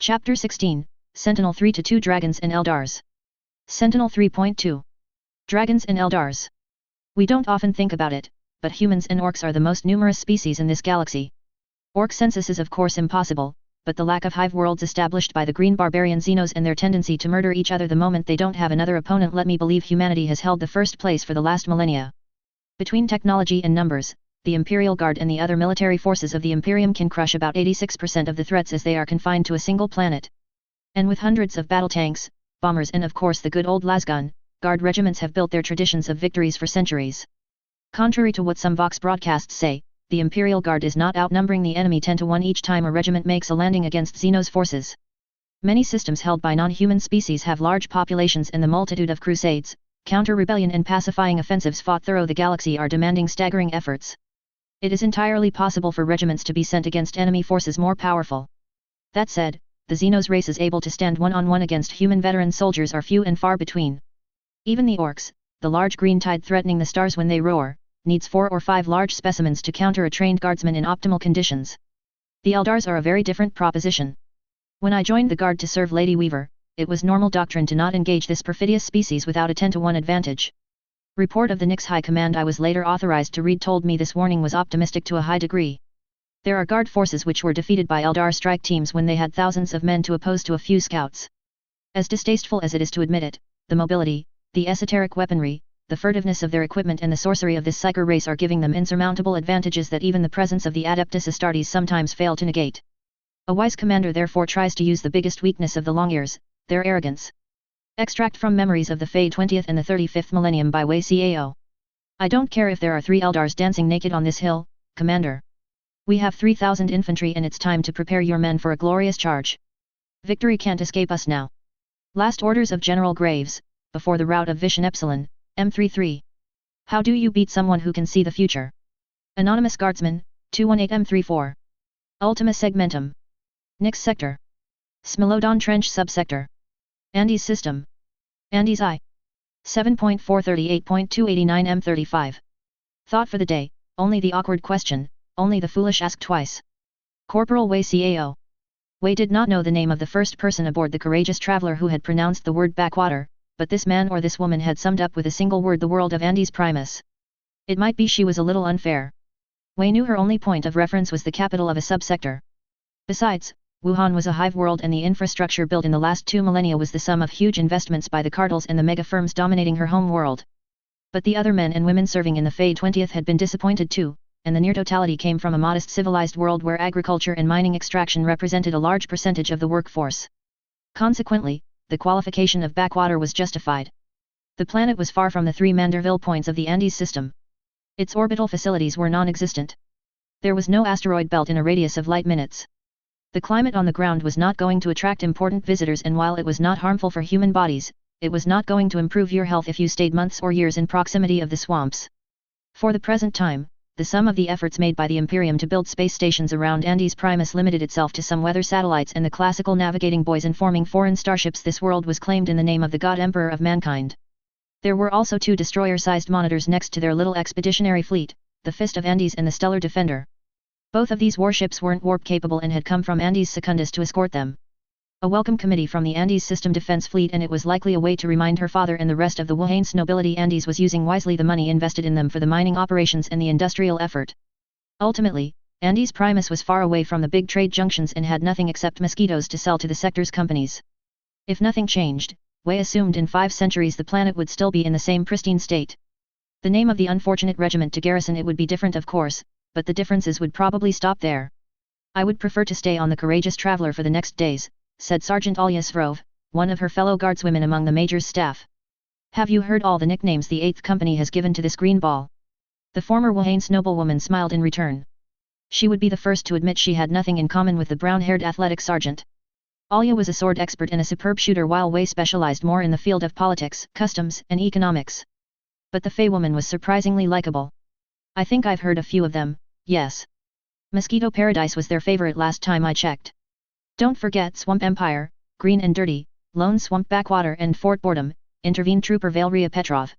Chapter 16, Sentinel 3-2 Dragons and Eldars. Sentinel 3.2. Dragons and Eldars. We don't often think about it, but humans and orcs are the most numerous species in this galaxy. Orc census is of course impossible, but the lack of hive worlds established by the green barbarian Xenos and their tendency to murder each other the moment they don't have another opponent let me believe humanity has held the first place for the last millennia. Between technology and numbers, the Imperial Guard and the other military forces of the Imperium can crush about 86% of the threats as they are confined to a single planet. And with hundreds of battle tanks, bombers and of course the good old lasgun, Guard regiments have built their traditions of victories for centuries. Contrary to what some Vox broadcasts say, the Imperial Guard is not outnumbering the enemy 10-1 each time a regiment makes a landing against Xenos forces. Many systems held by non-human species have large populations and the multitude of crusades, counter-rebellion and pacifying offensives fought throughout the galaxy are demanding staggering efforts. It is entirely possible for regiments to be sent against enemy forces more powerful. That said, the Xenos races able to stand one-on-one against human veteran soldiers are few and far between. Even the orcs, the large green tide threatening the stars when they roar, needs 4 or 5 large specimens to counter a trained guardsman in optimal conditions. The Eldars are a very different proposition. When I joined the Guard to serve Lady Weaver, it was normal doctrine to not engage this perfidious species without a 10-1 advantage. Report of the Nyx High Command I was later authorized to read told me this warning was optimistic to a high degree. There are Guard forces which were defeated by Eldar strike teams when they had thousands of men to oppose to a few scouts. As distasteful as it is to admit it, the mobility, the esoteric weaponry, the furtiveness of their equipment and the sorcery of this psyker race are giving them insurmountable advantages that even the presence of the Adeptus Astartes sometimes fail to negate. A wise commander therefore tries to use the biggest weakness of the Longears, their arrogance. Extract from Memories of the Fey 20th and the 35th Millennium by Wei Cao. I don't care if there are 3 Eldars dancing naked on this hill, Commander. We have 3,000 infantry and it's time to prepare your men for a glorious charge. Victory can't escape us now. Last orders of General Graves, before the rout of Vision Epsilon, M33. How do you beat someone who can see the future? Anonymous Guardsman, 218M34. Ultima Segmentum. Nyx Sector. Smilodon Trench Subsector. Andes System. Andes I. 7.438.289M35. Thought for the day, only the awkward question, only the foolish ask twice. Corporal Wei Cao. Wei did not know the name of the first person aboard the courageous traveler who had pronounced the word backwater, but this man or this woman had summed up with a single word the world of Andes Primus. It might be she was a little unfair. Wei knew her only point of reference was the capital of a subsector. Besides, Wuhan was a hive world and the infrastructure built in the last 2 millennia was the sum of huge investments by the cartels and the mega firms dominating her home world. But the other men and women serving in the Fey 20th had been disappointed too, and the near totality came from a modest civilized world where agriculture and mining extraction represented a large percentage of the workforce. Consequently, the qualification of backwater was justified. The planet was far from the 3 Manderville points of the Andes system. Its orbital facilities were non-existent. There was no asteroid belt in a radius of light minutes. The climate on the ground was not going to attract important visitors, and while it was not harmful for human bodies, it was not going to improve your health if you stayed months or years in proximity of the swamps. For the present time, the sum of the efforts made by the Imperium to build space stations around Andes Primus limited itself to some weather satellites and the classical navigating buoys informing foreign starships this world was claimed in the name of the God Emperor of mankind. There were also 2 destroyer-sized monitors next to their little expeditionary fleet, the Fist of Andes and the Stellar Defender. Both of these warships weren't warp-capable and had come from Andes Secundus to escort them. A welcome committee from the Andes System Defense Fleet, and it was likely a way to remind her father and the rest of the Wuhan's nobility Andes was using wisely the money invested in them for the mining operations and the industrial effort. Ultimately, Andes Primus was far away from the big trade junctions and had nothing except mosquitoes to sell to the sector's companies. If nothing changed, Wei assumed in 5 centuries the planet would still be in the same pristine state. The name of the unfortunate regiment to garrison it would be different of course, but the differences would probably stop there. I would prefer to stay on the courageous traveler for the next days, said Sergeant Alya Svrov, one of her fellow guardswomen among the major's staff. Have you heard all the nicknames the 8th Company has given to this green ball? The former Wuhan's noblewoman smiled in return. She would be the first to admit she had nothing in common with the brown-haired athletic sergeant. Alya was a sword expert and a superb shooter while Wei specialized more in the field of politics, customs, and economics. But the Fey woman was surprisingly likable. I think I've heard a few of them, yes. Mosquito Paradise was their favorite last time I checked. Don't forget Swamp Empire, Green and Dirty, Lone Swamp Backwater and Fort Boredom, intervened Trooper Valeria Petrov.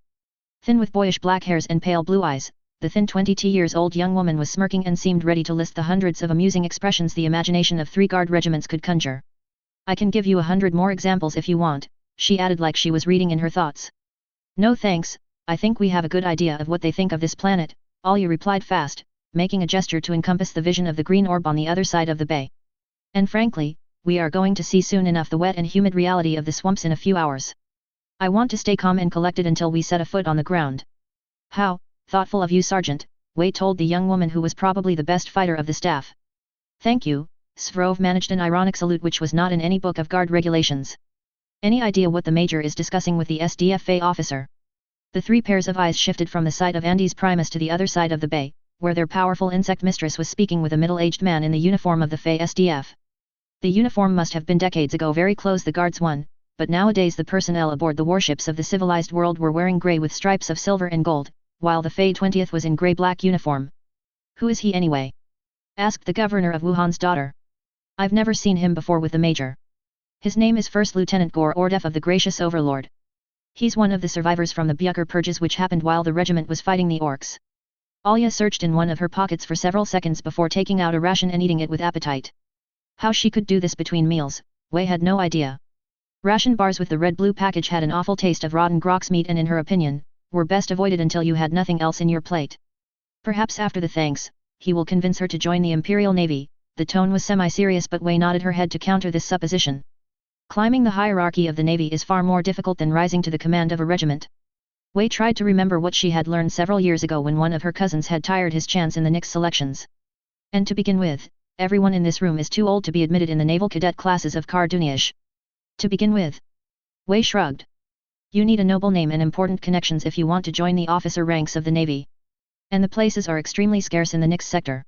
Thin with boyish black hairs and pale blue eyes, the thin 20-years-old young woman was smirking and seemed ready to list the hundreds of amusing expressions the imagination of 3 Guard regiments could conjure. I can give you 100 more examples if you want, she added like she was reading in her thoughts. No thanks, I think we have a good idea of what they think of this planet, Alya replied fast, making a gesture to encompass the vision of the green orb on the other side of the bay. And frankly, we are going to see soon enough the wet and humid reality of the swamps in a few hours. I want to stay calm and collected until we set a foot on the ground. How thoughtful of you, Sergeant, Wei told the young woman who was probably the best fighter of the staff. Thank you, Svrov managed an ironic salute which was not in any book of guard regulations. Any idea what the Major is discussing with the SDFA officer? The three pairs of eyes shifted from the sight of Andes Primus to the other side of the bay, where their powerful insect mistress was speaking with a middle-aged man in the uniform of the Fey SDF. The uniform must have been decades ago very close the guards one, but nowadays the personnel aboard the warships of the civilized world were wearing grey with stripes of silver and gold, while the Fey 20th was in grey-black uniform. Who is he anyway? Asked the governor of Wuhan's daughter. I've never seen him before with the Major. His name is First Lieutenant Gor Ordef of the Gracious Overlord. He's one of the survivors from the Byuker purges which happened while the regiment was fighting the orcs. Alya searched in one of her pockets for several seconds before taking out a ration and eating it with appetite. How she could do this between meals, Wei had no idea. Ration bars with the red-blue package had an awful taste of rotten grox meat and in her opinion, were best avoided until you had nothing else in your plate. Perhaps after the thanks, he will convince her to join the Imperial Navy. The tone was semi-serious but Wei nodded her head to counter this supposition. Climbing the hierarchy of the Navy is far more difficult than rising to the command of a regiment. Wei tried to remember what she had learned several years ago when one of her cousins had tired his chance in the Nix selections. And to begin with, everyone in this room is too old to be admitted in the naval cadet classes of Karduniash. To begin with. Wei shrugged. You need a noble name and important connections if you want to join the officer ranks of the Navy. And the places are extremely scarce in the Nix sector.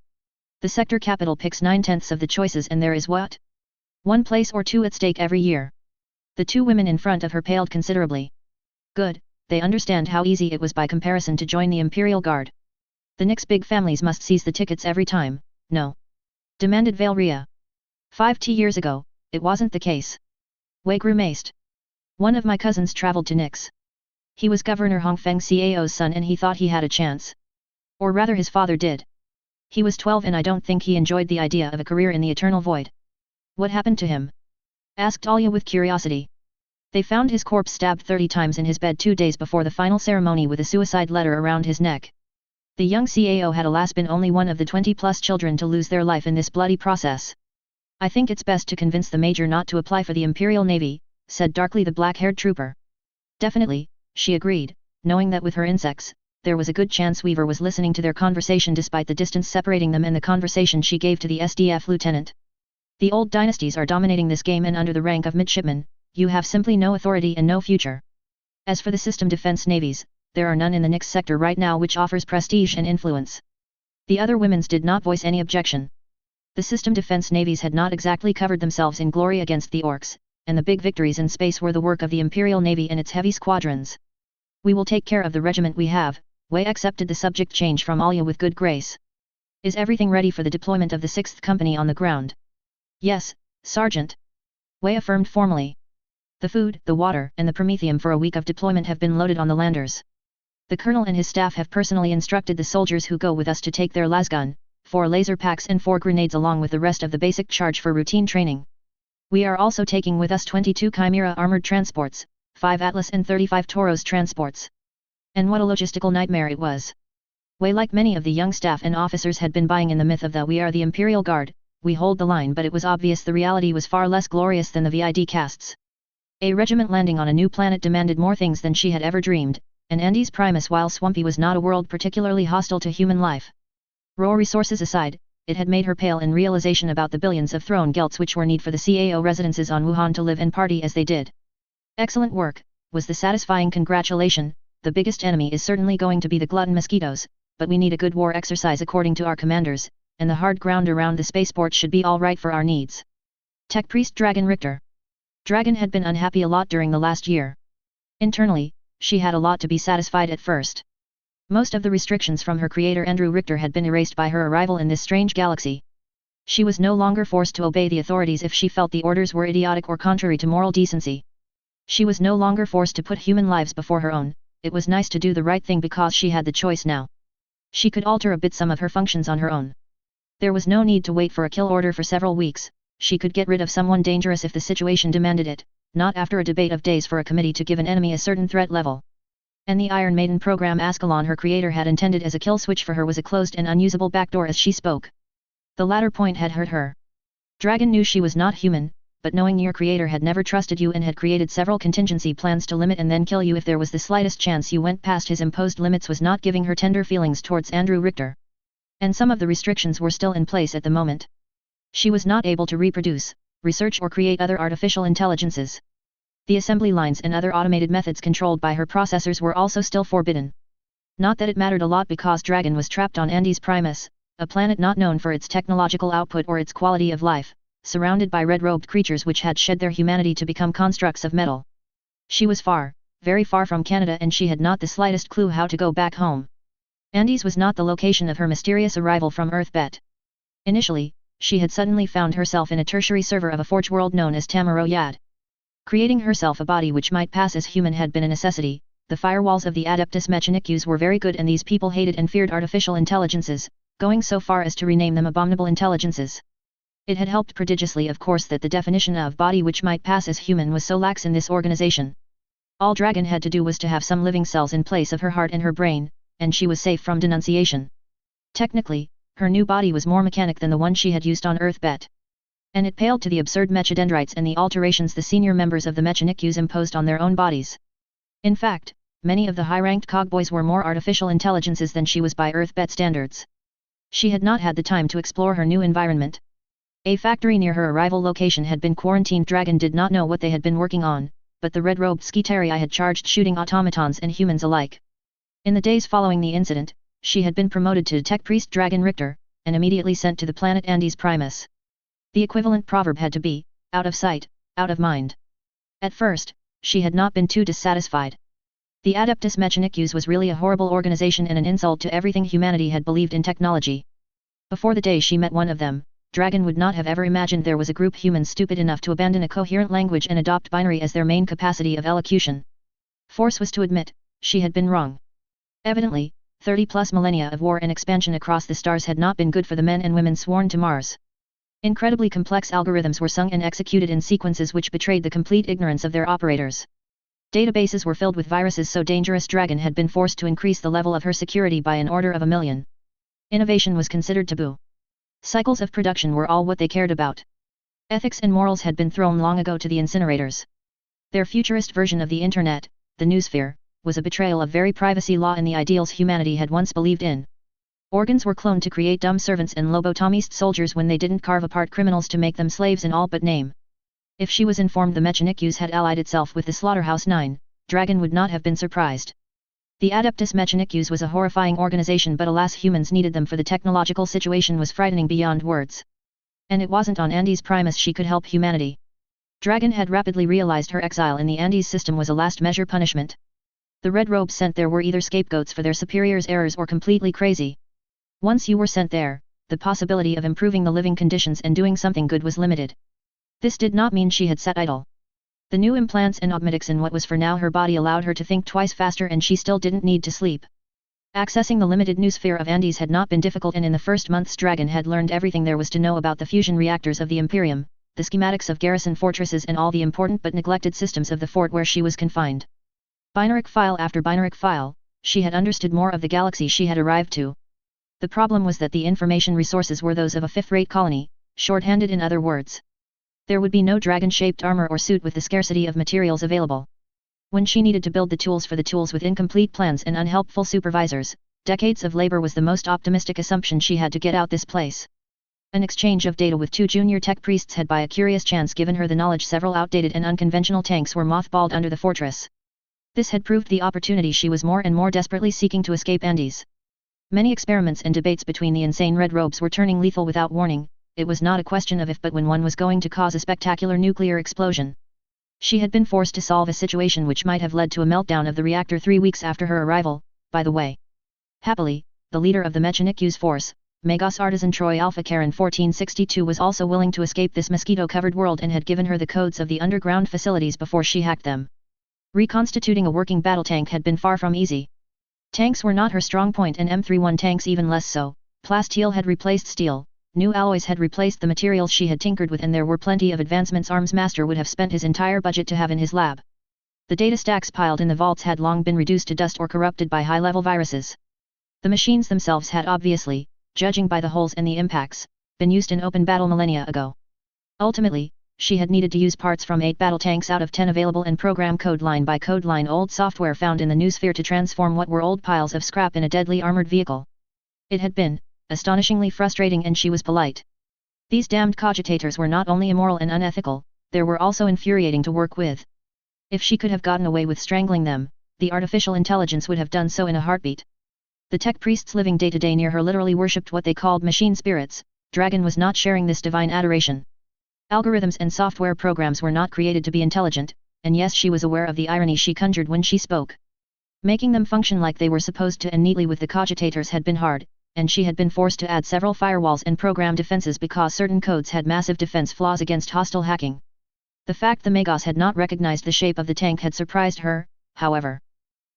The sector capital picks 9/10 of the choices and there is what? One place or two at stake every year. The two women in front of her paled considerably. Good, they understand how easy it was by comparison to join the Imperial Guard. The Nix big families must seize the tickets every time, no? Demanded Valeria. 5 years ago, it wasn't the case. Wei grimaced. One of my cousins traveled to Nix. He was Governor Hongfeng Cao's son and he thought he had a chance. Or rather his father did. He was 12 and I don't think he enjoyed the idea of a career in the eternal void. What happened to him? Asked Alya with curiosity. They found his corpse stabbed 30 times in his bed 2 days before the final ceremony with a suicide letter around his neck. The young Cao had alas been only one of the 20+ children to lose their life in this bloody process. I think it's best to convince the Major not to apply for the Imperial Navy, said darkly the black-haired trooper. Definitely, she agreed, knowing that with her insects, there was a good chance Weaver was listening to their conversation despite the distance separating them and the conversation she gave to the SDF lieutenant. The old dynasties are dominating this game and under the rank of midshipmen, you have simply no authority and no future. As for the system defense navies, there are none in the Nix sector right now which offers prestige and influence. The other women's did not voice any objection. The system defense navies had not exactly covered themselves in glory against the orcs, and the big victories in space were the work of the Imperial Navy and its heavy squadrons. We will take care of the regiment we have, Wei accepted the subject change from Alya with good grace. Is everything ready for the deployment of the 6th Company on the ground? Yes, Sergeant. Wei affirmed formally. The food, the water, and the promethium for a week of deployment have been loaded on the landers. The Colonel and his staff have personally instructed the soldiers who go with us to take their lasgun, 4 laser packs and 4 grenades along with the rest of the basic charge for routine training. We are also taking with us 22 Chimera armored transports, 5 Atlas and 35 Tauros transports. And what a logistical nightmare it was. Wei, like many of the young staff and officers, had been buying in the myth of the "we are the Imperial Guard, we hold the line," but it was obvious the reality was far less glorious than the VID casts. A regiment landing on a new planet demanded more things than she had ever dreamed, and Andes Primus, while swampy, was not a world particularly hostile to human life. Raw resources aside, it had made her pale in realization about the billions of throne gelts which were needed for the CAO residences on Wuhan to live and party as they did. Excellent work, was the satisfying congratulation. The biggest enemy is certainly going to be the glutton mosquitoes, but we need a good war exercise according to our commanders, and the hard ground around the spaceport should be all right for our needs. Tech Priest Dragon Richter. Dragon had been unhappy a lot during the last year. Internally, she had a lot to be satisfied at first. Most of the restrictions from her creator Andrew Richter had been erased by her arrival in this strange galaxy. She was no longer forced to obey the authorities if she felt the orders were idiotic or contrary to moral decency. She was no longer forced to put human lives before her own. It was nice to do the right thing because she had the choice now. She could alter a bit some of her functions on her own. There was no need to wait for a kill order for several weeks, she could get rid of someone dangerous if the situation demanded it, not after a debate of days for a committee to give an enemy a certain threat level. And the Iron Maiden program Ascalon her creator had intended as a kill switch for her was a closed and unusable backdoor as she spoke. The latter point had hurt her. Dragon knew she was not human, but knowing your creator had never trusted you and had created several contingency plans to limit and then kill you if there was the slightest chance you went past his imposed limits was not giving her tender feelings towards Andrew Richter. And some of the restrictions were still in place at the moment. She was not able to reproduce, research or create other artificial intelligences. The assembly lines and other automated methods controlled by her processors were also still forbidden. Not that it mattered a lot because Dragon was trapped on Andes Primus, a planet not known for its technological output or its quality of life, surrounded by red-robed creatures which had shed their humanity to become constructs of metal. She was far, very far from Canada and she had not the slightest clue how to go back home. Andes was not the location of her mysterious arrival from Earth Bet. Initially, she had suddenly found herself in a tertiary server of a forge world known as Tamaroyad. Creating herself a body which might pass as human had been a necessity. The firewalls of the Adeptus Mechanicus were very good and these people hated and feared artificial intelligences, going so far as to rename them abominable intelligences. It had helped prodigiously of course that the definition of body which might pass as human was so lax in this organization. All Dragon had to do was to have some living cells in place of her heart and her brain, and she was safe from denunciation. Technically, her new body was more mechanic than the one she had used on Earth Bet. And it paled to the absurd mechadendrites and the alterations the senior members of the Mechanicus imposed on their own bodies. In fact, many of the high-ranked cogboys were more artificial intelligences than she was by Earth Bet standards. She had not had the time to explore her new environment. A factory near her arrival location had been quarantined. Dragon did not know what they had been working on, but the red-robed Skitarii had charged shooting automatons and humans alike. In the days following the incident, she had been promoted to Tech Priest Dragon Richter, and immediately sent to the planet Andes Primus. The equivalent proverb had to be, out of sight, out of mind. At first, she had not been too dissatisfied. The Adeptus Mechanicus was really a horrible organization and an insult to everything humanity had believed in technology. Before the day she met one of them, Dragon would not have ever imagined there was a group humans stupid enough to abandon a coherent language and adopt binary as their main capacity of elocution. Force was to admit, she had been wrong. Evidently, 30-plus millennia of war and expansion across the stars had not been good for the men and women sworn to Mars. Incredibly complex algorithms were sung and executed in sequences which betrayed the complete ignorance of their operators. Databases were filled with viruses so dangerous Dragon had been forced to increase the level of her security by an order of 1,000,000. Innovation was considered taboo. Cycles of production were all what they cared about. Ethics and morals had been thrown long ago to the incinerators. Their futurist version of the Internet, the Noosphere, was a betrayal of very privacy law and the ideals humanity had once believed in. Organs were cloned to create dumb servants and lobotomized soldiers when they didn't carve apart criminals to make them slaves in all but name. If she was informed the Mechanicus had allied itself with the Slaughterhouse 9, Dragon would not have been surprised. The Adeptus Mechanicus was a horrifying organization but alas humans needed them for the technological situation was frightening beyond words. And it wasn't on Andes Primus she could help humanity. Dragon had rapidly realized her exile in the Andes system was a last measure punishment. The Red Robes sent there were either scapegoats for their superiors' errors or completely crazy. Once you were sent there, the possibility of improving the living conditions and doing something good was limited. This did not mean she had sat idle. The new implants and augmetics in what was for now her body allowed her to think twice faster and she still didn't need to sleep. Accessing the limited noosphere of Andes had not been difficult and in the first months Dragon had learned everything there was to know about the fusion reactors of the Imperium, the schematics of garrison fortresses and all the important but neglected systems of the fort where she was confined. Binaric file after binaric file, she had understood more of the galaxy she had arrived to. The problem was that the information resources were those of a fifth-rate colony, short-handed in other words. There would be no dragon-shaped armor or suit with the scarcity of materials available. When she needed to build the tools for the tools with incomplete plans and unhelpful supervisors, decades of labor was the most optimistic assumption she had to get out this place. An exchange of data with two junior tech priests had by a curious chance given her the knowledge several outdated and unconventional tanks were mothballed under the fortress. This had proved the opportunity she was more and more desperately seeking to escape Andes. Many experiments and debates between the insane Red Robes were turning lethal without warning. It was not a question of if but when one was going to cause a spectacular nuclear explosion. She had been forced to solve a situation which might have led to a meltdown of the reactor 3 weeks after her arrival, by the way. Happily, the leader of the Mechanicus force, Magos Artisan Troy Alpha Karen 1462 was also willing to escape this mosquito-covered world and had given her the codes of the underground facilities before she hacked them. Reconstituting a working battle tank had been far from easy. Tanks were not her strong point and M31 tanks even less so. Plasteel had replaced steel, new alloys had replaced the materials she had tinkered with, and there were plenty of advancements Arms Master would have spent his entire budget to have in his lab. The data stacks piled in the vaults had long been reduced to dust or corrupted by high-level viruses. The machines themselves had obviously, judging by the holes and the impacts, been used in open battle millennia ago. Ultimately, she had needed to use parts from 8 battle tanks out of 10 available and program code line by code line old software found in the noosphere to transform what were old piles of scrap in a deadly armored vehicle. It had been astonishingly frustrating, and she was polite. These damned cogitators were not only immoral and unethical, they were also infuriating to work with. If she could have gotten away with strangling them, the artificial intelligence would have done so in a heartbeat. The tech priests living day to day near her literally worshipped what they called machine spirits. Dragon was not sharing this divine adoration. Algorithms and software programs were not created to be intelligent, and yes, she was aware of the irony she conjured when she spoke. Making them function like they were supposed to and neatly with the cogitators had been hard, and she had been forced to add several firewalls and program defenses because certain codes had massive defense flaws against hostile hacking. The fact the Magos had not recognized the shape of the tank had surprised her, however.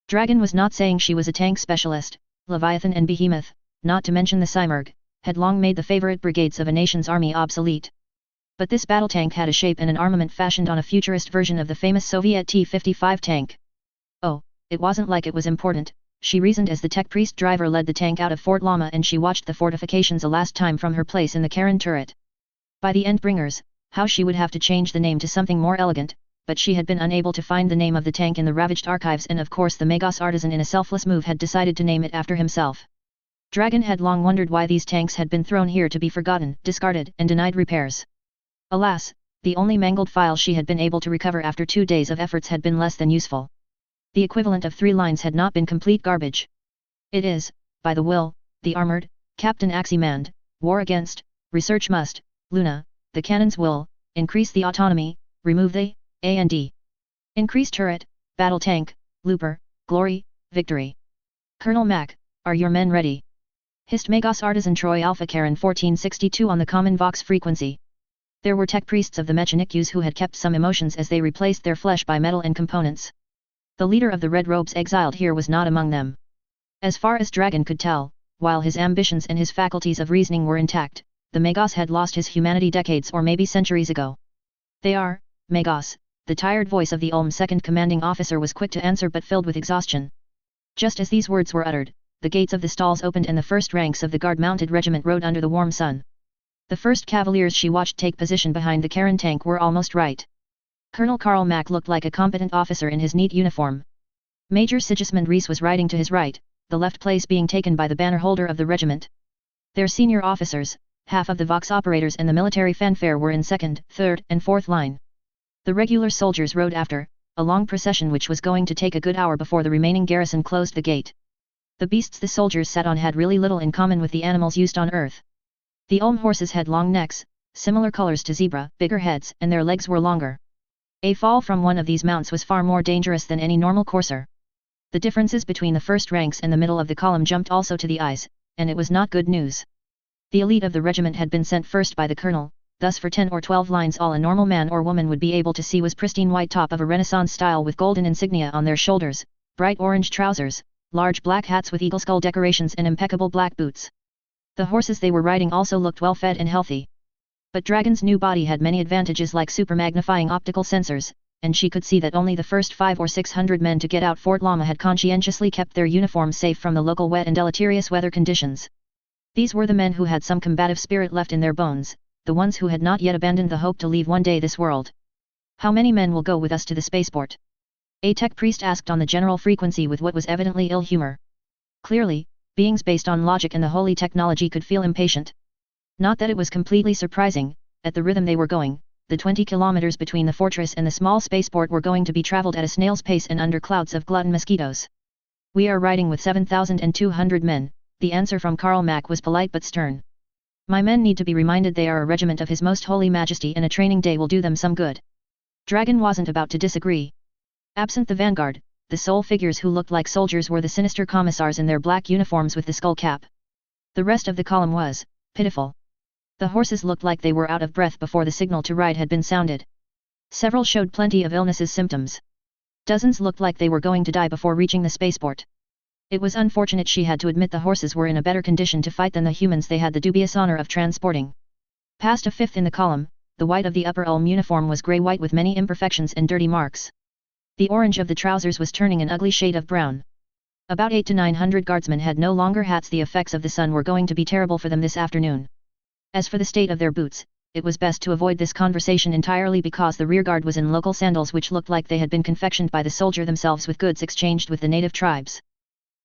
Dragon was not saying she was a tank specialist. Leviathan and Behemoth, not to mention the Cymurg, had long made the favorite brigades of a nation's army obsolete. But this battle tank had a shape and an armament fashioned on a futurist version of the famous Soviet T-55 tank. Oh, it wasn't like it was important, she reasoned as the tech priest driver led the tank out of Fort Lama and she watched the fortifications a last time from her place in the Karen turret. By the Endbringers, how she would have to change the name to something more elegant, but she had been unable to find the name of the tank in the ravaged archives, and of course the Magos artisan in a selfless move had decided to name it after himself. Dragon had long wondered why these tanks had been thrown here to be forgotten, discarded, and denied repairs. Alas, the only mangled file she had been able to recover after 2 days of efforts had been less than useful. The equivalent of 3 lines had not been complete garbage. It is, by the will, the armored, Captain Aximand, war against, research must, Luna, the cannons will, increase the autonomy, remove the, A&D. Increase turret, battle tank, looper, glory, victory. Colonel Mac, are your men ready? Hissed Magos artisan Troy Alpha Karen 1462 on the common Vox frequency. There were tech priests of the Mechanikus who had kept some emotions as they replaced their flesh by metal and components. The leader of the Red Robes exiled here was not among them. As far as Dragon could tell, while his ambitions and his faculties of reasoning were intact, the Magos had lost his humanity decades or maybe centuries ago. They are, Magos, the tired voice of the Ulm's second commanding officer was quick to answer but filled with exhaustion. Just as these words were uttered, the gates of the stalls opened and the first ranks of the guard-mounted regiment rode under the warm sun. The first cavaliers she watched take position behind the Karen tank were almost right. Colonel Karl Mack looked like a competent officer in his neat uniform. Major Sigismund Rees was riding to his right, the left place being taken by the banner holder of the regiment. Their senior officers, half of the Vox operators and the military fanfare were in second, third, and fourth line. The regular soldiers rode after, a long procession which was going to take a good hour before the remaining garrison closed the gate. The beasts the soldiers sat on had really little in common with the animals used on Earth. The Ulm horses had long necks, similar colors to zebra, bigger heads, and their legs were longer. A fall from one of these mounts was far more dangerous than any normal courser. The differences between the first ranks and the middle of the column jumped also to the eyes, and it was not good news. The elite of the regiment had been sent first by the colonel, thus for 10 or 12 lines all a normal man or woman would be able to see was pristine white top of a Renaissance style with golden insignia on their shoulders, bright orange trousers, large black hats with eagle skull decorations and impeccable black boots. The horses they were riding also looked well fed and healthy. But Dragon's new body had many advantages like super magnifying optical sensors, and she could see that only the first 500 or 600 men to get out Fort Lama had conscientiously kept their uniforms safe from the local wet and deleterious weather conditions. These were the men who had some combative spirit left in their bones, the ones who had not yet abandoned the hope to leave one day this world. How many men will go with us to the spaceport? A tech priest asked on the general frequency with what was evidently ill humor. Clearly, beings based on logic and the holy technology could feel impatient. Not that it was completely surprising, at the rhythm they were going, the 20 kilometers between the fortress and the small spaceport were going to be traveled at a snail's pace and under clouds of glutton mosquitoes. We are riding with 7,200 men, the answer from Karl Mack was polite but stern. My men need to be reminded they are a regiment of His Most Holy Majesty and a training day will do them some good. Dragon wasn't about to disagree. Absent the vanguard, the sole figures who looked like soldiers were the sinister commissars in their black uniforms with the skull cap. The rest of the column was pitiful. The horses looked like they were out of breath before the signal to ride had been sounded. Several showed plenty of illness's symptoms. Dozens looked like they were going to die before reaching the spaceport. It was unfortunate she had to admit the horses were in a better condition to fight than the humans they had the dubious honor of transporting. Past a fifth in the column, the white of the upper ulm uniform was grey-white with many imperfections and dirty marks. The orange of the trousers was turning an ugly shade of brown. About 800 to 900 guardsmen had no longer hats. The effects of the sun were going to be terrible for them this afternoon. As for the state of their boots, it was best to avoid this conversation entirely because the rearguard was in local sandals which looked like they had been confectioned by the soldier themselves with goods exchanged with the native tribes.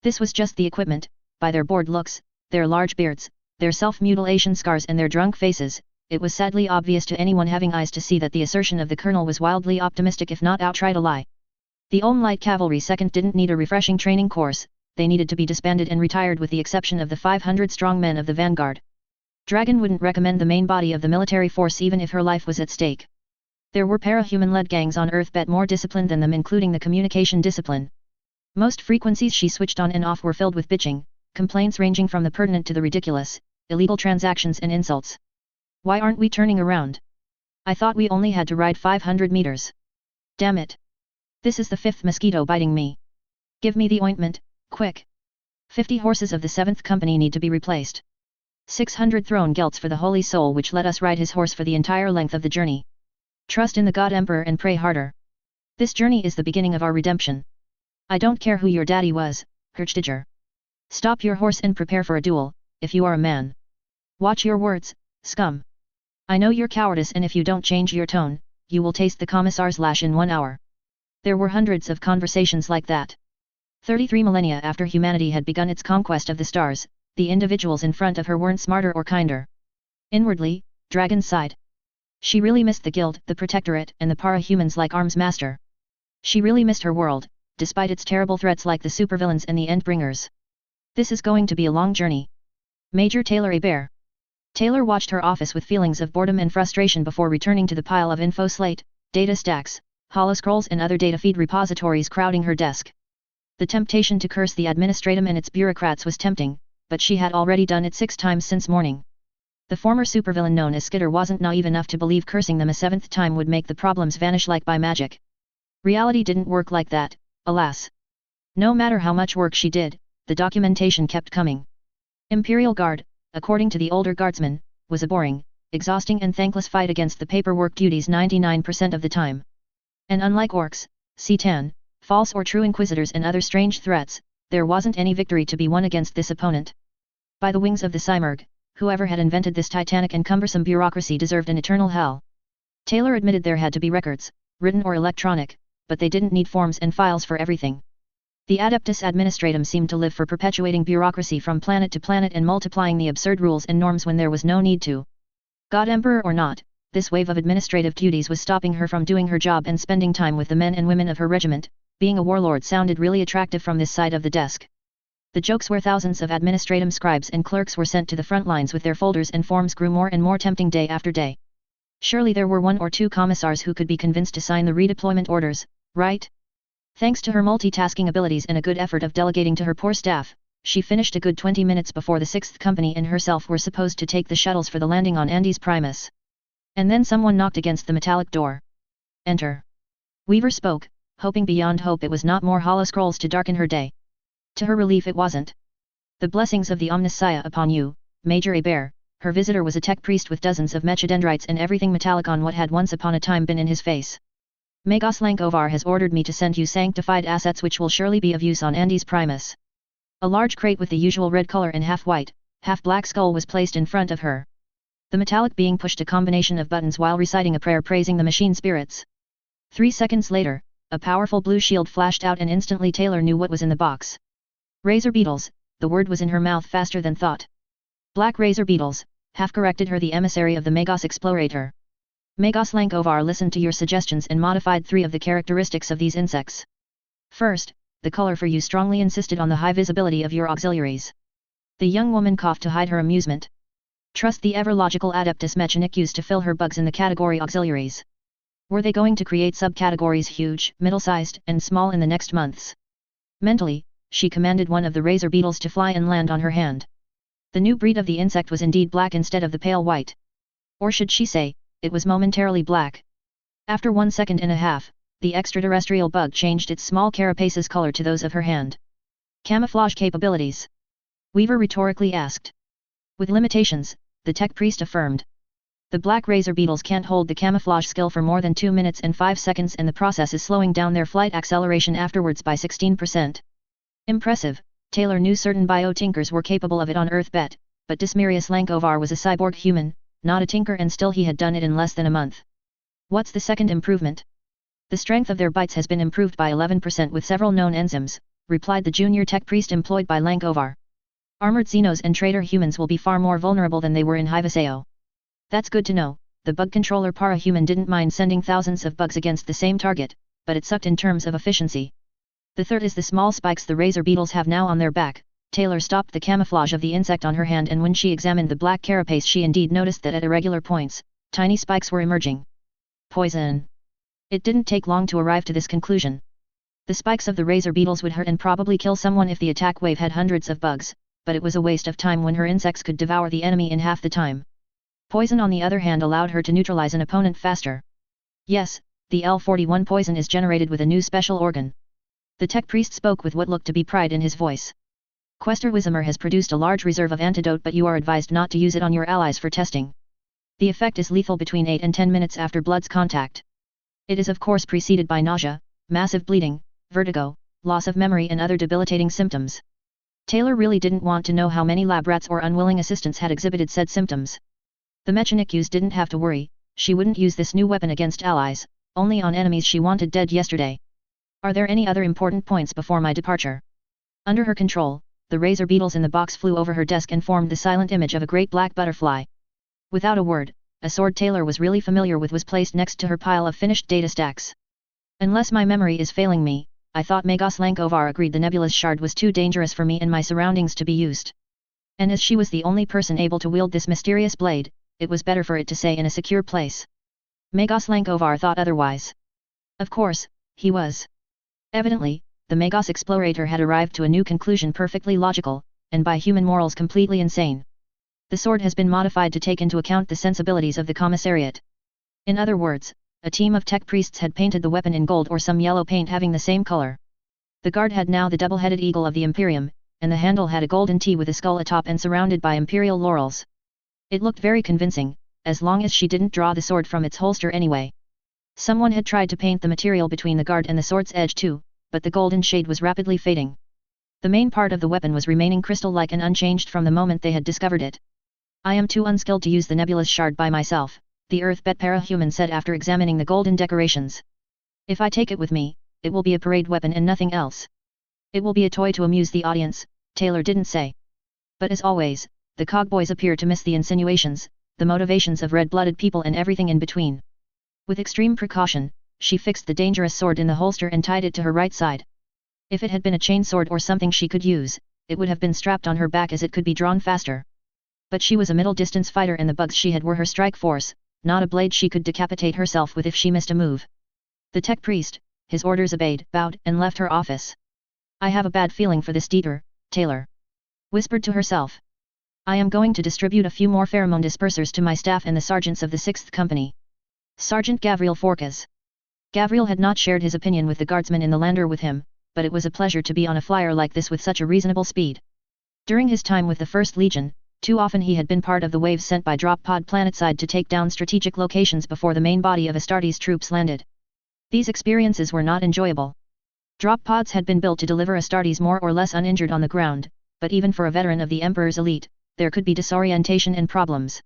This was just the equipment. By their bored looks, their large beards, their self-mutilation scars and their drunk faces, it was sadly obvious to anyone having eyes to see that the assertion of the colonel was wildly optimistic if not outright a lie. The Ulm Light Cavalry 2nd didn't need a refreshing training course, they needed to be disbanded and retired with the exception of the 500 strong men of the vanguard. Dragon wouldn't recommend the main body of the military force even if her life was at stake. There were para-human-led gangs on Earth bet more disciplined than them, including the communication discipline. Most frequencies she switched on and off were filled with bitching, complaints ranging from the pertinent to the ridiculous, illegal transactions and insults. Why aren't we turning around? I thought we only had to ride 500 meters. Damn it. This is the 5th mosquito biting me. Give me the ointment, quick. 50 horses of the 7th company need to be replaced. 600 thrown gelts for the holy soul which let us ride his horse for the entire length of the journey. Trust in the God Emperor and pray harder. This journey is the beginning of our redemption. I don't care who your daddy was, Herchtiger. Stop your horse and prepare for a duel, if you are a man. Watch your words, scum. I know your cowardice and if you don't change your tone, you will taste the commissar's lash in 1 hour. There were hundreds of conversations like that. 33 millennia after humanity had begun its conquest of the stars, the individuals in front of her weren't smarter or kinder. Inwardly, Dragon sighed. She really missed the guild, the protectorate, and the para-humans like Arms Master. She really missed her world, despite its terrible threats like the supervillains and the Endbringers. This is going to be a long journey. Major Taylor Hebert. Taylor watched her office with feelings of boredom and frustration before returning to the pile of info slate, data stacks, holoscrolls and other data feed repositories crowding her desk. The temptation to curse the administratum and its bureaucrats was tempting, but she had already done it 6 times since morning. The former supervillain known as Skitter wasn't naive enough to believe cursing them a 7th time would make the problems vanish like by magic. Reality didn't work like that, alas. No matter how much work she did, the documentation kept coming. Imperial Guard, according to the older guardsmen, was a boring, exhausting and thankless fight against the paperwork duties 99% of the time. And unlike orcs, Citan, false or true inquisitors and other strange threats, there wasn't any victory to be won against this opponent. By the wings of the Simurgh, whoever had invented this titanic and cumbersome bureaucracy deserved an eternal hell. Taylor admitted there had to be records, written or electronic, but they didn't need forms and files for everything. The Adeptus Administratum seemed to live for perpetuating bureaucracy from planet to planet and multiplying the absurd rules and norms when there was no need to. God Emperor or not, this wave of administrative duties was stopping her from doing her job and spending time with the men and women of her regiment. Being a warlord sounded really attractive from this side of the desk. The jokes where thousands of administratum scribes and clerks were sent to the front lines with their folders and forms grew more and more tempting day after day. Surely there were 1 or 2 commissars who could be convinced to sign the redeployment orders, right? Thanks to her multitasking abilities and a good effort of delegating to her poor staff, she finished a good 20 minutes before the 6th Company and herself were supposed to take the shuttles for the landing on Andes Primus. And then someone knocked against the metallic door. Enter. Weaver spoke, hoping beyond hope it was not more holoscrolls to darken her day. To her relief it wasn't. The blessings of the Omnissiah upon you, Major Hebert. Her visitor was a tech priest with dozens of mechadendrites and everything metallic on what had once upon a time been in his face. Magos Lankovar has ordered me to send you sanctified assets which will surely be of use on Andes Primus. A large crate with the usual red color and half-white, half-black skull was placed in front of her. The metallic being pushed a combination of buttons while reciting a prayer praising the machine spirits. 3 seconds later, a powerful blue shield flashed out and instantly Taylor knew what was in the box. Razor beetles, the word was in her mouth faster than thought. Black razor beetles, half-corrected her the emissary of the Magos Explorator. Magos Lankovar listened to your suggestions and modified 3 of the characteristics of these insects. First, the color for you strongly insisted on the high visibility of your auxiliaries. The young woman coughed to hide her amusement. Trust the ever-logical Adeptus Mechanicus used to fill her bugs in the category auxiliaries. Were they going to create subcategories huge, middle-sized, and small in the next months? Mentally, she commanded one of the razor beetles to fly and land on her hand. The new breed of the insect was indeed black instead of the pale white. Or should she say, it was momentarily black. After 1 second and a half, the extraterrestrial bug changed its small carapace's color to those of her hand. Camouflage capabilities? Weaver rhetorically asked. With limitations, the tech priest affirmed. The black razor beetles can't hold the camouflage skill for more than 2 minutes and 5 seconds, and the process is slowing down their flight acceleration afterwards by 16%. Impressive. Taylor knew certain bio-tinkers were capable of it on Earth bet, but Dismirius Lankovar was a cyborg human, not a tinker, and still he had done it in less than a month. What's the second improvement? The strength of their bites has been improved by 11% with several known enzymes, replied the junior tech priest employed by Lankovar. Armored Xenos and trader humans will be far more vulnerable than they were in Hyviseo. That's good to know. The bug controller para-human didn't mind sending thousands of bugs against the same target, but it sucked in terms of efficiency. The third is the small spikes the razor beetles have now on their back. Taylor stopped the camouflage of the insect on her hand, and when she examined the black carapace she indeed noticed that at irregular points, tiny spikes were emerging. Poison. It didn't take long to arrive to this conclusion. The spikes of the razor beetles would hurt and probably kill someone if the attack wave had hundreds of bugs, but it was a waste of time when her insects could devour the enemy in half the time. Poison on the other hand allowed her to neutralize an opponent faster. Yes, the L41 poison is generated with a new special organ. The tech priest spoke with what looked to be pride in his voice. Quester Wisemer has produced a large reserve of antidote, but you are advised not to use it on your allies for testing. The effect is lethal between 8 and 10 minutes after blood's contact. It is of course preceded by nausea, massive bleeding, vertigo, loss of memory and other debilitating symptoms. Taylor really didn't want to know how many lab rats or unwilling assistants had exhibited said symptoms. The Mechanikus didn't have to worry, she wouldn't use this new weapon against allies, only on enemies she wanted dead yesterday. Are there any other important points before my departure? Under her control, the razor beetles in the box flew over her desk and formed the silent image of a great black butterfly. Without a word, a sword Taylor was really familiar with was placed next to her pile of finished data stacks. Unless my memory is failing me, I thought Magos Lankovar agreed the nebulous shard was too dangerous for me and my surroundings to be used. And as she was the only person able to wield this mysterious blade, it was better for it to stay in a secure place. Magos Lankovar thought otherwise. Of course, he was. Evidently, the Magos Explorator had arrived to a new conclusion perfectly logical, and by human morals completely insane. The sword has been modified to take into account the sensibilities of the commissariat. In other words, a team of tech priests had painted the weapon in gold or some yellow paint having the same color. The guard had now the double-headed eagle of the Imperium, and the handle had a golden T with a skull atop and surrounded by imperial laurels. It looked very convincing, as long as she didn't draw the sword from its holster anyway. Someone had tried to paint the material between the guard and the sword's edge too, but the golden shade was rapidly fading. The main part of the weapon was remaining crystal-like and unchanged from the moment they had discovered it. I am too unskilled to use the nebulous shard by myself, the Earth-bet para-human said after examining the golden decorations. If I take it with me, it will be a parade weapon and nothing else. It will be a toy to amuse the audience, Taylor didn't say. But as always, the cogboys appear to miss the insinuations, the motivations of red-blooded people and everything in between. With extreme precaution, she fixed the dangerous sword in the holster and tied it to her right side. If it had been a chainsword or something she could use, it would have been strapped on her back as it could be drawn faster. But she was a middle-distance fighter and the bugs she had were her strike force, not a blade she could decapitate herself with if she missed a move. The tech priest, his orders obeyed, bowed and left her office. I have a bad feeling for this Dieter, Taylor whispered to herself. I am going to distribute a few more pheromone dispersers to my staff and the sergeants of the 6th Company. Sergeant Gavriel Forkas. Gavriel had not shared his opinion with the guardsmen in the lander with him, but it was a pleasure to be on a flyer like this with such a reasonable speed. During his time with the 1st Legion, too often he had been part of the waves sent by drop pod planetside to take down strategic locations before the main body of Astartes troops landed. These experiences were not enjoyable. Drop pods had been built to deliver Astartes more or less uninjured on the ground, but even for a veteran of the Emperor's elite, there could be disorientation and problems.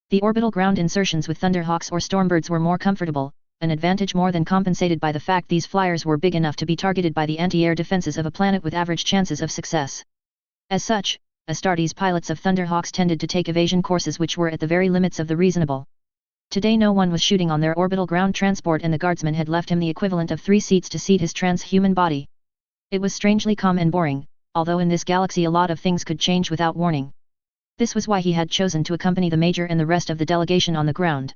The orbital ground insertions with Thunderhawks or Stormbirds were more comfortable, an advantage more than compensated by the fact these flyers were big enough to be targeted by the anti-air defenses of a planet with average chances of success. As such, Astartes pilots of Thunderhawks tended to take evasion courses which were at the very limits of the reasonable. Today no one was shooting on their orbital ground transport and the guardsman had left him the equivalent of 3 seats to seat his transhuman body. It was strangely calm and boring, although in this galaxy a lot of things could change without warning. This was why he had chosen to accompany the Major and the rest of the delegation on the ground.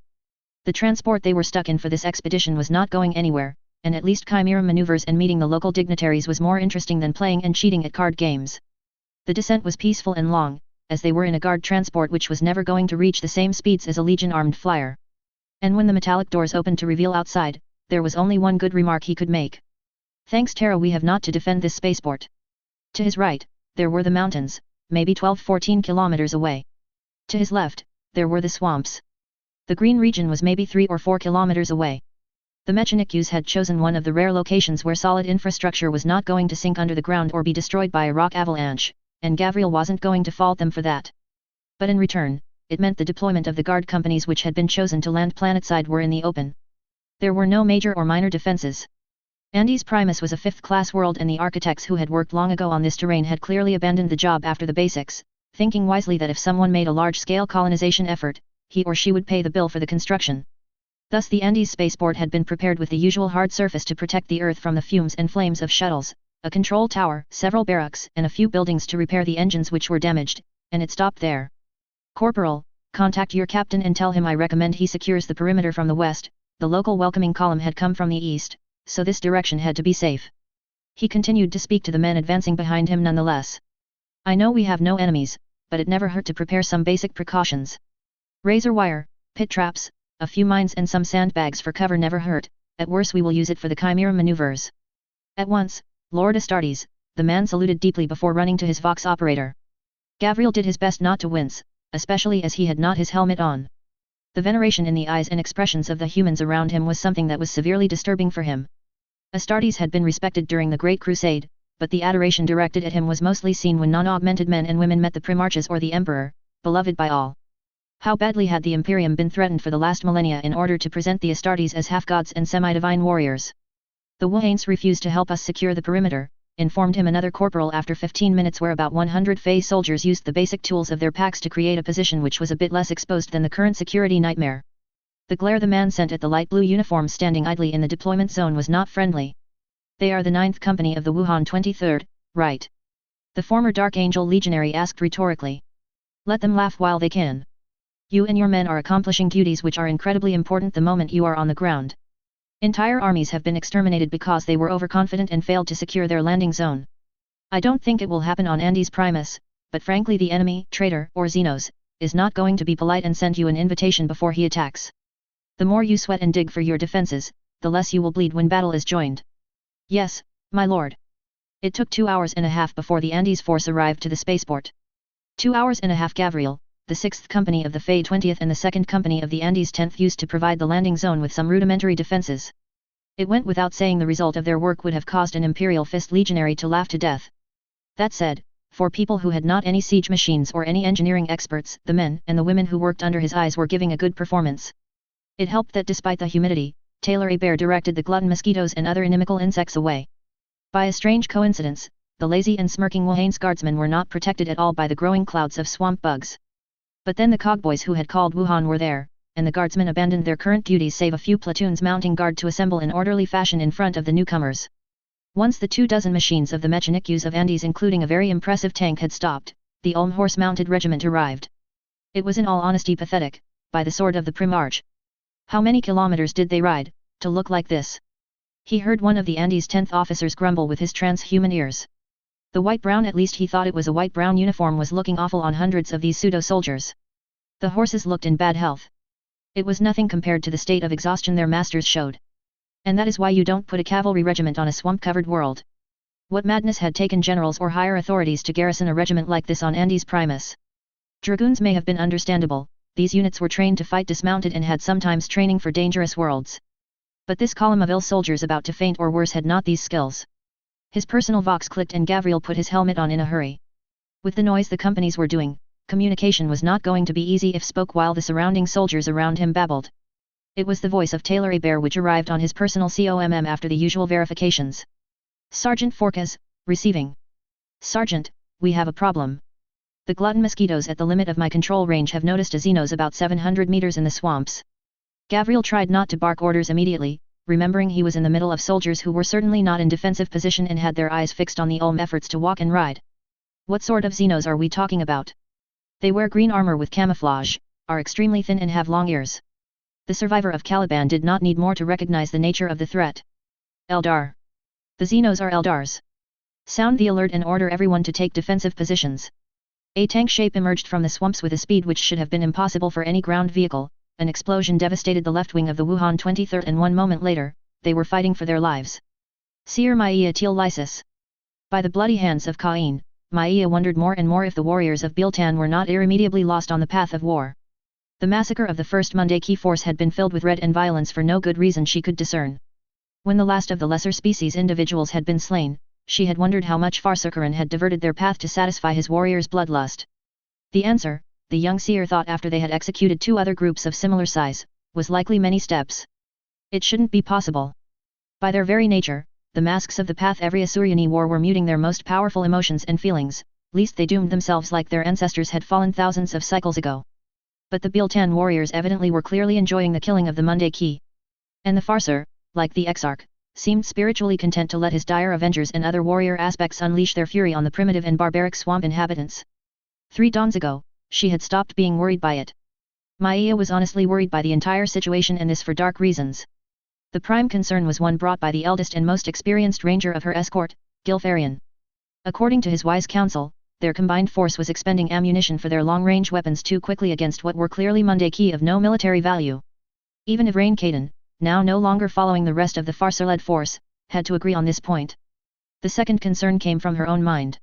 The transport they were stuck in for this expedition was not going anywhere, and at least chimera maneuvers and meeting the local dignitaries was more interesting than playing and cheating at card games. The descent was peaceful and long, as they were in a guard transport which was never going to reach the same speeds as a Legion armed flyer. And when the metallic doors opened to reveal outside, there was only one good remark he could make. Thanks Terra, we have not to defend this spaceport. To his right, there were the mountains, maybe 12-14 kilometers away. To his left, there were the swamps. The green region was maybe 3 or 4 kilometers away. The Mechanikus had chosen one of the rare locations where solid infrastructure was not going to sink under the ground or be destroyed by a rock avalanche, and Gavriel wasn't going to fault them for that. But in return, it meant the deployment of the guard companies which had been chosen to land planetside were in the open. There were no major or minor defenses. Andes Primus was a fifth-class world and the architects who had worked long ago on this terrain had clearly abandoned the job after the basics, thinking wisely that if someone made a large-scale colonization effort, he or she would pay the bill for the construction. Thus the Andes spaceport had been prepared with the usual hard surface to protect the Earth from the fumes and flames of shuttles, a control tower, several barracks, and a few buildings to repair the engines which were damaged, and it stopped there. Corporal, contact your captain and tell him I recommend he secures the perimeter from the west. The local welcoming column had come from the east, so this direction had to be safe. He continued to speak to the men advancing behind him nonetheless. I know we have no enemies, but it never hurt to prepare some basic precautions. Razor wire, pit traps, a few mines and some sandbags for cover never hurt, at worst we will use it for the Chimera maneuvers. At once, Lord Astartes, the man saluted deeply before running to his Vox operator. Gavriel did his best not to wince, especially as he had not his helmet on. The veneration in the eyes and expressions of the humans around him was something that was severely disturbing for him. Astartes had been respected during the Great Crusade, but the adoration directed at him was mostly seen when non-augmented men and women met the Primarchs or the Emperor, beloved by all. How badly had the Imperium been threatened for the last millennia in order to present the Astartes as half-gods and semi-divine warriors? The Wuhanes refused to help us secure the perimeter, informed him another corporal after 15 minutes, where about 100 Fey soldiers used the basic tools of their packs to create a position which was a bit less exposed than the current security nightmare. The glare the man sent at the light blue uniform standing idly in the deployment zone was not friendly. They are the 9th Company of the Wuhan 23rd, right? The former Dark Angel legionary asked rhetorically. Let them laugh while they can. You and your men are accomplishing duties which are incredibly important the moment you are on the ground. Entire armies have been exterminated because they were overconfident and failed to secure their landing zone. I don't think it will happen on Andes Primus, but frankly the enemy, traitor, or Xenos, is not going to be polite and send you an invitation before he attacks. The more you sweat and dig for your defenses, the less you will bleed when battle is joined. Yes, my lord. It took 2 hours and a half before the Andes force arrived to the spaceport. 2 hours and a half Gavriel, the 6th Company of the Fey 20th and the 2nd Company of the Andes 10th used to provide the landing zone with some rudimentary defenses. It went without saying the result of their work would have caused an Imperial Fist legionary to laugh to death. That said, for people who had not any siege machines or any engineering experts, the men and the women who worked under his eyes were giving a good performance. It helped that despite the humidity, Taylor Hebert directed the glutton mosquitoes and other inimical insects away. By a strange coincidence, the lazy and smirking Wuhane's guardsmen were not protected at all by the growing clouds of swamp bugs. But then the cogboys who had called Wuhan were there, and the guardsmen abandoned their current duties save a few platoons mounting guard to assemble in orderly fashion in front of the newcomers. Once the 24 machines of the Mechanikus of Andes including a very impressive tank had stopped, the Ulm horse-mounted regiment arrived. It was in all honesty pathetic, by the sword of the Primarch. How many kilometers did they ride, to look like this? He heard one of the Andes 10th officers grumble with his transhuman ears. The white-brown, at least he thought it was a white-brown uniform, was looking awful on hundreds of these pseudo-soldiers. The horses looked in bad health. It was nothing compared to the state of exhaustion their masters showed. And that is why you don't put a cavalry regiment on a swamp-covered world. What madness had taken generals or higher authorities to garrison a regiment like this on Andes Primus? Dragoons may have been understandable, these units were trained to fight dismounted and had sometimes training for dangerous worlds. But this column of ill soldiers about to faint or worse had not these skills. His personal Vox clicked and Gavriel put his helmet on in a hurry. With the noise the companies were doing, communication was not going to be easy if spoke while the surrounding soldiers around him babbled. It was the voice of Taylor Hebert which arrived on his personal COMM after the usual verifications. Sergeant Forcas, receiving. Sergeant, we have a problem. The glutton mosquitoes at the limit of my control range have noticed a Xenos about 700 meters in the swamps. Gavriel tried not to bark orders immediately, remembering he was in the middle of soldiers who were certainly not in defensive position and had their eyes fixed on the Ulm efforts to walk and ride. What sort of Xenos are we talking about? They wear green armor with camouflage, are extremely thin and have long ears. The survivor of Caliban did not need more to recognize the nature of the threat. Eldar. The Xenos are Eldars. Sound the alert and order everyone to take defensive positions. A tank shape emerged from the swamps with a speed which should have been impossible for any ground vehicle. An explosion devastated the left wing of the Wuhan 23rd and 1 moment later, they were fighting for their lives. Seer Maia Teal Lysis. By the bloody hands of Cain, Maia wondered more and more if the warriors of Biltan were not irremediably lost on the path of war. The massacre of the first Mundaki force had been filled with red and violence for no good reason she could discern. When the last of the lesser species individuals had been slain, she had wondered how much Farsukaran had diverted their path to satisfy his warrior's bloodlust. The answer, the young seer thought after they had executed 2 other groups of similar size, was likely many steps. It shouldn't be possible. By their very nature, the masks of the path every Asuryani wore were muting their most powerful emotions and feelings, lest they doomed themselves like their ancestors had fallen thousands of cycles ago. But the Biltan warriors evidently were clearly enjoying the killing of the Mundaki. And the Farsur, like the Exarch, seemed spiritually content to let his dire avengers and other warrior aspects unleash their fury on the primitive and barbaric swamp inhabitants. 3 dawns ago, she had stopped being worried by it. Maia was honestly worried by the entire situation, and this for dark reasons. The prime concern was one brought by the eldest and most experienced ranger of her escort, Gilfarian. According to his wise counsel, their combined force was expending ammunition for their long-range weapons too quickly against what were clearly Mundaki of no military value. Even Ivrain Kaden, now no longer following the rest of the Farsur-led force, had to agree on this point. The second concern came from her own mind.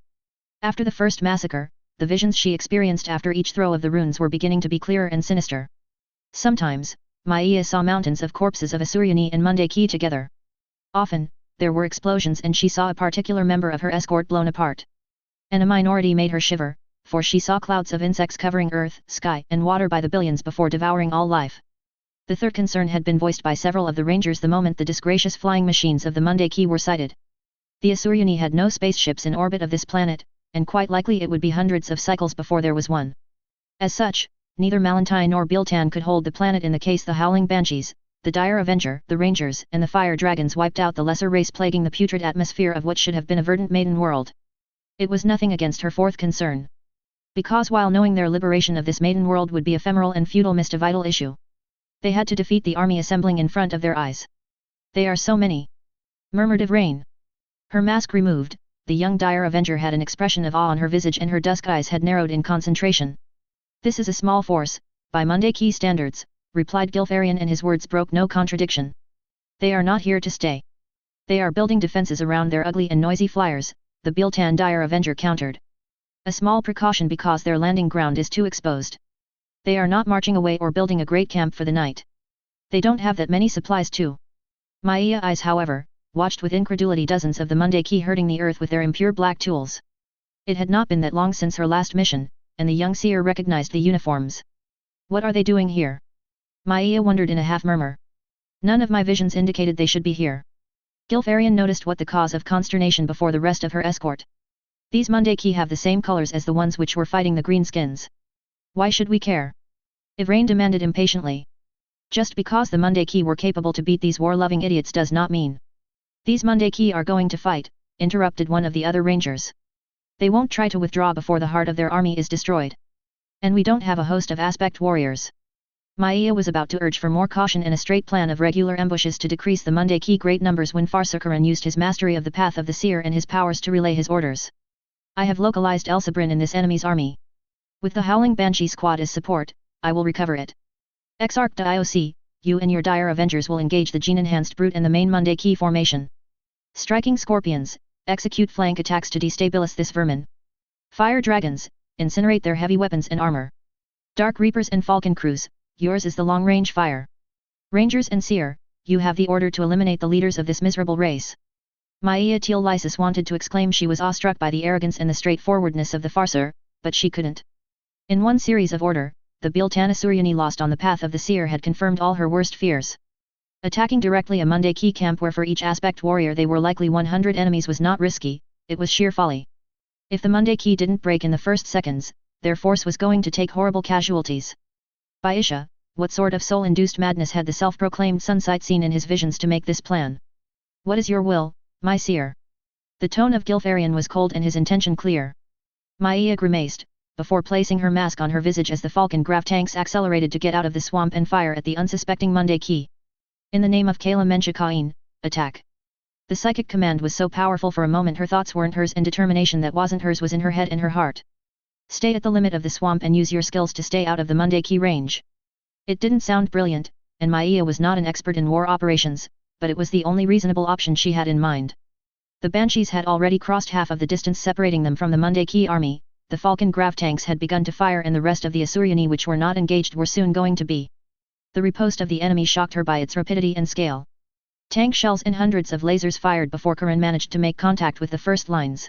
After the first massacre, the visions she experienced after each throw of the runes were beginning to be clearer and sinister. Sometimes, Maia saw mountains of corpses of Asuryani and Mundaki together. Often, there were explosions and she saw a particular member of her escort blown apart. And a minority made her shiver, for she saw clouds of insects covering earth, sky, and water by the billions before devouring all life. The third concern had been voiced by several of the rangers the moment the disgracious flying machines of the Mundaki were sighted. The Asuryani had no spaceships in orbit of this planet, and quite likely it would be hundreds of cycles before there was one. As such, neither Malantai nor Biltan could hold the planet in the case the Howling Banshees, the Dire Avenger, the Rangers, and the Fire Dragons wiped out the lesser race plaguing the putrid atmosphere of what should have been a verdant maiden world. It was nothing against her fourth concern. Because while knowing their liberation of this maiden world would be ephemeral and futile missed a vital issue. They had to defeat the army assembling in front of their eyes. They are so many, murmured Ivrain. Her mask removed, the young Dire Avenger had an expression of awe on her visage and her dusk eyes had narrowed in concentration. This is a small force, by Mundaki standards, replied Gilfarian, and his words broke no contradiction. They are not here to stay. They are building defenses around their ugly and noisy flyers, the Biltan Dire Avenger countered. A small precaution because their landing ground is too exposed. They are not marching away or building a great camp for the night. They don't have that many supplies too. Maia's eyes, however, watched with incredulity dozens of the Mundaki hurting the earth with their impure black tools. It had not been that long since her last mission, and the young seer recognized the uniforms. What are they doing here? Maia wondered in a half-murmur. None of my visions indicated they should be here. Gilfarian noticed what the cause of consternation before the rest of her escort. These Mundaki have the same colors as the ones which were fighting the greenskins. Why should we care? Ivrain demanded impatiently. Just because the Mundaki were capable to beat these war-loving idiots does not mean. These Mundaki are going to fight, interrupted one of the other rangers. They won't try to withdraw before the heart of their army is destroyed. And we don't have a host of aspect warriors. Maia was about to urge for more caution and a straight plan of regular ambushes to decrease the Mundaki great numbers when Farsukaran used his mastery of the path of the seer and his powers to relay his orders. I have localized Elsabrin in this enemy's army. With the Howling Banshee squad as support, I will recover it. Exarch Dioc, you and your Dire Avengers will engage the gene-enhanced brute and the main Mundaki formation. Striking scorpions, execute flank attacks to destabilize this vermin. Fire dragons, incinerate their heavy weapons and armor. Dark Reapers and Falcon crews, yours is the long-range fire. Rangers and Seer, you have the order to eliminate the leaders of this miserable race. Maia Teal Lysis wanted to exclaim she was awestruck by the arrogance and the straightforwardness of the Farsur, but she couldn't. In one series of order, the Biltan Asuryani lost on the path of the seer had confirmed all her worst fears. Attacking directly a Mundaki camp where for each aspect warrior they were likely 100 enemies was not risky, it was sheer folly. If the Mundaki didn't break in the first seconds, their force was going to take horrible casualties. Baisha, what sort of soul-induced madness had the self-proclaimed Sunsight seen in his visions to make this plan? What is your will, my seer? The tone of Gilfarian was cold and his intention clear. Maia grimaced, before placing her mask on her visage as the Falcon Grav tanks accelerated to get out of the swamp and fire at the unsuspecting Mundaki. In the name of Kala Menshikain, attack. The psychic command was so powerful for a moment her thoughts weren't hers and determination that wasn't hers was in her head and her heart. Stay at the limit of the swamp and use your skills to stay out of the Mundaki range. It didn't sound brilliant, and Maia was not an expert in war operations, but it was the only reasonable option she had in mind. The Banshees had already crossed half of the distance separating them from the Mundaki army. The Falcon grav tanks had begun to fire and the rest of the Asuryani which were not engaged were soon going to be. The riposte of the enemy shocked her by its rapidity and scale. Tank shells and hundreds of lasers fired before Karan managed to make contact with the first lines.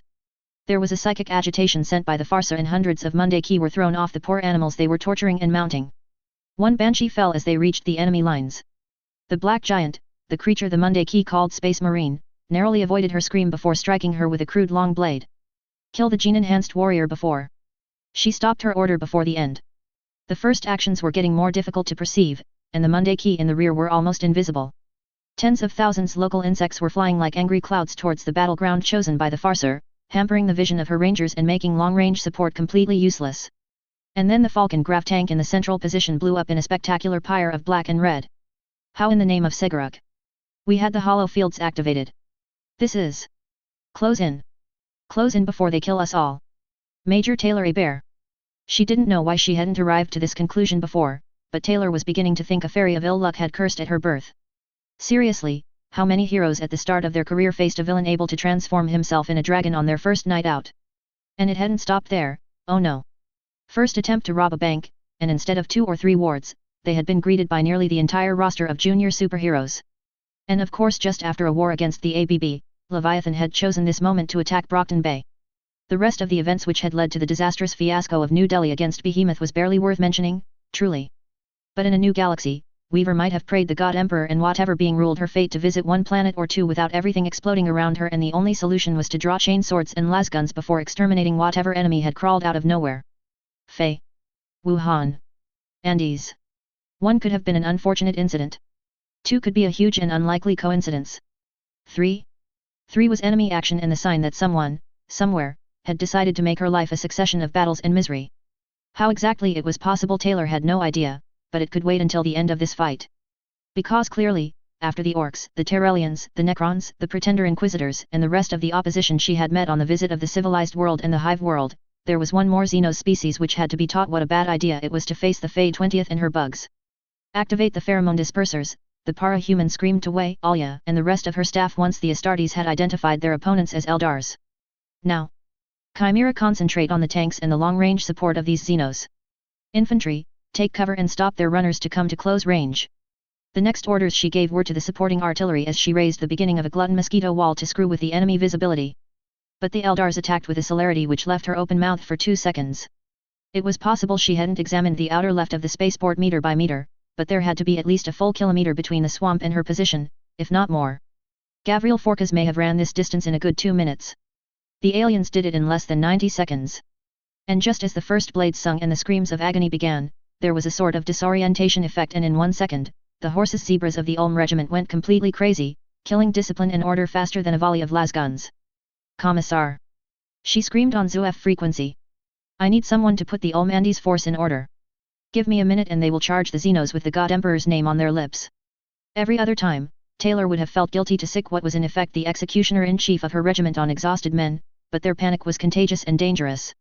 There was a psychic agitation sent by the Farsa and hundreds of Mundaki were thrown off the poor animals they were torturing and mounting. One Banshee fell as they reached the enemy lines. The black giant, the creature the Mundaki called Space Marine, narrowly avoided her scream before striking her with a crude long blade. Kill the gene-enhanced warrior before. She stopped her order before the end. The first actions were getting more difficult to perceive, and the Mundaki in the rear were almost invisible. Tens of thousands local insects were flying like angry clouds towards the battleground chosen by the Farser, hampering the vision of her rangers and making long-range support completely useless. And then the Falcon grav tank in the central position blew up in a spectacular pyre of black and red. How in the name of Seguruk? We had the hollow fields activated. This is... Close in. Close in before they kill us all. Major Taylor Hebert. She didn't know why she hadn't arrived to this conclusion before, but Taylor was beginning to think a fairy of ill luck had cursed at her birth. Seriously, how many heroes at the start of their career faced a villain able to transform himself in a dragon on their first night out? And it hadn't stopped there, oh no. First attempt to rob a bank, and instead of 2 or 3 wards, they had been greeted by nearly the entire roster of junior superheroes. And of course just after a war against the ABB, Leviathan had chosen this moment to attack Brockton Bay. The rest of the events which had led to the disastrous fiasco of New Delhi against Behemoth was barely worth mentioning, truly. But in a new galaxy, Weaver might have prayed the God Emperor and whatever being ruled her fate to visit one planet or two without everything exploding around her, and the only solution was to draw chainswords and lasguns before exterminating whatever enemy had crawled out of nowhere. Faye. Wuhan. Andes. 1 could have been an unfortunate incident. 2 could be a huge and unlikely coincidence. 3 was enemy action and the sign that someone, somewhere, had decided to make her life a succession of battles and misery. How exactly it was possible Taylor had no idea, but it could wait until the end of this fight. Because clearly, after the Orcs, the Terrellians, the Necrons, the Pretender Inquisitors, and the rest of the opposition she had met on the visit of the civilized world and the hive world, there was one more Xenos species which had to be taught what a bad idea it was to face the Fey 20th and her bugs. Activate the pheromone dispersers, the para-human screamed to Wei, Alia, and the rest of her staff once the Astartes had identified their opponents as Eldars. Now, Chimera concentrate on the tanks and the long-range support of these Xenos. Infantry, take cover and stop their runners to come to close range. The next orders she gave were to the supporting artillery as she raised the beginning of a glutton mosquito wall to screw with the enemy visibility. But the Eldars attacked with a celerity which left her open-mouthed for 2 seconds. It was possible she hadn't examined the outer left of the spaceport meter by meter, but there had to be at least a full kilometer between the swamp and her position, if not more. Gavriel Forkas may have ran this distance in a good 2 minutes. The aliens did it in less than 90 seconds. And just as the first blades sung and the screams of agony began, there was a sort of disorientation effect, and in 1 second, the horses zebras of the Ulm regiment went completely crazy, killing discipline and order faster than a volley of lasguns. Commissar! She screamed on ZUF frequency. I need someone to put the Ulm Andes force in order. Give me a minute and they will charge the Xenos with the God Emperor's name on their lips. Every other time, Taylor would have felt guilty to sick what was in effect the executioner-in-chief of her regiment on exhausted men, but their panic was contagious and dangerous.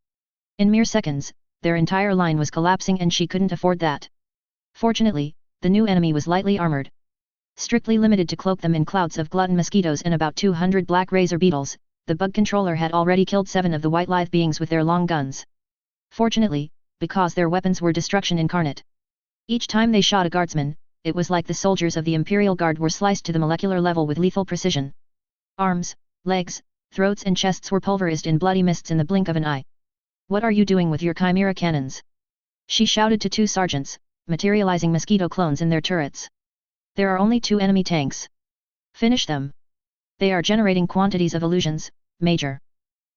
In mere seconds, their entire line was collapsing and she couldn't afford that. Fortunately, the new enemy was lightly armored. Strictly limited to cloak them in clouds of glutton mosquitoes and about 200 black razor beetles, the bug controller had already killed 7 of the white lithe beings with their long guns. Fortunately, because their weapons were destruction incarnate. Each time they shot a guardsman, it was like the soldiers of the Imperial Guard were sliced to the molecular level with lethal precision. Arms, legs, throats and chests were pulverized in bloody mists in the blink of an eye. What are you doing with your chimera cannons? She shouted to 2 sergeants, materializing mosquito clones in their turrets. There are only 2 enemy tanks. Finish them. They are generating quantities of illusions, Major.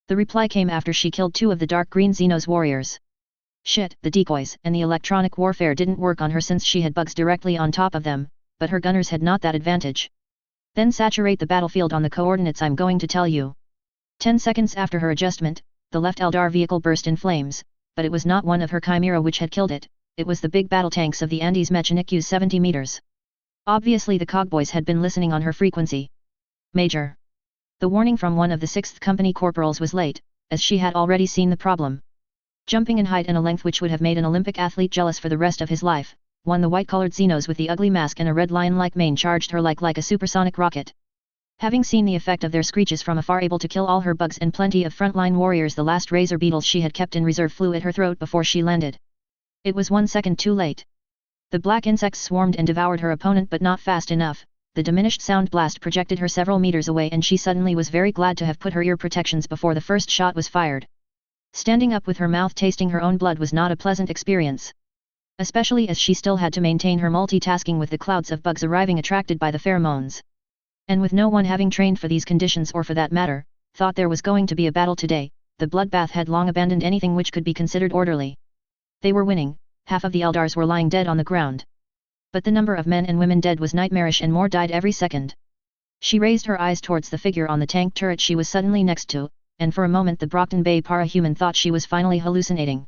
The reply came after she killed 2 of the dark green Xenos warriors. Shit, the decoys and the electronic warfare didn't work on her since she had bugs directly on top of them, but her gunners had not that advantage. Then saturate the battlefield on the coordinates I'm going to tell you. 10 seconds after her adjustment, the left Eldar vehicle burst in flames, but it was not one of her chimera which had killed it, it was the big battle tanks of the Andes Mechanic 70 meters. Obviously the cogboys had been listening on her frequency. Major. The warning from one of the 6th Company corporals was late, as she had already seen the problem. Jumping in height and a length which would have made an Olympic athlete jealous for the rest of his life, one the white-colored Xenos with the ugly mask and a red lion-like mane charged her like a supersonic rocket. Having seen the effect of their screeches from afar, able to kill all her bugs and plenty of frontline warriors, the last razor beetles she had kept in reserve flew at her throat before she landed. It was 1 second too late. The black insects swarmed and devoured her opponent, but not fast enough. The diminished sound blast projected her several meters away, and she suddenly was very glad to have put her ear protections before the first shot was fired. Standing up with her mouth tasting her own blood was not a pleasant experience. Especially as she still had to maintain her multitasking with the clouds of bugs arriving attracted by the pheromones. And with no one having trained for these conditions, or for that matter, thought there was going to be a battle today, the bloodbath had long abandoned anything which could be considered orderly. They were winning, half of the Eldars were lying dead on the ground. But the number of men and women dead was nightmarish, and more died every second. She raised her eyes towards the figure on the tank turret she was suddenly next to, and for a moment the Brockton Bay para-human thought she was finally hallucinating.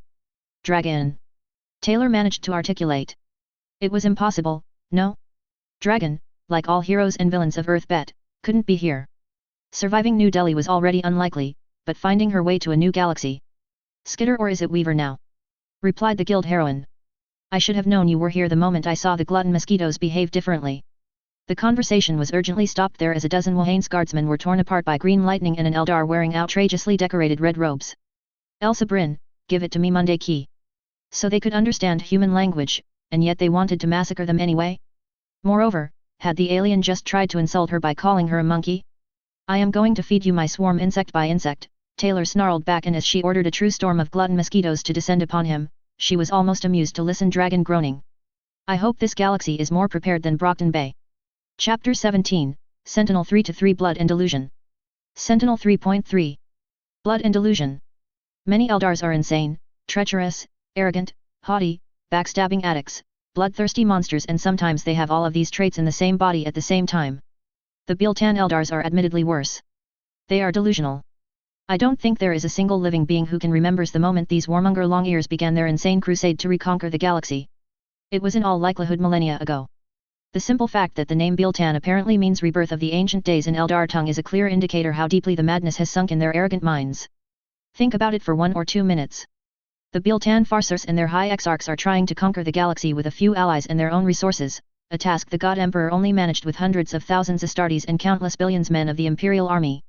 Dragon. Taylor managed to articulate. It was impossible, no? Dragon, like all heroes and villains of Earth bet, couldn't be here. Surviving New Delhi was already unlikely, but finding her way to a new galaxy. Skitter, or is it Weaver now? Replied the guild heroine. I should have known you were here the moment I saw the glutton mosquitoes behave differently. The conversation was urgently stopped there as a dozen Wahane's guardsmen were torn apart by green lightning and an Eldar wearing outrageously decorated red robes. Elsa Bryn, give it to me, Monday Key. So they could understand human language, and yet they wanted to massacre them anyway? Moreover, had the alien just tried to insult her by calling her a monkey? I am going to feed you my swarm insect by insect, Taylor snarled back, and as she ordered a true storm of glutton mosquitoes to descend upon him, she was almost amused to listen Dragon groaning. I hope this galaxy is more prepared than Brockton Bay. Chapter 17, Sentinel 3-3 Blood and Delusion. Sentinel 3.3 Blood and Delusion. Many Eldars are insane, treacherous, arrogant, haughty, backstabbing addicts, bloodthirsty monsters, and sometimes they have all of these traits in the same body at the same time. The Biltan Eldars are admittedly worse. They are delusional. I don't think there is a single living being who can remembers the moment these warmonger long ears began their insane crusade to reconquer the galaxy. It was in all likelihood millennia ago. The simple fact that the name Biltan apparently means rebirth of the ancient days in Eldar tongue is a clear indicator how deeply the madness has sunk in their arrogant minds. Think about it for 1 or 2 minutes. The Biltan farcers and their high exarchs are trying to conquer the galaxy with a few allies and their own resources, a task the God Emperor only managed with hundreds of thousands Astartes and countless billions men of the Imperial Army.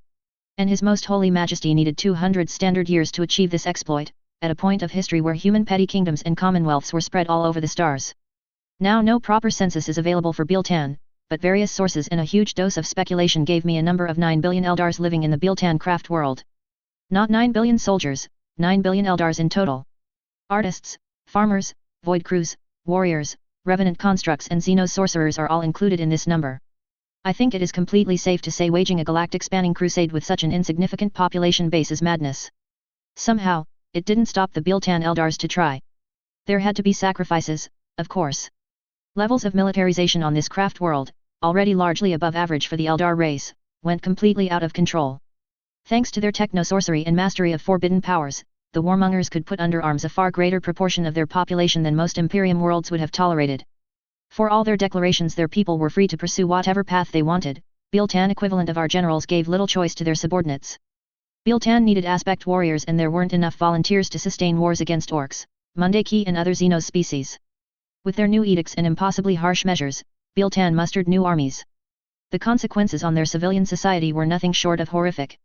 And His Most Holy Majesty needed 200 standard years to achieve this exploit, at a point of history where human petty kingdoms and commonwealths were spread all over the stars. Now no proper census is available for Biltan, but various sources and a huge dose of speculation gave me a number of 9 billion Eldars living in the Biltan craft world. Not 9 billion soldiers, 9 billion Eldars in total. Artists, farmers, void crews, warriors, revenant constructs and xeno-sorcerers are all included in this number. I think it is completely safe to say waging a galactic-spanning crusade with such an insignificant population base is madness. Somehow, it didn't stop the Biltan Eldars to try. There had to be sacrifices, of course. Levels of militarization on this craft world, already largely above average for the Eldar race, went completely out of control. Thanks to their techno-sorcery and mastery of forbidden powers, the warmongers could put under arms a far greater proportion of their population than most Imperium worlds would have tolerated. For all their declarations, their people were free to pursue whatever path they wanted. Biltan equivalent of our generals gave little choice to their subordinates. Biltan needed aspect warriors, and there weren't enough volunteers to sustain wars against orcs, Mundaki and other Xenos species. With their new edicts and impossibly harsh measures, Biltan mustered new armies. The consequences on their civilian society were nothing short of horrific.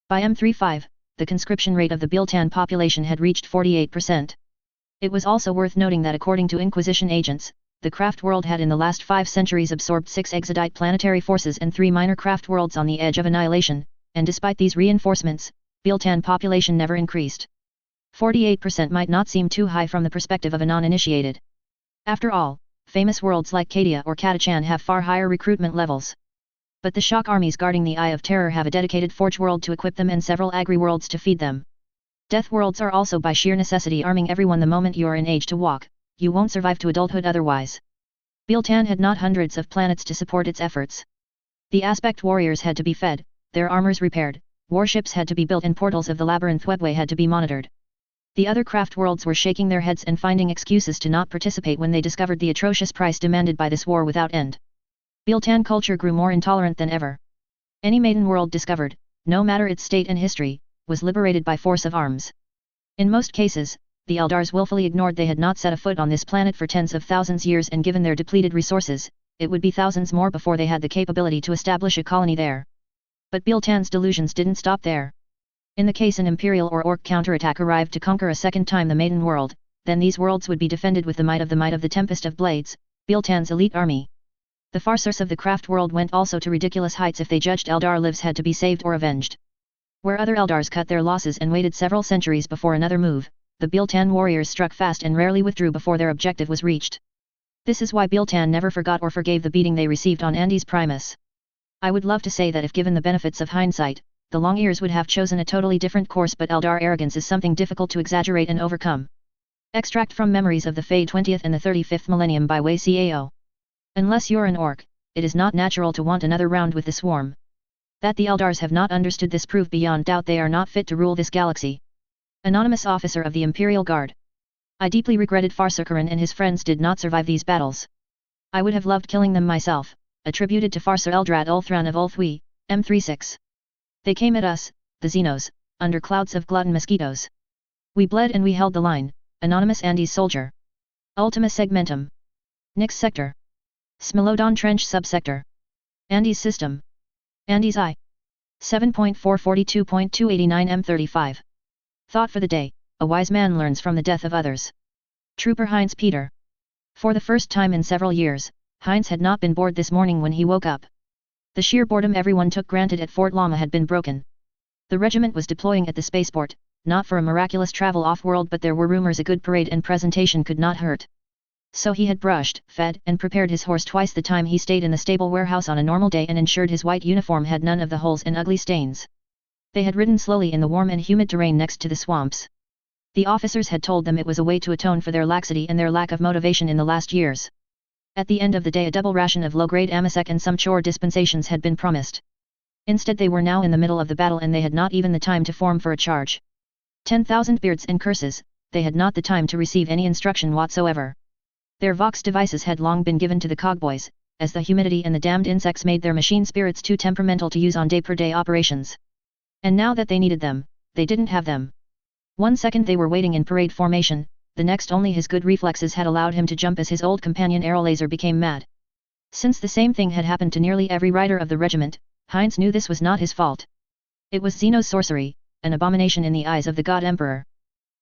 By M35, the conscription rate of the Biltan population had reached 48%. It was also worth noting that according to Inquisition agents, the craft world had in the last 5 centuries absorbed 6 exodite planetary forces and 3 minor craft worlds on the edge of annihilation, and despite these reinforcements, Biltan population never increased. 48% might not seem too high from the perspective of a non-initiated. After all, famous worlds like Cadia or Katachan have far higher recruitment levels. But the shock armies guarding the Eye of Terror have a dedicated Forge world to equip them and several Agri worlds to feed them. Death worlds are also by sheer necessity arming everyone the moment you are in age to walk. You won't survive to adulthood otherwise. Biltan had not hundreds of planets to support its efforts. The aspect warriors had to be fed, their armors repaired, warships had to be built, and portals of the labyrinth webway had to be monitored. The other craft worlds were shaking their heads and finding excuses to not participate when they discovered the atrocious price demanded by this war without end. Biltan culture grew more intolerant than ever. Any maiden world discovered, no matter its state and history, was liberated by force of arms. In most cases, the Eldars willfully ignored they had not set a foot on this planet for tens of thousands years, and given their depleted resources, it would be thousands more before they had the capability to establish a colony there. But Biltan's delusions didn't stop there. In the case an Imperial or Orc counterattack arrived to conquer a second time the Maiden World, then these worlds would be defended with the might of the Tempest of Blades, Biltan's elite army. The farcers of the craft world went also to ridiculous heights if they judged Eldar lives had to be saved or avenged. Where other Eldars cut their losses and waited several centuries before another move, the Biltan warriors struck fast and rarely withdrew before their objective was reached. This is why Biltan never forgot or forgave the beating they received on Andes Primus. I would love to say that if given the benefits of hindsight, the Long Ears would have chosen a totally different course, but Eldar arrogance is something difficult to exaggerate and overcome. Extract from Memories of the Fey 20th and the 35th Millennium by Wei Cao. Unless you're an Orc, it is not natural to want another round with the Swarm. That the Eldars have not understood this prove beyond doubt they are not fit to rule this galaxy. Anonymous officer of the Imperial Guard. I deeply regretted Farsukaran and his friends did not survive these battles. I would have loved killing them myself, attributed to Farsar Eldrad Ulthran of Ulthwi, M36. They came at us, the Xenos, under clouds of glutton mosquitoes. We bled and we held the line, Anonymous Andes Soldier. Ultima Segmentum. Nix Sector. Smilodon Trench Subsector. Andes System. Andes I. 7.442.289 M35. Thought for the day, a wise man learns from the death of others. Trooper Heinz Peter. For the first time in several years, Heinz had not been bored this morning when he woke up. The sheer boredom everyone took granted at Fort Lama had been broken. The regiment was deploying at the spaceport, not for a miraculous travel off-world, but there were rumors a good parade and presentation could not hurt. So he had brushed, fed, and prepared his horse twice the time he stayed in the stable warehouse on a normal day and ensured his white uniform had none of the holes and ugly stains. They had ridden slowly in the warm and humid terrain next to the swamps. The officers had told them it was a way to atone for their laxity and their lack of motivation in the last years. At the end of the day a double ration of low-grade amasec and some chore dispensations had been promised. Instead they were now in the middle of the battle and they had not even the time to form for a charge. 10,000 beards and curses, they had not the time to receive any instruction whatsoever. Their Vox devices had long been given to the cogboys, as the humidity and the damned insects made their machine spirits too temperamental to use on day-per-day operations. And now that they needed them, they didn't have them. 1 second they were waiting in parade formation, the next only his good reflexes had allowed him to jump as his old companion Aerolaser became mad. Since the same thing had happened to nearly every rider of the regiment, Heinz knew this was not his fault. It was Xeno's sorcery, an abomination in the eyes of the God Emperor.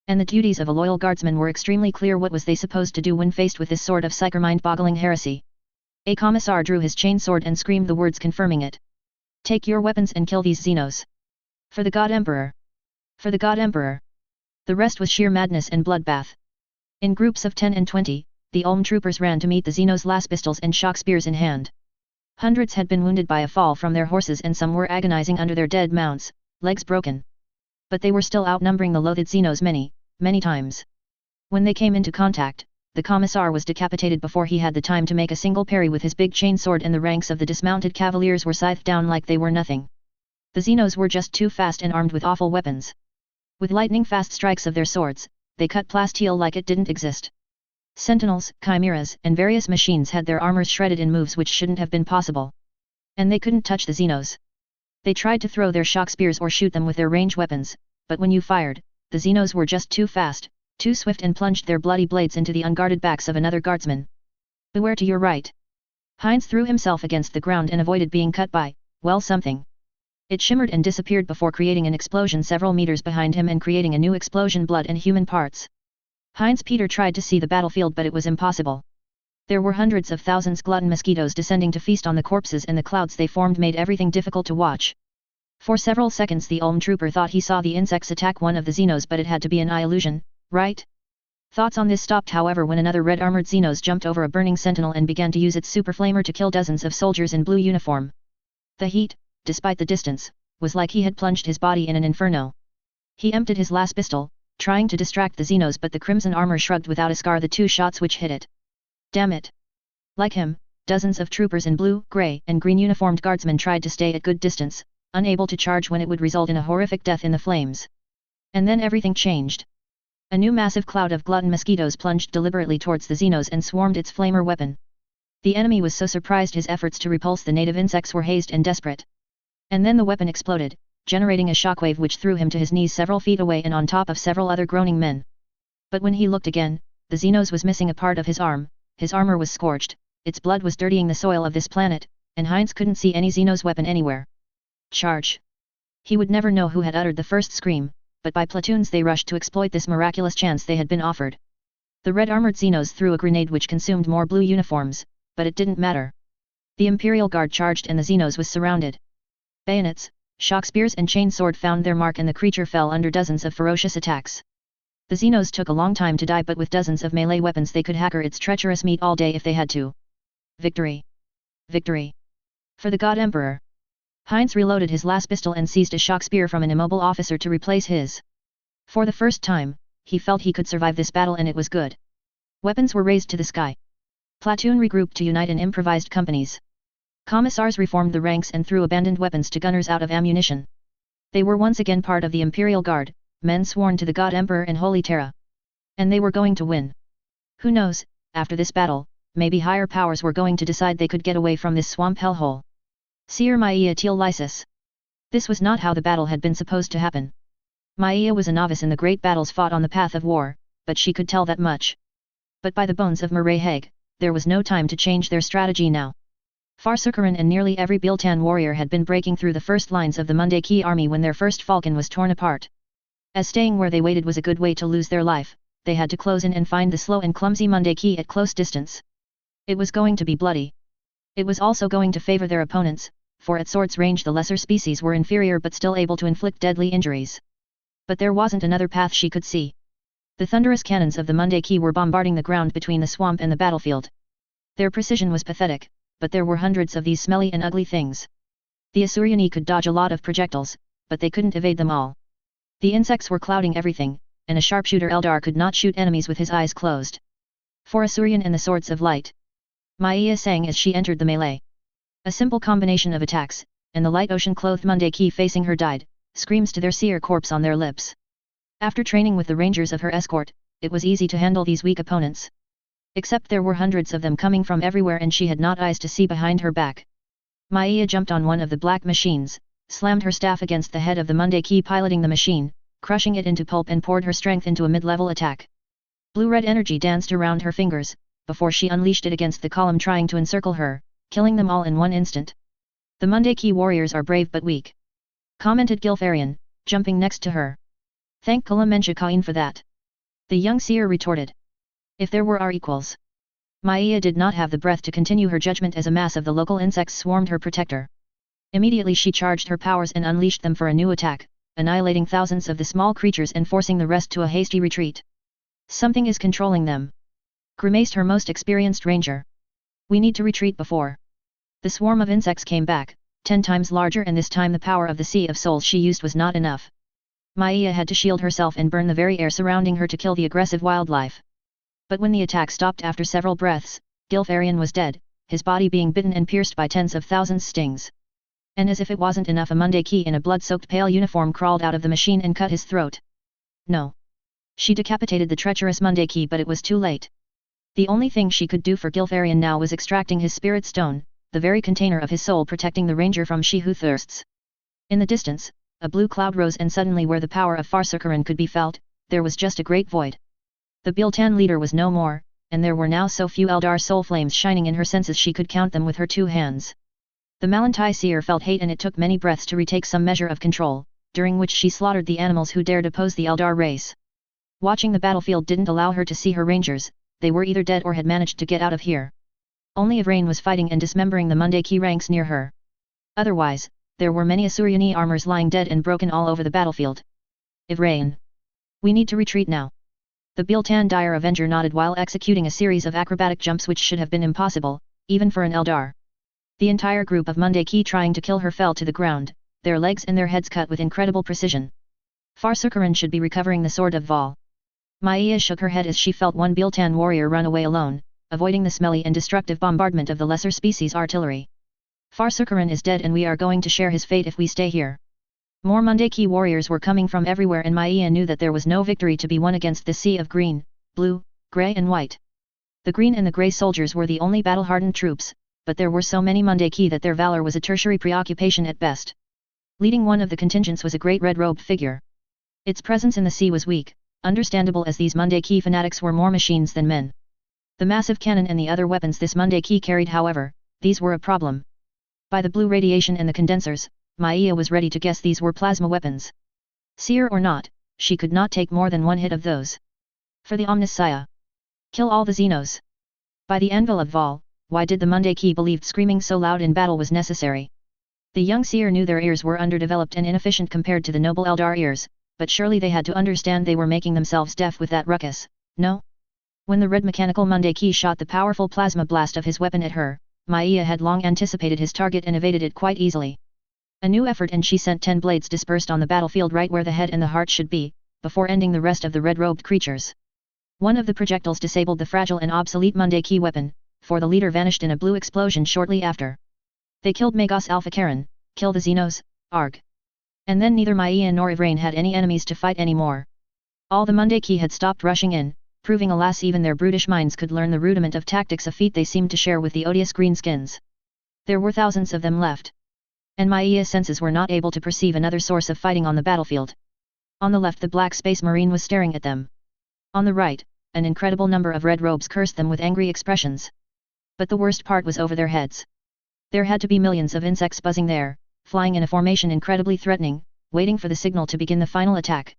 And the duties of a loyal guardsman were extremely clear. What was they supposed to do when faced with this sort of psycher-mind-boggling heresy? A commissar drew his chainsword and screamed the words confirming it. Take your weapons and kill these Xenos. For the God Emperor. For the God Emperor. The rest was sheer madness and bloodbath. In groups of 10 and 20, the Ulm troopers ran to meet the Xenos' las pistols and shock spears in hand. Hundreds had been wounded by a fall from their horses and some were agonizing under their dead mounts, legs broken. But they were still outnumbering the loathed Xenos many times. When they came into contact, the commissar was decapitated before he had the time to make a single parry with his big chainsword and the ranks of the dismounted cavaliers were scythed down like they were nothing. The Xenos were just too fast and armed with awful weapons. With lightning-fast strikes of their swords, they cut plasteel like it didn't exist. Sentinels, chimeras, and various machines had their armors shredded in moves which shouldn't have been possible. And they couldn't touch the Xenos. They tried to throw their shock spears or shoot them with their range weapons, but when you fired, the Xenos were just too fast, too swift and plunged their bloody blades into the unguarded backs of another guardsman. Beware to your right. Heinz threw himself against the ground and avoided being cut by, well, something. It shimmered and disappeared before creating an explosion several meters behind him and creating a new explosion, blood and human parts. Heinz Peter tried to see the battlefield but it was impossible. There were hundreds of thousands glutton mosquitoes descending to feast on the corpses and the clouds they formed made everything difficult to watch. For several seconds the Ulm trooper thought he saw the insects attack one of the Xenos, but it had to be an eye illusion, right? Thoughts on this stopped however when another red armored Xenos jumped over a burning sentinel and began to use its super flamer to kill dozens of soldiers in blue uniform. The heat, despite the distance, was like he had plunged his body in an inferno. He emptied his last pistol, trying to distract the Xenos, but the crimson armor shrugged without a scar the 2 shots which hit it. Damn it! Like him, dozens of troopers in blue, grey, and green uniformed guardsmen tried to stay at good distance, unable to charge when it would result in a horrific death in the flames. And then everything changed. A new massive cloud of glutton mosquitoes plunged deliberately towards the Xenos and swarmed its flamer weapon. The enemy was so surprised his efforts to repulse the native insects were hazed and desperate. And then the weapon exploded, generating a shockwave which threw him to his knees several feet away and on top of several other groaning men. But when he looked again, the Xenos was missing a part of his arm, his armor was scorched, its blood was dirtying the soil of this planet, and Heinz couldn't see any Xenos weapon anywhere. Charge! He would never know who had uttered the first scream, but by platoons they rushed to exploit this miraculous chance they had been offered. The red-armored Xenos threw a grenade which consumed more blue uniforms, but it didn't matter. The Imperial Guard charged and the Xenos was surrounded. Bayonets, shock spears and chainsword found their mark and the creature fell under dozens of ferocious attacks. The Xenos took a long time to die, but with dozens of melee weapons they could hacker its treacherous meat all day if they had to. Victory! Victory! For the God Emperor! Heinz reloaded his last pistol and seized a shock spear from an immobile officer to replace his. For the first time, he felt he could survive this battle, and it was good. Weapons were raised to the sky. Platoon regrouped to unite in improvised companies. Commissars reformed the ranks and threw abandoned weapons to gunners out of ammunition. They were once again part of the Imperial Guard, men sworn to the God Emperor and Holy Terra. And they were going to win. Who knows, after this battle, maybe higher powers were going to decide they could get away from this swamp hellhole. Seer Maia Teal Lysis. This was not how the battle had been supposed to happen. Maia was a novice in the great battles fought on the path of war, but she could tell that much. But by the bones of Murray Hague, there was no time to change their strategy now. Farsukaran and nearly every Biltan warrior had been breaking through the first lines of the Mundaki army when their first falcon was torn apart. As staying where they waited was a good way to lose their life, they had to close in and find the slow and clumsy Mundaki at close distance. It was going to be bloody. It was also going to favor their opponents, for at sword's range the lesser species were inferior but still able to inflict deadly injuries. But there wasn't another path she could see. The thunderous cannons of the Mundaki were bombarding the ground between the swamp and the battlefield. Their precision was pathetic, but there were hundreds of these smelly and ugly things. The Asuryani could dodge a lot of projectiles, but they couldn't evade them all. The insects were clouding everything, and a sharpshooter Eldar could not shoot enemies with his eyes closed. For Asuryan and the Swords of Light. Maia sang as she entered the melee. A simple combination of attacks, and the light ocean-clothed Mundaki facing her died, screams to their seer corpse on their lips. After training with the rangers of her escort, it was easy to handle these weak opponents. Except there were hundreds of them coming from everywhere and she had not eyes to see behind her back. Maia jumped on one of the black machines, slammed her staff against the head of the Mundaki piloting the machine, crushing it into pulp and poured her strength into a mid-level attack. Blue-red energy danced around her fingers, before she unleashed it against the column trying to encircle her, killing them all in one instant. The Mundaki warriors are brave but weak, commented Gilfarian, jumping next to her. Thank Kalamensha Kain for that. The young seer retorted. If there were our equals. Maia did not have the breath to continue her judgment as a mass of the local insects swarmed her protector. Immediately she charged her powers and unleashed them for a new attack, annihilating thousands of the small creatures and forcing the rest to a hasty retreat. Something is controlling them, grimaced her most experienced ranger. We need to retreat before. The swarm of insects came back, 10 times larger, and this time the power of the Sea of Souls she used was not enough. Maia had to shield herself and burn the very air surrounding her to kill the aggressive wildlife. But when the attack stopped after several breaths, Gilfarian was dead, his body being bitten and pierced by tens of thousands stings. And as if it wasn't enough, a Mundaki in a blood-soaked pale uniform crawled out of the machine and cut his throat. No. She decapitated the treacherous Mundaki, but it was too late. The only thing she could do for Gilfarian now was extracting his spirit stone, the very container of his soul protecting the ranger from she who thirsts. In the distance, a blue cloud rose, and suddenly where the power of Farsukaran could be felt, there was just a great void. The Biltan leader was no more, and there were now so few Eldar soul flames shining in her senses she could count them with her 2 hands. The Malantai seer felt hate, and it took many breaths to retake some measure of control, during which she slaughtered the animals who dared oppose the Eldar race. Watching the battlefield didn't allow her to see her rangers, they were either dead or had managed to get out of here. Only Ivrain was fighting and dismembering the Mundaki ranks near her. Otherwise, there were many Asuryani armors lying dead and broken all over the battlefield. Ivrain. We need to retreat now. The Biltan Dire Avenger nodded while executing a series of acrobatic jumps which should have been impossible, even for an Eldar. The entire group of Mundaki trying to kill her fell to the ground, their legs and their heads cut with incredible precision. Farsukaran should be recovering the sword of Val. Maia shook her head as she felt one Biltan warrior run away alone, avoiding the smelly and destructive bombardment of the lesser species artillery. Farsukaran is dead and we are going to share his fate if we stay here. More Mundaki warriors were coming from everywhere and Maia knew that there was no victory to be won against the sea of green, blue, grey and white. The green and the grey soldiers were the only battle-hardened troops, but there were so many Mundaki that their valor was a tertiary preoccupation at best. Leading one of the contingents was a great red-robed figure. Its presence in the sea was weak, understandable as these Mundaki fanatics were more machines than men. The massive cannon and the other weapons this Mundaki carried, however, these were a problem. By the blue radiation and the condensers, Maia was ready to guess these were plasma weapons. Seer or not, she could not take more than one hit of those. For the Omnissiah. Kill all the Xenos. By the anvil of Vol, why did the Mundaki believe screaming so loud in battle was necessary? The young seer knew their ears were underdeveloped and inefficient compared to the noble Eldar ears, but surely they had to understand they were making themselves deaf with that ruckus, no? When the red mechanical Mundaki shot the powerful plasma blast of his weapon at her, Maia had long anticipated his target and evaded it quite easily. A new effort and she sent 10 blades dispersed on the battlefield right where the head and the heart should be, before ending the rest of the red-robed creatures. One of the projectiles disabled the fragile and obsolete Mundaki weapon, for the leader vanished in a blue explosion shortly after. They killed Magos Alpha Karen, kill the Xenos, arg. And then neither Maia nor Ivrain had any enemies to fight anymore. All the Mundaki had stopped rushing in, proving alas even their brutish minds could learn the rudiment of tactics, a feat they seemed to share with the odious greenskins. There were thousands of them left. And Maia's senses were not able to perceive another source of fighting on the battlefield. On the left the Black Space Marine was staring at them. On the right, an incredible number of red robes cursed them with angry expressions. But the worst part was over their heads. There had to be millions of insects buzzing there, flying in a formation incredibly threatening, waiting for the signal to begin the final attack.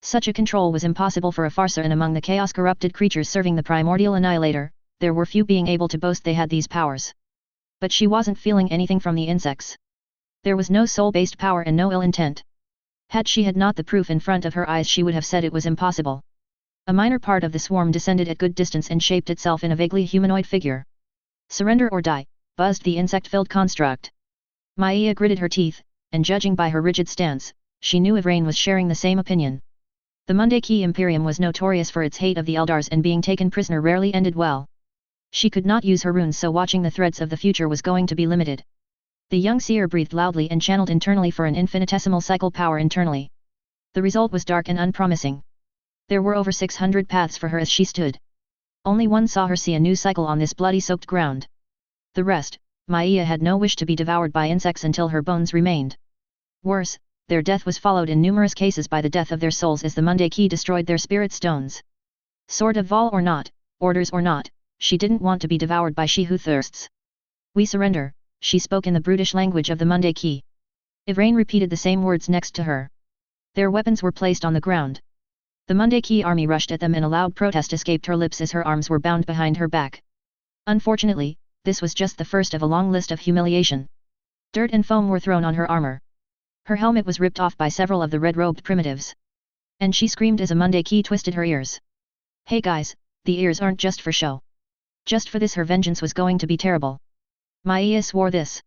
Such a control was impossible for a farsa, and among the chaos-corrupted creatures serving the primordial annihilator, there were few being able to boast they had these powers. But she wasn't feeling anything from the insects. There was no soul-based power and no ill intent. Had she had not the proof in front of her eyes, she would have said it was impossible. A minor part of the swarm descended at good distance and shaped itself in a vaguely humanoid figure. Surrender or die, buzzed the insect-filled construct. Maia gritted her teeth, and judging by her rigid stance, she knew Ivrain was sharing the same opinion. The Mundaki Imperium was notorious for its hate of the Eldars, and being taken prisoner rarely ended well. She could not use her runes, so watching the threads of the future was going to be limited. The young seer breathed loudly and channeled internally for an infinitesimal cycle power internally. The result was dark and unpromising. There were over 600 paths for her as she stood. Only one saw her see a new cycle on this bloody-soaked ground. The rest, Maia had no wish to be devoured by insects until her bones remained. Worse, their death was followed in numerous cases by the death of their souls as the Mundaki destroyed their spirit stones. Sword of Vol or not, orders or not, she didn't want to be devoured by she who thirsts. We surrender, she spoke in the brutish language of the Mundaki. Ivrain repeated the same words next to her. Their weapons were placed on the ground. The Mundaki army rushed at them and a loud protest escaped her lips as her arms were bound behind her back. Unfortunately, this was just the first of a long list of humiliation. Dirt and foam were thrown on her armor. Her helmet was ripped off by several of the red-robed primitives. And she screamed as a Mundaki twisted her ears. Hey guys, the ears aren't just for show. Just for this her vengeance was going to be terrible. Maia swore this.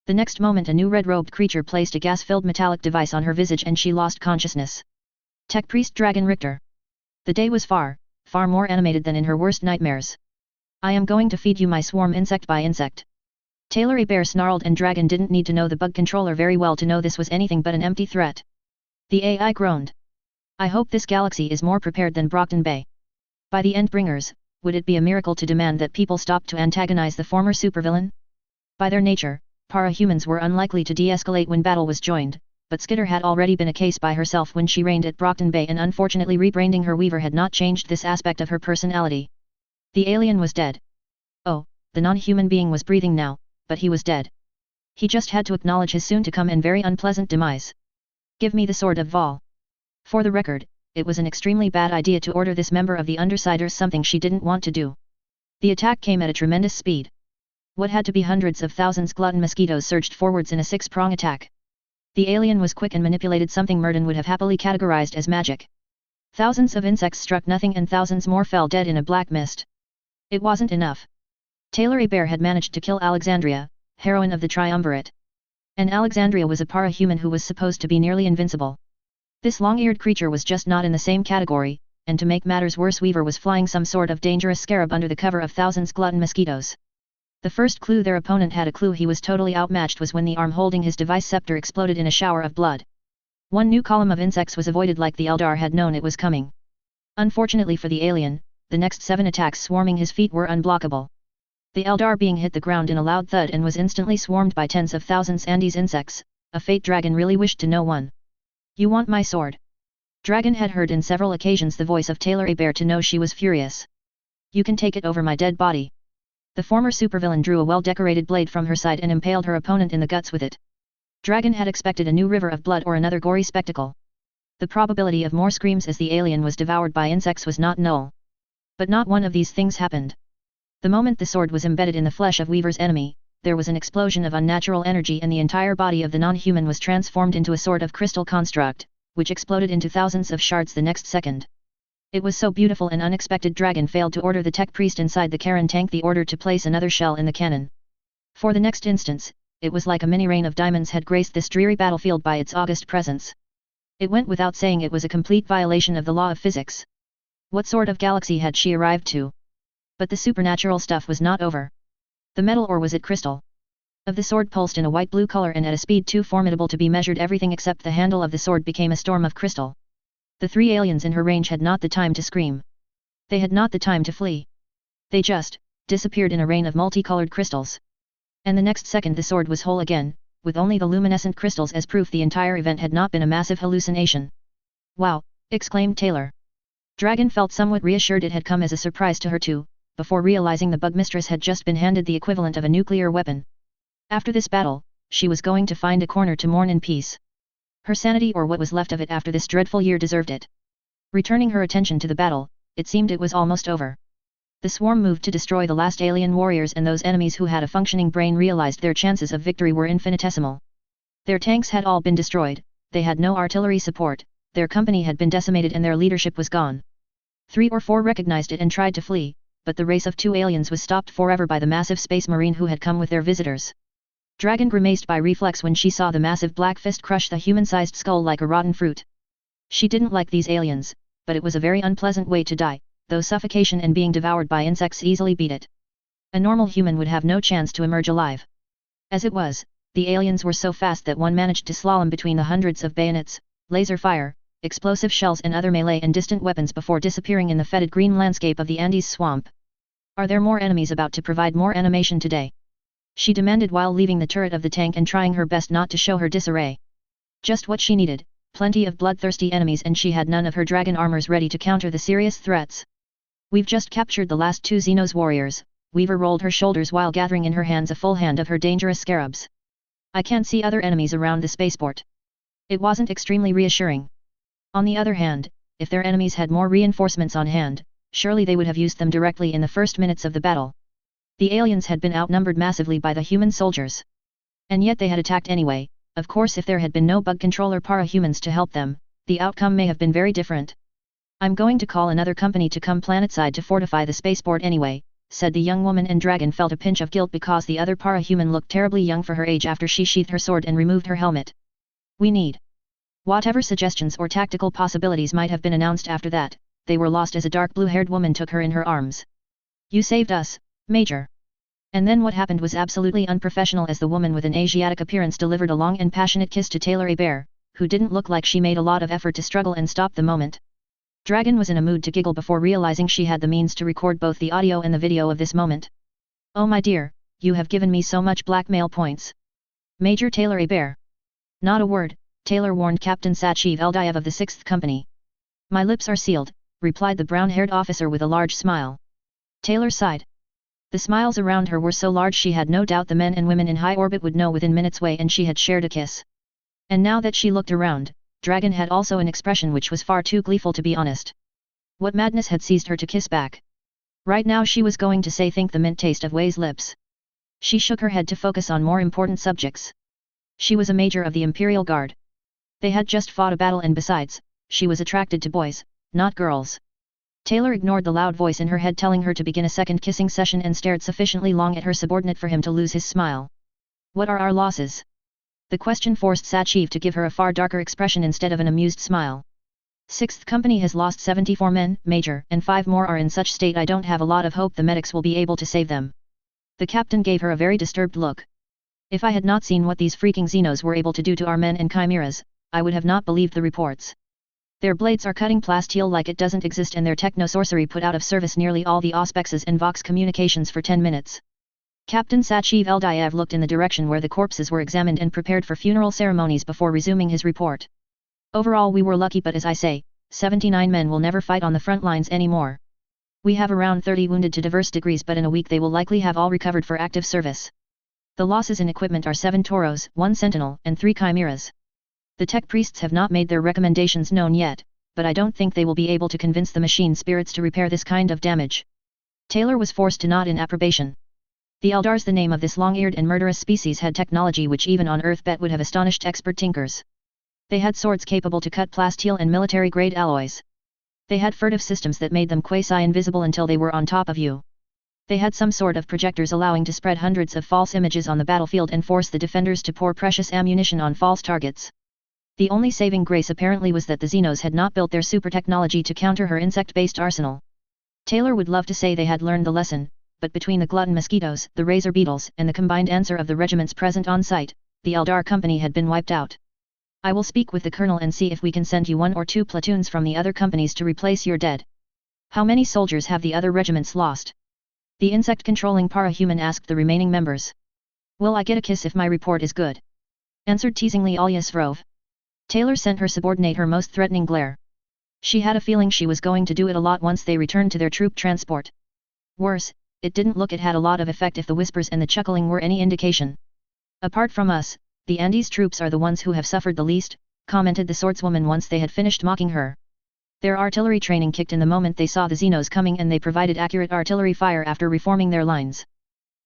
The next moment a new red-robed creature placed a gas-filled metallic device on her visage and she lost consciousness. Tech Priest Dragon Richter. The day was far, far more animated than in her worst nightmares. I am going to feed you my swarm insect by insect. Taylor a bear snarled, and Dragon didn't need to know the bug controller very well to know this was anything but an empty threat. The AI groaned. I hope this galaxy is more prepared than Brockton Bay. By the Endbringers, would it be a miracle to demand that people stop to antagonize the former supervillain? By their nature, para-humans were unlikely to de-escalate when battle was joined, but Skitter had already been a case by herself when she reigned at Brockton Bay, and unfortunately rebranding her weaver had not changed this aspect of her personality. The alien was dead. Oh, the non-human being was breathing now, but he was dead. He just had to acknowledge his soon-to-come and very unpleasant demise. Give me the Sword of Vol. For the record, it was an extremely bad idea to order this member of the Undersiders something she didn't want to do. The attack came at a tremendous speed. What had to be hundreds of thousands glutton mosquitoes surged forwards in a six-prong attack. The alien was quick and manipulated something Murden would have happily categorized as magic. Thousands of insects struck nothing and thousands more fell dead in a black mist. It wasn't enough. Taylor a bear had managed to kill Alexandria, heroine of the Triumvirate. And Alexandria was a para-human who was supposed to be nearly invincible. This long-eared creature was just not in the same category, and to make matters worse Weaver was flying some sort of dangerous scarab under the cover of thousands glutton mosquitoes. The first clue their opponent had a clue he was totally outmatched was when the arm holding his device scepter exploded in a shower of blood. One new column of insects was avoided like the Eldar had known it was coming. Unfortunately for the alien, the next 7 attacks swarming his feet were unblockable. The Eldar being hit the ground in a loud thud and was instantly swarmed by tens of thousands Andes insects, a fate Dragon really wished to know one. You want my sword? Dragon had heard in several occasions the voice of Taylor a bear to know she was furious. You can take it over my dead body. The former supervillain drew a well-decorated blade from her side and impaled her opponent in the guts with it. Dragon had expected a new river of blood or another gory spectacle. The probability of more screams as the alien was devoured by insects was not null. But not one of these things happened. The moment the sword was embedded in the flesh of Weaver's enemy, there was an explosion of unnatural energy and the entire body of the non-human was transformed into a sort of crystal construct, which exploded into thousands of shards the next second. It was so beautiful and unexpected. Dragon failed to order the tech priest inside the Karen tank the order to place another shell in the cannon. For the next instance, it was like a mini rain of diamonds had graced this dreary battlefield by its august presence. It went without saying it was a complete violation of the law of physics. What sort of galaxy had she arrived to? But the supernatural stuff was not over. The metal, or was it crystal, of the sword pulsed in a white-blue color and at a speed too formidable to be measured. Everything except the handle of the sword became a storm of crystal. The three aliens in her range had not the time to scream. They had not the time to flee. They just disappeared in a rain of multicolored crystals. And the next second the sword was whole again, with only the luminescent crystals as proof the entire event had not been a massive hallucination. "Wow!" exclaimed Taylor. Dragon felt somewhat reassured. It had come as a surprise to her too, before realizing the bug mistress had just been handed the equivalent of a nuclear weapon. After this battle, she was going to find a corner to mourn in peace. Her sanity, or what was left of it after this dreadful year, deserved it. Returning her attention to the battle, it seemed it was almost over. The swarm moved to destroy the last alien warriors, and those enemies who had a functioning brain realized their chances of victory were infinitesimal. Their tanks had all been destroyed, they had no artillery support, their company had been decimated and their leadership was gone. 3 or 4 recognized it and tried to flee, but the race of 2 aliens was stopped forever by the massive space marine who had come with their visitors. Dragon grimaced by reflex when she saw the massive black fist crush the human-sized skull like a rotten fruit. She didn't like these aliens, but it was a very unpleasant way to die, though suffocation and being devoured by insects easily beat it. A normal human would have no chance to emerge alive. As it was, the aliens were so fast that one managed to slalom between the hundreds of bayonets, laser fire, explosive shells and other melee and distant weapons before disappearing in the fetid green landscape of the Andes swamp. "Are there more enemies about to provide more animation today?" she demanded while leaving the turret of the tank and trying her best not to show her disarray. Just what she needed, plenty of bloodthirsty enemies, and she had none of her dragon armors ready to counter the serious threats. "We've just captured the last 2 Xenos warriors," Weaver rolled her shoulders while gathering in her hands a full hand of her dangerous scarabs. "I can't see other enemies around the spaceport." It wasn't extremely reassuring. On the other hand, if their enemies had more reinforcements on hand, surely they would have used them directly in the first minutes of the battle. The aliens had been outnumbered massively by the human soldiers. And yet they had attacked anyway. Of course, if there had been no bug controller para-humans to help them, the outcome may have been very different. "I'm going to call another company to come planetside to fortify the spaceport anyway," said the young woman, and Dragon felt a pinch of guilt because the other para-human looked terribly young for her age after she sheathed her sword and removed her helmet. "We need..." Whatever suggestions or tactical possibilities might have been announced after that, they were lost as a dark blue-haired woman took her in her arms. "You saved us, Major." And then what happened was absolutely unprofessional as the woman with an Asiatic appearance delivered a long and passionate kiss to Taylor Hebert, who didn't look like she made a lot of effort to struggle and stop the moment. Dragon was in a mood to giggle before realizing she had the means to record both the audio and the video of this moment. "Oh my dear, you have given me so much blackmail points. Major Taylor Hebert." "Not a word," Taylor warned Captain Sachiv Eldayev of the 6th Company. "My lips are sealed," replied the brown-haired officer with a large smile. Taylor sighed. The smiles around her were so large she had no doubt the men and women in high orbit would know within minutes' way, and she had shared a kiss. And now that she looked around, Dragon had also an expression which was far too gleeful to be honest. What madness had seized her to kiss back? Right now she was going to say think the mint taste of Wei's lips. She shook her head to focus on more important subjects. She was a major of the Imperial Guard. They had just fought a battle, and besides, she was attracted to boys, not girls. Taylor ignored the loud voice in her head telling her to begin a second kissing session and stared sufficiently long at her subordinate for him to lose his smile. "What are our losses?" The question forced Sachiv to give her a far darker expression instead of an amused smile. 6th Company has lost 74 men, Major, and 5 more are in such state I don't have a lot of hope the medics will be able to save them. The captain gave her a very disturbed look. "If I had not seen what these freaking Xenos were able to do to our men and chimeras, I would have not believed the reports. Their blades are cutting plasteel like it doesn't exist, and their techno-sorcery put out of service nearly all the auspexes and Vox communications for 10 minutes. Captain Sachiv Eldayev looked in the direction where the corpses were examined and prepared for funeral ceremonies before resuming his report. "Overall we were lucky, but as I say, 79 men will never fight on the front lines anymore. We have around 30 wounded to diverse degrees, but in a week they will likely have all recovered for active service. The losses in equipment are 7 Tauros, 1 Sentinel, and 3 Chimeras. The tech priests have not made their recommendations known yet, but I don't think they will be able to convince the machine spirits to repair this kind of damage. Taylor was forced to nod in approbation. The Eldars, the name of this long-eared and murderous species, had technology which even on Earth bet would have astonished expert tinkers. They had swords capable to cut plasteel and military-grade alloys. They had furtive systems that made them quasi-invisible until they were on top of you. They had some sort of projectors allowing to spread hundreds of false images on the battlefield and force the defenders to pour precious ammunition on false targets. The only saving grace apparently was that the Xenos had not built their super technology to counter her insect-based arsenal. Taylor would love to say they had learned the lesson, but between the glutton mosquitoes, the razor beetles, and the combined answer of the regiments present on site, the Eldar company had been wiped out. I will speak with the colonel and see if we can send you 1 or 2 platoons from the other companies to replace your dead. How many soldiers have the other regiments lost? The insect-controlling para-human asked the remaining members. Will I get a kiss if my report is good? Answered teasingly Alya Svrov. Taylor sent her subordinate her most threatening glare. She had a feeling she was going to do it a lot once they returned to their troop transport. Worse, it didn't look it had a lot of effect if the whispers and the chuckling were any indication. Apart from us, the Andes troops are the ones who have suffered the least, commented the swordswoman once they had finished mocking her. Their artillery training kicked in the moment they saw the Xenos coming, and they provided accurate artillery fire after reforming their lines.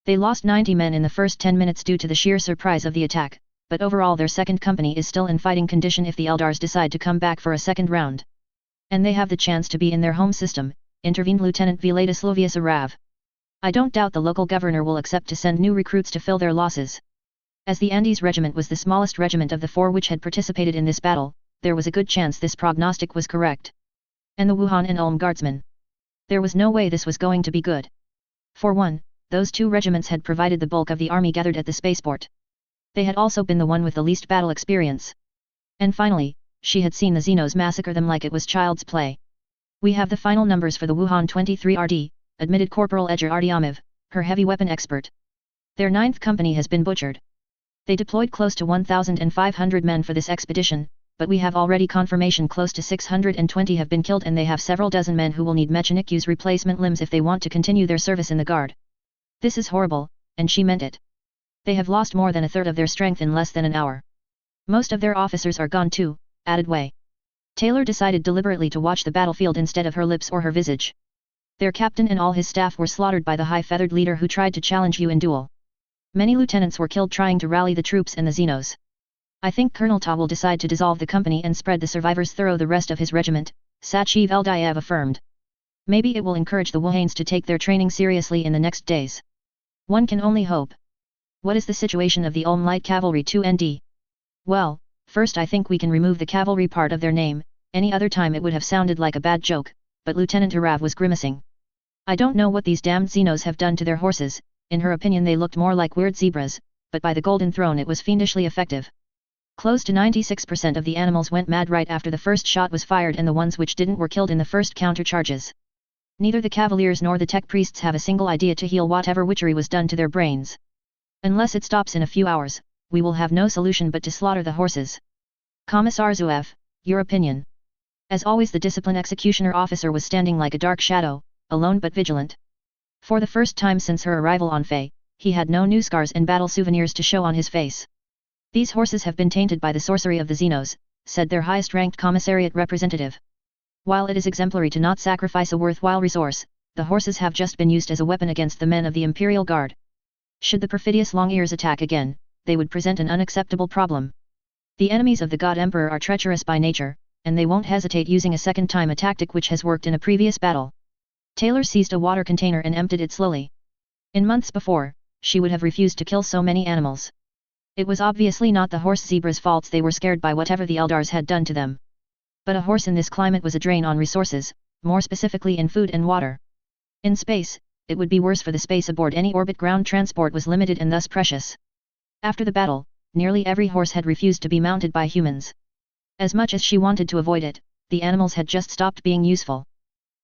They lost 90 men in the first 10 minutes due to the sheer surprise of the attack, but overall their second company is still in fighting condition if the Eldars decide to come back for a second round. And they have the chance to be in their home system, intervened Lieutenant Vladislavius Arav. I don't doubt the local governor will accept to send new recruits to fill their losses. As the Andes regiment was the smallest regiment of the 4 which had participated in this battle, there was a good chance this prognostic was correct. And the Wuhan and Ulm guardsmen. There was no way this was going to be good. For one, those 2 regiments had provided the bulk of the army gathered at the spaceport. They had also been the one with the least battle experience. And finally, she had seen the Xenos massacre them like it was child's play. We have the final numbers for the Wuhan 23 RD, admitted Corporal Edgar Artyomov, her heavy weapon expert. Their 9th company has been butchered. They deployed close to 1,500 men for this expedition, but we have already confirmation close to 620 have been killed, and they have several dozen men who will need Mechanic-U's replacement limbs if they want to continue their service in the Guard. This is horrible, and she meant it. They have lost more than a third of their strength in less than an hour. Most of their officers are gone too, added Wei. Taylor decided deliberately to watch the battlefield instead of her lips or her visage. Their captain and all his staff were slaughtered by the high-feathered leader who tried to challenge you in duel. Many lieutenants were killed trying to rally the troops and the Xenos. I think Colonel Ta will decide to dissolve the company and spread the survivors through the rest of his regiment, Sachiv Eldiev affirmed. Maybe it will encourage the Wuhanes to take their training seriously in the next days. One can only hope. What is the situation of the Ulm Light Cavalry 2ND? Well, first I think we can remove the cavalry part of their name. Any other time it would have sounded like a bad joke, but Lieutenant Arav was grimacing. I don't know what these damned Xenos have done to their horses. In her opinion they looked more like weird zebras, but by the Golden Throne it was fiendishly effective. Close to 96% of the animals went mad right after the first shot was fired, and the ones which didn't were killed in the first counter-charges. Neither the Cavaliers nor the tech priests have a single idea to heal whatever witchery was done to their brains. Unless it stops in a few hours, we will have no solution but to slaughter the horses. Commissar Zuev, your opinion? As always, the discipline executioner officer was standing like a dark shadow, alone but vigilant. For the first time since her arrival on Faye, he had no new scars and battle souvenirs to show on his face. These horses have been tainted by the sorcery of the Xenos, said their highest-ranked commissariat representative. While it is exemplary to not sacrifice a worthwhile resource, the horses have just been used as a weapon against the men of the Imperial Guard. Should the perfidious Long-Ears attack again, they would present an unacceptable problem. The enemies of the God Emperor are treacherous by nature, and they won't hesitate using a second time a tactic which has worked in a previous battle. Taylor seized a water container and emptied it slowly. In months before, she would have refused to kill so many animals. It was obviously not the horse zebras' faults, they were scared by whatever the Eldars had done to them. But a horse in this climate was a drain on resources, more specifically in food and water. In space, it would be worse, for the space aboard any orbit ground transport was limited and thus precious. After the battle, nearly every horse had refused to be mounted by humans. As much as she wanted to avoid it, the animals had just stopped being useful.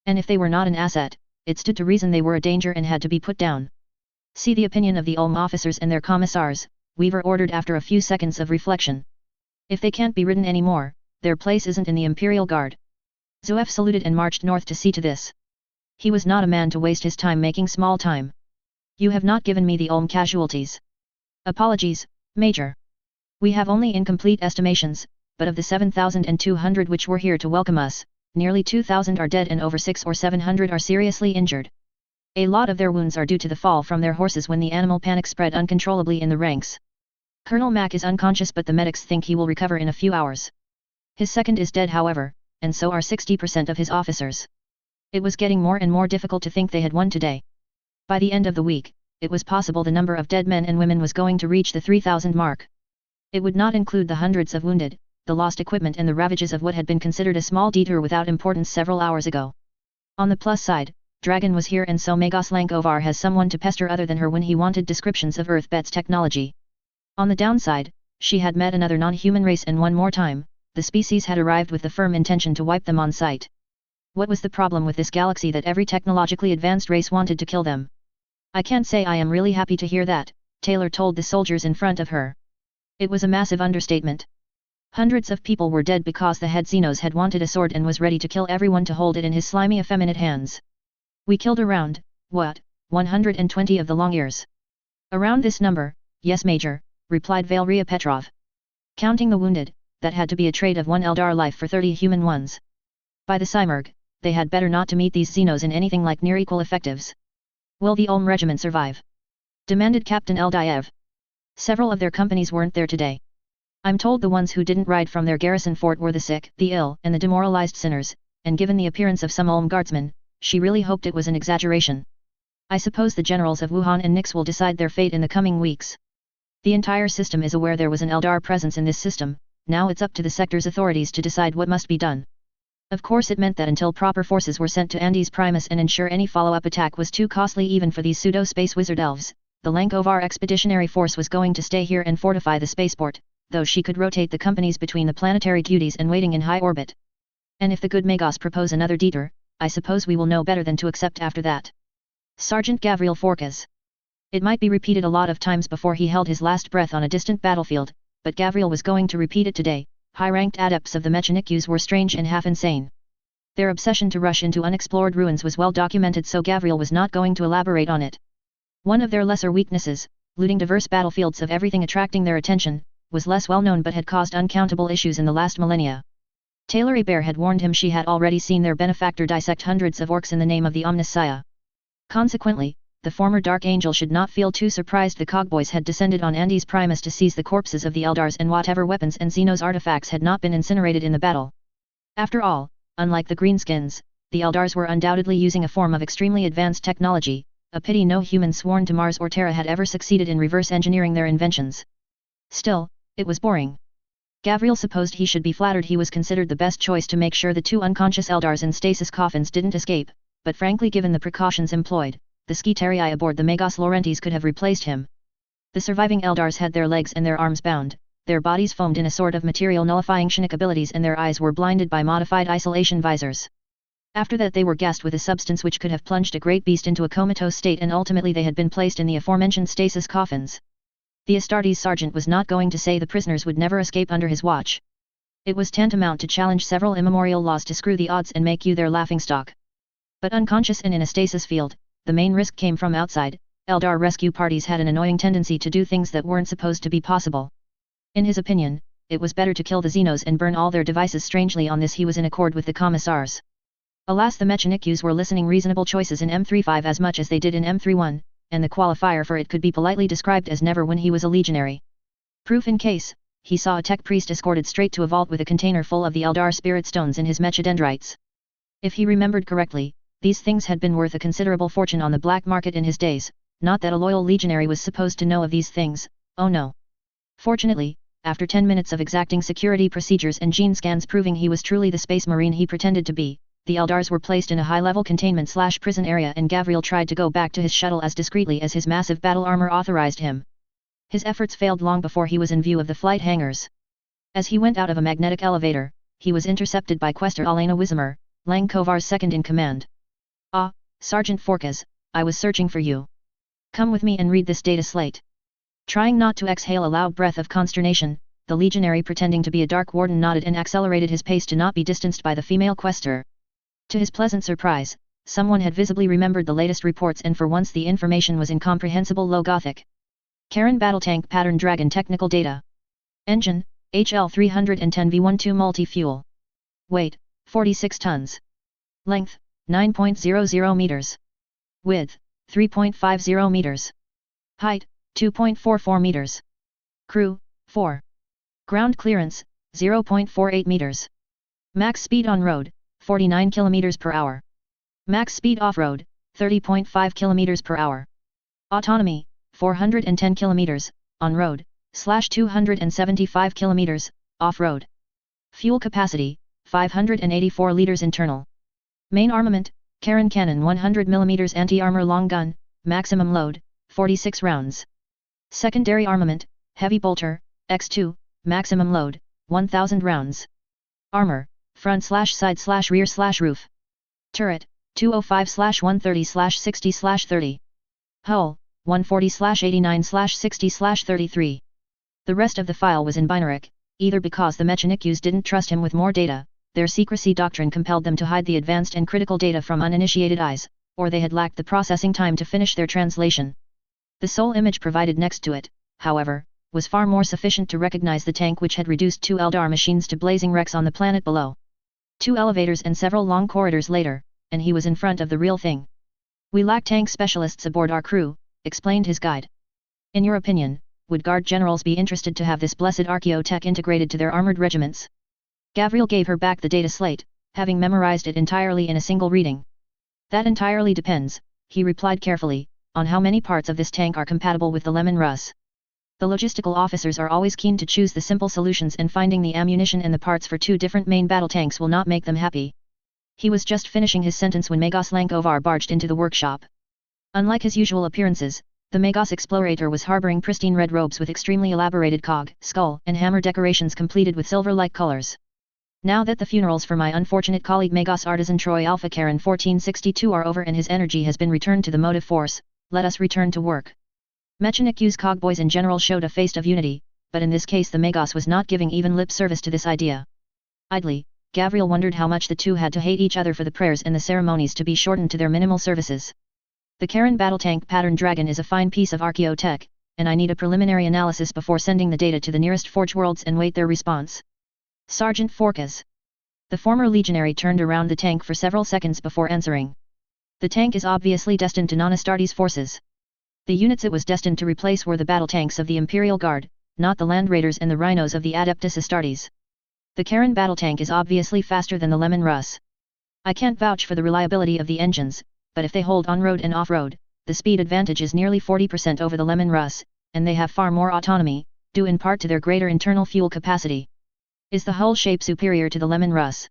And if they were not an asset, it stood to reason they were a danger and had to be put down. See the opinion of the Ulm officers and their commissars, Weaver ordered after a few seconds of reflection. If they can't be ridden anymore, their place isn't in the Imperial Guard. Zuev saluted and marched north to see to this. He was not a man to waste his time making small time. You have not given me the Ulm casualties. Apologies, Major. We have only incomplete estimations, but of the 7,200 which were here to welcome us, nearly 2,000 are dead and over 600 or 700 are seriously injured. A lot of their wounds are due to the fall from their horses when the animal panic spread uncontrollably in the ranks. Colonel Mack is unconscious but the medics think he will recover in a few hours. His second is dead however, and so are 60% of his officers. It was getting more and more difficult to think they had won today. By the end of the week, it was possible the number of dead men and women was going to reach the 3,000 mark. It would not include the hundreds of wounded, the lost equipment and the ravages of what had been considered a small detour without importance several hours ago. On the plus side, Dragon was here and so Magos Lankovar has someone to pester other than her when he wanted descriptions of Earth-Bet's technology. On the downside, she had met another non-human race and one more time, the species had arrived with the firm intention to wipe them on sight. What was the problem with this galaxy that every technologically advanced race wanted to kill them? I can't say I am really happy to hear that, Taylor told the soldiers in front of her. It was a massive understatement. Hundreds of people were dead because the head Xenos had wanted a sword and was ready to kill everyone to hold it in his slimy effeminate hands. We killed around, 120 of the long ears. Around this number, yes Major, replied Valeria Petrov. Counting the wounded, that had to be a trade of 1 Eldar life for 30 human ones. By the Cymurg, they had better not to meet these Xenos in anything like near equal effectives. Will the Ulm regiment survive? Demanded Captain Eldiev. Several of their companies weren't there today. I'm told the ones who didn't ride from their garrison fort were the sick, the ill, and the demoralized sinners, and given the appearance of some Ulm guardsmen, she really hoped it was an exaggeration. I suppose the generals of Wuhan and Nix will decide their fate in the coming weeks. The entire system is aware there was an Eldar presence in this system, now it's up to the sector's authorities to decide what must be done. Of course it meant that until proper forces were sent to Andes Primus and ensure any follow-up attack was too costly even for these pseudo-space wizard elves, the Lankovar Expeditionary Force was going to stay here and fortify the spaceport, though she could rotate the companies between the planetary duties and waiting in high orbit. And if the good Magos propose another detour, I suppose we will know better than to accept after that. Sergeant Gavril Forkas. It might be repeated a lot of times before he held his last breath on a distant battlefield, but Gavril was going to repeat it today. High-ranked adepts of the Mechanikus were strange and half insane. Their obsession to rush into unexplored ruins was well documented so Gavril was not going to elaborate on it. One of their lesser weaknesses, looting diverse battlefields of everything attracting their attention, was less well known but had caused uncountable issues in the last millennia. Taylor Hebert had warned him she had already seen their benefactor dissect hundreds of orcs in the name of the Omnissiah. Consequently, the former Dark Angel should not feel too surprised the Cogboys had descended on Andes Primus to seize the corpses of the Eldars and whatever weapons and Xenos artifacts had not been incinerated in the battle. After all, unlike the Greenskins, the Eldars were undoubtedly using a form of extremely advanced technology, a pity no human sworn to Mars or Terra had ever succeeded in reverse engineering their inventions. Still, it was boring. Gavril supposed he should be flattered he was considered the best choice to make sure the 2 unconscious Eldars in stasis coffins didn't escape, but frankly given the precautions employed, the Skitarii aboard the Magos Laurentiis could have replaced him. The surviving Eldars had their legs and their arms bound, their bodies foamed in a sort of material nullifying Shinnik abilities and their eyes were blinded by modified isolation visors. After that they were gassed with a substance which could have plunged a great beast into a comatose state and ultimately they had been placed in the aforementioned stasis coffins. The Astartes sergeant was not going to say the prisoners would never escape under his watch. It was tantamount to challenge several immemorial laws to screw the odds and make you their laughingstock. But unconscious and in a stasis field, the main risk came from outside. Eldar rescue parties had an annoying tendency to do things that weren't supposed to be possible. In his opinion, it was better to kill the Xenos and burn all their devices. Strangely on this he was in accord with the commissars. Alas, the Mechanikus were listening reasonable choices in M35 as much as they did in M31, and the qualifier for it could be politely described as never when he was a legionary. Proof in case, he saw a tech priest escorted straight to a vault with a container full of the Eldar spirit stones in his mechadendrites. If he remembered correctly, these things had been worth a considerable fortune on the black market in his days, not that a loyal legionary was supposed to know of these things, oh no. Fortunately, after 10 minutes of exacting security procedures and gene scans proving he was truly the space marine he pretended to be, the Eldars were placed in a high-level containment/prison area and Gavril tried to go back to his shuttle as discreetly as his massive battle armor authorized him. His efforts failed long before he was in view of the flight hangars. As he went out of a magnetic elevator, he was intercepted by Quester Alena Wisemer, Lankovar's second-in-command. "Ah, Sergeant Forkas, I was searching for you. Come with me and read this data slate." Trying not to exhale a loud breath of consternation, the legionary pretending to be a Dark Warden nodded and accelerated his pace to not be distanced by the female Quester. To his pleasant surprise, someone had visibly remembered the latest reports and for once the information was incomprehensible Low Gothic. Karen Battle Tank Pattern Dragon Technical Data. Engine, HL310V12 Multi-Fuel. Weight, 46 tons. Length, 9.00 meters. Width, 3.50 meters. Height, 2.44 meters. Crew, 4. Ground clearance, 0.48 meters. Max speed on road, 49 km per hour. Max speed off-road, 30.5 km per hour. Autonomy, 410 km, on road, /275 km, off-road. Fuel capacity, 584 liters internal. Main armament, Karen Cannon 100mm anti-armor long gun, maximum load, 46 rounds. Secondary armament, Heavy Bolter, X2, maximum load, 1000 rounds. Armor, front/side/rear/roof. Turret, 205/130/60/30. Hull, 140/89/60/33. The rest of the file was in binaric, either because the Mechanics didn't trust him with more data, their secrecy doctrine compelled them to hide the advanced and critical data from uninitiated eyes, or they had lacked the processing time to finish their translation. The sole image provided next to it, however, was far more sufficient to recognize the tank which had reduced 2 Eldar machines to blazing wrecks on the planet below. 2 elevators and several long corridors later, and he was in front of the real thing. "We lack tank specialists aboard our crew," explained his guide. "In your opinion, would Guard generals be interested to have this blessed archaeotech integrated to their armored regiments?" Gavriel gave her back the data slate, having memorized it entirely in a single reading. "That entirely depends," he replied carefully, "on how many parts of this tank are compatible with the Lemon Russ. The logistical officers are always keen to choose the simple solutions, and finding the ammunition and the parts for 2 different main battle tanks will not make them happy." He was just finishing his sentence when Magos Lankovar barged into the workshop. Unlike his usual appearances, the Magos explorator was harboring pristine red robes with extremely elaborated cog, skull, and hammer decorations completed with silver-like colors. "Now that the funerals for my unfortunate colleague Magos Artisan Troy Alpha Karen 1462 are over and his energy has been returned to the motive force, let us return to work." Mechanics cogboys in general showed a face of unity, but in this case the Magos was not giving even lip service to this idea. Idly, Gavriel wondered how much the two had to hate each other for the prayers and the ceremonies to be shortened to their minimal services. "The Karen Battle Tank Pattern Dragon is a fine piece of archaeotech, and I need a preliminary analysis before sending the data to the nearest Forge Worlds and wait their response." Sergeant Forkas. The former legionary turned around the tank for several seconds before answering. "The tank is obviously destined to non-Astartes forces. The units it was destined to replace were the battle tanks of the Imperial Guard, not the Land Raiders and the Rhinos of the Adeptus Astartes. The Karen battle tank is obviously faster than the Lemon Russ. I can't vouch for the reliability of the engines, but if they hold on-road and off-road, the speed advantage is nearly 40% over the Lemon Russ, and they have far more autonomy, due in part to their greater internal fuel capacity." "Is the hull shape superior to the Lemon Russ?"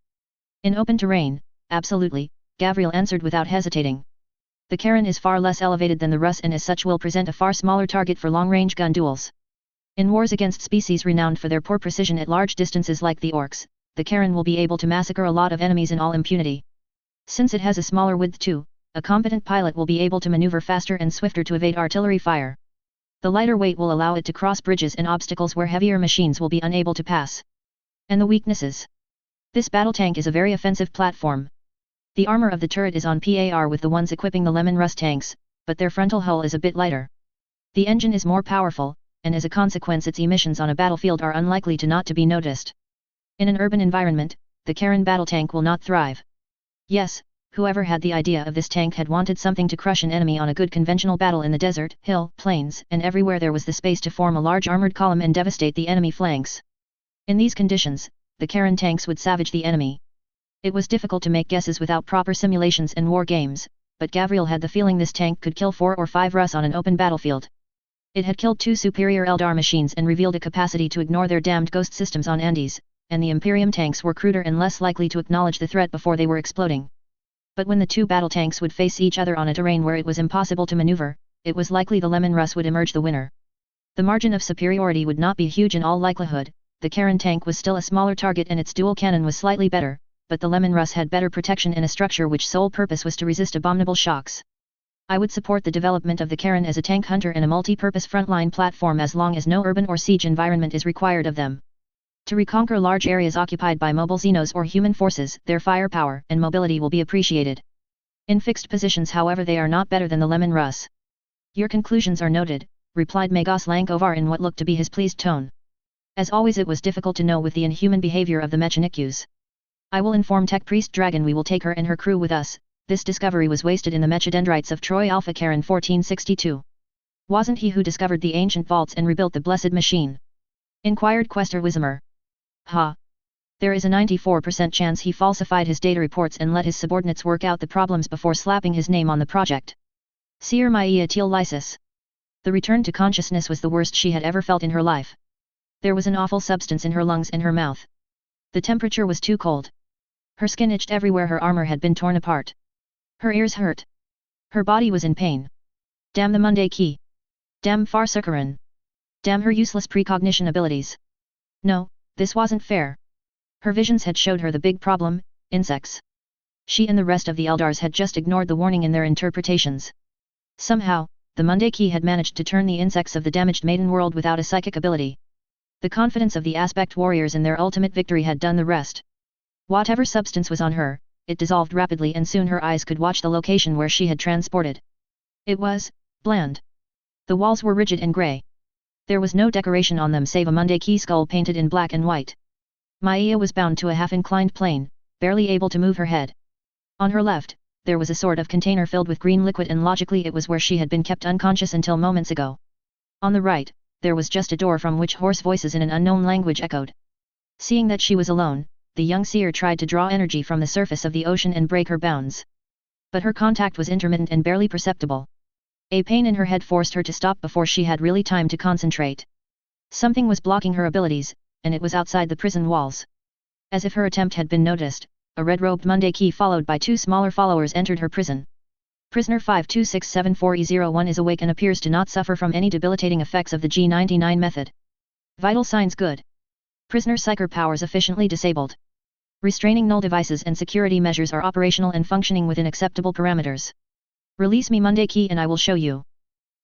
"In open terrain, absolutely," Gavriel answered without hesitating. "The Karen is far less elevated than the Russ and as such will present a far smaller target for long-range gun duels. In wars against species renowned for their poor precision at large distances like the Orcs, the Karen will be able to massacre a lot of enemies in all impunity. Since it has a smaller width too, a competent pilot will be able to maneuver faster and swifter to evade artillery fire. The lighter weight will allow it to cross bridges and obstacles where heavier machines will be unable to pass." "And the weaknesses?" "This battle tank is a very offensive platform. The armor of the turret is on par with the ones equipping the Lemon Russ tanks, but their frontal hull is a bit lighter. The engine is more powerful, and as a consequence its emissions on a battlefield are unlikely to not to be noticed. In an urban environment, the Karen battle tank will not thrive." Yes, whoever had the idea of this tank had wanted something to crush an enemy on a good conventional battle in the desert, hill, plains, and everywhere there was the space to form a large armored column and devastate the enemy flanks. In these conditions, the Karen tanks would savage the enemy. It was difficult to make guesses without proper simulations and war games, but Gavriel had the feeling this tank could kill 4 or 5 Russ on an open battlefield. It had killed 2 superior Eldar machines and revealed a capacity to ignore their damned ghost systems on Andes, and the Imperium tanks were cruder and less likely to acknowledge the threat before they were exploding. But when the 2 battle tanks would face each other on a terrain where it was impossible to maneuver, it was likely the Lemon Russ would emerge the winner. The margin of superiority would not be huge in all likelihood. The Karen tank was still a smaller target and its dual cannon was slightly better, but the Lemon Russ had better protection and a structure which sole purpose was to resist abominable shocks. "I would support the development of the Karen as a tank hunter and a multi-purpose frontline platform as long as no urban or siege environment is required of them. To reconquer large areas occupied by mobile Xenos or human forces, their firepower and mobility will be appreciated. In fixed positions however they are not better than the Lemon Russ." "Your conclusions are noted," replied Magos Lankovar in what looked to be his pleased tone. As always, it was difficult to know with the inhuman behavior of the Mechanikus. I will inform Tech Priest Dragon we will take her and her crew with us. This discovery was wasted in the Mechadendrites of Troy Alpha Care in 1462. Wasn't he who discovered the ancient vaults and rebuilt the blessed machine? Inquired Quester Wismer. Ha! There is a 94% chance he falsified his data reports and let his subordinates work out the problems before slapping his name on the project. Seer Maia Teal Lysis. The return to consciousness was the worst she had ever felt in her life. There was an awful substance in her lungs and her mouth. The temperature was too cold. Her skin itched everywhere, her armor had been torn apart. Her ears hurt. Her body was in pain. Damn the Monday Key. Damn Farsukaran. Damn her useless precognition abilities. No, this wasn't fair. Her visions had showed her the big problem, insects. She and the rest of the Eldars had just ignored the warning in their interpretations. Somehow, the Monday Key had managed to turn the insects of the damaged maiden world without a psychic ability. The confidence of the aspect warriors in their ultimate victory had done the rest. Whatever substance was on her, it dissolved rapidly and soon her eyes could watch the location where she had transported. It was bland. The walls were rigid and grey. There was no decoration on them save a Monday Key skull painted in black and white. Maia was bound to a half-inclined plane, barely able to move her head. On her left, there was a sort of container filled with green liquid, and logically it was where she had been kept unconscious until moments ago. On the right, there was just a door from which hoarse voices in an unknown language echoed. Seeing that she was alone, the young seer tried to draw energy from the surface of the ocean and break her bounds. But her contact was intermittent and barely perceptible. A pain in her head forced her to stop before she had really time to concentrate. Something was blocking her abilities, and it was outside the prison walls. As if her attempt had been noticed, a red-robed Monday Key followed by two smaller followers entered her prison. Prisoner 52674E01 is awake and appears to not suffer from any debilitating effects of the G99 method. Vital signs good. Prisoner psyker powers efficiently disabled. Restraining null devices and security measures are operational and functioning within acceptable parameters. Release me Monday Key and I will show you.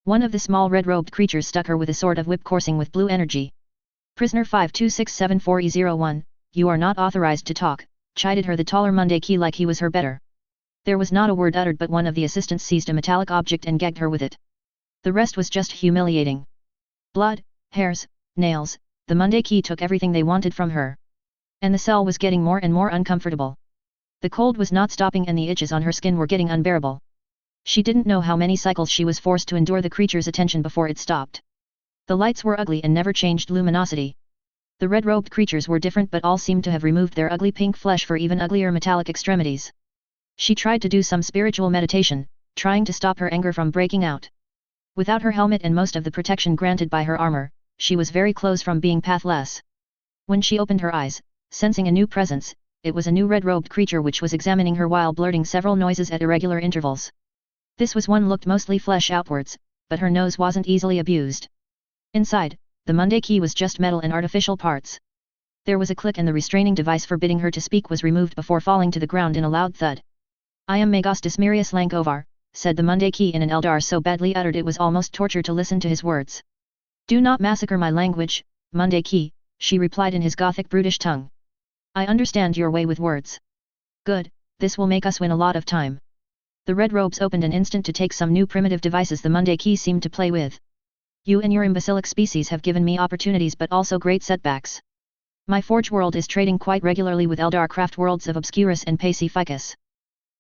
One of the small red-robed creatures stuck her with a sort of whip coursing with blue energy. Prisoner 52674E01, you are not authorized to talk, chided her the taller Monday Key like he was her better. There was not a word uttered, but one of the assistants seized a metallic object and gagged her with it. The rest was just humiliating. Blood, hairs, nails, the Monday Key took everything they wanted from her. And the cell was getting more and more uncomfortable. The cold was not stopping and the itches on her skin were getting unbearable. She didn't know how many cycles she was forced to endure the creature's attention before it stopped. The lights were ugly and never changed luminosity. The red-robed creatures were different, but all seemed to have removed their ugly pink flesh for even uglier metallic extremities. She tried to do some spiritual meditation, trying to stop her anger from breaking out. Without her helmet and most of the protection granted by her armor, she was very close from being pathless. When she opened her eyes, sensing a new presence, it was a new red-robed creature which was examining her while blurting several noises at irregular intervals. This was one looked mostly flesh outwards, but her nose wasn't easily abused. Inside, the Monday Key was just metal and artificial parts. There was a click and the restraining device forbidding her to speak was removed before falling to the ground in a loud thud. I am Magos Dismirius Lankovar, said the Monday Key in an Eldar so badly uttered it was almost torture to listen to his words. Do not massacre my language, Monday Key, she replied in his gothic brutish tongue. I understand your way with words. Good, this will make us win a lot of time. The red robes opened an instant to take some new primitive devices the Monday Key seemed to play with. You and your imbecilic species have given me opportunities but also great setbacks. My forge world is trading quite regularly with Eldar craft worlds of Obscurus and Pacificus.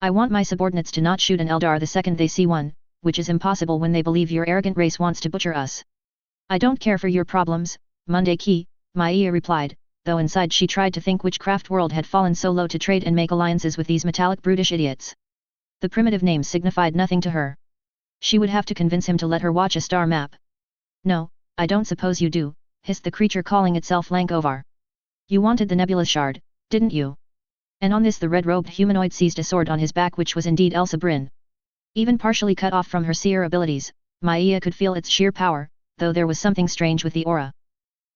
I want my subordinates to not shoot an Eldar the second they see one, which is impossible when they believe your arrogant race wants to butcher us. I don't care for your problems, Monday Key, Maia replied, though inside she tried to think which craft world had fallen so low to trade and make alliances with these metallic brutish idiots. The primitive names signified nothing to her. She would have to convince him to let her watch a star map. No, I don't suppose you do, hissed the creature calling itself Lankovar. You wanted the nebulous shard, didn't you? And on this the red-robed humanoid seized a sword on his back which was indeed Elsa Bryn. Even partially cut off from her seer abilities, Maia could feel its sheer power, though there was something strange with the aura.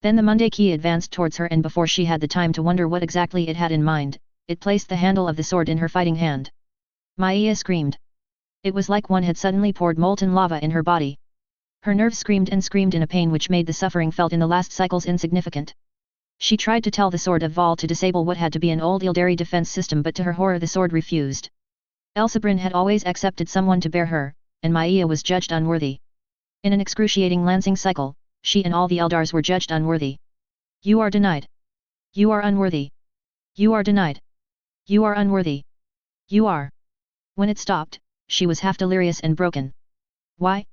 Then the Monday Key advanced towards her and before she had the time to wonder what exactly it had in mind, it placed the handle of the sword in her fighting hand. Maia screamed. It was like one had suddenly poured molten lava in her body. Her nerves screamed and screamed in a pain which made the suffering felt in the last cycles insignificant. She tried to tell the sword of Val to disable what had to be an old Ildari defense system, but to her horror the sword refused. Elsa Bryn had always accepted someone to bear her, and Maia was judged unworthy. In an excruciating lancing cycle, she and all the Eldars were judged unworthy. You are denied. You are unworthy. You are denied. You are unworthy. You are. When it stopped, she was half delirious and broken. Why?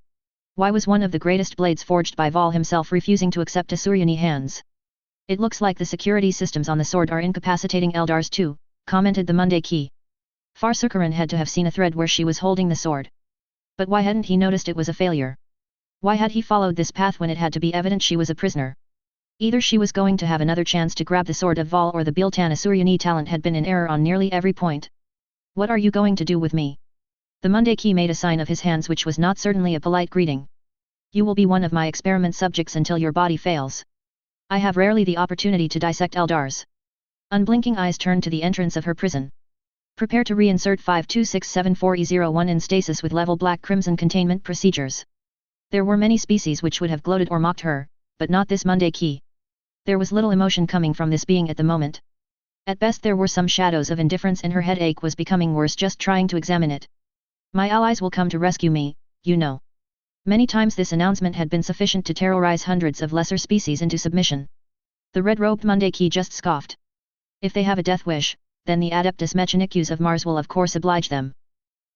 Why was one of the greatest blades forged by Val himself refusing to accept Asuryani hands? It looks like the security systems on the sword are incapacitating Eldars too, commented the Monday Key. Farsukaran had to have seen a thread where she was holding the sword. But why hadn't he noticed it was a failure? Why had he followed this path when it had to be evident she was a prisoner? Either she was going to have another chance to grab the sword of Val, or the Biltan Asuryani talent had been in error on nearly every point. What are you going to do with me? The Monday Key made a sign of his hands, which was not certainly a polite greeting. You will be one of my experiment subjects until your body fails. I have rarely the opportunity to dissect Eldars. Unblinking eyes turned to the entrance of her prison. Prepare to reinsert 52674E01 in stasis with level black crimson containment procedures. There were many species which would have gloated or mocked her, but not this Monday Key. There was little emotion coming from this being at the moment. At best there were some shadows of indifference, and her headache was becoming worse just trying to examine it. My allies will come to rescue me, you know. Many times this announcement had been sufficient to terrorize hundreds of lesser species into submission. The red-robed Monday Key just scoffed. If they have a death wish, then the Adeptus Mechanicus of Mars will of course oblige them.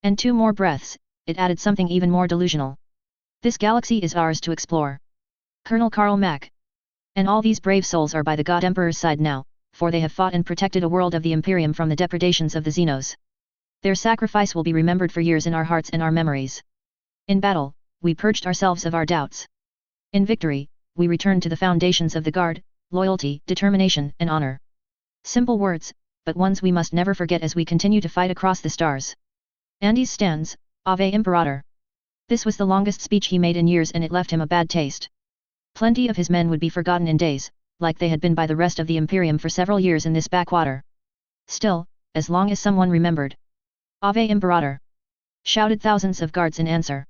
And 2 more breaths, it added something even more delusional. This galaxy is ours to explore. Colonel Karl Mack. And all these brave souls are by the God Emperor's side now, for they have fought and protected a world of the Imperium from the depredations of the Xenos. Their sacrifice will be remembered for years in our hearts and our memories. In battle, we purged ourselves of our doubts. In victory, we returned to the foundations of the Guard, loyalty, determination, and honor. Simple words, but ones we must never forget as we continue to fight across the stars. Andes stands, Ave Imperator. This was the longest speech he made in years, and it left him a bad taste. Plenty of his men would be forgotten in days, like they had been by the rest of the Imperium for several years in this backwater. Still, as long as someone remembered. Ave Imperator! Shouted thousands of guards in answer.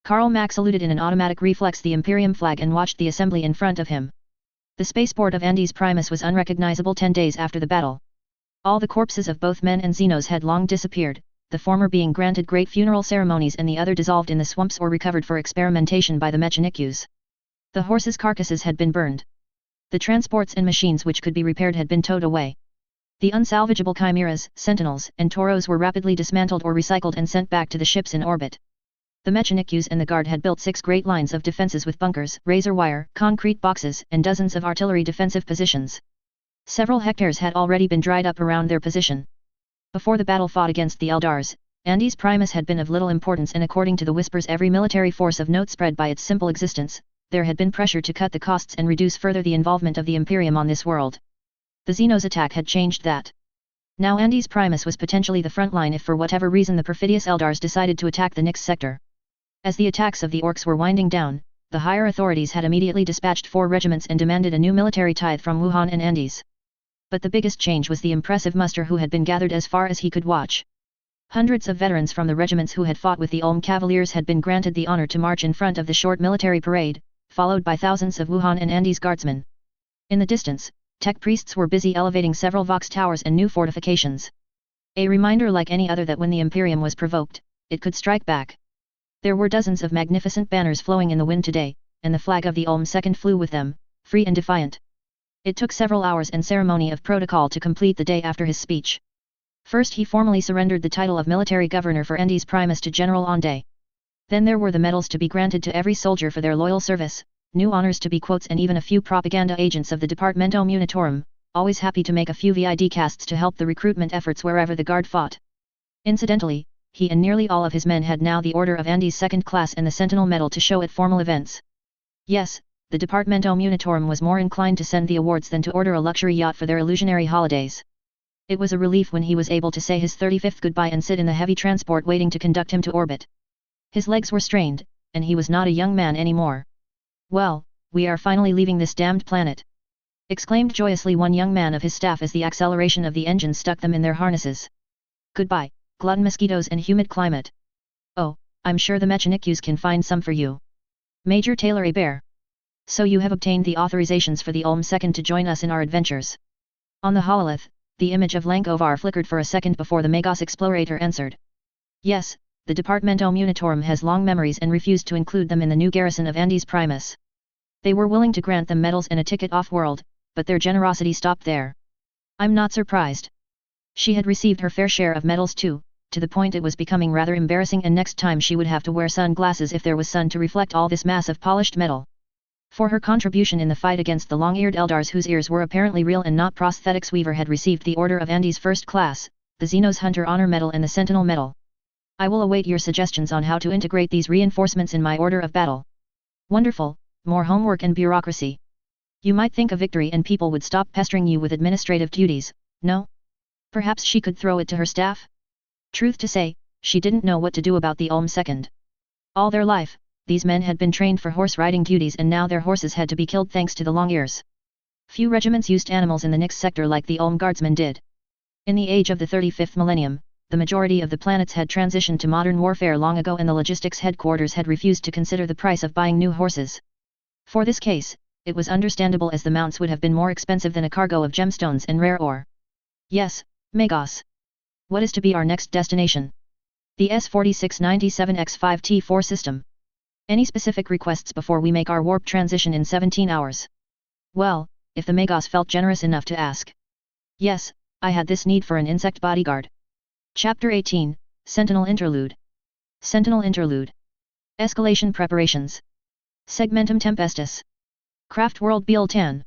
Karl Mack saluted in an automatic reflex the Imperium flag and watched the assembly in front of him. The spaceport of Andes Primus was unrecognizable 10 days after the battle. All the corpses of both men and Xenos had long disappeared, the former being granted great funeral ceremonies and the other dissolved in the swamps or recovered for experimentation by the Mechanicus. The horses' carcasses had been burned. The transports and machines which could be repaired had been towed away. The unsalvageable chimeras, sentinels, and toros were rapidly dismantled or recycled and sent back to the ships in orbit. The Mechanicus and the Guard had built 6 great lines of defenses with bunkers, razor wire, concrete boxes, and dozens of artillery defensive positions. Several hectares had already been dried up around their position. Before the battle fought against the Eldars, Andes Primus had been of little importance, and according to the whispers every military force of note spread by its simple existence, there had been pressure to cut the costs and reduce further the involvement of the Imperium on this world. The Xenos attack had changed that. Now Andes Primus was potentially the front line if for whatever reason the perfidious Eldars decided to attack the Nyx sector. As the attacks of the Orcs were winding down, the higher authorities had immediately dispatched 4 regiments and demanded a new military tithe from Wuhan and Andes. But the biggest change was the impressive muster who had been gathered as far as he could watch. Hundreds of veterans from the regiments who had fought with the Ulm Cavaliers had been granted the honor to march in front of the short military parade, followed by thousands of Wuhan and Andes guardsmen. In the distance, tech priests were busy elevating several Vox towers and new fortifications. A reminder like any other that when the Imperium was provoked, it could strike back. There were dozens of magnificent banners flowing in the wind today, and the flag of the Ulm II flew with them, free and defiant. It took several hours and ceremony of protocol to complete the day after his speech. First he formally surrendered the title of military governor for Andes Primus to General Onday. Then there were the medals to be granted to every soldier for their loyal service, new honors to be quotes, and even a few propaganda agents of the Departamento Munitorum, always happy to make a few VID casts to help the recruitment efforts wherever the Guard fought. Incidentally, he and nearly all of his men had now the Order of Andes Second Class and the Sentinel Medal to show at formal events. Yes, the Departamento Munitorum was more inclined to send the awards than to order a luxury yacht for their illusionary holidays. It was a relief when he was able to say his 35th goodbye and sit in the heavy transport waiting to conduct him to orbit. His legs were strained, and he was not a young man anymore. "Well, we are finally leaving this damned planet!" exclaimed joyously one young man of his staff as the acceleration of the engine stuck them in their harnesses. "Goodbye, glutton mosquitoes and humid climate. Oh, I'm sure the Mechanicus can find some for you. Major Taylor Bear. So you have obtained the authorizations for the Ulm II to join us in our adventures." On the hololith, the image of Lankovar flickered for a second before the Magos Explorator answered. "Yes, the Departamento Munitorum has long memories and refused to include them in the new garrison of Andes Primus. They were willing to grant them medals and a ticket off-world, but their generosity stopped there. I'm not surprised. She had received her fair share of medals too, to the point it was becoming rather embarrassing, and next time she would have to wear sunglasses if there was sun to reflect all this mass of polished metal. For her contribution in the fight against the long-eared Eldars whose ears were apparently real and not prosthetics, Weaver had received the Order of Andes First Class, the Xenos Hunter Honor Medal and the Sentinel Medal. I will await your suggestions on how to integrate these reinforcements in my order of battle. Wonderful, more homework and bureaucracy. You might think a victory and people would stop pestering you with administrative duties, no? Perhaps she could throw it to her staff? Truth to say, she didn't know what to do about the Ulm Second. All their life, these men had been trained for horse riding duties, and now their horses had to be killed thanks to the long ears. Few regiments used animals in the Nix sector like the Ulm Guardsmen did. In the age of the 35th millennium, the majority of the planets had transitioned to modern warfare long ago, and the logistics headquarters had refused to consider the price of buying new horses. For this case, it was understandable, as the mounts would have been more expensive than a cargo of gemstones and rare ore. Yes, Magos. What is to be our next destination? The S4697X5T4 system. Any specific requests before we make our warp transition in 17 hours? Well, if the Magos felt generous enough to ask. Yes, I had this need for an insect bodyguard. Chapter 18, Sentinel Interlude. Sentinel Interlude. Escalation Preparations. Segmentum Tempestus. Craft World Biel-10.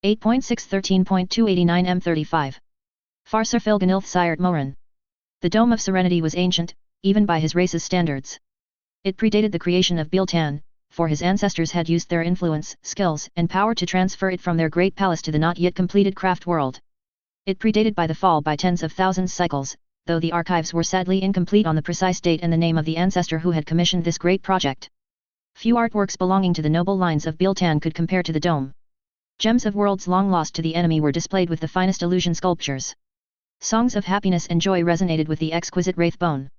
8.613.289 M35. Farser Filganilth Sirt Morin. The Dome of Serenity was ancient, even by his race's standards. It predated the creation of Biel-10, for his ancestors had used their influence, skills, and power to transfer it from their great palace to the not yet completed craft world. It predated by the fall by tens of thousands cycles, though the archives were sadly incomplete on the precise date and the name of the ancestor who had commissioned this great project. Few artworks belonging to the noble lines of Biel-10 could compare to the dome. Gems of worlds long lost to the enemy were displayed with the finest illusion sculptures. Songs of happiness and joy resonated with the exquisite wraith bone.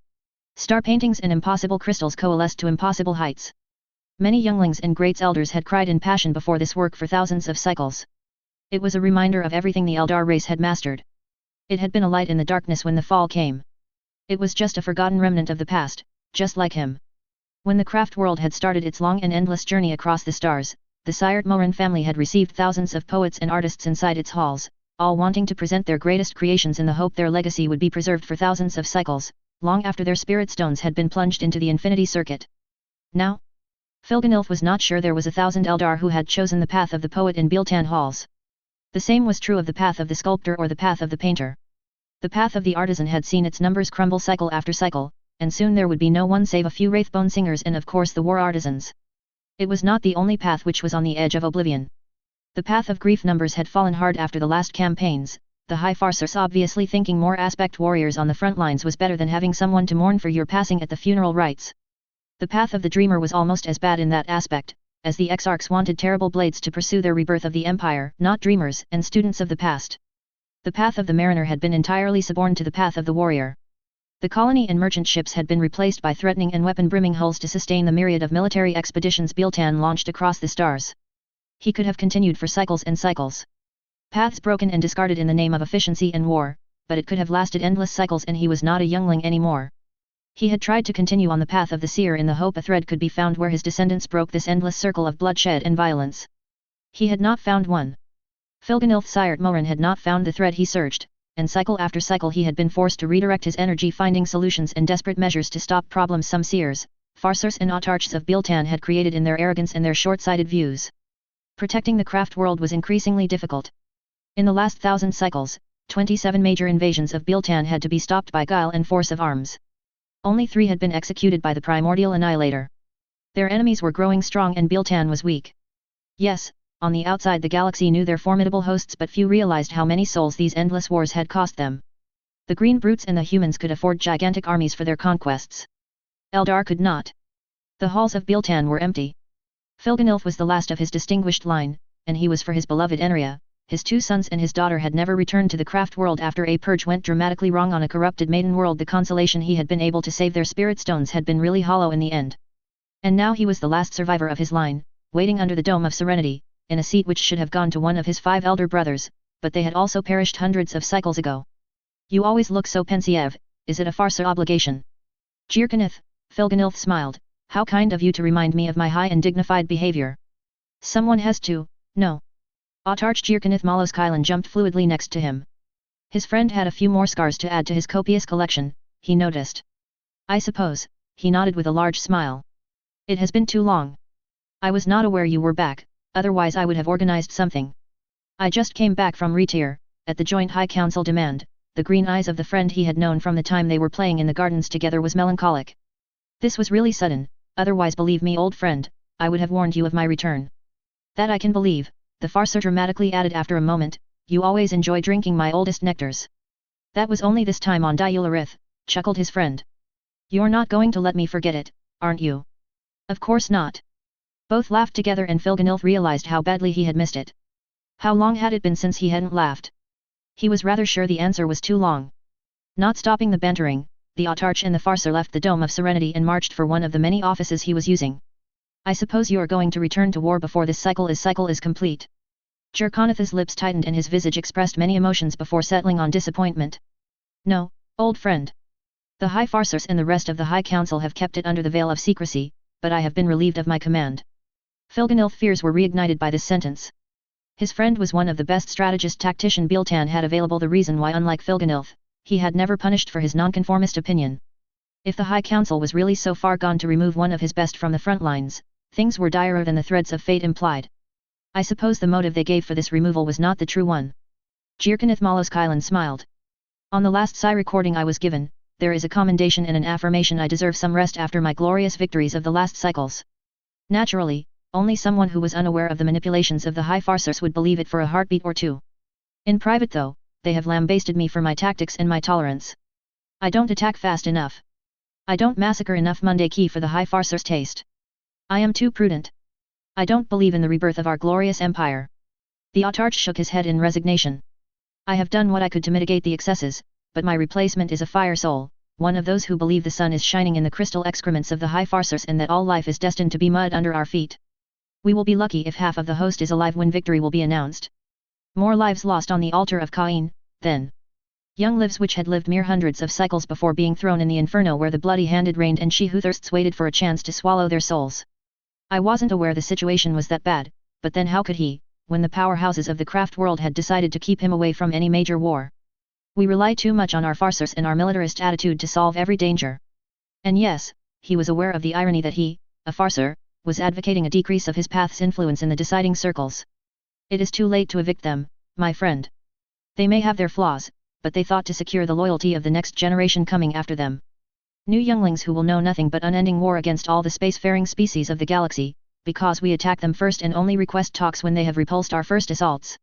Star paintings and impossible crystals coalesced to impossible heights. Many younglings and great elders had cried in passion before this work for thousands of cycles. It was a reminder of everything the Eldar race had mastered. It had been a light in the darkness when the fall came. It was just a forgotten remnant of the past, just like him. When the craft world had started its long and endless journey across the stars, the Sirt Morin family had received thousands of poets and artists inside its halls, all wanting to present their greatest creations in the hope their legacy would be preserved for thousands of cycles, long after their spirit stones had been plunged into the infinity circuit. Now, Filganilth was not sure there was 1,000 Eldar who had chosen the path of the poet in Biel-10 halls. The same was true of the path of the sculptor or the path of the painter. The path of the artisan had seen its numbers crumble cycle after cycle, and soon there would be no one save a few wraithbone singers and of course the war artisans. It was not the only path which was on the edge of oblivion. The path of grief numbers had fallen hard after the last campaigns. The High Farsers obviously thinking more aspect warriors on the front lines was better than having someone to mourn for your passing at the funeral rites. The path of the dreamer was almost as bad in that aspect, as the exarchs wanted terrible blades to pursue their rebirth of the empire, not dreamers and students of the past. The path of the mariner had been entirely suborned to the path of the warrior. The colony and merchant ships had been replaced by threatening and weapon-brimming hulls to sustain the myriad of military expeditions Biel-10 launched across the stars. He could have continued for cycles and cycles. Paths broken and discarded in the name of efficiency and war, but it could have lasted endless cycles, and he was not a youngling anymore. He had tried to continue on the path of the seer in the hope a thread could be found where his descendants broke this endless circle of bloodshed and violence. He had not found one. Filganilth Sirt Morin had not found the thread he searched, and cycle after cycle he had been forced to redirect his energy finding solutions and desperate measures to stop problems some seers, farsers and autarchs of Biel-10 had created in their arrogance and their short-sighted views. Protecting the craft world was increasingly difficult. In the last 1,000 cycles, 27 major invasions of Biel-10 had to be stopped by guile and force of arms. Only 3 had been executed by the primordial annihilator. Their enemies were growing strong and Biel-10 was weak. Yes, on the outside the galaxy knew their formidable hosts, but few realized how many souls these endless wars had cost them. The green brutes and the humans could afford gigantic armies for their conquests. Eldar could not. The halls of Biel-10 were empty. Filganilth was the last of his distinguished line, and he was for his beloved Enria. His 2 sons and his daughter had never returned to the craft world after a purge went dramatically wrong on a corrupted maiden world. The consolation he had been able to save their spirit stones had been really hollow in the end. And now he was the last survivor of his line, waiting under the Dome of Serenity, in a seat which should have gone to one of his 5 elder brothers, but they had also perished hundreds of cycles ago. You always look so pensive, is it a farce or obligation? Jirkanith, Filganilth smiled, how kind of you to remind me of my high and dignified behavior. Someone has to, no. Autarch Jirkanith Maloskailan jumped fluidly next to him. His friend had a few more scars to add to his copious collection, he noticed. I suppose, he nodded with a large smile. It has been too long. I was not aware you were back, otherwise I would have organized something. I just came back from Retier, at the Joint High Council demand. The green eyes of the friend he had known from the time they were playing in the gardens together was melancholic. This was really sudden, otherwise believe me old friend, I would have warned you of my return. That I can believe, the farcer dramatically added after a moment, you always enjoy drinking my oldest nectars. That was only this time on Diularith, chuckled his friend. You're not going to let me forget it, aren't you? Of course not. Both laughed together and Filganilth realized how badly he had missed it. How long had it been since he hadn't laughed? He was rather sure the answer was too long. Not stopping the bantering, the Autarch and the farcer left the Dome of Serenity and marched for one of the many offices he was using. I suppose you are going to return to war before this cycle is complete. Jirkanith's lips tightened and his visage expressed many emotions before settling on disappointment. No, old friend. The High Farcers and the rest of the High Council have kept it under the veil of secrecy, but I have been relieved of my command. Filganilth's fears were reignited by this sentence. His friend was one of the best strategist-tactician Biltan had available, the reason why, unlike Filganilth, he had never punished for his nonconformist opinion. If the High Council was really so far gone to remove one of his best from the front lines, things were direr than the threads of fate implied. I suppose the motive they gave for this removal was not the true one. Jirkanith Maloskailan smiled. On the last Psi recording I was given, there is a commendation and an affirmation I deserve some rest after my glorious victories of the last cycles. Naturally, only someone who was unaware of the manipulations of the High Farcers would believe it for a heartbeat or two. In private though, they have lambasted me for my tactics and my tolerance. I don't attack fast enough. I don't massacre enough Mundaki for the High Farcers' taste. I am too prudent. I don't believe in the rebirth of our glorious empire. The Autarch shook his head in resignation. I have done what I could to mitigate the excesses, but my replacement is a fire soul, one of those who believe the sun is shining in the crystal excrements of the High Farcers and that all life is destined to be mud under our feet. We will be lucky if half of the host is alive when victory will be announced. More lives lost on the altar of Cain, then. Young lives which had lived mere hundreds of cycles before being thrown in the inferno where the bloody-handed reigned and she who thirsts waited for a chance to swallow their souls. I wasn't aware the situation was that bad, but then how could he, when the powerhouses of the craft world had decided to keep him away from any major war? We rely too much on our farcers and our militarist attitude to solve every danger. And yes, he was aware of the irony that he, a farcer, was advocating a decrease of his path's influence in the deciding circles. It is too late to evict them, my friend. They may have their flaws, but they thought to secure the loyalty of the next generation coming after them. New younglings who will know nothing but unending war against all the spacefaring species of the galaxy, because we attack them first and only request talks when they have repulsed our first assaults.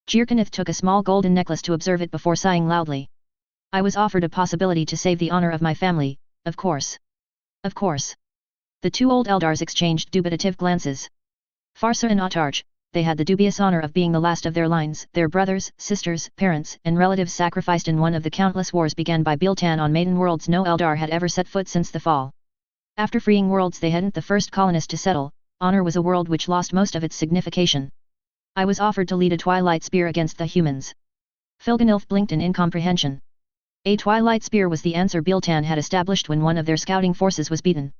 Jirkanith took a small golden necklace to observe it before sighing loudly. I was offered a possibility to save the honor of my family, of course. Of course. The two old Eldars exchanged dubitative glances. Farcer and Autarch, they had the dubious honor of being the last of their lines. Their brothers, sisters, parents, and relatives sacrificed in one of the countless wars began by Biltan on maiden worlds no Eldar had ever set foot since the fall. After freeing worlds they hadn't the first colonist to settle, honor was a world which lost most of its signification. I was offered to lead a Twilight Spear against the humans. Filganilth blinked in incomprehension. A Twilight Spear was the answer Biltan had established when one of their scouting forces was beaten.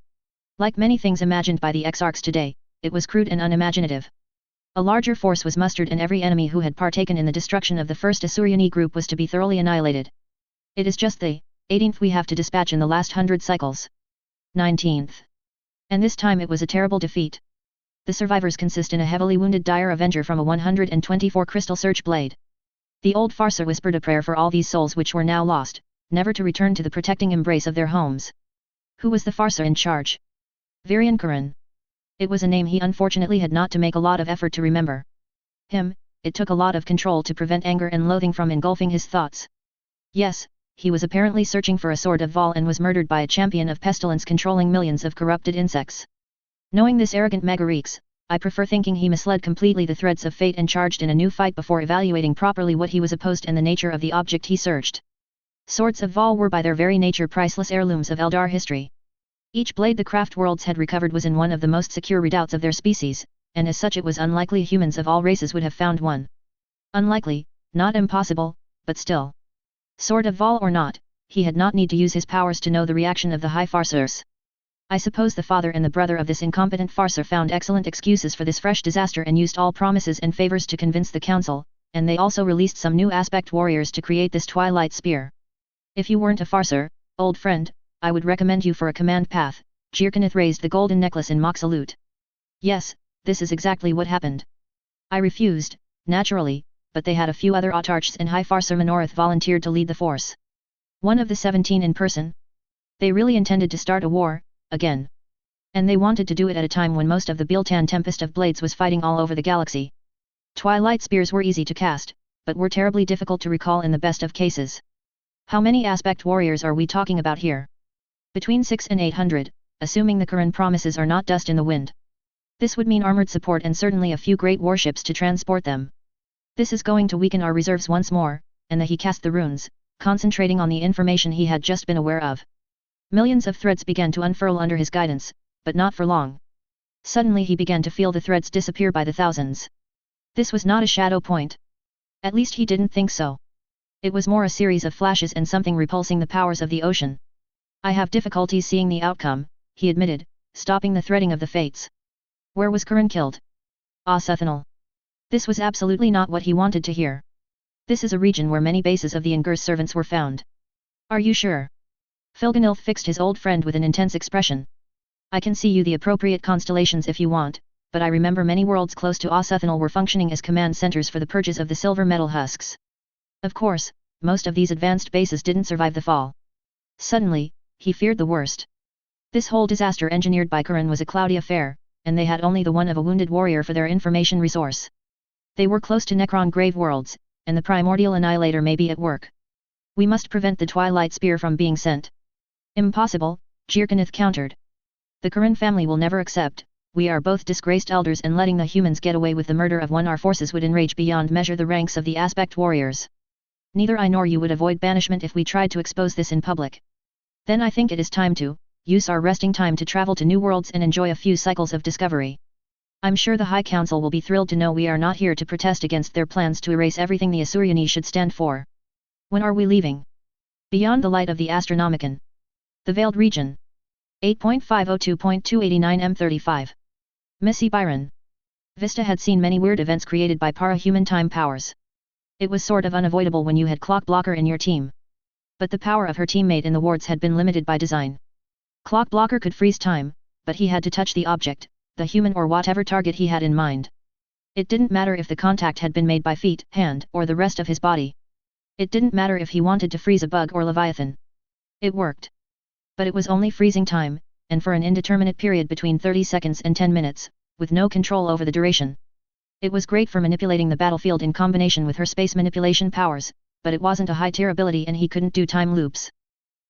Like many things imagined by the Exarchs today, it was crude and unimaginative. A larger force was mustered and every enemy who had partaken in the destruction of the first Asuryani group was to be thoroughly annihilated. It is just the 18th we have to dispatch in the last 100 cycles. 19th. And this time it was a terrible defeat. The survivors consist in a heavily wounded dire avenger from a 124 crystal search blade. The old farcer whispered a prayer for all these souls which were now lost, never to return to the protecting embrace of their homes. Who was the farcer in charge? Virian Karan. It was a name he unfortunately had not to make a lot of effort to remember. Him, it took a lot of control to prevent anger and loathing from engulfing his thoughts. Yes, he was apparently searching for a sword of Val and was murdered by a champion of pestilence controlling millions of corrupted insects. Knowing this arrogant Megareeks, I prefer thinking he misled completely the threads of fate and charged in a new fight before evaluating properly what he was opposed and the nature of the object he searched. Swords of Val were by their very nature priceless heirlooms of Eldar history. Each blade the craft worlds had recovered was in one of the most secure redoubts of their species, and as such it was unlikely humans of all races would have found one. Unlikely, not impossible, but still. Sword of Val or not, he had not need to use his powers to know the reaction of the high farcers. I suppose the father and the brother of this incompetent farcer found excellent excuses for this fresh disaster and used all promises and favors to convince the council, and they also released some new aspect warriors to create this twilight spear. If you weren't a farcer, old friend, I would recommend you for a command path. Jirkanith raised the golden necklace in mock salute. Yes, this is exactly what happened. I refused, naturally, but they had a few other autarchs and High Farcer Minorith volunteered to lead the force. One of the 17 in person. They really intended to start a war, again. And they wanted to do it at a time when most of the Biltan Tempest of Blades was fighting all over the galaxy. Twilight spears were easy to cast, but were terribly difficult to recall in the best of cases. How many aspect warriors are we talking about here? Between 6 and 800, assuming the Kirin promises are not dust in the wind. This would mean armored support and certainly a few great warships to transport them. This is going to weaken our reserves once more, and he cast the runes, concentrating on the information he had just been aware of. Millions of threads began to unfurl under his guidance, but not for long. Suddenly he began to feel the threads disappear by the thousands. This was not a shadow point. At least he didn't think so. It was more a series of flashes and something repulsing the powers of the ocean. I have difficulties seeing the outcome, he admitted, stopping the threading of the fates. Where was Kirin killed? Suthanal. This was absolutely not what he wanted to hear. This is a region where many bases of the Ngur's servants were found. Are you sure? Filganilf fixed his old friend with an intense expression. I can see you the appropriate constellations if you want, but I remember many worlds close to Suthanal were functioning as command centers for the purges of the silver metal husks. Of course, most of these advanced bases didn't survive the fall. Suddenly, he feared the worst. This whole disaster engineered by Kirin was a cloudy affair, and they had only the one of a wounded warrior for their information resource. They were close to Necron grave worlds, and the primordial annihilator may be at work. We must prevent the Twilight Spear from being sent. Impossible, Jirkanith countered. The Kirin family will never accept. We are both disgraced elders, and letting the humans get away with the murder of one our forces would enrage beyond measure the ranks of the aspect warriors. Neither I nor you would avoid banishment if we tried to expose this in public. Then I think it is time to use our resting time to travel to new worlds and enjoy a few cycles of discovery. I'm sure the High Council will be thrilled to know we are not here to protest against their plans to erase everything the Asuryani should stand for. When are we leaving? Beyond the light of the Astronomicon. The Veiled Region. 8.502.289 M35. Missy Byron. Vista had seen many weird events created by para-human time powers. It was sort of unavoidable when you had Clock Blocker in your team. But the power of her teammate in the wards had been limited by design. Clock Blocker could freeze time, but he had to touch the object, the human or whatever target he had in mind. It didn't matter if the contact had been made by feet, hand, or the rest of his body. It didn't matter if he wanted to freeze a bug or Leviathan. It worked. But it was only freezing time, and for an indeterminate period between 30 seconds and 10 minutes, with no control over the duration. It was great for manipulating the battlefield in combination with her space manipulation powers, but it wasn't a high-tier ability and he couldn't do time loops.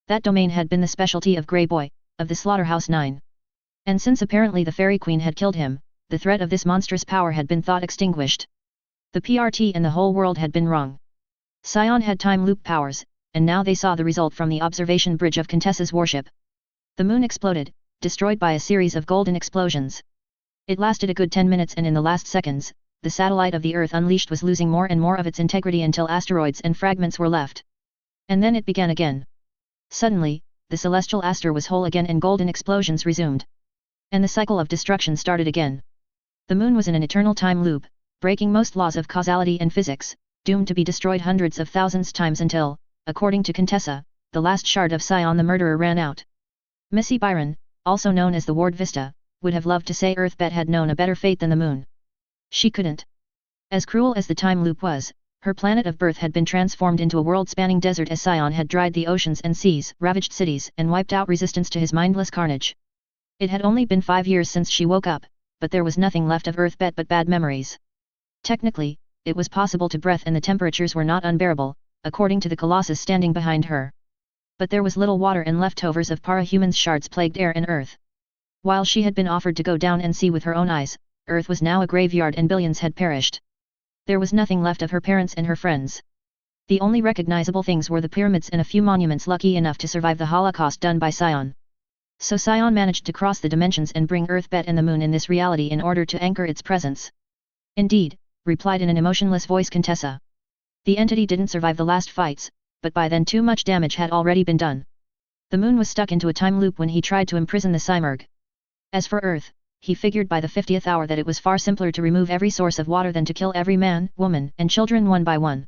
That domain had been the specialty of Grey Boy, of the Slaughterhouse 9. And since apparently the Fairy Queen had killed him, the threat of this monstrous power had been thought extinguished. The PRT and the whole world had been wrong. Scion had time loop powers, and now they saw the result from the observation bridge of Contessa's warship. The moon exploded, destroyed by a series of golden explosions. It lasted a good 10 minutes, and in the last seconds, the satellite of the Earth unleashed was losing more and more of its integrity until asteroids and fragments were left. And then it began again. Suddenly, the celestial aster was whole again and golden explosions resumed. And the cycle of destruction started again. The moon was in an eternal time loop, breaking most laws of causality and physics, doomed to be destroyed hundreds of thousands times until, according to Contessa, the last shard of Scion the murderer ran out. Missy Byron, also known as the Ward Vista, would have loved to say Earthbet had known a better fate than the moon. She couldn't. As cruel as the time loop was, her planet of birth had been transformed into a world-spanning desert as Scion had dried the oceans and seas, ravaged cities, and wiped out resistance to his mindless carnage. It had only been 5 years since she woke up, but there was nothing left of Earthbet but bad memories. Technically, it was possible to breathe and the temperatures were not unbearable, according to the Colossus standing behind her. But there was little water and leftovers of para-humans' shards plagued air and earth. While she had been offered to go down and see with her own eyes, Earth was now a graveyard and billions had perished. There was nothing left of her parents and her friends. The only recognizable things were the pyramids and a few monuments lucky enough to survive the Holocaust done by Scion. So Scion managed to cross the dimensions and bring Earthbet and the moon in this reality in order to anchor its presence. Indeed, replied in an emotionless voice Contessa. The entity didn't survive the last fights, but by then too much damage had already been done. The moon was stuck into a time loop when he tried to imprison the Cymurg. As for Earth, he figured by the 50th hour that it was far simpler to remove every source of water than to kill every man, woman, and children one by one.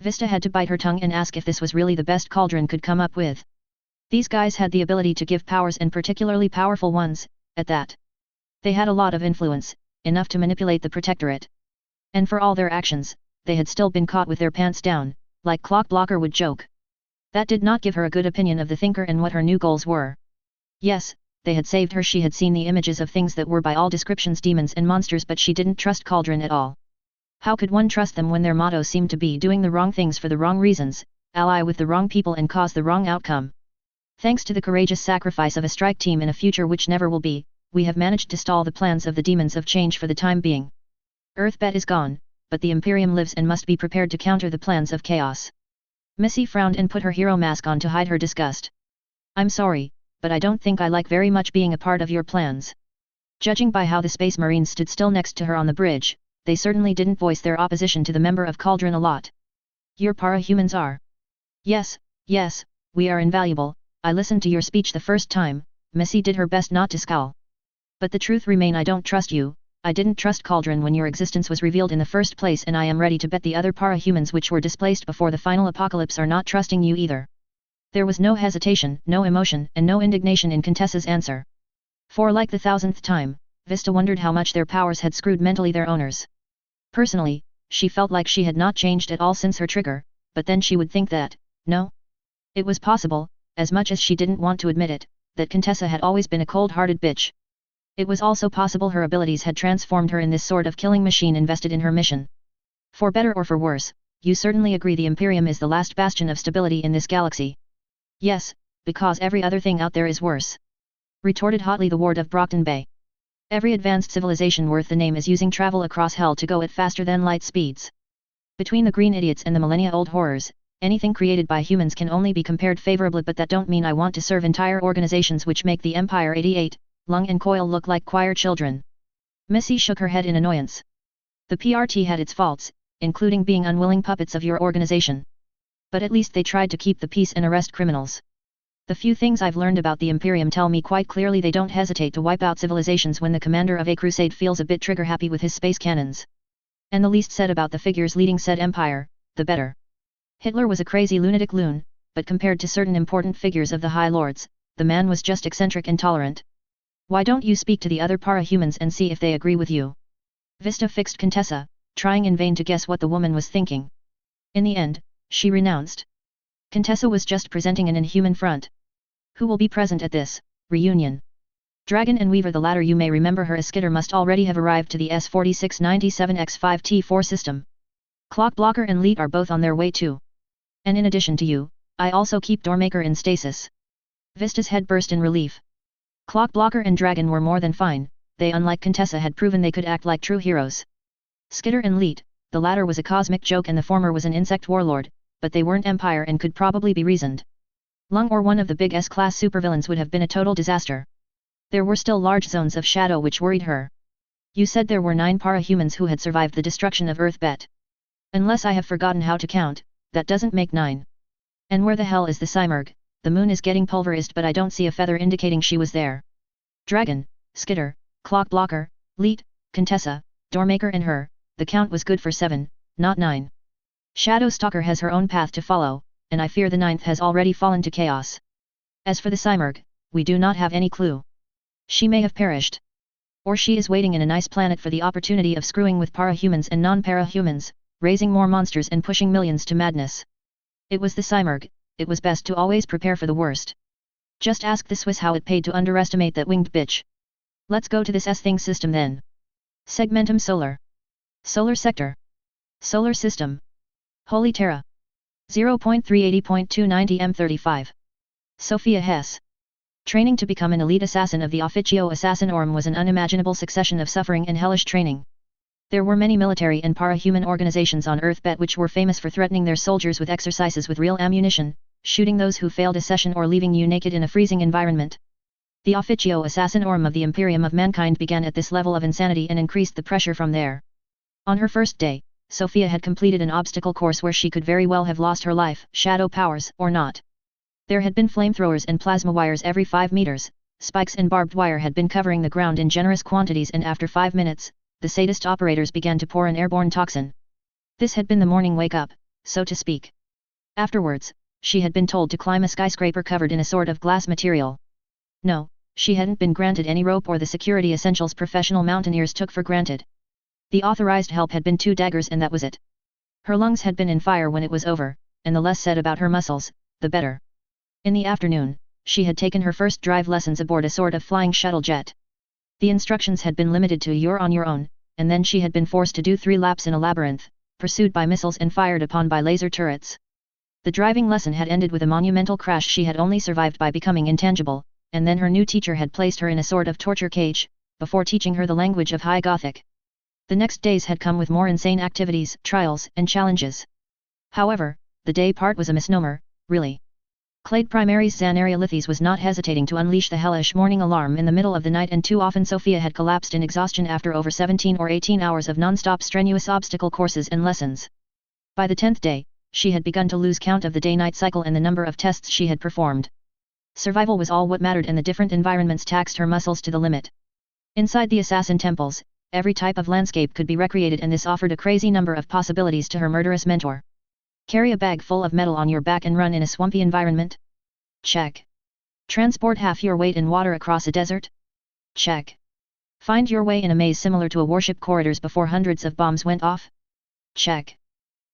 Vista had to bite her tongue and ask if this was really the best Cauldron could come up with. These guys had the ability to give powers, and particularly powerful ones, at that. They had a lot of influence, enough to manipulate the Protectorate. And for all their actions, they had still been caught with their pants down, like Clockblocker would joke. That did not give her a good opinion of the Thinker and what her new goals were. Yes, they had saved her. She had seen the images of things that were by all descriptions demons and monsters, but she didn't trust Cauldron at all. How could one trust them when their motto seemed to be doing the wrong things for the wrong reasons, ally with the wrong people and cause the wrong outcome? Thanks to the courageous sacrifice of a strike team in a future which never will be, we have managed to stall the plans of the demons of change for the time being. Earthbet is gone, but the Imperium lives and must be prepared to counter the plans of chaos. Missy frowned and put her hero mask on to hide her disgust. I'm sorry, but I don't think I like very much being a part of your plans. Judging by how the Space Marines stood still next to her on the bridge, they certainly didn't voice their opposition to the member of Cauldron a lot. Your para-humans are. Yes, we are invaluable. I listened to your speech the first time. Missy did her best not to scowl. But the truth remain, I don't trust you. I didn't trust Cauldron when your existence was revealed in the first place, and I am ready to bet the other para-humans which were displaced before the final apocalypse are not trusting you either. There was no hesitation, no emotion, and no indignation in Contessa's answer. For like the 1000th time, Vista wondered how much their powers had screwed mentally their owners. Personally, she felt like she had not changed at all since her trigger, but then she would think that, no. It was possible, as much as she didn't want to admit it, that Contessa had always been a cold-hearted bitch. It was also possible her abilities had transformed her in this sort of killing machine invested in her mission. For better or for worse, you certainly agree the Imperium is the last bastion of stability in this galaxy. Yes, because every other thing out there is worse. Retorted hotly the ward of Brockton Bay. Every advanced civilization worth the name is using travel across hell to go at faster than light speeds. Between the green idiots and the millennia-old horrors, anything created by humans can only be compared favorably, but that don't mean I want to serve entire organizations which make the Empire 88, Lung and Coil look like choir children. Missy shook her head in annoyance. The PRT had its faults, including being unwilling puppets of your organization. But at least they tried to keep the peace and arrest criminals. The few things I've learned about the Imperium tell me quite clearly they don't hesitate to wipe out civilizations when the commander of a crusade feels a bit trigger-happy with his space cannons. And the least said about the figures leading said empire, the better. Hitler was a crazy lunatic loon, but compared to certain important figures of the High Lords, the man was just eccentric and tolerant. Why don't you speak to the other para-humans and see if they agree with you? Vista fixed Contessa, trying in vain to guess what the woman was thinking. In the end, she renounced. Contessa was just presenting an inhuman front. Who will be present at this reunion? Dragon and Weaver, the latter you may remember her as Skitter, must already have arrived to the S4697X5T4 system. Clockblocker and Leet are both on their way too. And in addition to you, I also keep Doormaker in stasis. Vista's head burst in relief. Clockblocker and Dragon were more than fine, they unlike Contessa had proven they could act like true heroes. Skitter and Leet, the latter was a cosmic joke and the former was an insect warlord, but they weren't Empire and could probably be reasoned. Lung or one of the big S-class supervillains would have been a total disaster. There were still large zones of shadow which worried her. You said there were 9 para-humans who had survived the destruction of Earthbet. Unless I have forgotten how to count, that doesn't make 9. And where the hell is the Cymurg? The moon is getting pulverized but I don't see a feather indicating she was there. Dragon, Skitter, Clockblocker, Leet, Contessa, Doormaker and her, the count was good for 7, not 9. Shadowstalker has her own path to follow, and I fear the 9th has already fallen to chaos. As for the Cymurg, we do not have any clue. She may have perished. Or she is waiting in a nice planet for the opportunity of screwing with para-humans and non-para-humans, raising more monsters and pushing millions to madness. It was the Cymurg, it was best to always prepare for the worst. Just ask the Swiss how it paid to underestimate that winged bitch. Let's go to this S-thing system then. Segmentum Solar. Solar Sector. Solar System. Holy Terra. 0.380.290 M35. Sophia Hess. Training to become an elite assassin of the Officio Assassinorum was an unimaginable succession of suffering and hellish training. There were many military and para-human organizations on Earthbet which were famous for threatening their soldiers with exercises with real ammunition, shooting those who failed a session or leaving you naked in a freezing environment. The Officio Assassinorum of the Imperium of Mankind began at this level of insanity and increased the pressure from there. On her first day, Sophia had completed an obstacle course where she could very well have lost her life, shadow powers or not. There had been flamethrowers and plasma wires every 5 meters, spikes and barbed wire had been covering the ground in generous quantities, and after 5 minutes, the sadist operators began to pour an airborne toxin. This had been the morning wake-up, so to speak. Afterwards, she had been told to climb a skyscraper covered in a sort of glass material. No, she hadn't been granted any rope or the security essentials professional mountaineers took for granted. The authorized help had been 2 daggers and that was it. Her lungs had been in fire when it was over, and the less said about her muscles, the better. In the afternoon, she had taken her first drive lessons aboard a sort of flying shuttle jet. The instructions had been limited to "you're on your own," and then she had been forced to do 3 laps in a labyrinth, pursued by missiles and fired upon by laser turrets. The driving lesson had ended with a monumental crash. She had only survived by becoming intangible, and then her new teacher had placed her in a sort of torture cage, before teaching her the language of High Gothic. The next days had come with more insane activities, trials, and challenges. However, the day part was a misnomer, really. Clade Primaries Xanaria Lithes was not hesitating to unleash the hellish morning alarm in the middle of the night, and too often Sophia had collapsed in exhaustion after over 17 or 18 hours of non-stop strenuous obstacle courses and lessons. By the 10th day, she had begun to lose count of the day-night cycle and the number of tests she had performed. Survival was all what mattered, and the different environments taxed her muscles to the limit. Inside the assassin temples, every type of landscape could be recreated, and this offered a crazy number of possibilities to her murderous mentor. Carry a bag full of metal on your back and run in a swampy environment? Check. Transport half your weight in water across a desert? Check. Find your way in a maze similar to a warship corridors before hundreds of bombs went off? Check.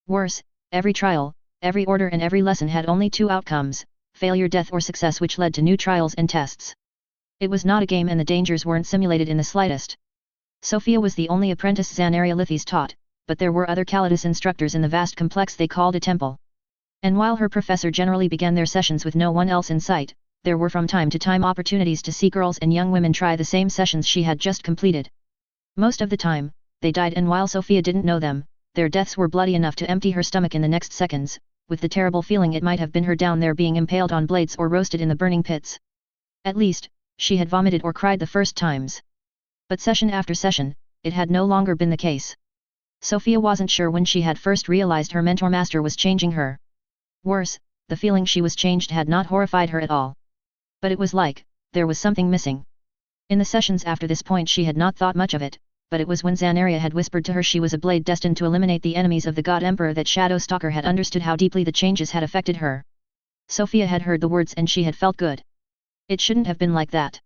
Worse, every trial, every order and every lesson had only 2 outcomes, failure, death, or success, which led to new trials and tests. It was not a game, and the dangers weren't simulated in the slightest. Sophia was the only apprentice Xanaria Lithes taught, but there were other Calidus instructors in the vast complex they called a temple. And while her professor generally began their sessions with no one else in sight, there were from time to time opportunities to see girls and young women try the same sessions she had just completed. Most of the time, they died, and while Sophia didn't know them, their deaths were bloody enough to empty her stomach in the next seconds, with the terrible feeling it might have been her down there being impaled on blades or roasted in the burning pits. At least, she had vomited or cried the first times. But session after session, it had no longer been the case. Sophia wasn't sure when she had first realized her mentor master was changing her. Worse, the feeling she was changed had not horrified her at all. But it was like, there was something missing. In the sessions after this point she had not thought much of it, but it was when Xanaria had whispered to her she was a blade destined to eliminate the enemies of the God Emperor that Shadow Stalker had understood how deeply the changes had affected her. Sophia had heard the words and she had felt good. It shouldn't have been like that.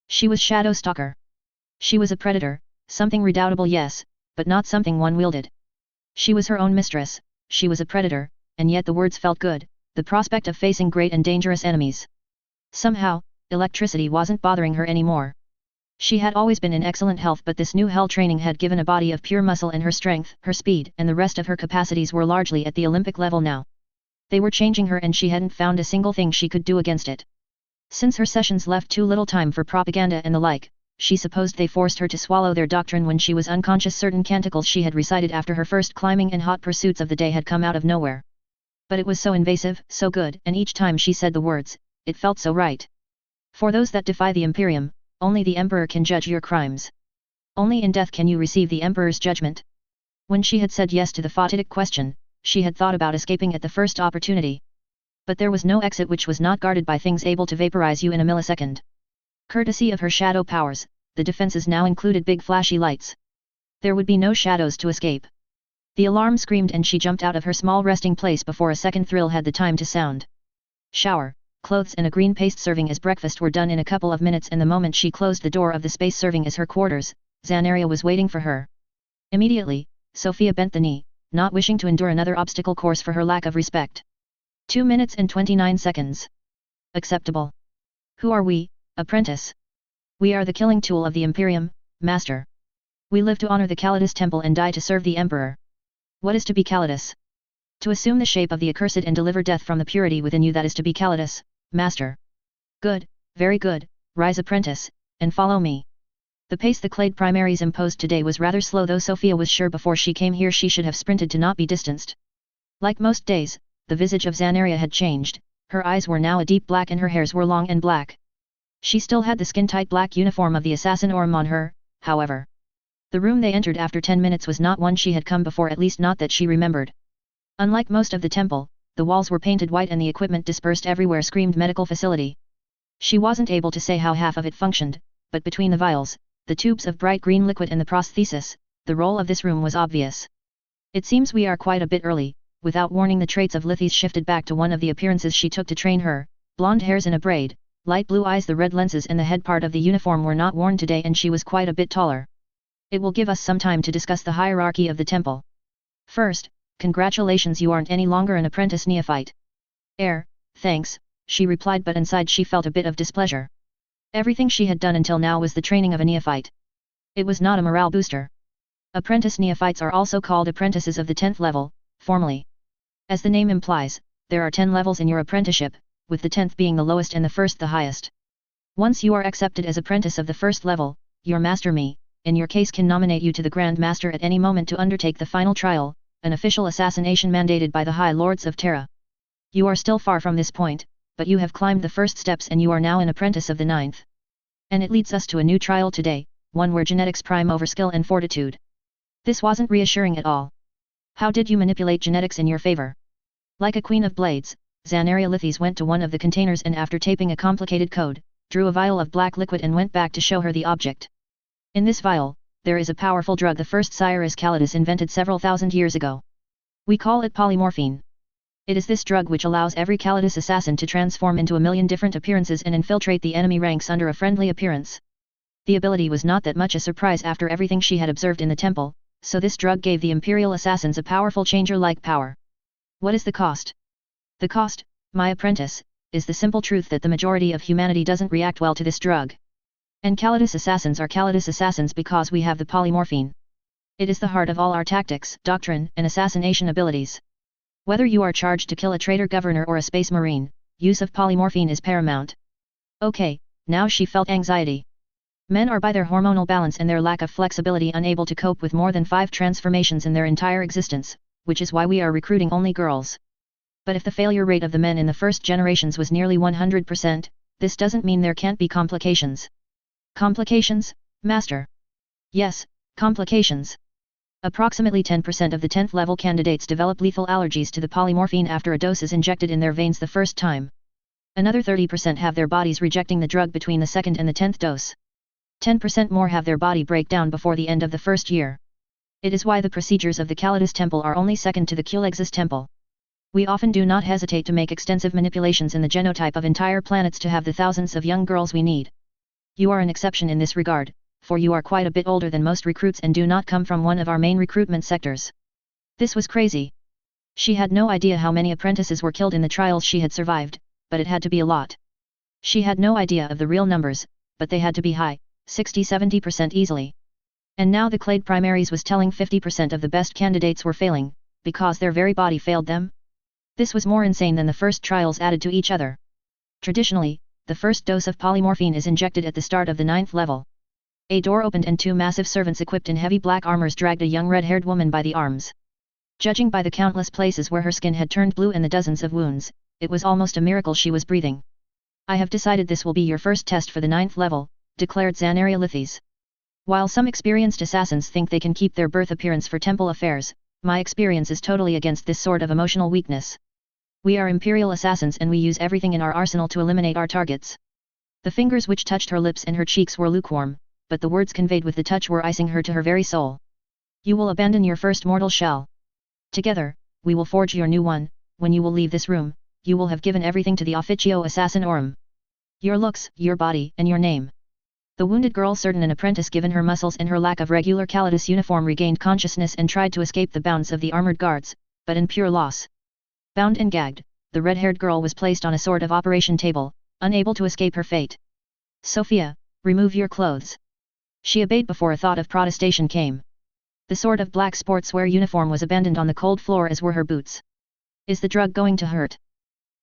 She was Shadow Stalker. She was a predator, something redoubtable, yes, but not something one wielded. She was her own mistress, she was a predator, and yet the words felt good, the prospect of facing great and dangerous enemies. Somehow, electricity wasn't bothering her anymore. She had always been in excellent health, but this new hell training had given a body of pure muscle, and her strength, her speed, and the rest of her capacities were largely at the Olympic level now. They were changing her, and she hadn't found a single thing she could do against it. Since her sessions left too little time for propaganda and the like, she supposed they forced her to swallow their doctrine when she was unconscious. Certain canticles she had recited after her first climbing and hot pursuits of the day had come out of nowhere. But it was so invasive, so good, and each time she said the words, it felt so right. For those that defy the Imperium, only the Emperor can judge your crimes. Only in death can you receive the Emperor's judgment. When she had said yes to the fatidic question, she had thought about escaping at the first opportunity. But there was no exit which was not guarded by things able to vaporize you in a millisecond. Courtesy of her shadow powers, the defenses now included big flashy lights. There would be no shadows to escape. The alarm screamed and she jumped out of her small resting place before a second thrill had the time to sound. Shower, clothes and a green paste serving as breakfast were done in a couple of minutes, and the moment she closed the door of the space serving as her quarters, Xanaria was waiting for her. Immediately, Sophia bent the knee, not wishing to endure another obstacle course for her lack of respect. 2 minutes and 29 seconds. Acceptable. Who are we, apprentice? We are the killing tool of the Imperium, master. We live to honor the Calidus temple and die to serve the Emperor. What is to be Calidus? To assume the shape of the accursed and deliver death from the purity within you, that is to be Calidus, master. Good, very good, rise apprentice, and follow me. The pace the Clade Primaries imposed today was rather slow, though Sophia was sure before she came here she should have sprinted to not be distanced. Like most days, the visage of Xanaria had changed, her eyes were now a deep black and her hairs were long and black. She still had the skin-tight black uniform of the assassin Orm on her, however. The room they entered after 10 minutes was not one she had come before, at least not that she remembered. Unlike most of the temple, the walls were painted white and the equipment dispersed everywhere screamed medical facility. She wasn't able to say how half of it functioned, but between the vials, the tubes of bright green liquid and the prosthesis, the role of this room was obvious. It seems we are quite a bit early. Without warning, the traits of Lithis shifted back to one of the appearances she took to train her, blonde hairs in a braid, light blue eyes. The red lenses and the head part of the uniform were not worn today and she was quite a bit taller. It will give us some time to discuss the hierarchy of the temple. First, congratulations, you aren't any longer an apprentice neophyte. Thanks, she replied, but inside she felt a bit of displeasure. Everything she had done until now was the training of a neophyte. It was not a morale booster. Apprentice neophytes are also called apprentices of the 10th level, formally. As the name implies, there are 10 levels in your apprenticeship, with the 10th being the lowest and the first the highest. Once you are accepted as apprentice of the first level, your master in your case can nominate you to the Grand Master at any moment to undertake the final trial, an official assassination mandated by the High Lords of Terra. You are still far from this point, but you have climbed the first steps and you are now an apprentice of the 9th. And it leads us to a new trial today, one where genetics prime over skill and fortitude. This wasn't reassuring at all. How did you manipulate genetics in your favor? Like a queen of blades, Xanaria Lithis went to one of the containers and after taping a complicated code, drew a vial of black liquid and went back to show her the object. In this vial, there is a powerful drug the first Cyrus Calidus invented several thousand years ago. We call it polymorphine. It is this drug which allows every Calidus assassin to transform into a million different appearances and infiltrate the enemy ranks under a friendly appearance. The ability was not that much a surprise after everything she had observed in the temple, so this drug gave the Imperial assassins a powerful changer-like power. What is the cost? The cost, my apprentice, is the simple truth that the majority of humanity doesn't react well to this drug. And Calidus assassins are Calidus assassins because we have the polymorphine. It is the heart of all our tactics, doctrine, and assassination abilities. Whether you are charged to kill a traitor governor or a space marine, use of polymorphine is paramount. Okay, now she felt anxiety. Men are by their hormonal balance and their lack of flexibility unable to cope with more than 5 transformations in their entire existence, which is why we are recruiting only girls. But if the failure rate of the men in the first generations was nearly 100%, this doesn't mean there can't be complications. Complications, Master? Yes, complications. Approximately 10% of the 10th level candidates develop lethal allergies to the polymorphine after a dose is injected in their veins the first time. Another 30% have their bodies rejecting the drug between the 2nd and the 10th dose. 10% more have their body break down before the end of the first year. It is why the procedures of the Calidus temple are only second to the Culexis temple. We often do not hesitate to make extensive manipulations in the genotype of entire planets to have the thousands of young girls we need. You are an exception in this regard, for you are quite a bit older than most recruits and do not come from one of our main recruitment sectors. This was crazy. She had no idea how many apprentices were killed in the trials she had survived, but it had to be a lot. She had no idea of the real numbers, but they had to be high, 60–70% easily. And now the Clade primaries was telling 50% of the best candidates were failing, because their very body failed them? This was more insane than the first trials added to each other. Traditionally, the first dose of polymorphine is injected at the start of the 9th level. A door opened and 2 massive servants equipped in heavy black armors dragged a young red-haired woman by the arms. Judging by the countless places where her skin had turned blue and the dozens of wounds, it was almost a miracle she was breathing. I have decided this will be your first test for the 9th level, declared Xanaria Lithis. While some experienced assassins think they can keep their birth appearance for temple affairs, my experience is totally against this sort of emotional weakness. We are Imperial assassins and we use everything in our arsenal to eliminate our targets. The fingers which touched her lips and her cheeks were lukewarm, but the words conveyed with the touch were icing her to her very soul. You will abandon your first mortal shell. Together, we will forge your new one. When you will leave this room, you will have given everything to the Officio Assassinorum. Your looks, your body, and your name. The wounded girl, certain an apprentice given her muscles and her lack of regular Calidus uniform, regained consciousness and tried to escape the bounds of the armored guards, but in pure loss. Bound and gagged, the red-haired girl was placed on a sort of operation table, unable to escape her fate. Sophia, remove your clothes. She obeyed before a thought of protestation came. The sort of black sportswear uniform was abandoned on the cold floor as were her boots. Is the drug going to hurt?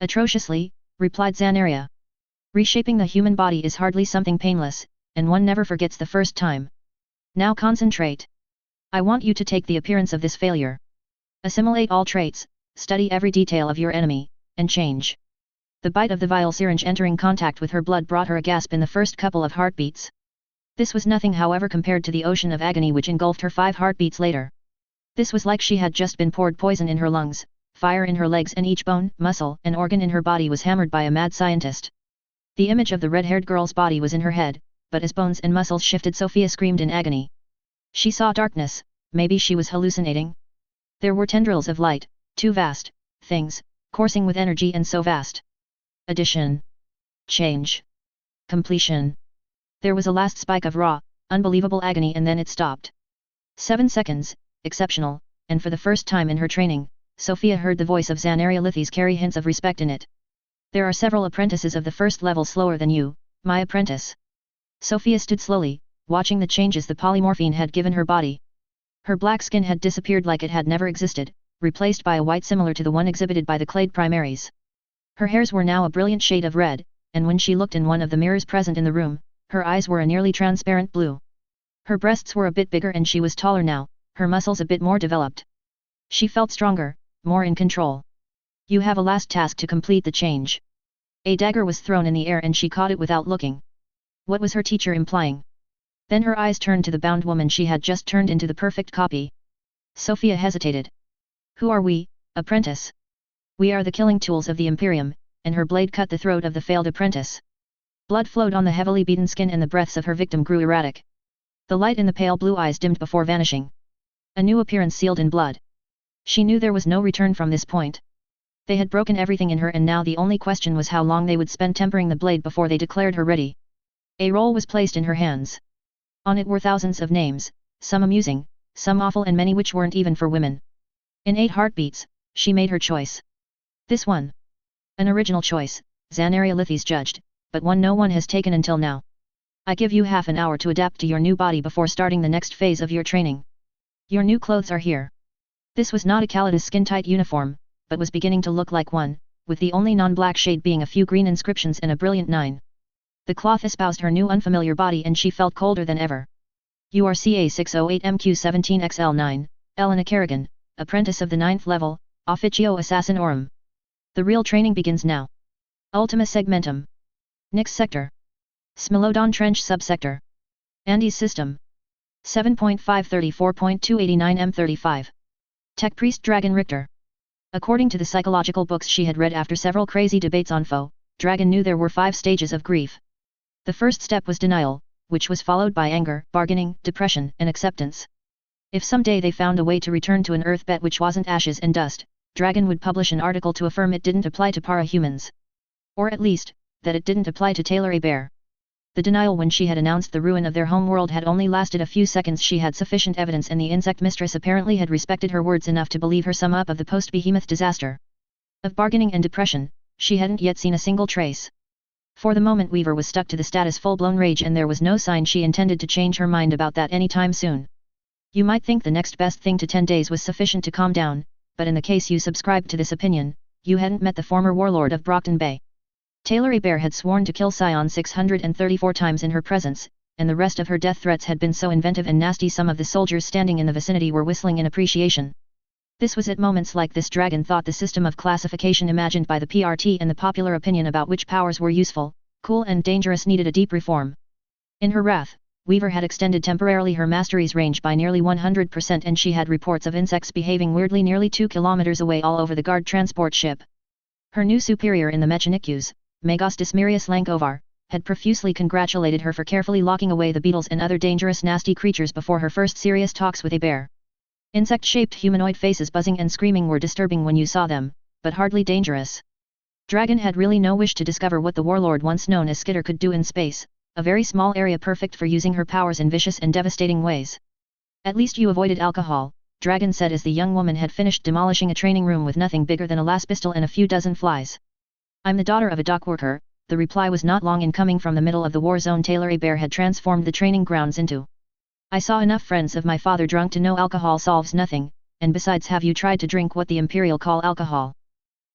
Atrociously, replied Xanaria. Reshaping the human body is hardly something painless, and one never forgets the first time. Now concentrate. I want you to take the appearance of this failure. Assimilate all traits, study every detail of your enemy, and change. The bite of the vial syringe entering contact with her blood brought her a gasp in the first couple of heartbeats. This was nothing however compared to the ocean of agony which engulfed her 5 heartbeats later. This was like she had just been poured poison in her lungs, fire in her legs, and each bone, muscle, and organ in her body was hammered by a mad scientist. The image of the red-haired girl's body was in her head, but as bones and muscles shifted, Sophia screamed in agony. She saw darkness. Maybe she was hallucinating? There were tendrils of light, 2 vast things, coursing with energy and so vast. Addition. Change. Completion. There was a last spike of raw, unbelievable agony and then it stopped. 7 seconds, exceptional, and for the first time in her training, Sophia heard the voice of Xanaria Lithis carry hints of respect in it. There are several apprentices of the first level slower than you, my apprentice. Sophia stood slowly, watching the changes the polymorphine had given her body. Her black skin had disappeared like it had never existed, replaced by a white similar to the one exhibited by the clade primaries. Her hairs were now a brilliant shade of red, and when she looked in one of the mirrors present in the room, her eyes were a nearly transparent blue. Her breasts were a bit bigger and she was taller now, her muscles a bit more developed. She felt stronger, more in control. You have a last task to complete the change. A dagger was thrown in the air and she caught it without looking. What was her teacher implying? Then her eyes turned to the bound woman she had just turned into the perfect copy. Sophia hesitated. Who are we, apprentice? We are the killing tools of the Imperium, and her blade cut the throat of the failed apprentice. Blood flowed on the heavily beaten skin and the breaths of her victim grew erratic. The light in the pale blue eyes dimmed before vanishing. A new appearance sealed in blood. She knew there was no return from this point. They had broken everything in her and now the only question was how long they would spend tempering the blade before they declared her ready. A roll was placed in her hands. On it were thousands of names, some amusing, some awful and many which weren't even for women. In 8 heartbeats, she made her choice. This one. An original choice, Xanaria Lithis judged, but one no one has taken until now. I give you half an hour to adapt to your new body before starting the next phase of your training. Your new clothes are here. This was not a Kalida's skin-tight uniform, but was beginning to look like one, with the only non-black shade being a few green inscriptions and a brilliant 9. The cloth espoused her new unfamiliar body and she felt colder than ever. You are CA608MQ17XL9, Elena Kerrigan, apprentice of the 9th level, Officio Assassinorum. The real training begins now. Ultima Segmentum. Nyx Sector. Smilodon Trench Subsector. Andes System. 7.534.289 M35. Tech Priest Dragon Richter. According to the psychological books she had read after several crazy debates on foe, Dragon knew there were 5 stages of grief. The first step was denial, which was followed by anger, bargaining, depression, and acceptance. If someday they found a way to return to an Earth bet which wasn't ashes and dust, Dragon would publish an article to affirm it didn't apply to para-humans. Or at least, that it didn't apply to Taylor A. Bear. The denial when she had announced the ruin of their home world had only lasted a few seconds. She had sufficient evidence and the insect mistress apparently had respected her words enough to believe her sum up of the post-behemoth disaster. Of bargaining and depression, she hadn't yet seen a single trace. For the moment Weaver was stuck to the status full-blown rage and there was no sign she intended to change her mind about that any time soon. You might think the next best thing to 10 days was sufficient to calm down, but in the case you subscribed to this opinion, you hadn't met the former warlord of Brockton Bay. Taylor A. Bear had sworn to kill Scion 634 times in her presence, and the rest of her death threats had been so inventive and nasty some of the soldiers standing in the vicinity were whistling in appreciation. This was at moments like this Dragon thought the system of classification imagined by the PRT and the popular opinion about which powers were useful, cool and dangerous needed a deep reform. In her wrath, Weaver had extended temporarily her mastery's range by nearly 100% and she had reports of insects behaving weirdly nearly 2 kilometers away all over the guard transport ship. Her new superior in the Mechanikus, Magos Dismirius Lankovar, had profusely congratulated her for carefully locking away the beetles and other dangerous nasty creatures before her first serious talks with a bear. Insect-shaped humanoid faces buzzing and screaming were disturbing when you saw them, but hardly dangerous. Dragon had really no wish to discover what the warlord once known as Skitter could do in space, a very small area perfect for using her powers in vicious and devastating ways. At least you avoided alcohol, Dragon said as the young woman had finished demolishing a training room with nothing bigger than a las pistol and a few dozen flies. I'm the daughter of a dock worker. The reply was not long in coming from the middle of the war zone. Taylor A. Bear had transformed the training grounds into. I saw enough friends of my father drunk to know alcohol solves nothing, and besides have you tried to drink what the Imperial call alcohol?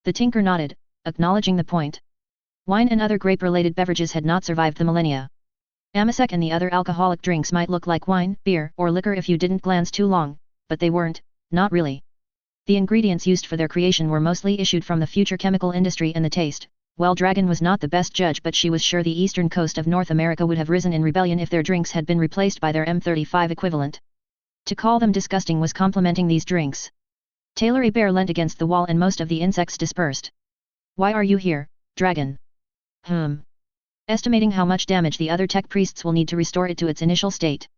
The tinker nodded, acknowledging the point. Wine and other grape-related beverages had not survived the millennia. Amasec and the other alcoholic drinks might look like wine, beer, or liquor if you didn't glance too long, but they weren't, not really. The ingredients used for their creation were mostly issued from the future chemical industry and the taste, Well, Dragon was not the best judge, but she was sure the eastern coast of North America would have risen in rebellion if their drinks had been replaced by their M35 equivalent. To call them disgusting was complimenting these drinks. Taylor A. Bear leant against the wall and most of the insects dispersed. Why are you here, Dragon? Estimating how much damage the other tech priests will need to restore it to its initial state.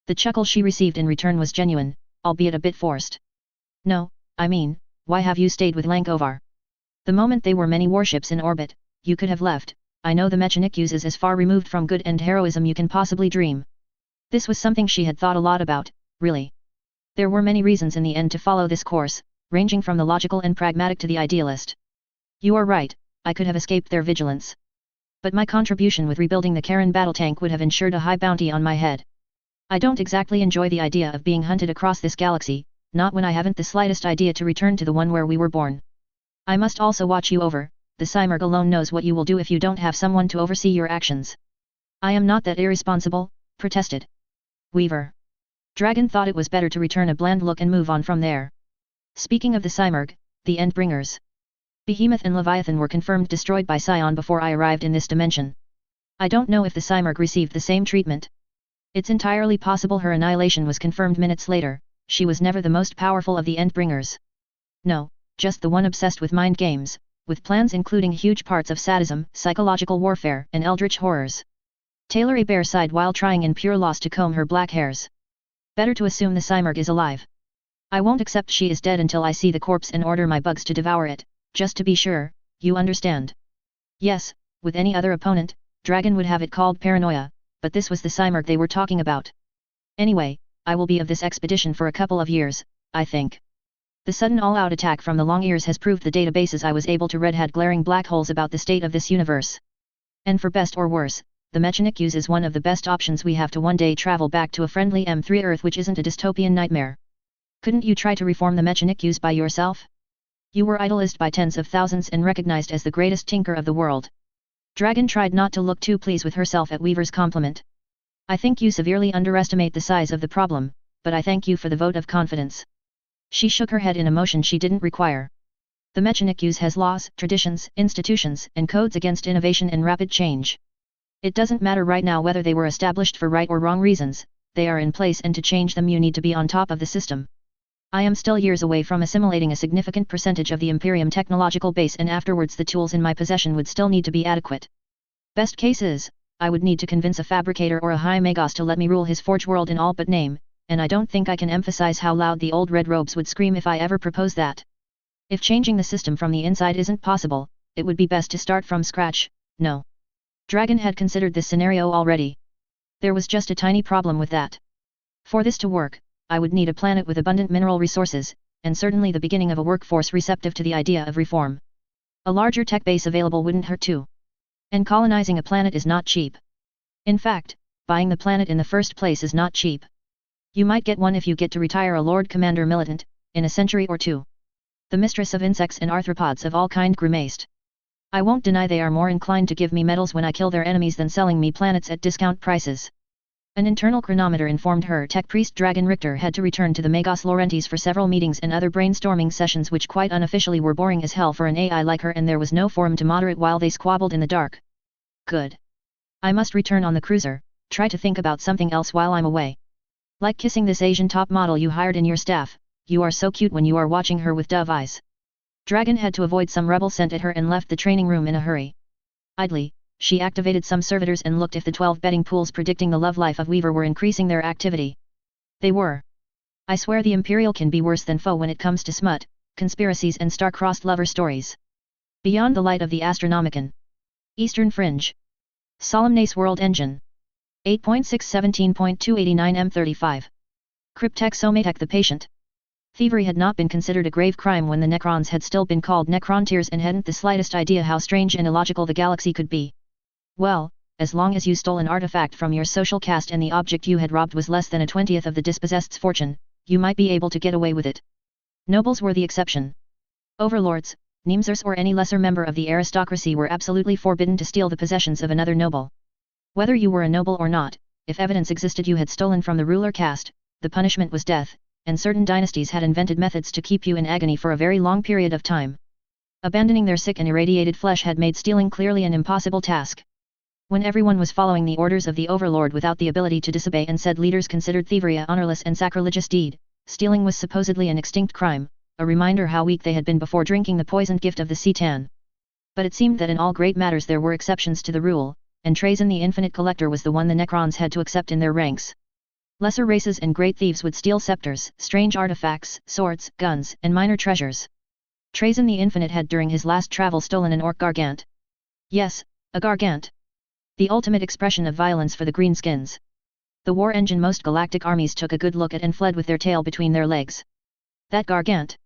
The chuckle she received in return was genuine, albeit a bit forced. No, I mean, why have you stayed with Lankovar? The moment they were many warships in orbit, you could have left. I know the Mechanic is as far removed from good and heroism you can possibly dream. This was something she had thought a lot about, really. There were many reasons in the end to follow this course, ranging from the logical and pragmatic to the idealist. You are right, I could have escaped their vigilance. But my contribution with rebuilding the Karen battle tank would have ensured a high bounty on my head. I don't exactly enjoy the idea of being hunted across this galaxy, not when I haven't the slightest idea to return to the one where we were born. I must also watch you over, the Simurgh alone knows what you will do if you don't have someone to oversee your actions. I am not that irresponsible, protested Weaver. Dragon thought it was better to return a bland look and move on from there. Speaking of the Simurgh, the Endbringers. Behemoth and Leviathan were confirmed destroyed by Scion before I arrived in this dimension. I don't know if the Simurgh received the same treatment. It's entirely possible her annihilation was confirmed minutes later. She was never the most powerful of the Endbringers. No, just the one obsessed with mind games, with plans including huge parts of sadism, psychological warfare, and eldritch horrors. Taylor A. Bear sighed while trying in pure loss to comb her black hairs. Better to assume the Simurgh is alive. I won't accept she is dead until I see the corpse and order my bugs to devour it, just to be sure, you understand. Yes, with any other opponent, Dragon would have it called paranoia, but this was the Simurgh they were talking about. Anyway, I will be of this expedition for a couple of years, I think. The sudden all-out attack from the Long Ears has proved the databases I was able to read had glaring black holes about the state of this universe. And for best or worse, the Mechanic is one of the best options we have to one day travel back to a friendly M3 Earth which isn't a dystopian nightmare. Couldn't you try to reform the Mechanic by yourself? You were idolized by tens of thousands and recognized as the greatest tinker of the world. Dragon tried not to look too pleased with herself at Weaver's compliment. I think you severely underestimate the size of the problem, but I thank you for the vote of confidence. She shook her head in a motion she didn't require. The Mechanic has laws, traditions, institutions, and codes against innovation and rapid change. It doesn't matter right now whether they were established for right or wrong reasons, they are in place and to change them you need to be on top of the system. I am still years away from assimilating a significant percentage of the Imperium technological base and afterwards the tools in my possession would still need to be adequate. Best case is, I would need to convince a fabricator or a high Magos to let me rule his forge world in all but name, and I don't think I can emphasize how loud the old red robes would scream if I ever propose that. If changing the system from the inside isn't possible, it would be best to start from scratch. No. Dragon had considered this scenario already. There was just a tiny problem with that. For this to work, I would need a planet with abundant mineral resources, and certainly the beginning of a workforce receptive to the idea of reform. A larger tech base available wouldn't hurt too. And colonizing a planet is not cheap. In fact, buying the planet in the first place is not cheap. You might get one if you get to retire a Lord Commander Militant, in a century or two. The mistress of insects and arthropods of all kind grimaced. I won't deny they are more inclined to give me medals when I kill their enemies than selling me planets at discount prices. An internal chronometer informed her tech priest Dragon Richter had to return to the Magos Laurentiis for several meetings and other brainstorming sessions which quite unofficially were boring as hell for an AI like her and there was no forum to moderate while they squabbled in the dark. Good. I must return on the cruiser, try to think about something else while I'm away. Like kissing this Asian top model you hired in your staff, you are so cute when you are watching her with dove eyes. Dragon had to avoid some rebel sent at her and left the training room in a hurry. Idly, she activated some servitors and looked if the 12 betting pools predicting the love life of Weaver were increasing their activity. They were. I swear the Imperial can be worse than foe when it comes to smut, conspiracies and star-crossed lover stories. Beyond the light of the Astronomicon. Eastern Fringe. Solemnace World Engine. 8.617.289 M35. Cryptek Somatek the Patient. Thievery had not been considered a grave crime when the Necrons had still been called Necrontiers and hadn't the slightest idea how strange and illogical the galaxy could be. Well, as long as you stole an artifact from your social caste and the object you had robbed was less than a 20th of the dispossessed's fortune, you might be able to get away with it. Nobles were the exception. Overlords, Neemsers or any lesser member of the aristocracy were absolutely forbidden to steal the possessions of another noble. Whether you were a noble or not, if evidence existed you had stolen from the ruler caste, the punishment was death, and certain dynasties had invented methods to keep you in agony for a very long period of time. Abandoning their sick and irradiated flesh had made stealing clearly an impossible task. When everyone was following the orders of the overlord without the ability to disobey and said leaders considered thievery a honorless and sacrilegious deed, stealing was supposedly an extinct crime, a reminder how weak they had been before drinking the poisoned gift of the Citan. But it seemed that in all great matters there were exceptions to the rule, and Trazyn the Infinite Collector was the one the Necrons had to accept in their ranks. Lesser races and great thieves would steal scepters, strange artifacts, swords, guns, and minor treasures. Trazyn the Infinite had during his last travel stolen an orc gargant. Yes, a gargant. The ultimate expression of violence for the greenskins. The war engine most galactic armies took a good look at and fled with their tail between their legs. That gargant.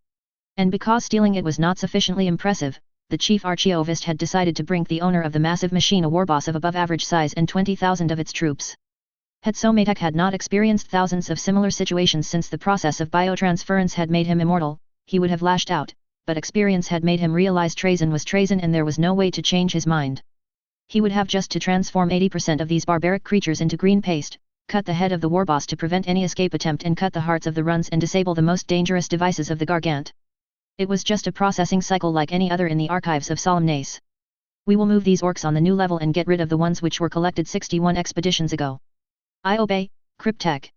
And because stealing it was not sufficiently impressive, the chief archaeovist had decided to bring the owner of the massive machine a warboss of above average size and 20,000 of its troops. Had Somatek had not experienced thousands of similar situations since the process of biotransference had made him immortal, he would have lashed out, but experience had made him realize Trazyn was Trazyn and there was no way to change his mind. He would have just to transform 80% of these barbaric creatures into green paste, cut the head of the warboss to prevent any escape attempt and cut the hearts of the runs and disable the most dangerous devices of the gargant. It was just a processing cycle like any other in the archives of Solemnace. We will move these orcs on the new level and get rid of the ones which were collected 61 expeditions ago. I obey, Cryptek.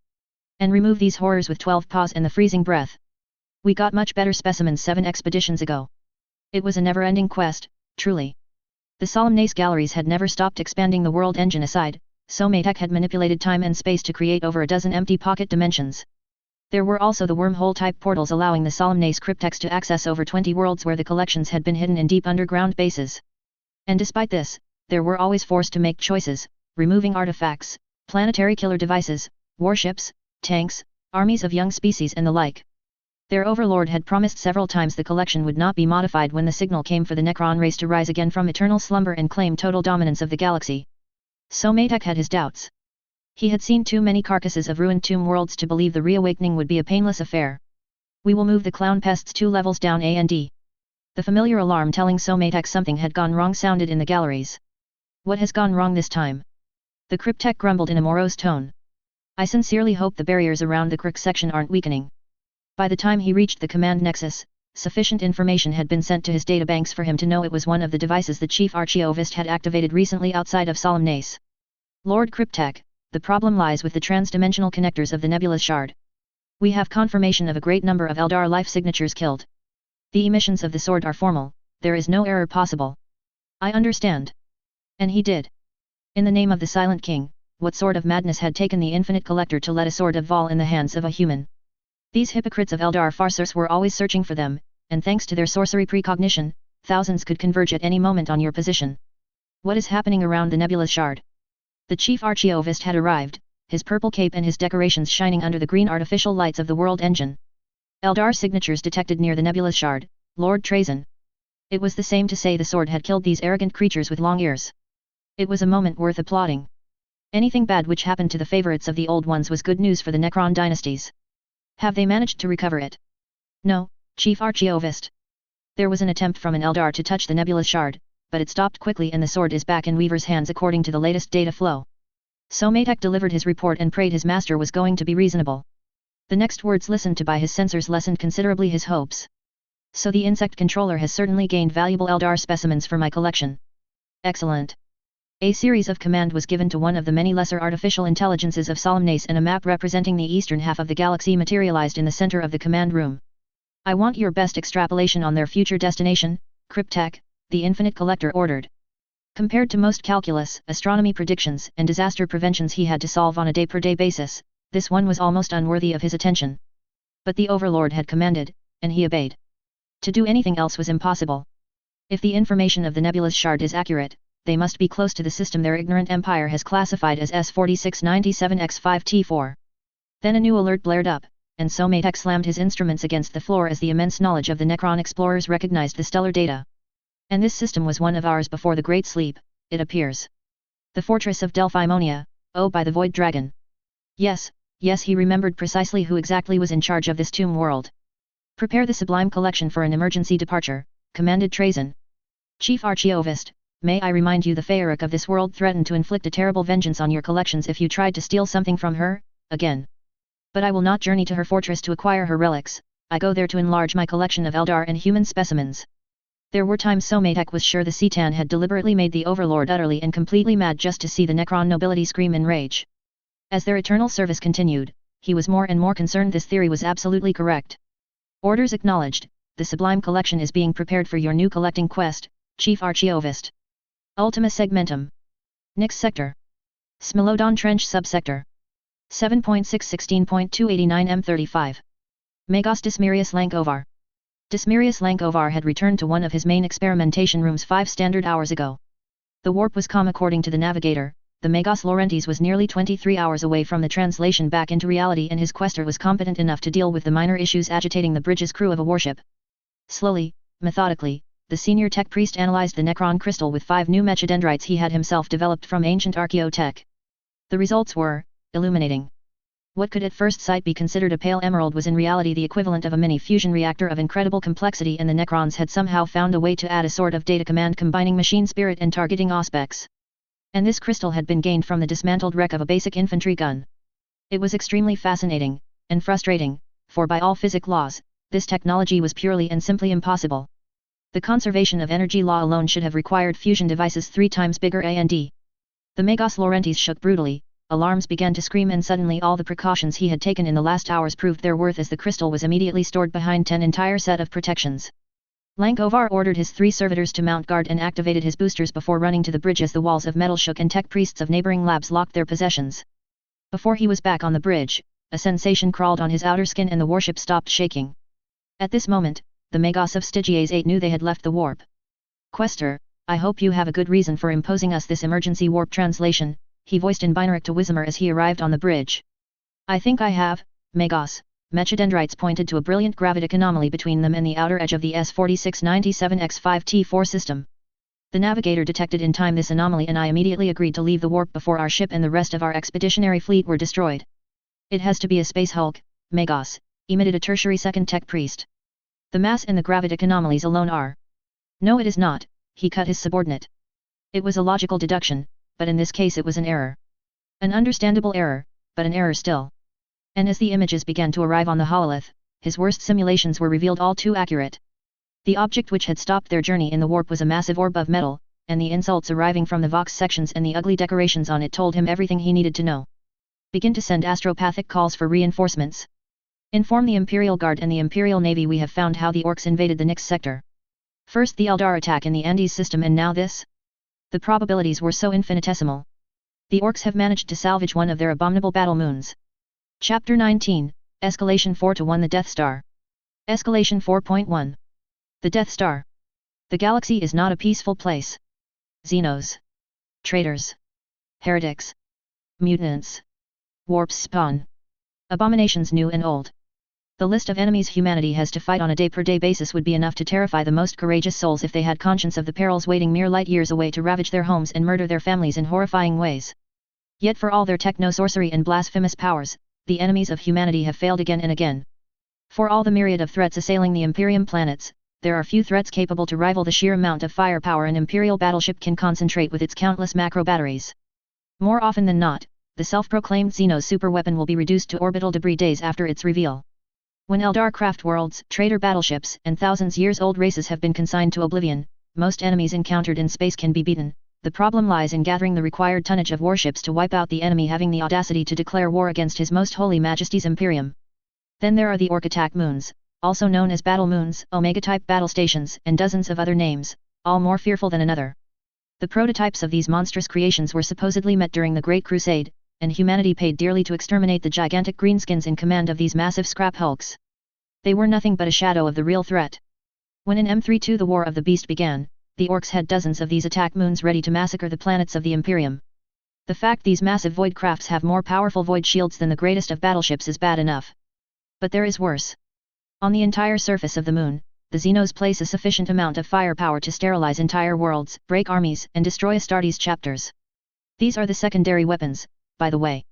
And remove these horrors with 12 paws and the freezing breath. We got much better specimens 7 expeditions ago. It was a never-ending quest, truly. The Solemnace galleries had never stopped expanding the world engine aside, Somatek had manipulated time and space to create over a dozen empty pocket dimensions. There were also the wormhole-type portals allowing the Solemnace cryptex to access over 20 worlds where the collections had been hidden in deep underground bases. And despite this, they were always forced to make choices, removing artifacts, planetary killer devices, warships, tanks, armies of young species and the like. Their overlord had promised several times the collection would not be modified when the signal came for the Necron race to rise again from eternal slumber and claim total dominance of the galaxy. Somatek had his doubts. He had seen too many carcasses of ruined tomb worlds to believe the reawakening would be a painless affair. We will move the clown pests 2 levels down A and D. The familiar alarm telling Somatek something had gone wrong sounded in the galleries. What has gone wrong this time? The cryptek grumbled in a morose tone. I sincerely hope the barriers around the Kruk section aren't weakening. By the time he reached the command nexus, sufficient information had been sent to his databanks for him to know it was one of the devices the chief archaeovist had activated recently outside of Solemnace. Lord Cryptek, the problem lies with the trans-dimensional connectors of the nebulous shard. We have confirmation of a great number of Eldar life signatures killed. The emissions of the sword are formal, there is no error possible. I understand. And he did. In the name of the Silent King, what sort of madness had taken the Infinite Collector to let a sword of Vol in the hands of a human? These hypocrites of Eldar farcers were always searching for them, and thanks to their sorcery precognition, thousands could converge at any moment on your position. What is happening around the nebulous shard? The chief archaeovist had arrived, his purple cape and his decorations shining under the green artificial lights of the world engine. Eldar signatures detected near the nebulous shard, Lord Trazyn. It was the same to say the sword had killed these arrogant creatures with long ears. It was a moment worth applauding. Anything bad which happened to the favorites of the old ones was good news for the Necron dynasties. Have they managed to recover it? No, Chief Archaeovist. There was an attempt from an Eldar to touch the nebulous shard, but it stopped quickly and the sword is back in Weaver's hands according to the latest data flow. Somatek delivered his report and prayed his master was going to be reasonable. The next words listened to by his sensors lessened considerably his hopes. So the insect controller has certainly gained valuable Eldar specimens for my collection. Excellent. A series of command was given to one of the many lesser artificial intelligences of Solemnace and a map representing the eastern half of the galaxy materialized in the center of the command room. I want your best extrapolation on their future destination, Cryptek, the Infinite Collector ordered. Compared to most calculus, astronomy predictions, and disaster preventions he had to solve on a day-per-day basis, this one was almost unworthy of his attention. But the Overlord had commanded, and he obeyed. To do anything else was impossible. If the information of the nebulous shard is accurate, they must be close to the system their ignorant empire has classified as S4697X5T4. Then a new alert blared up, and Somatek slammed his instruments against the floor as the immense knowledge of the Necron explorers recognized the stellar data. And this system was one of ours before the Great Sleep, it appears. The fortress of Delphimonia, by the Void Dragon. Yes, he remembered precisely who exactly was in charge of this tomb world. Prepare the Sublime Collection for an emergency departure, commanded Trazyn. Chief Archaeovist, may I remind you the Feeric of this world threatened to inflict a terrible vengeance on your collections if you tried to steal something from her, again. But I will not journey to her fortress to acquire her relics, I go there to enlarge my collection of Eldar and human specimens. There were times Somatek was sure the Citan had deliberately made the Overlord utterly and completely mad just to see the Necron nobility scream in rage. As their eternal service continued, he was more and more concerned this theory was absolutely correct. Orders acknowledged, the Sublime Collection is being prepared for your new collecting quest, Chief Archiovist. Ultima Segmentum. Nix Sector. Smilodon Trench Subsector. 7.616.289 M35. Magos Dismirius Lankovar. Dismirius Lankovar had returned to one of his main experimentation rooms 5 standard hours ago. The warp was calm according to the navigator. The Magos Laurentiis was nearly 23 hours away from the translation back into reality and his quester was competent enough to deal with the minor issues agitating the bridge's crew of a warship. Slowly, methodically, the senior tech priest analyzed the Necron crystal with 5 new mechadendrites he had himself developed from ancient archaeotech. The results were illuminating. What could at first sight be considered a pale emerald was in reality the equivalent of a mini-fusion reactor of incredible complexity, and the Necrons had somehow found a way to add a sort of data command combining machine spirit and targeting aspects. And this crystal had been gained from the dismantled wreck of a basic infantry gun. It was extremely fascinating, and frustrating, for by all physics laws, this technology was purely and simply impossible. The conservation of energy law alone should have required fusion devices 3 times bigger A&D. The Magos Laurentiis shook brutally, alarms began to scream, and suddenly all the precautions he had taken in the last hours proved their worth as the crystal was immediately stored behind 10 entire set of protections. Lankovar ordered his 3 servitors to mount guard and activated his boosters before running to the bridge as the walls of metal shook and tech priests of neighboring labs locked their possessions. Before he was back on the bridge, a sensation crawled on his outer skin and the warship stopped shaking. At this moment, the Magos of Stygies 8 knew they had left the warp. Quester, I hope you have a good reason for imposing us this emergency warp translation, he voiced in Binaric to Wizemer as he arrived on the bridge. I think I have, Magos. Mechadendrites pointed to a brilliant gravitic anomaly between them and the outer edge of the S4697X5T4 system. The navigator detected in time this anomaly and I immediately agreed to leave the warp before our ship and the rest of our expeditionary fleet were destroyed. It has to be a space hulk, Magos, emitted a tertiary second tech priest. The mass and the gravitic anomalies alone are. No, it is not, he cut his subordinate. It was a logical deduction, but in this case it was an error. An understandable error, but an error still. And as the images began to arrive on the hololith, his worst simulations were revealed all too accurate. The object which had stopped their journey in the warp was a massive orb of metal, and the insults arriving from the Vox sections and the ugly decorations on it told him everything he needed to know. Begin to send astropathic calls for reinforcements. Inform the Imperial Guard and the Imperial Navy we have found how the Orcs invaded the Nix sector. First the Eldar attack in the Andes system and now this? The probabilities were so infinitesimal. The Orcs have managed to salvage one of their abominable battle moons. Chapter 19, Escalation 4-1 The Death Star. Escalation 4.1. The Death Star. The galaxy is not a peaceful place. Xenos. Traitors. Heretics. Mutants. Warps spawn. Abominations new and old. The list of enemies humanity has to fight on a day-per-day basis would be enough to terrify the most courageous souls if they had conscience of the perils waiting mere light years away to ravage their homes and murder their families in horrifying ways. Yet for all their techno-sorcery and blasphemous powers, the enemies of humanity have failed again and again. For all the myriad of threats assailing the Imperium planets, there are few threats capable to rival the sheer amount of firepower an Imperial battleship can concentrate with its countless macro batteries. More often than not, the self-proclaimed Xenos superweapon will be reduced to orbital debris days after its reveal. When Eldar craft worlds, traitor battleships, and thousands-years-old races have been consigned to oblivion, most enemies encountered in space can be beaten. The problem lies in gathering the required tonnage of warships to wipe out the enemy having the audacity to declare war against His Most Holy Majesty's Imperium. Then there are the Orc attack moons, also known as battle moons, Omega-type battle stations, and dozens of other names, all more fearful than another. The prototypes of these monstrous creations were supposedly met during the Great Crusade, and humanity paid dearly to exterminate the gigantic greenskins in command of these massive scrap hulks. They were nothing but a shadow of the real threat. When in M32 the War of the Beast began, the Orcs had dozens of these attack moons ready to massacre the planets of the Imperium. The fact these massive void crafts have more powerful void shields than the greatest of battleships is bad enough. But there is worse. On the entire surface of the moon, the Xenos place a sufficient amount of firepower to sterilize entire worlds, break armies, and destroy Astartes chapters. These are the secondary weapons, by the way.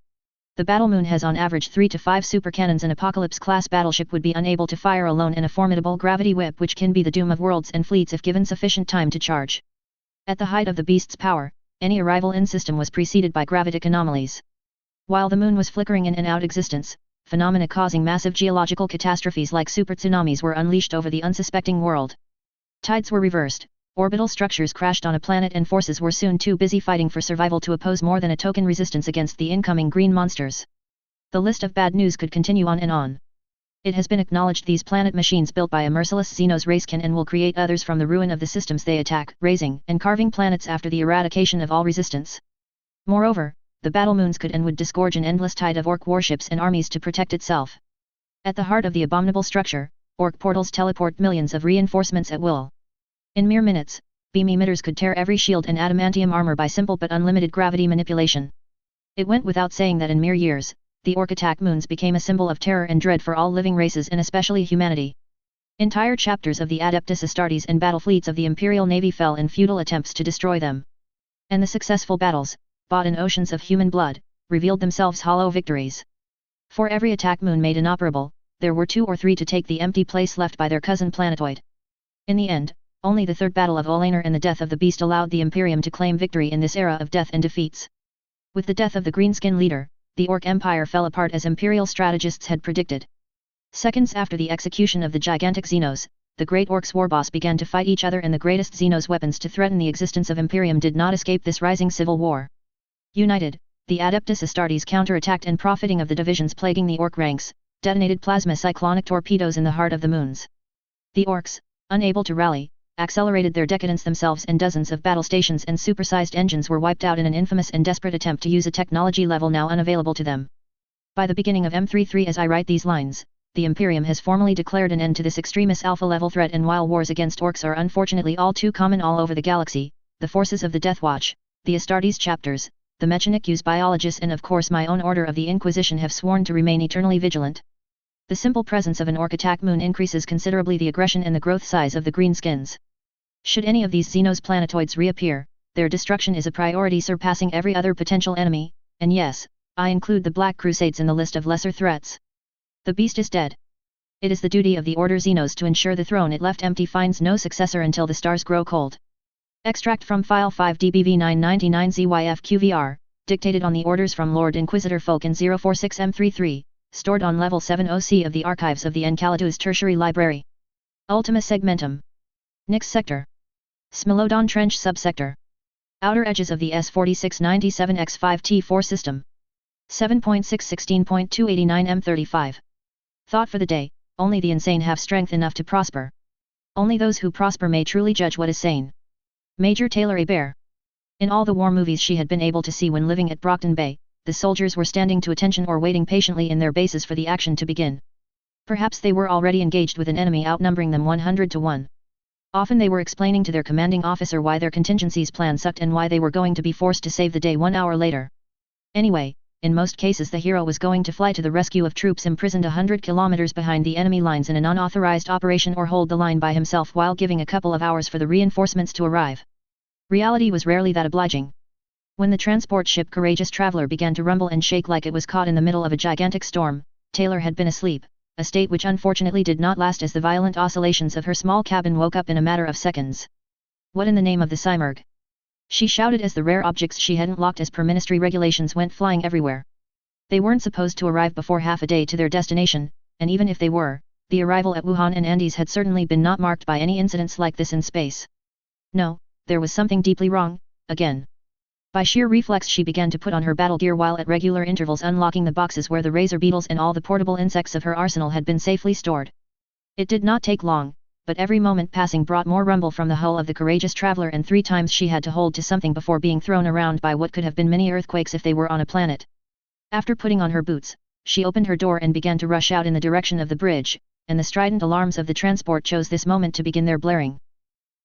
The battle moon has on average 3 to 5 supercannons. An Apocalypse-class battleship would be unable to fire alone, and a formidable gravity whip which can be the doom of worlds and fleets if given sufficient time to charge. At the height of the beast's power, any arrival in system was preceded by gravitic anomalies. While the moon was flickering in and out existence, phenomena causing massive geological catastrophes like super tsunamis were unleashed over the unsuspecting world. Tides were reversed, orbital structures crashed on a planet and forces were soon too busy fighting for survival to oppose more than a token resistance against the incoming green monsters. The list of bad news could continue on and on. It has been acknowledged these planet machines built by a merciless Xenos race can and will create others from the ruin of the systems they attack, razing and carving planets after the eradication of all resistance. Moreover, the battle moons could and would disgorge an endless tide of Orc warships and armies to protect itself. At the heart of the abominable structure, Orc portals teleport millions of reinforcements at will. In mere minutes, beam emitters could tear every shield and adamantium armor by simple but unlimited gravity manipulation. It went without saying that in mere years, the Orc attack moons became a symbol of terror and dread for all living races and especially humanity. Entire chapters of the Adeptus Astartes and battle fleets of the Imperial Navy fell in futile attempts to destroy them. And the successful battles, bought in oceans of human blood, revealed themselves hollow victories. For every attack moon made inoperable, there were 2 or 3 to take the empty place left by their cousin planetoid. In the end, only the third battle of Olaner and the death of the beast allowed the Imperium to claim victory in this era of death and defeats. With the death of the Greenskin leader, the Orc Empire fell apart as Imperial strategists had predicted. Seconds after the execution of the gigantic Xenos, the great Orcs warboss began to fight each other and the greatest Xenos weapons to threaten the existence of Imperium did not escape this rising civil war. United, the Adeptus Astartes counterattacked and profiting of the divisions plaguing the Orc ranks, detonated plasma cyclonic torpedoes in the heart of the moons. The Orcs, unable to rally, accelerated their decadence themselves and dozens of battle stations and supersized engines were wiped out in an infamous and desperate attempt to use a technology level now unavailable to them. By the beginning of M33 as I write these lines, the Imperium has formally declared an end to this extremis alpha-level threat and while wars against Orcs are unfortunately all too common all over the galaxy, the forces of the Death Watch, the Astartes chapters, the Mechanic-Use biologists and of course my own Order of the Inquisition have sworn to remain eternally vigilant. The simple presence of an Orc attack moon increases considerably the aggression and the growth size of the greenskins. Should any of these Xenos planetoids reappear, their destruction is a priority surpassing every other potential enemy, and yes, I include the Black Crusades in the list of lesser threats. The beast is dead. It is the duty of the Order Xenos to ensure the throne it left empty finds no successor until the stars grow cold. Extract from File 5 DBV 999 ZYFQVR, dictated on the orders from Lord Inquisitor Falcon 046M33, stored on Level 7 OC of the archives of the Enceladus Tertiary Library. Ultima Segmentum. Nix Sector. Smilodon Trench Subsector. Outer edges of the S4697X5T4 system. 7.616.289 M35. Thought for the day, only the insane have strength enough to prosper. Only those who prosper may truly judge what is sane. Major Taylor Hebert. In all the war movies she had been able to see when living at Brockton Bay, the soldiers were standing to attention or waiting patiently in their bases for the action to begin. Perhaps they were already engaged with an enemy outnumbering them 100 to 1. Often they were explaining to their commanding officer why their contingencies plan sucked and why they were going to be forced to save the day 1 hour later. Anyway, in most cases the hero was going to fly to the rescue of troops imprisoned 100 kilometers behind the enemy lines in an unauthorized operation or hold the line by himself while giving a couple of hours for the reinforcements to arrive. Reality was rarely that obliging. When the transport ship Courageous Traveler began to rumble and shake like it was caught in the middle of a gigantic storm, Taylor had been asleep, a state which unfortunately did not last as the violent oscillations of her small cabin woke up in a matter of seconds. What in the name of the Cymurg? She shouted as the rare objects she hadn't locked as per ministry regulations went flying everywhere. They weren't supposed to arrive before half a day to their destination, and even if they were, the arrival at Wuhan and Andes had certainly been not marked by any incidents like this in space. No, there was something deeply wrong, again. By sheer reflex she began to put on her battle gear while at regular intervals unlocking the boxes where the razor beetles and all the portable insects of her arsenal had been safely stored. It did not take long, but every moment passing brought more rumble from the hull of the Courageous Traveler and 3 times she had to hold to something before being thrown around by what could have been many earthquakes if they were on a planet. After putting on her boots, she opened her door and began to rush out in the direction of the bridge, and the strident alarms of the transport chose this moment to begin their blaring.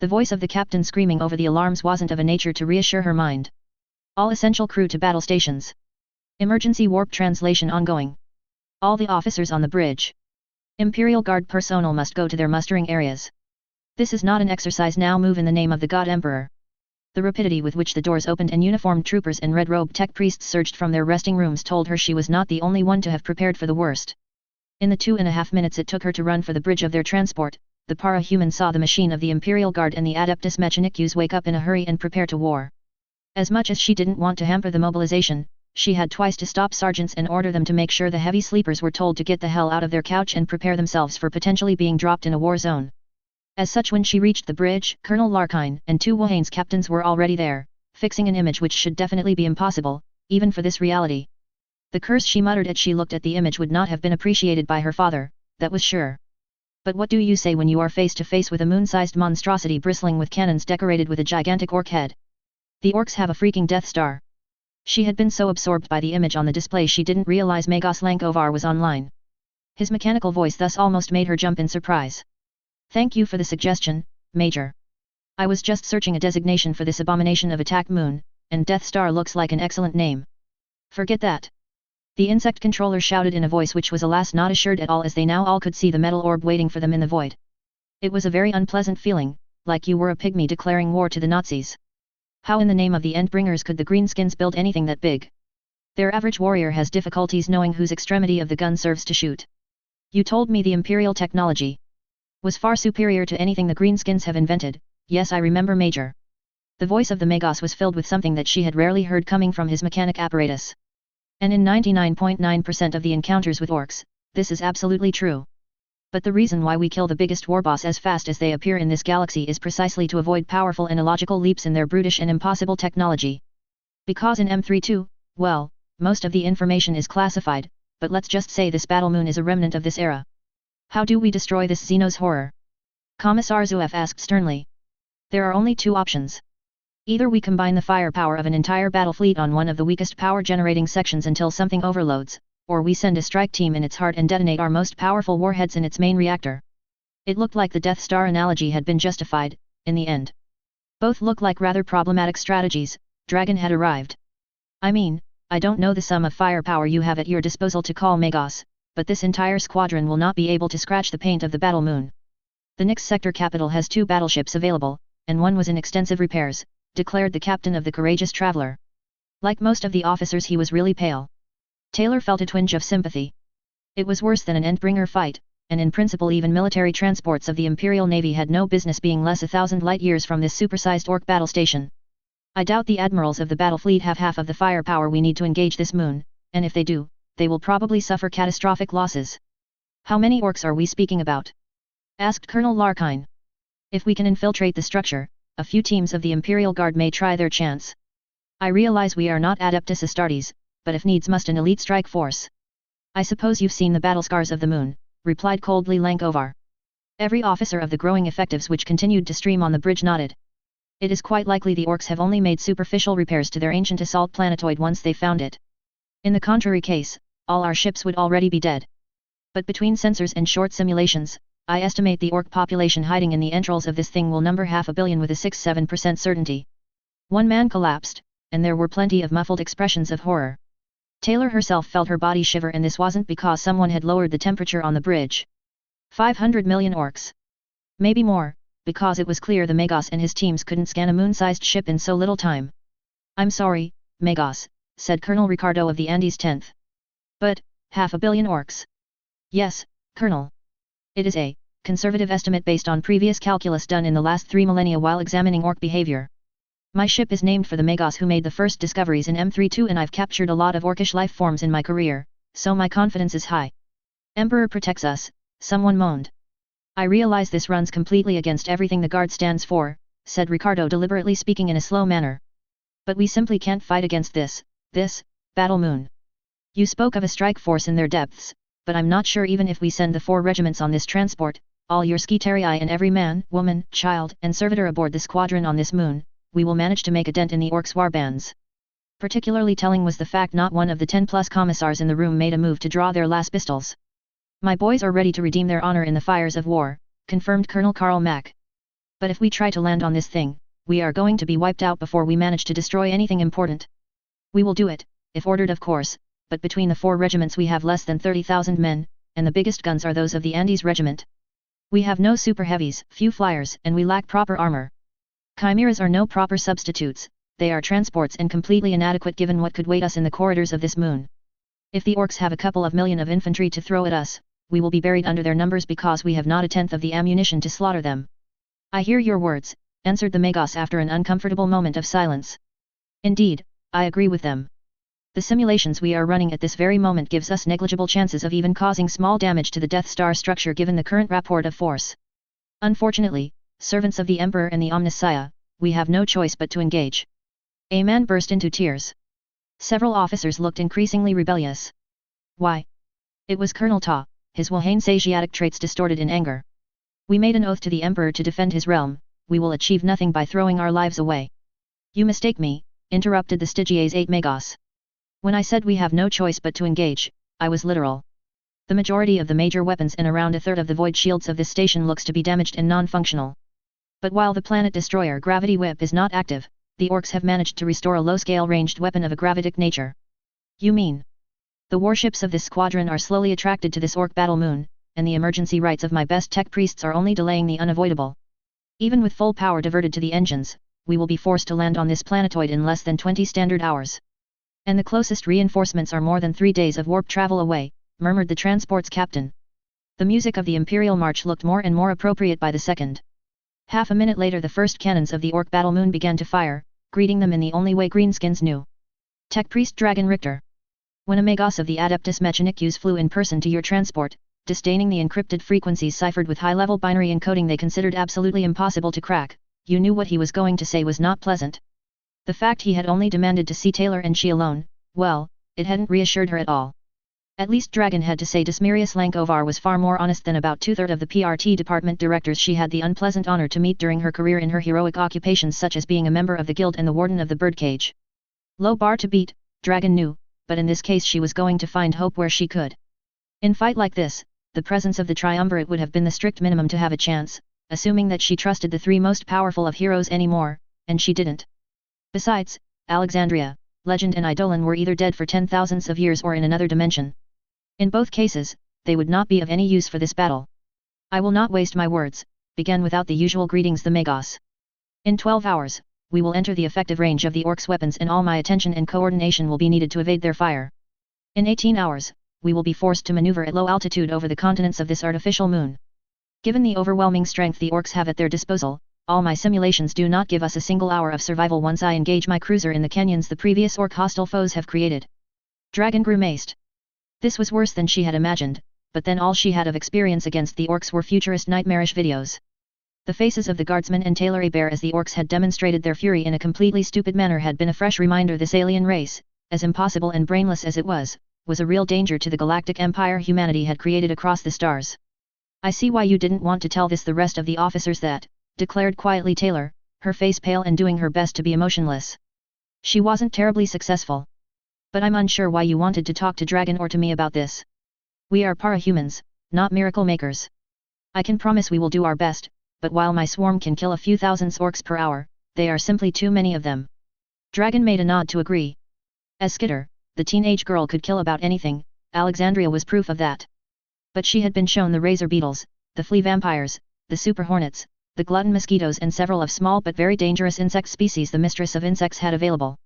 The voice of the captain screaming over the alarms wasn't of a nature to reassure her mind. All essential crew to battle stations. Emergency warp translation ongoing. All the officers on the bridge. Imperial Guard personnel must go to their mustering areas. This is not an exercise now, move in the name of the God Emperor. The rapidity with which the doors opened and uniformed troopers and red-robed tech priests surged from their resting rooms told her she was not the only one to have prepared for the worst. In the 2.5 minutes it took her to run for the bridge of their transport, the para-human saw the machine of the Imperial Guard and the Adeptus Mechanicus wake up in a hurry and prepare to war. As much as she didn't want to hamper the mobilization, she had twice to stop sergeants and order them to make sure the heavy sleepers were told to get the hell out of their couch and prepare themselves for potentially being dropped in a war zone. As such, when she reached the bridge, Colonel Larkine and 2 Wahane's captains were already there, fixing an image which should definitely be impossible, even for this reality. The curse she muttered as she looked at the image would not have been appreciated by her father, that was sure. But what do you say when you are face to face with a moon-sized monstrosity bristling with cannons decorated with a gigantic orc head? The orcs have a freaking Death Star. She had been so absorbed by the image on the display she didn't realize Magos Lankovar was online. His mechanical voice thus almost made her jump in surprise. Thank you for the suggestion, Major. I was just searching a designation for this abomination of attack moon, and Death Star looks like an excellent name. Forget that. The insect controller shouted in a voice which was alas not assured at all, as they now all could see the metal orb waiting for them in the void. It was a very unpleasant feeling, like you were a pygmy declaring war to the Nazis. How in the name of the Endbringers could the Greenskins build anything that big? Their average warrior has difficulties knowing whose extremity of the gun serves to shoot. You told me the Imperial technology was far superior to anything the Greenskins have invented. Yes, I remember, Major. The voice of the Magos was filled with something that she had rarely heard coming from his mechanic apparatus. And in 99.9% of the encounters with orcs, this is absolutely true. But the reason why we kill the biggest warboss as fast as they appear in this galaxy is precisely to avoid powerful and illogical leaps in their brutish and impossible technology. Because in M32, well, most of the information is classified, but let's just say this battle moon is a remnant of this era. How do we destroy this Xenos horror? Commissar Zuev asked sternly. There are only 2 options. Either we combine the firepower of an entire battle fleet on one of the weakest power-generating sections until something overloads, or we send a strike team in its heart and detonate our most powerful warheads in its main reactor. It looked like the Death Star analogy had been justified, in the end. Both look like rather problematic strategies. Dragon had arrived. I mean, I don't know the sum of firepower you have at your disposal to call Magos, but this entire squadron will not be able to scratch the paint of the battle moon. The Nyx sector capital has 2 battleships available, and one was in extensive repairs, declared the captain of the Courageous Traveler. Like most of the officers, he was really pale. Taylor felt a twinge of sympathy. It was worse than an Endbringer fight, and in principle even military transports of the Imperial Navy had no business being less 1,000 light-years from this supersized orc battle station. I doubt the admirals of the battle fleet have half of the firepower we need to engage this moon, and if they do, they will probably suffer catastrophic losses. How many orcs are we speaking about? Asked Colonel Larkine. If we can infiltrate the structure, a few teams of the Imperial Guard may try their chance. I realize we are not Adeptus Astartes, but if needs must an elite strike force. I suppose you've seen the battle scars of the moon, replied coldly Lankovar. Every officer of the growing effectives which continued to stream on the bridge nodded. It is quite likely the orcs have only made superficial repairs to their ancient assault planetoid once they found it. In the contrary case, all our ships would already be dead. But between sensors and short simulations, I estimate the orc population hiding in the entrails of this thing will number 500 million with a 6-7% certainty. One man collapsed, and there were plenty of muffled expressions of horror. Taylor herself felt her body shiver, and this wasn't because someone had lowered the temperature on the bridge. 500 million orcs. Maybe more, because it was clear the Magos and his teams couldn't scan a moon-sized ship in so little time. I'm sorry, Magos, said Colonel Ricardo of the Andes 10th. But, 500 million orcs. Yes, Colonel. It is a conservative estimate based on previous calculus done in the last 3 millennia while examining orc behavior. My ship is named for the Magos who made the first discoveries in M32, and I've captured a lot of orcish life forms in my career, so my confidence is high. Emperor protects us, someone moaned. I realize this runs completely against everything the Guard stands for, said Ricardo, deliberately speaking in a slow manner. But we simply can't fight against this battle moon. You spoke of a strike force in their depths, but I'm not sure even if we send the 4 regiments on this transport, all your skitarii and every man, woman, child, and servitor aboard the squadron on this moon, we will manage to make a dent in the orcs' warbands. Particularly telling was the fact not one of the 10+ commissars in the room made a move to draw their last pistols. My boys are ready to redeem their honor in the fires of war, confirmed Colonel Karl Mack. But if we try to land on this thing, we are going to be wiped out before we manage to destroy anything important. We will do it, if ordered of course, but between the 4 regiments we have less than 30,000 men, and the biggest guns are those of the Andes regiment. We have no super heavies, few flyers, and we lack proper armor. Chimeras are no proper substitutes, they are transports and completely inadequate given what could wait us in the corridors of this moon. If the orcs have a couple of million of infantry to throw at us, we will be buried under their numbers because we have not a tenth of the ammunition to slaughter them. I hear your words, answered the Magos after an uncomfortable moment of silence. Indeed, I agree with them. The simulations we are running at this very moment gives us negligible chances of even causing small damage to the Death Star structure given the current rapport of force. Unfortunately, servants of the Emperor and the Omnissiah, we have no choice but to engage. A man burst into tears. Several officers looked increasingly rebellious. Why? It was Colonel Ta, his Wahane Asiatic traits distorted in anger. We made an oath to the Emperor to defend his realm, we will achieve nothing by throwing our lives away. You mistake me, interrupted the Stygies 8 Magos. When I said we have no choice but to engage, I was literal. The majority of the major weapons and around a third of the void shields of this station looks to be damaged and non-functional. But while the planet destroyer gravity whip is not active, the orcs have managed to restore a low-scale ranged weapon of a gravitic nature. You mean? The warships of this squadron are slowly attracted to this orc battle moon, and the emergency rites of my best tech priests are only delaying the unavoidable. Even with full power diverted to the engines, we will be forced to land on this planetoid in less than 20 standard hours. And the closest reinforcements are more than 3 days of warp travel away, murmured the transport's captain. The music of the Imperial March looked more and more appropriate by the second. Half a minute later the first cannons of the orc battle moon began to fire, greeting them in the only way greenskins knew. Tech Priest Dragon Richter. When a Magos of the Adeptus Mechanicus flew in person to your transport, disdaining the encrypted frequencies ciphered with high-level binary encoding they considered absolutely impossible to crack, you knew what he was going to say was not pleasant. The fact he had only demanded to see Taylor and she alone, well, it hadn't reassured her at all. At least Dragon had to say Desmirius Lankovar was far more honest than about two-thirds of the PRT department directors she had the unpleasant honor to meet during her career in her heroic occupations such as being a member of the guild and the warden of the birdcage. Low bar to beat, Dragon knew, but in this case she was going to find hope where she could. In fight like this, the presence of the triumvirate would have been the strict minimum to have a chance, assuming that she trusted the three most powerful of heroes anymore, and she didn't. Besides, Alexandria, Legend and Eidolon were either dead for 10,000s of years or in another dimension. In both cases, they would not be of any use for this battle. I will not waste my words, began without the usual greetings the Magos. In 12 hours, we will enter the effective range of the orcs' weapons and all my attention and coordination will be needed to evade their fire. In 18 hours, we will be forced to maneuver at low altitude over the continents of this artificial moon. Given the overwhelming strength the orcs have at their disposal, all my simulations do not give us a single hour of survival once I engage my cruiser in the canyons the previous orc hostile foes have created. Dragon grimaced. This was worse than she had imagined, but then all she had of experience against the orcs were futurist nightmarish videos. The faces of the guardsmen and Taylor Bear as the orcs had demonstrated their fury in a completely stupid manner had been a fresh reminder this alien race, as impossible and brainless as it was a real danger to the galactic empire humanity had created across the stars. I see why you didn't want to tell the rest of the officers that, declared quietly Taylor, her face pale and doing her best to be emotionless. She wasn't terribly successful. But I'm unsure why you wanted to talk to Dragon or to me about this. We are para-humans, not miracle makers. I can promise we will do our best, but while my swarm can kill a few thousand orcs per hour, they are simply too many of them. Dragon made a nod to agree. As Skitter, the teenage girl could kill about anything, Alexandria was proof of that. But she had been shown the razor beetles, the flea vampires, the super hornets, the glutton mosquitoes and several of small but very dangerous insect species the mistress of insects had available.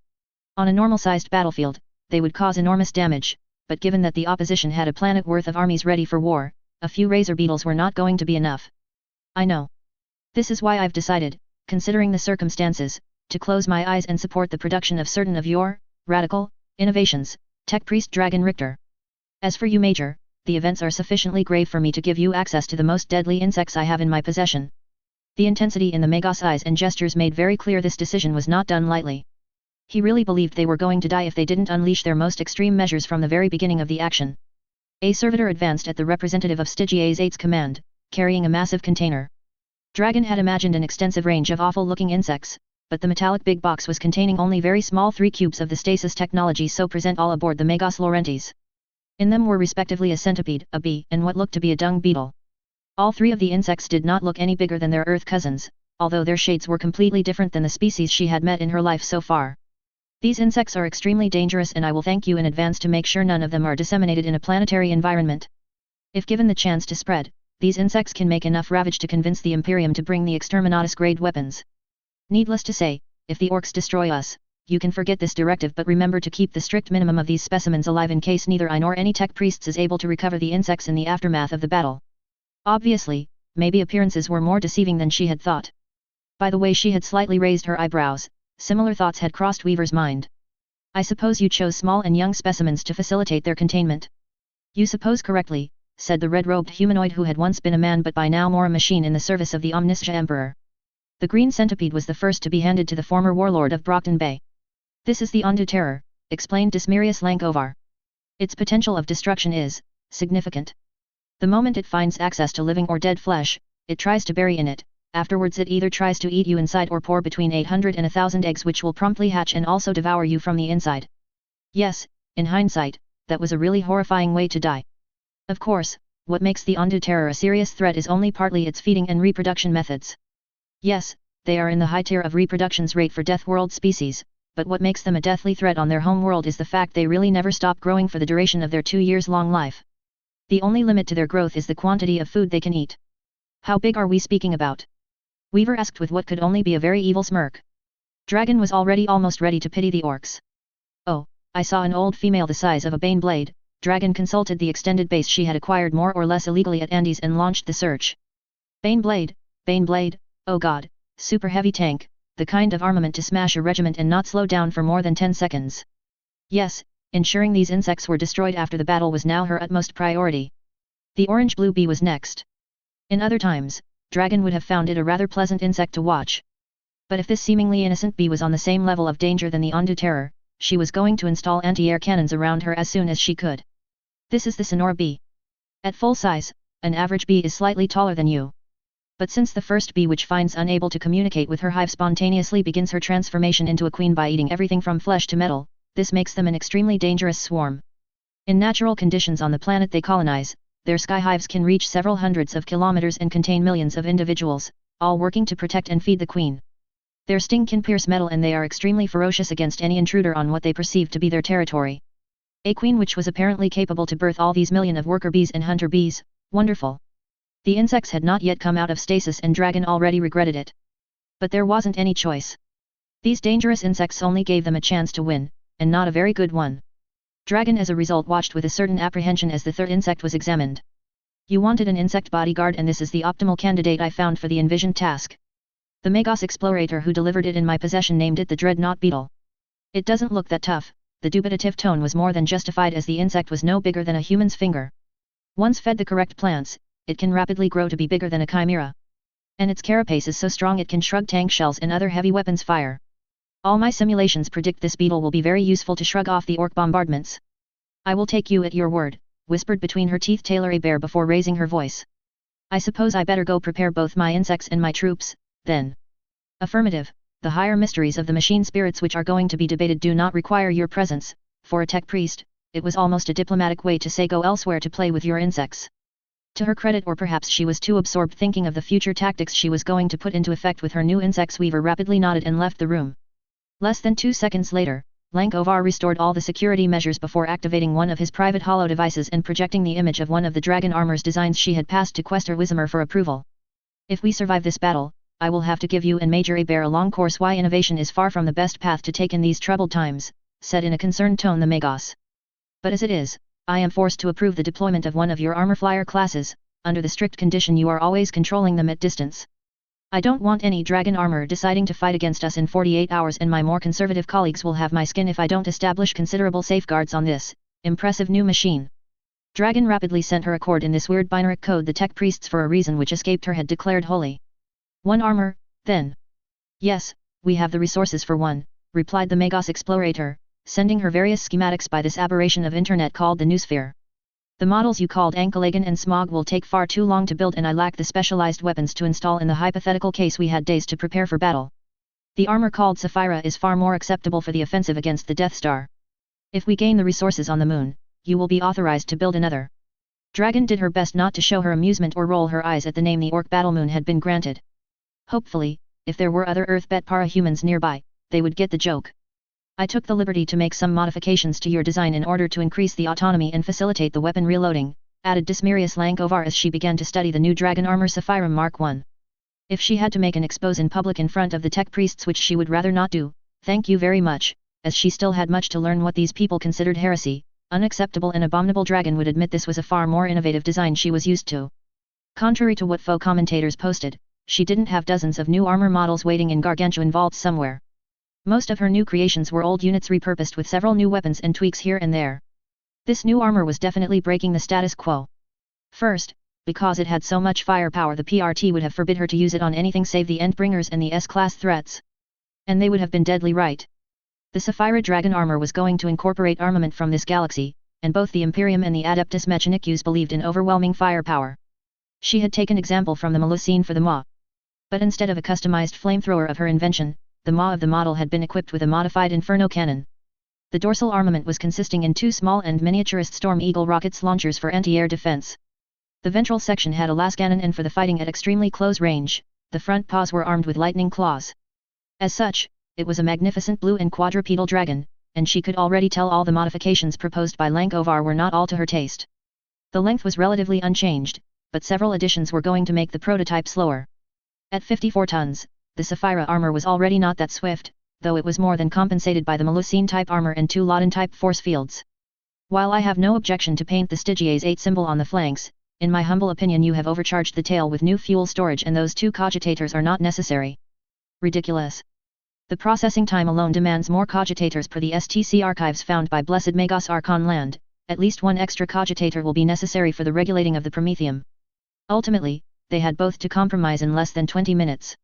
On a normal-sized battlefield, they would cause enormous damage, but given that the opposition had a planet worth of armies ready for war, a few razor beetles were not going to be enough. I know. This is why I've decided, considering the circumstances, to close my eyes and support the production of certain of your radical innovations, Tech Priest Dragon Richter. As for you Major, the events are sufficiently grave for me to give you access to the most deadly insects I have in my possession. The intensity in the Magos' eyes and gestures made very clear this decision was not done lightly. He really believed they were going to die if they didn't unleash their most extreme measures from the very beginning of the action. A servitor advanced at the representative of Stygies 8's command, carrying a massive container. Dragon had imagined an extensive range of awful-looking insects, but the metallic big box was containing only very small 3 cubes of the stasis technology so present all aboard the Magos Laurentiis. In them were respectively a centipede, a bee, and what looked to be a dung beetle. All 3 of the insects did not look any bigger than their Earth cousins, although their shades were completely different than the species she had met in her life so far. These insects are extremely dangerous and I will thank you in advance to make sure none of them are disseminated in a planetary environment. If given the chance to spread, these insects can make enough ravage to convince the Imperium to bring the Exterminatus-grade weapons. Needless to say, if the orcs destroy us, you can forget this directive but remember to keep the strict minimum of these specimens alive in case neither I nor any tech priests is able to recover the insects in the aftermath of the battle. Obviously, maybe appearances were more deceiving than she had thought. By the way she had slightly raised her eyebrows, similar thoughts had crossed Weaver's mind. I suppose you chose small and young specimens to facilitate their containment. You suppose correctly, said the red-robed humanoid who had once been a man but by now more a machine in the service of the omniscient emperor. The green centipede was the first to be handed to the former warlord of Brockton Bay. This is the Ondu Terror, explained Dismirius Lankovar. Its potential of destruction is significant. The moment it finds access to living or dead flesh, it tries to bury in it. Afterwards it either tries to eat you inside or pour between 800 and 1,000 eggs which will promptly hatch and also devour you from the inside. Yes, in hindsight, that was a really horrifying way to die. Of course, what makes the Ondu Terror a serious threat is only partly its feeding and reproduction methods. Yes, they are in the high tier of reproduction's rate for Death World species, but what makes them a deathly threat on their home world is the fact they really never stop growing for the duration of their 2 years long life. The only limit to their growth is the quantity of food they can eat. How big are we speaking about? Weaver asked with what could only be a very evil smirk. Dragon was already almost ready to pity the orcs. Oh, I saw an old female the size of a bane blade. Dragon consulted the extended base she had acquired more or less illegally at Andes and launched the search. Bane blade, oh god, super heavy tank, the kind of armament to smash a regiment and not slow down for more than 10 seconds. Yes, ensuring these insects were destroyed after the battle was now her utmost priority. The orange-blue bee was next. In other times, Dragon would have found it a rather pleasant insect to watch. But if this seemingly innocent bee was on the same level of danger than the Ondu Terror, she was going to install anti-air cannons around her as soon as she could. This is the Sonora bee. At full size, an average bee is slightly taller than you. But since the first bee which finds unable to communicate with her hive spontaneously begins her transformation into a queen by eating everything from flesh to metal, this makes them an extremely dangerous swarm. In natural conditions on the planet they colonize, their sky hives can reach several hundreds of kilometers and contain millions of individuals, all working to protect and feed the queen. Their sting can pierce metal and they are extremely ferocious against any intruder on what they perceive to be their territory. A queen which was apparently capable to birth all these million of worker bees and hunter bees, wonderful. The insects had not yet come out of stasis and Dragon already regretted it. But there wasn't any choice. These dangerous insects only gave them a chance to win, and not a very good one. Dragon as a result watched with a certain apprehension as the third insect was examined. You wanted an insect bodyguard and this is the optimal candidate I found for the envisioned task. The Magos explorator who delivered it in my possession named it the Dreadnought Beetle. It doesn't look that tough, the dubitative tone was more than justified as the insect was no bigger than a human's finger. Once fed the correct plants, it can rapidly grow to be bigger than a chimera. And its carapace is so strong it can shrug tank shells and other heavy weapons fire. All my simulations predict this beetle will be very useful to shrug off the orc bombardments. I will take you at your word, whispered between her teeth Taylor a bear before raising her voice. I suppose I better go prepare both my insects and my troops, then. Affirmative, the higher mysteries of the machine spirits which are going to be debated do not require your presence. For a tech priest, it was almost a diplomatic way to say go elsewhere to play with your insects. To her credit, or perhaps she was too absorbed thinking of the future tactics she was going to put into effect with her new insects, Weaver rapidly nodded and left the room. Less than 2 seconds later, Lankovar restored all the security measures before activating one of his private hollow devices and projecting the image of one of the dragon armor's designs she had passed to Quester Wismer for approval. If we survive this battle, I will have to give you and Major Bear a long course why innovation is far from the best path to take in these troubled times, said in a concerned tone the Magos. But as it is, I am forced to approve the deployment of one of your armor flyer classes, under the strict condition you are always controlling them at distance. I don't want any dragon armor deciding to fight against us in 48 hours, and my more conservative colleagues will have my skin if I don't establish considerable safeguards on this impressive new machine. Dragon rapidly sent her accord in this weird binary code the tech priests for a reason which escaped her had declared holy. One armor, then? Yes, we have the resources for one, replied the Magos explorator, sending her various schematics by this aberration of internet called the Noosphere. The models you called Ankalagan and Smog will take far too long to build and I lack the specialized weapons to install in the hypothetical case we had days to prepare for battle. The armor called Sapphira is far more acceptable for the offensive against the Death Star. If we gain the resources on the moon, you will be authorized to build another. Dragon did her best not to show her amusement or roll her eyes at the name the Orc Battle Moon had been granted. Hopefully, if there were other Earth-bet para-humans nearby, they would get the joke. I took the liberty to make some modifications to your design in order to increase the autonomy and facilitate the weapon reloading, added Dismirius Lankovar as she began to study the new dragon armor Sapphira Mark I. If she had to make an expose in public in front of the tech priests, which she would rather not do, thank you very much, as she still had much to learn what these people considered heresy, unacceptable and abominable. Dragon would admit this was a far more innovative design she was used to. Contrary to what faux commentators posted, she didn't have dozens of new armor models waiting in gargantuan vaults somewhere. Most of her new creations were old units repurposed with several new weapons and tweaks here and there. This new armor was definitely breaking the status quo. First, because it had so much firepower, the PRT would have forbid her to use it on anything save the Endbringers and the S-class threats. And they would have been deadly right. The Sapphira Dragon armor was going to incorporate armament from this galaxy, and both the Imperium and the Adeptus Mechanicus believed in overwhelming firepower. She had taken example from the Melusine for the Maw. But instead of a customized flamethrower of her invention, the Maw of the model had been equipped with a modified Inferno cannon. The dorsal armament was consisting in 2 small and miniaturist Storm Eagle rockets launchers for anti-air defense. The ventral section had a lascannon, and for the fighting at extremely close range, the front paws were armed with lightning claws. As such, it was a magnificent blue and quadrupedal dragon, and she could already tell all the modifications proposed by Lankovar were not all to her taste. The length was relatively unchanged, but several additions were going to make the prototype slower. At 54 tons, the Sapphira armor was already not that swift, though it was more than compensated by the Melusine-type armor and 2 Laden-type force fields. While I have no objection to paint the Stygia's 8 symbol on the flanks, in my humble opinion you have overcharged the tail with new fuel storage, and those 2 cogitators are not necessary. Ridiculous. The processing time alone demands more cogitators per the STC archives found by Blessed Magos Archon land. At least 1 extra cogitator will be necessary for the regulating of the Promethium. Ultimately, they had both to compromise in less than 20 minutes.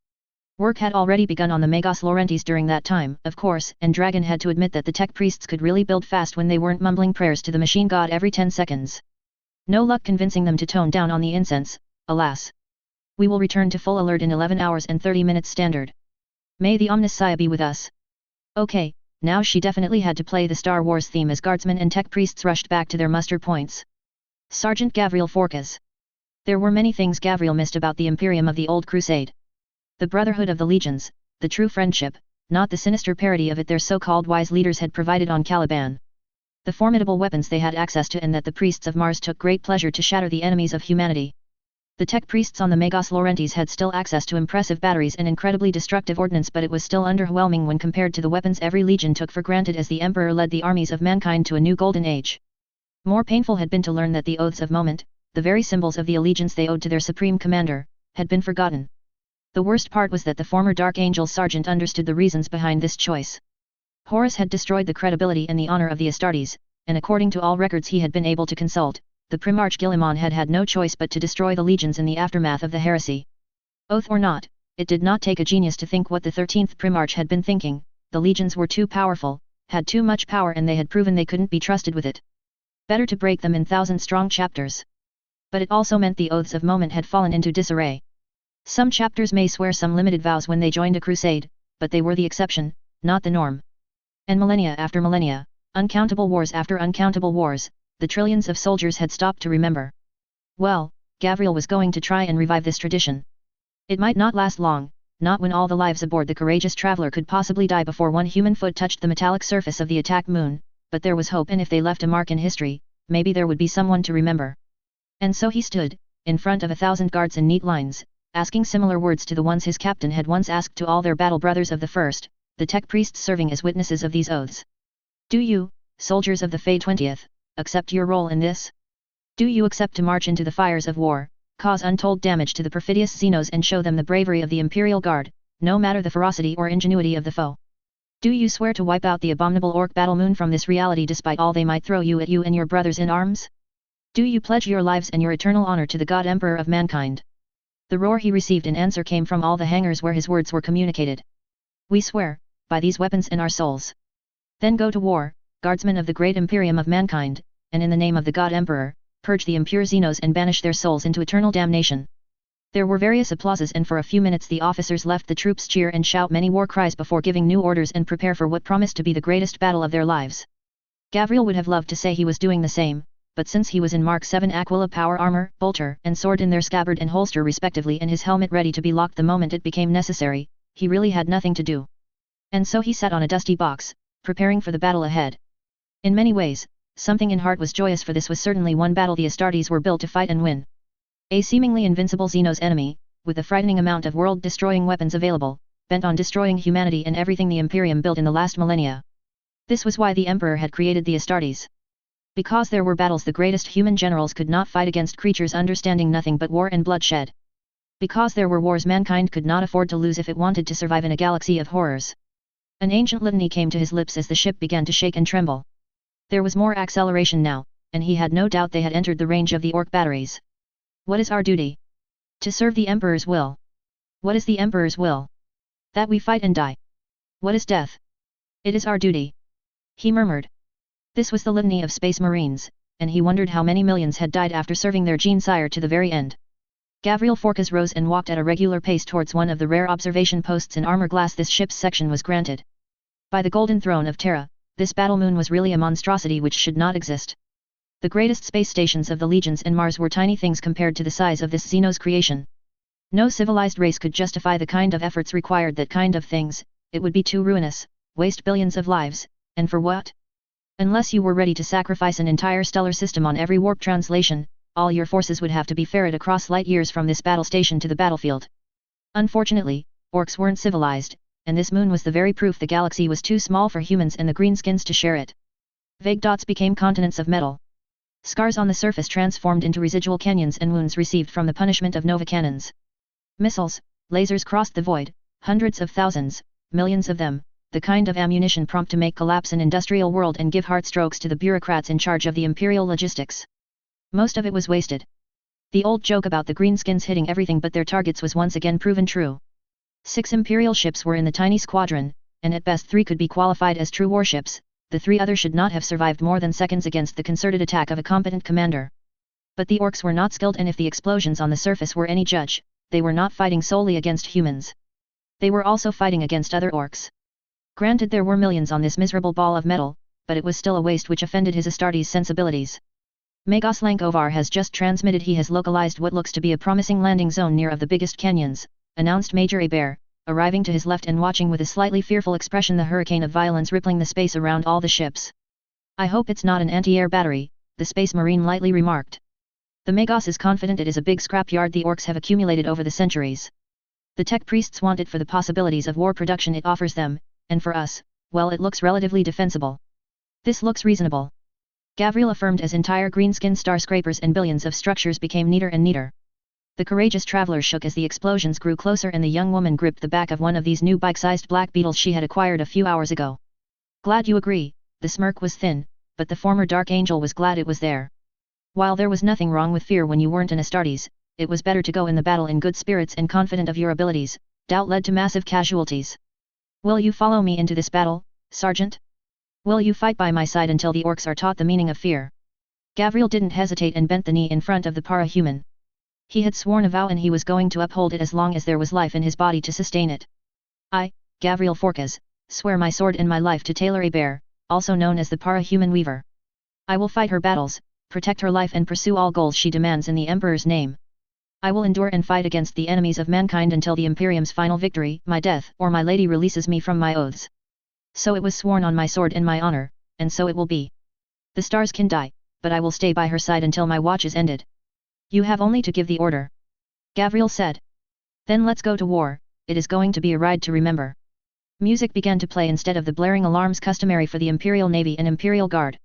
Work had already begun on the Magos Laurentiis during that time, of course, and Dragon had to admit that the tech priests could really build fast when they weren't mumbling prayers to the machine god every 10 seconds. No luck convincing them to tone down on the incense, alas. We will return to full alert in 11 hours and 30 minutes standard. May the Omnissiah be with us. Okay, now she definitely had to play the Star Wars theme as guardsmen and tech priests rushed back to their muster points. Sergeant Gavriel Forkas. There were many things Gavriel missed about the Imperium of the Old Crusade. The Brotherhood of the Legions, the true friendship, not the sinister parody of it their so-called wise leaders had provided on Caliban. The formidable weapons they had access to, and that the priests of Mars took great pleasure to shatter the enemies of humanity. The tech priests on the Magos Laurentiis had still access to impressive batteries and incredibly destructive ordnance, but it was still underwhelming when compared to the weapons every legion took for granted as the Emperor led the armies of mankind to a new golden age. More painful had been to learn that the oaths of moment, the very symbols of the allegiance they owed to their supreme commander, had been forgotten. The worst part was that the former Dark Angel sergeant understood the reasons behind this choice. Horus had destroyed the credibility and the honor of the Astartes, and according to all records he had been able to consult, the Primarch Guilliman had had no choice but to destroy the legions in the aftermath of the heresy. Oath or not, it did not take a genius to think what the 13th Primarch had been thinking. The legions were too powerful, had too much power, and they had proven they couldn't be trusted with it. Better to break them in 1,000-strong chapters. But it also meant the oaths of moment had fallen into disarray. Some chapters may swear some limited vows when they joined a crusade, but they were the exception, not the norm. And millennia after millennia, uncountable wars after uncountable wars, the trillions of soldiers had stopped to remember. Well, Gavriel was going to try and revive this tradition. It might not last long, not when all the lives aboard the courageous traveler could possibly die before one human foot touched the metallic surface of the attacked moon, but there was hope, and if they left a mark in history, maybe there would be someone to remember. And so he stood, in front of 1,000 guards in neat lines, asking similar words to the ones his captain had once asked to all their battle brothers of the first, the tech priests serving as witnesses of these oaths. Do you, soldiers of the Fey 20th, accept your role in this? Do you accept to march into the fires of war, cause untold damage to the perfidious Xenos, and show them the bravery of the Imperial Guard, no matter the ferocity or ingenuity of the foe? Do you swear to wipe out the abominable Orc battle moon from this reality despite all they might throw you at you and your brothers in arms? Do you pledge your lives and your eternal honor to the God Emperor of mankind? The roar he received in answer came from all the hangars where his words were communicated. We swear, by these weapons and our souls. Then go to war, guardsmen of the great Imperium of mankind, and in the name of the God Emperor, purge the impure Xenos and banish their souls into eternal damnation. There were various applauses, and for a few minutes the officers left the troops cheer and shout many war cries before giving new orders and prepare for what promised to be the greatest battle of their lives. Gavriel would have loved to say he was doing the same, but since he was in Mark 7 Aquila power armor, bolter and sword in their scabbard and holster respectively, and his helmet ready to be locked the moment it became necessary, he really had nothing to do. And so he sat on a dusty box, preparing for the battle ahead. In many ways, something in heart was joyous, for this was certainly one battle the Astartes were built to fight and win. A seemingly invincible Xenos enemy, with a frightening amount of world-destroying weapons available, bent on destroying humanity and everything the Imperium built in the last millennia. This was why the Emperor had created the Astartes. Because there were battles the greatest human generals could not fight against creatures understanding nothing but war and bloodshed. Because there were wars mankind could not afford to lose if it wanted to survive in a galaxy of horrors. An ancient litany came to his lips as the ship began to shake and tremble. There was more acceleration now, and he had no doubt they had entered the range of the Orc batteries. What is our duty? To serve the Emperor's will. What is the Emperor's will? That we fight and die. What is death? It is our duty. He murmured. This was the litany of Space Marines, and he wondered how many millions had died after serving their Gene-Sire to the very end. Gavril Forkas rose and walked at a regular pace towards one of the rare observation posts in armor glass this ship's section was granted. By the Golden Throne of Terra, this battle moon was really a monstrosity which should not exist. The greatest space stations of the legions in Mars were tiny things compared to the size of this Xenos creation. No civilized race could justify the kind of efforts required that kind of things, it would be too ruinous, waste billions of lives, and for what? Unless you were ready to sacrifice an entire stellar system on every warp translation, all your forces would have to be ferried across light years from this battle station to the battlefield. Unfortunately, orcs weren't civilized, and this moon was the very proof the galaxy was too small for humans and the greenskins to share it. Vague dots became continents of metal. Scars on the surface transformed into residual canyons and wounds received from the punishment of nova cannons. Missiles, lasers crossed the void, hundreds of thousands, millions of them, the kind of ammunition prompt to make collapse an industrial world and give heartstrokes to the bureaucrats in charge of the imperial logistics. Most of it was wasted. The old joke about the greenskins hitting everything but their targets was once again proven true. 6 imperial ships were in the tiny squadron, and at best 3 could be qualified as true warships. The 3 others should not have survived more than seconds against the concerted attack of a competent commander. But the orcs were not skilled, and if the explosions on the surface were any judge, they were not fighting solely against humans. They were also fighting against other orcs. Granted, there were millions on this miserable ball of metal, but it was still a waste which offended his Astartes sensibilities. Magos Lankovar has just transmitted he has localized what looks to be a promising landing zone near of the biggest canyons, announced Major Hebert, arriving to his left and watching with a slightly fearful expression the hurricane of violence rippling the space around all the ships. I hope it's not an anti-air battery, the Space Marine lightly remarked. The Magos is confident it is a big scrapyard the orcs have accumulated over the centuries. The tech priests want it for the possibilities of war production it offers them, and for us, well, it looks relatively defensible. This looks reasonable. Gavril affirmed as entire greenskin star scrapers and billions of structures became neater and neater. The courageous travelers shook as the explosions grew closer and the young woman gripped the back of one of these new bike-sized black beetles she had acquired a few hours ago. Glad you agree, the smirk was thin, but the former Dark Angel was glad it was there. While there was nothing wrong with fear when you weren't an Astartes, it was better to go in the battle in good spirits and confident of your abilities. Doubt led to massive casualties. Will you follow me into this battle, Sergeant? Will you fight by my side until the orcs are taught the meaning of fear? Gavril didn't hesitate and bent the knee in front of the para-human. He had sworn a vow and he was going to uphold it as long as there was life in his body to sustain it. I, Gavril Forkas, swear my sword and my life to Taylor Hebert, also known as the para-human weaver. I will fight her battles, protect her life and pursue all goals she demands in the Emperor's name. I will endure and fight against the enemies of mankind until the Imperium's final victory, my death, or my lady releases me from my oaths. So it was sworn on my sword and my honor, and so it will be. The stars can die, but I will stay by her side until my watch is ended. You have only to give the order. Gavril said. Then let's go to war, it is going to be a ride to remember. Music began to play instead of the blaring alarms customary for the Imperial Navy and Imperial Guard.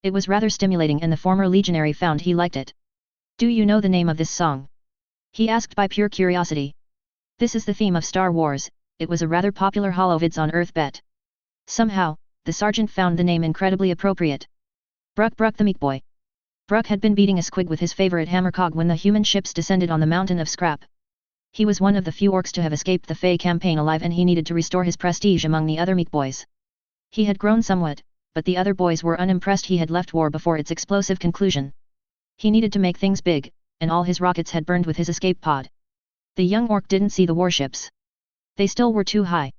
It was rather stimulating and the former legionary found he liked it. Do you know the name of this song? He asked by pure curiosity. This is the theme of Star Wars, it was a rather popular holovids on Earth bet. Somehow, the sergeant found the name incredibly appropriate. Bruck Bruck the Meek Boy. Bruck had been beating a squig with his favorite hammercog when the human ships descended on the mountain of scrap. He was one of the few orcs to have escaped the Fey campaign alive and he needed to restore his prestige among the other Meek Boys. He had grown somewhat, but the other boys were unimpressed he had left war before its explosive conclusion. He needed to make things big, and all his rockets had burned with his escape pod. The young orc didn't see the warships. They still were too high.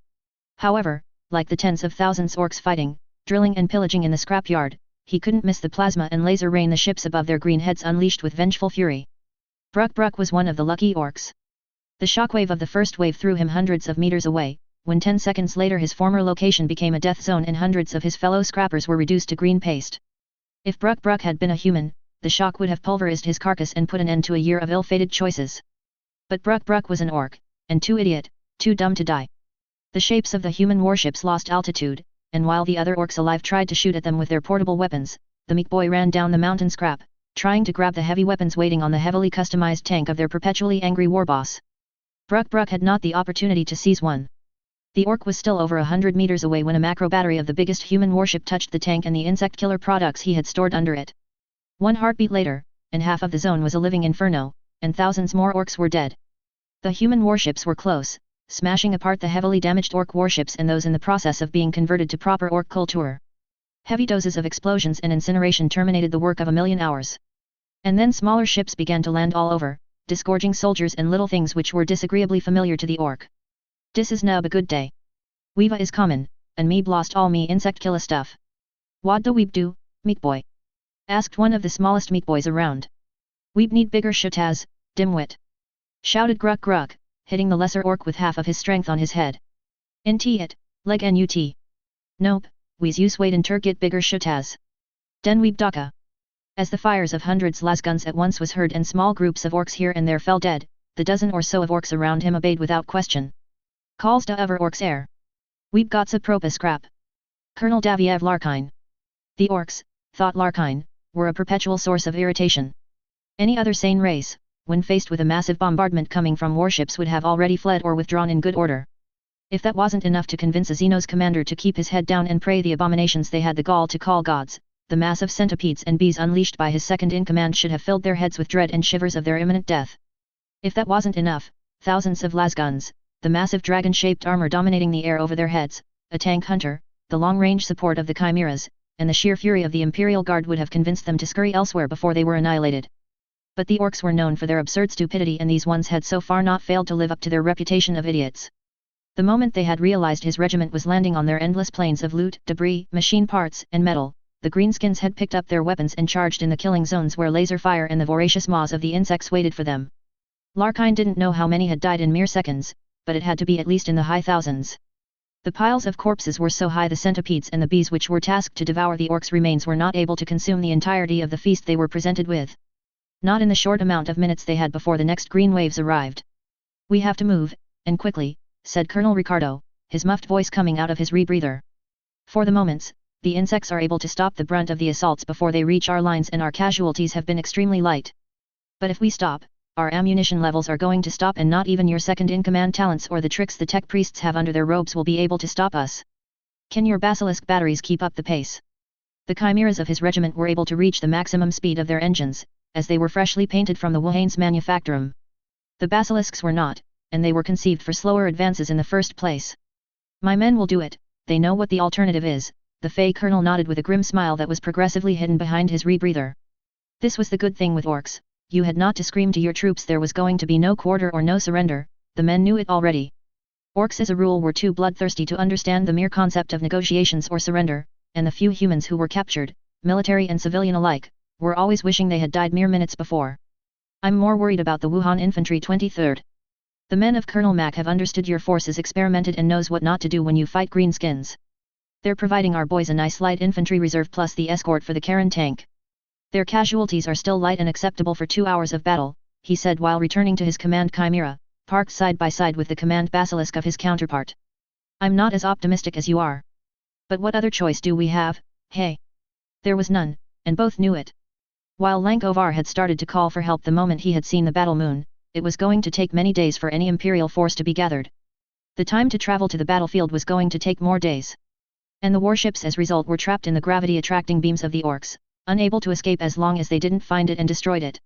However, like the tens of thousands orcs fighting, drilling and pillaging in the scrapyard, he couldn't miss the plasma and laser rain the ships above their green heads unleashed with vengeful fury. Bruck Bruck was one of the lucky orcs. The shockwave of the first wave threw him hundreds of meters away, when 10 seconds later his former location became a death zone and hundreds of his fellow scrappers were reduced to green paste. If Bruck Bruck had been a human, the shock would have pulverized his carcass and put an end to a year of ill-fated choices. But Bruck Bruck was an orc, and too idiot, too dumb to die. The shapes of the human warships lost altitude, and while the other orcs alive tried to shoot at them with their portable weapons, the Meek Boy ran down the mountain scrap, trying to grab the heavy weapons waiting on the heavily customized tank of their perpetually angry warboss. Bruck Bruck had not the opportunity to seize one. The orc was still over 100 meters away when a macro battery of the biggest human warship touched the tank and the insect killer products he had stored under it. One heartbeat later, and half of the zone was a living inferno, and thousands more orcs were dead. The human warships were close, smashing apart the heavily damaged orc warships and those in the process of being converted to proper orc culture. Heavy doses of explosions and incineration terminated the work of a million hours. And then smaller ships began to land all over, disgorging soldiers and little things which were disagreeably familiar to the orc. "Dis is now a good day. Weeva is common, and me lost all me insect killa stuff." "Wad the weeb do, meat boy?" asked one of the smallest meat boys around. "Weeb need bigger shutaz, dimwit," shouted Gruk Gruk, hitting the lesser orc with half of his strength on his head. "Nt it, leg nut. Nope, we's use wait and get bigger shutaz. Den weeb daka." As the fires of hundreds lasguns at once was heard and small groups of orcs here and there fell dead, the dozen or so of orcs around him obeyed without question. "Calls da over orcs air. Weeb gotsa propa scrap. Colonel Daviev Larkine." The orcs, thought Larkine, were a perpetual source of irritation. Any other sane race, when faced with a massive bombardment coming from warships, would have already fled or withdrawn in good order. If that wasn't enough to convince a Xenos commander to keep his head down and pray the abominations they had the gall to call gods, the mass of centipedes and bees unleashed by his second-in-command should have filled their heads with dread and shivers of their imminent death. If that wasn't enough, thousands of lasguns, the massive dragon-shaped armor dominating the air over their heads, a tank hunter, the long-range support of the chimeras, and the sheer fury of the Imperial Guard would have convinced them to scurry elsewhere before they were annihilated. But the orcs were known for their absurd stupidity, and these ones had so far not failed to live up to their reputation of idiots. The moment they had realized his regiment was landing on their endless plains of loot, debris, machine parts, and metal, the greenskins had picked up their weapons and charged in the killing zones where laser fire and the voracious maws of the insects waited for them. Larkine didn't know how many had died in mere seconds, but it had to be at least in the high thousands. The piles of corpses were so high the centipedes and the bees which were tasked to devour the orcs' remains were not able to consume the entirety of the feast they were presented with. Not in the short amount of minutes they had before the next green waves arrived. "We have to move, and quickly," said Colonel Ricardo, his muffed voice coming out of his rebreather. "For the moments, the insects are able to stop the brunt of the assaults before they reach our lines, and our casualties have been extremely light. But if we stop, our ammunition levels are going to stop, and not even your second-in-command talents or the tricks the tech priests have under their robes will be able to stop us. Can your basilisk batteries keep up the pace?" The chimeras of his regiment were able to reach the maximum speed of their engines, as they were freshly painted from the Wuhane's manufactorum. The basilisks were not, and they were conceived for slower advances in the first place. "My men will do it, they know what the alternative is," the Fey colonel nodded with a grim smile that was progressively hidden behind his rebreather. This was the good thing with orcs: you had not to scream to your troops there was going to be no quarter or no surrender, the men knew it already. Orcs as a rule were too bloodthirsty to understand the mere concept of negotiations or surrender, and the few humans who were captured, military and civilian alike, were always wishing they had died mere minutes before. "I'm more worried about the Wuhan Infantry 23rd. The men of Colonel Mack have understood your forces, experimented, and knows what not to do when you fight greenskins. They're providing our boys a nice light infantry reserve plus the escort for the Karen tank. Their casualties are still light and acceptable for 2 hours of battle," he said while returning to his command chimera, parked side by side with the command basilisk of his counterpart. "I'm not as optimistic as you are. But what other choice do we have, hey?" There was none, and both knew it. While Lankovar had started to call for help the moment he had seen the battle moon, it was going to take many days for any Imperial force to be gathered. The time to travel to the battlefield was going to take more days. And the warships as result were trapped in the gravity-attracting beams of the orcs, unable to escape as long as they didn't find it and destroyed it.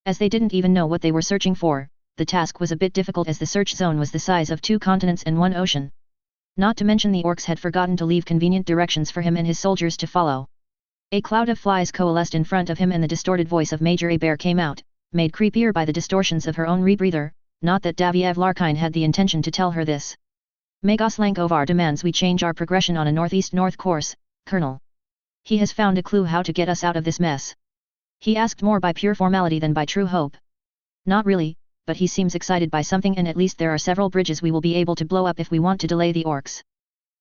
As they didn't even know what they were searching for, the task was a bit difficult as the search zone was the size of 2 continents and 1 ocean. Not to mention the orcs had forgotten to leave convenient directions for him and his soldiers to follow. A cloud of flies coalesced in front of him and the distorted voice of Major Bear came out, made creepier by the distortions of her own rebreather, not that Daviev Larkine had the intention to tell her this. "Magos Lankovar demands we change our progression on a northeast-north course, Colonel. He has found a clue how to get us out of this mess." He asked more by pure formality than by true hope. "Not really, but he seems excited by something, and at least there are several bridges we will be able to blow up if we want to delay the orcs."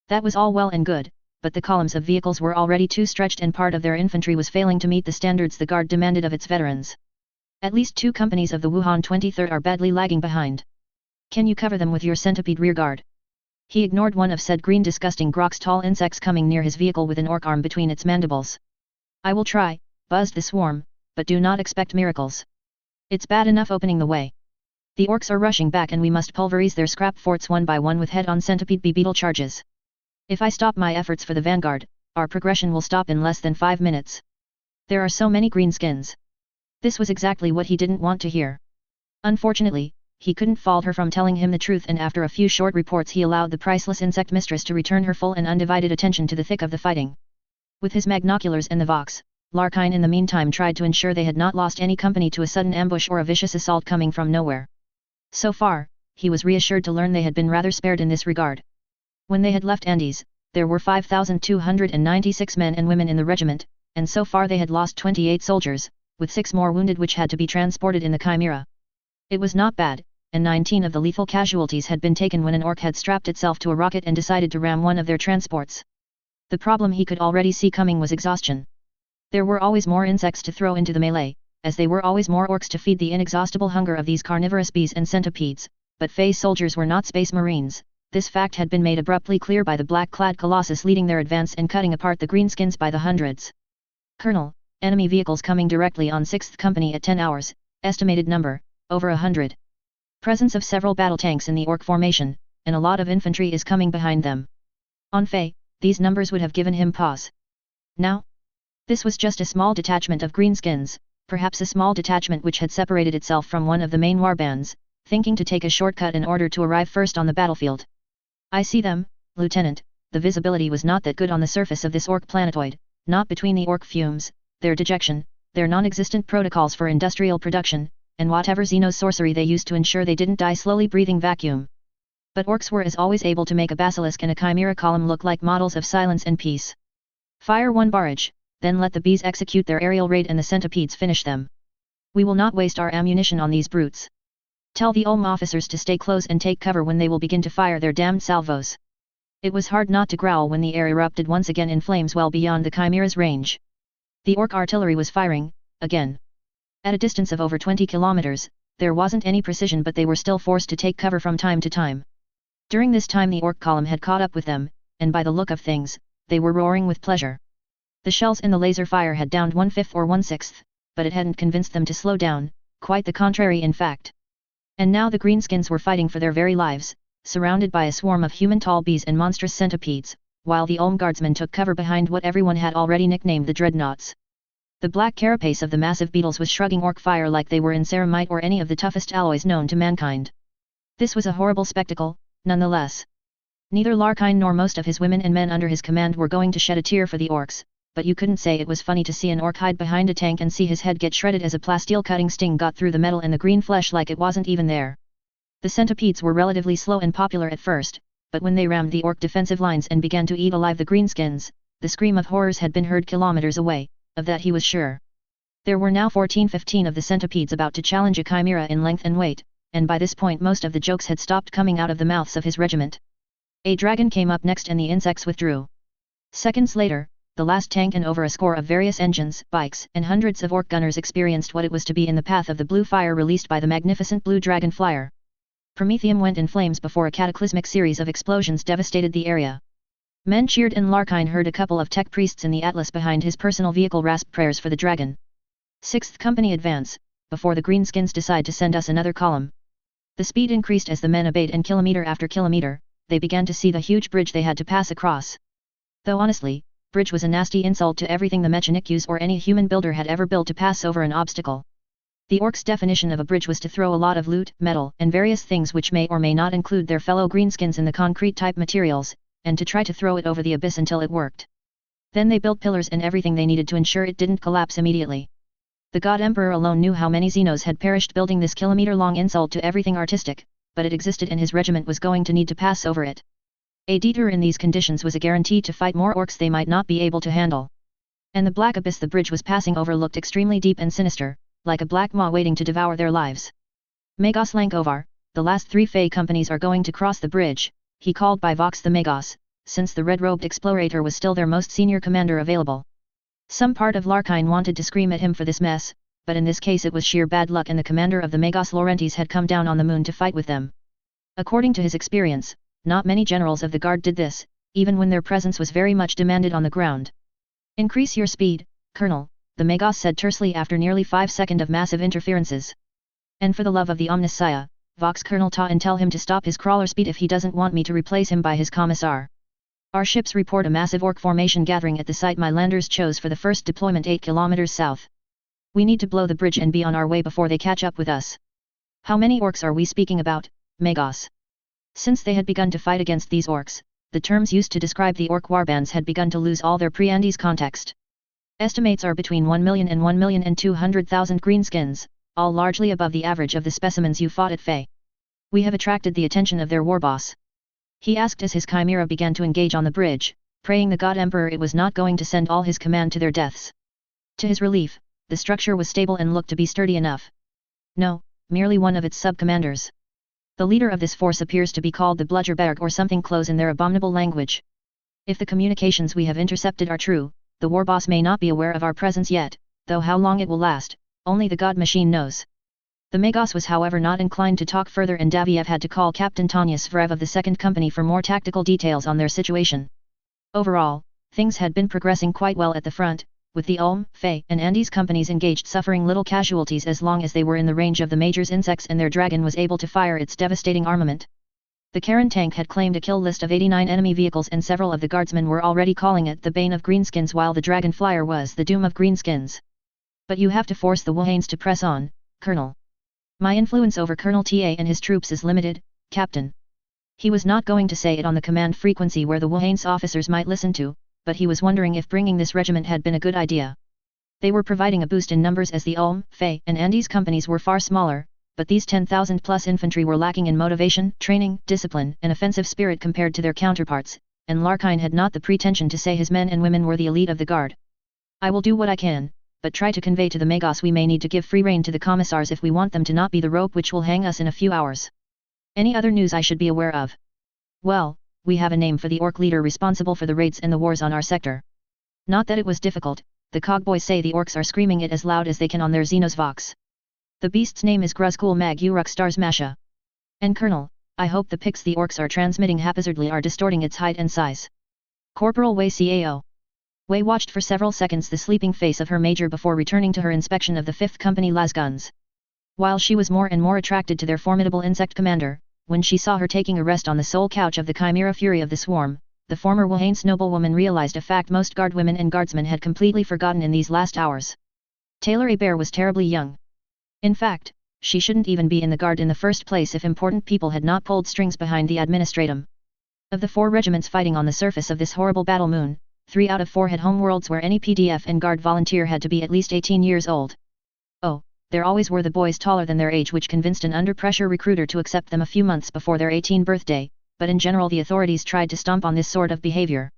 That was all well and good, but the columns of vehicles were already too stretched and part of their infantry was failing to meet the standards the Guard demanded of its veterans. At least 2 companies of the Wuhan 23rd are badly lagging behind. "Can you cover them with your centipede rearguard?" He ignored one of said green disgusting Grok's tall insects coming near his vehicle with an orc arm between its mandibles. "I will try," buzzed the swarm, "but do not expect miracles. It's bad enough opening the way. The orcs are rushing back and we must pulverize their scrap forts one by one with head-on centipede beetle charges. If I stop my efforts for the vanguard, our progression will stop in less than 5 minutes. There are so many greenskins." This was exactly what he didn't want to hear. Unfortunately, he couldn't fault her from telling him the truth, and after a few short reports he allowed the priceless insect mistress to return her full and undivided attention to the thick of the fighting. With his magnoculars and the Vox, Larkine in the meantime tried to ensure they had not lost any company to a sudden ambush or a vicious assault coming from nowhere. So far, he was reassured to learn they had been rather spared in this regard. When they had left Andes, there were 5,296 men and women in the regiment, and so far they had lost 28 soldiers, with 6 more wounded which had to be transported in the Chimera. It was not bad, and 19 of the lethal casualties had been taken when an orc had strapped itself to a rocket and decided to ram one of their transports. The problem he could already see coming was exhaustion. There were always more insects to throw into the melee, as they were always more orcs to feed the inexhaustible hunger of these carnivorous bees and centipedes, but Fae's soldiers were not space marines. This fact had been made abruptly clear by the black-clad colossus leading their advance and cutting apart the greenskins by the hundreds. Colonel, enemy vehicles coming directly on 6th Company at 10 hours, estimated number, over 100. Presence of several battle tanks in the orc formation, and a lot of infantry is coming behind them. On Fae, these numbers would have given him pause. Now? This was just a small detachment of greenskins, perhaps a small detachment which had separated itself from one of the main warbands, thinking to take a shortcut in order to arrive first on the battlefield. I see them, Lieutenant. The visibility was not that good on the surface of this orc planetoid, not between the orc fumes, their dejection, their non-existent protocols for industrial production, and whatever xeno-sorcery they used to ensure they didn't die slowly breathing vacuum. But orcs were as always able to make a basilisk and a chimera column look like models of silence and peace. Fire one barrage, then let the bees execute their aerial raid and the centipedes finish them. We will not waste our ammunition on these brutes. Tell the Ulm officers to stay close and take cover when they will begin to fire their damned salvos. It was hard not to growl when the air erupted once again in flames well beyond the chimera's range. The orc artillery was firing, again. At a distance of over 20 kilometers, there wasn't any precision, but they were still forced to take cover from time to time. During this time the orc column had caught up with them, and by the look of things, they were roaring with pleasure. The shells in the laser fire had downed 1/5 or 1/6, but it hadn't convinced them to slow down, quite the contrary in fact. And now the greenskins were fighting for their very lives, surrounded by a swarm of human tall bees and monstrous centipedes, while the Ulm guardsmen took cover behind what everyone had already nicknamed the dreadnoughts. The black carapace of the massive beetles was shrugging orc fire like they were in ceramite or any of the toughest alloys known to mankind. This was a horrible spectacle, nonetheless. Neither Larkine nor most of his women and men under his command were going to shed a tear for the orcs, but you couldn't say it was funny to see an orc hide behind a tank and see his head get shredded as a plasteel cutting sting got through the metal and the green flesh like it wasn't even there. The centipedes were relatively slow and popular at first, but when they rammed the orc defensive lines and began to eat alive the greenskins, the scream of horrors had been heard kilometers away, of that he was sure. There were now 14-15 of the centipedes about to challenge a chimera in length and weight, and by this point most of the jokes had stopped coming out of the mouths of his regiment. A dragon came up next and the insects withdrew. Seconds later, the last tank and over a score of various engines, bikes, and hundreds of orc gunners experienced what it was to be in the path of the blue fire released by the magnificent blue dragon flyer. Promethium went in flames before a cataclysmic series of explosions devastated the area. Men cheered and Larkine heard a couple of tech priests in the Atlas behind his personal vehicle rasp prayers for the dragon. 6th Company advance, before the greenskins decide to send us another column. The speed increased as the men obeyed, and kilometer after kilometer, they began to see the huge bridge they had to pass across. Though honestly, bridge was a nasty insult to everything the Mechanics or any human builder had ever built to pass over an obstacle. The orcs' definition of a bridge was to throw a lot of loot, metal, and various things which may or may not include their fellow greenskins in the concrete-type materials, and to try to throw it over the abyss until it worked. Then they built pillars and everything they needed to ensure it didn't collapse immediately. The God Emperor alone knew how many Xenos had perished building this kilometer-long insult to everything artistic, but it existed and his regiment was going to need to pass over it. A detour in these conditions was a guarantee to fight more orcs they might not be able to handle. And the black abyss the bridge was passing over looked extremely deep and sinister, like a black maw waiting to devour their lives. Magos Lankovar, the last 3 Fae companies are going to cross the bridge, he called by Vox the Magos, since the red-robed explorator was still their most senior commander available. Some part of Larkine wanted to scream at him for this mess, but in this case it was sheer bad luck and the commander of the Magos Laurentiis had come down on the moon to fight with them. According to his experience, not many generals of the guard did this, even when their presence was very much demanded on the ground. Increase your speed, Colonel, the Magos said tersely after nearly 5 seconds of massive interferences. And for the love of the Omnissiah, Vox Colonel Ta, and tell him to stop his crawler speed if he doesn't want me to replace him by his commissar. Our ships report a massive orc formation gathering at the site my landers chose for the first deployment 8 kilometers south. We need to blow the bridge and be on our way before they catch up with us. How many orcs are we speaking about, Magos? Since they had begun to fight against these orcs, the terms used to describe the orc warbands had begun to lose all their pre-Andes context. Estimates are between 1 million and 1,200,000 greenskins, all largely above the average of the specimens you fought at Fae. We have attracted the attention of their war boss. He asked as his chimera began to engage on the bridge, praying the god emperor it was not going to send all his command to their deaths. To his relief, the structure was stable and looked to be sturdy enough. No, merely one of its sub-commanders. The leader of this force appears to be called the Bludgerberg or something close in their abominable language. If the communications we have intercepted are true, the war boss may not be aware of our presence yet, though how long it will last, only the god machine knows. The Magos was however not inclined to talk further, and Daviev had to call Captain Tanya Svrev of the 2nd Company for more tactical details on their situation. Overall, things had been progressing quite well at the front, with the Ulm, Fae, and Andes companies engaged suffering little casualties as long as they were in the range of the Major's insects and their dragon was able to fire its devastating armament. The Karen tank had claimed a kill list of 89 enemy vehicles and several of the guardsmen were already calling it the bane of greenskins, while the dragon flyer was the doom of greenskins. But you have to force the Wuhanes to press on, Colonel. My influence over Colonel Ta and his troops is limited, Captain. He was not going to say it on the command frequency where the Wuhanes officers might listen to, but he was wondering if bringing this regiment had been a good idea. They were providing a boost in numbers as the Ulm, Fae, and Andes companies were far smaller, but these 10,000 plus infantry were lacking in motivation, training, discipline, and offensive spirit compared to their counterparts, and Larkine had not the pretension to say his men and women were the elite of the guard. I will do what I can, but try to convey to the Magos we may need to give free rein to the commissars if we want them to not be the rope which will hang us in a few hours. Any other news I should be aware of? Well, we have a name for the orc leader responsible for the raids and the wars on our sector. Not that it was difficult, the cogboys say the orcs are screaming it as loud as they can on their Xenos Vox. The beast's name is Gruzkul Mag Uruk Stars Masha. And Colonel, I hope the pics the orcs are transmitting haphazardly are distorting its height and size. Corporal Wei Cao. Wei watched for several seconds the sleeping face of her major before returning to her inspection of the 5th Company lasguns. While she was more and more attracted to their formidable insect commander, when she saw her taking a rest on the sole couch of the Chimera Fury of the Swarm, the former Wuhanes noblewoman realized a fact most guardwomen and guardsmen had completely forgotten in these last hours. Taylor Hebert was terribly young. In fact, she shouldn't even be in the guard in the first place if important people had not pulled strings behind the administratum. Of the 4 regiments fighting on the surface of this horrible battle moon, 3 out of 4 had homeworlds where any PDF and guard volunteer had to be at least 18 years old. Oh, there always were the boys taller than their age, which convinced an under-pressure recruiter to accept them a few months before their 18th birthday, but in general the authorities tried to stomp on this sort of behavior.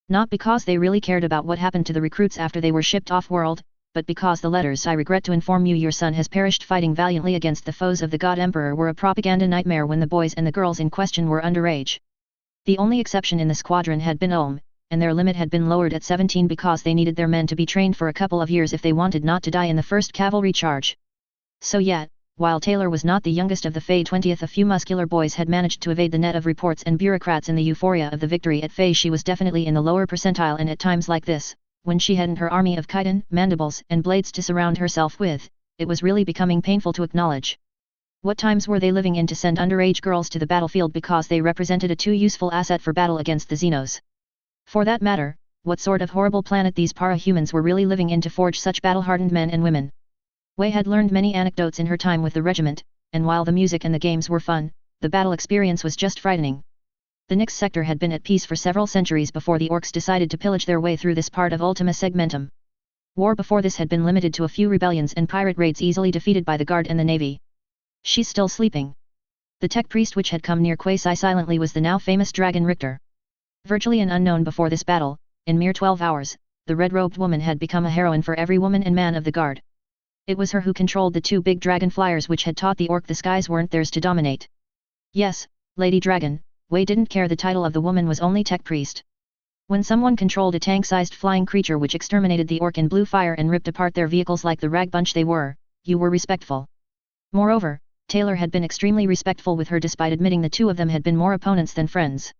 Not because they really cared about what happened to the recruits after they were shipped off-world, but because the letters "I regret to inform you your son has perished fighting valiantly against the foes of the God Emperor" were a propaganda nightmare when the boys and the girls in question were underage. The only exception in the squadron had been Ulm, and their limit had been lowered at 17 because they needed their men to be trained for a couple of years if they wanted not to die in the first cavalry charge. So yet, while Taylor was not the youngest of the Fae 20th, a few muscular boys had managed to evade the net of reports and bureaucrats in the euphoria of the victory at Fae. She was definitely in the lower percentile, and at times like this, when she hadn't her army of chitin, mandibles, and blades to surround herself with, it was really becoming painful to acknowledge. What times were they living in to send underage girls to the battlefield because they represented a too useful asset for battle against the Xenos? For that matter, what sort of horrible planet these para-humans were really living in to forge such battle-hardened men and women? Wei had learned many anecdotes in her time with the regiment, and while the music and the games were fun, the battle experience was just frightening. The Nyx sector had been at peace for several centuries before the orcs decided to pillage their way through this part of Ultima Segmentum. War before this had been limited to a few rebellions and pirate raids easily defeated by the Guard and the Navy. She's still sleeping. The tech priest which had come near Quasi silently was the now famous Dragon Richter. Virtually an unknown before this battle, in mere 12 hours, the red-robed woman had become a heroine for every woman and man of the Guard. It was her who controlled the 2 big dragon flyers which had taught the orc the skies weren't theirs to dominate. Yes, Lady Dragon, Wei didn't care. The title of the woman was only tech priest. When someone controlled a tank-sized flying creature which exterminated the orc in blue fire and ripped apart their vehicles like the rag bunch they were, you were respectful. Moreover, Taylor had been extremely respectful with her despite admitting the 2 of them had been more opponents than friends.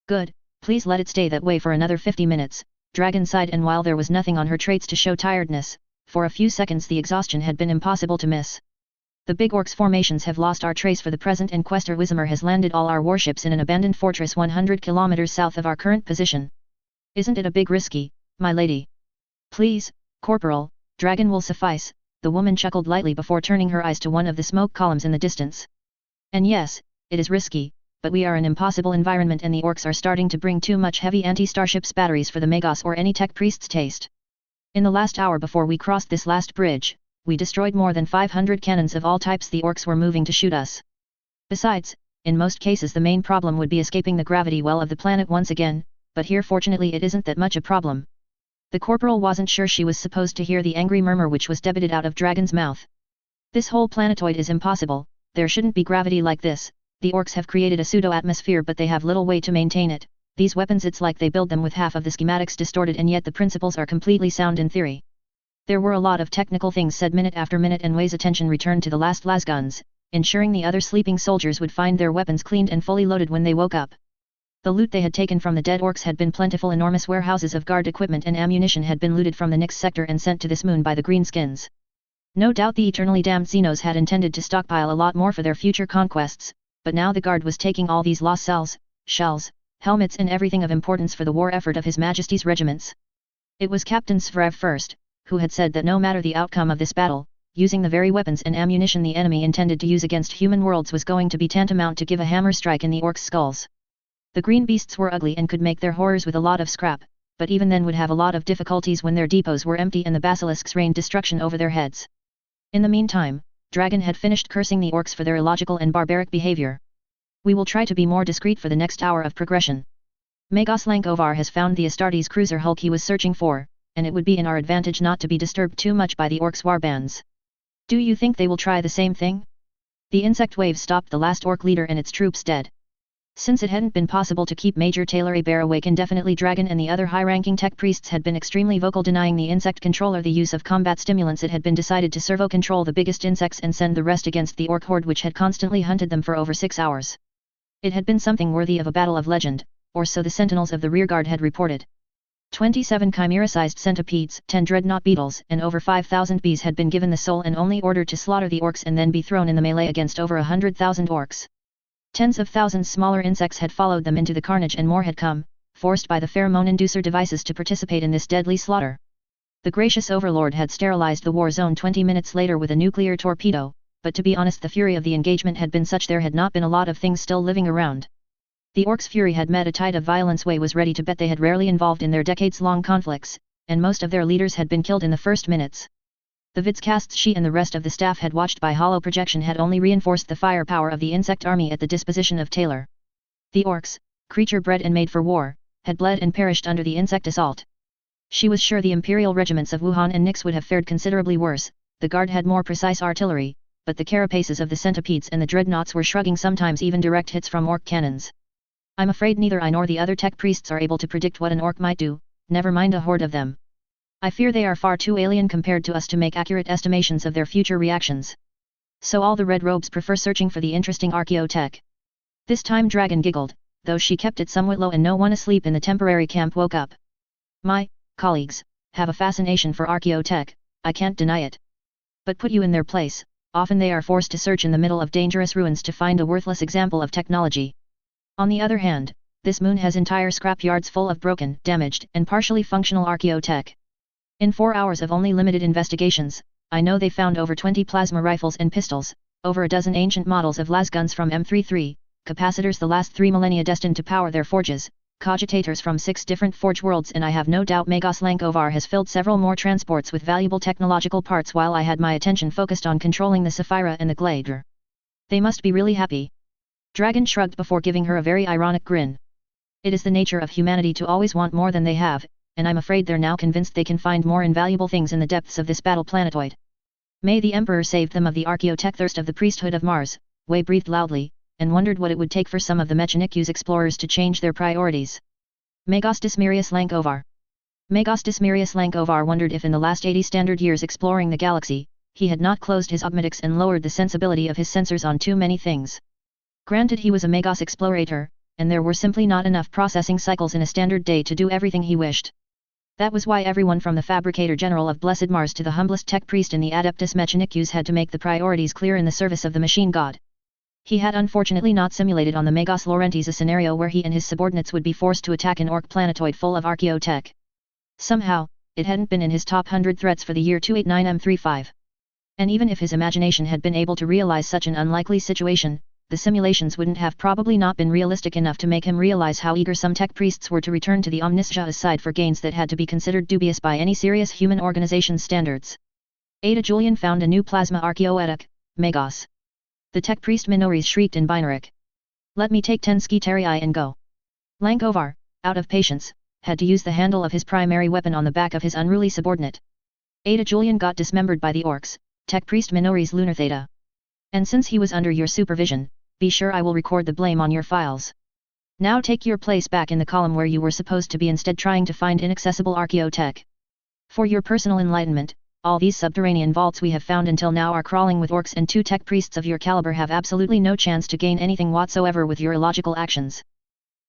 Good, please let it stay that way for another 50 minutes, Dragon sighed, and while there was nothing on her traits to show tiredness, for a few seconds the exhaustion had been impossible to miss. The big orcs' formations have lost our trace for the present, and Quester Wismer has landed all our warships in an abandoned fortress 100 kilometers south of our current position. Isn't it a big risky, my lady? Please, Corporal, Dragon will suffice, the woman chuckled lightly before turning her eyes to one of the smoke columns in the distance. And yes, it is risky, but we are an impossible environment and the orcs are starting to bring too much heavy anti-starships batteries for the Magos or any tech priest's taste. In the last hour before we crossed this last bridge, we destroyed more than 500 cannons of all types. The orcs were moving to shoot us. Besides, in most cases the main problem would be escaping the gravity well of the planet once again, but here fortunately it isn't that much a problem. The corporal wasn't sure she was supposed to hear the angry murmur which was debited out of Dragon's mouth. This whole planetoid is impossible, there shouldn't be gravity like this, the orcs have created a pseudo-atmosphere but they have little way to maintain it, these weapons it's like they build them with half of the schematics distorted and yet the principles are completely sound in theory. There were a lot of technical things said minute after minute and Wei's attention returned to the last lasguns, ensuring the other sleeping soldiers would find their weapons cleaned and fully loaded when they woke up. The loot they had taken from the dead orcs had been plentiful. Enormous warehouses of guard equipment and ammunition had been looted from the Nyx sector and sent to this moon by the greenskins. No doubt the eternally damned Xenos had intended to stockpile a lot more for their future conquests, but now the guard was taking all these lost cells, shells, helmets and everything of importance for the war effort of His Majesty's regiments. It was Captain Svrav first, who had said that no matter the outcome of this battle, using the very weapons and ammunition the enemy intended to use against human worlds was going to be tantamount to give a hammer strike in the orcs' skulls. The green beasts were ugly and could make their horrors with a lot of scrap, but even then would have a lot of difficulties when their depots were empty and the basilisks rained destruction over their heads. In the meantime, Dragon had finished cursing the orcs for their illogical and barbaric behavior. We will try to be more discreet for the next hour of progression. Magos Lankovar has found the Astartes cruiser hulk he was searching for, and it would be in our advantage not to be disturbed too much by the orcs' warbands. Do you think they will try the same thing? The insect wave stopped the last orc leader and its troops dead. Since it hadn't been possible to keep Major Taylor Bear awake indefinitely, Dragon and the other high-ranking tech priests had been extremely vocal denying the insect controller the use of combat stimulants. It had been decided to servo-control the biggest insects and send the rest against the orc horde which had constantly hunted them for over 6 hours. It had been something worthy of a battle of legend, or so the sentinels of the rearguard had reported. 27 chimera-sized centipedes, 10 dreadnought beetles, and over 5,000 bees had been given the sole and only order to slaughter the orcs and then be thrown in the melee against over 100,000 orcs. Tens of thousands smaller insects had followed them into the carnage and more had come, forced by the pheromone inducer devices to participate in this deadly slaughter. The gracious overlord had sterilized the war zone 20 minutes later with a nuclear torpedo, but to be honest the fury of the engagement had been such there had not been a lot of things still living around. The orcs' fury had met a tide of violence. Wei was ready to bet they had rarely involved in their decades-long conflicts, and most of their leaders had been killed in the first minutes. The vidscasts she and the rest of the staff had watched by hollow projection had only reinforced the firepower of the insect army at the disposition of Taylor. The orcs, creature bred and made for war, had bled and perished under the insect assault. She was sure the imperial regiments of Wuhan and Nyx would have fared considerably worse. The guard had more precise artillery, but the carapaces of the centipedes and the dreadnoughts were shrugging, sometimes even direct hits from orc cannons. I'm afraid neither I nor the other tech priests are able to predict what an orc might do, never mind a horde of them. I fear they are far too alien compared to us to make accurate estimations of their future reactions. So all the red robes prefer searching for the interesting archaeotech. This time Dragon giggled, though she kept it somewhat low and no one asleep in the temporary camp woke up. My colleagues have a fascination for archaeotech, I can't deny it. But put you in their place, often they are forced to search in the middle of dangerous ruins to find a worthless example of technology. On the other hand, this moon has entire scrap yards full of broken, damaged, and partially functional archaeotech. In 4 hours of only limited investigations, I know they found over 20 plasma rifles and pistols, over a dozen ancient models of lasguns from M33, capacitors the last 3 millennia destined to power their forges, cogitators from 6 different forge worlds, and I have no doubt Magos Lankovar has filled several more transports with valuable technological parts while I had my attention focused on controlling the Sapphira and the Glader. They must be really happy. Dragon shrugged before giving her a very ironic grin. It is the nature of humanity to always want more than they have, and I'm afraid they're now convinced they can find more invaluable things in the depths of this battle planetoid. May the Emperor save them of the archaeotech thirst of the priesthood of Mars, Wei breathed loudly, and wondered what it would take for some of the Mechanicu's explorers to change their priorities. Magos Dismirius Lankovar. Magos Dismirius Lankovar wondered if in the last 80 standard years exploring the galaxy, he had not closed his augmetics and lowered the sensibility of his sensors on too many things. Granted he was a Magos explorator, and there were simply not enough processing cycles in a standard day to do everything he wished. That was why everyone from the Fabricator General of Blessed Mars to the humblest tech priest in the Adeptus Mechanicus had to make the priorities clear in the service of the machine god. He had unfortunately not simulated on the Magos Laurentiis a scenario where he and his subordinates would be forced to attack an orc planetoid full of archaeotech. Somehow, it hadn't been in his top 100 threats for the year 289 M35. And even if his imagination had been able to realize such an unlikely situation, the simulations wouldn't have probably not been realistic enough to make him realize how eager some tech priests were to return to the Omniscia side for gains that had to be considered dubious by any serious human organization's standards. Ada Julian found a new plasma archaeoetic, Magos. The tech priest Minoris shrieked in Binaric. Let me take 10 skiterii and go. Lankovar, out of patience, had to use the handle of his primary weapon on the back of his unruly subordinate. Ada Julian got dismembered by the orcs, tech priest Minoris Lunar Theta. And since he was under your supervision, be sure I will record the blame on your files. Now take your place back in the column where you were supposed to be, instead trying to find inaccessible archaeotech. For your personal enlightenment, all these subterranean vaults we have found until now are crawling with orcs, and 2 tech priests of your caliber have absolutely no chance to gain anything whatsoever with your illogical actions.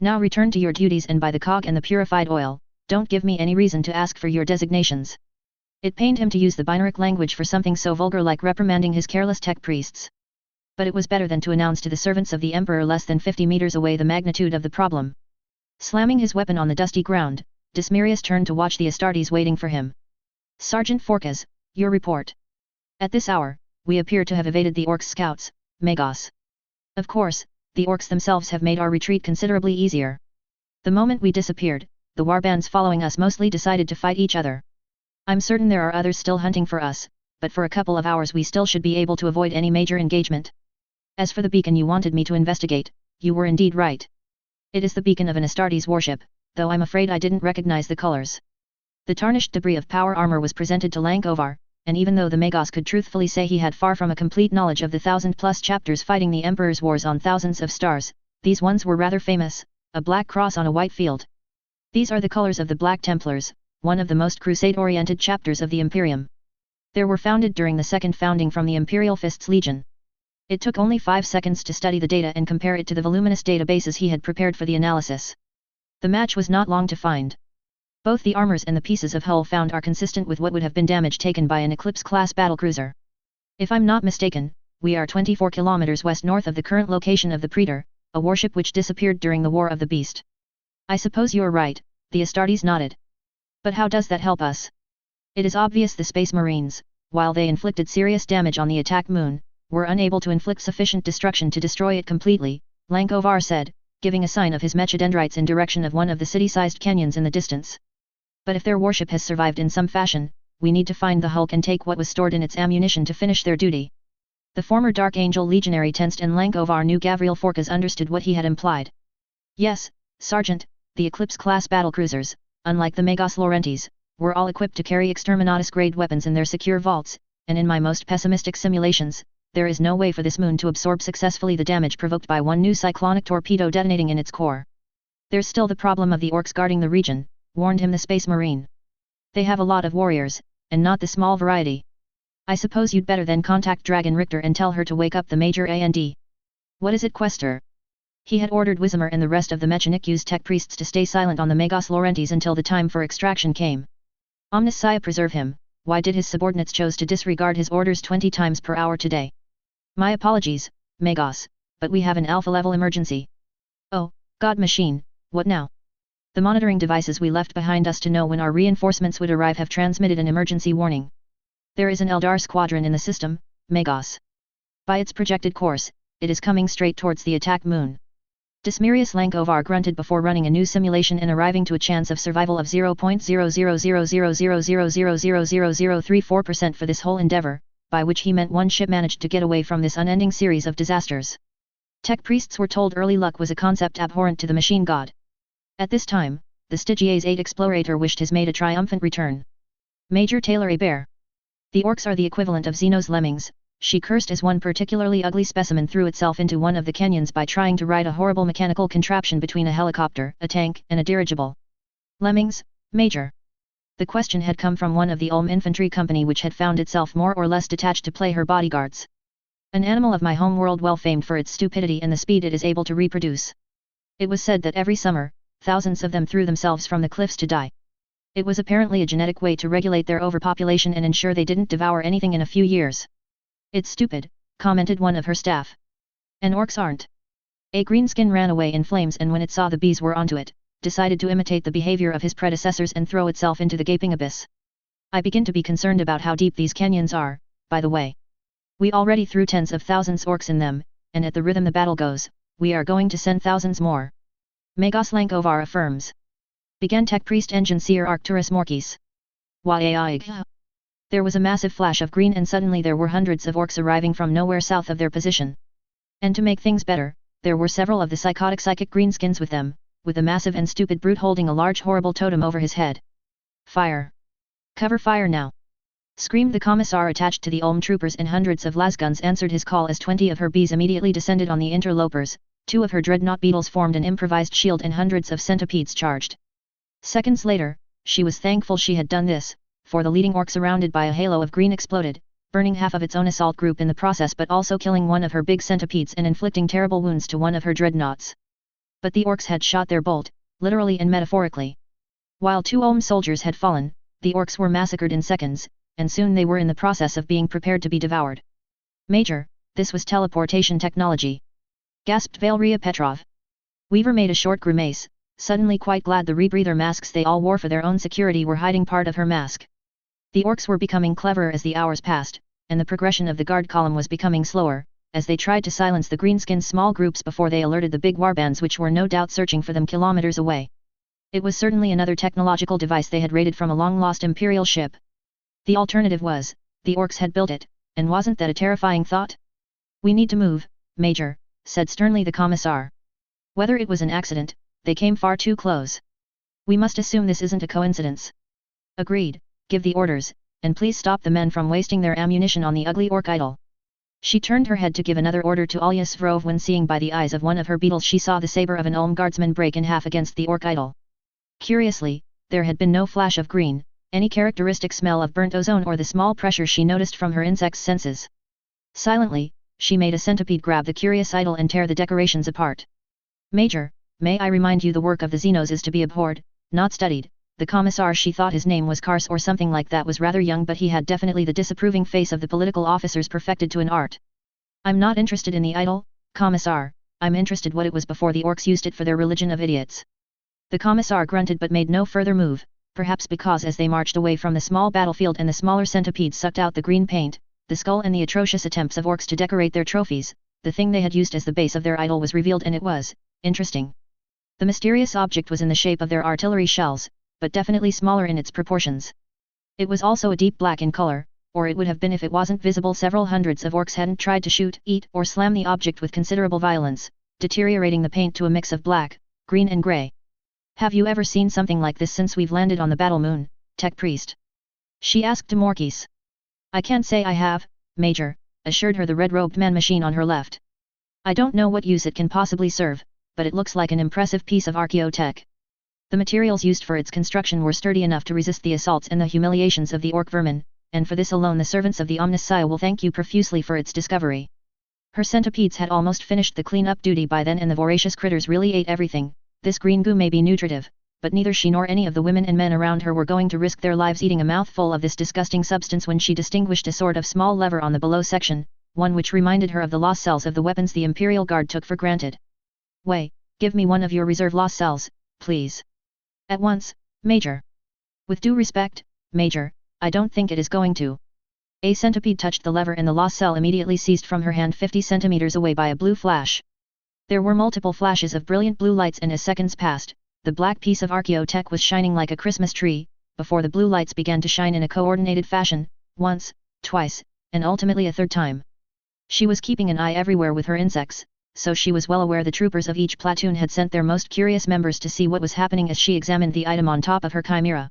Now return to your duties, and by the cog and the purified oil, don't give me any reason to ask for your designations. It pained him to use the Binaric language for something so vulgar like reprimanding his careless tech priests. But it was better than to announce to the servants of the Emperor less than 50 meters away the magnitude of the problem. Slamming his weapon on the dusty ground, Dismirius turned to watch the Astartes waiting for him. Sergeant Forkas, your report. At this hour, we appear to have evaded the orcs' scouts, Magos. Of course, the orcs themselves have made our retreat considerably easier. The moment we disappeared, the warbands following us mostly decided to fight each other. I'm certain there are others still hunting for us, but for a couple of hours we still should be able to avoid any major engagement. As for the beacon you wanted me to investigate, you were indeed right. It is the beacon of an Astartes warship, though I'm afraid I didn't recognize the colors. The tarnished debris of power armor was presented to Lankovar, and even though the Magos could truthfully say he had far from a complete knowledge of the 1000+ chapters fighting the Emperor's wars on thousands of stars, these ones were rather famous, a black cross on a white field. These are the colors of the Black Templars, one of the most crusade-oriented chapters of the Imperium. They were founded during the second founding from the Imperial Fist's Legion. It took only 5 seconds to study the data and compare it to the voluminous databases he had prepared for the analysis. The match was not long to find. Both the armors and the pieces of hull found are consistent with what would have been damage taken by an Eclipse-class battlecruiser. If I'm not mistaken, we are 24 kilometers west-north of the current location of the Praetor, a warship which disappeared during the War of the Beast. I suppose you're right, the Astartes nodded. But how does that help us? It is obvious the Space Marines, while they inflicted serious damage on the attack moon, were unable to inflict sufficient destruction to destroy it completely, Lankovar said, giving a sign of his mechadendrites in direction of one of the city-sized canyons in the distance. But if their warship has survived in some fashion, we need to find the hulk and take what was stored in its ammunition to finish their duty. The former Dark Angel legionary tensed, and Lankovar knew Gavriel Forkas understood what he had implied. Yes, Sergeant, the Eclipse-class battlecruisers, unlike the Magos Laurentes, were all equipped to carry Exterminatus-grade weapons in their secure vaults, and in my most pessimistic simulations, there is no way for this moon to absorb successfully the damage provoked by one new cyclonic torpedo detonating in its core. There's still the problem of the orcs guarding the region, warned him the Space Marine. They have a lot of warriors, and not the small variety. I suppose you'd better then contact Dragon Richter and tell her to wake up the Major A&D. What is it, Questor? He had ordered Wizmer and the rest of the Mechanicu's tech priests to stay silent on the Magos Laurentes until the time for extraction came. Omniscia preserve him, why did his subordinates chose to disregard his orders 20 times per hour today? My apologies, Magos, but we have an alpha-level emergency. Oh, God Machine, what now? The monitoring devices we left behind us to know when our reinforcements would arrive have transmitted an emergency warning. There is an Eldar squadron in the system, Magos. By its projected course, it is coming straight towards the attack moon. Dismirius Lankovar grunted before running a new simulation and arriving to a chance of survival of 0.0000000000034% for this whole endeavor, by which he meant one ship managed to get away from this unending series of disasters. Tech priests were told early luck was a concept abhorrent to the machine god. At this time, the Stygia's 8 explorator wished his mate a triumphant return. Major Taylor A. Bear. The orcs are the equivalent of Zeno's lemmings, she cursed as one particularly ugly specimen threw itself into one of the canyons by trying to ride a horrible mechanical contraption between a helicopter, a tank, and a dirigible. Lemmings, Major. The question had come from one of the Ulm infantry company, which had found itself more or less detached to play her bodyguards. An animal of my home world, well famed for its stupidity and the speed it is able to reproduce. It was said that every summer, thousands of them threw themselves from the cliffs to die. It was apparently a genetic way to regulate their overpopulation and ensure they didn't devour anything in a few years. It's stupid, commented one of her staff. And orcs aren't. A greenskin ran away in flames, and when it saw the bees were onto it, decided to imitate the behavior of his predecessors and throw itself into the gaping abyss. I begin to be concerned about how deep these canyons are, by the way. We already threw tens of thousands orcs in them, and at the rhythm the battle goes, we are going to send thousands more. Magos Lankovar affirms. Began Tech Priest Engine Seer Arcturus Morkis. Yaig. There was a massive flash of green and suddenly there were hundreds of orcs arriving from nowhere south of their position. And to make things better, there were several of the psychic greenskins with them, with a massive and stupid brute holding a large horrible totem over his head. Fire! Cover fire now! Screamed the commissar attached to the Ulm troopers, and hundreds of lasguns answered his call as 20 of her bees immediately descended on the interlopers, 2 of her dreadnought beetles formed an improvised shield and hundreds of centipedes charged. Seconds later, she was thankful she had done this, for the leading orc surrounded by a halo of green exploded, burning half of its own assault group in the process but also killing one of her big centipedes and inflicting terrible wounds to one of her dreadnoughts. But the orcs had shot their bolt, literally and metaphorically. While 2 Ulm soldiers had fallen, the orcs were massacred in seconds, and soon they were in the process of being prepared to be devoured. Major, this was teleportation technology. Gasped Valeria Petrov. Weaver made a short grimace, suddenly quite glad the rebreather masks they all wore for their own security were hiding part of her mask. The orcs were becoming cleverer as the hours passed, and the progression of the guard column was becoming slower, as they tried to silence the greenskins' small groups before they alerted the big warbands which were no doubt searching for them kilometers away. It was certainly another technological device they had raided from a long-lost Imperial ship. The alternative was, the orcs had built it, and wasn't that a terrifying thought? We need to move, Major, said sternly the commissar. Whether it was an accident, they came far too close. We must assume this isn't a coincidence. Agreed, give the orders, and please stop the men from wasting their ammunition on the ugly orc idol. She turned her head to give another order to Alya Svrov when seeing by the eyes of one of her beetles she saw the saber of an Ulm guardsman break in half against the orc idol. Curiously, there had been no flash of green, any characteristic smell of burnt ozone or the small pressure she noticed from her insect's senses. Silently, she made a centipede grab the curious idol and tear the decorations apart. Major, may I remind you the work of the Xenos is to be abhorred, not studied. The commissar, she thought his name was Kars or something like that, was rather young, but he had definitely the disapproving face of the political officers perfected to an art. I'm not interested in the idol, commissar, I'm interested what it was before the orcs used it for their religion of idiots. The commissar grunted but made no further move, perhaps because as they marched away from the small battlefield and the smaller centipedes sucked out the green paint, the skull and the atrocious attempts of orcs to decorate their trophies, the thing they had used as the base of their idol was revealed, and it was interesting. The mysterious object was in the shape of their artillery shells, but definitely smaller in its proportions. It was also a deep black in color, or it would have been if it wasn't visible. Several hundreds of orcs hadn't tried to shoot, eat, or slam the object with considerable violence, deteriorating the paint to a mix of black, green and grey. Have you ever seen something like this since we've landed on the battle moon, Tech Priest? She asked Morkis. I can't say I have, Major, assured her the red-robed man-machine on her left. I don't know what use it can possibly serve, but it looks like an impressive piece of archaeotech. The materials used for its construction were sturdy enough to resist the assaults and the humiliations of the orc vermin, and for this alone the servants of the Omnissiah will thank you profusely for its discovery. Her centipedes had almost finished the clean-up duty by then, and the voracious critters really ate everything. This green goo may be nutritive, but neither she nor any of the women and men around her were going to risk their lives eating a mouthful of this disgusting substance when she distinguished a sort of small lever on the below section, one which reminded her of the lost cells of the weapons the Imperial Guard took for granted. Way, give me one of your reserve lost cells, please. At once, Major. With due respect, Major, I don't think it is going to. A centipede touched the lever and the lost cell immediately seized from her hand 50 centimeters away by a blue flash. There were multiple flashes of brilliant blue lights, and as seconds passed, the black piece of archaeotech was shining like a Christmas tree, before the blue lights began to shine in a coordinated fashion, once, twice, and ultimately a third time. She was keeping an eye everywhere with her insects, so she was well aware the troopers of each platoon had sent their most curious members to see what was happening as she examined the item on top of her chimera.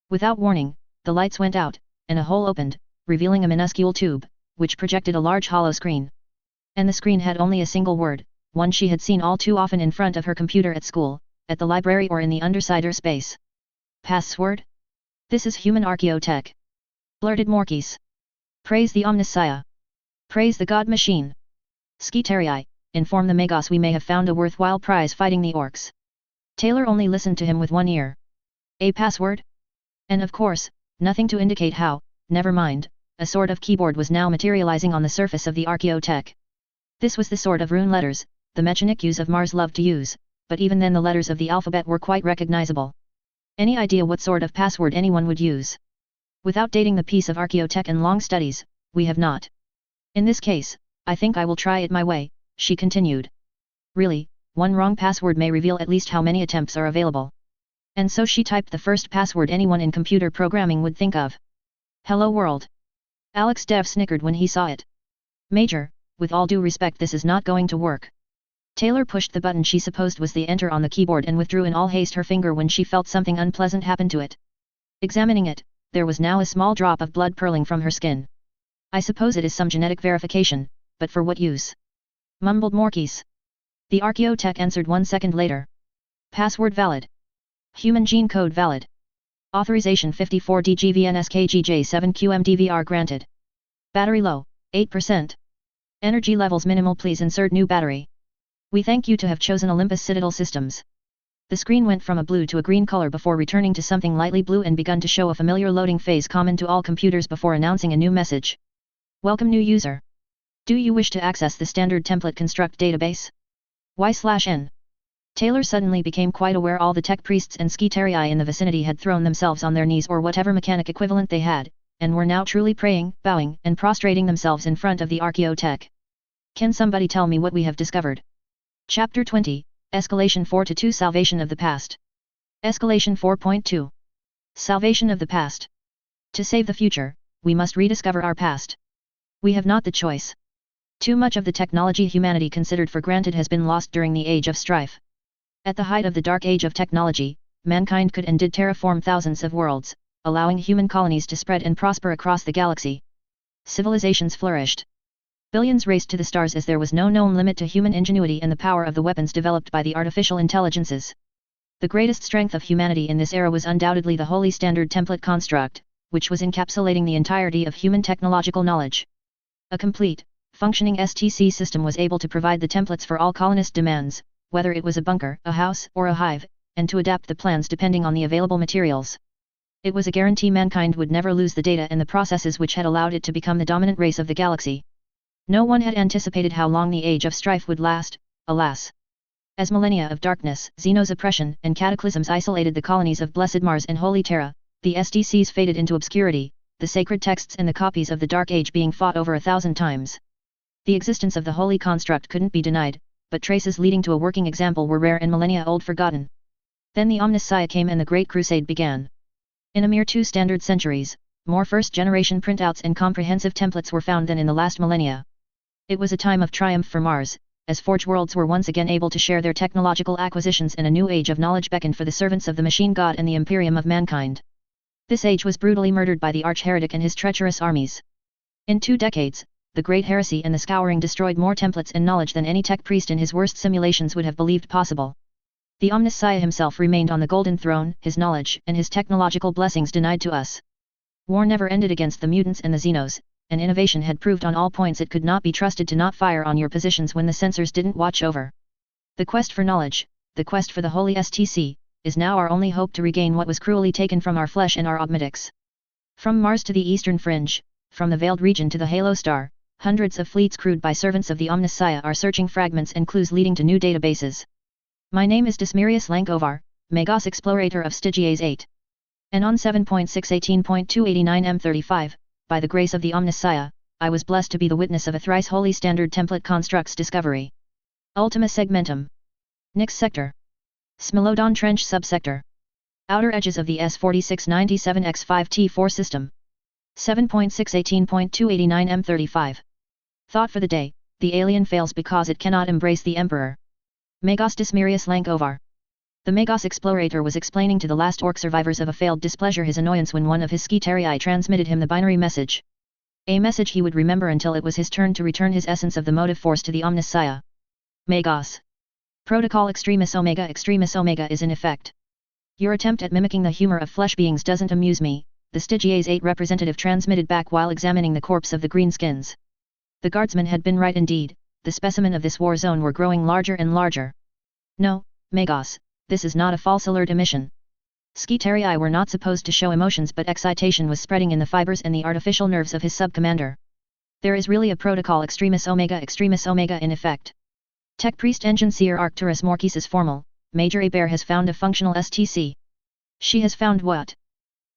Without warning, the lights went out, and a hole opened, revealing a minuscule tube, which projected a large hollow screen. And the screen had only a single word, one she had seen all too often in front of her computer at school, at the library or in the undersider space. Password? This is human archaeotech. Blurted Morkis. Praise the Omnissiah. Praise the God Machine. Skitarii, inform the Magos we may have found a worthwhile prize fighting the orcs. Taylor only listened to him with one ear. A password? And of course, nothing to indicate how, never mind, a sort of keyboard was now materializing on the surface of the archaeotech. This was the sort of rune letters the Mechanics of Mars loved to use, but even then the letters of the alphabet were quite recognizable. Any idea what sort of password anyone would use? Without dating the piece of archaeotech and long studies, we have not. In this case, I think I will try it my way, she continued. Really, one wrong password may reveal at least how many attempts are available. And so she typed the first password anyone in computer programming would think of. Hello world. Alex Dev snickered when he saw it. Major, with all due respect, this is not going to work. Taylor pushed the button she supposed was the enter on the keyboard and withdrew in all haste her finger when she felt something unpleasant happen to it. Examining it, there was now a small drop of blood purling from her skin. I suppose it is some genetic verification, but for what use? Mumbled Morkis. The Archaeotech answered 1 second later. Password valid. Human gene code valid. Authorization 54 DGVNSKGJ7QMDVR granted. Battery low, 8%. Energy levels minimal, please insert new battery. We thank you to have chosen Olympus Citadel Systems. The screen went from a blue to a green color before returning to something lightly blue and begun to show a familiar loading phase common to all computers before announcing a new message. Welcome new user. Do you wish to access the standard template construct database? Y/N. Taylor suddenly became quite aware all the tech priests and skitarii in the vicinity had thrown themselves on their knees or whatever mechanic equivalent they had, and were now truly praying, bowing, and prostrating themselves in front of the Archaeotech. Can somebody tell me what we have discovered? Chapter 20, Escalation 4-2 Salvation of the Past. Escalation 4.2. Salvation of the Past. To save the future, we must rediscover our past. We have not the choice. Too much of the technology humanity considered for granted has been lost during the Age of Strife. At the height of the Dark Age of technology, mankind could and did terraform thousands of worlds, allowing human colonies to spread and prosper across the galaxy. Civilizations flourished. Billions raced to the stars as there was no known limit to human ingenuity and the power of the weapons developed by the artificial intelligences. The greatest strength of humanity in this era was undoubtedly the Holy Standard Template construct, which was encapsulating the entirety of human technological knowledge. A complete, functioning STC system was able to provide the templates for all colonist demands, whether it was a bunker, a house, or a hive, and to adapt the plans depending on the available materials. It was a guarantee mankind would never lose the data and the processes which had allowed it to become the dominant race of the galaxy. No one had anticipated how long the Age of Strife would last, alas. As millennia of darkness, Xenos oppression, and cataclysms isolated the colonies of Blessed Mars and Holy Terra, the STCs faded into obscurity, the sacred texts and the copies of the Dark Age being fought over 1,000 times. The existence of the holy construct couldn't be denied, but traces leading to a working example were rare and millennia old forgotten. Then the Omnissiah came and the Great Crusade began. In a mere 2 standard centuries, more first-generation printouts and comprehensive templates were found than in the last millennia. It was a time of triumph for Mars, as Forge worlds were once again able to share their technological acquisitions and a new age of knowledge beckoned for the servants of the machine god and the imperium of mankind. This age was brutally murdered by the arch-heretic and his treacherous armies. In 2 decades, the Great Heresy and the Scouring destroyed more templates and knowledge than any tech priest in his worst simulations would have believed possible. The Omnissiah himself remained on the Golden Throne, his knowledge and his technological blessings denied to us. War never ended against the mutants and the Xenos, and innovation had proved on all points it could not be trusted to not fire on your positions when the sensors didn't watch over. The quest for knowledge, the quest for the Holy STC, is now our only hope to regain what was cruelly taken from our flesh and our augmetics. From Mars to the Eastern Fringe, from the Veiled Region to the Halo Star, hundreds of fleets crewed by servants of the Omnissiah are searching fragments and clues leading to new databases. My name is Dismirius Lankovar, Magos Explorator of Stygies 8. And on 7.618.289 M35, by the grace of the Omnissiah, I was blessed to be the witness of a thrice holy standard template construct's discovery. Ultima Segmentum. Nix Sector. Smilodon Trench Subsector. Outer edges of the S4697X5T4 system. 7.618.289 M35. Thought for the day, the alien fails because it cannot embrace the Emperor. Magos Dismirius Lankovar. The Magos Explorator was explaining to the last orc survivors of a failed displeasure his annoyance when one of his skitarii transmitted him the binary message. A message he would remember until it was his turn to return his essence of the motive force to the Omnissiah. Magos. Protocol Extremis Omega is in effect. Your attempt at mimicking the humor of flesh beings doesn't amuse me, the Stygies 8 representative transmitted back while examining the corpse of the greenskins. The guardsmen had been right indeed, the specimen of this war zone were growing larger and larger. No, Magos, this is not a false alert emission. Skitarii were not supposed to show emotions, but excitation was spreading in the fibers and the artificial nerves of his sub-commander. There is really a protocol Extremis Omega in effect. Tech Priest Engine Seer Arcturus Morkis is formal, Major Abair has found a functional STC. She has found what?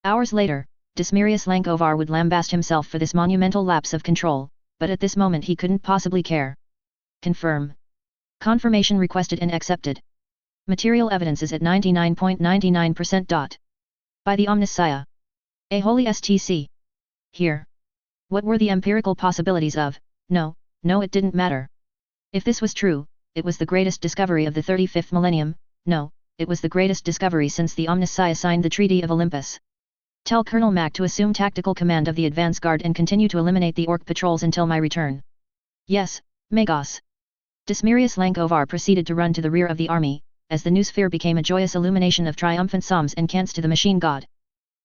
Hours later, Dismirius Lankovar would lambast himself for this monumental lapse of control, but at this moment he couldn't possibly care. Confirm. Confirmation requested and accepted. Material evidence is at 99.99%. By the Omniscia. A holy STC. Here. What were the empirical possibilities of, no, it didn't matter. If this was true, it was the greatest discovery of the 35th millennium, no, it was the greatest discovery since the Omniscia signed the Treaty of Olympus. Tell Colonel Mack to assume tactical command of the advance guard and continue to eliminate the orc patrols until my return. Yes, Magos. Dismirius Lankovar proceeded to run to the rear of the army, as the noosphere became a joyous illumination of triumphant psalms and cants to the machine god.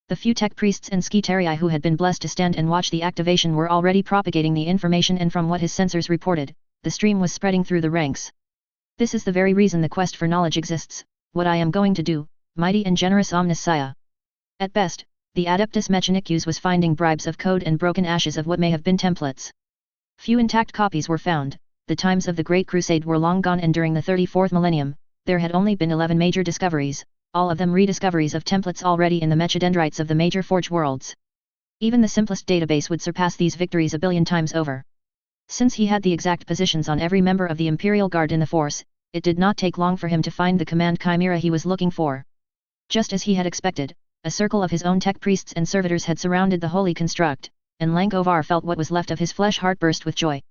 The few tech priests and skitarii who had been blessed to stand and watch the activation were already propagating the information, and from what his sensors reported, the stream was spreading through the ranks. This is the very reason the quest for knowledge exists, what I am going to do, mighty and generous Omniscia. At best, the Adeptus Mechanicus was finding bribes of code and broken ashes of what may have been templates. Few intact copies were found. The times of the Great Crusade were long gone, and during the 34th millennium, there had only been 11 major discoveries, all of them rediscoveries of templates already in the mechadendrites of the major forge worlds. Even the simplest database would surpass these victories a billion times over. Since he had the exact positions on every member of the Imperial Guard in the force, it did not take long for him to find the command chimera he was looking for. Just as he had expected, a circle of his own tech priests and servitors had surrounded the holy construct, and Lankovar felt what was left of his flesh heart burst with joy.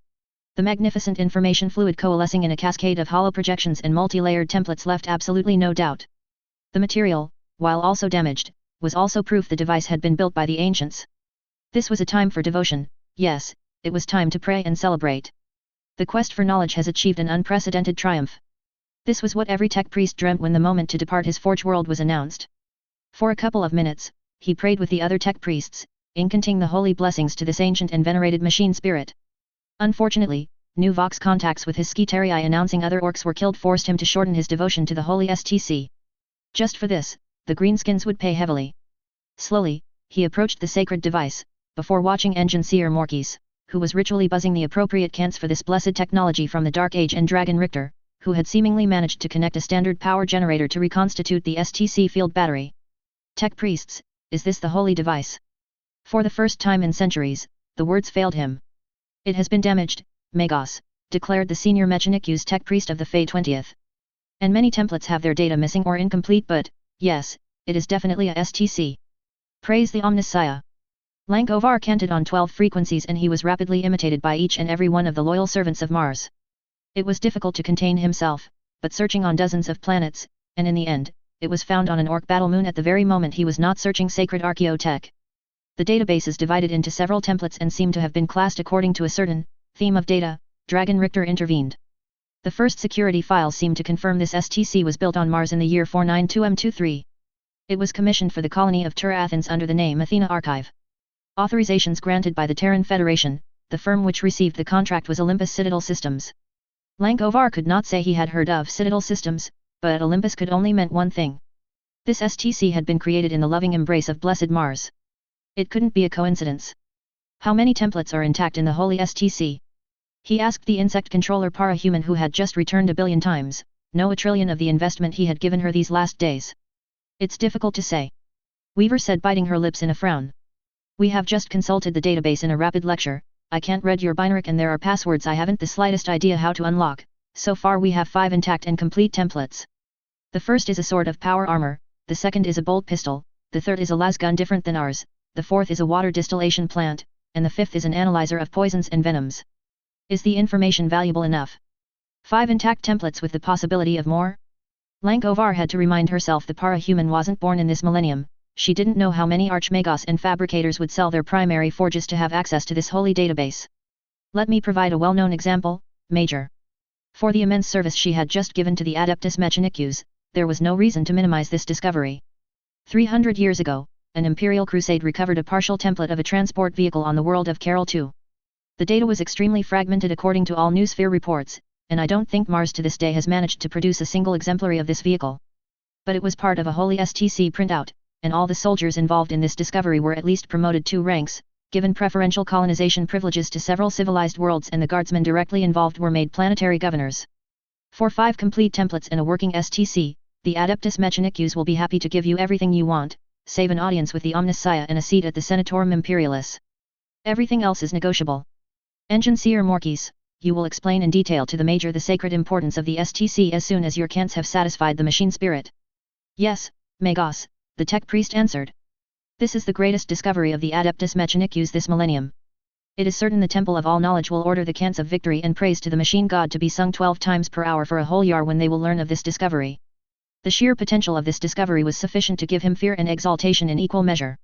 The magnificent information fluid coalescing in a cascade of hollow projections and multi-layered templates left absolutely no doubt. The material, while also damaged, was also proof the device had been built by the ancients. This was a time for devotion, yes, it was time to pray and celebrate. The quest for knowledge has achieved an unprecedented triumph. This was what every tech priest dreamt when the moment to depart his forge world was announced. For a couple of minutes, he prayed with the other tech priests, incanting the holy blessings to this ancient and venerated machine spirit. Unfortunately, new Vox contacts with his skitarii announcing other orcs were killed forced him to shorten his devotion to the holy STC. Just for this, the greenskins would pay heavily. Slowly, he approached the sacred device, before watching Engine Seer Morkis, who was ritually buzzing the appropriate cants for this blessed technology from the Dark Age, and Dragon Richter, who had seemingly managed to connect a standard power generator to reconstitute the STC field battery. Tech priests, is this the holy device? For the first time in centuries, the words failed him. It has been damaged, Magos, declared the senior Mechanicus tech priest of the Fey 20th. And many templates have their data missing or incomplete, but, yes, it is definitely a STC. Praise the Omniscia. Lankovar canted on 12 frequencies, and he was rapidly imitated by each and every one of the loyal servants of Mars. It was difficult to contain himself, but searching on dozens of planets, and in the end, it was found on an orc battle moon at the very moment he was not searching sacred archaeotech. The database is divided into several templates and seem to have been classed according to a certain theme of data. Dragon Richter intervened. The first security files seem to confirm this STC was built on Mars in the year 492M23. It was commissioned for the colony of Tur Athens under the name Athena Archive. Authorizations granted by the Terran Federation. The firm which received the contract was Olympus Citadel Systems. Lankovar could not say he had heard of Citadel Systems, but Olympus could only meant one thing. This STC had been created in the loving embrace of blessed Mars. It couldn't be a coincidence. How many templates are intact in the holy STC? He asked the insect controller Parahuman, who had just returned a billion times, no, a trillion of the investment he had given her these last days. It's difficult to say. Weaver said, biting her lips in a frown. We have just consulted the database in a rapid lecture. I can't read your binary, and there are passwords I haven't the slightest idea how to unlock. So far we have 5 intact and complete templates. The first is a sword of power armor, the second is a bolt pistol, the third is a lasgun different than ours, the fourth is a water distillation plant, and the fifth is an analyzer of poisons and venoms. Is the information valuable enough? 5 intact templates with the possibility of more? Lankovar had to remind herself the Parahuman wasn't born in this millennium. She didn't know how many archmagos and fabricators would sell their primary forges to have access to this holy database. Let me provide a well-known example, Major. For the immense service she had just given to the Adeptus Mechanicus, there was no reason to minimize this discovery. 300 years ago, an Imperial Crusade recovered a partial template of a transport vehicle on the world of Carol II. The data was extremely fragmented according to all Noosphere reports, and I don't think Mars to this day has managed to produce a single exemplary of this vehicle. But it was part of a holy STC printout, and all the soldiers involved in this discovery were at least promoted 2 ranks, given preferential colonization privileges to several civilized worlds, and the guardsmen directly involved were made planetary governors. For 5 complete templates and a working STC, the Adeptus Mechanicus will be happy to give you everything you want, save an audience with the Omnissiah and a seat at the Senatorum Imperialis. Everything else is negotiable. Engine Seer Morkis, you will explain in detail to the Major the sacred importance of the STC as soon as your cants have satisfied the machine spirit. Yes, Magos, the tech priest answered. This is the greatest discovery of the Adeptus Mechanicus this millennium. It is certain the Temple of All Knowledge will order the cants of victory and praise to the machine god to be sung 12 times per hour for a whole year when they will learn of this discovery. The sheer potential of this discovery was sufficient to give him fear and exaltation in equal measure.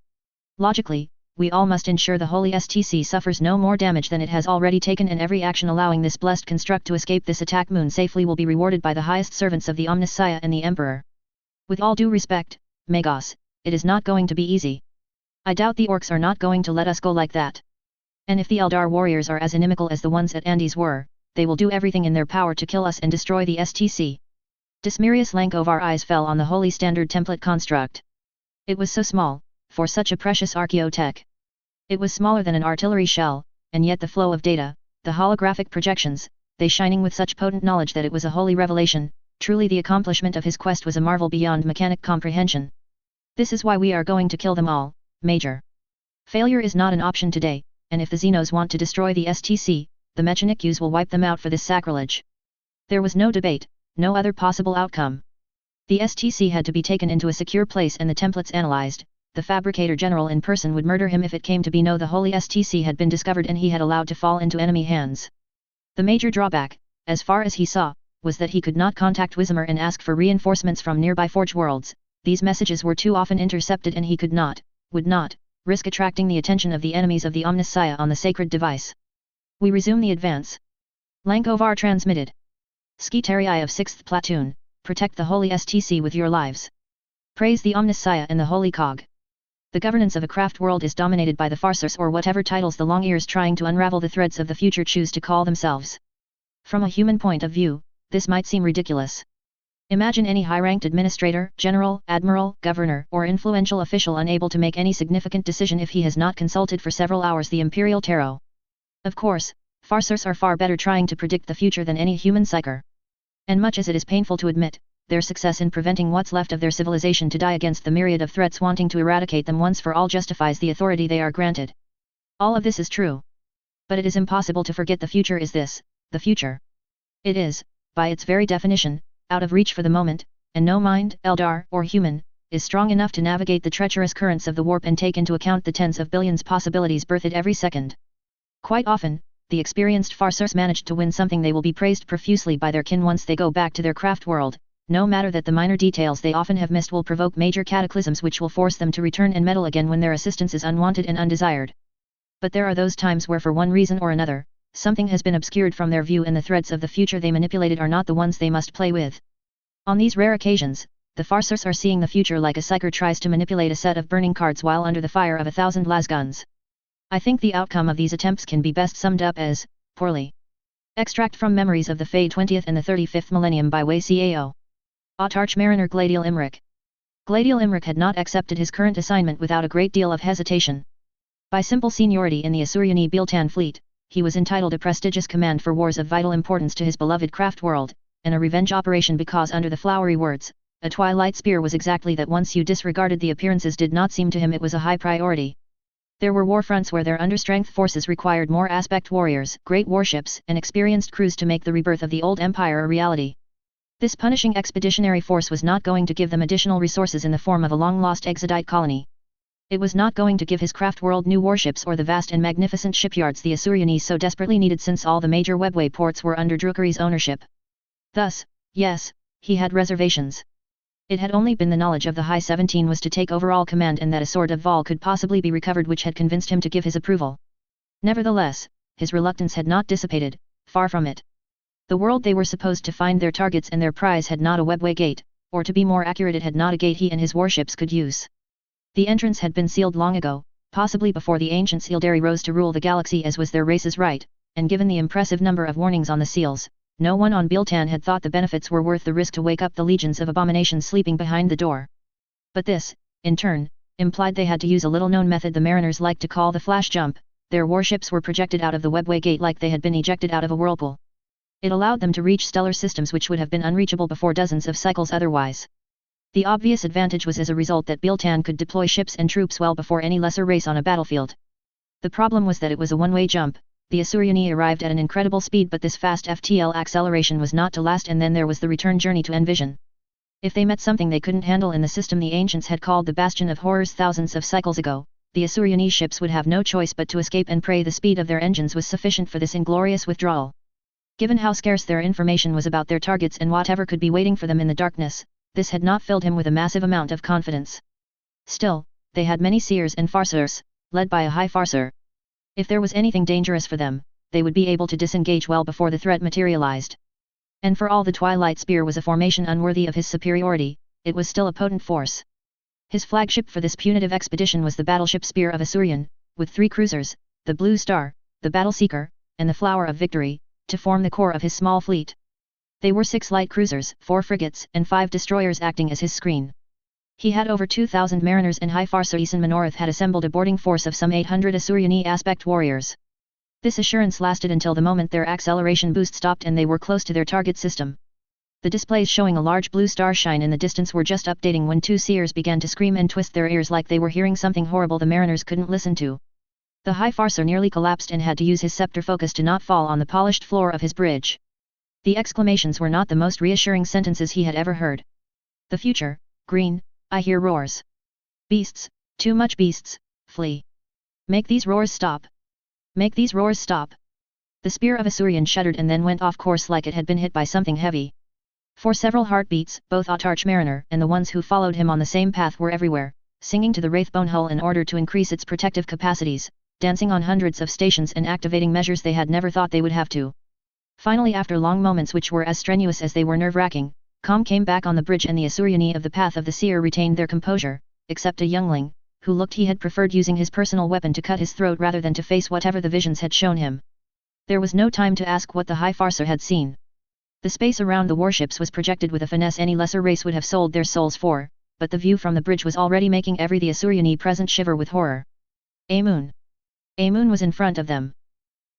Logically, we all must ensure the holy STC suffers no more damage than it has already taken, and every action allowing this blessed construct to escape this attack moon safely will be rewarded by the highest servants of the Omnissiah and the Emperor. With all due respect, Magos, it is not going to be easy. I doubt the orcs are not going to let us go like that. And if the Eldar warriors are as inimical as the ones at Andes were, they will do everything in their power to kill us and destroy the STC. Dismirius Lankovar eyes fell on the holy standard template construct. It was so small, for such a precious archaeotech. It was smaller than an artillery shell, and yet the flow of data, the holographic projections, they shining with such potent knowledge that it was a holy revelation. Truly the accomplishment of his quest was a marvel beyond mechanic comprehension. This is why we are going to kill them all, Major. Failure is not an option today, and if the Xenos want to destroy the STC, the Mechanicus will wipe them out for this sacrilege. There was no debate, no other possible outcome. The STC had to be taken into a secure place and the templates analyzed. The Fabricator General in person would murder him if it came to be known the holy STC had been discovered and he had allowed to fall into enemy hands. The major drawback, as far as he saw, was that he could not contact Wizmer and ask for reinforcements from nearby Forge worlds. These messages were too often intercepted and he could not, would not, risk attracting the attention of the enemies of the Omnissiah on the sacred device. We resume the advance. Lankovar transmitted. Skitarii of 6th Platoon, protect the holy STC with your lives. Praise the Omnissiah and the holy cog. The governance of a craft world is dominated by the Farcers, or whatever titles the long ears trying to unravel the threads of the future choose to call themselves. From a human point of view, this might seem ridiculous. Imagine any high-ranked administrator, general, admiral, governor, or influential official unable to make any significant decision if he has not consulted for several hours the Imperial Tarot. Of course, Farcers are far better trying to predict the future than any human psyker. And much as it is painful to admit, their success in preventing what's left of their civilization to die against the myriad of threats wanting to eradicate them once for all justifies the authority they are granted. All of this is true. But it is impossible to forget the future is this, the future. It is, by its very definition, out of reach for the moment, and no mind, Eldar, or human, is strong enough to navigate the treacherous currents of the warp and take into account the tens of billions possibilities birthed every second. Quite often, the experienced Farcers managed to win something they will be praised profusely by their kin once they go back to their craft world. No matter that the minor details they often have missed will provoke major cataclysms which will force them to return and meddle again when their assistance is unwanted and undesired. But there are those times where for one reason or another, something has been obscured from their view and the threads of the future they manipulated are not the ones they must play with. On these rare occasions, the Farcers are seeing the future like a psyker tries to manipulate a set of burning cards while under the fire of 1,000 lasguns. I think the outcome of these attempts can be best summed up as, poorly. Extract from Memories of the Fey 20th and the 35th Millennium by Wei Cao. Autarch Mariner Gladial Imric. Gladial Imric had not accepted his current assignment without a great deal of hesitation. By simple seniority in the Asuryani Biltan fleet, he was entitled a prestigious command for wars of vital importance to his beloved craft world, and a revenge operation because under the flowery words, a twilight spear was exactly that. Once you disregarded the appearances did not seem to him it was a high priority. There were war fronts where their understrength forces required more aspect warriors, great warships, and experienced crews to make the rebirth of the old empire a reality. This punishing expeditionary force was not going to give them additional resources in the form of a long-lost Exodite colony. It was not going to give his craft world new warships or the vast and magnificent shipyards the Asuryani so desperately needed since all the major webway ports were under Drukari's ownership. Thus, yes, he had reservations. It had only been the knowledge of the High 17 was to take overall command and that a sword of Vol could possibly be recovered which had convinced him to give his approval. Nevertheless, his reluctance had not dissipated, far from it. The world they were supposed to find their targets and their prize had not a webway gate, or to be more accurate it had not a gate he and his warships could use. The entrance had been sealed long ago, possibly before the ancient Sealdari rose to rule the galaxy as was their race's right, and given the impressive number of warnings on the seals, no one on Biltan had thought the benefits were worth the risk to wake up the legions of abominations sleeping behind the door. But this, in turn, implied they had to use a little-known method the mariners liked to call the flash jump. Their warships were projected out of the webway gate like they had been ejected out of a whirlpool. It allowed them to reach stellar systems which would have been unreachable before dozens of cycles otherwise. The obvious advantage was as a result that Biltan could deploy ships and troops well before any lesser race on a battlefield. The problem was that it was a one-way jump. The Asuryani arrived at an incredible speed, but this fast FTL acceleration was not to last, and then there was the return journey to Envision. If they met something they couldn't handle in the system the ancients had called the Bastion of Horrors thousands of cycles ago, the Asuryani ships would have no choice but to escape and pray. The speed of their engines was sufficient for this inglorious withdrawal. Given how scarce their information was about their targets and whatever could be waiting for them in the darkness, this had not filled him with a massive amount of confidence. Still, they had many seers and farcers, led by a high farcer. If there was anything dangerous for them, they would be able to disengage well before the threat materialized. And for all the Twilight Spear was a formation unworthy of his superiority, it was still a potent force. His flagship for this punitive expedition was the battleship Spear of Asurian, with 3 cruisers, the Blue Star, the Battle Seeker, and the Flower of Victory, to form the core of his small fleet. They were 6 light cruisers, 4 frigates, and 5 destroyers acting as his screen. He had over 2,000 mariners, and High Farsa Isan Manorath had assembled a boarding force of some 800 Asuryani aspect warriors. This assurance lasted until the moment their acceleration boost stopped and they were close to their target system. The displays showing a large blue star shine in the distance were just updating when 2 seers began to scream and twist their ears like they were hearing something horrible the mariners couldn't listen to. The High Farsa nearly collapsed and had to use his scepter focus to not fall on the polished floor of his bridge. The exclamations were not the most reassuring sentences he had ever heard. The future, green, I hear roars. Beasts, too much beasts, flee. Make these roars stop. Make these roars stop. The Spear of Asurian shuddered and then went off course like it had been hit by something heavy. For several heartbeats, both Autarch Mariner and the ones who followed him on the same path were everywhere, singing to the Wraithbone hull in order to increase its protective capacities, dancing on hundreds of stations and activating measures they had never thought they would have to. Finally, after long moments which were as strenuous as they were nerve-wracking, calm came back on the bridge and the Asuryani of the Path of the Seer retained their composure, except a youngling, who looked he had preferred using his personal weapon to cut his throat rather than to face whatever the visions had shown him. There was no time to ask what the High Farsa had seen. The space around the warships was projected with a finesse any lesser race would have sold their souls for, but the view from the bridge was already making every the Asuryani present shiver with horror. A moon. A moon was in front of them.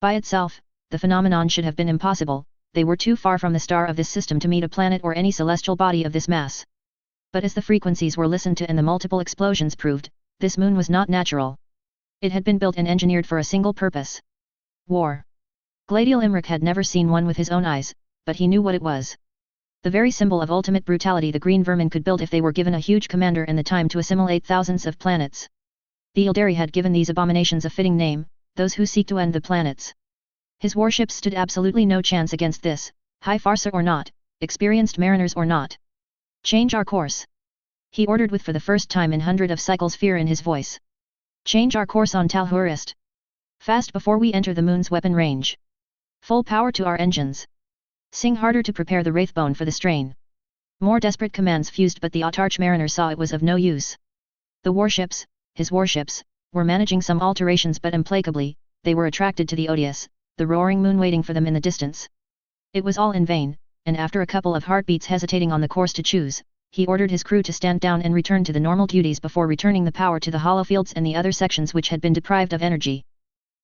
By itself, the phenomenon should have been impossible. They were too far from the star of this system to meet a planet or any celestial body of this mass. But as the frequencies were listened to and the multiple explosions proved, this moon was not natural. It had been built and engineered for a single purpose. War. Gladial Imric had never seen one with his own eyes, but he knew what it was. The very symbol of ultimate brutality the green vermin could build if they were given a huge commander and the time to assimilate thousands of planets. The Ildari had given these abominations a fitting name, those who seek to end the planets. His warships stood absolutely no chance against this, High Farsa or not, experienced mariners or not. Change our course. He ordered with for the first time in hundreds of cycles fear in his voice. Change our course on Talhurist. Fast before we enter the moon's weapon range. Full power to our engines. Sing harder to prepare the Wraithbone for the strain. More desperate commands fused, but the Autarch Mariner saw it was of no use. The warships, his warships, were managing some alterations, but implacably, they were attracted to the odious, the roaring moon waiting for them in the distance. It was all in vain, and after a couple of heartbeats hesitating on the course to choose, he ordered his crew to stand down and return to the normal duties before returning the power to the hollow fields and the other sections which had been deprived of energy.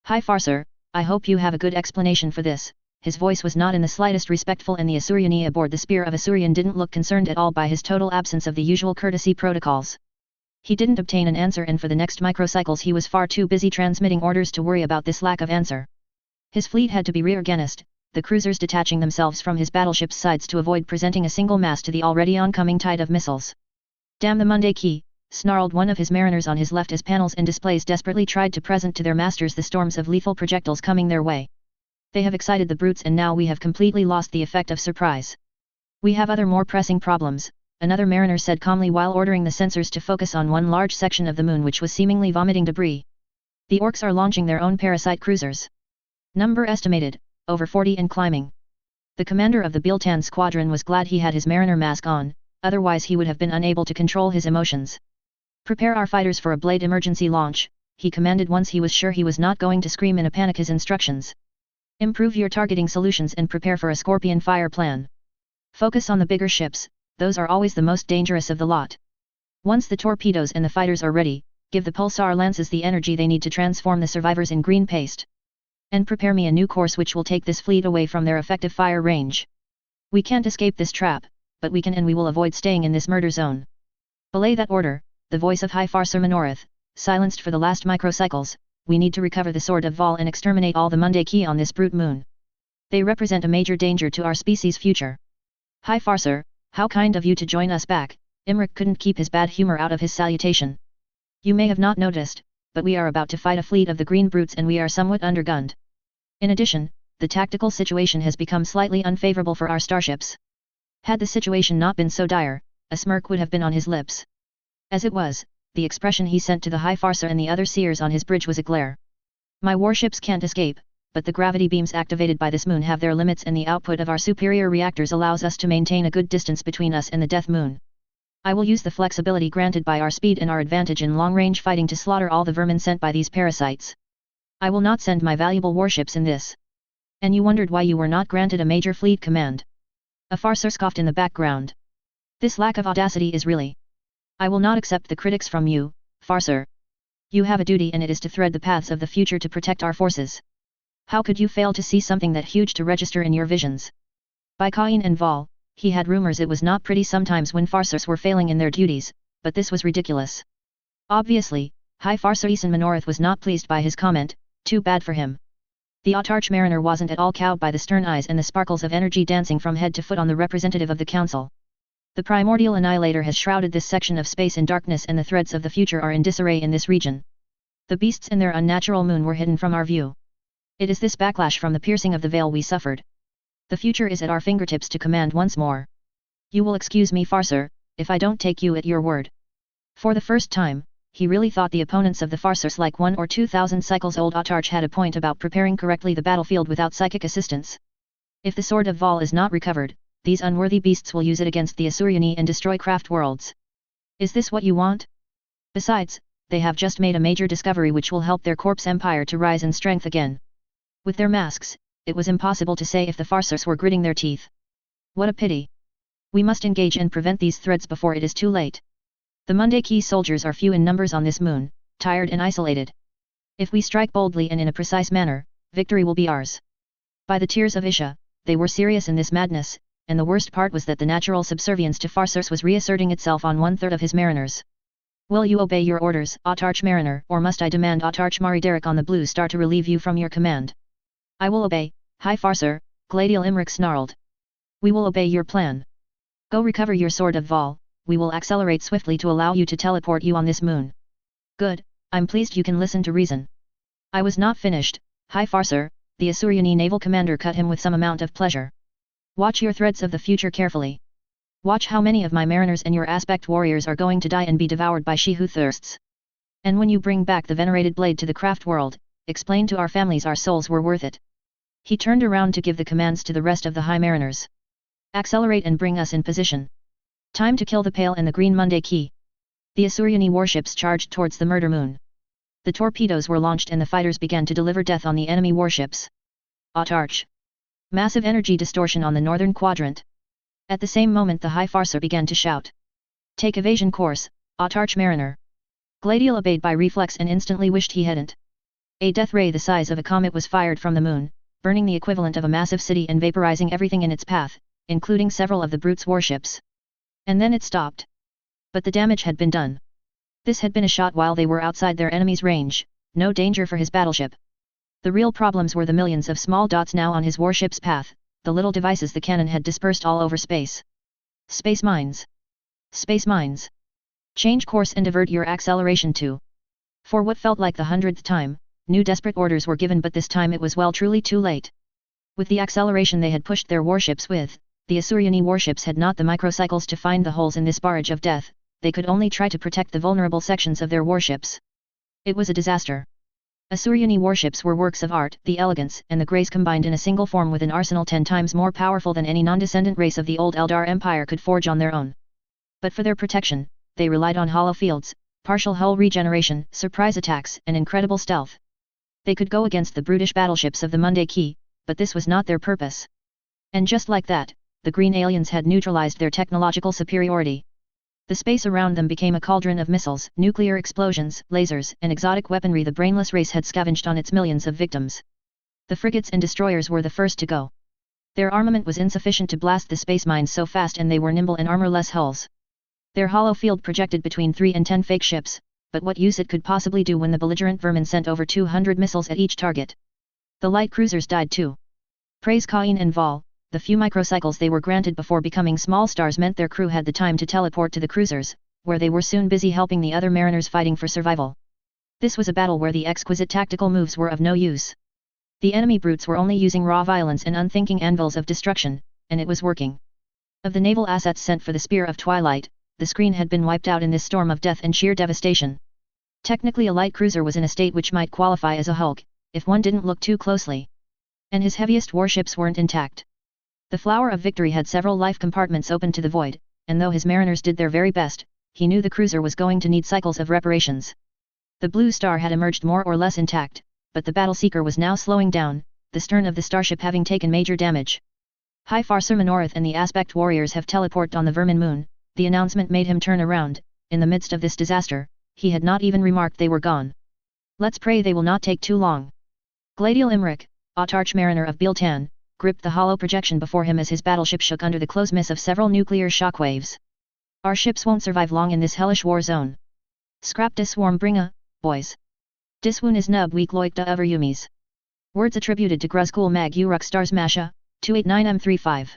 High Farser, I hope you have a good explanation for this. His voice was not in the slightest respectful, and the Asuryani aboard the Spear of Asurian didn't look concerned at all by his total absence of the usual courtesy protocols. He didn't obtain an answer, and for the next microcycles he was far too busy transmitting orders to worry about this lack of answer. His fleet had to be reorganized, the cruisers detaching themselves from his battleship's sides to avoid presenting a single mass to the already oncoming tide of missiles. Damn the Monday key, snarled one of his mariners on his left as panels and displays desperately tried to present to their masters the storms of lethal projectiles coming their way. They have excited the brutes and now we have completely lost the effect of surprise. We have other more pressing problems, another mariner said calmly while ordering the sensors to focus on one large section of the moon which was seemingly vomiting debris. The orcs are launching their own parasite cruisers. Number estimated, over 40 and climbing. The commander of the Biltan squadron was glad he had his mariner mask on, otherwise he would have been unable to control his emotions. Prepare our fighters for a blade emergency launch, he commanded once he was sure he was not going to scream in a panic his instructions. Improve your targeting solutions and prepare for a scorpion fire plan. Focus on the bigger ships, those are always the most dangerous of the lot. Once the torpedoes and the fighters are ready, give the pulsar lances the energy they need to transform the survivors in green paste. And prepare me a new course which will take this fleet away from their effective fire range. We can't escape this trap, but we can, and we will avoid staying in this murder zone. Belay that order, the voice of High Farser Minorath, silenced for the last microcycles. We need to recover the Sword of Vol and exterminate all the Monday Key on this brute moon. They represent a major danger to our species' future. High Farser, how kind of you to join us back. Imrik couldn't keep his bad humor out of his salutation. You may have not noticed, but we are about to fight a fleet of the green brutes and we are somewhat undergunned. In addition, the tactical situation has become slightly unfavorable for our starships. Had the situation not been so dire, a smirk would have been on his lips. As it was, the expression he sent to the High Farser and the other seers on his bridge was a glare. My warships can't escape, but the gravity beams activated by this moon have their limits and the output of our superior reactors allows us to maintain a good distance between us and the death moon. I will use the flexibility granted by our speed and our advantage in long-range fighting to slaughter all the vermin sent by these parasites. I will not send my valuable warships in this. And you wondered why you were not granted a major fleet command. A Farser scoffed in the background. This lack of audacity is really... I will not accept the critics from you, Farser. You have a duty and it is to thread the paths of the future to protect our forces. How could you fail to see something that huge to register in your visions? By Cain and Vol, he had rumors it was not pretty sometimes when Farsers were failing in their duties, but this was ridiculous. Obviously, High Farser Isan Minorath was not pleased by his comment, too bad for him. The Autarch mariner wasn't at all cowed by the stern eyes and the sparkles of energy dancing from head to foot on the representative of the council. The primordial annihilator has shrouded this section of space in darkness and the threads of the future are in disarray in this region. The beasts and their unnatural moon were hidden from our view. It is this backlash from the piercing of the veil we suffered. The future is at our fingertips to command once more. You will excuse me, Farser, if I don't take you at your word. For the first time, he really thought the opponents of the Farsers like 1 or 2,000 cycles old Autarch had a point about preparing correctly the battlefield without psychic assistance. If the Sword of Vol is not recovered, these unworthy beasts will use it against the Asuryani and destroy craft worlds. Is this what you want? Besides, they have just made a major discovery which will help their corpse empire to rise in strength again. With their masks, it was impossible to say if the Farsers were gritting their teeth. What a pity. We must engage and prevent these threats before it is too late. The Monday Key soldiers are few in numbers on this moon, tired and isolated. If we strike boldly and in a precise manner, victory will be ours. By the tears of Isha, they were serious in this madness, and the worst part was that the natural subservience to Farsers was reasserting itself on 1/3 of his mariners. Will you obey your orders, Autarch mariner, or must I demand Autarch Mari Derek on the Blue Star to relieve you from your command? I will obey, High Farser, Gladial Imrik snarled. We will obey your plan. Go recover your Sword of Vol, we will accelerate swiftly to allow you to teleport you on this moon. Good, I'm pleased you can listen to reason. I was not finished, High Farser, the Asuryani naval commander cut him with some amount of pleasure. Watch your threads of the future carefully. Watch how many of my mariners and your aspect warriors are going to die and be devoured by she who thirsts. And when you bring back the venerated blade to the craft world, explain to our families our souls were worth it. He turned around to give the commands to the rest of the high mariners. Accelerate and bring us in position. Time to kill the Pale and the Green Monday Key. The Asuryani warships charged towards the murder moon. The torpedoes were launched and the fighters began to deliver death on the enemy warships. Autarch. Massive energy distortion on the northern quadrant. At the same moment the High Farser began to shout. Take evasion course, Autarch mariner. Gladial obeyed by reflex and instantly wished he hadn't. A death ray the size of a comet was fired from the moon, burning the equivalent of a massive city and vaporizing everything in its path, including several of the brute's warships. And then it stopped. But the damage had been done. This had been a shot while they were outside their enemy's range, no danger for his battleship. The real problems were the millions of small dots now on his warship's path, the little devices the cannon had dispersed all over space. Space mines. Space mines. Change course and divert your acceleration to. For what felt like the 100th time, new desperate orders were given, but this time it was truly too late. With the acceleration they had pushed their warships with, the Asuryani warships had not the microcycles to find the holes in this barrage of death, they could only try to protect the vulnerable sections of their warships. It was a disaster. Asuryani warships were works of art, the elegance and the grace combined in a single form with an arsenal 10 times more powerful than any non-descendant race of the old Eldar Empire could forge on their own. But for their protection, they relied on hollow fields, partial hull regeneration, surprise attacks, and incredible stealth. They could go against the brutish battleships of the Monday Key, but this was not their purpose. And just like that, the green aliens had neutralized their technological superiority. The space around them became a cauldron of missiles, nuclear explosions, lasers, and exotic weaponry the brainless race had scavenged on its millions of victims. The frigates and destroyers were the first to go. Their armament was insufficient to blast the space mines so fast, and they were nimble and armorless hulls. Their hollow field projected between 3 and 10 fake ships, but what use it could possibly do when the belligerent vermin sent over 200 missiles at each target. The light cruisers died too. Praise Cain and Vol, the few microcycles they were granted before becoming small stars meant their crew had the time to teleport to the cruisers, where they were soon busy helping the other mariners fighting for survival. This was a battle where the exquisite tactical moves were of no use. The enemy brutes were only using raw violence and unthinking anvils of destruction, and it was working. Of the naval assets sent for the Spear of Twilight, the screen had been wiped out in this storm of death and sheer devastation. Technically a light cruiser was in a state which might qualify as a hulk, if one didn't look too closely. And his heaviest warships weren't intact. The Flower of Victory had several life compartments open to the void, and though his mariners did their very best, he knew the cruiser was going to need cycles of reparations. The Blue Star had emerged more or less intact, but the Battleseeker was now slowing down, the stern of the starship having taken major damage. High Farser Minorith and the Aspect Warriors have teleported on the Vermin Moon. The announcement made him turn around. In the midst of this disaster, he had not even remarked they were gone. Let's pray they will not take too long. Gladial Imric, Autarch Mariner of Biltan, gripped the hollow projection before him as his battleship shook under the close miss of several nuclear shockwaves. Our ships won't survive long in this hellish war zone. Scrap dis swarm bringa, boys. Diswoon is nub weak loikta over yumis. Words attributed to Gruzkul Mag Uruk Stars Masha, 289M35.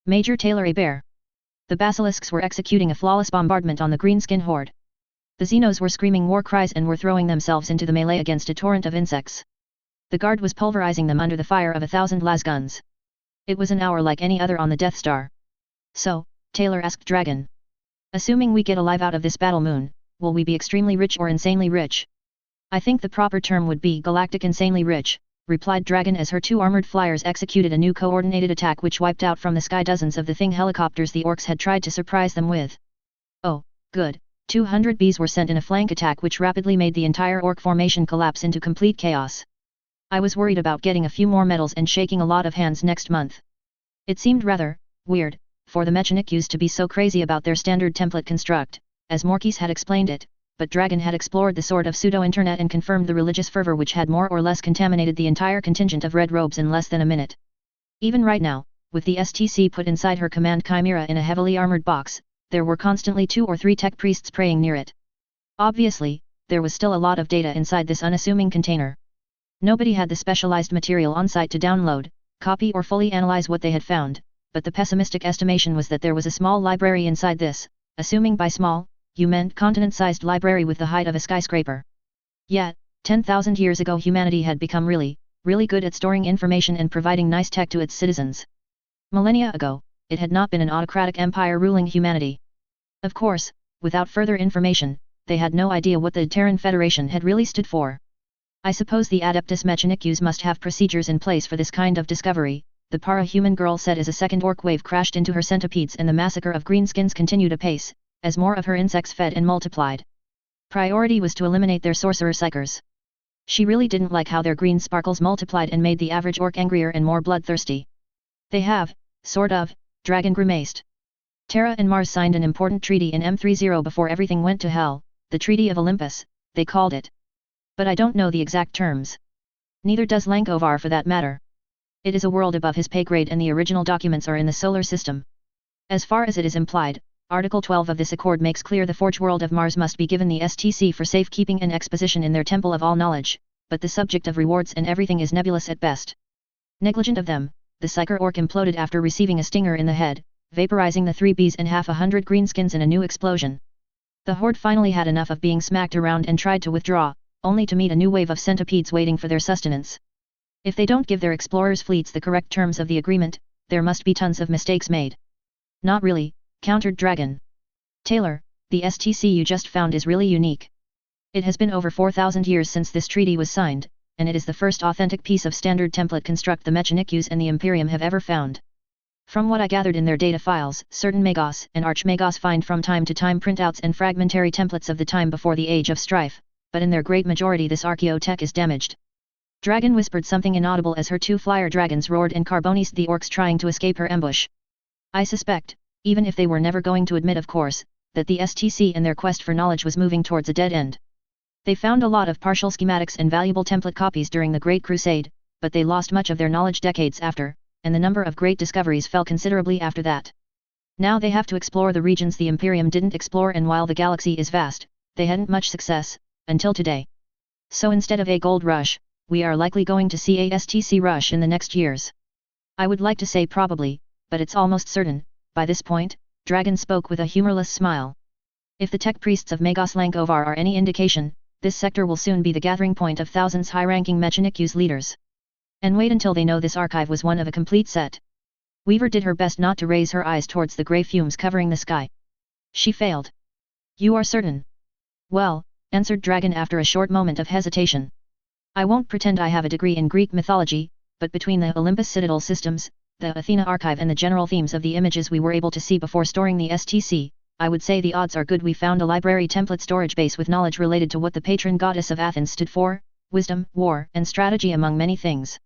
Major Taylor A. Bear. The basilisks were executing a flawless bombardment on the greenskin horde. The Xenos were screaming war cries and were throwing themselves into the melee against a torrent of insects. The guard was pulverizing them under the fire of 1,000 las guns. It was an hour like any other on the Death Star. So, Taylor asked Dragon. Assuming we get alive out of this battle moon, will we be extremely rich or insanely rich? I think the proper term would be galactic insanely rich, replied Dragon as her 2 armored flyers executed a new coordinated attack which wiped out from the sky dozens of the Thing helicopters the orcs had tried to surprise them with. Oh, good, 200 Bs were sent in a flank attack which rapidly made the entire orc formation collapse into complete chaos. I was worried about getting a few more medals and shaking a lot of hands next month. It seemed rather weird for the Mechanics to be so crazy about their standard template construct, as Morkis had explained it, but Dragon had explored the sort of pseudo-internet and confirmed the religious fervor which had more or less contaminated the entire contingent of red robes in less than a minute. Even right now, with the STC put inside her command chimera in a heavily armored box, there were constantly 2 or 3 tech priests praying near it. Obviously, there was still a lot of data inside this unassuming container. Nobody had the specialized material on site to download, copy or fully analyze what they had found, but the pessimistic estimation was that there was a small library inside this, assuming by small, you meant continent-sized library with the height of a skyscraper. Yet, 10,000 years ago humanity had become really good at storing information and providing nice tech to its citizens. Millennia ago, it had not been an autocratic empire ruling humanity. Of course, without further information, they had no idea what the Terran Federation had really stood for. I suppose the Adeptus Mechanicus must have procedures in place for this kind of discovery, the para-human girl said as a second orc wave crashed into her centipedes and the massacre of greenskins continued apace, as more of her insects fed and multiplied. Priority was to eliminate their sorcerer psychers. She really didn't like how their green sparkles multiplied and made the average orc angrier and more bloodthirsty. They have, sort of, Dragon grimaced. Terra and Mars signed an important treaty in M30 before everything went to hell, the Treaty of Olympus, they called it. But I don't know the exact terms. Neither does Lankovar for that matter. It is a world above his pay grade and the original documents are in the solar system. As far as it is implied, Article 12 of this accord makes clear the Forge world of Mars must be given the STC for safekeeping and exposition in their Temple of All Knowledge, but the subject of rewards and everything is nebulous at best. Negligent of them, the Psyker Orc imploded after receiving a stinger in the head, vaporizing the 3 Bs and 100 greenskins in a new explosion. The Horde finally had enough of being smacked around and tried to withdraw, only to meet a new wave of centipedes waiting for their sustenance. If they don't give their explorers' fleets the correct terms of the agreement, there must be tons of mistakes made. Not really, countered Dragon. Taylor, the STC you just found is really unique. It has been over 4,000 years since this treaty was signed, and it is the first authentic piece of standard template construct the Mechanics and the Imperium have ever found. From what I gathered in their data files, certain Magos and Archmagos find from time to time printouts and fragmentary templates of the time before the Age of Strife, but in their great majority this archaeotech is damaged. Dragon whispered something inaudible as her 2 flyer dragons roared and carbonised the orcs trying to escape her ambush. I suspect, even if they were never going to admit of course, that the STC and their quest for knowledge was moving towards a dead end. They found a lot of partial schematics and valuable template copies during the Great Crusade, but they lost much of their knowledge decades after, and the number of great discoveries fell considerably after that. Now they have to explore the regions the Imperium didn't explore, and while the galaxy is vast, they hadn't much success, until today. So instead of a gold rush, we are likely going to see a STC rush in the next years. I would like to say probably, but it's almost certain, by this point, Dragon spoke with a humorless smile. If the tech priests of Magos Lankovar are any indication, this sector will soon be the gathering point of thousands high-ranking Mechanicus leaders. And wait until they know this archive was one of a complete set. Weaver did her best not to raise her eyes towards the grey fumes covering the sky. She failed. You are certain? Well, answered Dragon after a short moment of hesitation. I won't pretend I have a degree in Greek mythology, but between the Olympus Citadel systems, the Athena archive and the general themes of the images we were able to see before storing the STC, I would say the odds are good we found a library template storage base with knowledge related to what the patron goddess of Athens stood for: wisdom, war, and strategy, among many things.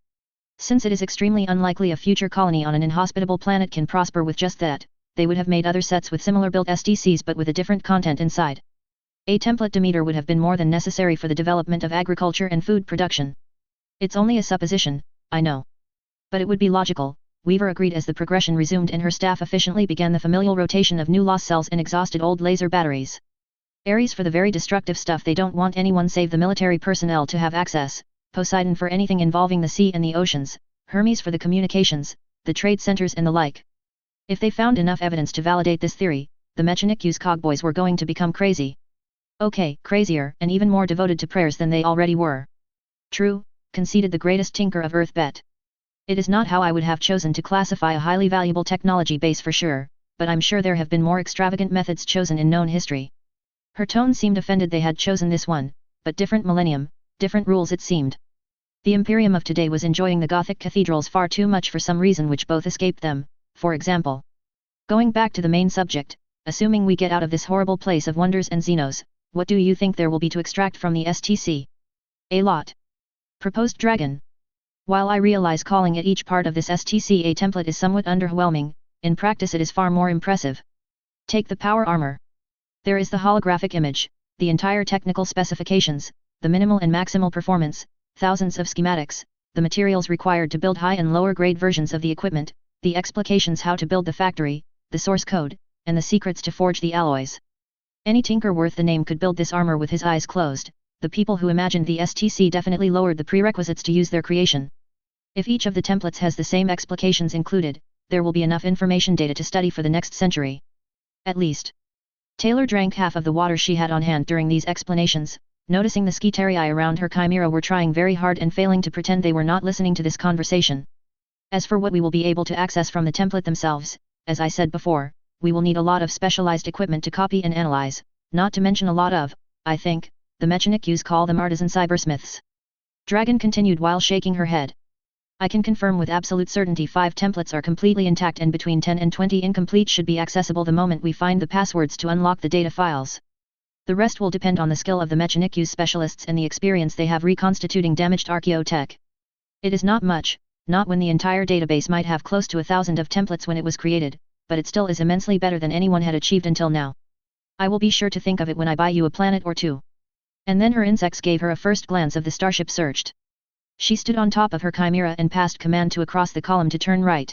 Since it is extremely unlikely a future colony on an inhospitable planet can prosper with just that, they would have made other sets with similar built STCs but with a different content inside. A template Demeter would have been more than necessary for the development of agriculture and food production. It's only a supposition, I know. But it would be logical, Weaver agreed as the progression resumed and her staff efficiently began the familial rotation of new loss cells and exhausted old laser batteries. Ares for the very destructive stuff they don't want anyone save the military personnel to have access, Poseidon for anything involving the sea and the oceans, Hermes for the communications, the trade centers and the like. If they found enough evidence to validate this theory, the Mechanicus cogboys were going to become crazy. Okay, crazier and even more devoted to prayers than they already were. True, conceded the greatest tinker of Earth Bet. It is not how I would have chosen to classify a highly valuable technology base for sure, but I'm sure there have been more extravagant methods chosen in known history. Her tone seemed offended they had chosen this one, but different millennium, different rules it seemed. The Imperium of today was enjoying the Gothic cathedrals far too much for some reason which both escaped them, for example. Going back to the main subject, assuming we get out of this horrible place of wonders and xenos, what do you think there will be to extract from the STC? A lot. Proposed Dragon. While I realize calling it each part of this STC a template is somewhat underwhelming, in practice it is far more impressive. Take the power armor. There is the holographic image, the entire technical specifications, the minimal and maximal performance, thousands of schematics, the materials required to build high and lower grade versions of the equipment, the explications how to build the factory, the source code, and the secrets to forge the alloys. Any tinker worth the name could build this armor with his eyes closed. The people who imagined the STC definitely lowered the prerequisites to use their creation. If each of the templates has the same explications included, there will be enough information data to study for the next century. At least. Taylor drank half of the water she had on hand during these explanations, noticing the Skitarii around her chimera were trying very hard and failing to pretend they were not listening to this conversation. As for what we will be able to access from the template themselves, as I said before, we will need a lot of specialized equipment to copy and analyze, not to mention a lot of, I think, the Mechanicus call them artisan cybersmiths. Dragon continued while shaking her head. I can confirm with absolute certainty 5 templates are completely intact and between 10 and 20 incomplete should be accessible the moment we find the passwords to unlock the data files. The rest will depend on the skill of the Mechanicus specialists and the experience they have reconstituting damaged archaeotech. It is not much, not when the entire database might have close to 1,000 of templates when it was created, but it still is immensely better than anyone had achieved until now. I will be sure to think of it when I buy you a planet or two. And then her insects gave her a first glance of the starship searched. She stood on top of her chimera and passed command to across the column to turn right.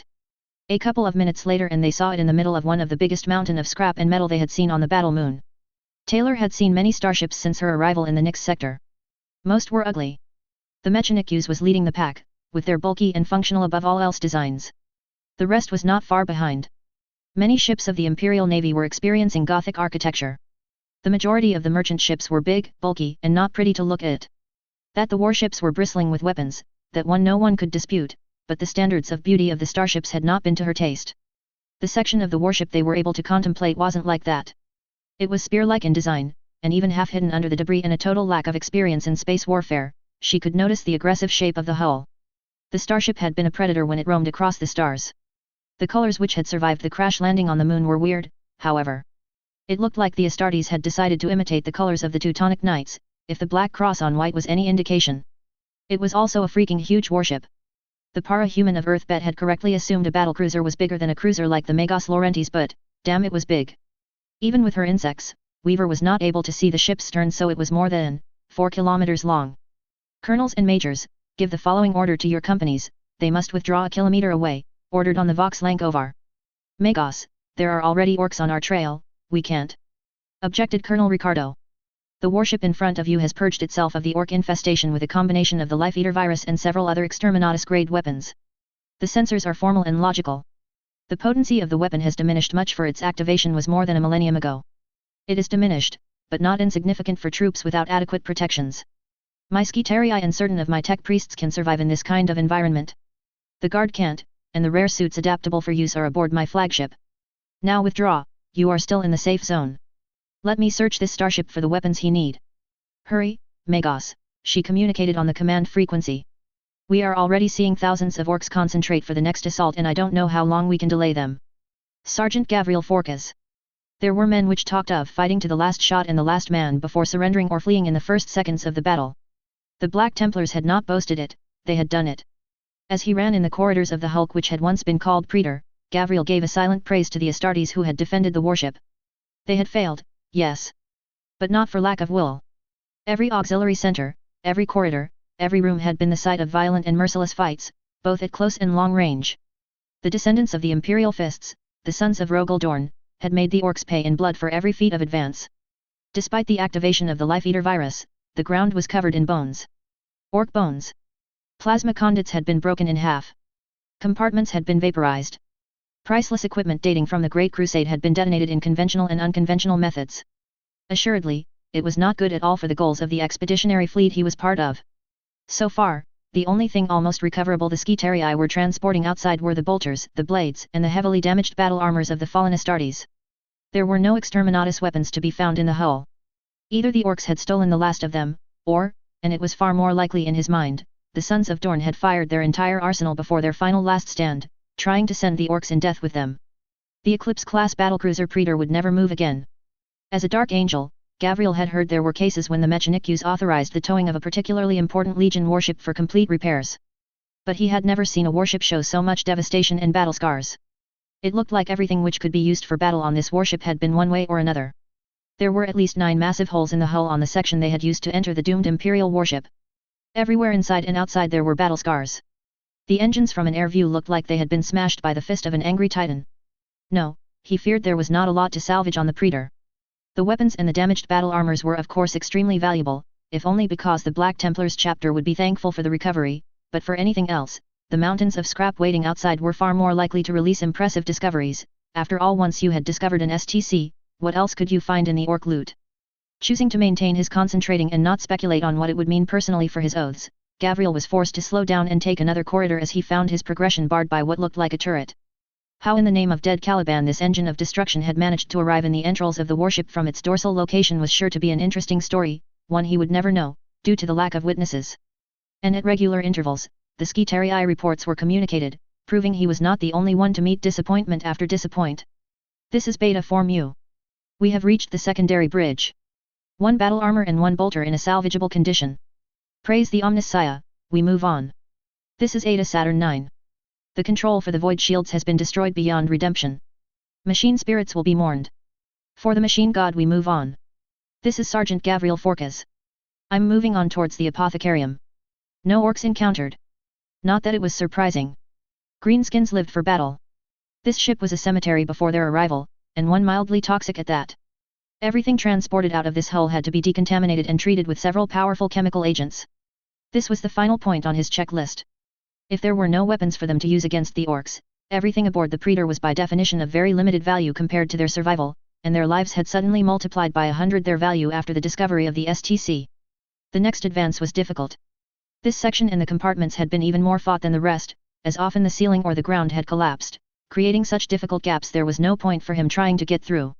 A couple of minutes later and they saw it in the middle of one of the biggest mountain of scrap and metal they had seen on the battle moon. Taylor had seen many starships since her arrival in the Nyx sector. Most were ugly. The Mechanicus was leading the pack, with their bulky and functional above all else designs. The rest was not far behind. Many ships of the Imperial Navy were experiencing Gothic architecture. The majority of the merchant ships were big, bulky, and not pretty to look at. That the warships were bristling with weapons, that no one could dispute, but the standards of beauty of the starships had not been to her taste. The section of the warship they were able to contemplate wasn't like that. It was spear-like in design, and even half hidden under the debris and a total lack of experience in space warfare, she could notice the aggressive shape of the hull. The starship had been a predator when it roamed across the stars. The colors which had survived the crash landing on the moon were weird, however. It looked like the Astartes had decided to imitate the colors of the Teutonic Knights, if the black cross on white was any indication. It was also a freaking huge warship. The para-human of Earth Bet had correctly assumed a battlecruiser was bigger than a cruiser like the Magos Laurentiis, but, damn, it was big. Even with her insects, Weaver was not able to see the ship's stern, so it was more than 4 kilometers long. Colonels and majors, give the following order to your companies, they must withdraw a kilometer away, ordered on the Vox Lankovar. Magos, there are already orcs on our trail, we can't," objected Colonel Ricardo. "The warship in front of you has purged itself of the orc infestation with a combination of the Life-Eater virus and several other Exterminatus-grade weapons. The sensors are formal and logical. The potency of the weapon has diminished much, for its activation was more than a millennium ago. It is diminished, but not insignificant for troops without adequate protections. My Skitarii and certain of my tech priests can survive in this kind of environment. The guard can't, and the rare suits adaptable for use are aboard my flagship. Now withdraw, you are still in the safe zone. Let me search this starship for the weapons he need. Hurry, Magos," she communicated on the command frequency. "We are already seeing thousands of orcs concentrate for the next assault, and I don't know how long we can delay them." Sergeant Gavril Forkas. There were men which talked of fighting to the last shot and the last man before surrendering or fleeing in the first seconds of the battle. The Black Templars had not boasted it, they had done it. As he ran in the corridors of the hulk which had once been called Praetor, Gavril gave a silent praise to the Astartes who had defended the warship. They had failed, yes. But not for lack of will. Every auxiliary center, every corridor, every room had been the site of violent and merciless fights, both at close and long range. The descendants of the Imperial Fists, the sons of Rogel Dorn, had made the orcs pay in blood for every feat of advance. Despite the activation of the Life-Eater virus, the ground was covered in bones. Orc bones. Plasma conduits had been broken in half. Compartments had been vaporized. Priceless equipment dating from the Great Crusade had been detonated in conventional and unconventional methods. Assuredly, it was not good at all for the goals of the expeditionary fleet he was part of. So far, the only thing almost recoverable the Skitarii were transporting outside were the bolters, the blades, and the heavily damaged battle armors of the fallen Astartes. There were no Exterminatus weapons to be found in the hull. Either the orcs had stolen the last of them, or, and it was far more likely in his mind, the Sons of Dorn had fired their entire arsenal before their final last stand, trying to send the orcs in death with them. The Eclipse-class battlecruiser Praetor would never move again. As a Dark Angel, Gavril had heard there were cases when the Mechanikus authorized the towing of a particularly important Legion warship for complete repairs. But he had never seen a warship show so much devastation and battle scars. It looked like everything which could be used for battle on this warship had been one way or another. There were at least 9 massive holes in the hull on the section they had used to enter the doomed Imperial warship. Everywhere inside and outside there were battle scars. The engines from an air view looked like they had been smashed by the fist of an angry titan. No, he feared there was not a lot to salvage on the Praetor. The weapons and the damaged battle armors were of course extremely valuable, if only because the Black Templars chapter would be thankful for the recovery, but for anything else, the mountains of scrap waiting outside were far more likely to release impressive discoveries. After all, once you had discovered an STC, what else could you find in the orc loot? Choosing to maintain his concentrating and not speculate on what it would mean personally for his oaths, Gavril was forced to slow down and take another corridor as he found his progression barred by what looked like a turret. How in the name of dead Caliban this engine of destruction had managed to arrive in the entrails of the warship from its dorsal location was sure to be an interesting story, one he would never know, due to the lack of witnesses. And at regular intervals, the Skitarii reports were communicated, proving he was not the only one to meet disappointment after disappointment. This is Beta Form U. We have reached the secondary bridge. 1 battle armor and 1 bolter in a salvageable condition. Praise the Omnissiah, we move on. This is Eta Saturn 9. The control for the void shields has been destroyed beyond redemption. Machine spirits will be mourned. For the machine god we move on. This is Sergeant Gavril Forkas. I'm moving on towards the apothecarium. No orcs encountered. Not that it was surprising. Greenskins lived for battle. This ship was a cemetery before their arrival, and one mildly toxic at that. Everything transported out of this hull had to be decontaminated and treated with several powerful chemical agents. This was the final point on his checklist. If there were no weapons for them to use against the orcs, everything aboard the Praetor was by definition of very limited value compared to their survival, and their lives had suddenly multiplied by 100 their value after the discovery of the STC. The next advance was difficult. This section and the compartments had been even more fought than the rest, as often the ceiling or the ground had collapsed, creating such difficult gaps there was no point for him trying to get through.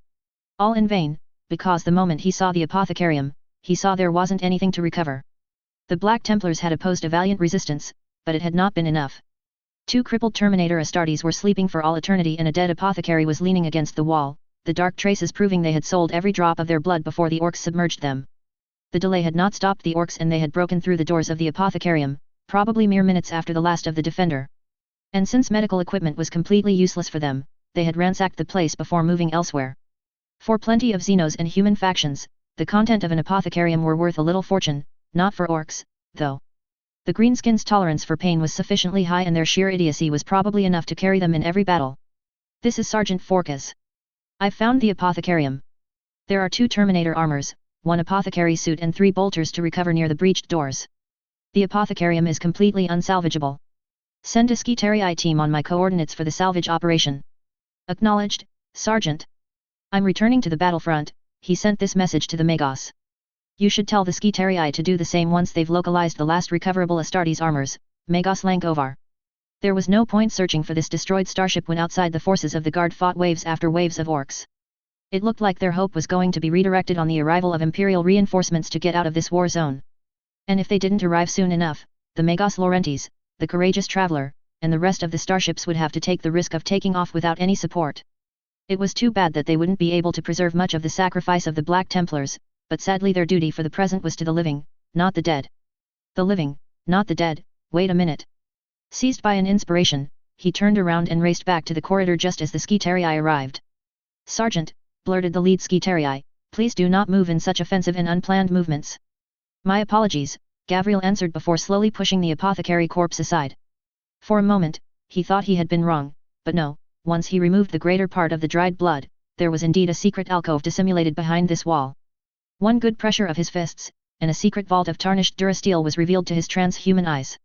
All in vain, because the moment he saw the apothecarium, he saw there wasn't anything to recover. The Black Templars had opposed a valiant resistance, but it had not been enough. 2 crippled Terminator Astartes were sleeping for all eternity and a dead apothecary was leaning against the wall, the dark traces proving they had sold every drop of their blood before the orcs submerged them. The delay had not stopped the orcs and they had broken through the doors of the apothecarium, probably mere minutes after the last of the defender. And since medical equipment was completely useless for them, they had ransacked the place before moving elsewhere. For plenty of Xenos and human factions, the content of an apothecarium were worth a little fortune, not for orcs, though. The greenskins' tolerance for pain was sufficiently high and their sheer idiocy was probably enough to carry them in every battle. This is Sergeant Forkas. I've found the apothecarium. There are 2 Terminator armors, 1 apothecary suit and 3 bolters to recover near the breached doors. The apothecarium is completely unsalvageable. Send a Skitarii team on my coordinates for the salvage operation. Acknowledged, Sergeant. I'm returning to the battlefront. He sent this message to the Magos. You should tell the Skitarii to do the same once they've localized the last recoverable Astartes armors, Magos Lankovar. There was no point searching for this destroyed starship when outside the forces of the Guard fought waves after waves of orcs. It looked like their hope was going to be redirected on the arrival of Imperial reinforcements to get out of this war zone. And if they didn't arrive soon enough, the Magos Laurentes, the courageous traveler, and the rest of the starships would have to take the risk of taking off without any support. It was too bad that they wouldn't be able to preserve much of the sacrifice of the Black Templars, but sadly their duty for the present was to the living, not the dead. The living, not the dead. Wait a minute. Seized by an inspiration, he turned around and raced back to the corridor just as the Skitarii arrived. Sergeant, blurted the lead Skitarii, please do not move in such offensive and unplanned movements. My apologies, Gavriel answered before slowly pushing the apothecary corpse aside. For a moment, he thought he had been wrong, but no, once he removed the greater part of the dried blood, there was indeed a secret alcove dissimulated behind this wall. One good pressure of his fists, and a secret vault of tarnished durasteel was revealed to his transhuman eyes.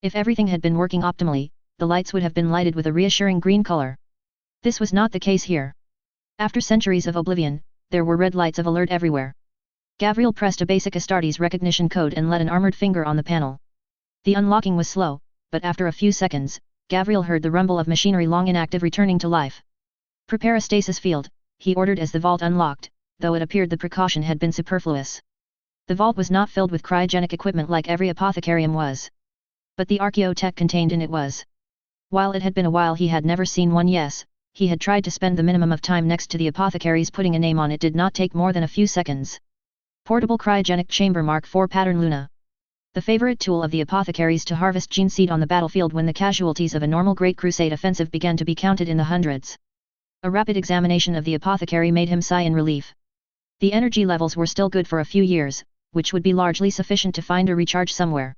If everything had been working optimally, the lights would have been lighted with a reassuring green color. This was not the case here. After centuries of oblivion, there were red lights of alert everywhere. Gavriel pressed a basic Astartes recognition code and let an armored finger on the panel. The unlocking was slow, but after a few seconds, Gavriel heard the rumble of machinery long inactive returning to life. Prepare a stasis field, he ordered as the vault unlocked, though it appeared the precaution had been superfluous. The vault was not filled with cryogenic equipment like every apothecarium was. But the archaeotech contained in it was. While it had been a while he had never seen one. Yes, he had tried to spend the minimum of time next to the apothecaries putting a name on it did not take more than a few seconds. Portable Cryogenic Chamber Mark IV Pattern Luna. The favorite tool of the apothecaries to harvest gene seed on the battlefield when the casualties of a normal Great Crusade offensive began to be counted in the hundreds. A rapid examination of the apothecary made him sigh in relief. The energy levels were still good for a few years, which would be largely sufficient to find a recharge somewhere.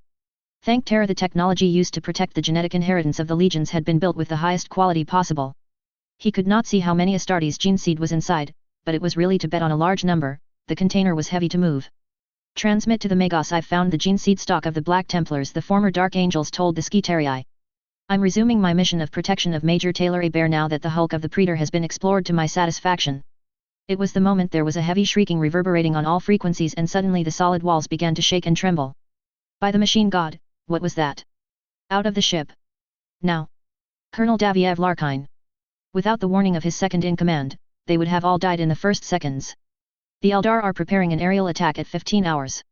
Thank Terra, the technology used to protect the genetic inheritance of the legions had been built with the highest quality possible. He could not see how many Astartes gene seed was inside, but it was really to bet on a large number. The container was heavy to move. Transmit to the Magos. I've found the gene seed stock of the Black Templars, the former Dark Angels told the Skitarii. I'm resuming my mission of protection of Major Taylor Hebert now that the hulk of the Praetor has been explored to my satisfaction. It was the moment there was a heavy shrieking reverberating on all frequencies and suddenly the solid walls began to shake and tremble. By the machine god, what was that? Out of the ship. Now. Colonel Daviev Larkine. Without the warning of his second-in-command, they would have all died in the first seconds. The Eldar are preparing an aerial attack at 15 hours.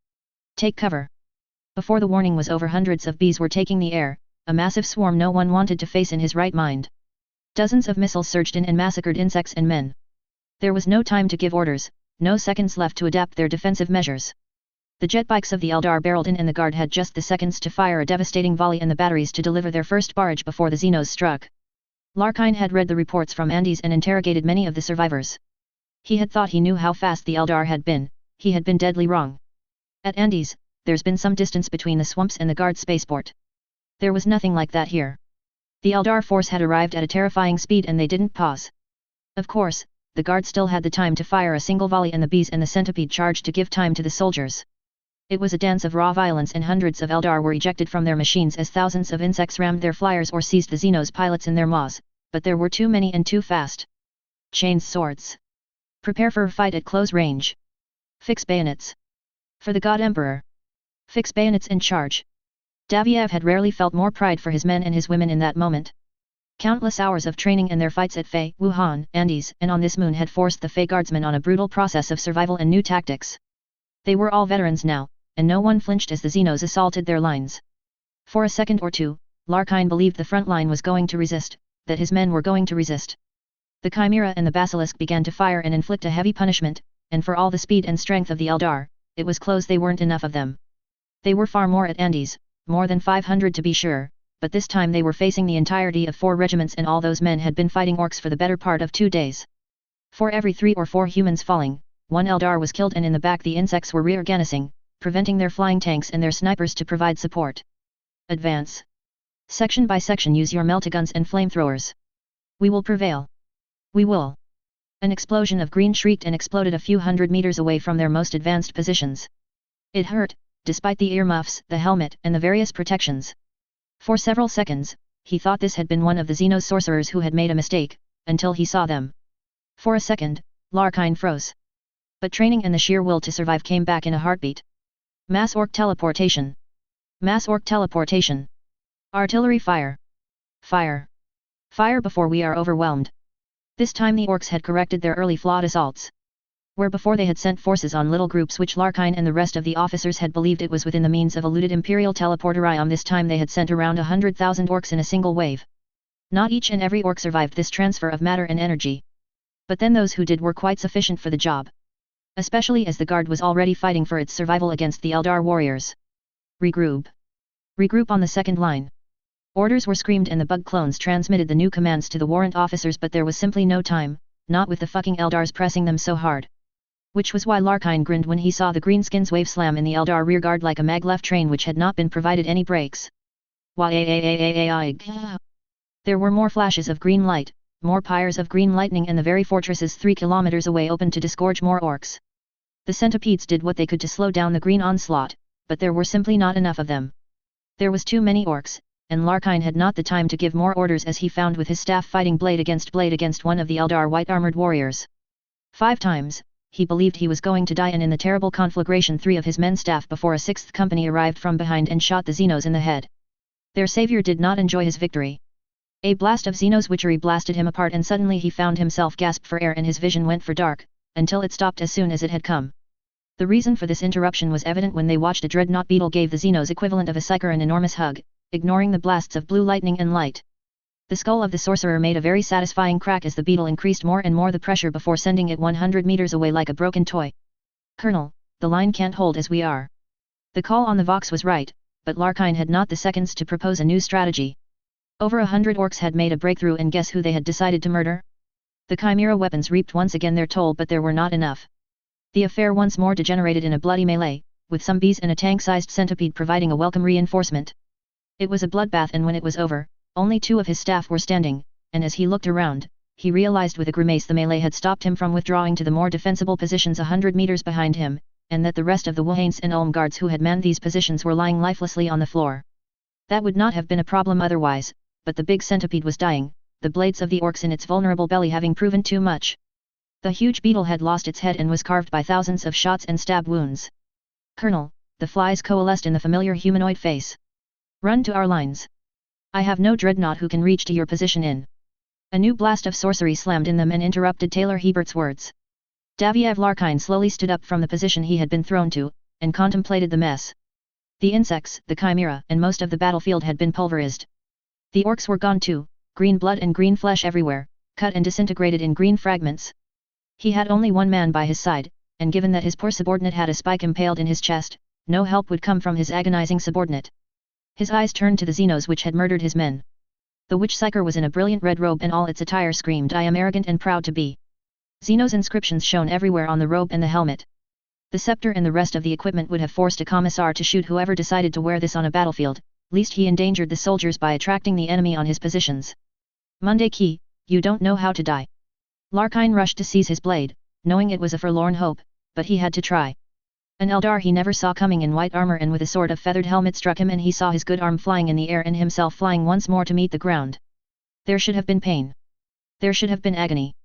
Take cover. Before the warning was over, hundreds of bees were taking the air, a massive swarm no one wanted to face in his right mind. Dozens of missiles surged in and massacred insects and men. There was no time to give orders, no seconds left to adapt their defensive measures. The jet bikes of the Eldar barreled in and the guard had just the seconds to fire a devastating volley and the batteries to deliver their first barrage before the Xenos struck. Larkine had read the reports from Andes and interrogated many of the survivors. He had thought he knew how fast the Eldar had been. He had been deadly wrong. At Andes, there's been some distance between the swamps and the guard spaceport. There was nothing like that here. The Eldar force had arrived at a terrifying speed and they didn't pause. Of course, the guard still had the time to fire a single volley and the bees and the centipede charged to give time to the soldiers. It was a dance of raw violence and hundreds of Eldar were ejected from their machines as thousands of insects rammed their flyers or seized the Xenos pilots in their maws, but there were too many and too fast. Chains swords. Prepare for a fight at close range. Fix bayonets. For the God Emperor. Fix bayonets and charge. Daviev had rarely felt more pride for his men and his women in that moment. Countless hours of training and their fights at Fey, Wuhan, Andes, and on this moon had forced the Fey guardsmen on a brutal process of survival and new tactics. They were all veterans now, and no one flinched as the Xenos assaulted their lines. For a second or two, Larkine believed the front line was going to resist, that his men were going to resist. The Chimera and the Basilisk began to fire and inflict a heavy punishment, and for all the speed and strength of the Eldar, it was close they weren't enough of them. They were far more at Andes, more than 500 to be sure, but this time they were facing the entirety of 4 regiments and all those men had been fighting orcs for the better part of 2 days. For every 3 or 4 humans falling, 1 Eldar was killed and in the back the insects were reorganizing, preventing their flying tanks and their snipers to provide support. Advance. Section by section use your meltaguns and flamethrowers. We will prevail. We will. An explosion of green shrieked and exploded a few hundred meters away from their most advanced positions. It hurt, despite the earmuffs, the helmet, and the various protections. For several seconds, he thought this had been one of the Xenos sorcerers who had made a mistake, until he saw them. For a second, Larkine froze. But training and the sheer will to survive came back in a heartbeat. Mass orc teleportation. Mass orc teleportation. Artillery fire. Fire. Fire before we are overwhelmed. This time the orcs had corrected their early flawed assaults. Where before they had sent forces on little groups which Larkine and the rest of the officers had believed it was within the means of eluded Imperial teleporterium, this time they had sent around 100,000 orcs in a single wave. Not each and every orc survived this transfer of matter and energy. But then those who did were quite sufficient for the job. Especially as the guard was already fighting for its survival against the Eldar warriors. Regroup. Regroup on the second line. Orders were screamed and the bug clones transmitted the new commands to the warrant officers, but there was simply no time, not with the fucking Eldars pressing them so hard. Which was why Larkine grinned when he saw the greenskins wave slam in the Eldar rearguard like a maglev train which had not been provided any brakes. There were more flashes of green light, more pyres of green lightning, and the very fortresses 3 kilometers away opened to disgorge more orcs. The centipedes did what they could to slow down the green onslaught, but there were simply not enough of them. There was too many orcs, and Larkine had not the time to give more orders, as he found with his staff fighting blade against one of the Eldar white-armored warriors. 5 times, he believed he was going to die, and in the terrible conflagration 3 of his men staff before a 6th company arrived from behind and shot the Xenos in the head. Their savior did not enjoy his victory. A blast of Xenos witchery blasted him apart, and suddenly he found himself gasp for air and his vision went for dark, until it stopped as soon as it had come. The reason for this interruption was evident when they watched a dreadnought beetle gave the Xenos equivalent of a psyker an enormous hug, ignoring the blasts of blue lightning and light. The skull of the sorcerer made a very satisfying crack as the beetle increased more and more the pressure before sending it 100 meters away like a broken toy. "Colonel, the line can't hold as we are." The call on the Vox was right, but Larkine had not the seconds to propose a new strategy. Over 100 orcs had made a breakthrough, and guess who they had decided to murder? The Chimera weapons reaped once again their toll, but there were not enough. The affair once more degenerated in a bloody melee, with some bees and a tank-sized centipede providing a welcome reinforcement. It was a bloodbath, and when it was over, only 2 of his staff were standing, and as he looked around, he realized with a grimace the melee had stopped him from withdrawing to the more defensible positions 100 meters behind him, and that the rest of the Wuhanes and Ulm guards who had manned these positions were lying lifelessly on the floor. That would not have been a problem otherwise, but the big centipede was dying, the blades of the orcs in its vulnerable belly having proven too much. The huge beetle had lost its head and was carved by thousands of shots and stab wounds. "Colonel," the flies coalesced in the familiar humanoid face. "Run to our lines. I have no dreadnought who can reach to your position in." A new blast of sorcery slammed in them and interrupted Taylor Hebert's words. Daviev Larkine slowly stood up from the position he had been thrown to, and contemplated the mess. The insects, the chimera, and most of the battlefield had been pulverized. The orcs were gone too, green blood and green flesh everywhere, cut and disintegrated in green fragments. He had only one man by his side, and given that his poor subordinate had a spike impaled in his chest, no help would come from his agonizing subordinate. His eyes turned to the Xenos which had murdered his men. The witch psyker was in a brilliant red robe, and all its attire screamed, "I am arrogant and proud to be." Xenos inscriptions shone everywhere on the robe and the helmet. The scepter and the rest of the equipment would have forced a commissar to shoot whoever decided to wear this on a battlefield, lest he endangered the soldiers by attracting the enemy on his positions. "Monday Key, you don't know how to die." Larkine rushed to seize his blade, knowing it was a forlorn hope, but he had to try. An Eldar he never saw coming in white armor and with a sort of feathered helmet struck him, and he saw his good arm flying in the air and himself flying once more to meet the ground. There should have been pain. There should have been agony.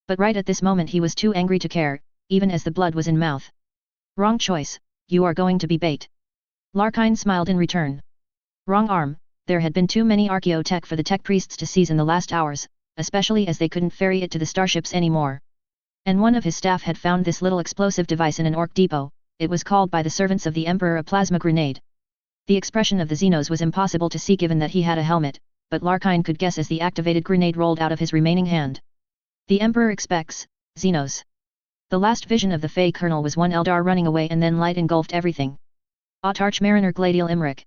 But right at this moment he was too angry to care, even as the blood was in mouth. "Wrong choice, you are going to be bait." Larkine smiled in return. Wrong arm, there had been too many archaeotech for the tech priests to seize in the last hours, especially as they couldn't ferry it to the starships anymore. And one of his staff had found this little explosive device in an orc depot. It was called by the servants of the Emperor a plasma grenade. The expression of the Xenos was impossible to see given that he had a helmet, but Larkine could guess as the activated grenade rolled out of his remaining hand. "The Emperor expects, Xenos." The last vision of the Fey Colonel was one Eldar running away, and then light engulfed everything. Autarch Mariner Gladial Imric.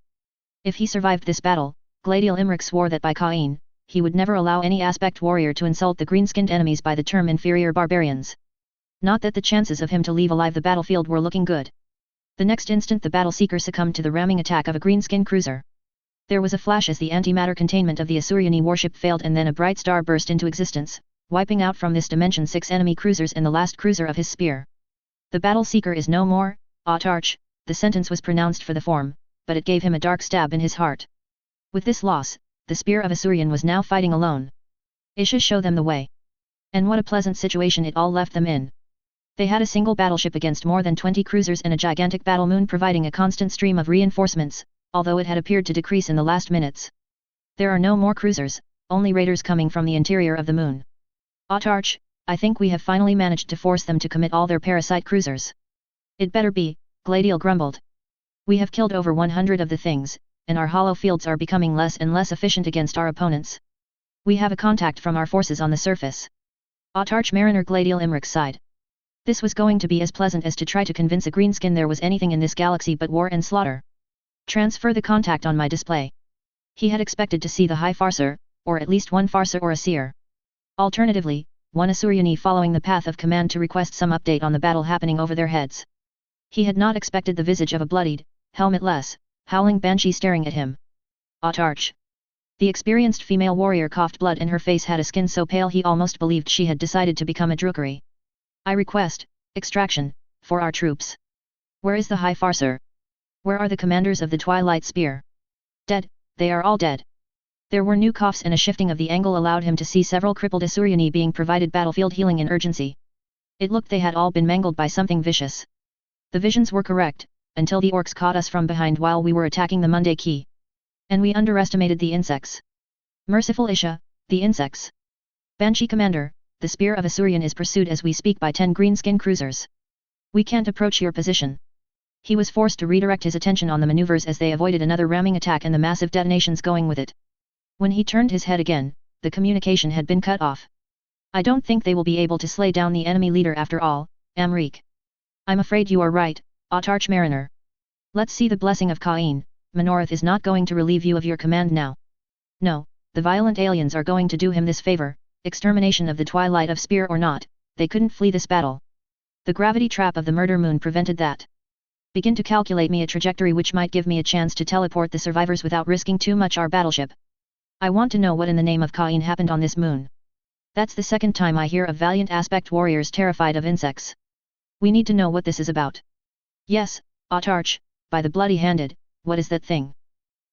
If he survived this battle, Gladial Imric swore that by Cain, he would never allow any aspect warrior to insult the green-skinned enemies by the term inferior barbarians. Not that the chances of him to leave alive the battlefield were looking good. The next instant the battle-seeker succumbed to the ramming attack of a greenskin cruiser. There was a flash as the antimatter containment of the Asuryani warship failed, and then a bright star burst into existence, wiping out from this dimension 6 enemy cruisers and the last cruiser of his spear. The battle seeker is no more, Autarch, the sentence was pronounced for the form, but it gave him a dark stab in his heart. With this loss, the spear of Asuryan was now fighting alone. Isha show them the way. And what a pleasant situation it all left them in. They had a single battleship against more than 20 cruisers and a gigantic battle moon providing a constant stream of reinforcements, although it had appeared to decrease in the last minutes. There are no more cruisers, only raiders coming from the interior of the moon. Autarch, I think we have finally managed to force them to commit all their parasite cruisers. It better be, Gladiel grumbled. We have killed over 100 of the things, and our hollow fields are becoming less and less efficient against our opponents. We have a contact from our forces on the surface. Autarch Mariner Gladiel Imrich sighed. This was going to be as pleasant as to try to convince a greenskin there was anything in this galaxy but war and slaughter. Transfer the contact on my display. He had expected to see the High Farser, or at least one Farser or a Seer. Alternatively, one Asuryani following the path of command to request some update on the battle happening over their heads. He had not expected the visage of a bloodied, helmetless, howling banshee staring at him. Autarch. The experienced female warrior coughed blood and her face had a skin so pale he almost believed she had decided to become a Drukhari. I request, extraction, for our troops. Where is the High Farser? Where are the commanders of the Twilight Spear? Dead, they are all dead. There were new coughs and a shifting of the angle allowed him to see several crippled Asuryani being provided battlefield healing in urgency. It looked they had all been mangled by something vicious. The visions were correct, until the orcs caught us from behind while we were attacking the Monday Key. And we underestimated the insects. Merciful Isha, the insects. Banshee Commander, the spear of Asuryan is pursued as we speak by 10 greenskin cruisers. We can't approach your position. He was forced to redirect his attention on the maneuvers as they avoided another ramming attack and the massive detonations going with it. When he turned his head again, the communication had been cut off. I don't think they will be able to slay down the enemy leader after all, Amrik. I'm afraid you are right, Autarch Mariner. Let's see the blessing of Cain. Menorath is not going to relieve you of your command now. No, the violent aliens are going to do him this favor, extermination of the Twilight of Spear or not, they couldn't flee this battle. The gravity trap of the murder moon prevented that. Begin to calculate me a trajectory which might give me a chance to teleport the survivors without risking too much our battleship. I want to know what in the name of Cain happened on this moon. That's the second time I hear of valiant aspect warriors terrified of insects. We need to know what this is about. Yes, Autarch, by the bloody-handed, what is that thing?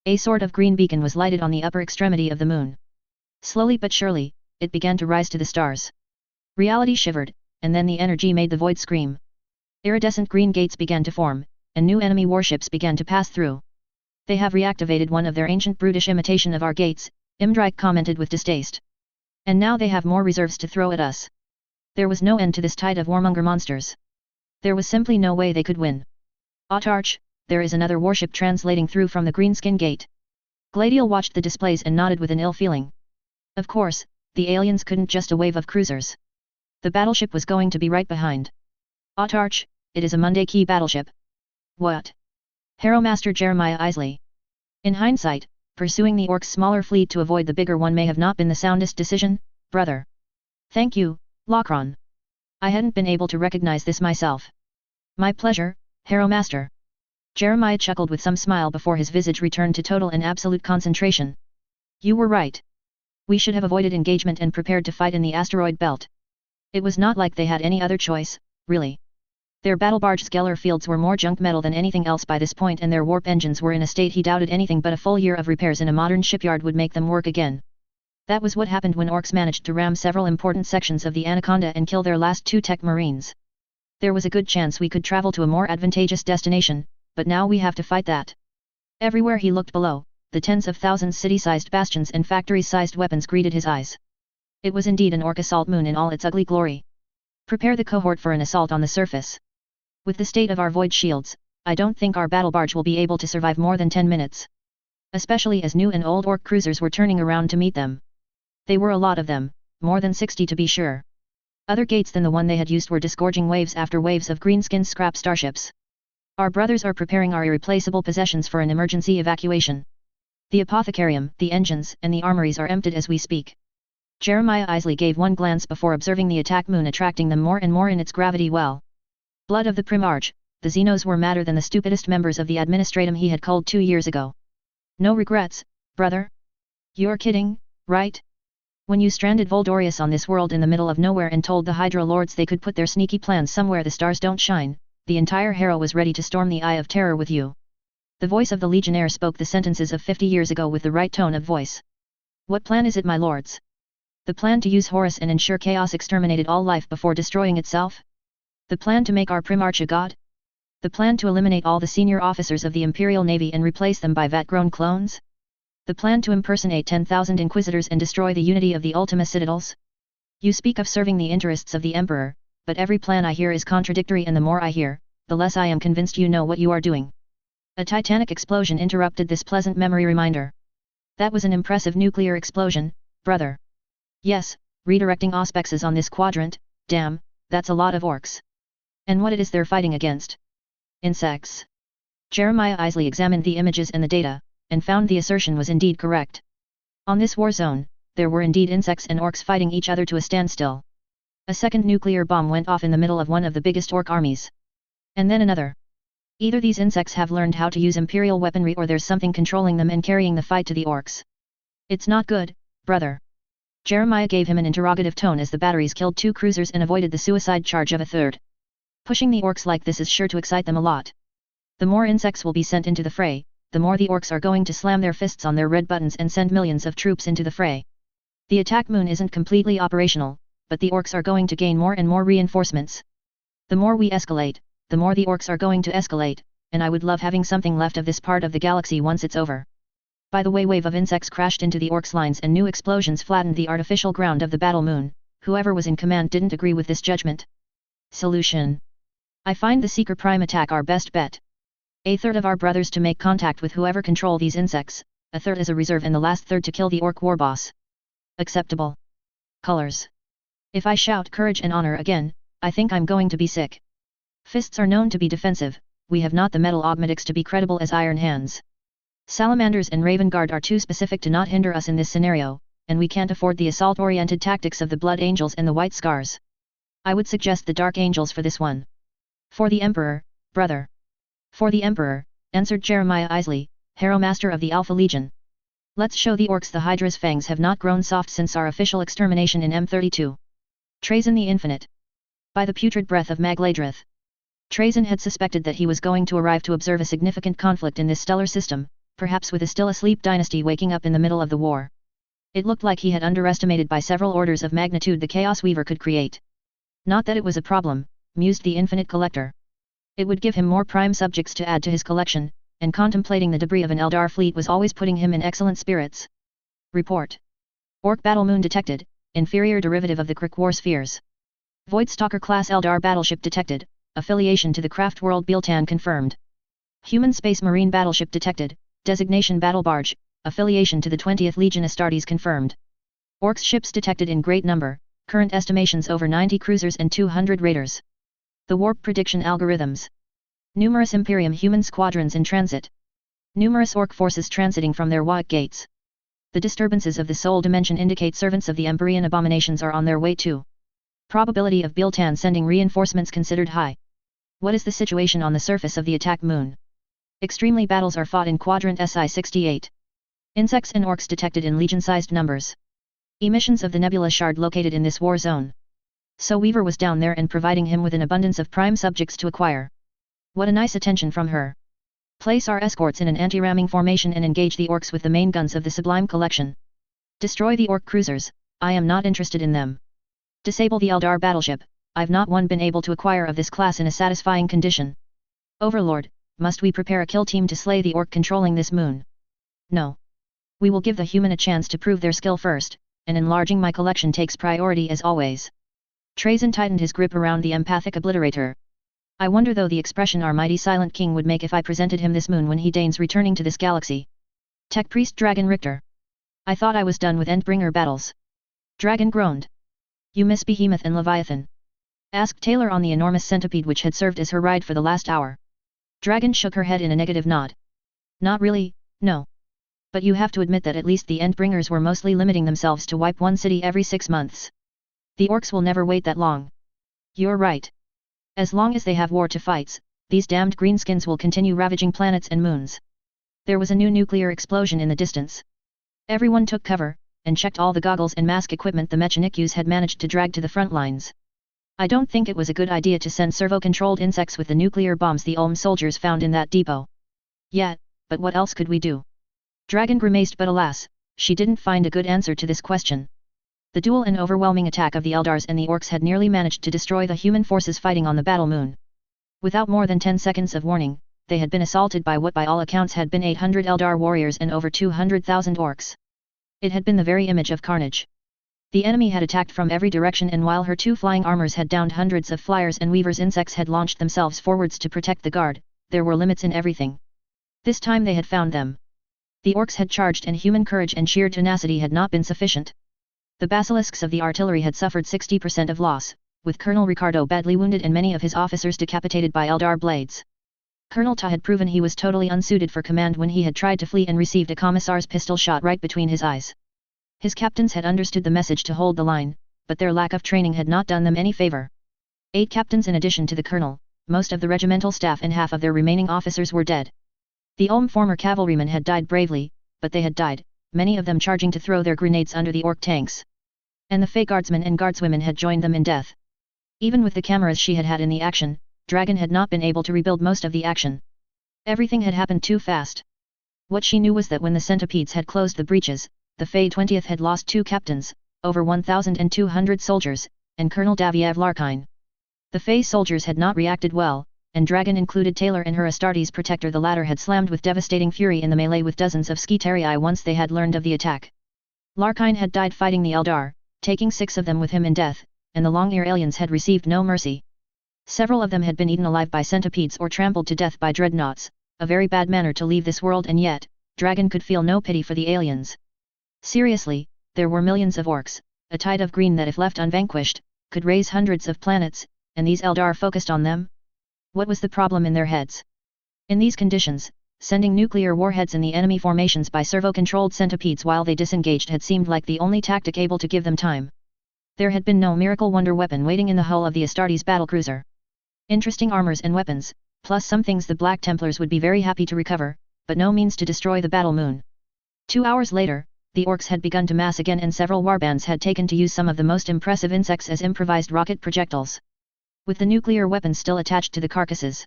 A sort of green beacon was lighted on the upper extremity of the moon. Slowly but surely, it began to rise to the stars. Reality shivered, and then the energy made the void scream. Iridescent green gates began to form, and new enemy warships began to pass through. They have reactivated one of their ancient brutish imitation of our gates, Imdrike commented with distaste. And now they have more reserves to throw at us. There was no end to this tide of warmonger monsters. There was simply no way they could win. Autarch, there is another warship translating through from the Greenskin Gate. Gladiel watched the displays and nodded with an ill feeling. Of course, the aliens couldn't just a wave of cruisers. The battleship was going to be right behind. Autarch, it is a Monday Key battleship. What? Harrow Master Jeremiah Isley. In hindsight, pursuing the orcs' smaller fleet to avoid the bigger one may have not been the soundest decision, brother. Thank you, Locron. I hadn't been able to recognize this myself. My pleasure, Harrow Master. Jeremiah chuckled with some smile before his visage returned to total and absolute concentration. You were right. We should have avoided engagement and prepared to fight in the asteroid belt. It was not like they had any other choice, really. Their battle barge Skeller fields were more junk metal than anything else by this point, and their warp engines were in a state he doubted anything but a full year of repairs in a modern shipyard would make them work again. That was what happened when orcs managed to ram several important sections of the Anaconda and kill their last 2 tech marines. There was a good chance we could travel to a more advantageous destination, but now we have to fight that. Everywhere he looked below, the tens of thousands city-sized bastions and factory-sized weapons greeted his eyes. It was indeed an orc assault moon in all its ugly glory. Prepare the cohort for an assault on the surface. With the state of our void shields, I don't think our battle barge will be able to survive more than 10 minutes. Especially as new and old orc cruisers were turning around to meet them. They were a lot of them, more than 60 to be sure. Other gates than the one they had used were disgorging waves after waves of greenskin scrap starships. Our brothers are preparing our irreplaceable possessions for an emergency evacuation. The apothecarium, the engines, and the armories are emptied as we speak. Jeremiah Isley gave one glance before observing the attack moon attracting them more and more in its gravity well. Blood of the Primarch, the Xenos were madder than the stupidest members of the Administratum he had culled 2 years ago. No regrets, brother? You're kidding, right? When you stranded Voldorius on this world in the middle of nowhere and told the Hydra Lords they could put their sneaky plans somewhere the stars don't shine, the entire Harrow was ready to storm the Eye of Terror with you. The voice of the Legionnaire spoke the sentences of 50 years ago with the right tone of voice. What plan is it, my lords? The plan to use Horus and ensure chaos exterminated all life before destroying itself? The plan to make our Primarch a god? The plan to eliminate all the senior officers of the Imperial Navy and replace them by vat-grown clones? The plan to impersonate 10,000 Inquisitors and destroy the unity of the Ultima Citadels? You speak of serving the interests of the Emperor, but every plan I hear is contradictory, and the more I hear, the less I am convinced you know what you are doing. A titanic explosion interrupted this pleasant memory reminder. That was an impressive nuclear explosion, brother. Yes, redirecting auspexes on this quadrant, damn, that's a lot of orcs. And what it is they're fighting against? Insects. Jeremiah Isley examined the images and the data, and found the assertion was indeed correct. On this war zone, there were indeed insects and orcs fighting each other to a standstill. A second nuclear bomb went off in the middle of one of the biggest orc armies. And then another. Either these insects have learned how to use Imperial weaponry, or there's something controlling them and carrying the fight to the orcs. It's not good, brother. Jeremiah gave him an interrogative tone as the batteries killed 2 cruisers and avoided the suicide charge of a third. Pushing the orcs like this is sure to excite them a lot. The more insects will be sent into the fray, the more the orcs are going to slam their fists on their red buttons and send millions of troops into the fray. The attack moon isn't completely operational, but the orcs are going to gain more and more reinforcements. The more we escalate, the more the orcs are going to escalate, and I would love having something left of this part of the galaxy once it's over. By the way, wave of insects crashed into the orcs' lines and new explosions flattened the artificial ground of the battle moon. Whoever was in command didn't agree with this judgment. Solution. I find the Seeker Prime attack our best bet. A third of our brothers to make contact with whoever control these insects, a third as a reserve, and the last third to kill the orc war boss. Acceptable. Colors. If I shout courage and honor again, I think I'm going to be sick. Fists are known to be defensive, we have not the metal augmatics to be credible as iron hands. Salamanders and Raven Guard are too specific to not hinder us in this scenario, and we can't afford the assault-oriented tactics of the Blood Angels and the White Scars. I would suggest the Dark Angels for this one. For the Emperor, brother. For the Emperor, answered Jeremiah Isley, Harrow Master of the Alpha Legion. Let's show the orcs the Hydra's fangs have not grown soft since our official extermination in M32. Trazyn the Infinite. By the putrid breath of Magladrith. Trazyn had suspected that he was going to arrive to observe a significant conflict in this stellar system, perhaps with a still asleep dynasty waking up in the middle of the war. It looked like he had underestimated by several orders of magnitude the Chaos Weaver could create. Not that it was a problem, mused the Infinite Collector. It would give him more prime subjects to add to his collection, and contemplating the debris of an Eldar fleet was always putting him in excellent spirits. Report. Orc Battle Moon detected, inferior derivative of the Krikk War Spheres. Voidstalker class Eldar battleship detected, affiliation to the craft world Biltan confirmed. Human Space Marine battleship detected, designation battle barge, affiliation to the 20th Legion Astartes confirmed. Orcs ships detected in great number, current estimations over 90 cruisers and 200 raiders. The warp prediction algorithms. Numerous Imperium human squadrons in transit. Numerous orc forces transiting from their Waik gates. The disturbances of the soul dimension indicate servants of the Empyrean abominations are on their way too. Probability of Biltan sending reinforcements considered high. What is the situation on the surface of the attack moon? Extremely battles are fought in quadrant SI-68. Insects and orcs detected in legion-sized numbers. Emissions of the nebula shard located in this war zone. So Weaver was down there and providing him with an abundance of prime subjects to acquire. What a nice attention from her. Place our escorts in an anti-ramming formation and engage the orcs with the main guns of the Sublime Collection. Destroy the orc cruisers, I am not interested in them. Disable the Eldar battleship, I've not one been able to acquire of this class in a satisfying condition. Overlord, must we prepare a kill team to slay the orc controlling this moon? No. We will give the human a chance to prove their skill first, and enlarging my collection takes priority as always. Trazyn tightened his grip around the empathic obliterator. I wonder though the expression our mighty silent king would make if I presented him this moon when he deigns returning to this galaxy. Tech Priest Dragon Richter. I thought I was done with Endbringer battles. Dragon groaned. You miss Behemoth and Leviathan? Asked Taylor on the enormous centipede which had served as her ride for the last hour. Dragon shook her head in a negative nod. Not really, no. But you have to admit that at least the Endbringers were mostly limiting themselves to wipe one city every 6 months. The orcs will never wait that long. You're right. As long as they have war to fight, these damned greenskins will continue ravaging planets and moons. There was a new nuclear explosion in the distance. Everyone took cover, and checked all the goggles and mask equipment the Mechanikus had managed to drag to the front lines. I don't think it was a good idea to send servo-controlled insects with the nuclear bombs the Ulm soldiers found in that depot. Yet, but what else could we do? Dragon grimaced, but alas, she didn't find a good answer to this question. The dual and overwhelming attack of the Eldars and the Orcs had nearly managed to destroy the human forces fighting on the battle moon. Without more than 10 seconds of warning, they had been assaulted by what by all accounts had been 800 Eldar warriors and over 200,000 Orcs. It had been the very image of carnage. The enemy had attacked from every direction, and while her two flying armors had downed hundreds of flyers and weavers, insects had launched themselves forwards to protect the guard. There were limits in everything. This time they had found them. The Orcs had charged, and human courage and sheer tenacity had not been sufficient. The basilisks of the artillery had suffered 60% of loss, with Colonel Ricardo badly wounded and many of his officers decapitated by Eldar blades. Colonel Ta had proven he was totally unsuited for command when he had tried to flee and received a commissar's pistol shot right between his eyes. His captains had understood the message to hold the line, but their lack of training had not done them any favor. 8 captains in addition to the colonel, most of the regimental staff and half of their remaining officers were dead. The Ulm former cavalrymen had died bravely, but they had died, many of them charging to throw their grenades under the Orc tanks. And the Fey guardsmen and guardswomen had joined them in death. Even with the cameras she had had in the action, Dragon had not been able to rebuild most of the action. Everything had happened too fast. What she knew was that when the centipedes had closed the breaches, the Fey 20th had lost 2 captains, over 1,200 soldiers, and Colonel Daviev Larkine. The Fey soldiers had not reacted well, and Dragon included Taylor and her Astartes protector. The latter had slammed with devastating fury in the melee with dozens of Skitarii once they had learned of the attack. Larkine had died fighting the Eldar, taking 6 of them with him in death, and the long-ear aliens had received no mercy. Several of them had been eaten alive by centipedes or trampled to death by dreadnoughts, a very bad manner to leave this world, and yet, Dragon could feel no pity for the aliens. Seriously, there were millions of Orcs, a tide of green that if left unvanquished, could raise hundreds of planets, and these Eldar focused on them? What was the problem in their heads? In these conditions, sending nuclear warheads in the enemy formations by servo-controlled centipedes while they disengaged had seemed like the only tactic able to give them time. There had been no miracle wonder weapon waiting in the hull of the Astartes battlecruiser. Interesting armors and weapons, plus some things the Black Templars would be very happy to recover, but no means to destroy the battle moon. 2 hours later, the Orcs had begun to mass again, and several warbands had taken to use some of the most impressive insects as improvised rocket projectiles. With the nuclear weapons still attached to the carcasses.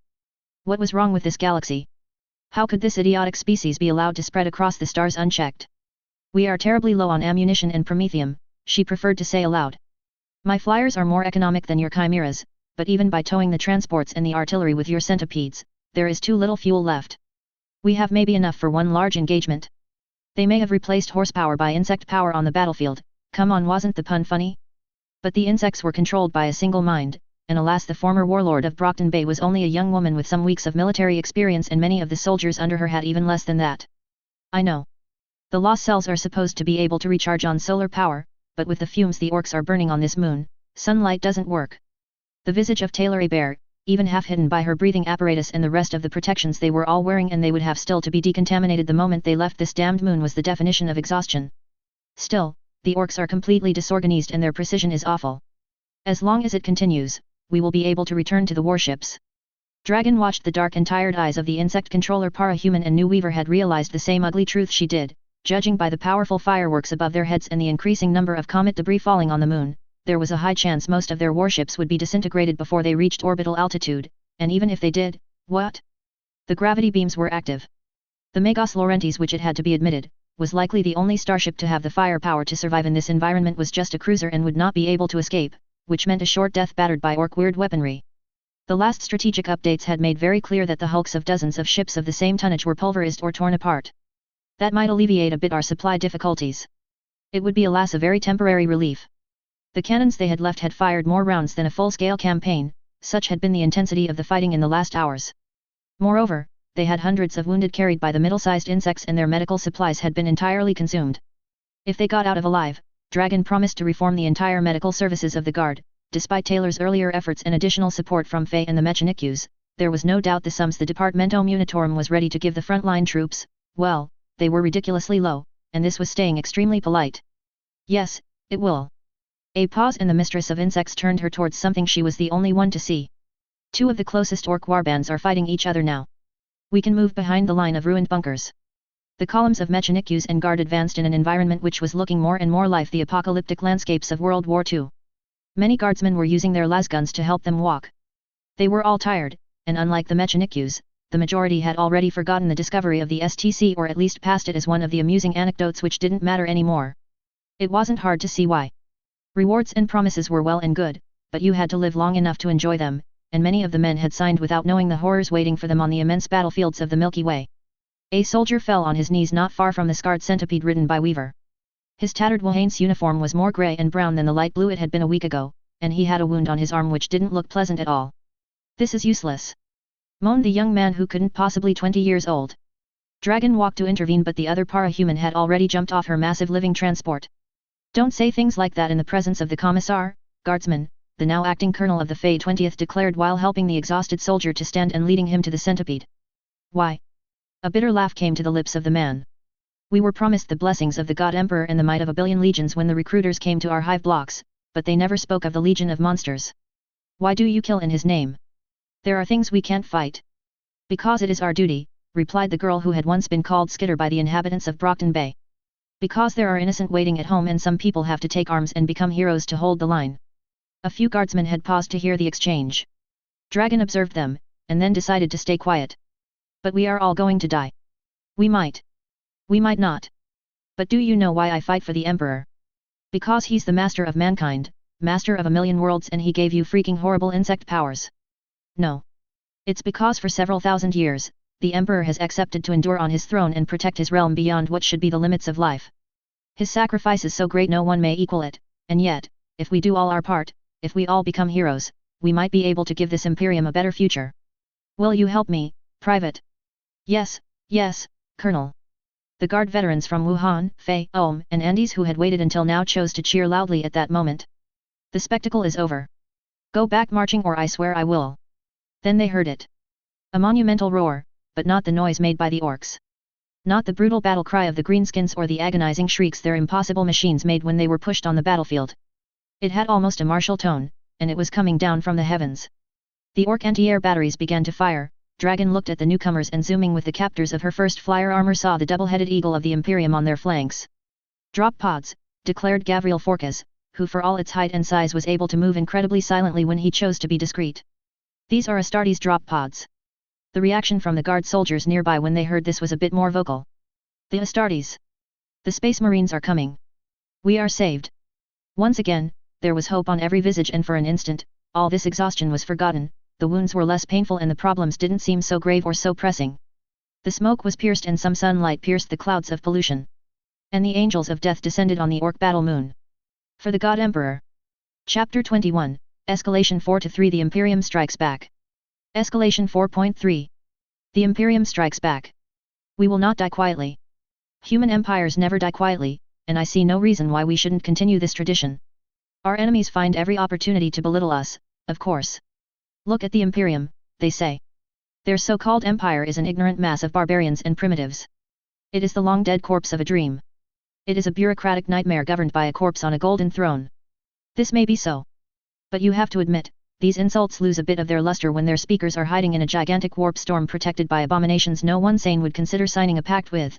What was wrong with this galaxy? How could this idiotic species be allowed to spread across the stars unchecked? We are terribly low on ammunition and promethium, she preferred to say aloud. My flyers are more economic than your chimeras, but even by towing the transports and the artillery with your centipedes, there is too little fuel left. We have maybe enough for one large engagement. They may have replaced horsepower by insect power on the battlefield. Come on, wasn't the pun funny? But the insects were controlled by a single mind, and alas, the former warlord of Brockton Bay was only a young woman with some weeks of military experience, and many of the soldiers under her had even less than that. I know. The lost cells are supposed to be able to recharge on solar power, but with the fumes the Orcs are burning on this moon, sunlight doesn't work. The visage of Taylor Hebert, even half hidden by her breathing apparatus and the rest of the protections they were all wearing and they would have still to be decontaminated the moment they left this damned moon, was the definition of exhaustion. Still, the Orcs are completely disorganized and their precision is awful. As long as it continues, we will be able to return to the warships. Dragon watched the dark and tired eyes of the insect controller Parahuman, and knew Weaver had realized the same ugly truth she did. Judging by the powerful fireworks above their heads and the increasing number of comet debris falling on the moon, there was a high chance most of their warships would be disintegrated before they reached orbital altitude, and even if they did, what? The gravity beams were active. The Magos Laurentiis, which it had to be admitted, was likely the only starship to have the firepower to survive in this environment, was just a cruiser and would not be able to escape, which meant a short death battered by Orc weird weaponry. The last strategic updates had made very clear that the hulks of dozens of ships of the same tonnage were pulverized or torn apart. That might alleviate a bit our supply difficulties. It would be, alas, a very temporary relief. The cannons they had left had fired more rounds than a full-scale campaign, such had been the intensity of the fighting in the last hours. Moreover, they had hundreds of wounded carried by the middle-sized insects, and their medical supplies had been entirely consumed. If they got out of alive, Dragon promised to reform the entire medical services of the Guard. Despite Taylor's earlier efforts and additional support from Fey and the Mechanikus, there was no doubt the sums the Departamento Munitorum was ready to give the frontline troops, well, they were ridiculously low, and this was staying extremely polite. Yes, it will. A pause, and the mistress of insects turned her towards something she was the only one to see. 2 of the closest Orc warbands are fighting each other now. We can move behind the line of ruined bunkers. The columns of mechanics and guard advanced in an environment which was looking more and more like the apocalyptic landscapes of World War II. Many guardsmen were using their lasguns to help them walk. They were all tired, and unlike the mechanics, the majority had already forgotten the discovery of the STC or at least passed it as one of the amusing anecdotes which didn't matter anymore. It wasn't hard to see why. Rewards and promises were well and good, but you had to live long enough to enjoy them, and many of the men had signed without knowing the horrors waiting for them on the immense battlefields of the Milky Way. A soldier fell on his knees not far from the scarred centipede ridden by Weaver. His tattered Wilhane's uniform was more grey and brown than the light blue it had been a week ago, and he had a wound on his arm which didn't look pleasant at all. "This is useless," moaned the young man who couldn't possibly 20 years old. Dragon walked to intervene, but the other para-human had already jumped off her massive living transport. "Don't say things like that in the presence of the Commissar, Guardsman," the now acting colonel of the Fey 20th declared while helping the exhausted soldier to stand and leading him to the centipede. "Why?" A bitter laugh came to the lips of the man. "We were promised the blessings of the God Emperor and the might of a billion legions when the recruiters came to our hive blocks, but they never spoke of the legion of monsters. Why do you kill in his name? There are things we can't fight." "Because it is our duty," replied the girl who had once been called Skitter by the inhabitants of Brockton Bay. "Because there are innocent waiting at home and some people have to take arms and become heroes to hold the line." A few guardsmen had paused to hear the exchange. Dragon observed them, and then decided to stay quiet. "But we are all going to die. We might. We might not. But do you know why I fight for the Emperor? Because he's the master of mankind, master of a million worlds, and he gave you freaking horrible insect powers. No. It's because for several thousand years, the Emperor has accepted to endure on his throne and protect his realm beyond what should be the limits of life. His sacrifice is so great no one may equal it, and yet, if we do all our part, if we all become heroes, we might be able to give this Imperium a better future. Will you help me, Private?" "Yes, yes, Colonel." The guard veterans from Wuhan, Fei, Ohm, and Andes who had waited until now chose to cheer loudly at that moment. "The spectacle is over. Go back marching or I swear I will." Then they heard it. A monumental roar, but not the noise made by the orcs. Not the brutal battle cry of the greenskins or the agonizing shrieks their impossible machines made when they were pushed on the battlefield. It had almost a martial tone, and it was coming down from the heavens. The orc anti-air batteries began to fire. Dragon looked at the newcomers and zooming with the captors of her first flyer armor saw the double-headed eagle of the Imperium on their flanks. "Drop pods," declared Gavriel Forcas, who for all its height and size was able to move incredibly silently when he chose to be discreet. "These are Astartes drop pods." The reaction from the guard soldiers nearby when they heard this was a bit more vocal. "The Astartes! The Space Marines are coming! We are saved!" Once again, there was hope on every visage, and for an instant, all this exhaustion was forgotten. The wounds were less painful and the problems didn't seem so grave or so pressing. The smoke was pierced and some sunlight pierced the clouds of pollution. And the angels of death descended on the orc battle moon. For the God Emperor. Chapter 21, Escalation 4-3. The Imperium Strikes Back. Escalation 4.3. The Imperium Strikes Back. We will not die quietly. Human empires never die quietly, and I see no reason why we shouldn't continue this tradition. Our enemies find every opportunity to belittle us, of course. Look at the Imperium, they say. Their so-called empire is an ignorant mass of barbarians and primitives. It is the long-dead corpse of a dream. It is a bureaucratic nightmare governed by a corpse on a golden throne. This may be so. But you have to admit, these insults lose a bit of their luster when their speakers are hiding in a gigantic warp storm protected by abominations no one sane would consider signing a pact with.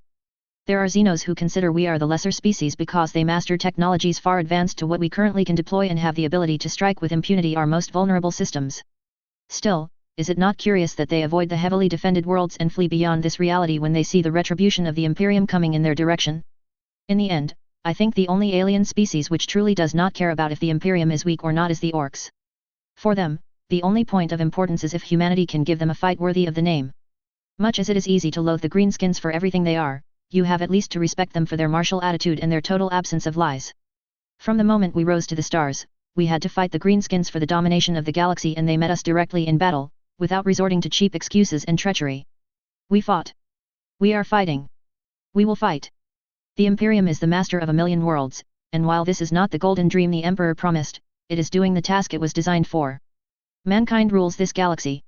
There are Xenos who consider we are the lesser species because they master technologies far advanced to what we currently can deploy and have the ability to strike with impunity our most vulnerable systems. Still, is it not curious that they avoid the heavily defended worlds and flee beyond this reality when they see the retribution of the Imperium coming in their direction? In the end, I think the only alien species which truly does not care about if the Imperium is weak or not is the orcs. For them, the only point of importance is if humanity can give them a fight worthy of the name. Much as it is easy to loathe the greenskins for everything they are, you have at least to respect them for their martial attitude and their total absence of lies. From the moment we rose to the stars, we had to fight the greenskins for the domination of the galaxy, and they met us directly in battle, without resorting to cheap excuses and treachery. We fought. We are fighting. We will fight. The Imperium is the master of a million worlds, and while this is not the golden dream the Emperor promised, it is doing the task it was designed for. Mankind rules this galaxy.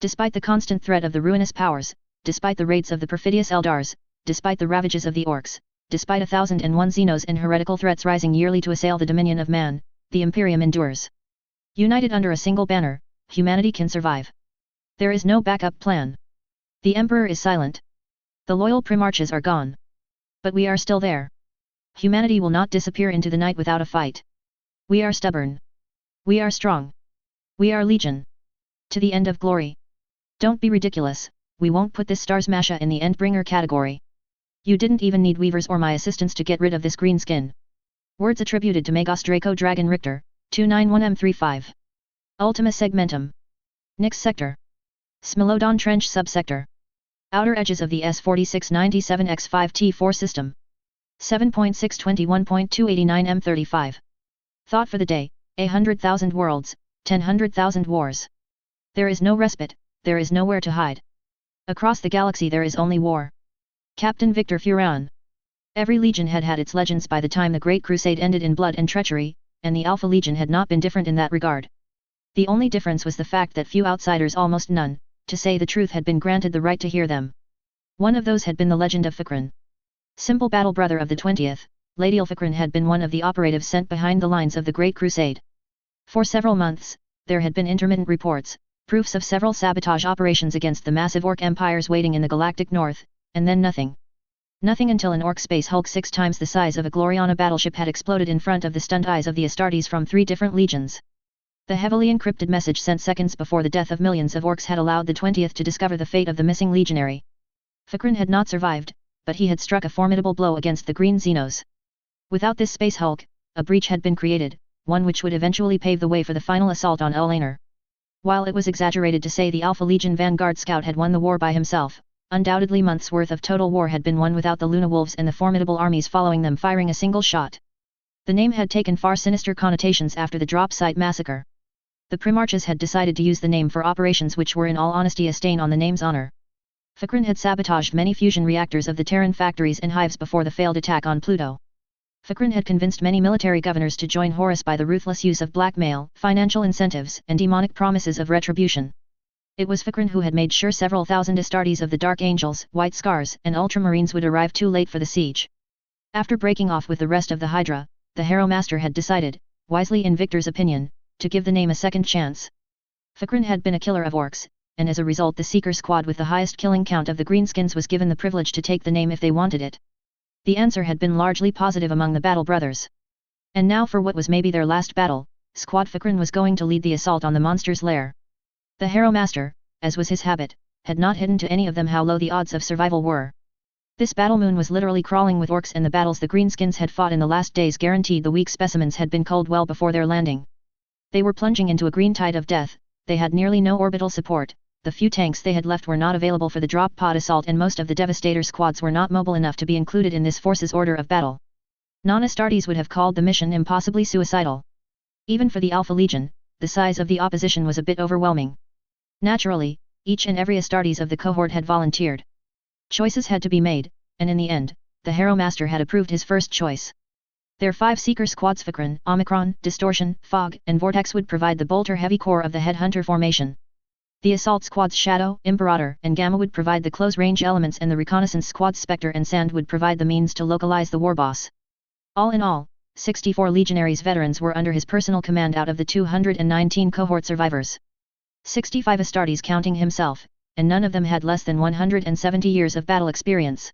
Despite the constant threat of the ruinous powers, despite the raids of the perfidious Eldars, despite the ravages of the orcs, despite 1001 Xenos and heretical threats rising yearly to assail the dominion of man, the Imperium endures. United under a single banner, humanity can survive. There is no backup plan. The Emperor is silent. The loyal Primarches are gone. But we are still there. Humanity will not disappear into the night without a fight. We are stubborn. We are strong. We are legion. To the end of glory. Don't be ridiculous, we won't put this Stars Masha in the Endbringer category. You didn't even need weavers or my assistance to get rid of this green skin. Words attributed to Magos Draco Dragon Richter, 291M35. Ultima Segmentum. Nyx Sector. Smilodon Trench Subsector. Outer edges of the S4697X5T4 system. 7.621.289M35. Thought for the day, 100,000 worlds, 10,100,000 wars. There is no respite, there is nowhere to hide. Across the galaxy there is only war. Captain Victor Furan. Every legion had had its legends by the time the Great Crusade ended in blood and treachery, and the Alpha Legion had not been different in that regard. The only difference was the fact that few outsiders, almost none, to say the truth, had been granted the right to hear them. One of those had been the legend of Fikran. Simple battle brother of the 20th, Ladiel Fikran had been one of the operatives sent behind the lines of the Great Crusade. For several months, there had been intermittent reports, proofs of several sabotage operations against the massive Orc empires waiting in the galactic north, and then nothing. Nothing until an Orc space hulk 6 times the size of a Gloriana battleship had exploded in front of the stunned eyes of the Astartes from 3 different legions. The heavily encrypted message sent seconds before the death of millions of Orcs had allowed the 20th to discover the fate of the missing legionary. Fikran had not survived, but he had struck a formidable blow against the Green Xenos. Without this space hulk, a breach had been created, one which would eventually pave the way for the final assault on Elaner. While it was exaggerated to say the Alpha Legion Vanguard Scout had won the war by himself, undoubtedly months' worth of total war had been won without the Luna Wolves and the formidable armies following them firing a single shot. The name had taken far sinister connotations after the drop site massacre. The Primarches had decided to use the name for operations which were in all honesty a stain on the name's honor. Fikran had sabotaged many fusion reactors of the Terran factories and hives before the failed attack on Pluto. Fikran had convinced many military governors to join Horus by the ruthless use of blackmail, financial incentives, and demonic promises of retribution. It was Fikran who had made sure several thousand Astartes of the Dark Angels, White Scars, and Ultramarines would arrive too late for the siege. After breaking off with the rest of the Hydra, the Hero Master had decided, wisely in Victor's opinion, to give the name a second chance. Fikran had been a killer of Orcs, and as a result the Seeker Squad with the highest killing count of the Greenskins was given the privilege to take the name if they wanted it. The answer had been largely positive among the Battle Brothers. And now for what was maybe their last battle, Squad Fikran was going to lead the assault on the monster's lair. The Hero Master, as was his habit, had not hidden to any of them how low the odds of survival were. This battle moon was literally crawling with Orcs, and the battles the Greenskins had fought in the last days guaranteed the weak specimens had been culled well before their landing. They were plunging into a green tide of death, they had nearly no orbital support, the few tanks they had left were not available for the drop pod assault, and most of the Devastator squads were not mobile enough to be included in this force's order of battle. Non-Astartes would have called the mission impossibly suicidal. Even for the Alpha Legion, the size of the opposition was a bit overwhelming. Naturally, each and every Astartes of the cohort had volunteered. Choices had to be made, and in the end, the Hero Master had approved his first choice. Their 5 Seeker squads Fikran, Omicron, Distortion, Fog, and Vortex would provide the bolter-heavy core of the Headhunter formation. The assault squads Shadow, Imperator, and Gamma would provide the close-range elements, and the reconnaissance squads Spectre and Sand would provide the means to localize the warboss. All in all, 64 Legionaries veterans were under his personal command out of the 219 cohort survivors. 65 Astartes counting himself, and none of them had less than 170 years of battle experience.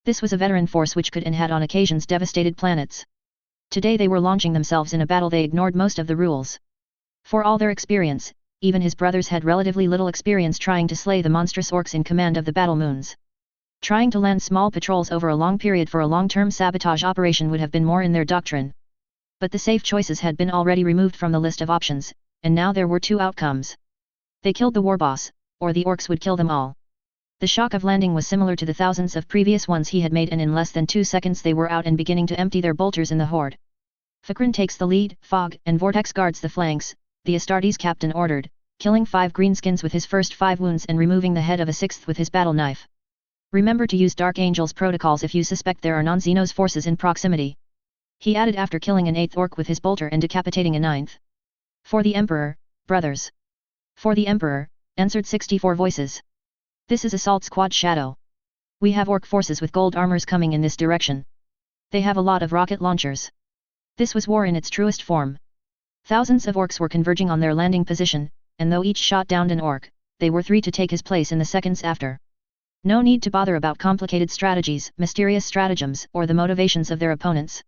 This was a veteran force which could and had on occasions devastated planets. Today they were launching themselves in a battle they ignored most of the rules. For all their experience, even his brothers had relatively little experience trying to slay the monstrous Orcs in command of the battle moons. Trying to land small patrols over a long period for a long-term sabotage operation would have been more in their doctrine. But the safe choices had been already removed from the list of options, and now there were 2 outcomes. They killed the warboss, or the Orcs would kill them all. The shock of landing was similar to the thousands of previous ones he had made, and in less than 2 seconds they were out and beginning to empty their bolters in the horde. Fikran takes the lead, Fog and Vortex guards the flanks, the Astartes captain ordered, killing 5 greenskins with his first 5 wounds and removing the head of a 6th with his battle knife. Remember to use Dark Angel's protocols if you suspect there are non-Xenos forces in proximity. He added after killing an 8th Orc with his bolter and decapitating a 9th. For the Emperor, brothers. For the Emperor, answered 64 voices. This is Assault Squad Shadow. We have Orc forces with gold armors coming in this direction. They have a lot of rocket launchers. This was war in its truest form. Thousands of Orcs were converging on their landing position, and though each shot downed an Orc, they were 3 to take his place in the seconds after. No need to bother about complicated strategies, mysterious stratagems, or the motivations of their opponents.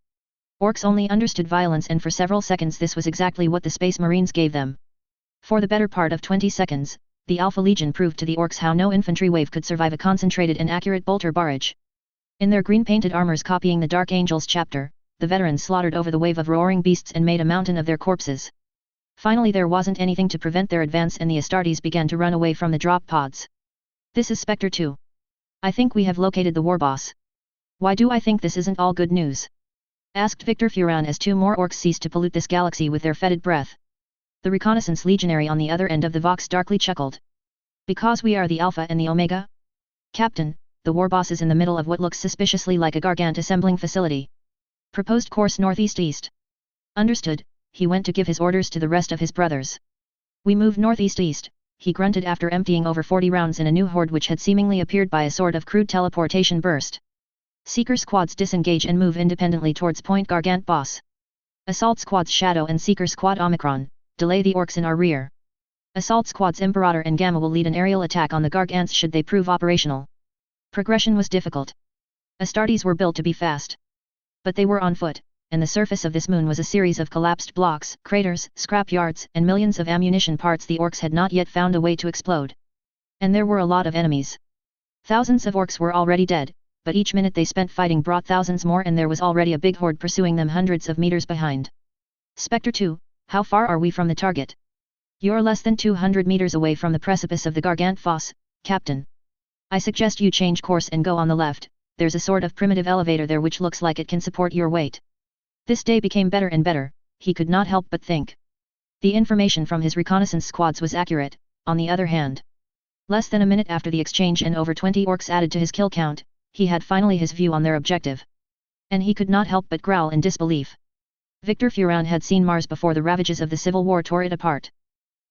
Orcs only understood violence, and for several seconds this was exactly what the Space Marines gave them. For the better part of 20 seconds, the Alpha Legion proved to the orcs how no infantry wave could survive a concentrated and accurate bolter barrage. In their green-painted armors copying the Dark Angels chapter, the veterans slaughtered over the wave of roaring beasts and made a mountain of their corpses. Finally there wasn't anything to prevent their advance, and the Astartes began to run away from the drop pods. This is Spectre 2. I think we have located the war boss. Why do I think this isn't all good news? Asked Victor Furan as 2 more orcs ceased to pollute this galaxy with their fetid breath. The reconnaissance legionary on the other end of the Vox darkly chuckled. Because we are the Alpha and the Omega? Captain, the war boss is in the middle of what looks suspiciously like a Gargant assembling facility. Proposed course northeast-east. Understood, he went to give his orders to the rest of his brothers. We move northeast-east, he grunted after emptying over 40 rounds in a new horde which had seemingly appeared by a sort of crude teleportation burst. Seeker squads disengage and move independently towards Point Gargant Boss. Assault squads Shadow and Seeker squad Omicron, delay the orcs in our rear. Assault squads Imperator and Gamma will lead an aerial attack on the Gargants should they prove operational. Progression was difficult. Astartes were built to be fast. But they were on foot, and the surface of this moon was a series of collapsed blocks, craters, scrap yards, and millions of ammunition parts the orcs had not yet found a way to explode. And there were a lot of enemies. Thousands of orcs were already dead, but each minute they spent fighting brought thousands more, and there was already a big horde pursuing them hundreds of meters behind. Spectre 2, how far are we from the target? You're less than 200 meters away from the precipice of the Gargant Foss, Captain. I suggest you change course and go on the left, there's a sort of primitive elevator there which looks like it can support your weight. This day became better and better, he could not help but think. The information from his reconnaissance squads was accurate, on the other hand. Less than a minute after the exchange and over 20 orcs added to his kill count, he had finally his view on their objective. And he could not help but growl in disbelief. Victor Furan had seen Mars before the ravages of the Civil War tore it apart.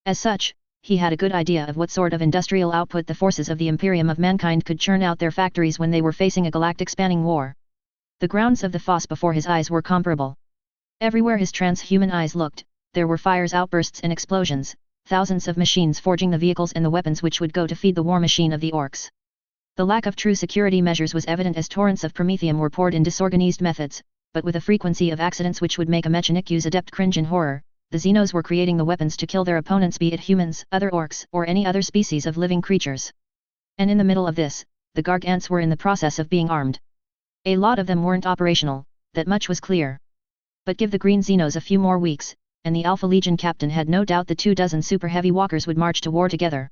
As such, he had a good idea of what sort of industrial output the forces of the Imperium of Mankind could churn out their factories when they were facing a galactic-spanning war. The grounds of the foss before his eyes were comparable. Everywhere his transhuman eyes looked, there were fires, outbursts and explosions, thousands of machines forging the vehicles and the weapons which would go to feed the war machine of the orcs. The lack of true security measures was evident as torrents of promethium were poured in disorganized methods, but with a frequency of accidents which would make a Mechanicu's adept cringe in horror. The Xenos were creating the weapons to kill their opponents, be it humans, other orcs, or any other species of living creatures. And in the middle of this, the Gargants were in the process of being armed. A lot of them weren't operational, that much was clear. But give the Green Xenos a few more weeks, and the Alpha Legion captain had no doubt the 24 super heavy walkers would march to war together.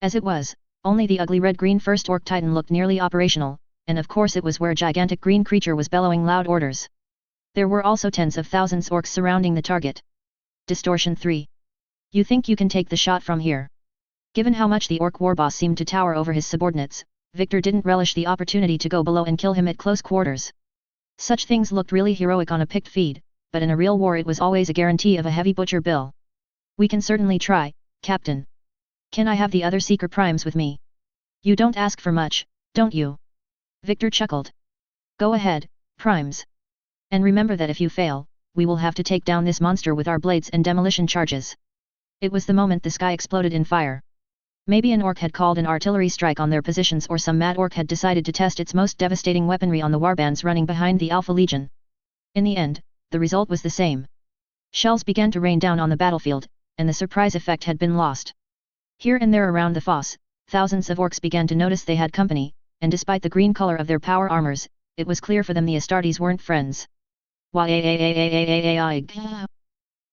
As it was, only the ugly red-green first orc titan looked nearly operational, and of course it was where a gigantic green creature was bellowing loud orders. There were also tens of thousands orcs surrounding the target. Distortion 3. You think you can take the shot from here? Given how much the orc warboss seemed to tower over his subordinates, Victor didn't relish the opportunity to go below and kill him at close quarters. Such things looked really heroic on a picked feed, but in a real war it was always a guarantee of a heavy butcher bill. We can certainly try, Captain. Can I have the other Seeker Primes with me? You don't ask for much, don't you? Victor chuckled. Go ahead, Primes. And remember that if you fail, we will have to take down this monster with our blades and demolition charges. It was the moment the sky exploded in fire. Maybe an orc had called an artillery strike on their positions, or some mad orc had decided to test its most devastating weaponry on the warbands running behind the Alpha Legion. In the end, the result was the same. Shells began to rain down on the battlefield, and the surprise effect had been lost. Here and there around the foss, thousands of orcs began to notice they had company, and despite the green color of their power armors, it was clear for them the Astartes weren't friends. The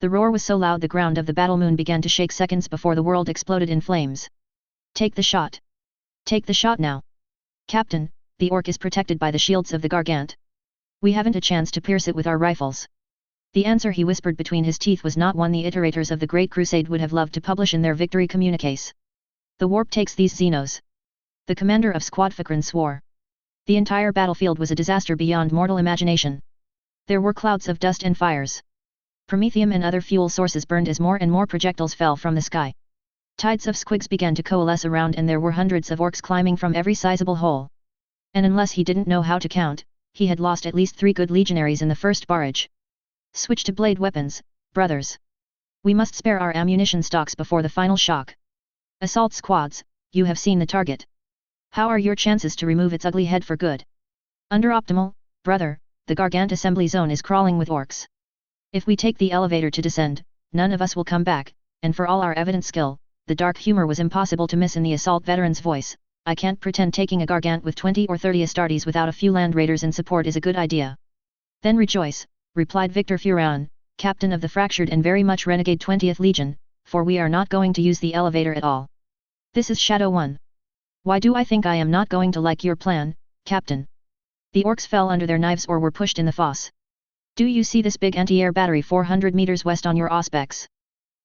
roar was so loud the ground of the battle moon began to shake seconds before the world exploded in flames. Take the shot. Take the shot now. Captain, the orc is protected by the shields of the Gargant. We haven't a chance to pierce it with our rifles. The answer he whispered between his teeth was not one the iterators of the Great Crusade would have loved to publish in their victory communiques. The warp takes these Xenos. The commander of Squad Fikran swore. The entire battlefield was a disaster beyond mortal imagination. There were clouds of dust and fires. Promethium and other fuel sources burned as more and more projectiles fell from the sky. Tides of squigs began to coalesce around, and there were hundreds of orcs climbing from every sizable hole. And unless he didn't know how to count, he had lost at least 3 good legionaries in the first barrage. Switch to blade weapons, brothers. We must spare our ammunition stocks before the final shock. Assault squads, you have seen the target. How are your chances to remove its ugly head for good? Under-optimal, brother, the Gargant assembly zone is crawling with orcs. If we take the elevator to descend, none of us will come back, and for all our evident skill, the dark humor was impossible to miss in the assault veteran's voice. I can't pretend taking a Gargant with 20 or 30 Astartes without a few land raiders in support is a good idea. Then rejoice, replied Victor Furan, captain of the fractured and very much renegade 20th Legion, for we are not going to use the elevator at all. This is Shadow 1. Why do I think I am not going to like your plan, Captain? The orcs fell under their knives or were pushed in the fosse. Do you see this big anti-air battery 400 meters west on your auspex?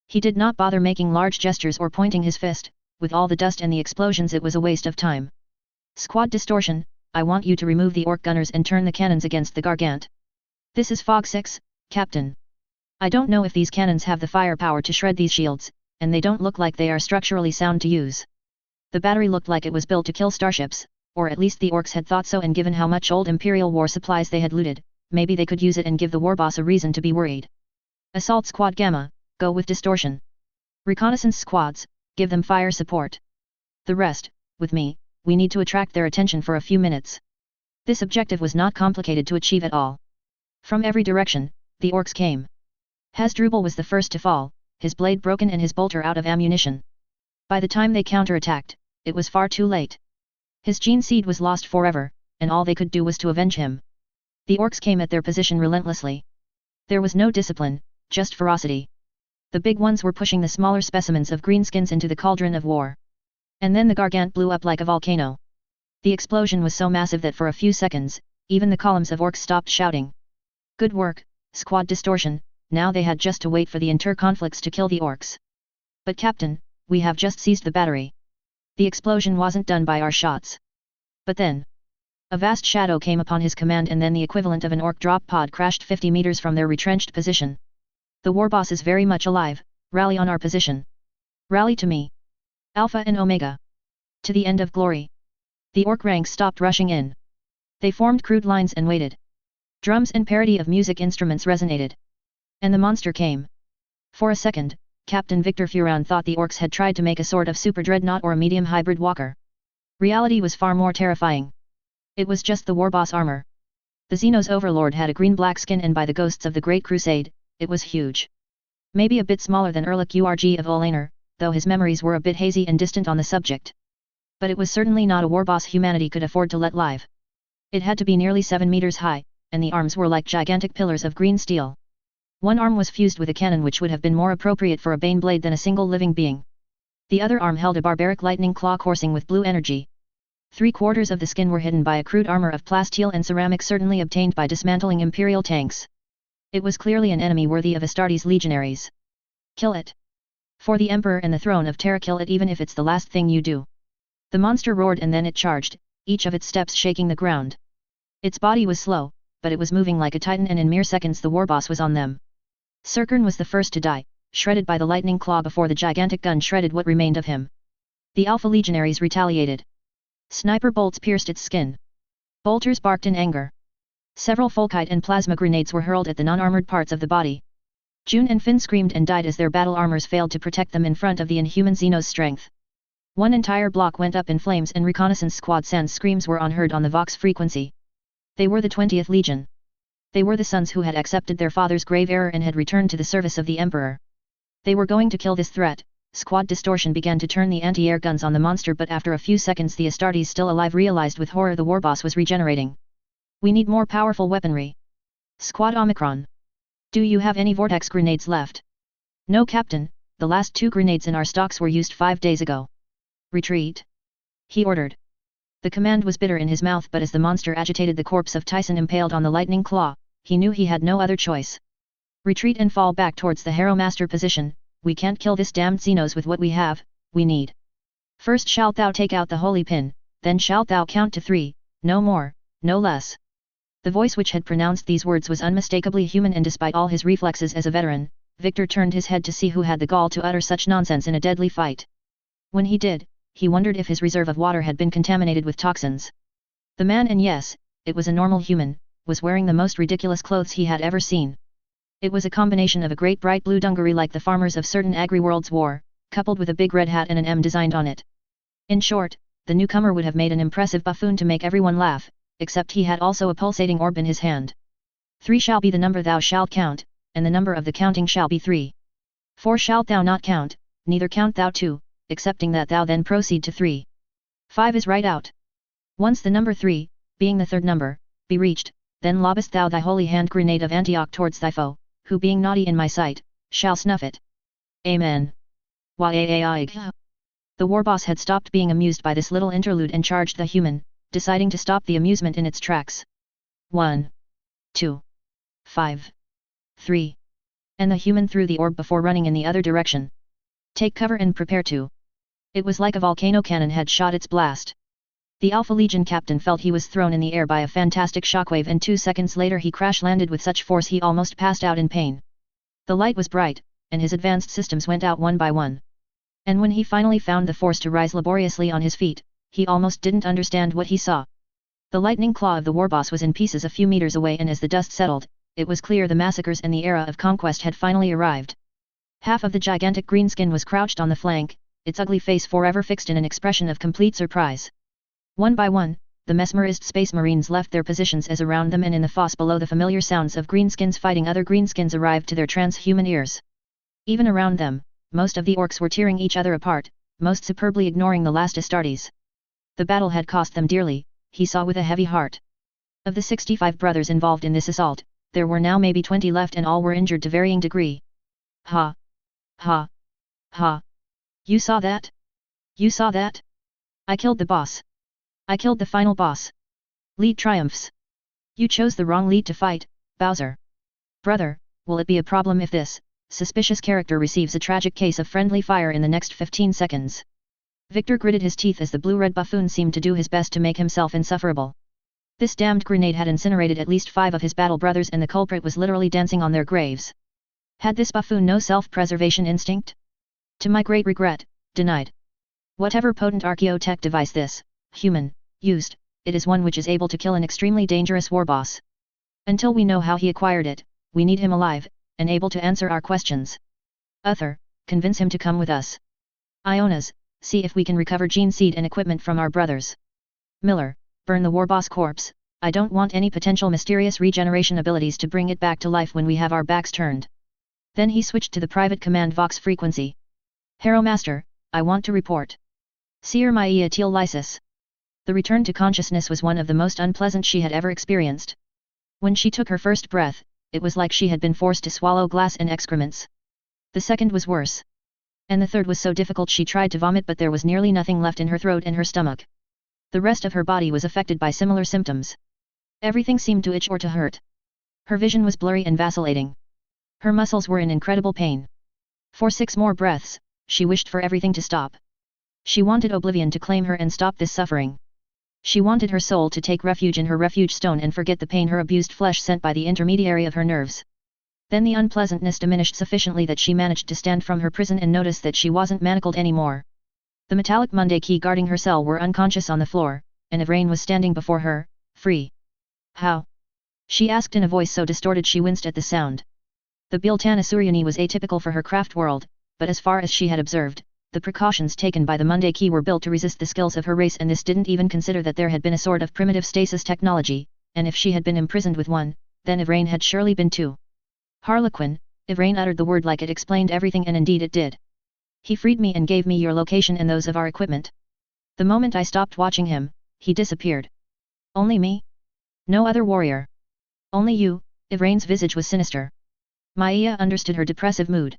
He did not bother making large gestures or pointing his fist. With all the dust and the explosions it was a waste of time. Squad Distortion, I want you to remove the orc gunners and turn the cannons against the Gargant. This is Fog 6, Captain. I don't know if these cannons have the firepower to shred these shields, and they don't look like they are structurally sound to use. The battery looked like it was built to kill starships, or at least the orcs had thought so, and given how much old Imperial war supplies they had looted, maybe they could use it and give the warboss a reason to be worried. Assault Squad Gamma, go with Distortion. Reconnaissance squads, give them fire support. The rest, with me, we need to attract their attention for a few minutes. This objective was not complicated to achieve at all. From every direction, the orcs came. Hasdrubal was the first to fall, his blade broken and his bolter out of ammunition. By the time they counterattacked, it was far too late. His gene seed was lost forever, and all they could do was to avenge him. The orcs came at their position relentlessly. There was no discipline, just ferocity. The big ones were pushing the smaller specimens of greenskins into the cauldron of war. And then the Gargant blew up like a volcano. The explosion was so massive that for a few seconds, even the columns of orcs stopped shouting. Good work, Squad Distortion, now they had just to wait for the inter-conflicts to kill the orcs. But Captain, we have just seized the battery. The explosion wasn't done by our shots. But then, a vast shadow came upon his command, and then the equivalent of an orc drop pod crashed 50 meters from their retrenched position. The warboss is very much alive, rally on our position. Rally to me. Alpha and Omega. To the end of glory. The orc ranks stopped rushing in. They formed crude lines and waited. Drums and parody of music instruments resonated. And the monster came. For a second, Captain Victor Furan thought the orcs had tried to make a sort of super dreadnought or a medium hybrid walker. Reality was far more terrifying. It was just the warboss armor. The Xenos overlord had a green-black skin, and by the ghosts of the Great Crusade, it was huge. Maybe a bit smaller than Erlich Urg of Olaner, though his memories were a bit hazy and distant on the subject. But it was certainly not a warboss humanity could afford to let live. It had to be nearly 7 meters high, and the arms were like gigantic pillars of green steel. One arm was fused with a cannon, which would have been more appropriate for a bane blade than a single living being. The other arm held a barbaric lightning claw coursing with blue energy. 3/4 of the skin were hidden by a crude armor of plasteel and ceramic, certainly obtained by dismantling Imperial tanks. It was clearly an enemy worthy of Astartes legionaries. Kill it. For the Emperor and the throne of Terra, kill it, even if it's the last thing you do. The monster roared, and then it charged, each of its steps shaking the ground. Its body was slow, but it was moving like a titan, and in mere seconds the warboss was on them. Serkern was the first to die, shredded by the lightning claw before the gigantic gun shredded what remained of him. The Alpha legionaries retaliated. Sniper bolts pierced its skin. Bolters barked in anger. Several Folkite and plasma grenades were hurled at the non-armored parts of the body. June and Finn screamed and died as their battle armors failed to protect them in front of the inhuman Xenos' strength. One entire block went up in flames, and reconnaissance squad sans screams were unheard on the Vox frequency. They were the 20th Legion. They were the sons who had accepted their father's grave error and had returned to the service of the Emperor. They were going to kill this threat. Squad Distortion began to turn the anti-air guns on the monster, but after a few seconds the Astartes still alive realized with horror the warboss was regenerating. We need more powerful weaponry. Squad Omicron. Do you have any vortex grenades left? No, Captain, the last 2 grenades in our stocks were used 5 days ago. Retreat. He ordered. The command was bitter in his mouth, but as the monster agitated the corpse of Tyson impaled on the lightning claw, he knew he had no other choice. Retreat and fall back towards the Harrow Master position. We can't kill this damned Xenos with what we have, we need. First shalt thou take out the holy pin, then shalt thou count to 3, no more, no less. The voice which had pronounced these words was unmistakably human, and despite all his reflexes as a veteran, Victor turned his head to see who had the gall to utter such nonsense in a deadly fight. When he did, he wondered if his reserve of water had been contaminated with toxins. The man, and yes, it was a normal human, was wearing the most ridiculous clothes he had ever seen. It was a combination of a great bright blue dungaree like the farmers of certain agri-worlds wore, coupled with a big red hat and an M designed on it. In short, the newcomer would have made an impressive buffoon to make everyone laugh, except he had also a pulsating orb in his hand. 3 shall be the number thou shalt count, and the number of the counting shall be 3. 4 shalt thou not count, neither count thou 2, excepting that thou then proceed to 3. 5 is right out. Once the number 3, being the third number, be reached, then lobbest thou thy holy hand grenade of Antioch towards thy foe, who being naughty in my sight, shall snuff it. Amen. The war boss had stopped being amused by this little interlude and charged the human, deciding to stop the amusement in its tracks. 1, 2, 5, 3. And the human threw the orb before running in the other direction. Take cover and prepare to. It was like a volcano cannon had shot its blast. The Alpha Legion captain felt he was thrown in the air by a fantastic shockwave, and 2 seconds later he crash-landed with such force he almost passed out in pain. The light was bright, and his advanced systems went out one by one. And when he finally found the force to rise laboriously on his feet, he almost didn't understand what he saw. The lightning claw of the warboss was in pieces a few meters away, and as the dust settled, it was clear the massacres and the era of conquest had finally arrived. Half of the gigantic greenskin was crouched on the flank, its ugly face forever fixed in an expression of complete surprise. One by one, the mesmerized space marines left their positions as around them and in the fosse below the familiar sounds of greenskins fighting other greenskins arrived to their transhuman ears. Even around them, most of the orcs were tearing each other apart, most superbly ignoring the last Astartes. The battle had cost them dearly, he saw with a heavy heart. Of the 65 brothers involved in this assault, there were now maybe 20 left, and all were injured to varying degree. Ha! Ha! Ha! You saw that? You saw that? I killed the boss. I killed the final boss. Lead triumphs. You chose the wrong lead to fight, Bowser. Brother, will it be a problem if this suspicious character receives a tragic case of friendly fire in the next 15 seconds? Victor gritted his teeth as the blue-red buffoon seemed to do his best to make himself insufferable. This damned grenade had incinerated at least 5 of his battle brothers, and the culprit was literally dancing on their graves. Had this buffoon no self-preservation instinct? To my great regret, denied. Whatever potent archaeotech device this human used, it is one which is able to kill an extremely dangerous warboss. Until we know how he acquired it, we need him alive, and able to answer our questions. Uther, convince him to come with us. Ionas, see if we can recover gene seed and equipment from our brothers. Miller, burn the warboss corpse. I don't want any potential mysterious regeneration abilities to bring it back to life when we have our backs turned. Then he switched to the private command vox frequency. Harrow Master, I want to report. Seer Maia Teal Lysis. The return to consciousness was one of the most unpleasant she had ever experienced. When she took her first breath, it was like she had been forced to swallow glass and excrements. The second was worse. And the third was so difficult she tried to vomit, but there was nearly nothing left in her throat and her stomach. The rest of her body was affected by similar symptoms. Everything seemed to itch or to hurt. Her vision was blurry and vacillating. Her muscles were in incredible pain. For 6 more breaths, she wished for everything to stop. She wanted oblivion to claim her and stop this suffering. She wanted her soul to take refuge in her refuge stone and forget the pain her abused flesh sent by the intermediary of her nerves. Then the unpleasantness diminished sufficiently that she managed to stand from her prison and notice that she wasn't manacled anymore. The metallic Monday key guarding her cell were unconscious on the floor, and Ivrain was standing before her, free. How? She asked in a voice so distorted she winced at the sound. The Biltan Asuryani was atypical for her craft world, but as far as she had observed, the precautions taken by the Monday key were built to resist the skills of her race, and this didn't even consider that there had been a sort of primitive stasis technology, and if she had been imprisoned with one, then Ivrain had surely been too. Harlequin, Ivrain uttered the word like it explained everything, and indeed it did. He freed me and gave me your location and those of our equipment. The moment I stopped watching him, he disappeared. Only me? No other warrior. Only you. Ivrain's visage was sinister. Maia understood her depressive mood.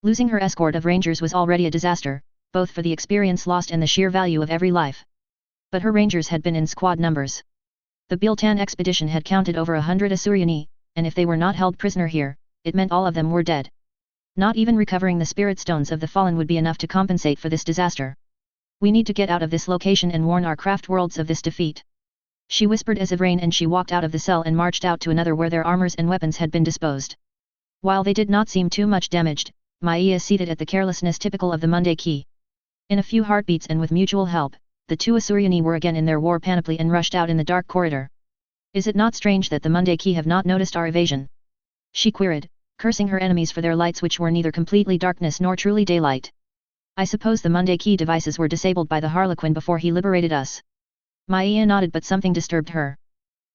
Losing her escort of rangers was already a disaster, both for the experience lost and the sheer value of every life. But her rangers had been in squad numbers. The Biltan expedition had counted over 100 Asuryani, and if they were not held prisoner here, it meant all of them were dead. Not even recovering the spirit stones of the fallen would be enough to compensate for this disaster. We need to get out of this location and warn our craft worlds of this defeat. She whispered as Ivrain and she walked out of the cell and marched out to another where their armors and weapons had been disposed. While they did not seem too much damaged, Maia ceded at the carelessness typical of the Monday key. In a few heartbeats and with mutual help, the 2 Asuryani were again in their war panoply and rushed out in the dark corridor. Is it not strange that the Monday key have not noticed our evasion? She queried, cursing her enemies for their lights which were neither completely darkness nor truly daylight. I suppose the Monday key devices were disabled by the Harlequin before he liberated us. Maia nodded, but something disturbed her.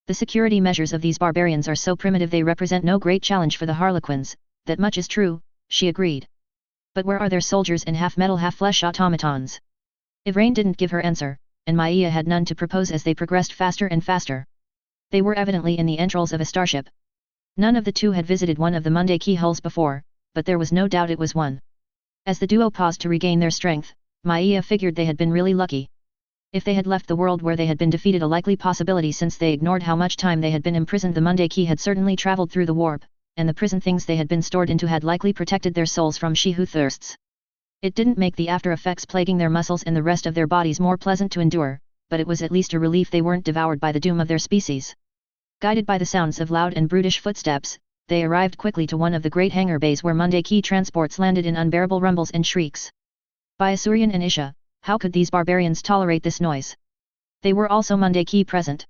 The security measures of these barbarians are so primitive they represent no great challenge for the Harlequins. That much is true, she agreed. But where are their soldiers and half-metal half-flesh automatons? Ivrain didn't give her answer, and Maia had none to propose as they progressed faster and faster. They were evidently in the entrails of a starship. None of the two had visited one of the Monday key hulls before, but there was no doubt it was one. As the duo paused to regain their strength, Maia figured they had been really lucky. If they had left the world where they had been defeated, a likely possibility since they ignored how much time they had been imprisoned, the Monday key had certainly traveled through the warp, and the prison things they had been stored into had likely protected their souls from she who thirsts. It didn't make the after effects plaguing their muscles and the rest of their bodies more pleasant to endure, but it was at least a relief they weren't devoured by the doom of their species. Guided by the sounds of loud and brutish footsteps, they arrived quickly to one of the great hangar bays where Monday key transports landed in unbearable rumbles and shrieks. By Asurian and Isha, how could these barbarians tolerate this noise? They were also Monday key present.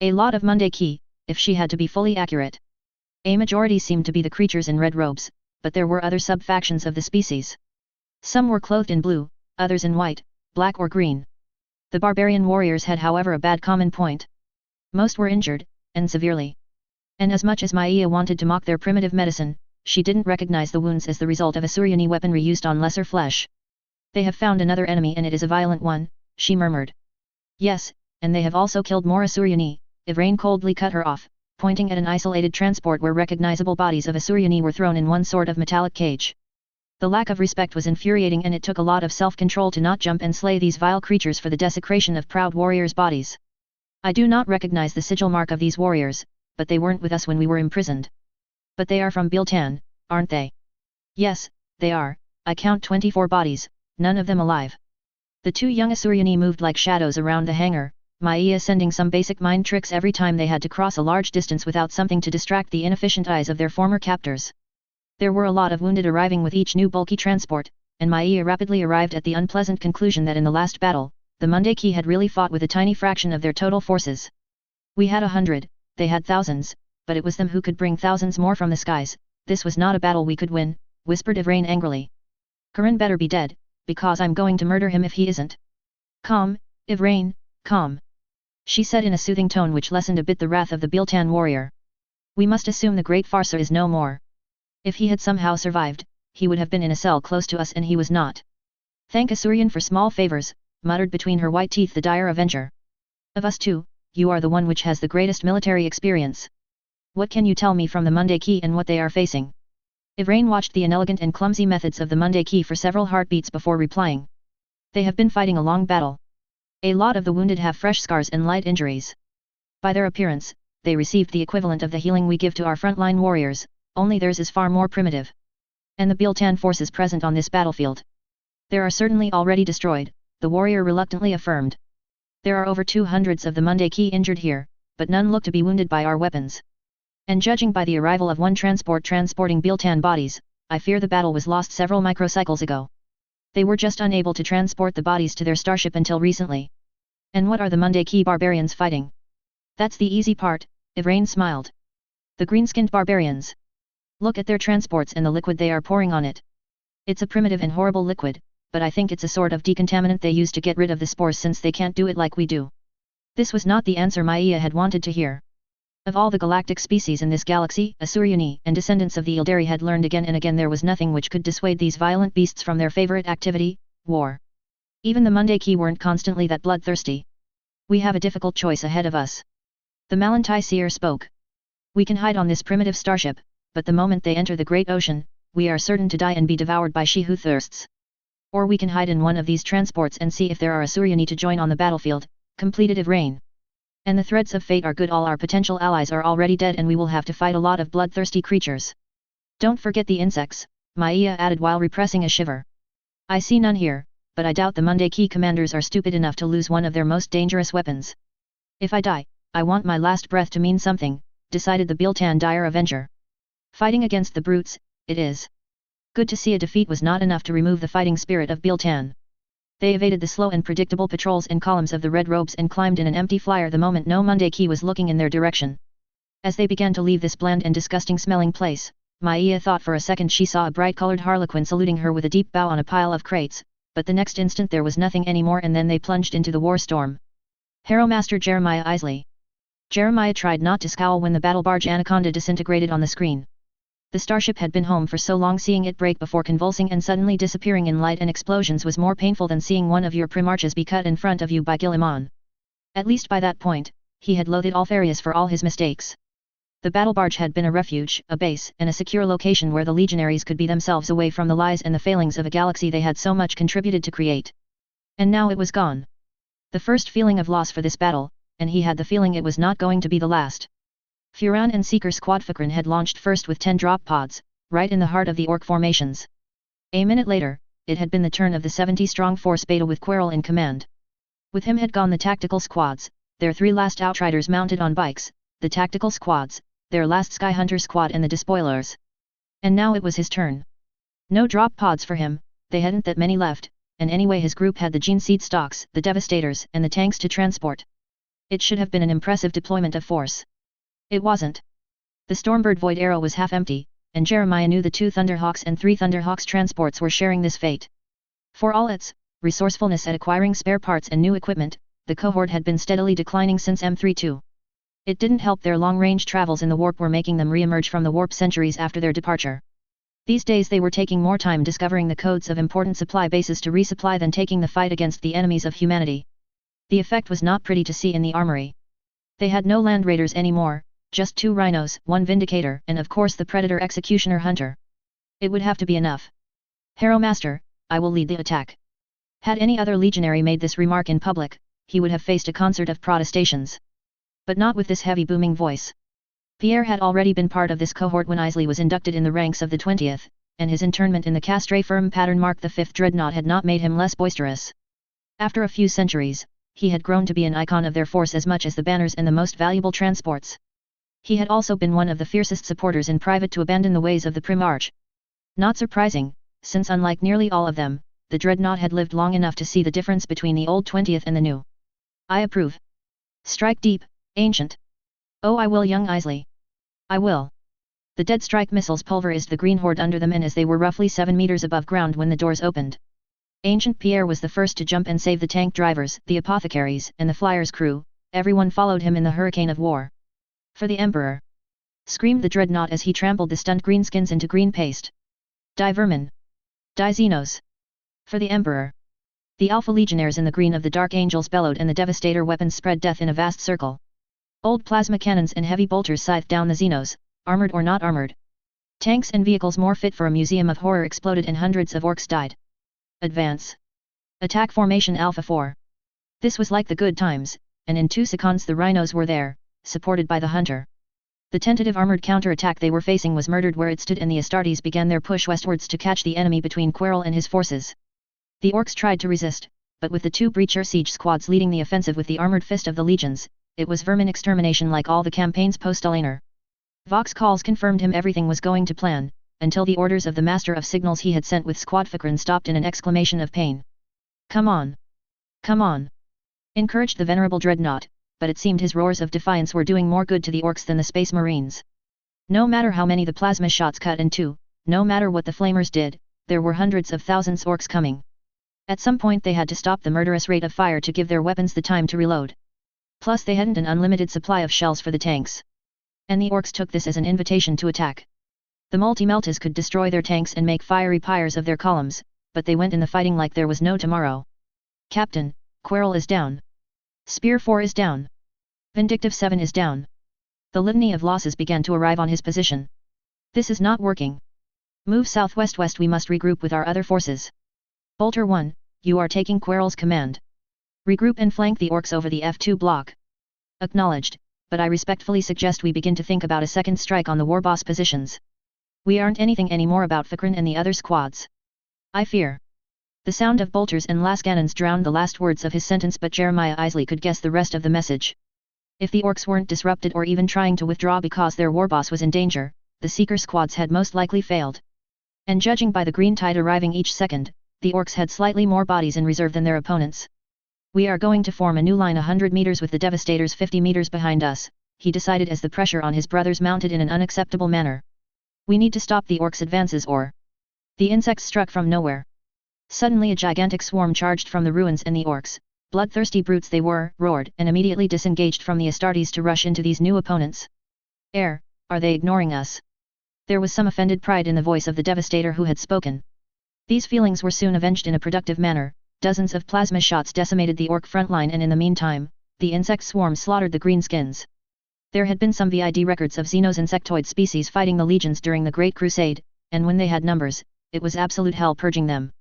A lot of Monday key, if she had to be fully accurate. A majority seemed to be the creatures in red robes, but there were other sub-factions of the species. Some were clothed in blue, others in white, black or green. The barbarian warriors had however a bad common point. Most were injured, and severely. And as much as Maia wanted to mock their primitive medicine, she didn't recognize the wounds as the result of Asuriani weaponry used on lesser flesh. They have found another enemy and it is a violent one, she murmured. Yes, and they have also killed more Asuriani, Ivrain coldly cut her off, pointing at an isolated transport where recognizable bodies of Asuriani were thrown in one sort of metallic cage. The lack of respect was infuriating and it took a lot of self-control to not jump and slay these vile creatures for the desecration of proud warriors' bodies. I do not recognize the sigil mark of these warriors, but they weren't with us when we were imprisoned. But they are from Biltan, aren't they? Yes, they are. I count 24 bodies, none of them alive. The two young Asuriani moved like shadows around the hangar, Maia sending some basic mind tricks every time they had to cross a large distance without something to distract the inefficient eyes of their former captors. There were a lot of wounded arriving with each new bulky transport, and Maia rapidly arrived at the unpleasant conclusion that in the last battle, the Monday key had really fought with a tiny fraction of their total forces. We had 100, they had thousands, but it was them who could bring thousands more from the skies. This was not a battle we could win, whispered Ivrain angrily. Karan better be dead, because I'm going to murder him if he isn't. Calm, Ivrain, calm. She said in a soothing tone which lessened a bit the wrath of the Biltan warrior. We must assume the great farcer is no more. If he had somehow survived, he would have been in a cell close to us and he was not. Thank Asurian for small favors, muttered between her white teeth the dire avenger. Of us two, you are the one which has the greatest military experience. What can you tell me from the Monday key and what they are facing? Ivrain watched the inelegant and clumsy methods of the Monday key for several heartbeats before replying. They have been fighting a long battle. A lot of the wounded have fresh scars and light injuries. By their appearance, they received the equivalent of the healing we give to our frontline warriors, only theirs is far more primitive. And the Biltan forces present on this battlefield. There are certainly already destroyed, the warrior reluctantly affirmed. There are over 200 of the Monday key injured here, but none look to be wounded by our weapons. And judging by the arrival of one transport transporting Biltan bodies, I fear the battle was lost several microcycles ago. They were just unable to transport the bodies to their starship until recently. And what are the Monday key barbarians fighting? That's the easy part, Ivrain smiled. The green-skinned barbarians. Look at their transports and the liquid they are pouring on it. It's a primitive and horrible liquid, but I think it's a sort of decontaminant they use to get rid of the spores since they can't do it like we do. This was not the answer Maia had wanted to hear. Of all the galactic species in this galaxy, Asuriani and descendants of the Ildari had learned again and again there was nothing which could dissuade these violent beasts from their favorite activity, war. Even the Monday key weren't constantly that bloodthirsty. We have a difficult choice ahead of us. The Malantai seer spoke. We can hide on this primitive starship, but the moment they enter the great ocean, we are certain to die and be devoured by she who thirsts. Or we can hide in one of these transports and see if there are Asuriani to join on the battlefield, completed Ivrain. And the threads of fate are good, all our potential allies are already dead and we will have to fight a lot of bloodthirsty creatures. Don't forget the insects, Maia added while repressing a shiver. I see none here, but I doubt the Monday key commanders are stupid enough to lose one of their most dangerous weapons. If I die, I want my last breath to mean something, decided the Biltan dire avenger. Fighting against the brutes, it is. Good to see a defeat was not enough to remove the fighting spirit of Biltan. They evaded the slow and predictable patrols and columns of the red robes and climbed in an empty flyer the moment no Monday key was looking in their direction. As they began to leave this bland and disgusting smelling place, Maia thought for a second she saw a bright-colored harlequin saluting her with a deep bow on a pile of crates, but the next instant there was nothing anymore, and then they plunged into the war storm. Harrow Master Jeremiah Isley. Jeremiah tried not to scowl when the battle barge Anaconda disintegrated on the screen. The starship had been home for so long, seeing it break before convulsing and suddenly disappearing in light and explosions was more painful than seeing one of your Primarches be cut in front of you by Guilliman. At least by that point, he had loathed Alfarius for all his mistakes. The battle barge had been a refuge, a base, and a secure location where the legionaries could be themselves away from the lies and the failings of a galaxy they had so much contributed to create. And now it was gone. The first feeling of loss for this battle, and he had the feeling it was not going to be the last. Furan and Seeker Squad Fikrin had launched first with 10 drop pods, right in the heart of the Orc formations. A minute later, it had been the turn of the 70-strong Force Beta with Quirrell in command. With him had gone the tactical squads, their 3 last Outriders mounted on bikes, the tactical squads, their last Sky Hunter squad, and the despoilers. And now it was his turn. No drop pods for him, they hadn't that many left, and anyway his group had the Gene Seed stocks, the Devastators, and the tanks to transport. It should have been an impressive deployment of force. It wasn't. The Stormbird Void Arrow was half empty, and Jeremiah knew the 2 Thunderhawks and 3 Thunderhawks transports were sharing this fate. For all its resourcefulness at acquiring spare parts and new equipment, the cohort had been steadily declining since M32. It didn't help their long-range travels in the warp were making them re-emerge from the warp centuries after their departure. These days they were taking more time discovering the codes of important supply bases to resupply than taking the fight against the enemies of humanity. The effect was not pretty to see in the armory. They had no Land Raiders anymore, just 2 Rhinos, 1 Vindicator, and of course the Predator Executioner Hunter. It would have to be enough. Harrow Master, I will lead the attack. Had any other legionary made this remark in public, he would have faced a concert of protestations. But not with this heavy booming voice. Pierre had already been part of this cohort when Isley was inducted in the ranks of the 20th, and his internment in the Castre firm pattern Mark V Dreadnought had not made him less boisterous. After a few centuries, he had grown to be an icon of their force as much as the banners and the most valuable transports. He had also been one of the fiercest supporters in private to abandon the ways of the Primarch. Not surprising, since unlike nearly all of them, the Dreadnought had lived long enough to see the difference between the old 20th and the new. I approve. Strike deep, Ancient. Oh, I will, young Isley. I will. The Dead Strike missiles pulverized the Green Horde under them, and as they were roughly 7 meters above ground when the doors opened. Ancient Pierre was the first to jump and save the tank drivers, the apothecaries, and the flyer's crew. Everyone followed him in the hurricane of war. For the Emperor! Screamed the Dreadnought as he trampled the stunned greenskins into green paste. Die vermin! Die Xenos! For the Emperor! The Alpha Legionnaires in the green of the Dark Angels bellowed, and the Devastator weapons spread death in a vast circle. Old plasma cannons and heavy bolters scythed down the Xenos, armored or not armored. Tanks and vehicles more fit for a museum of horror exploded, and hundreds of orcs died. Advance! Attack formation Alpha 4. This was like the good times, and in 2 seconds the Rhinos were there, supported by the Hunter. The tentative armored counterattack they were facing was murdered where it stood, and the Astartes began their push westwards to catch the enemy between Quirrell and his forces. The orcs tried to resist, but with the 2 breacher siege squads leading the offensive with the armored fist of the legions, it was vermin extermination like all the campaigns post-Alainer. Vox calls confirmed him everything was going to plan, until the orders of the Master of Signals he had sent with Squad Fikrin stopped in an exclamation of pain. Come on! Come on! Encouraged the venerable Dreadnought, but it seemed his roars of defiance were doing more good to the orcs than the Space Marines. No matter how many the plasma shots cut in 2, no matter what the flamers did, there were hundreds of thousands orcs coming. At some point they had to stop the murderous rate of fire to give their weapons the time to reload. Plus they hadn't an unlimited supply of shells for the tanks. And the orcs took this as an invitation to attack. The multi-meltas could destroy their tanks and make fiery pyres of their columns, but they went in the fighting like there was no tomorrow. Captain, Quirrell is down. Spear 4 is down. Vindictive 7 is down. The litany of losses began to arrive on his position. This is not working. Move southwest-west, we must regroup with our other forces. Bolter 1, you are taking Quirrell's command. Regroup and flank the orcs over the F2 block. Acknowledged, but I respectfully suggest we begin to think about a second strike on the warboss positions. We aren't anything anymore about Fikrin and the other squads. I fear. The sound of bolters and lascannons drowned the last words of his sentence, but Jeremiah Isley could guess the rest of the message. If the orcs weren't disrupted or even trying to withdraw because their warboss was in danger, the Seeker squads had most likely failed. And judging by the green tide arriving each second, the orcs had slightly more bodies in reserve than their opponents. We are going to form a new line 100 meters with the Devastators 50 meters behind us, he decided as the pressure on his brothers mounted in an unacceptable manner. We need to stop the orcs' advances or... The insects struck from nowhere. Suddenly a gigantic swarm charged from the ruins, and the orcs, bloodthirsty brutes they were, roared and immediately disengaged from the Astartes to rush into these new opponents. Are they ignoring us? There was some offended pride in the voice of the devastator who had spoken. These feelings were soon avenged in a productive manner. Dozens of plasma shots decimated the orc front line, and in the meantime, the insect swarm slaughtered the greenskins. There had been some VID records of Xenos insectoid species fighting the legions during the Great Crusade, and when they had numbers, it was absolute hell purging them.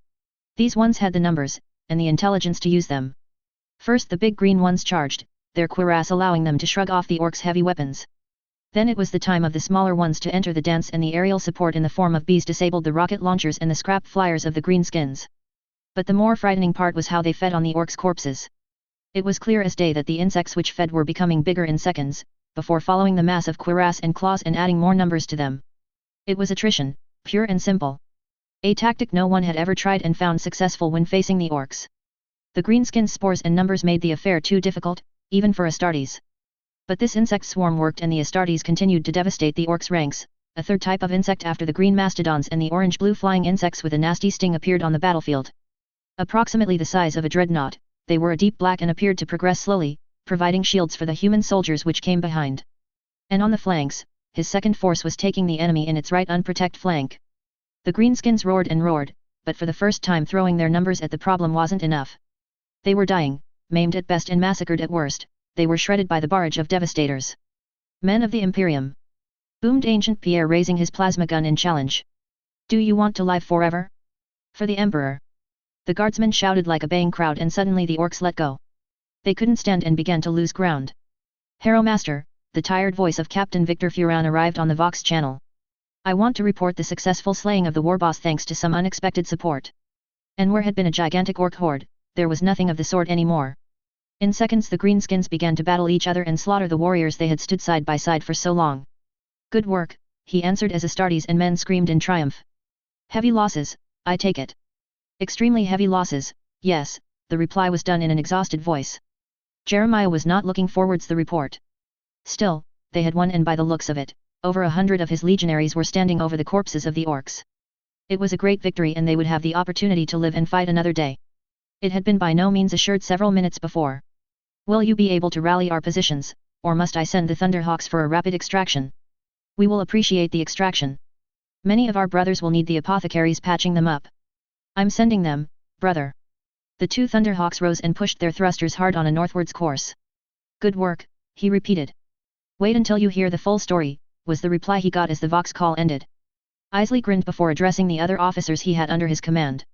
These ones had the numbers, and the intelligence to use them. First the big green ones charged, their cuirass allowing them to shrug off the orcs' heavy weapons. Then it was the time of the smaller ones to enter the dance, and the aerial support in the form of bees disabled the rocket launchers and the scrap flyers of the greenskins. But the more frightening part was how they fed on the orcs' corpses. It was clear as day that the insects which fed were becoming bigger in seconds, before following the mass of cuirass and claws and adding more numbers to them. It was attrition, pure and simple. A tactic no one had ever tried and found successful when facing the orcs. The greenskins' spores and numbers made the affair too difficult, even for Astartes. But this insect swarm worked, and the Astartes continued to devastate the orcs' ranks. A third type of insect after the green mastodons and the orange-blue flying insects with a nasty sting appeared on the battlefield. Approximately the size of a dreadnought, they were a deep black and appeared to progress slowly, providing shields for the human soldiers which came behind. And on the flanks, his second force was taking the enemy in its right unprotected flank. The greenskins roared and roared, but for the first time throwing their numbers at the problem wasn't enough. They were dying, maimed at best and massacred at worst. They were shredded by the barrage of devastators. Men of the Imperium! Boomed Ancient Pierre, raising his plasma gun in challenge. Do you want to live forever? For the Emperor! The guardsmen shouted like a baying crowd, and suddenly the orcs let go. They couldn't stand and began to lose ground. Hero Master, the tired voice of Captain Victor Furan arrived on the Vox channel. I want to report the successful slaying of the warboss thanks to some unexpected support. And where had been a gigantic orc horde, there was nothing of the sort anymore. In seconds the greenskins began to battle each other and slaughter the warriors they had stood side by side for so long. Good work, he answered as Astartes and men screamed in triumph. Heavy losses, I take it. Extremely heavy losses, yes, the reply was done in an exhausted voice. Jeremiah was not looking forwards the report. Still, they had won, and by the looks of it, over 100 of his legionaries were standing over the corpses of the orcs. It was a great victory, and they would have the opportunity to live and fight another day. It had been by no means assured several minutes before. Will you be able to rally our positions, or must I send the Thunderhawks for a rapid extraction? We will appreciate the extraction. Many of our brothers will need the apothecaries patching them up. I'm sending them, brother. The two Thunderhawks rose and pushed their thrusters hard on a northwards course. Good work, he repeated. Wait until you hear the full story, was the reply he got as the Vox call ended. Isley grinned before addressing the other officers he had under his command.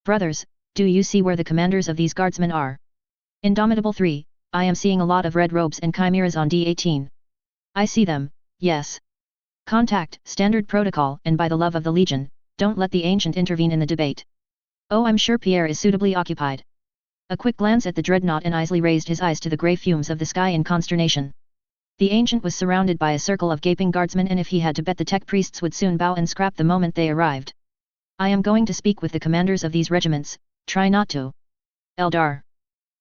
Brothers, do you see where the commanders of these guardsmen are? Indomitable 3, I am seeing a lot of red robes and chimeras on D18. I see them, yes. Contact, standard protocol, and by the love of the Legion, don't let the Ancient intervene in the debate. Oh, I'm sure Pierre is suitably occupied. A quick glance at the dreadnought, and Isley raised his eyes to the grey fumes of the sky in consternation. The Ancient was surrounded by a circle of gaping guardsmen, and if he had to bet, the tech priests would soon bow and scrap the moment they arrived. I am going to speak with the commanders of these regiments, try not to. Eldar.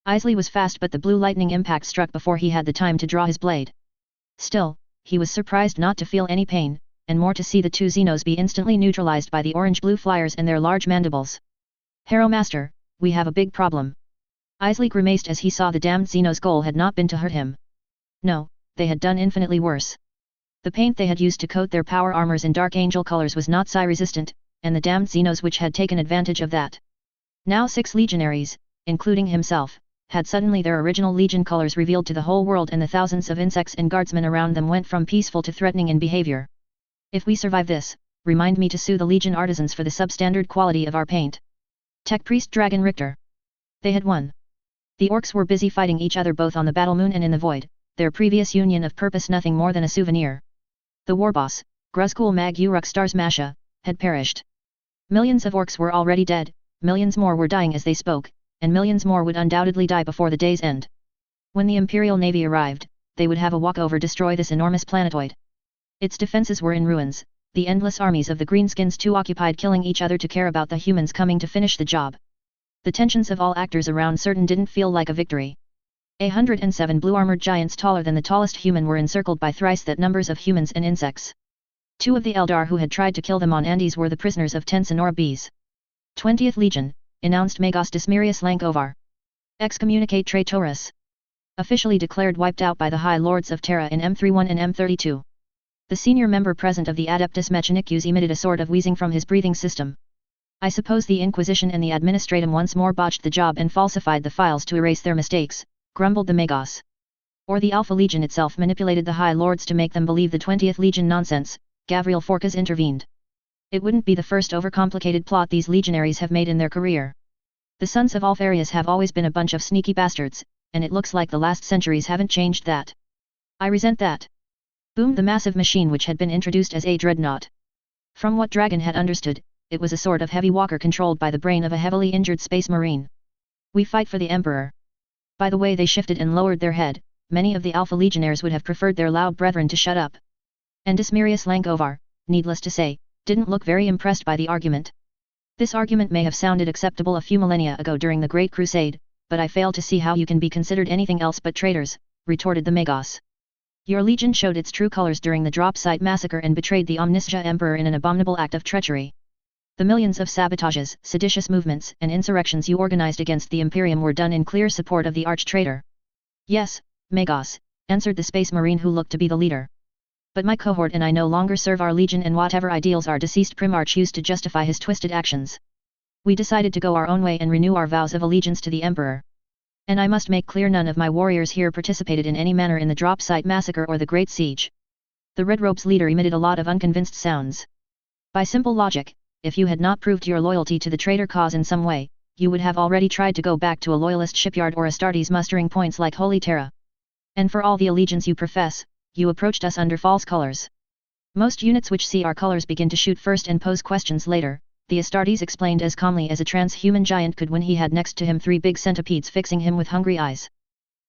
Isley was fast, but the blue lightning impact struck before he had the time to draw his blade. Still, he was surprised not to feel any pain, and more to see the two Xenos be instantly neutralized by the orange-blue flyers and their large mandibles. Hero Master, we have a big problem. Isley grimaced as he saw the damned Xenos' goal had not been to hurt him. No, they had done infinitely worse. The paint they had used to coat their power armors in dark angel colors was not psi-resistant, and the damned Xenos which had taken advantage of that. Now 6 legionaries, including himself, had suddenly their original Legion colors revealed to the whole world, and the thousands of insects and guardsmen around them went from peaceful to threatening in behavior. If we survive this, remind me to sue the Legion artisans for the substandard quality of our paint. Tech Priest Dragon Richter. They had won. The orcs were busy fighting each other both on the battle moon and in the void, their previous union of purpose nothing more than a souvenir. The warboss, Gruzkul Mag Uruk Stars Masha, had perished. Millions of orcs were already dead, millions more were dying as they spoke, and millions more would undoubtedly die before the day's end. When the Imperial Navy arrived, they would have a walkover destroy this enormous planetoid. Its defenses were in ruins, the endless armies of the greenskins too occupied killing each other to care about the humans coming to finish the job. The tensions of all actors around certain didn't feel like a victory. 107 blue-armored giants taller than the tallest human were encircled by thrice that numbers of humans and insects. 2 of the Eldar who had tried to kill them on Andes were the prisoners of 10 Sonora bees. 20th Legion, announced Magos Dismirius Lankovar. Excommunicate traitores. Officially declared wiped out by the High Lords of Terra in M31 and M32. The senior member present of the Adeptus Mechanicus emitted a sort of wheezing from his breathing system. I suppose the Inquisition and the Administratum once more botched the job and falsified the files to erase their mistakes, grumbled the Magos. Or the Alpha Legion itself manipulated the High Lords to make them believe the 20th Legion nonsense, Gavriel Forcas intervened. It wouldn't be the first overcomplicated plot these legionaries have made in their career. The Sons of Alfarius have always been a bunch of sneaky bastards, and it looks like the last centuries haven't changed that. I resent that. Boomed the massive machine which had been introduced as a dreadnought. From what Dragon had understood, it was a sort of heavy walker controlled by the brain of a heavily injured space marine. We fight for the Emperor. By the way they shifted and lowered their head, many of the Alpha Legionnaires would have preferred their loud brethren to shut up. And Dismirius Lankovar, needless to say, didn't look very impressed by the argument. This argument may have sounded acceptable a few millennia ago during the Great Crusade, but I fail to see how you can be considered anything else but traitors, retorted the Magos. Your legion showed its true colors during the drop site massacre and betrayed the Omniscia Emperor in an abominable act of treachery. The millions of sabotages, seditious movements, and insurrections you organized against the Imperium were done in clear support of the arch-traitor. Yes, Magos, answered the space marine who looked to be the leader. But my cohort and I no longer serve our legion and whatever ideals our deceased Primarch used to justify his twisted actions. We decided to go our own way and renew our vows of allegiance to the Emperor. And I must make clear none of my warriors here participated in any manner in the drop site massacre or the Great Siege. The Red Robe's leader emitted a lot of unconvinced sounds. By simple logic, if you had not proved your loyalty to the traitor cause in some way, you would have already tried to go back to a loyalist shipyard or Astartes mustering points like Holy Terra. And for all the allegiance you profess, you approached us under false colors. Most units which see our colors begin to shoot first and pose questions later, the Astartes explained as calmly as a transhuman giant could when he had next to him 3 big centipedes fixing him with hungry eyes.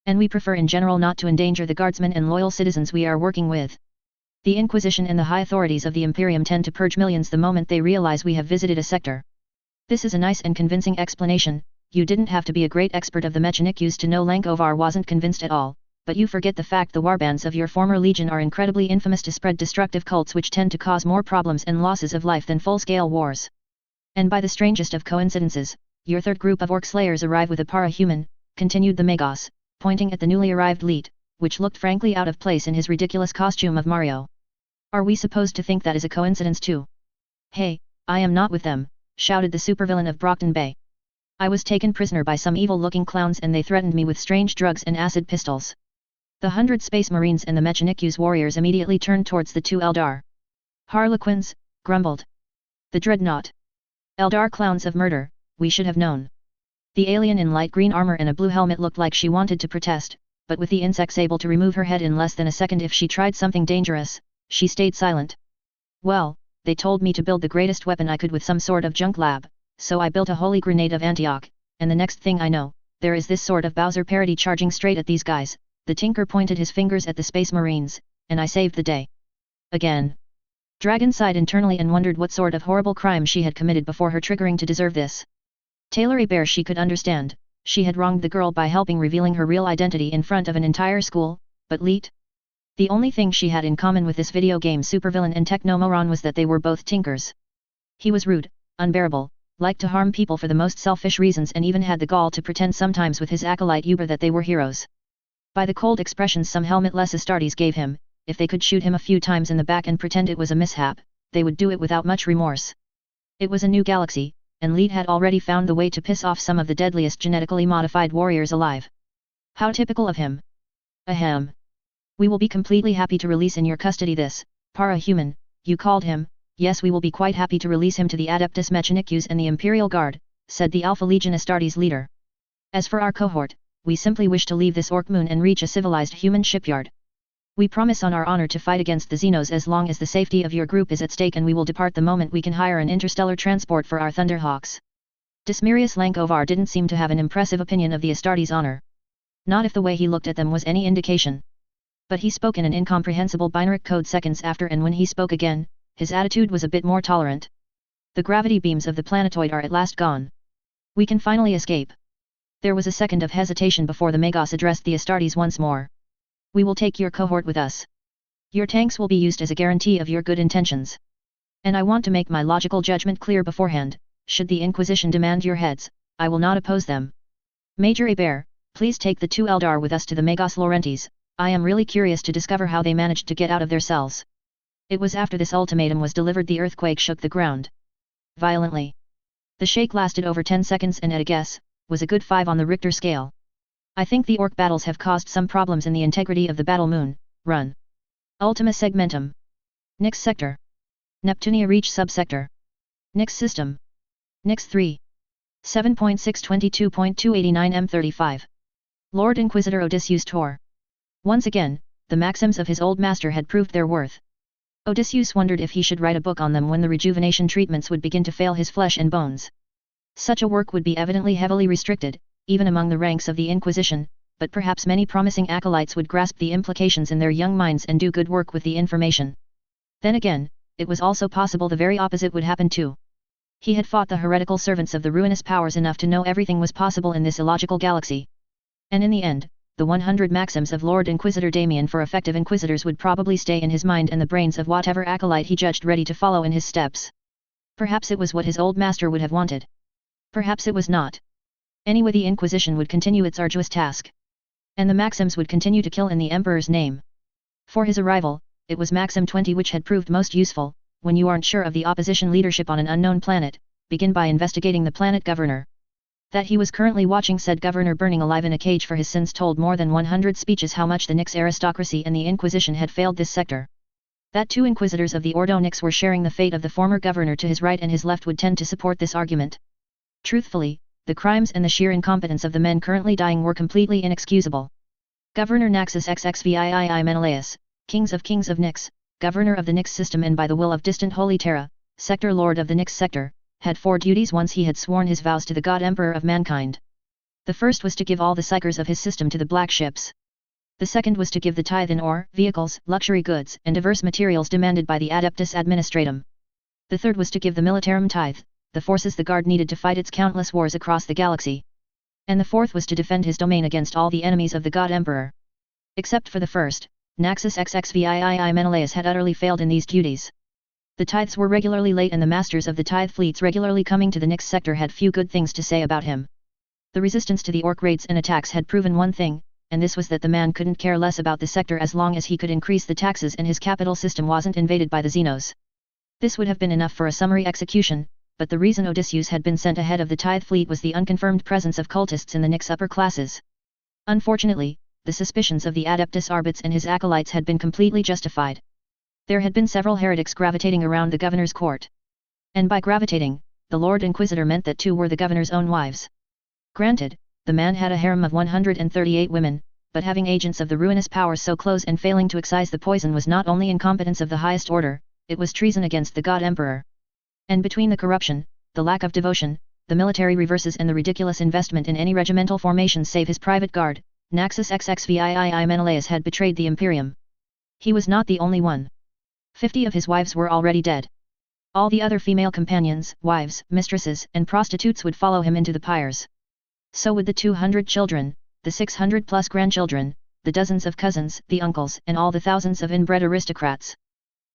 And we prefer in general not to endanger the guardsmen and loyal citizens we are working with. The Inquisition and the high authorities of the Imperium tend to purge millions the moment they realize we have visited a sector. This is a nice and convincing explanation. You didn't have to be a great expert of the Mechanicus to know Lankovar wasn't convinced at all, but you forget the fact the warbands of your former legion are incredibly infamous to spread destructive cults which tend to cause more problems and losses of life than full-scale wars. And by the strangest of coincidences, your third group of orc slayers arrive with a para-human, continued the Magos, pointing at the newly arrived Leet, which looked frankly out of place in his ridiculous costume of Mario. Are we supposed to think that is a coincidence too? Hey, I am not with them, shouted the supervillain of Brockton Bay. I was taken prisoner by some evil-looking clowns and they threatened me with strange drugs and acid pistols. The 100 space marines and the Mechanicus warriors immediately turned towards the 2 Eldar. Harlequins, grumbled the dreadnought. Eldar clowns of murder, we should have known. The alien in light green armor and a blue helmet looked like she wanted to protest, but with the insects able to remove her head in less than a second if she tried something dangerous, she stayed silent. Well, they told me to build the greatest weapon I could with some sort of junk lab, so I built a holy grenade of Antioch, and the next thing I know, there is this sort of Bowser parody charging straight at these guys. The Tinker pointed his fingers at the Space Marines, and I saved the day. Again. Dragon sighed internally and wondered what sort of horrible crime she had committed before her triggering to deserve this. Taylor Bear she could understand, she had wronged the girl by helping revealing her real identity in front of an entire school, but Leet? The only thing she had in common with this video game supervillain and technomoron was that they were both Tinkers. He was rude, unbearable, liked to harm people for the most selfish reasons and even had the gall to pretend sometimes with his acolyte Uber that they were heroes. By the cold expressions some helmetless Astartes gave him, if they could shoot him a few times in the back and pretend it was a mishap, they would do it without much remorse. It was a new galaxy, and Leet had already found the way to piss off some of the deadliest genetically modified warriors alive. How typical of him. Ahem. We will be completely happy to release in your custody this, para-human, you called him. Yes, we will be quite happy to release him to the Adeptus Mechanicus and the Imperial Guard, said the Alpha Legion Astartes leader. As for our cohort, we simply wish to leave this orc moon and reach a civilized human shipyard. We promise on our honor to fight against the Xenos as long as the safety of your group is at stake and we will depart the moment we can hire an interstellar transport for our Thunderhawks. Dismirius Lankovar didn't seem to have an impressive opinion of the Astartes' honor. Not if the way he looked at them was any indication. But he spoke in an incomprehensible binary code seconds after and when he spoke again, his attitude was a bit more tolerant. The gravity beams of the planetoid are at last gone. We can finally escape. There was a second of hesitation before the Magos addressed the Astartes once more. We will take your cohort with us. Your tanks will be used as a guarantee of your good intentions. And I want to make my logical judgment clear beforehand, should the Inquisition demand your heads, I will not oppose them. Major Hebert, please take the 2 Eldar with us to the Magos Laurentiis, I am really curious to discover how they managed to get out of their cells. It was after this ultimatum was delivered the earthquake shook the ground violently. The shake lasted over 10 seconds and at a guess, was a good 5 on the Richter scale. I think the orc battles have caused some problems in the integrity of the battle moon, run. Ultima segmentum. Nix sector. Neptunia reach subsector. Nix system. Nix 3. 7.622.289 M35. Lord Inquisitor Odysseus Tor. Once again, the maxims of his old master had proved their worth. Odysseus wondered if he should write a book on them when the rejuvenation treatments would begin to fail his flesh and bones. Such a work would be evidently heavily restricted, even among the ranks of the Inquisition, but perhaps many promising acolytes would grasp the implications in their young minds and do good work with the information. Then again, it was also possible the very opposite would happen too. He had fought the heretical servants of the ruinous powers enough to know everything was possible in this illogical galaxy. And in the end, the 100 maxims of Lord Inquisitor Damien for effective inquisitors would probably stay in his mind and the brains of whatever acolyte he judged ready to follow in his steps. Perhaps it was what his old master would have wanted. Perhaps it was not. Anyway, the Inquisition would continue its arduous task. And the maxims would continue to kill in the Emperor's name. For his arrival, it was Maxim 20 which had proved most useful. When you aren't sure of the opposition leadership on an unknown planet, begin by investigating the planet governor. That he was currently watching said governor burning alive in a cage for his sins told more than 100 speeches how much the Nix aristocracy and the Inquisition had failed this sector. That 2 inquisitors of the Ordo Nix were sharing the fate of the former governor to his right and his left would tend to support this argument. Truthfully, the crimes and the sheer incompetence of the men currently dying were completely inexcusable. Governor Naxos XXVII Menelaus, Kings of Nix, governor of the Nix system and by the will of distant Holy Terra, sector lord of the Nix sector, had 4 duties once he had sworn his vows to the God Emperor of mankind. The first was to give all the psychers of his system to the black ships. The second was to give the tithe in ore, vehicles, luxury goods and diverse materials demanded by the Adeptus Administratum. The third was to give the militarum tithe, the forces the Guard needed to fight its countless wars across the galaxy. And the fourth was to defend his domain against all the enemies of the God Emperor. Except for the first, Naxos XXVII Menelaus had utterly failed in these duties. The tithes were regularly late and the masters of the tithe fleets regularly coming to the Nix sector had few good things to say about him. The resistance to the orc raids and attacks had proven one thing, and this was that the man couldn't care less about the sector as long as he could increase the taxes and his capital system wasn't invaded by the Xenos. This would have been enough for a summary execution, but the reason Odysseus had been sent ahead of the tithe fleet was the unconfirmed presence of cultists in the Nix upper classes. Unfortunately, the suspicions of the Adeptus Arbits and his acolytes had been completely justified. There had been several heretics gravitating around the governor's court. And by gravitating, the Lord Inquisitor meant that 2 were the governor's own wives. Granted, the man had a harem of 138 women, but having agents of the ruinous powers so close and failing to excise the poison was not only incompetence of the highest order, it was treason against the God Emperor. And between the corruption, the lack of devotion, the military reverses and the ridiculous investment in any regimental formation save his private guard, Naxos XXVII Menelaus had betrayed the Imperium. He was not the only one. 50 of his wives were already dead. All the other female companions, wives, mistresses, and prostitutes would follow him into the pyres. So would the 200 children, the 600 plus grandchildren, the dozens of cousins, the uncles, and all the thousands of inbred aristocrats.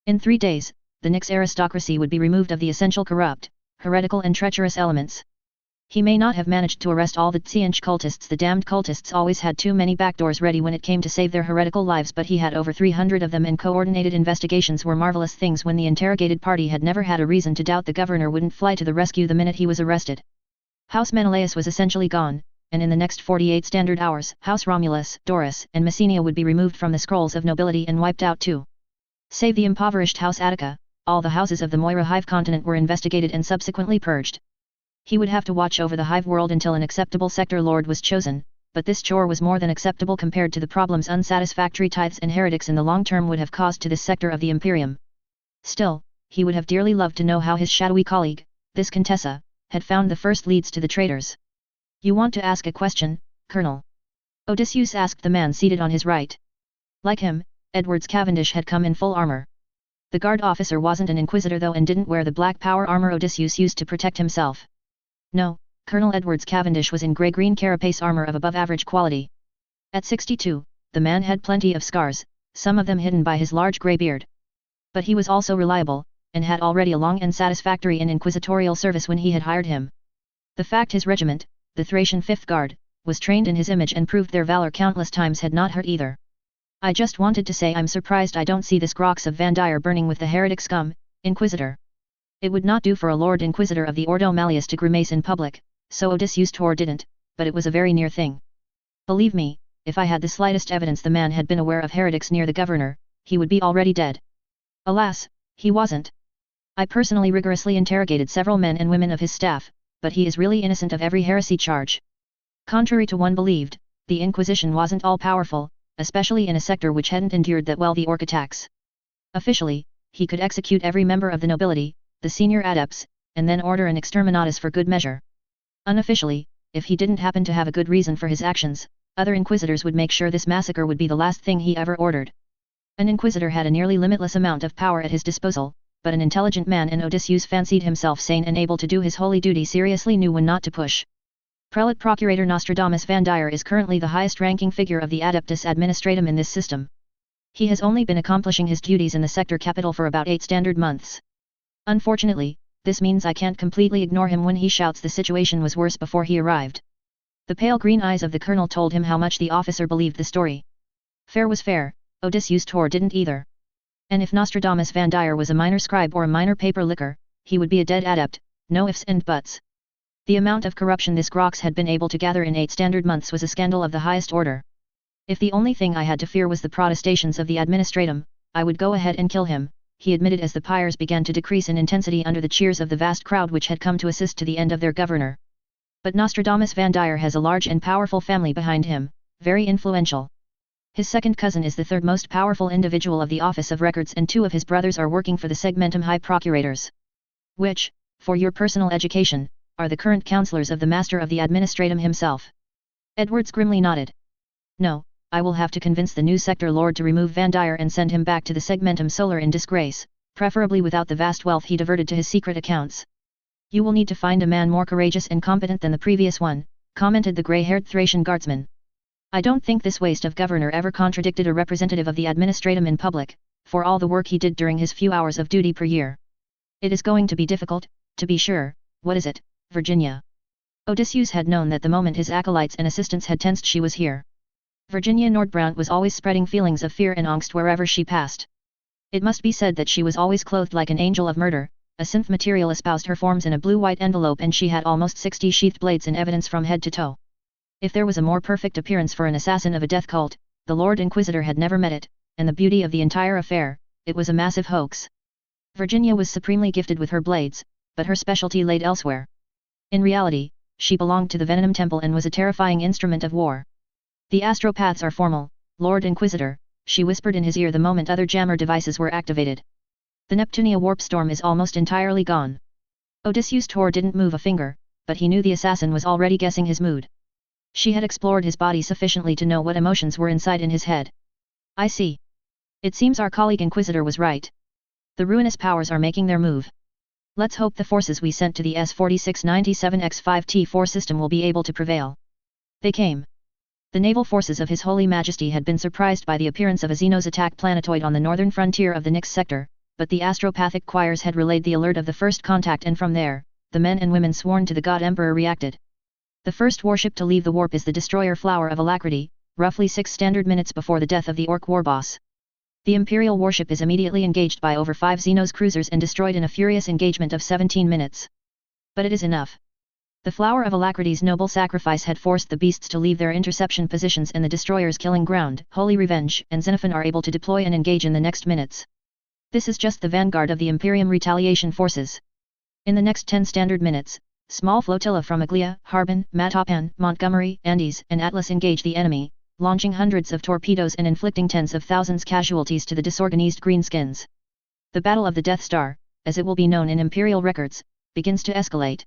In 3 days, the Nix aristocracy would be removed of the essential corrupt, heretical and treacherous elements. He may not have managed to arrest all the Tsianch cultists. The damned cultists always had too many backdoors ready when it came to save their heretical lives, but he had over 300 of them and coordinated investigations were marvelous things when the interrogated party had never had a reason to doubt the governor wouldn't fly to the rescue the minute he was arrested. House Menelaus was essentially gone, and in the next 48 standard hours, House Romulus, Doris, and Messenia would be removed from the scrolls of nobility and wiped out too. Save the impoverished House Attica, all the houses of the Moira Hive continent were investigated and subsequently purged. He would have to watch over the Hive world until an acceptable sector lord was chosen, but this chore was more than acceptable compared to the problems unsatisfactory tithes and heretics in the long term would have caused to this sector of the Imperium. Still, he would have dearly loved to know how his shadowy colleague, this Contessa, had found the first leads to the traitors. You want to ask a question, Colonel? Odysseus asked the man seated on his right. Like him, Edwards Cavendish had come in full armor. The guard officer wasn't an inquisitor though and didn't wear the black power armor Odysseus used to protect himself. No, Colonel Edwards Cavendish was in grey-green carapace armor of above-average quality. At 62, the man had plenty of scars, some of them hidden by his large grey beard. But he was also reliable, and had already a long and satisfactory and inquisitorial service when he had hired him. The fact his regiment, the Thracian 5th Guard, was trained in his image and proved their valor countless times had not hurt either. I just wanted to say I'm surprised I don't see this Grox of Van Dyer burning with the heretic scum, Inquisitor. It would not do for a Lord Inquisitor of the Ordo Malleus to grimace in public, so Odysseus Tor didn't, but it was a very near thing. Believe me, if I had the slightest evidence the man had been aware of heretics near the governor, he would be already dead. Alas, he wasn't. I personally rigorously interrogated several men and women of his staff, but he is really innocent of every heresy charge. Contrary to one believed, the Inquisition wasn't all-powerful, especially in a sector which hadn't endured that well the orc attacks. Officially, he could execute every member of the nobility, the senior adepts, and then order an exterminatus for good measure. Unofficially, if he didn't happen to have a good reason for his actions, other inquisitors would make sure this massacre would be the last thing he ever ordered. An inquisitor had a nearly limitless amount of power at his disposal, but an intelligent man in Odysseus fancied himself sane and able to do his holy duty seriously knew when not to push. Prelate Procurator Nostradamus Van Dyer is currently the highest-ranking figure of the Adeptus Administratum in this system. He has only been accomplishing his duties in the sector capital for about 8 standard months. Unfortunately, this means I can't completely ignore him when he shouts the situation was worse before he arrived. The pale green eyes of the colonel told him how much the officer believed the story. Fair was fair, Odysseus Tor didn't either. And if Nostradamus Van Dyer was a minor scribe or a minor paper licker, he would be a dead adept, no ifs and buts. The amount of corruption this Grox had been able to gather in 8 standard months was a scandal of the highest order. If the only thing I had to fear was the protestations of the administratum, I would go ahead and kill him, he admitted as the pyres began to decrease in intensity under the cheers of the vast crowd which had come to assist to the end of their governor. But Nostradamus Van Dyer has a large and powerful family behind him, very influential. His second cousin is the third most powerful individual of the Office of Records and 2 of his brothers are working for the Segmentum High Procurators. Which, for your personal education, are the current counselors of the Master of the Administratum himself. Edwards grimly nodded. No, I will have to convince the new sector lord to remove Van Dyer and send him back to the Segmentum Solar in disgrace, preferably without the vast wealth he diverted to his secret accounts. You will need to find a man more courageous and competent than the previous one, commented the grey-haired Thracian guardsman. I don't think this waste of governor ever contradicted a representative of the administratum in public, for all the work he did during his few hours of duty per year. It is going to be difficult, to be sure. What is it, Virginia? Odysseus had known that the moment his acolytes and assistants had tensed she was here. Virginia Nordbrandt was always spreading feelings of fear and angst wherever she passed. It must be said that she was always clothed like an angel of murder, a synth material espoused her forms in a blue-white envelope and she had almost 60 sheathed blades in evidence from head to toe. If there was a more perfect appearance for an assassin of a death cult, the Lord Inquisitor had never met it, and the beauty of the entire affair, it was a massive hoax. Virginia was supremely gifted with her blades, but her specialty laid elsewhere. In reality, she belonged to the Venom Temple and was a terrifying instrument of war. The astropaths are formal, Lord Inquisitor, she whispered in his ear the moment other jammer devices were activated. The Neptunia warp storm is almost entirely gone. Odysseus Tor didn't move a finger, but he knew the assassin was already guessing his mood. She had explored his body sufficiently to know what emotions were inside in his head. I see. It seems our colleague Inquisitor was right. The ruinous powers are making their move. Let's hope the forces we sent to the S-4697X5T4 system will be able to prevail. They came. The naval forces of His Holy Majesty had been surprised by the appearance of a Xenos attack planetoid on the northern frontier of the Nyx sector, but the astropathic choirs had relayed the alert of the first contact and from there, the men and women sworn to the God Emperor reacted. The first warship to leave the warp is the destroyer Flower of Alacrity, roughly 6 standard minutes before the death of the Orc warboss. The Imperial warship is immediately engaged by over 5 Xenos cruisers and destroyed in a furious engagement of 17 minutes. But it is enough. The Flower of Alacrity's noble sacrifice had forced the beasts to leave their interception positions and the destroyer's killing ground, Holy Revenge and Xenophon are able to deploy and engage in the next minutes. This is just the vanguard of the Imperium retaliation forces. In the next 10 standard minutes, small flotilla from Aglia, Harbin, Matapan, Montgomery, Andes and Atlas engage the enemy, launching hundreds of torpedoes and inflicting tens of thousands casualties to the disorganized greenskins. The Battle of the Death Star, as it will be known in Imperial records, begins to escalate.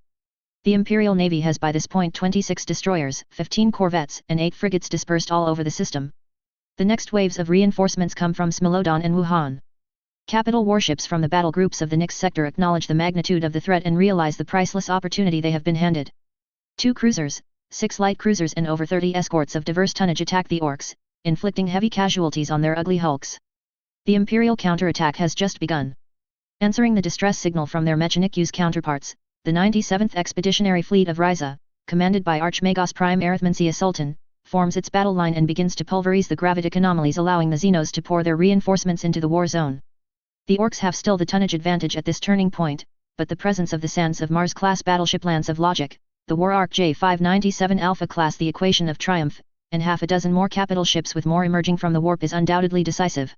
The Imperial Navy has by this point 26 destroyers, 15 corvettes and 8 frigates dispersed all over the system. The next waves of reinforcements come from Smilodon and Wuhan. Capital warships from the battle groups of the Nyx sector acknowledge the magnitude of the threat and realize the priceless opportunity they have been handed. 2 cruisers, 6 light cruisers and over 30 escorts of diverse tonnage attack the orcs, inflicting heavy casualties on their ugly hulks. The Imperial counterattack has just begun. Answering the distress signal from their Mechanicu's counterparts, the 97th Expeditionary Fleet of Riza, commanded by Archmagos Prime Arithmansia Sultan, forms its battle line and begins to pulverize the gravitic anomalies, allowing the Xenos to pour their reinforcements into the war zone. The Orcs have still the tonnage advantage at this turning point, but the presence of the Sands of Mars-class battleship Lance of Logic, the War Ark J597 Alpha class the Equation of Triumph, and half a dozen more capital ships with more emerging from the warp is undoubtedly decisive.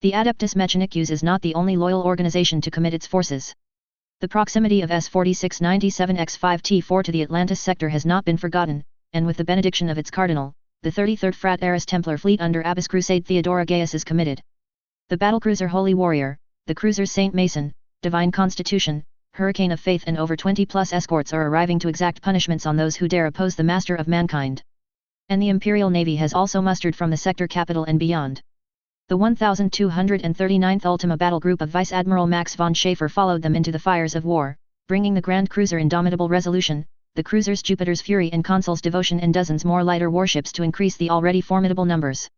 The Adeptus Mechanicus is not the only loyal organization to commit its forces. The proximity of S-4697X-5T4 to the Atlantis sector has not been forgotten, and with the benediction of its cardinal, the 33rd Frat Aris Templar fleet under Abbess Crusade Theodora Gaius is committed. The battlecruiser Holy Warrior, the cruisers Saint Mason, Divine Constitution, Hurricane of Faith and over 20+ escorts are arriving to exact punishments on those who dare oppose the master of mankind. And the Imperial Navy has also mustered from the sector capital and beyond. The 1239th Ultima Battle Group of Vice Admiral Max von Schaefer followed them into the fires of war, bringing the Grand Cruiser Indomitable Resolution, the cruisers Jupiter's Fury and Consul's Devotion and dozens more lighter warships to increase the already formidable numbers.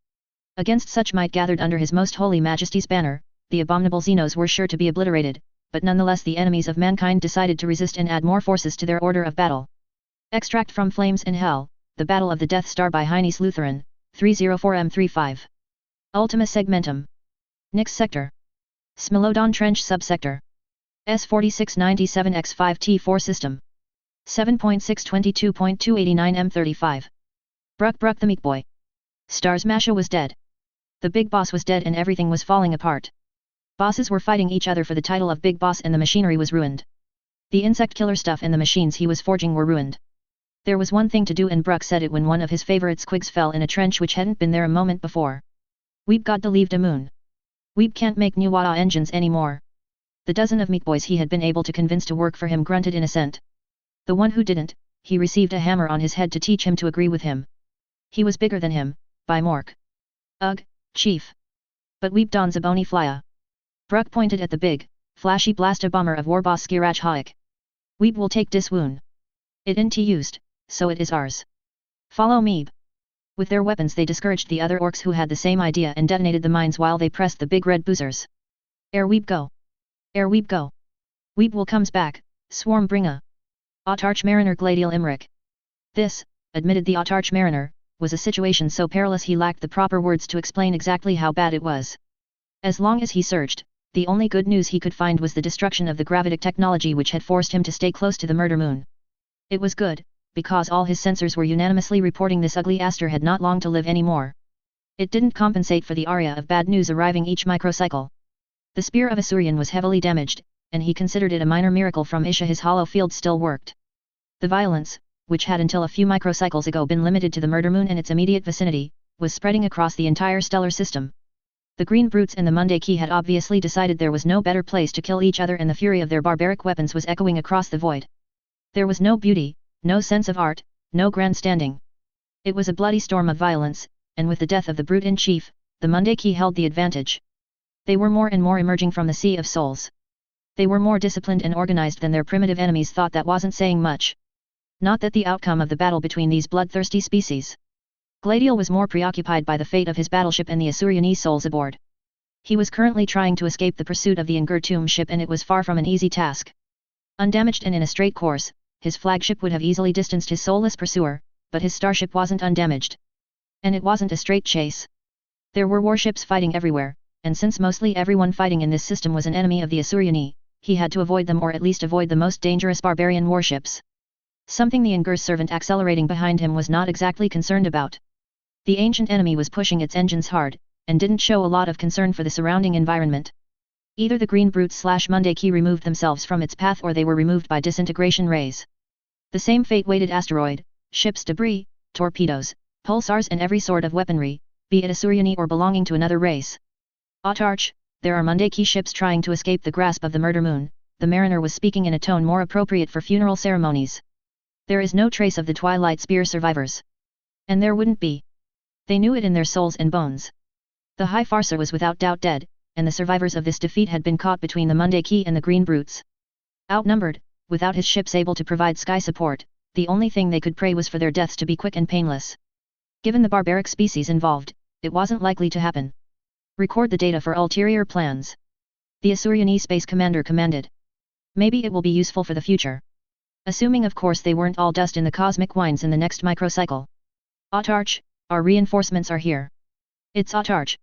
Against such might gathered under His Most Holy Majesty's banner, the abominable Xenos were sure to be obliterated, but nonetheless the enemies of mankind decided to resist and add more forces to their order of battle. Extract from Flames in Hell, The Battle of the Death Star by Heine's Lutheran, 304M35. Ultima Segmentum. Nix Sector. Smilodon Trench Subsector. S4697X5T4 System. 7.622.289M35. Bruck the Meat Boy. Stars Masha was dead. The Big Boss was dead and everything was falling apart. Bosses were fighting each other for the title of Big Boss and the machinery was ruined. The insect killer stuff and the machines he was forging were ruined. There was one thing to do and Bruck said it when one of his favorite squigs fell in a trench which hadn't been there a moment before. We've got to leave the moon. We can't make new Wada engines anymore. The dozen of meat boys he had been able to convince to work for him grunted in assent. The one who didn't, he received a hammer on his head to teach him to agree with him. He was bigger than him, by Mork. Ugh, chief. But we've done Zaboni Flya. Bruck pointed at the big, flashy blaster bomber of Warboss Skirach Haik. Weeb will take this woon. It ain't used, so it is ours. Follow me. With their weapons they discouraged the other orcs who had the same idea and detonated the mines while they pressed the big red boozers. Ere Weeb go. Ere Weeb go. Weeb will comes back, swarm bringa. Autarch Mariner Gladial Imric. This, admitted the Autarch Mariner, was a situation so perilous he lacked the proper words to explain exactly how bad it was. As long as he searched, the only good news he could find was the destruction of the gravitic technology which had forced him to stay close to the murder moon. It was good, because all his sensors were unanimously reporting this ugly Aster had not long to live anymore. It didn't compensate for the aria of bad news arriving each microcycle. The spear of Asurian was heavily damaged, and he considered it a minor miracle from Isha his hollow field still worked. The violence, which had until a few microcycles ago been limited to the murder moon and its immediate vicinity, was spreading across the entire stellar system. The Green Brutes and the Mundaki had obviously decided there was no better place to kill each other and the fury of their barbaric weapons was echoing across the void. There was no beauty, no sense of art, no grandstanding. It was a bloody storm of violence, and with the death of the Brute in chief, the Mundaki held the advantage. They were more and more emerging from the Sea of Souls. They were more disciplined and organized than their primitive enemies thought. That wasn't saying much. Not that the outcome of the battle between these bloodthirsty species. Gladial was more preoccupied by the fate of his battleship and the Asurianese souls aboard. He was currently trying to escape the pursuit of the Ingurtum ship and it was far from an easy task. Undamaged and in a straight course, his flagship would have easily distanced his soulless pursuer, but his starship wasn't undamaged. And it wasn't a straight chase. There were warships fighting everywhere, and since mostly everyone fighting in this system was an enemy of the Asuriani, he had to avoid them or at least avoid the most dangerous barbarian warships. Something the Ingur's servant accelerating behind him was not exactly concerned about. The ancient enemy was pushing its engines hard, and didn't show a lot of concern for the surrounding environment. Either the Green Brutes/Mundaki removed themselves from its path or they were removed by disintegration rays. The same fate waited asteroid, ships debris, torpedoes, pulsars and every sort of weaponry, be it Asuriani or belonging to another race. Autarch, there are Mundaki ships trying to escape the grasp of the murder moon, the mariner was speaking in a tone more appropriate for funeral ceremonies. There is no trace of the Twilight Spear survivors. And there wouldn't be. They knew it in their souls and bones. The High Farser was without doubt dead, and the survivors of this defeat had been caught between the Mundaki and the Green Brutes. Outnumbered, without his ships able to provide sky support, the only thing they could pray was for their deaths to be quick and painless. Given the barbaric species involved, it wasn't likely to happen. Record the data for ulterior plans. The Asuriani Space Commander commanded. Maybe it will be useful for the future. Assuming of course they weren't all dust in the cosmic winds in the next microcycle. Autarch, our reinforcements are here. It's Autarch.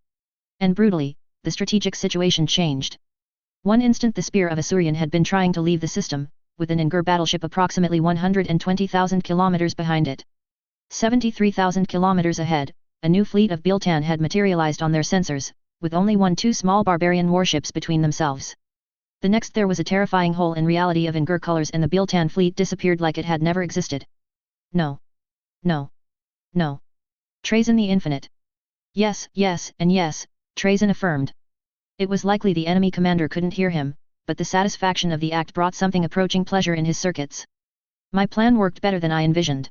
And brutally, the strategic situation changed. One instant the Spear of Asuryan had been trying to leave the system, with an Ingur battleship approximately 120,000 kilometers behind it. 73,000 kilometers ahead, a new fleet of Biltan had materialized on their sensors, with only 2 small barbarian warships between themselves. The next there was a terrifying hole in reality of Ingur colors and the Biltan fleet disappeared like it had never existed. No. No. No. Trazyn the Infinite. Yes, yes, and yes, Trazyn affirmed. It was likely the enemy commander couldn't hear him, but the satisfaction of the act brought something approaching pleasure in his circuits. My plan worked better than I envisioned.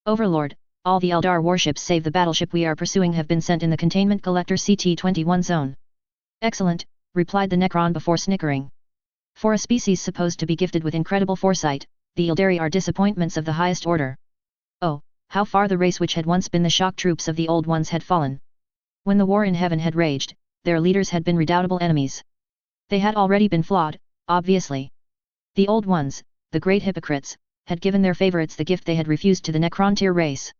Overlord, all the Eldar warships save the battleship we are pursuing have been sent in the containment collector CT-21 zone. Excellent, replied the Necron before snickering. For a species supposed to be gifted with incredible foresight, the Ildari are disappointments of the highest order. Oh, how far the race which had once been the shock troops of the old ones had fallen. When the war in heaven had raged, their leaders had been redoubtable enemies. They had already been flawed, obviously. The old ones, the great hypocrites, had given their favorites the gift they had refused to the Necrontyr race.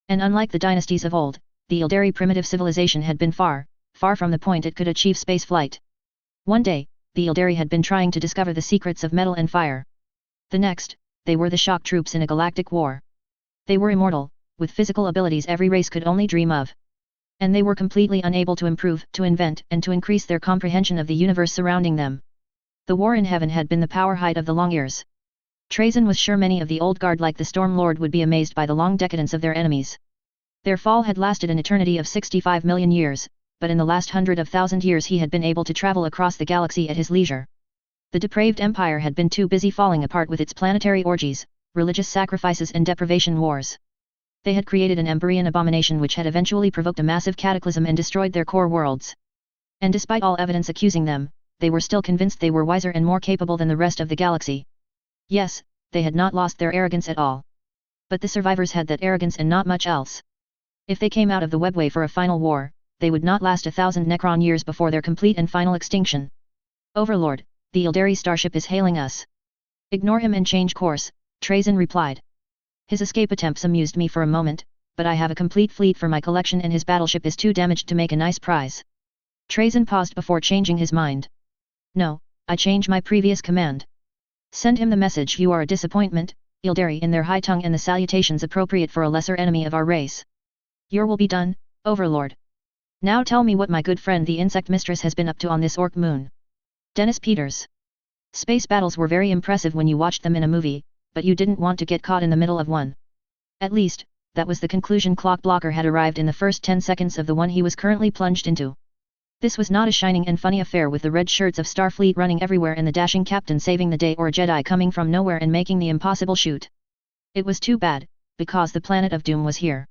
And unlike the dynasties of old, the Ildari primitive civilization had been far, far from the point it could achieve space flight. One day, the Ildari had been trying to discover the secrets of metal and fire. The next, they were the shock troops in a galactic war. They were immortal, with physical abilities every race could only dream of. And they were completely unable to improve, to invent, and to increase their comprehension of the universe surrounding them. The war in heaven had been the power height of the long years. Trazyn was sure many of the old guard like the Storm Lord would be amazed by the long decadence of their enemies. Their fall had lasted an eternity of 65 million years, but in the last 100,000 years he had been able to travel across the galaxy at his leisure. The depraved empire had been too busy falling apart with its planetary orgies, religious sacrifices and deprivation wars. They had created an Emberian abomination which had eventually provoked a massive cataclysm and destroyed their core worlds. And despite all evidence accusing them, they were still convinced they were wiser and more capable than the rest of the galaxy. Yes, they had not lost their arrogance at all. But the survivors had that arrogance and not much else. If they came out of the webway for a final war, they would not last 1,000 Necron years before their complete and final extinction. Overlord, the Ildari starship is hailing us. Ignore him and change course, Trazyn replied. His escape attempts amused me for a moment, but I have a complete fleet for my collection and his battleship is too damaged to make a nice prize. Trazyn paused before changing his mind. No, I change my previous command. Send him the message you are a disappointment, Ildari in their high tongue and the salutations appropriate for a lesser enemy of our race. Your will be done, Overlord. Now tell me what my good friend the insect mistress has been up to on this orc moon. Dennis Peters. Space battles were very impressive when you watched them in a movie, but you didn't want to get caught in the middle of one. At least, that was the conclusion Clockblocker had arrived in the first 10 seconds of the one he was currently plunged into. This was not a shining and funny affair with the red shirts of Starfleet running everywhere and the dashing captain saving the day or a Jedi coming from nowhere and making the impossible shoot. It was too bad, because the planet of doom was here.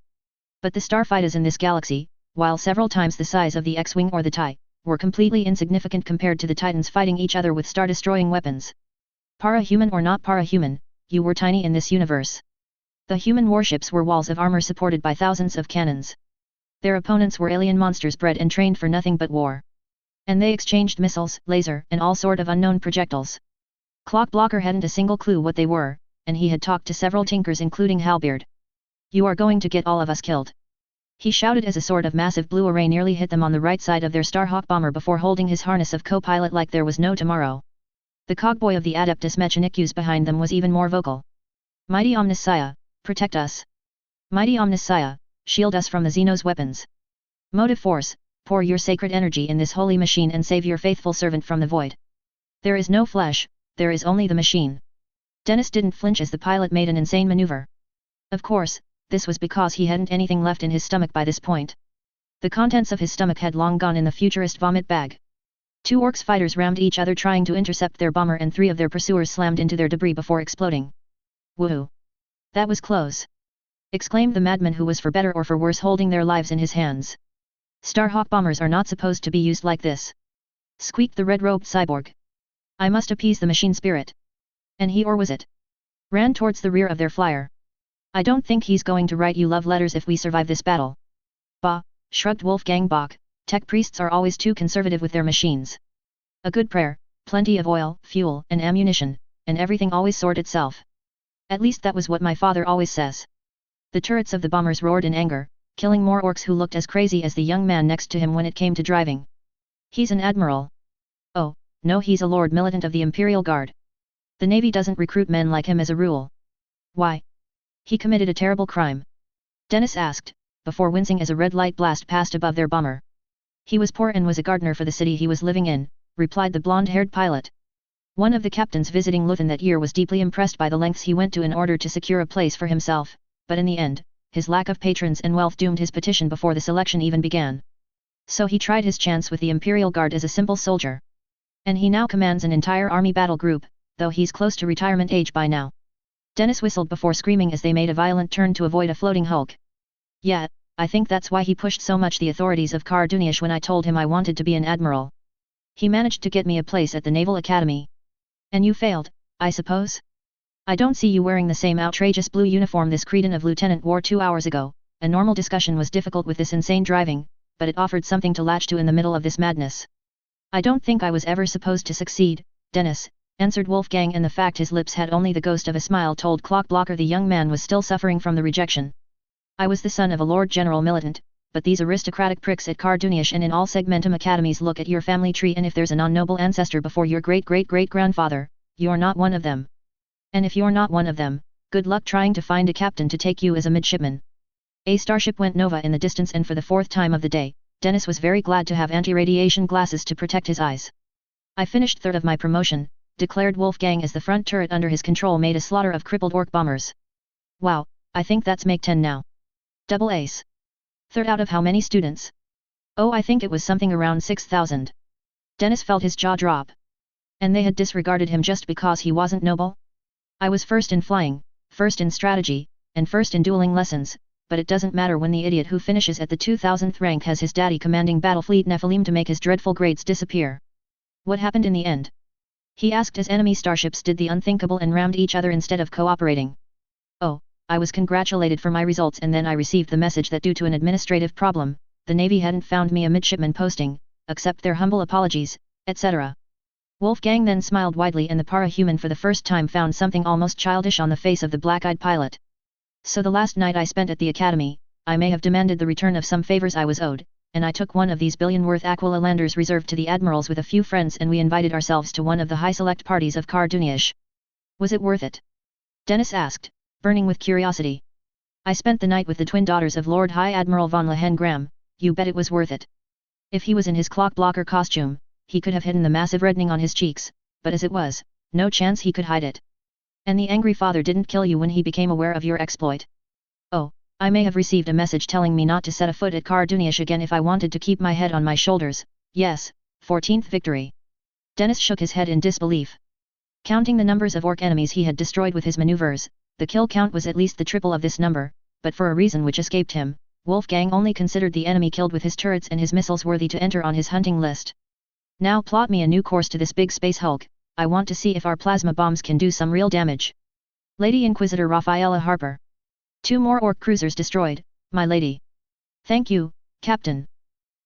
But the starfighters in this galaxy, while several times the size of the X-Wing or the TIE, were completely insignificant compared to the Titans fighting each other with star-destroying weapons. Para-human or not para-human, you were tiny in this universe. The human warships were walls of armor supported by thousands of cannons. Their opponents were alien monsters bred and trained for nothing but war. And they exchanged missiles, laser, and all sort of unknown projectiles. Clockblocker hadn't a single clue what they were, and he had talked to several tinkers including Halbeard. You are going to get all of us killed. He shouted as a sort of massive blue array nearly hit them on the right side of their Starhawk bomber before holding his harness of co-pilot like there was no tomorrow. The cogboy of the Adeptus Mechanicus behind them was even more vocal. Mighty Omnissiah, protect us. Mighty Omnissiah, shield us from the Xenos weapons. Motive Force, pour your sacred energy in this holy machine and save your faithful servant from the void. There is no flesh, there is only the machine. Dennis didn't flinch as the pilot made an insane maneuver. Of course, this was because he hadn't anything left in his stomach by this point. The contents of his stomach had long gone in the futurist vomit bag. 2 Orcs fighters rammed each other trying to intercept their bomber and 3 of their pursuers slammed into their debris before exploding. Woohoo! That was close! Exclaimed the madman who was for better or for worse holding their lives in his hands. Starhawk bombers are not supposed to be used like this. Squeaked the red-robed cyborg. I must appease the machine spirit. And he or was it? Ran towards the rear of their flyer. I don't think he's going to write you love letters if we survive this battle. Bah, shrugged Wolfgang Bach, tech priests are always too conservative with their machines. A good prayer, plenty of oil, fuel, and ammunition, and everything always sort itself. At least that was what my father always says. The turrets of the bombers roared in anger, killing more orcs who looked as crazy as the young man next to him when it came to driving. He's an admiral. Oh, no, he's a Lord Militant of the Imperial Guard. The Navy doesn't recruit men like him as a rule. Why? He committed a terrible crime? Dennis asked, before wincing as a red light blast passed above their bomber. He was poor and was a gardener for the city he was living in, replied the blonde-haired pilot. One of the captains visiting Luthen that year was deeply impressed by the lengths he went to in order to secure a place for himself, but in the end, his lack of patrons and wealth doomed his petition before the selection even began. So he tried his chance with the Imperial Guard as a simple soldier. And he now commands an entire army battle group, though he's close to retirement age by now. Dennis whistled before screaming as they made a violent turn to avoid a floating hulk. Yeah, I think that's why he pushed so much the authorities of Karduniash when I told him I wanted to be an admiral. He managed to get me a place at the Naval Academy. And you failed, I suppose? I don't see you wearing the same outrageous blue uniform this cretin of lieutenant wore 2 hours ago. A normal discussion was difficult with this insane driving, but it offered something to latch to in the middle of this madness. I don't think I was ever supposed to succeed, Dennis, answered Wolfgang, and the fact his lips had only the ghost of a smile told Clockblocker the young man was still suffering from the rejection. I was the son of a Lord General Militant, but these aristocratic pricks at Karduniash and in all segmentum academies look at your family tree, and if there's a non-noble ancestor before your great-great-great-grandfather, you're not one of them. And if you're not one of them, good luck trying to find a captain to take you as a midshipman. A starship went nova in the distance, and for the 4th time of the day, Dennis was very glad to have anti-radiation glasses to protect his eyes. I finished 3rd of my promotion, declared Wolfgang as the front turret under his control made a slaughter of crippled orc bombers. Wow, I think that's make 10 now. Double ace. 3rd out of how many students? Oh, I think it was something around 6,000. Dennis felt his jaw drop. And they had disregarded him just because he wasn't noble? I was 1st in flying, 1st in strategy, and 1st in dueling lessons, but it doesn't matter when the idiot who finishes at the 2000th rank has his daddy commanding Battlefleet Nephilim to make his dreadful grades disappear. What happened in the end? He asked as enemy starships did the unthinkable and rammed each other instead of cooperating. Oh, I was congratulated for my results, and then I received the message that due to an administrative problem, the Navy hadn't found me a midshipman posting, accept their humble apologies, etc. Wolfgang then smiled widely, and the para-human for the first time found something almost childish on the face of the black-eyed pilot. So the last night I spent at the academy, I may have demanded the return of some favors I was owed, and I took one of these billion-worth Aquila landers reserved to the admirals with a few friends, and we invited ourselves to one of the high select parties of Karduniash. Was it worth it? Dennis asked, burning with curiosity. I spent the night with the twin daughters of Lord High Admiral von Lehengram. You bet it was worth it. If he was in his clock blocker costume, he could have hidden the massive reddening on his cheeks, but as it was, no chance he could hide it. And the angry father didn't kill you when he became aware of your exploit? Oh, I may have received a message telling me not to set a foot at Karduniash again if I wanted to keep my head on my shoulders. Yes, 14th victory. Dennis shook his head in disbelief. Counting the numbers of orc enemies he had destroyed with his maneuvers, the kill count was at least the triple of this number, but for a reason which escaped him, Wolfgang only considered the enemy killed with his turrets and his missiles worthy to enter on his hunting list. Now plot me a new course to this big space hulk. I want to see if our plasma bombs can do some real damage. Lady Inquisitor Rafaela Harper. 2 more orc cruisers destroyed, my lady. Thank you, Captain.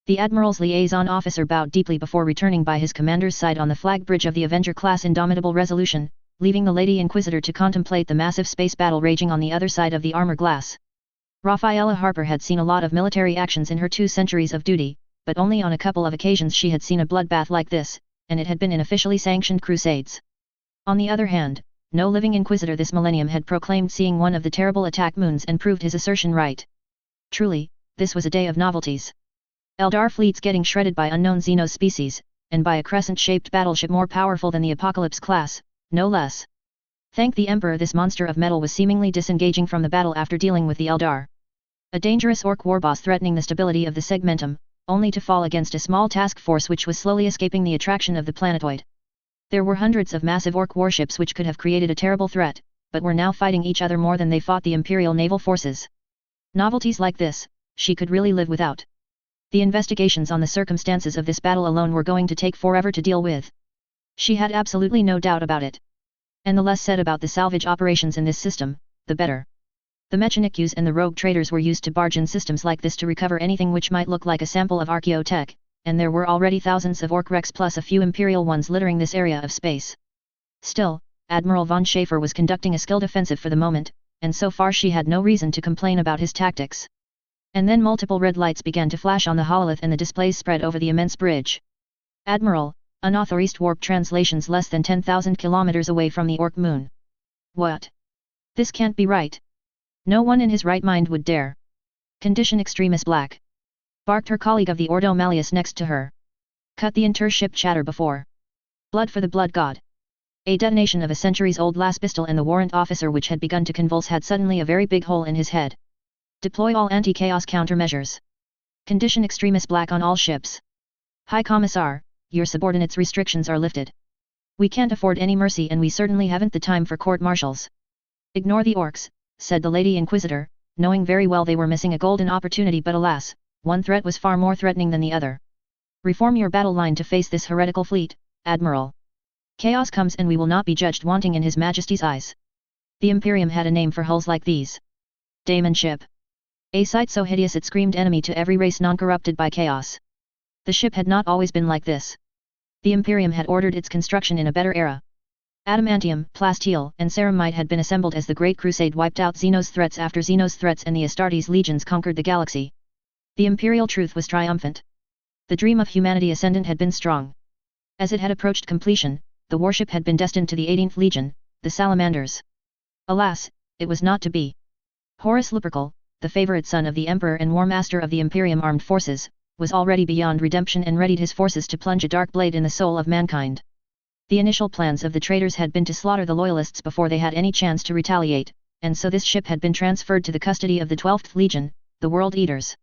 The Admiral's liaison officer bowed deeply before returning by his commander's side on the flag bridge of the Avenger-class Indomitable Resolution, leaving the Lady Inquisitor to contemplate the massive space battle raging on the other side of the armor glass. Rafaela Harper had seen a lot of military actions in her 2 centuries of duty, but only on a couple of occasions she had seen a bloodbath like this, and it had been in officially sanctioned crusades. On the other hand, no living Inquisitor this millennium had proclaimed seeing one of the terrible attack moons and proved his assertion right. Truly, this was a day of novelties. Eldar fleets getting shredded by unknown Xenos species, and by a crescent-shaped battleship more powerful than the Apocalypse class, no less. Thank the Emperor, this monster of metal was seemingly disengaging from the battle after dealing with the Eldar. A dangerous orc warboss threatening the stability of the segmentum, only to fall against a small task force which was slowly escaping the attraction of the planetoid. There were hundreds of massive orc warships which could have created a terrible threat, but were now fighting each other more than they fought the Imperial naval forces. Novelties like this, she could really live without. The investigations on the circumstances of this battle alone were going to take forever to deal with. She had absolutely no doubt about it. And the less said about the salvage operations in this system, the better. The Mechanics and the rogue traders were used to barge in systems like this to recover anything which might look like a sample of archaeotech, and there were already thousands of orc wrecks plus a few imperial ones littering this area of space. Still, Admiral von Schaefer was conducting a skilled offensive for the moment, and so far she had no reason to complain about his tactics. And then multiple red lights began to flash on the hololith and the displays spread over the immense bridge. Admiral, unauthorized warp translations less than 10,000 kilometers away from the Orc moon. What? This can't be right. No one in his right mind would dare. Condition extremis black. Barked her colleague of the Ordo Malleus next to her. Cut the inter-ship chatter before. Blood for the blood god. A detonation of a centuries-old las pistol and the warrant officer which had begun to convulse had suddenly a very big hole in his head. Deploy all anti-chaos countermeasures. Condition extremis black on all ships. High Commissar, your subordinates' restrictions are lifted. We can't afford any mercy and we certainly haven't the time for court-martials. Ignore the orcs, said the Lady Inquisitor, knowing very well they were missing a golden opportunity, but alas, one threat was far more threatening than the other. Reform your battle line to face this heretical fleet, Admiral. Chaos comes and we will not be judged wanting in His Majesty's eyes. The Imperium had a name for hulls like these. Daemon ship. A sight so hideous it screamed enemy to every race non-corrupted by chaos. The ship had not always been like this. The Imperium had ordered its construction in a better era. Adamantium, plasteel, and ceramite had been assembled as the Great Crusade wiped out Xeno's threats after Xeno's threats and the Astartes legions conquered the galaxy. The imperial truth was triumphant. The dream of humanity ascendant had been strong. As it had approached completion, the warship had been destined to the 18th Legion, the Salamanders. Alas, it was not to be. Horus Lupercal, the favorite son of the Emperor and War Master of the Imperium Armed Forces, was already beyond redemption and readied his forces to plunge a dark blade in the soul of mankind. The initial plans of the traitors had been to slaughter the loyalists before they had any chance to retaliate, and so this ship had been transferred to the custody of the 12th Legion, the World Eaters.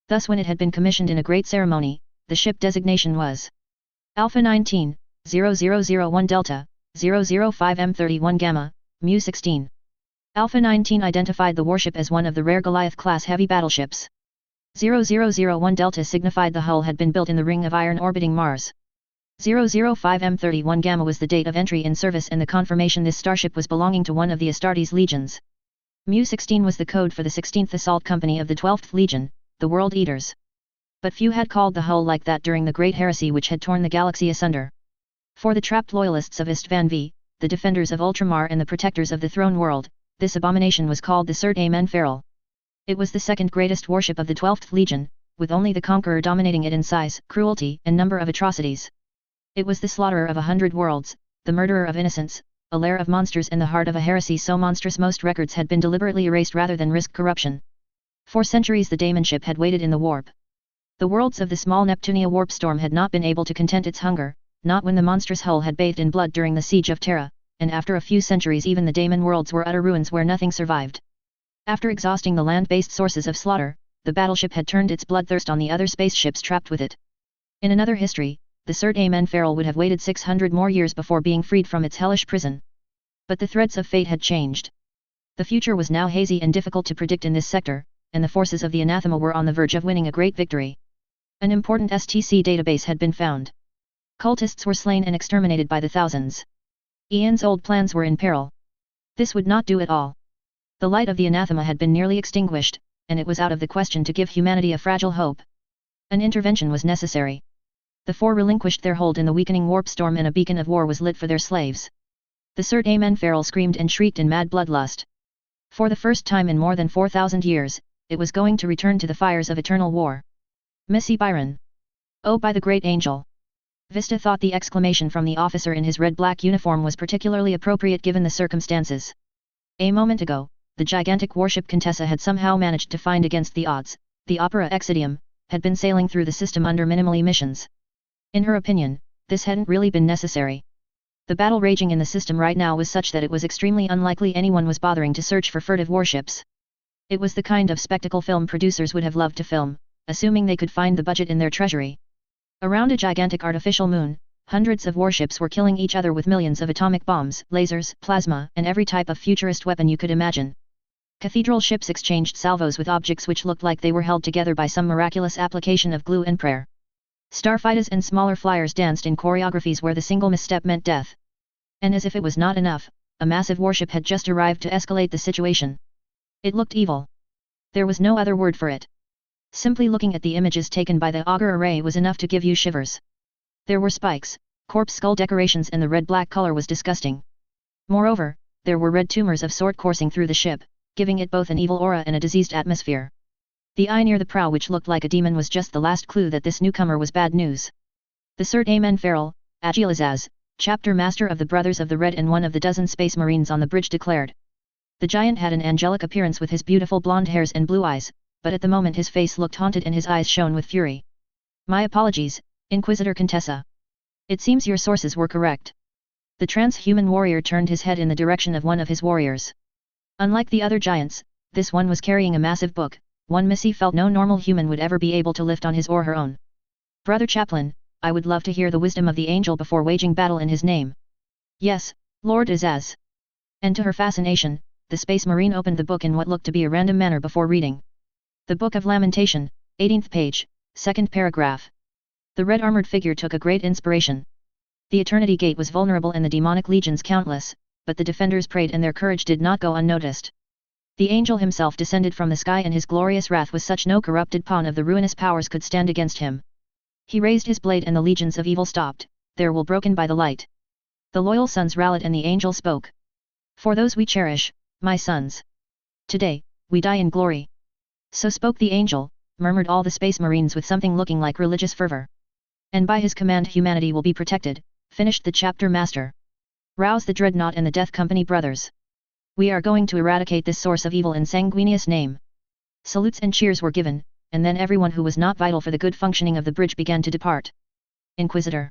Thus when it had been commissioned in a great ceremony, the ship designation was Alpha 19, 0001 Delta, 005 M31 Gamma, Mu 16. Alpha 19 identified the warship as one of the rare Goliath-class heavy battleships. 0001 Delta signified the hull had been built in the ring of iron orbiting Mars. 005 M31 Gamma was the date of entry in service and the confirmation this starship was belonging to one of the Astartes legions. Mu 16 was the code for the 16th Assault Company of the 12th Legion, the World Eaters. But few had called the hull like that during the Great Heresy which had torn the galaxy asunder. For the trapped loyalists of Istvan V, the defenders of Ultramar and the protectors of the throne world, this abomination was called the Surt Amen Feral. It was the second greatest warship of the 12th Legion, with only the Conqueror dominating it in size, cruelty, and number of atrocities. It was the slaughterer of 100 worlds, the murderer of innocents, a lair of monsters and the heart of a heresy so monstrous most records had been deliberately erased rather than risk corruption. For centuries the Daemon ship had waited in the warp. The worlds of the small Neptunia warp storm had not been able to content its hunger, not when the monstrous hull had bathed in blood during the siege of Terra, and after a few centuries even the Daemon worlds were utter ruins where nothing survived. After exhausting the land-based sources of slaughter, the battleship had turned its bloodthirst on the other spaceships trapped with it. In another history, the Surt Amen Feral would have waited 600 more years before being freed from its hellish prison. But the threads of fate had changed. The future was now hazy and difficult to predict in this sector, and the forces of the anathema were on the verge of winning a great victory. An important STC database had been found. Cultists were slain and exterminated by the thousands. Ian's old plans were in peril. This would not do at all. The light of the anathema had been nearly extinguished, and it was out of the question to give humanity a fragile hope. An intervention was necessary. The four relinquished their hold in the weakening warp storm and a beacon of war was lit for their slaves. The Surt Amen Feral screamed and shrieked in mad bloodlust. For the first time in more than 4,000 years, it was going to return to the fires of eternal war. Missy Byron. Oh, by the great angel! Vista thought the exclamation from the officer in his red-black uniform was particularly appropriate given the circumstances. A moment ago, the gigantic warship Contessa had somehow managed to find against the odds, the Opera Exidium, had been sailing through the system under minimal emissions. In her opinion, this hadn't really been necessary. The battle raging in the system right now was such that it was extremely unlikely anyone was bothering to search for furtive warships. It was the kind of spectacle film producers would have loved to film, assuming they could find the budget in their treasury. Around a gigantic artificial moon, hundreds of warships were killing each other with millions of atomic bombs, lasers, plasma, and every type of futurist weapon you could imagine. Cathedral ships exchanged salvos with objects which looked like they were held together by some miraculous application of glue and prayer. Starfighters and smaller flyers danced in choreographies where the single misstep meant death. And as if it was not enough, a massive warship had just arrived to escalate the situation. It looked evil. There was no other word for it. Simply looking at the images taken by the auger array was enough to give you shivers. There were spikes, corpse skull decorations and the red-black color was disgusting. Moreover, there were red tumors of sort coursing through the ship, giving it both an evil aura and a diseased atmosphere. The eye near the prow which looked like a demon was just the last clue that this newcomer was bad news. The Sirt Amen Farrell, Agilizaz, chapter master of the Brothers of the Red and one of the dozen space marines on the bridge declared. The giant had an angelic appearance with his beautiful blonde hairs and blue eyes, but at the moment his face looked haunted and his eyes shone with fury. My apologies, Inquisitor Contessa. It seems your sources were correct. The transhuman warrior turned his head in the direction of one of his warriors. Unlike the other giants, this one was carrying a massive book, one Missy felt no normal human would ever be able to lift on his or her own. Brother Chaplain, I would love to hear the wisdom of the angel before waging battle in his name. Yes, Lord Azaz. And to her fascination, the space marine opened the book in what looked to be a random manner before reading. The Book of Lamentation, 18th page, 2nd paragraph. The red armored figure took a great inspiration. The Eternity Gate was vulnerable and the demonic legions countless, but the defenders prayed and their courage did not go unnoticed. The angel himself descended from the sky and his glorious wrath was such no corrupted pawn of the ruinous powers could stand against him. He raised his blade and the legions of evil stopped, their will broken by the light. The loyal sons rallied and the angel spoke. For those we cherish, my sons. Today, we die in glory. So spoke the angel, murmured all the space marines with something looking like religious fervor. And by his command humanity will be protected, finished the chapter master. Rouse the Dreadnought and the Death Company brothers. We are going to eradicate this source of evil in Sanguinius' name. Salutes and cheers were given, and then everyone who was not vital for the good functioning of the bridge began to depart. Inquisitor.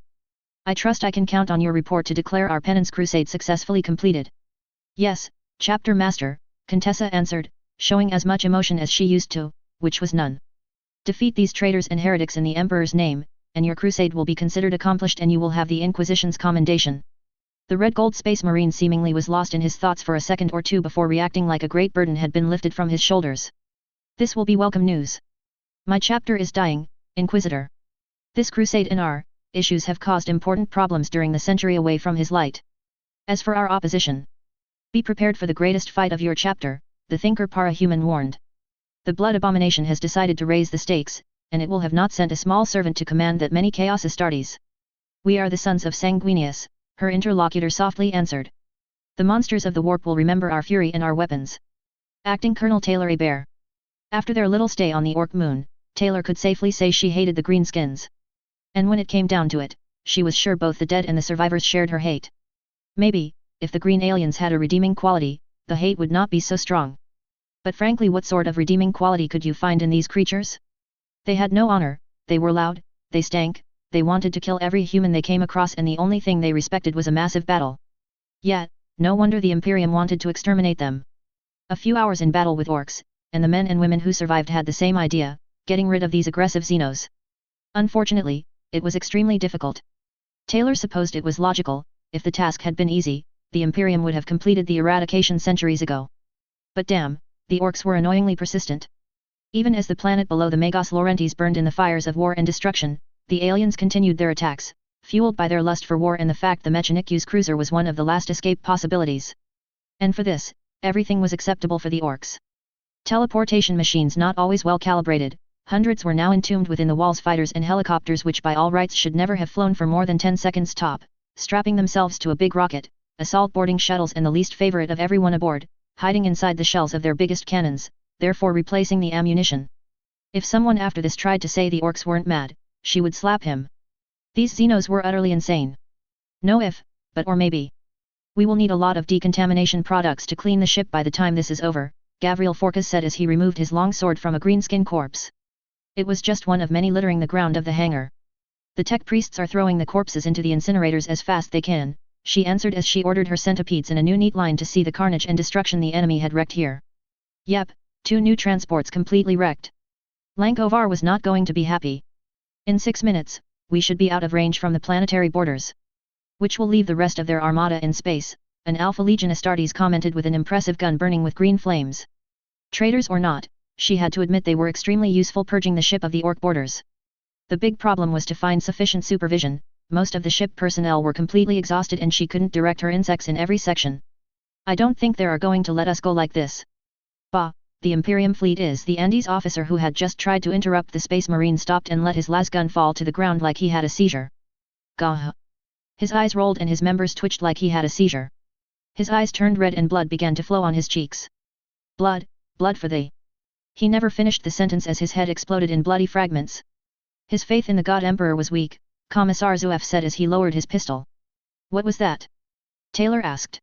I trust I can count on your report to declare our penance crusade successfully completed. Yes, Chapter Master, Contessa answered, showing as much emotion as she used to, which was none. Defeat these traitors and heretics in the Emperor's name, and your crusade will be considered accomplished and you will have the Inquisition's commendation. The red gold space marine seemingly was lost in his thoughts for a second or two before reacting like a great burden had been lifted from his shoulders. This will be welcome news. My chapter is dying, Inquisitor. This crusade and our issues have caused important problems during the century away from his light. As for our opposition, be prepared for the greatest fight of your chapter, the thinker para-human warned. The blood abomination has decided to raise the stakes, and it will have not sent a small servant to command that many Chaos Astartes. We are the sons of Sanguinius, her interlocutor softly answered. The monsters of the warp will remember our fury and our weapons. Acting Colonel Taylor Hebert. After their little stay on the Orc moon, Taylor could safely say she hated the greenskins. And when it came down to it, she was sure both the dead and the survivors shared her hate. Maybe, if the green aliens had a redeeming quality, the hate would not be so strong. But frankly, what sort of redeeming quality could you find in these creatures? They had no honor, they were loud, they stank, they wanted to kill every human they came across and the only thing they respected was a massive battle. Yet, no wonder the Imperium wanted to exterminate them. A few hours in battle with orcs, and the men and women who survived had the same idea, getting rid of these aggressive xenos. Unfortunately, it was extremely difficult. Taylor supposed it was logical, if the task had been easy, the Imperium would have completed the eradication centuries ago. But damn, the orcs were annoyingly persistent. Even as the planet below the Magos Laurentiis burned in the fires of war and destruction, the aliens continued their attacks, fueled by their lust for war and the fact the Mechanicu's cruiser was one of the last escape possibilities. And for this, everything was acceptable for the orcs. Teleportation machines not always well calibrated, hundreds were now entombed within the walls, fighters and helicopters which by all rights should never have flown for more than 10 seconds top, strapping themselves to a big rocket, assault boarding shuttles and the least favorite of everyone aboard, hiding inside the shells of their biggest cannons, therefore replacing the ammunition. If someone after this tried to say the orcs weren't mad, she would slap him. These xenos were utterly insane. No if, but or maybe. We will need a lot of decontamination products to clean the ship by the time this is over, Gavril Forkas said as he removed his long sword from a greenskin corpse. It was just one of many littering the ground of the hangar. The tech priests are throwing the corpses into the incinerators as fast they can, she answered as she ordered her centipedes in a new neat line to see the carnage and destruction the enemy had wreaked here. Yep, 2 new transports completely wrecked. Lankovar was not going to be happy. In 6 minutes, we should be out of range from the planetary borders. Which will leave the rest of their armada in space, an Alpha Legion Astartes commented with an impressive gun burning with green flames. Traitors or not, she had to admit they were extremely useful purging the ship of the orc borders. The big problem was to find sufficient supervision, most of the ship personnel were completely exhausted and she couldn't direct her insects in every section. I don't think they are going to let us go like this. Bah, the Imperium fleet is the Andes officer who had just tried to interrupt the space marine stopped and let his lasgun fall to the ground like he had a seizure. Gah! His eyes rolled and his members twitched like he had a seizure. His eyes turned red and blood began to flow on his cheeks. Blood, blood for thee. He never finished the sentence as his head exploded in bloody fragments. His faith in the God Emperor was weak, Commissar Zueff said as he lowered his pistol. What was that? Taylor asked.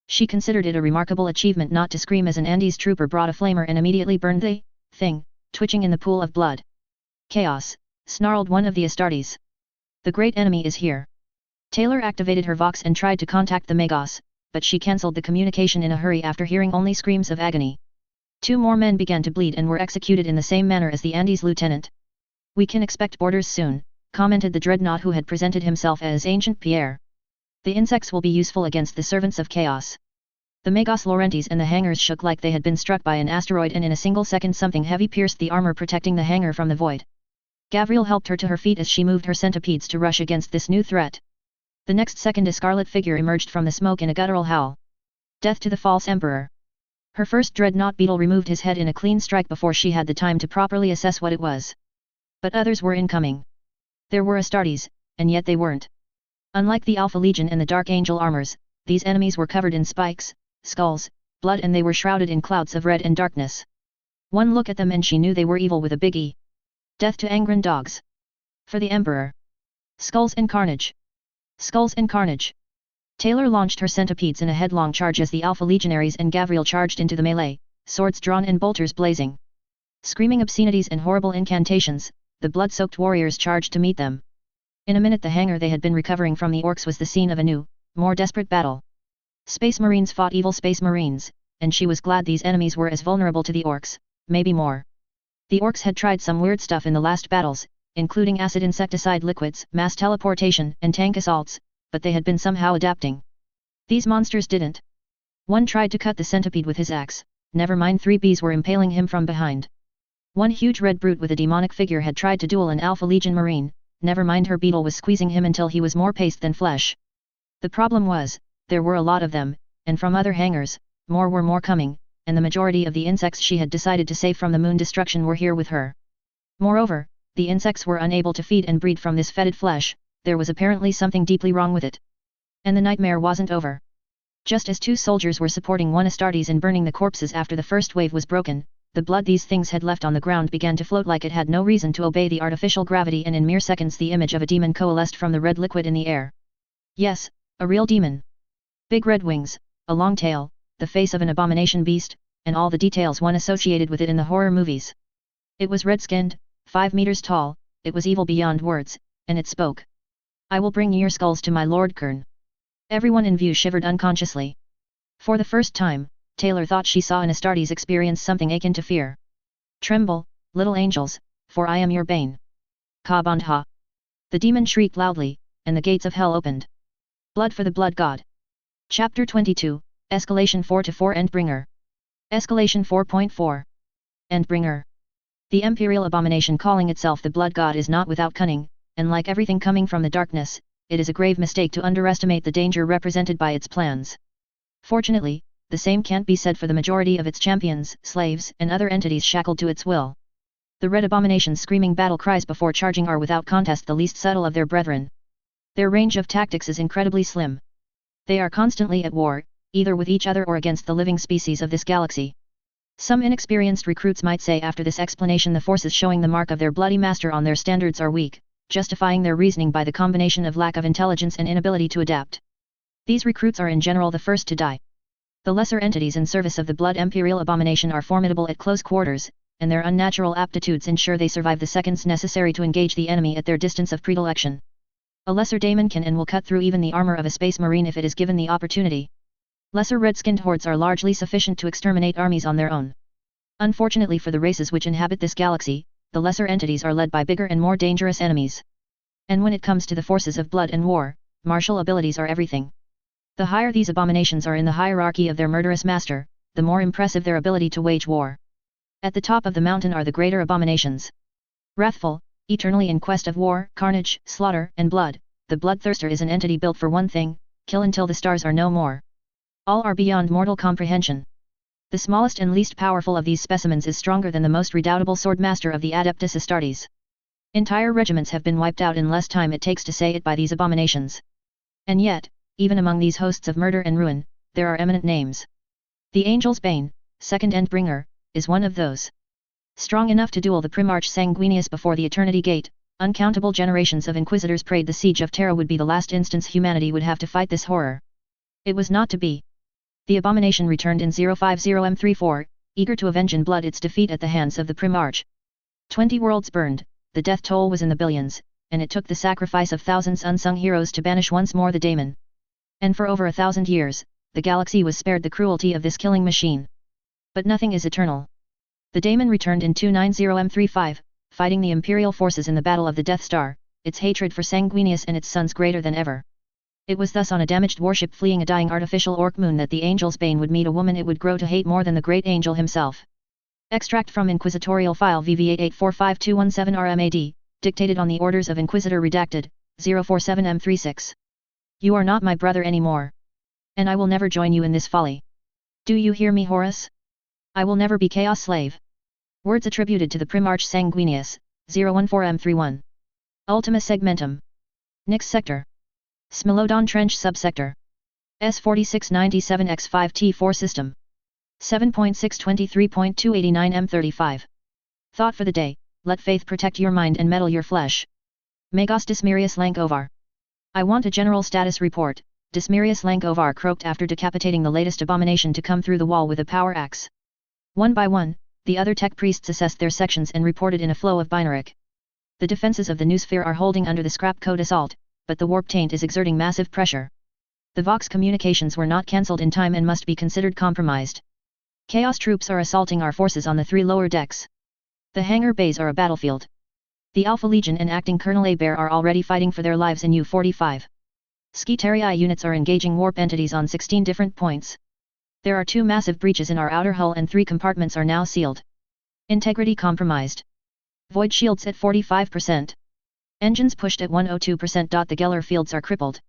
She considered it a remarkable achievement not to scream as an Andes trooper brought a flamer and immediately burned the thing, twitching in the pool of blood. Chaos, snarled one of the Astartes. The great enemy is here. Taylor activated her Vox and tried to contact the Magos, but she cancelled the communication in a hurry after hearing only screams of agony. 2 more men began to bleed and were executed in the same manner as the Andes lieutenant. We can expect orders soon, commented the dreadnought who had presented himself as Ancient Pierre. The insects will be useful against the servants of chaos. The Magos Laurentiis and the hangars shook like they had been struck by an asteroid, and in a single second something heavy pierced the armor protecting the hangar from the void. Gavriel helped her to her feet as she moved her centipedes to rush against this new threat. The next second a scarlet figure emerged from the smoke in a guttural howl. Death to the false emperor. Her first dreadnought beetle removed his head in a clean strike before she had the time to properly assess what it was. But others were incoming. There were Astartes, and yet they weren't. Unlike the Alpha Legion and the Dark Angel armors, these enemies were covered in spikes, skulls, blood, and they were shrouded in clouds of red and darkness. One look at them and she knew they were evil with a big E. Death to Angron dogs. For the Emperor. Skulls and carnage. Skulls and carnage. Taylor launched her centipedes in a headlong charge as the Alpha Legionaries and Gavriel charged into the melee, swords drawn and bolters blazing. Screaming obscenities and horrible incantations, the blood-soaked warriors charged to meet them. In a minute the hangar they had been recovering from the orcs was the scene of a new, more desperate battle. Space Marines fought evil Space Marines, and she was glad these enemies were as vulnerable to the orcs, maybe more. The orcs had tried some weird stuff in the last battles, including acid insecticide liquids, mass teleportation, and tank assaults, but they had been somehow adapting. These monsters didn't. One tried to cut the centipede with his axe, never mind 3 bees were impaling him from behind. One huge red brute with a demonic figure had tried to duel an Alpha Legion Marine, never mind her beetle was squeezing him until he was more paste than flesh. The problem was, there were a lot of them, and from other hangars, more coming, and the majority of the insects she had decided to save from the moon destruction were here with her. Moreover, the insects were unable to feed and breed from this fetid flesh, there was apparently something deeply wrong with it. And the nightmare wasn't over. Just as 2 soldiers were supporting one Astartes in burning the corpses after the first wave was broken, the blood these things had left on the ground began to float like it had no reason to obey the artificial gravity, and in mere seconds the image of a demon coalesced from the red liquid in the air. Yes, a real demon. Big red wings, a long tail, the face of an abomination beast, and all the details one associated with it in the horror movies. It was red-skinned, 5 meters tall, it was evil beyond words, and it spoke. I will bring your skulls to my Lord Kern. Everyone in view shivered unconsciously. For the first time, Taylor thought she saw an Astartes experience something akin to fear. Tremble, little angels, for I am your bane. Kabandha. The demon shrieked loudly, and the gates of hell opened. Blood for the blood god. Chapter 22, Escalation 4-4 Endbringer. Escalation 4.4. Endbringer. The imperial abomination calling itself the blood god is not without cunning, and like everything coming from the darkness, it is a grave mistake to underestimate the danger represented by its plans. Fortunately, the same can't be said for the majority of its champions, slaves, and other entities shackled to its will. The red abomination's screaming battle cries before charging are without contest the least subtle of their brethren. Their range of tactics is incredibly slim. They are constantly at war, either with each other or against the living species of this galaxy. Some inexperienced recruits might say after this explanation the forces showing the mark of their bloody master on their standards are weak, justifying their reasoning by the combination of lack of intelligence and inability to adapt. These recruits are in general the first to die. The lesser entities in service of the blood imperial abomination are formidable at close quarters, and their unnatural aptitudes ensure they survive the seconds necessary to engage the enemy at their distance of predilection. A lesser daemon can and will cut through even the armor of a space marine if it is given the opportunity. Lesser red-skinned hordes are largely sufficient to exterminate armies on their own. Unfortunately for the races which inhabit this galaxy, the lesser entities are led by bigger and more dangerous enemies. And when it comes to the forces of blood and war, martial abilities are everything. The higher these abominations are in the hierarchy of their murderous master, the more impressive their ability to wage war. At the top of the mountain are the greater abominations. Wrathful, eternally in quest of war, carnage, slaughter, and blood, the bloodthirster is an entity built for one thing: kill until the stars are no more. All are beyond mortal comprehension. The smallest and least powerful of these specimens is stronger than the most redoubtable swordmaster of the Adeptus Astartes. Entire regiments have been wiped out in less time it takes to say it by these abominations. And yet, even among these hosts of murder and ruin, there are eminent names. The Angel's Bane, second Endbringer, is one of those. Strong enough to duel the Primarch Sanguinius before the Eternity Gate, uncountable generations of Inquisitors prayed the siege of Terra would be the last instance humanity would have to fight this horror. It was not to be. The abomination returned in 050M34, eager to avenge in blood its defeat at the hands of the Primarch. 20 worlds burned, the death toll was in the billions, and it took the sacrifice of thousands unsung heroes to banish once more the daemon. And for over 1,000 years, the galaxy was spared the cruelty of this killing machine. But nothing is eternal. The daemon returned in 290M35, fighting the Imperial forces in the Battle of the Death Star, its hatred for Sanguinius and its sons greater than ever. It was thus on a damaged warship fleeing a dying artificial orc moon that the Angel's Bane would meet a woman it would grow to hate more than the great angel himself. Extract from Inquisitorial File VV8845217RMAD, dictated on the orders of Inquisitor Redacted, 047M36. You are not my brother anymore. And I will never join you in this folly. Do you hear me, Horus? I will never be Chaos Slave. Words attributed to the Primarch Sanguinius, 014M31. Ultima Segmentum. Nyx Sector. Smilodon Trench Subsector. S4697X5T4 System. 7.623.289M35. Thought for the day, let faith protect your mind and meddle your flesh. Magos Dismirius Lankovar. I want a general status report. Dismirius Lankovar croaked after decapitating the latest abomination to come through the wall with a power axe. One by one, the other tech priests assessed their sections and reported in a flow of binaric. The defenses of the noosphere are holding under the scrap code assault, but the warp taint is exerting massive pressure. The Vox communications were not cancelled in time and must be considered compromised. Chaos troops are assaulting our forces on the 3 lower decks. The hangar bays are a battlefield. The Alpha Legion and Acting Colonel Abear are already fighting for their lives in U-45. Skitarii units are engaging warp entities on 16 different points. There are 2 massive breaches in our outer hull and 3 compartments are now sealed. Integrity compromised. Void shields at 45%. Engines pushed at 102%. The Geller fields are crippled.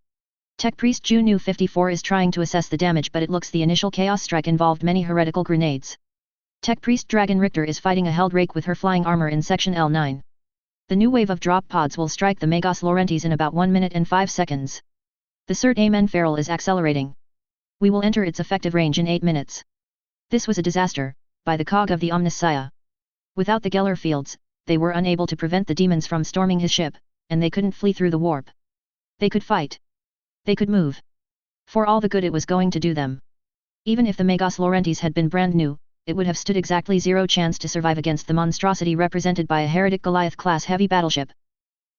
Tech Priest Junu 54 is trying to assess the damage, but it looks the initial Chaos strike involved many heretical grenades. Tech Priest Dragon Richter is fighting a held rake with her flying armor in section L9. The new wave of drop pods will strike the Magos Laurentiis in about 1 minute and 5 seconds. The Cert Amen Feral is accelerating. We will enter its effective range in 8 minutes. This was a disaster, by the cog of the Omnissiah. Without the Geller fields, they were unable to prevent the demons from storming his ship, and they couldn't flee through the warp. They could fight. They could move. For all the good it was going to do them. Even if the Magos Laurentiis had been brand new, it would have stood exactly 0 chance to survive against the monstrosity represented by a heretic Goliath-class heavy battleship.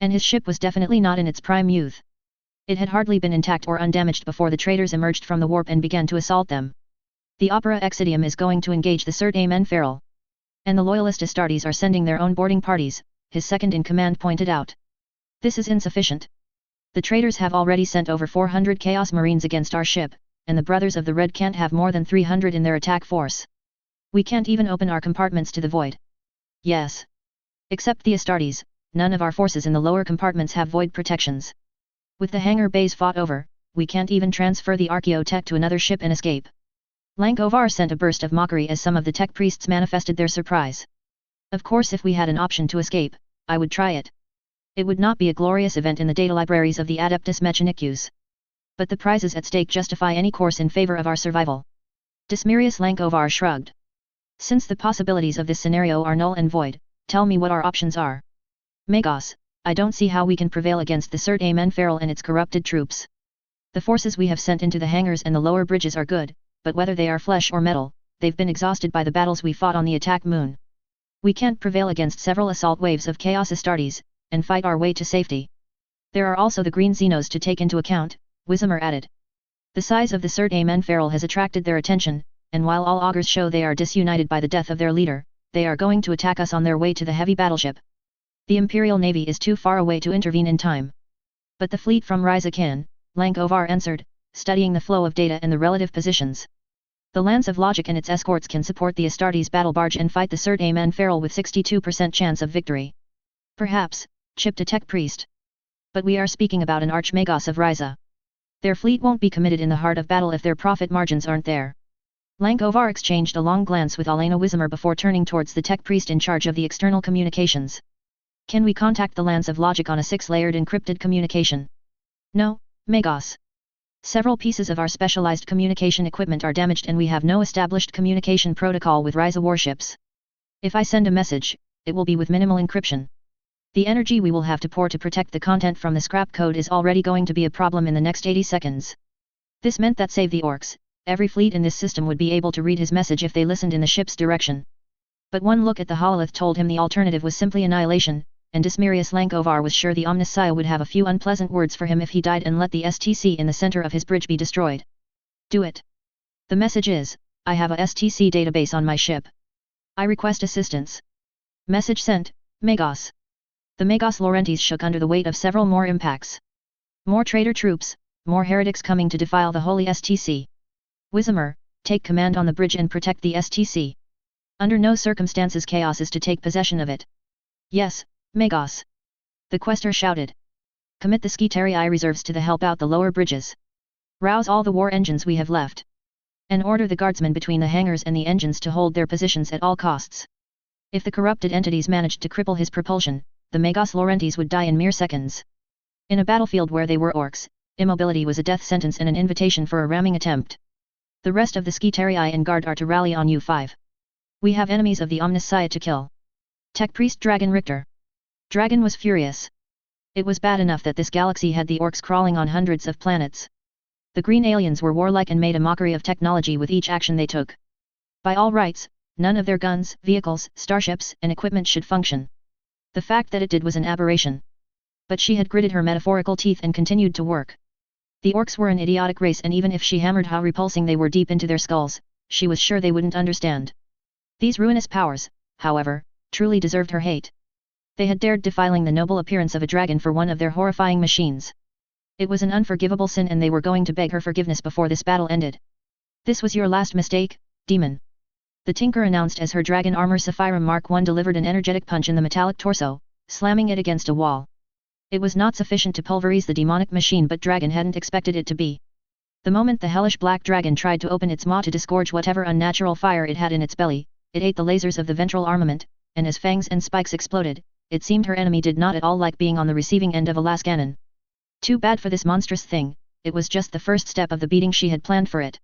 And his ship was definitely not in its prime youth. It had hardly been intact or undamaged before the traitors emerged from the warp and began to assault them. The Opera Exidium is going to engage the Cert Amen Feral. And the Loyalist Astartes are sending their own boarding parties, his second-in-command pointed out. This is insufficient. The traitors have already sent over 400 Chaos Marines against our ship, and the Brothers of the Red can't have more than 300 in their attack force. We can't even open our compartments to the void. Yes. Except the Astartes, none of our forces in the lower compartments have void protections. With the hangar bays fought over, we can't even transfer the Archaeotech to another ship and escape. Lankovar sent a burst of mockery as some of the tech priests manifested their surprise. Of course, if we had an option to escape, I would try it. It would not be a glorious event in the data libraries of the Adeptus Mechanicus. But the prizes at stake justify any course in favor of our survival. Dismirius Lankovar shrugged. Since the possibilities of this scenario are null and void, tell me what our options are. Magos, I don't see how we can prevail against the Cert Amen Feral and its corrupted troops. The forces we have sent into the hangars and the lower bridges are good, but whether they are flesh or metal, they've been exhausted by the battles we fought on the attack moon. We can't prevail against several assault waves of Chaos Astartes, and fight our way to safety. There are also the green Xenos to take into account, Wisimer added. The size of the Cert Amen Feral has attracted their attention, and while all augurs show they are disunited by the death of their leader, they are going to attack us on their way to the heavy battleship. The Imperial Navy is too far away to intervene in time. But the fleet from Ryza can, Lankovar answered, studying the flow of data and the relative positions. The Lance of Logic and its escorts can support the Astartes battle barge and fight the Cert Amen Feral with 62% chance of victory. Perhaps, chipped a tech priest. But we are speaking about an Archmagos of Ryza. Their fleet won't be committed in the heart of battle if their profit margins aren't there. Lankovar exchanged a long glance with Alena Wisimer before turning towards the tech priest in charge of the external communications. Can we contact the Lance of Logic on a 6-layered encrypted communication? No, Magos. Several pieces of our specialized communication equipment are damaged and we have no established communication protocol with Ryza warships. If I send a message, it will be with minimal encryption. The energy we will have to pour to protect the content from the scrap code is already going to be a problem in the next 80 seconds. This meant that save the orcs, every fleet in this system would be able to read his message if they listened in the ship's direction. But one look at the hololith told him the alternative was simply annihilation, and Dismirius Lankovar was sure the Omnissiah would have a few unpleasant words for him if he died and let the STC in the center of his bridge be destroyed. Do it. The message is, I have a STC database on my ship. I request assistance. Message sent, Magos. The Magos Laurentiis shook under the weight of several more impacts. More traitor troops, more heretics coming to defile the holy STC. Wizimer, take command on the bridge and protect the STC. Under no circumstances chaos is to take possession of it. Yes, Magos. The quester shouted. Commit the Skitarii reserves to the help out the lower bridges. Rouse all the war engines we have left. And order the guardsmen between the hangars and the engines to hold their positions at all costs. If the corrupted entities managed to cripple his propulsion, the Magos Laurentiis would die in mere seconds. In a battlefield where they were orcs, immobility was a death sentence and an invitation for a ramming attempt. The rest of the Skitarii and guard are to rally on U5. We have enemies of the Omnissiah to kill. Tech Priest Dragon Richter. Dragon was furious. It was bad enough that this galaxy had the orcs crawling on hundreds of planets. The green aliens were warlike and made a mockery of technology with each action they took. By all rights, none of their guns, vehicles, starships, and equipment should function. The fact that it did was an aberration. But she had gritted her metaphorical teeth and continued to work. The orcs were an idiotic race, and even if she hammered how repulsing they were deep into their skulls, she was sure they wouldn't understand. These ruinous powers, however, truly deserved her hate. They had dared defiling the noble appearance of a dragon for one of their horrifying machines. It was an unforgivable sin and they were going to beg her forgiveness before this battle ended. This was your last mistake, demon. The Tinker announced as her dragon armor Sapphira Mark I delivered an energetic punch in the metallic torso, slamming it against a wall. It was not sufficient to pulverize the demonic machine, but Dragon hadn't expected it to be. The moment the hellish black dragon tried to open its maw to disgorge whatever unnatural fire it had in its belly, it ate the lasers of the ventral armament, and as fangs and spikes exploded, it seemed her enemy did not at all like being on the receiving end of a las cannon. Too bad for this monstrous thing, it was just the first step of the beating she had planned for it.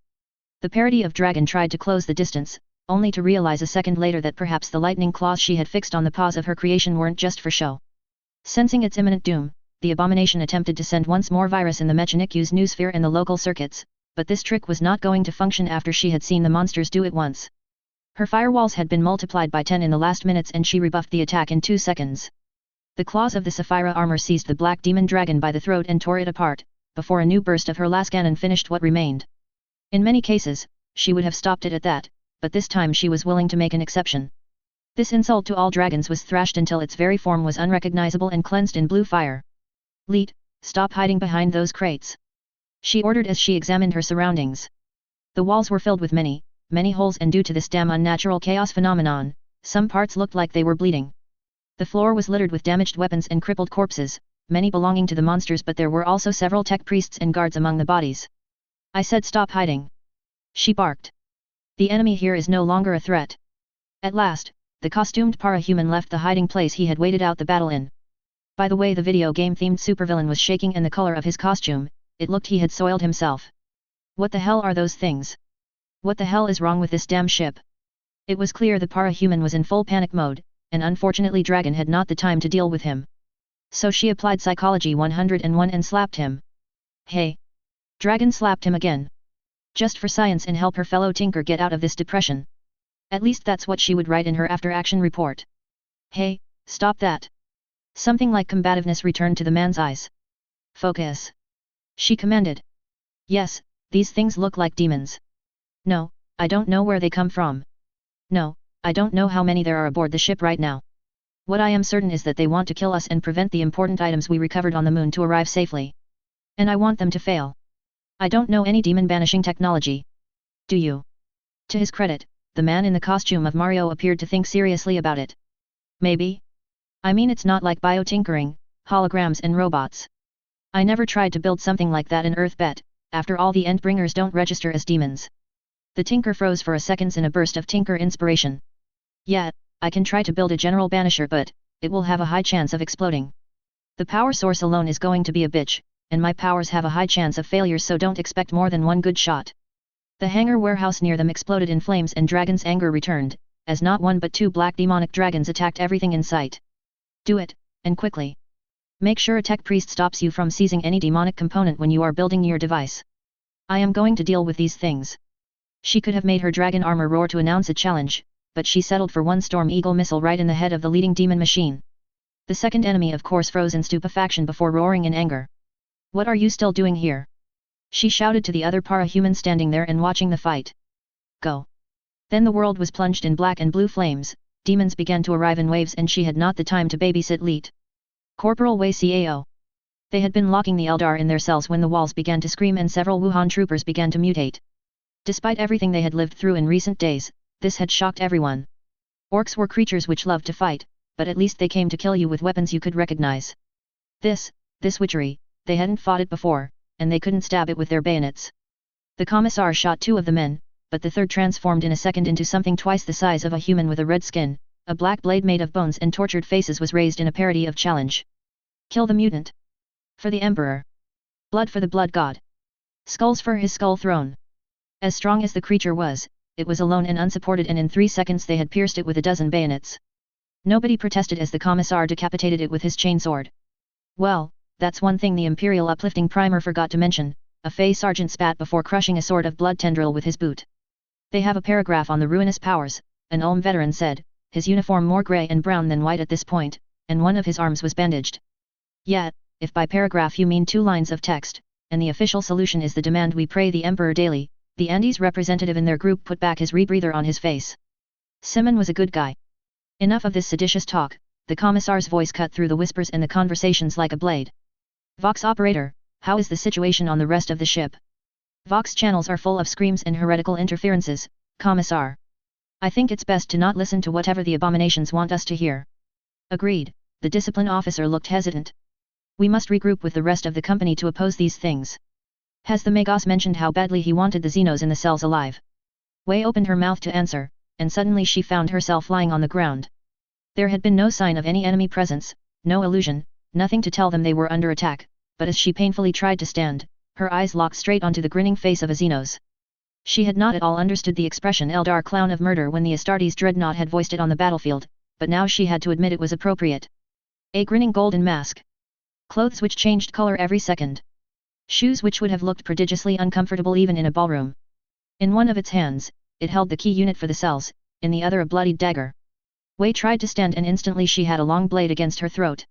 The parody of dragon tried to close the distance, only to realize a second later that perhaps the lightning claws she had fixed on the paws of her creation weren't just for show. Sensing its imminent doom, the abomination attempted to send once more virus in the Mechanicu's noosphere and the local circuits, but this trick was not going to function after she had seen the monsters do it once. Her firewalls had been multiplied by 10 in the last minutes and she rebuffed the attack in 2 seconds. The claws of the Sapphira armor seized the black demon dragon by the throat and tore it apart, before a new burst of her las cannon finished what remained. In many cases, she would have stopped it at that, but this time she was willing to make an exception. This insult to all dragons was thrashed until its very form was unrecognizable and cleansed in blue fire. Leet, stop hiding behind those crates. She ordered as she examined her surroundings. The walls were filled with many holes, and due to this damn unnatural chaos phenomenon, some parts looked like they were bleeding. The floor was littered with damaged weapons and crippled corpses, many belonging to the monsters, but there were also several tech priests and guards among the bodies. I said stop hiding. She barked. The enemy here is no longer a threat. At last, the costumed parahuman left the hiding place he had waited out the battle in. By the way the video game-themed supervillain was shaking and the color of his costume, it looked he had soiled himself. What the hell are those things? What the hell is wrong with this damn ship? It was clear the parahuman was in full panic mode, and unfortunately Dragon had not the time to deal with him. So she applied Psychology 101 and slapped him. Hey! Dragon slapped him again. Just for science and help her fellow Tinker get out of this depression. At least that's what she would write in her after-action report. Hey, stop that! Something like combativeness returned to the man's eyes. Focus! She commanded. Yes, these things look like demons. No, I don't know where they come from. No, I don't know how many there are aboard the ship right now. What I am certain is that they want to kill us and prevent the important items we recovered on the moon to arrive safely. And I want them to fail. I don't know any demon-banishing technology. Do you? To his credit, the man in the costume of Mario appeared to think seriously about it. Maybe? I mean, it's not like biotinkering, holograms and robots. I never tried to build something like that in Earthbet, after all the Endbringers don't register as demons. The Tinker froze for a second in a burst of Tinker inspiration. Yeah, I can try to build a general banisher, but it will have a high chance of exploding. The power source alone is going to be a bitch, and my powers have a high chance of failure, so don't expect more than one good shot. The hangar warehouse near them exploded in flames and Dragon's anger returned, as not one but two black demonic dragons attacked everything in sight. Do it, and quickly. Make sure a tech priest stops you from seizing any demonic component when you are building your device. I am going to deal with these things. She could have made her dragon armor roar to announce a challenge, but she settled for one Storm Eagle missile right in the head of the leading demon machine. The second enemy of course froze in stupefaction before roaring in anger. What are you still doing here? She shouted to the other para-human standing there and watching the fight. Go. Then the world was plunged in black and blue flames, demons began to arrive in waves and she had not the time to babysit Leet. Corporal Wei Cao. They had been locking the Eldar in their cells when the walls began to scream and several Wuhan troopers began to mutate. Despite everything they had lived through in recent days, this had shocked everyone. Orcs were creatures which loved to fight, but at least they came to kill you with weapons you could recognize. This witchery, they hadn't fought it before, and they couldn't stab it with their bayonets. The commissar shot two of the men, but the third transformed in a second into something twice the size of a human with a red skin, a black blade made of bones and tortured faces was raised in a parody of challenge. Kill the mutant. For the Emperor. Blood for the blood god. Skulls for his skull throne. As strong as the creature was, it was alone and unsupported, and in 3 seconds they had pierced it with a dozen bayonets. Nobody protested as the commissar decapitated it with his chainsword. Well, that's one thing the Imperial uplifting primer forgot to mention, a Fey sergeant spat before crushing a sword of blood tendril with his boot. They have a paragraph on the ruinous powers, an Ulm veteran said, his uniform more grey and brown than white at this point, and one of his arms was bandaged. Yet, if by paragraph you mean 2 lines of text, and the official solution is the demand we pray the Emperor daily, the Andes representative in their group put back his rebreather on his face. Simon was a good guy. Enough of this seditious talk, the commissar's voice cut through the whispers and the conversations like a blade. Vox operator, how is the situation on the rest of the ship? Vox channels are full of screams and heretical interferences, commissar. I think it's best to not listen to whatever the abominations want us to hear. Agreed, the discipline officer looked hesitant. We must regroup with the rest of the company to oppose these things. Has the Magos mentioned how badly he wanted the Xenos in the cells alive? Wei opened her mouth to answer, and suddenly she found herself lying on the ground. There had been no sign of any enemy presence, no illusion, nothing to tell them they were under attack, but as she painfully tried to stand, her eyes locked straight onto the grinning face of a Xenos. She had not at all understood the expression Eldar clown of murder when the Astartes dreadnought had voiced it on the battlefield, but now she had to admit it was appropriate. A grinning golden mask. Clothes which changed color every second. Shoes which would have looked prodigiously uncomfortable even in a ballroom. In one of its hands, it held the key unit for the cells, in the other a bloodied dagger. Wei tried to stand and instantly she had a long blade against her throat.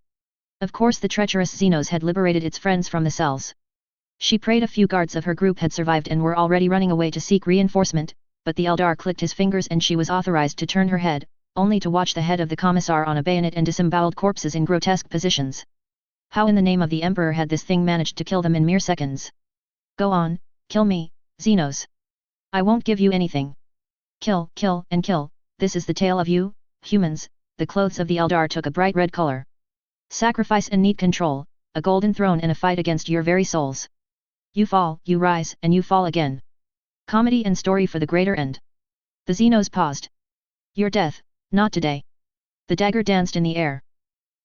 Of course the treacherous Xenos had liberated its friends from the cells. She prayed a few guards of her group had survived and were already running away to seek reinforcement, but the Eldar clicked his fingers and she was authorized to turn her head, only to watch the head of the commissar on a bayonet and disemboweled corpses in grotesque positions. How in the name of the Emperor had this thing managed to kill them in mere seconds? Go on, kill me, Xenos. I won't give you anything. Kill, kill, and kill, this is the tale of you, humans. The clothes of the Eldar took a bright red color. Sacrifice and need control, a golden throne and a fight against your very souls. You fall, you rise, and you fall again. Comedy and story for the greater end. The Xenos paused. Your death, not today. The dagger danced in the air.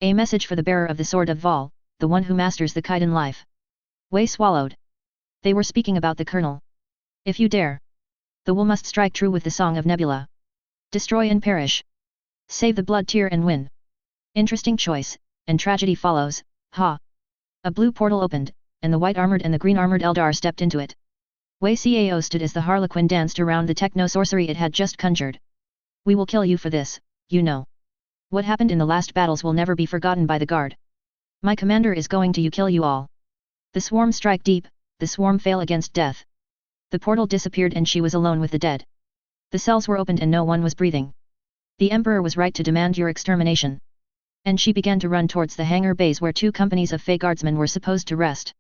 A message for the bearer of the sword of Val, the one who masters the Kaidan life. Wei swallowed. They were speaking about the colonel. If you dare. The wool must strike true with the song of Nebula. Destroy and perish. Save the blood tear and win. Interesting choice, and tragedy follows, ha. A blue portal opened, and the white-armored and the green-armored Eldar stepped into it. Wei Cao stood as the Harlequin danced around the techno-sorcery it had just conjured. We will kill you for this, you know. What happened in the last battles will never be forgotten by the guard. My commander is going to kill you all. The swarm strike deep, the swarm fail against death. The portal disappeared and she was alone with the dead. The cells were opened and no one was breathing. The Emperor was right to demand your extermination. And she began to run towards the hangar bays where 2 companies of Fey guardsmen were supposed to rest.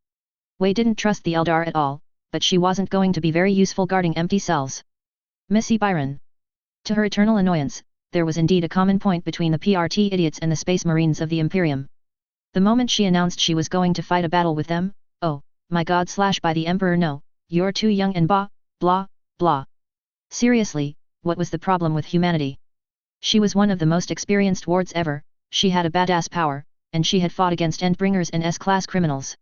Wei didn't trust the Eldar at all, but she wasn't going to be very useful guarding empty cells. Missy Byron. To her eternal annoyance, there was indeed a common point between the PRT idiots and the Space Marines of the Imperium. The moment she announced she was going to fight a battle with them, oh, my god / by the Emperor no, you're too young and blah, blah. Seriously, what was the problem with humanity? She was one of the most experienced wards ever, she had a badass power, and she had fought against Endbringers and S-class criminals.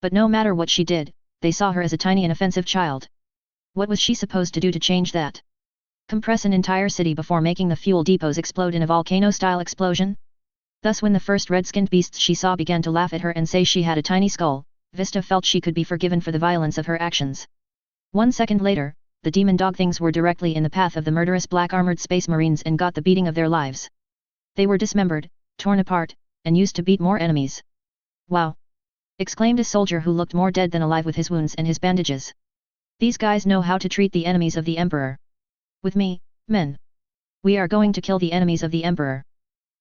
But no matter what she did, they saw her as a tiny inoffensive child. What was she supposed to do to change that? Compress an entire city before making the fuel depots explode in a volcano-style explosion? Thus when the first red-skinned beasts she saw began to laugh at her and say she had a tiny skull, Vista felt she could be forgiven for the violence of her actions. 1 second later, the demon dog things were directly in the path of the murderous black-armored space marines and got the beating of their lives. They were dismembered, torn apart, and used to beat more enemies. Wow! Exclaimed a soldier who looked more dead than alive with his wounds and his bandages. These guys know how to treat the enemies of the Emperor. With me, men. We are going to kill the enemies of the Emperor.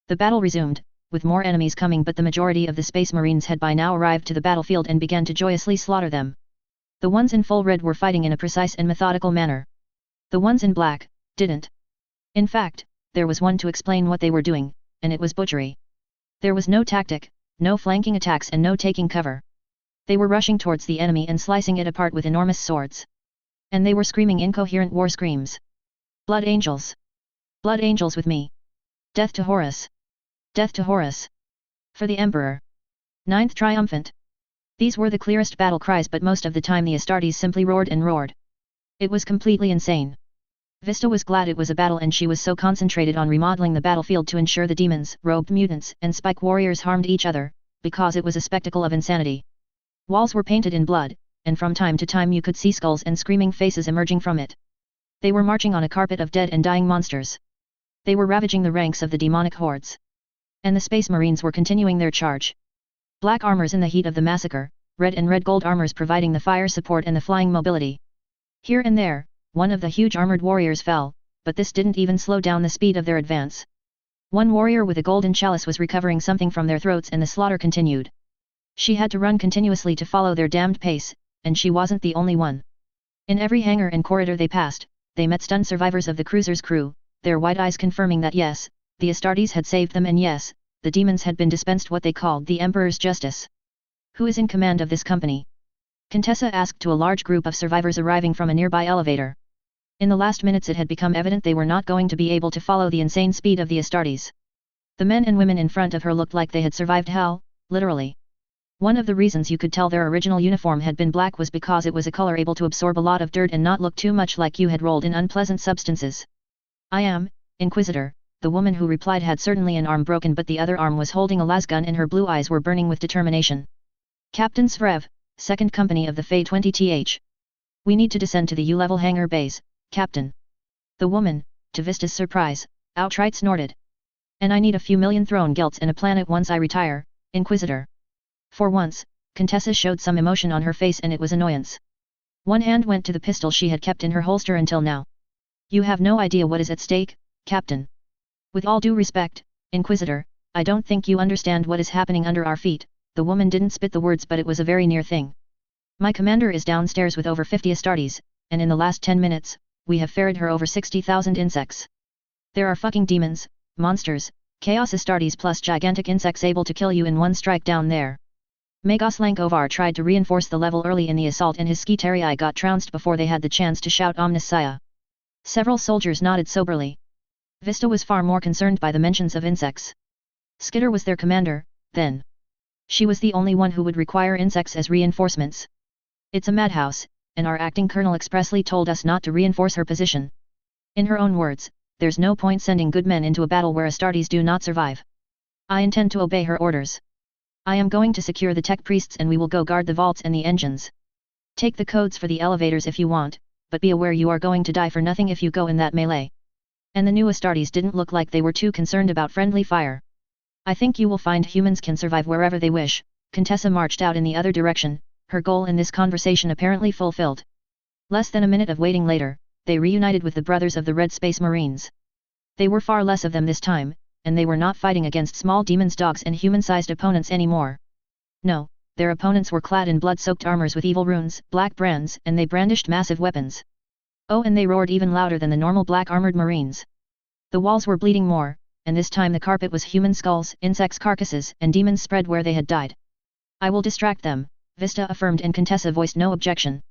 The battle resumed, with more enemies coming, but the majority of the Space Marines had by now arrived to the battlefield and began to joyously slaughter them. The ones in full red were fighting in a precise and methodical manner. The ones in black didn't. In fact, there was one to explain what they were doing, and it was butchery. There was no tactic, no flanking attacks and no taking cover. They were rushing towards the enemy and slicing it apart with enormous swords. And they were screaming incoherent war screams. Blood angels! Blood angels with me! Death to Horus! Death to Horus! For the Emperor! Ninth triumphant! These were the clearest battle cries, but most of the time the Astartes simply roared and roared. It was completely insane. Vista was glad it was a battle, and she was so concentrated on remodeling the battlefield to ensure the demons, robed mutants, and spike warriors harmed each other, because it was a spectacle of insanity. Walls were painted in blood, and from time to time you could see skulls and screaming faces emerging from it. They were marching on a carpet of dead and dying monsters. They were ravaging the ranks of the demonic hordes. And the Space Marines were continuing their charge. Black armors in the heat of the massacre, red and red gold armors providing the fire support and the flying mobility. Here and there, one of the huge armored warriors fell, but this didn't even slow down the speed of their advance. One warrior with a golden chalice was recovering something from their throats, and the slaughter continued. She had to run continuously to follow their damned pace, and she wasn't the only one. In every hangar and corridor they passed, they met stunned survivors of the cruiser's crew, their wide eyes confirming that yes, the Astartes had saved them, and yes, the demons had been dispensed what they called the Emperor's justice. Who is in command of this company? Contessa asked to a large group of survivors arriving from a nearby elevator. In the last minutes it had become evident they were not going to be able to follow the insane speed of the Astartes. The men and women in front of her looked like they had survived hell, literally. One of the reasons you could tell their original uniform had been black was because it was a color able to absorb a lot of dirt and not look too much like you had rolled in unpleasant substances. I am, Inquisitor, the woman who replied had certainly an arm broken, but the other arm was holding a lasgun and her blue eyes were burning with determination. Captain Svrev, 2nd Company of the Fey 20th. We need to descend to the U-level hangar bays, Captain. The woman, to Vista's surprise, outright snorted. And I need a few million throne gelts and a planet once I retire, Inquisitor. For once, Contessa showed some emotion on her face, and it was annoyance. One hand went to the pistol she had kept in her holster until now. You have no idea what is at stake, Captain. With all due respect, Inquisitor, I don't think you understand what is happening under our feet. The woman didn't spit the words, but it was a very near thing. My commander is downstairs with over 50 Astartes, and in the last 10 minutes, we have ferried her over 60,000 insects. There are fucking demons, monsters, chaos Astartes plus gigantic insects able to kill you in one strike down there. Magos Lankovar tried to reinforce the level early in the assault, and his Skitarii got trounced before they had the chance to shout Omniscia. Several soldiers nodded soberly. Vista was far more concerned by the mentions of insects. Skitter was their commander, then. She was the only one who would require insects as reinforcements. It's a madhouse, and our acting colonel expressly told us not to reinforce her position. In her own words, there's no point sending good men into a battle where Astartes do not survive. I intend to obey her orders. I am going to secure the tech priests, and we will go guard the vaults and the engines. Take the codes for the elevators if you want, but be aware you are going to die for nothing if you go in that melee. And the new Astartes didn't look like they were too concerned about friendly fire. I think you will find humans can survive wherever they wish. Contessa marched out in the other direction, her goal in this conversation apparently fulfilled. Less than a minute of waiting later, they reunited with the brothers of the Red Space Marines. They were far less of them this time, and they were not fighting against small demons, dogs and human-sized opponents anymore. No, their opponents were clad in blood-soaked armors with evil runes, black brands, and they brandished massive weapons. Oh, and they roared even louder than the normal black-armored Marines. The walls were bleeding more, and this time the carpet was human skulls, insects' carcasses, and demons spread where they had died. I will distract them, Vista affirmed, and Contessa voiced no objection.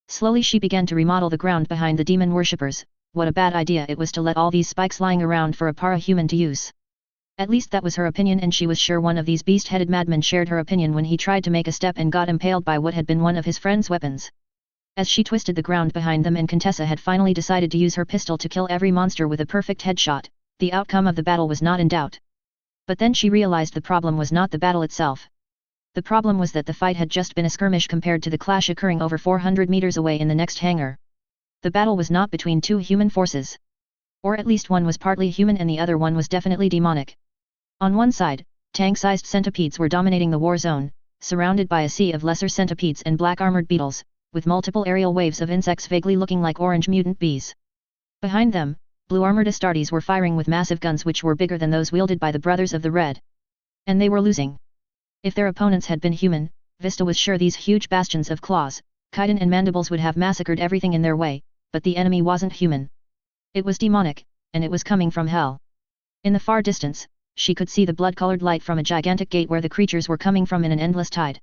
Slowly she began to remodel the ground behind the demon worshippers. What a bad idea it was to let all these spikes lying around for a para-human to use. At least that was her opinion, and she was sure one of these beast-headed madmen shared her opinion when he tried to make a step and got impaled by what had been one of his friend's weapons. As she twisted the ground behind them and Contessa had finally decided to use her pistol to kill every monster with a perfect headshot, the outcome of the battle was not in doubt. But then she realized the problem was not the battle itself. The problem was that the fight had just been a skirmish compared to the clash occurring over 400 meters away in the next hangar. The battle was not between two human forces. Or at least one was partly human and the other one was definitely demonic. On one side, tank-sized centipedes were dominating the war zone, surrounded by a sea of lesser centipedes and black-armored beetles, with multiple aerial waves of insects vaguely looking like orange mutant bees. Behind them, blue-armored Astartes were firing with massive guns which were bigger than those wielded by the Brothers of the Red. And they were losing. If their opponents had been human, Vista was sure these huge bastions of claws, chitin and mandibles would have massacred everything in their way, but the enemy wasn't human. It was demonic, and it was coming from hell. In the far distance, she could see the blood-colored light from a gigantic gate where the creatures were coming from in an endless tide.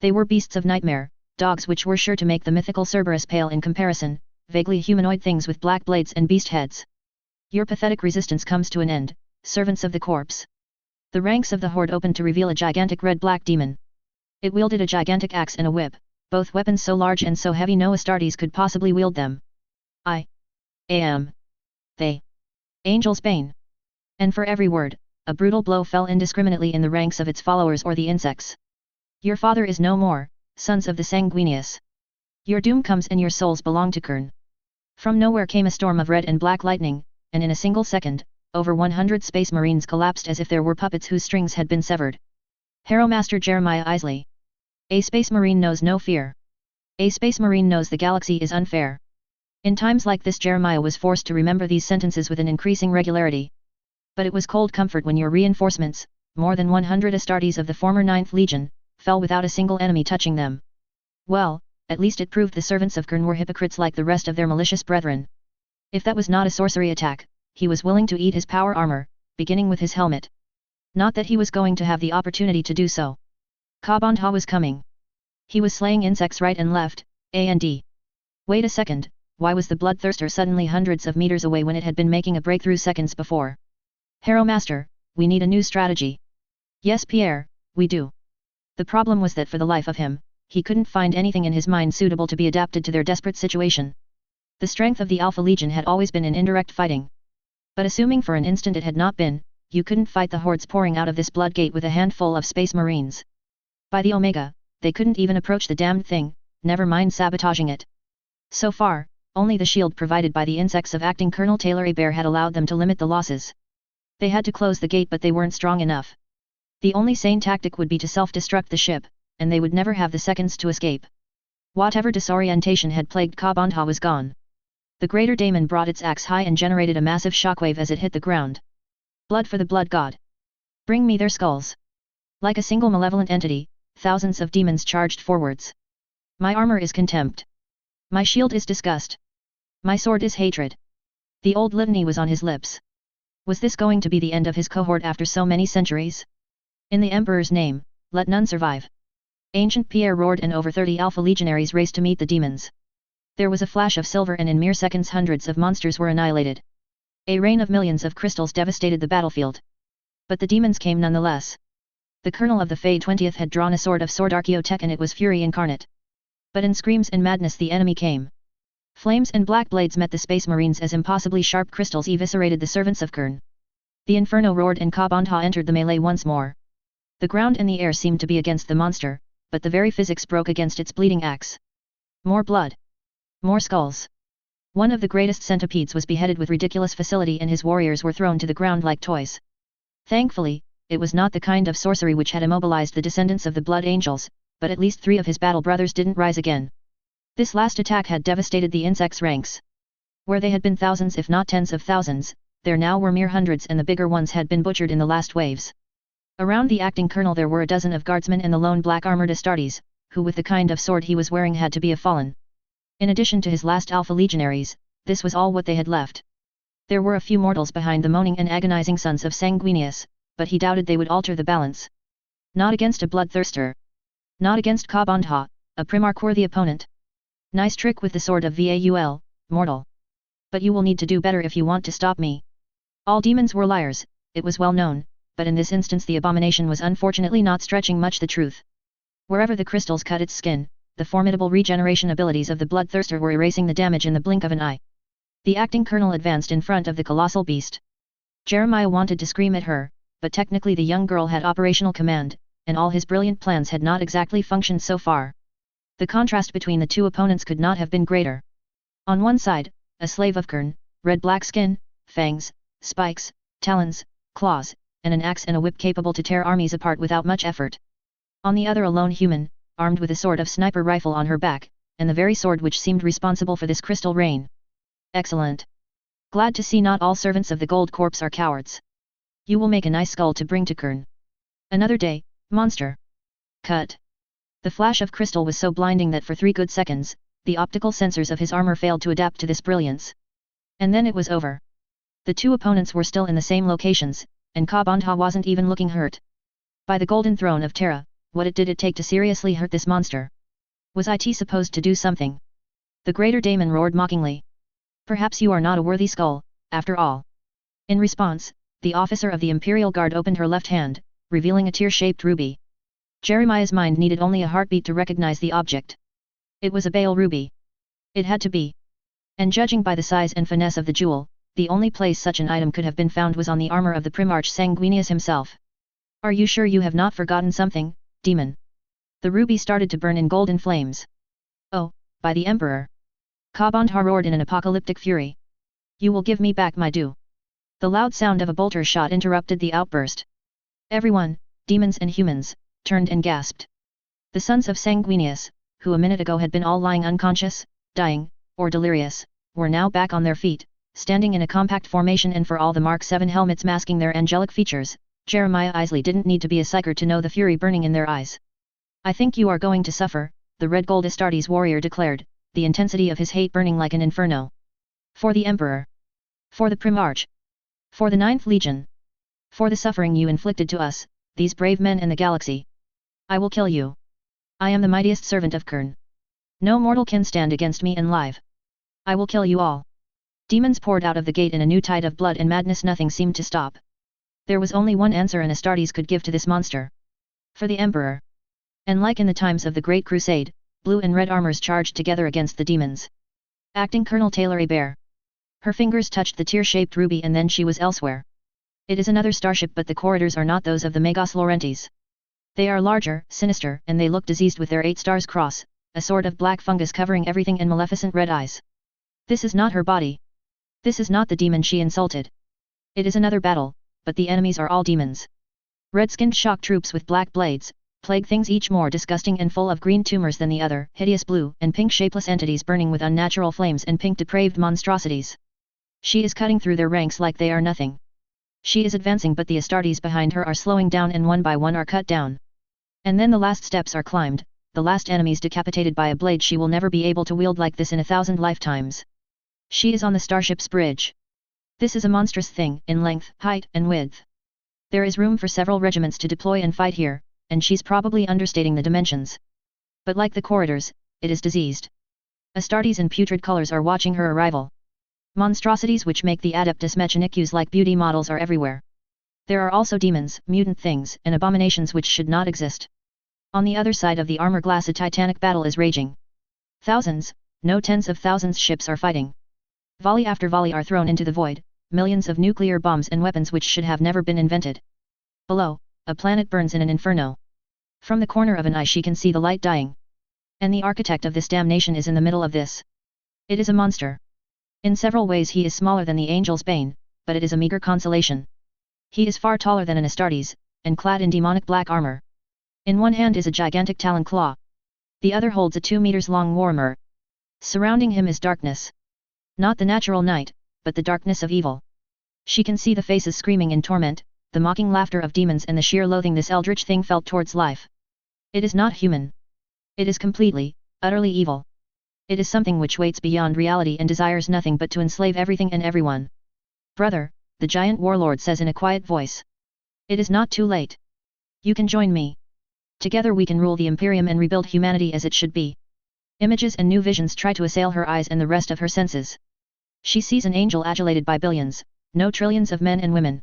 They were beasts of nightmare, dogs which were sure to make the mythical Cerberus pale in comparison, vaguely humanoid things with black blades and beast heads. Your pathetic resistance comes to an end, servants of the corpse. The ranks of the horde opened to reveal a gigantic red-black demon. It wielded a gigantic axe and a whip, both weapons so large and so heavy no Astartes could possibly wield them. I am they. Angel's Bane. And for every word, a brutal blow fell indiscriminately in the ranks of its followers or the insects. Your father is no more, sons of the Sanguinius. Your doom comes and your souls belong to Kern. From nowhere came a storm of red and black lightning, and in a single second, over 100 space marines collapsed as if there were puppets whose strings had been severed. Harrow Master Jeremiah Isley. A space marine knows no fear. A space marine knows the galaxy is unfair. In times like this Jeremiah was forced to remember these sentences with an increasing regularity. But it was cold comfort when your reinforcements, more than 100 Astartes of the former 9th Legion, fell without a single enemy touching them. Well, at least it proved the servants of Kern were hypocrites like the rest of their malicious brethren. If that was not a sorcery attack, he was willing to eat his power armor, beginning with his helmet. Not that he was going to have the opportunity to do so. Kabandha was coming. He was slaying insects right and left, and. Wait a second, why was the bloodthirster suddenly hundreds of meters away when it had been making a breakthrough seconds before? Harrow Master, we need a new strategy. Yes Pierre, we do. The problem was that for the life of him, he couldn't find anything in his mind suitable to be adapted to their desperate situation. The strength of the Alpha Legion had always been in indirect fighting. But assuming for an instant it had not been, you couldn't fight the hordes pouring out of this blood gate with a handful of space marines. By the Omega, they couldn't even approach the damned thing, never mind sabotaging it. So far, only the shield provided by the insects of acting Colonel Taylor Hebert had allowed them to limit the losses. They had to close the gate but they weren't strong enough. The only sane tactic would be to self-destruct the ship, and they would never have the seconds to escape. Whatever disorientation had plagued Kabandha was gone. The greater daemon brought its axe high and generated a massive shockwave as it hit the ground. Blood for the blood god. Bring me their skulls. Like a single malevolent entity, thousands of demons charged forwards. My armor is contempt. My shield is disgust. My sword is hatred. The old litany was on his lips. Was this going to be the end of his cohort after so many centuries? In the Emperor's name, let none survive. Ancient Pierre roared and over 30 Alpha Legionaries raced to meet the demons. There was a flash of silver and in mere seconds hundreds of monsters were annihilated. A rain of millions of crystals devastated the battlefield. But the demons came nonetheless. The colonel of the Fey 20th had drawn a sword of sword archaeotech and it was fury incarnate. But in screams and madness the enemy came. Flames and black blades met the space marines as impossibly sharp crystals eviscerated the servants of Kern. The inferno roared and Kabandha entered the melee once more. The ground and the air seemed to be against the monster, but the very physics broke against its bleeding axe. More blood. More skulls. One of the greatest centipedes was beheaded with ridiculous facility and his warriors were thrown to the ground like toys. Thankfully, it was not the kind of sorcery which had immobilized the descendants of the Blood Angels, but at least 3 of his battle brothers didn't rise again. This last attack had devastated the insects' ranks. Where they had been thousands if not tens of thousands, there now were mere hundreds and the bigger ones had been butchered in the last waves. Around the acting colonel there were a dozen of guardsmen and the lone black-armored Astartes, who with the kind of sword he was wearing had to be a fallen. In addition to his last Alpha Legionaries, this was all what they had left. There were a few mortals behind the moaning and agonizing sons of Sanguinius, but he doubted they would alter the balance. Not against a bloodthirster. Not against Kabandha, a Primarch-worthy opponent. Nice trick with the sword of Vaul, mortal. But you will need to do better if you want to stop me. All demons were liars, it was well known, but in this instance the abomination was unfortunately not stretching much the truth. Wherever the crystals cut its skin, the formidable regeneration abilities of the bloodthirster were erasing the damage in the blink of an eye. The acting colonel advanced in front of the colossal beast. Jeremiah wanted to scream at her, but technically the young girl had operational command, and all his brilliant plans had not exactly functioned so far. The contrast between the two opponents could not have been greater. On one side, a slave of Kern, red-black skin, fangs, spikes, talons, claws, and an axe and a whip capable to tear armies apart without much effort. On the other a lone human, armed with a sort of sniper rifle on her back, and the very sword which seemed responsible for this crystal rain. Excellent. Glad to see not all servants of the Gold Corpse are cowards. You will make a nice skull to bring to Kern. Another day, monster. Cut. The flash of crystal was so blinding that for 3 good seconds, the optical sensors of his armor failed to adapt to this brilliance. And then it was over. The two opponents were still in the same locations, and Kabandha wasn't even looking hurt. By the Golden Throne of Terra, what did it take to seriously hurt this monster? Was it supposed to do something? The greater daemon roared mockingly. Perhaps you are not a worthy skull, after all. In response, the officer of the Imperial Guard opened her left hand, revealing a tear-shaped ruby. Jeremiah's mind needed only a heartbeat to recognize the object. It was a Baal ruby. It had to be. And judging by the size and finesse of the jewel, the only place such an item could have been found was on the armor of the Primarch Sanguinius himself. Are you sure you have not forgotten something, demon? The ruby started to burn in golden flames. Oh, by the Emperor! Kabandha roared in an apocalyptic fury. You will give me back my due. The loud sound of a bolter shot interrupted the outburst. Everyone, demons and humans, turned and gasped. The sons of Sanguinius, who a minute ago had been all lying unconscious, dying, or delirious, were now back on their feet, standing in a compact formation, and for all the Mark 7 helmets masking their angelic features, Jeremiah Isley didn't need to be a psyker to know the fury burning in their eyes. I think you are going to suffer, the Red Gold Astartes warrior declared, the intensity of his hate burning like an inferno. For the Emperor. For the Primarch. For the 9th Legion. For the suffering you inflicted to us, these brave men and the galaxy. I will kill you. I am the mightiest servant of Kern. No mortal can stand against me alive. I will kill you all. Demons poured out of the gate in a new tide of blood and madness. Nothing seemed to stop. There was only one answer an Astartes could give to this monster. For the Emperor. And like in the times of the Great Crusade, blue and red armors charged together against the demons. Acting Colonel Taylor Hebert. Her fingers touched the tear-shaped ruby and then she was elsewhere. It is another starship, but the corridors are not those of the Magos Laurentiis. They are larger, sinister, and they look diseased with their 8 stars cross, a sort of black fungus covering everything and maleficent red eyes. This is not her body. This is not the demon she insulted. It is another battle, but the enemies are all demons. Red-skinned shock troops with black blades, plague things each more disgusting and full of green tumors than the other, hideous blue and pink shapeless entities burning with unnatural flames and pink depraved monstrosities. She is cutting through their ranks like they are nothing. She is advancing, but the Astartes behind her are slowing down and one by one are cut down. And then the last steps are climbed, the last enemies decapitated by a blade she will never be able to wield like this in 1,000 lifetimes. She is on the starship's bridge. This is a monstrous thing, in length, height, and width. There is room for several regiments to deploy and fight here, and she's probably understating the dimensions. But like the corridors, it is diseased. Astartes in putrid colors are watching her arrival. Monstrosities which make the Adeptus Mechanicus like beauty models are everywhere. There are also demons, mutant things, and abominations which should not exist. On the other side of the armor glass a titanic battle is raging. Thousands, no tens of thousands ships are fighting. Volley after volley are thrown into the void, millions of nuclear bombs and weapons which should have never been invented. Below, a planet burns in an inferno. From the corner of an eye she can see the light dying. And the architect of this damnation is in the middle of this. It is a monster. In several ways he is smaller than the angel's bane, but it is a meager consolation. He is far taller than an Astartes, and clad in demonic black armor. In one hand is a gigantic talon claw. The other holds a 2 meters long warhammer. Surrounding him is darkness. Not the natural night, but the darkness of evil. She can see the faces screaming in torment, the mocking laughter of demons and the sheer loathing this eldritch thing felt towards life. It is not human. It is completely, utterly evil. It is something which waits beyond reality and desires nothing but to enslave everything and everyone. Brother, the giant warlord says in a quiet voice. It is not too late. You can join me. Together we can rule the Imperium and rebuild humanity as it should be. Images and new visions try to assail her eyes and the rest of her senses. She sees an angel adulated by billions, no trillions of men and women.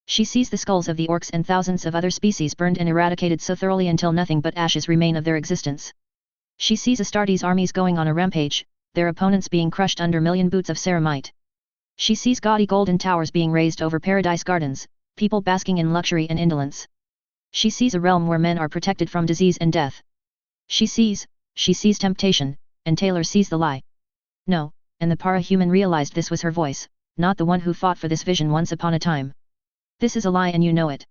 She sees the skulls of the orcs and thousands of other species burned and eradicated so thoroughly until nothing but ashes remain of their existence. She sees Astartes' armies going on a rampage, their opponents being crushed under million boots of ceramite. She sees gaudy golden towers being raised over paradise gardens, people basking in luxury and indolence. She sees a realm where men are protected from disease and death. She sees temptation, and Taylor sees the lie. No, and the para-human realized this was her voice, not the one who fought for this vision once upon a time. This is a lie and you know it.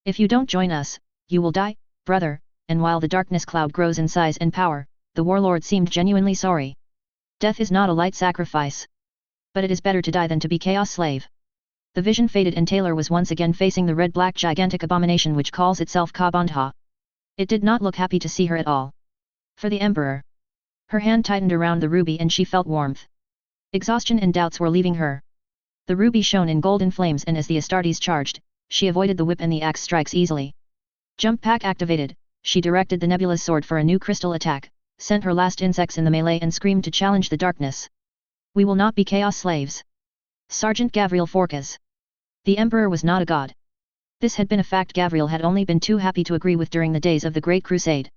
If you don't join us, you will die, brother, and while the darkness cloud grows in size and power, the warlord seemed genuinely sorry. Death is not a light sacrifice. But it is better to die than to be chaos slave. The vision faded and Taylor was once again facing the red-black gigantic abomination which calls itself Ka-Bandha. It did not look happy to see her at all. For the Emperor. Her hand tightened around the ruby and she felt warmth. Exhaustion and doubts were leaving her. The ruby shone in golden flames and as the Astartes charged, she avoided the whip and the axe strikes easily. Jump pack activated, she directed the nebulous sword for a new crystal attack, sent her last insects in the melee and screamed to challenge the darkness. We will not be chaos slaves. Sergeant Gavriel Forcas. The Emperor was not a god. This had been a fact Gavriel had only been too happy to agree with during the days of the Great Crusade.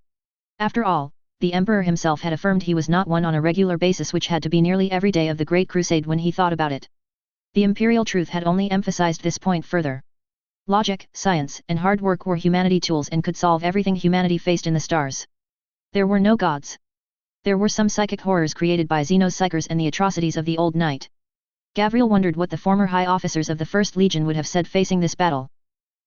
After all, the Emperor himself had affirmed he was not one on a regular basis, which had to be nearly every day of the Great Crusade when he thought about it. The imperial truth had only emphasized this point further. Logic, science, and hard work were humanity tools and could solve everything humanity faced in the stars. There were no gods. There were some psychic horrors created by Xenos psychers and the atrocities of the old night. Gavriel wondered what the former high officers of the First Legion would have said facing this battle.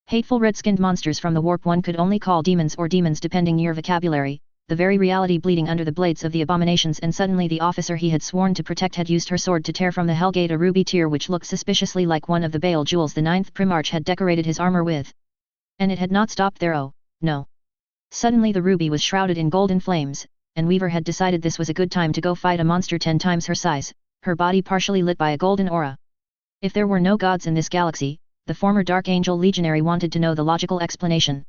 Hateful red-skinned monsters from the warp one could only call demons or demons depending your vocabulary, the very reality bleeding under the blades of the abominations, and suddenly the officer he had sworn to protect had used her sword to tear from the Hellgate a ruby tear which looked suspiciously like one of the Baal jewels the 9th Primarch had decorated his armor with. And it had not stopped there, oh, no. Suddenly the ruby was shrouded in golden flames, and Weaver had decided this was a good time to go fight a monster 10 times her size, her body partially lit by a golden aura. If there were no gods in this galaxy, the former Dark Angel legionary wanted to know the logical explanation.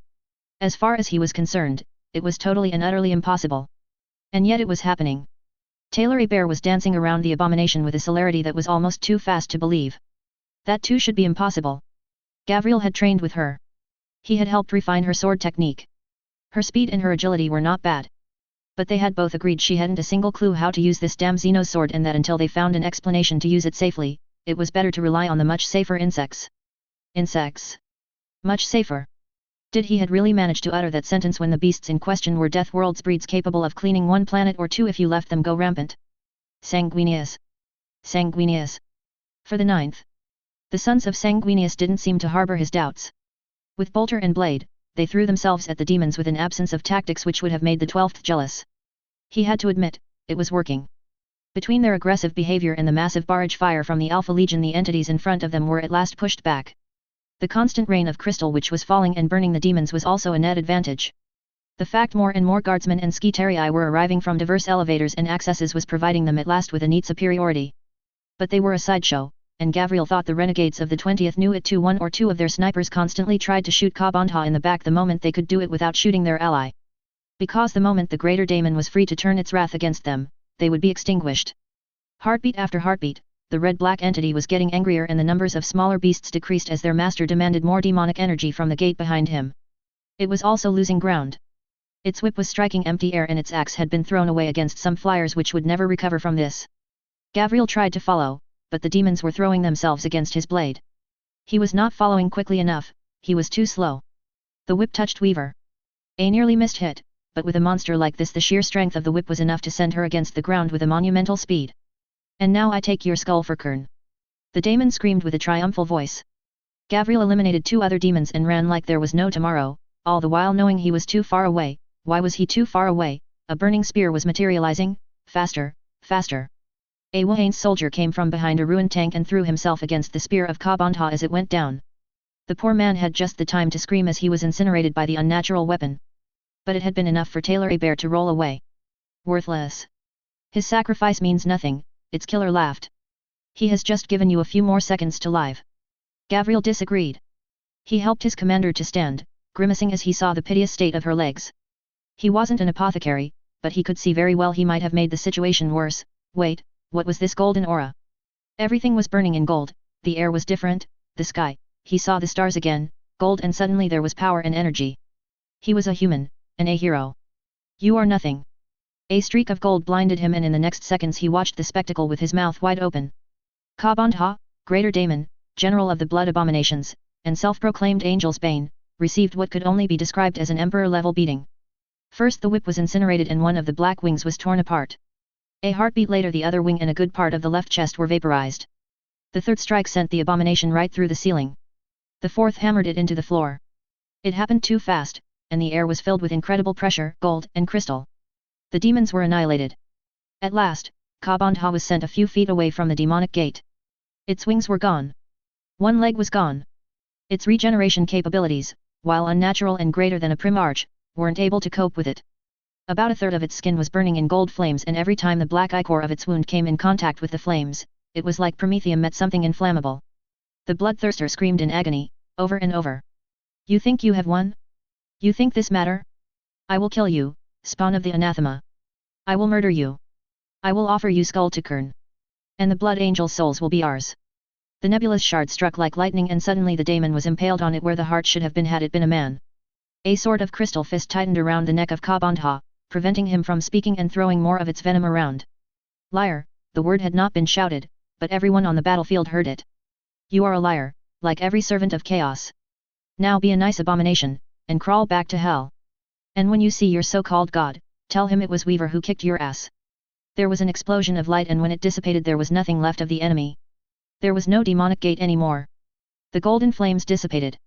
As far as he was concerned, it was totally and utterly impossible. And yet it was happening. Taylor Hebert was dancing around the abomination with a celerity that was almost too fast to believe. That too should be impossible. Gavriel had trained with her. He had helped refine her sword technique. Her speed and her agility were not bad. But they had both agreed she hadn't a single clue how to use this damn Xeno sword, and that until they found an explanation to use it safely, it was better to rely on the much safer insects. Insects? Much safer. Did he had really managed to utter that sentence when the beasts in question were Death World's breeds capable of cleaning one planet or two if you left them go rampant? Sanguinius. Sanguinius. For the 9th. The sons of Sanguinius didn't seem to harbor his doubts. With bolter and blade, they threw themselves at the demons with an absence of tactics which would have made the 12th jealous. He had to admit, it was working. Between their aggressive behavior and the massive barrage fire from the Alpha Legion, the entities in front of them were at last pushed back. The constant rain of crystal which was falling and burning the demons was also a net advantage. The fact more and more guardsmen and skitarii were arriving from diverse elevators and accesses was providing them at last with a neat superiority. But they were a sideshow, and Gavriel thought the renegades of the 20th knew it too. One or two of their snipers constantly tried to shoot Ka-Bandha in the back the moment they could do it without shooting their ally. Because the moment the greater daemon was free to turn its wrath against them, they would be extinguished. Heartbeat after heartbeat, the red-black entity was getting angrier and the numbers of smaller beasts decreased as their master demanded more demonic energy from the gate behind him. It was also losing ground. Its whip was striking empty air and its axe had been thrown away against some flyers which would never recover from this. Gavriel tried to follow, but the demons were throwing themselves against his blade. He was not following quickly enough, he was too slow. The whip touched Weaver. A nearly missed hit, but with a monster like this the sheer strength of the whip was enough to send her against the ground with a monumental speed. And now I take your skull for Kern. The daemon screamed with a triumphal voice. Gavriel eliminated 2 other demons and ran like there was no tomorrow, all the while knowing he was too far away. Why was he too far away? A burning spear was materializing. Faster, faster. A Wahane's soldier came from behind a ruined tank and threw himself against the spear of Ka-Bandha as it went down. The poor man had just the time to scream as he was incinerated by the unnatural weapon. But it had been enough for Taylor Hebert to roll away. Worthless. His sacrifice means nothing, its killer laughed. He has just given you a few more seconds to live. Gavriel disagreed. He helped his commander to stand, grimacing as he saw the piteous state of her legs. He wasn't an apothecary, but he could see very well he might have made the situation worse. Wait, what was this golden aura? Everything was burning in gold, the air was different, the sky, he saw the stars again, gold, and suddenly there was power and energy. He was a human, and a hero. You are nothing. A streak of gold blinded him, and in the next seconds he watched the spectacle with his mouth wide open. Kabandha, Greater Daemon, General of the Blood Abominations, and self-proclaimed Angel's Bane, received what could only be described as an emperor-level beating. First the whip was incinerated and one of the black wings was torn apart. A heartbeat later the other wing and a good part of the left chest were vaporized. The third strike sent the abomination right through the ceiling. The fourth hammered it into the floor. It happened too fast, and the air was filled with incredible pressure, gold, and crystal. The demons were annihilated. At last, Kabandha was sent a few feet away from the demonic gate. Its wings were gone. One leg was gone. Its regeneration capabilities, while unnatural and greater than a primarch, weren't able to cope with it. About a third of its skin was burning in gold flames, and every time the black ichor of its wound came in contact with the flames, it was like Prometheum met something inflammable. The bloodthirster screamed in agony, over and over. You think you have won? You think this matter? I will kill you, spawn of the anathema. I will murder you. I will offer you skull to Kern. And the blood angel's souls will be ours. The nebulous shard struck like lightning, and suddenly the daemon was impaled on it where the heart should have been had it been a man. A sort of crystal fist tightened around the neck of Kabandha, preventing him from speaking and throwing more of its venom around. Liar, the word had not been shouted, but everyone on the battlefield heard it. You are a liar, like every servant of chaos. Now be a nice abomination, and crawl back to hell. And when you see your so-called god, tell him it was Weaver who kicked your ass. There was an explosion of light, and when it dissipated there was nothing left of the enemy. There was no demonic gate anymore. The golden flames dissipated.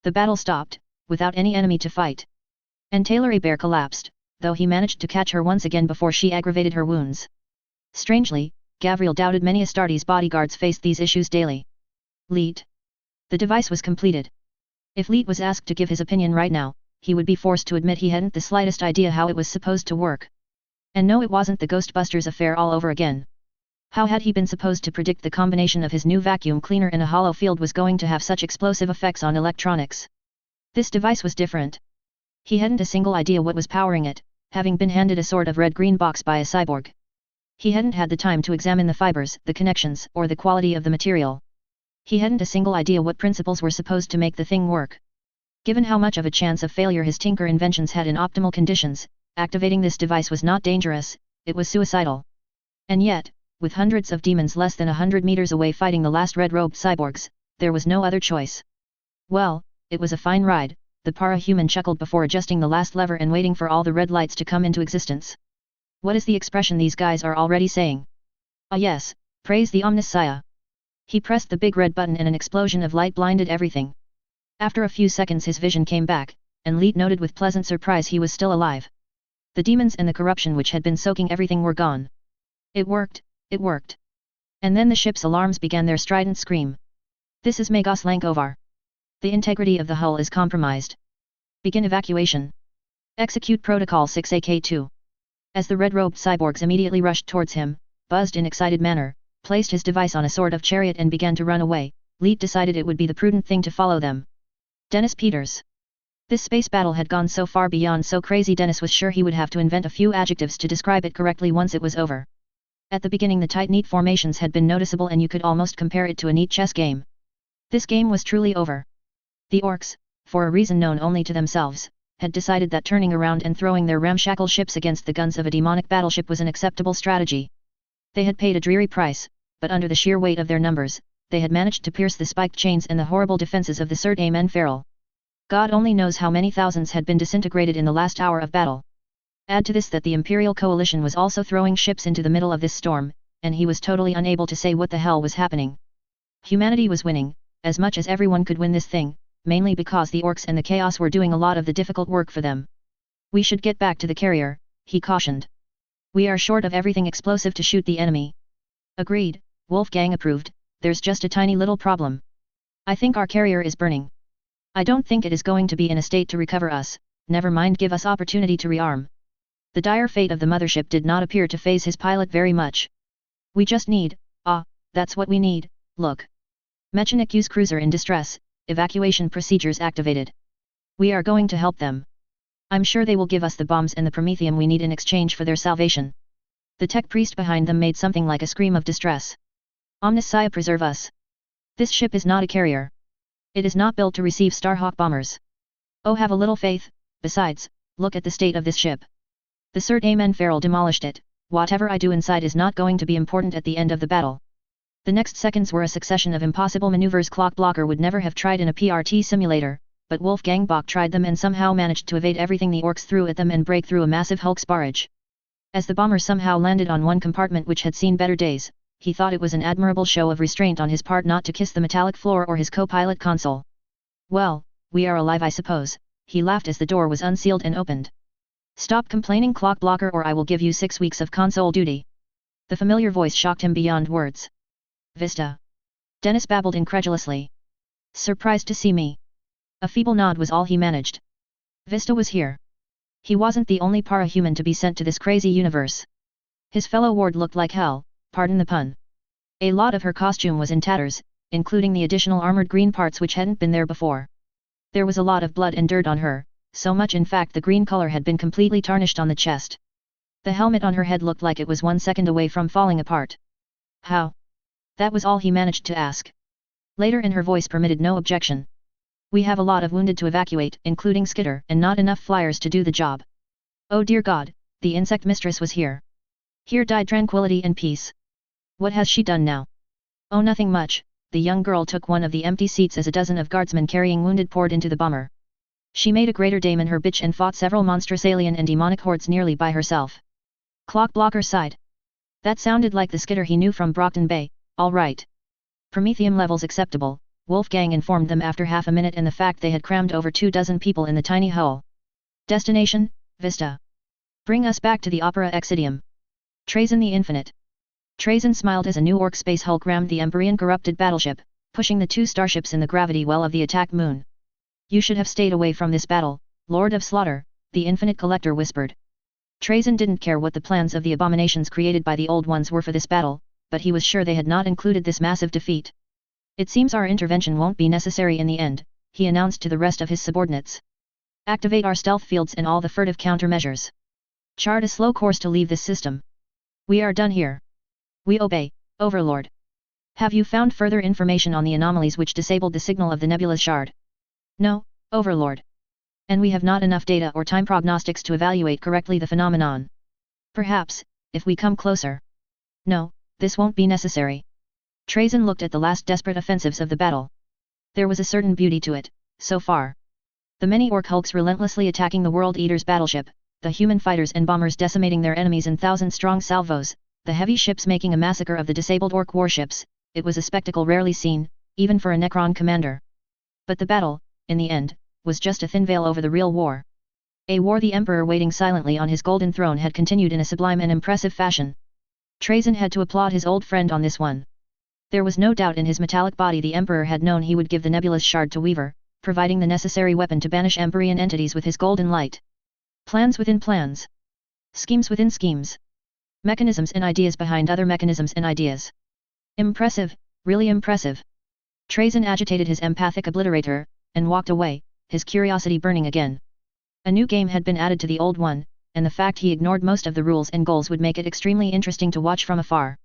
The battle stopped, without any enemy to fight. And Taylor Bear collapsed, though he managed to catch her once again before she aggravated her wounds. Strangely, Gavriel doubted many Astartes bodyguards faced these issues daily. Leet. The device was completed. If Leet was asked to give his opinion right now, he would be forced to admit he hadn't the slightest idea how it was supposed to work. And no, it wasn't the Ghostbusters affair all over again. How had he been supposed to predict the combination of his new vacuum cleaner in a hollow field was going to have such explosive effects on electronics? This device was different. He hadn't a single idea what was powering it, having been handed a sort of red-green box by a cyborg. He hadn't had the time to examine the fibers, the connections, or the quality of the material. He hadn't a single idea what principles were supposed to make the thing work. Given how much of a chance of failure his Tinker inventions had in optimal conditions, activating this device was not dangerous, it was suicidal. And yet, with hundreds of demons less than 100 meters away fighting the last red-robed cyborgs, there was no other choice. Well, it was a fine ride, the para-human chuckled before adjusting the last lever and waiting for all the red lights to come into existence. What is the expression these guys are already saying? Ah yes, praise the Omnissiah. He pressed the big red button and an explosion of light blinded everything. After a few seconds his vision came back, and Leet noted with pleasant surprise he was still alive. The demons and the corruption which had been soaking everything were gone. It worked, it worked. And then the ship's alarms began their strident scream. This is Magos Lankovar. The integrity of the hull is compromised. Begin evacuation. Execute Protocol 6AK2. As the red-robed cyborgs immediately rushed towards him, buzzed in excited manner, placed his device on a sort of chariot and began to run away, Leet decided it would be the prudent thing to follow them. Dennis Peters. This space battle had gone so far beyond so crazy Dennis was sure he would have to invent a few adjectives to describe it correctly once it was over. At the beginning the tight neat formations had been noticeable and you could almost compare it to a neat chess game. This game was truly over. The orcs, for a reason known only to themselves, had decided that turning around and throwing their ramshackle ships against the guns of a demonic battleship was an acceptable strategy. They had paid a dreary price, but under the sheer weight of their numbers, they had managed to pierce the spiked chains and the horrible defenses of the Surt Amen Feral. God only knows how many thousands had been disintegrated in the last hour of battle. Add to this that the Imperial Coalition was also throwing ships into the middle of this storm, and he was totally unable to say what the hell was happening. Humanity was winning, as much as everyone could win this thing, mainly because the orcs and the chaos were doing a lot of the difficult work for them. We should get back to the carrier, he cautioned. We are short of everything explosive to shoot the enemy. Agreed, Wolfgang approved, there's just a tiny little problem. I think our carrier is burning. I don't think it is going to be in a state to recover us, never mind give us opportunity to rearm. The dire fate of the mothership did not appear to faze his pilot very much. We just need, that's what we need, look. Mechaniku's cruiser in distress, evacuation procedures activated. We are going to help them. I'm sure they will give us the bombs and the promethium we need in exchange for their salvation. The tech priest behind them made something like a scream of distress. Omnissiah preserve us. This ship is not a carrier. It is not built to receive Starhawk bombers. Oh, have a little faith. Besides, look at the state of this ship. The Cert Amen Farrell demolished it. Whatever I do inside is not going to be important at the end of the battle. The next seconds were a succession of impossible maneuvers Clock Blocker would never have tried in a PRT simulator, but Wolfgang Bach tried them and somehow managed to evade everything the orcs threw at them and break through a massive Hulk's barrage. As the bomber somehow landed on one compartment which had seen better days, he thought it was an admirable show of restraint on his part not to kiss the metallic floor or his co-pilot console. Well, we are alive I suppose, he laughed as the door was unsealed and opened. Stop complaining Clock Blocker or I will give you 6 weeks of console duty. The familiar voice shocked him beyond words. Vista. Dennis babbled incredulously. Surprised to see me. A feeble nod was all he managed. Vista was here. He wasn't the only para-human to be sent to this crazy universe. His fellow ward looked like hell, pardon the pun. A lot of her costume was in tatters, including the additional armored green parts which hadn't been there before. There was a lot of blood and dirt on her, so much in fact the green color had been completely tarnished on the chest. The helmet on her head looked like it was 1 second away from falling apart. How? That was all he managed to ask. Later in her voice permitted no objection. We have a lot of wounded to evacuate, including Skitter, and not enough flyers to do the job. Oh dear God, the insect mistress was here. Here died tranquility and peace. What has she done now? Oh nothing much, the young girl took one of the empty seats as a dozen of guardsmen carrying wounded poured into the bomber. She made a greater dame in her bitch and fought several monstrous alien and demonic hordes nearly by herself. Clock Blocker sighed. That sounded like the Skitter he knew from Brockton Bay, all right. Promethium levels acceptable, Wolfgang informed them after half a minute and the fact they had crammed over 24 people in the tiny hull. Destination, Vista. Bring us back to the Opera Exidium. Trazen the Infinite. Trazen smiled as a new orc space hulk rammed the Empyrean corrupted battleship, pushing the 2 starships in the gravity well of the attack moon. You should have stayed away from this battle, Lord of Slaughter, the Infinite Collector whispered. Trazen didn't care what the plans of the abominations created by the Old Ones were for this battle, but he was sure they had not included this massive defeat. It seems our intervention won't be necessary in the end, he announced to the rest of his subordinates. Activate our stealth fields and all the furtive countermeasures. Chart a slow course to leave this system. We are done here. We obey, Overlord. Have you found further information on the anomalies which disabled the signal of the nebulous shard? No, Overlord. And we have not enough data or time prognostics to evaluate correctly the phenomenon. Perhaps, if we come closer. No, this won't be necessary. Trazen looked at the last desperate offensives of the battle. There was a certain beauty to it, so far. The many orc hulks relentlessly attacking the World Eater's battleship, the human fighters and bombers decimating their enemies in 1,000-strong salvos, the heavy ships making a massacre of the disabled orc warships, it was a spectacle rarely seen, even for a Necron commander. But the battle, in the end, was just a thin veil over the real war. A war the Emperor waiting silently on his golden throne had continued in a sublime and impressive fashion. Trazen had to applaud his old friend on this one. There was no doubt in his metallic body the Emperor had known he would give the nebulous shard to Weaver, providing the necessary weapon to banish Empyrean entities with his golden light. Plans within plans. Schemes within schemes. Mechanisms and ideas behind other mechanisms and ideas. Impressive, really impressive. Trazen agitated his empathic obliterator, and walked away, his curiosity burning again. A new game had been added to the old one, and the fact he ignored most of the rules and goals would make it extremely interesting to watch from afar.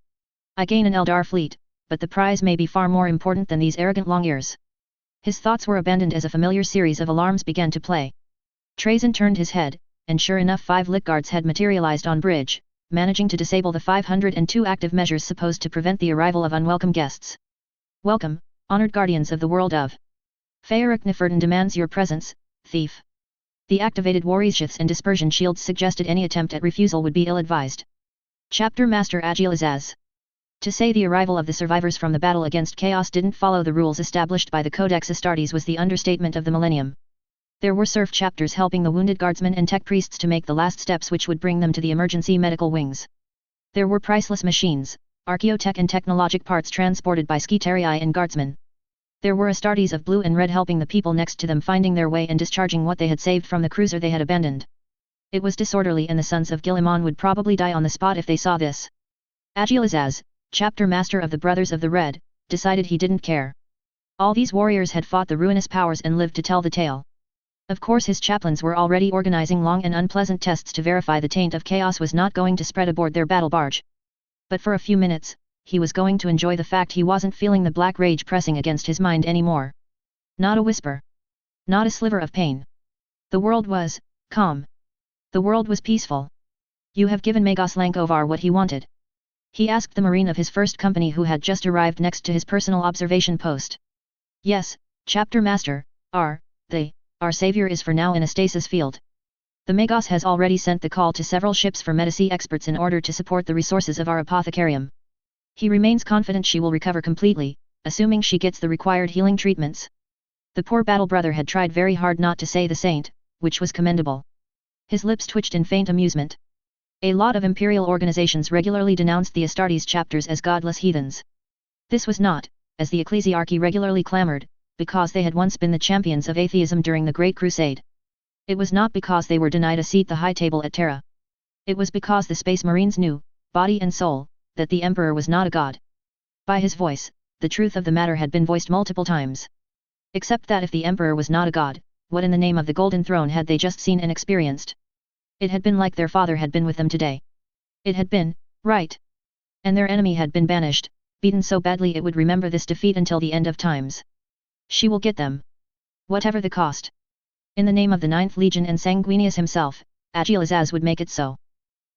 I gain an Eldar fleet, but the prize may be far more important than these arrogant long ears. His thoughts were abandoned as a familiar series of alarms began to play. Trazen turned his head, and sure enough 5 lit guards had materialized on bridge, managing to disable the 502 active measures supposed to prevent the arrival of unwelcome guests. Welcome, honored guardians of the world of Feeric Neferton demands your presence, thief. The activated warriors and dispersion shields suggested any attempt at refusal would be ill-advised. Chapter Master Agilizaz. To say the arrival of the survivors from the battle against Chaos didn't follow the rules established by the Codex Astartes was the understatement of the millennium. There were serf chapters helping the wounded guardsmen and tech priests to make the last steps which would bring them to the emergency medical wings. There were priceless machines, archaeotech and technologic parts transported by Skitarii and guardsmen. There were Astartes of blue and red helping the people next to them finding their way and discharging what they had saved from the cruiser they had abandoned. It was disorderly and the sons of Gilliman would probably die on the spot if they saw this. Agilizaz, chapter master of the Brothers of the Red, decided he didn't care. All these warriors had fought the ruinous powers and lived to tell the tale. Of course his chaplains were already organizing long and unpleasant tests to verify the taint of chaos was not going to spread aboard their battle barge. But for a few minutes, he was going to enjoy the fact he wasn't feeling the black rage pressing against his mind anymore. Not a whisper. Not a sliver of pain. The world was calm. The world was peaceful. You have given Magos Lankovar what he wanted? He asked the Marine of his first company who had just arrived next to his personal observation post. Yes, Chapter Master, our savior is for now in a stasis field. The Magos has already sent the call to several ships for medici experts in order to support the resources of our apothecarium. He remains confident she will recover completely, assuming she gets the required healing treatments. The poor battle brother had tried very hard not to say the saint, which was commendable. His lips twitched in faint amusement. A lot of imperial organizations regularly denounced the Astartes chapters as godless heathens. This was not, as the ecclesiarchy regularly clamored, because they had once been the champions of atheism during the Great Crusade. It was not because they were denied a seat at the high table at Terra. It was because the Space Marines knew, body and soul, that the Emperor was not a god. By his voice, the truth of the matter had been voiced multiple times. Except that if the Emperor was not a god, what in the name of the Golden Throne had they just seen and experienced? It had been like their father had been with them today. It had been, right. And their enemy had been banished, beaten so badly it would remember this defeat until the end of times. She will get them. Whatever the cost. In the name of the 9th Legion and Sanguinius himself, Agilazaz would make it so.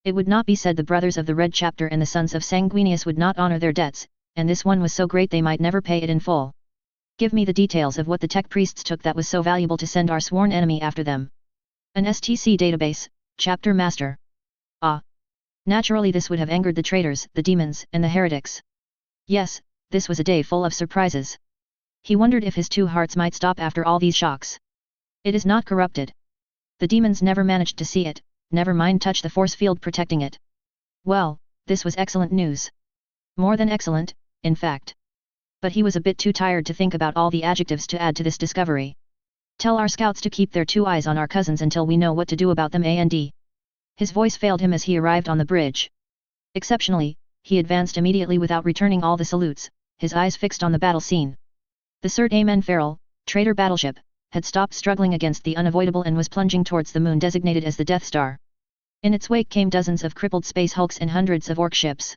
It would not be said the brothers of the Red Chapter and the sons of Sanguinius would not honor their debts, and this one was so great they might never pay it in full. Give me the details of what the tech priests took that was so valuable to send our sworn enemy after them. An STC database, Chapter Master. Ah. Naturally this would have angered the traitors, the demons, and the heretics. Yes, this was a day full of surprises. He wondered if his two hearts might stop after all these shocks. It is not corrupted. The demons never managed to see it, never mind touch the force field protecting it. Well, this was excellent news. More than excellent, in fact. But he was a bit too tired to think about all the adjectives to add to this discovery. Tell our scouts to keep their two eyes on our cousins until we know what to do about them and. His voice failed him as he arrived on the bridge. Exceptionally, he advanced immediately without returning all the salutes, his eyes fixed on the battle scene. The Sirt Amen Feral, traitor battleship, had stopped struggling against the unavoidable and was plunging towards the moon designated as the Death Star. In its wake came dozens of crippled space hulks and hundreds of orc ships.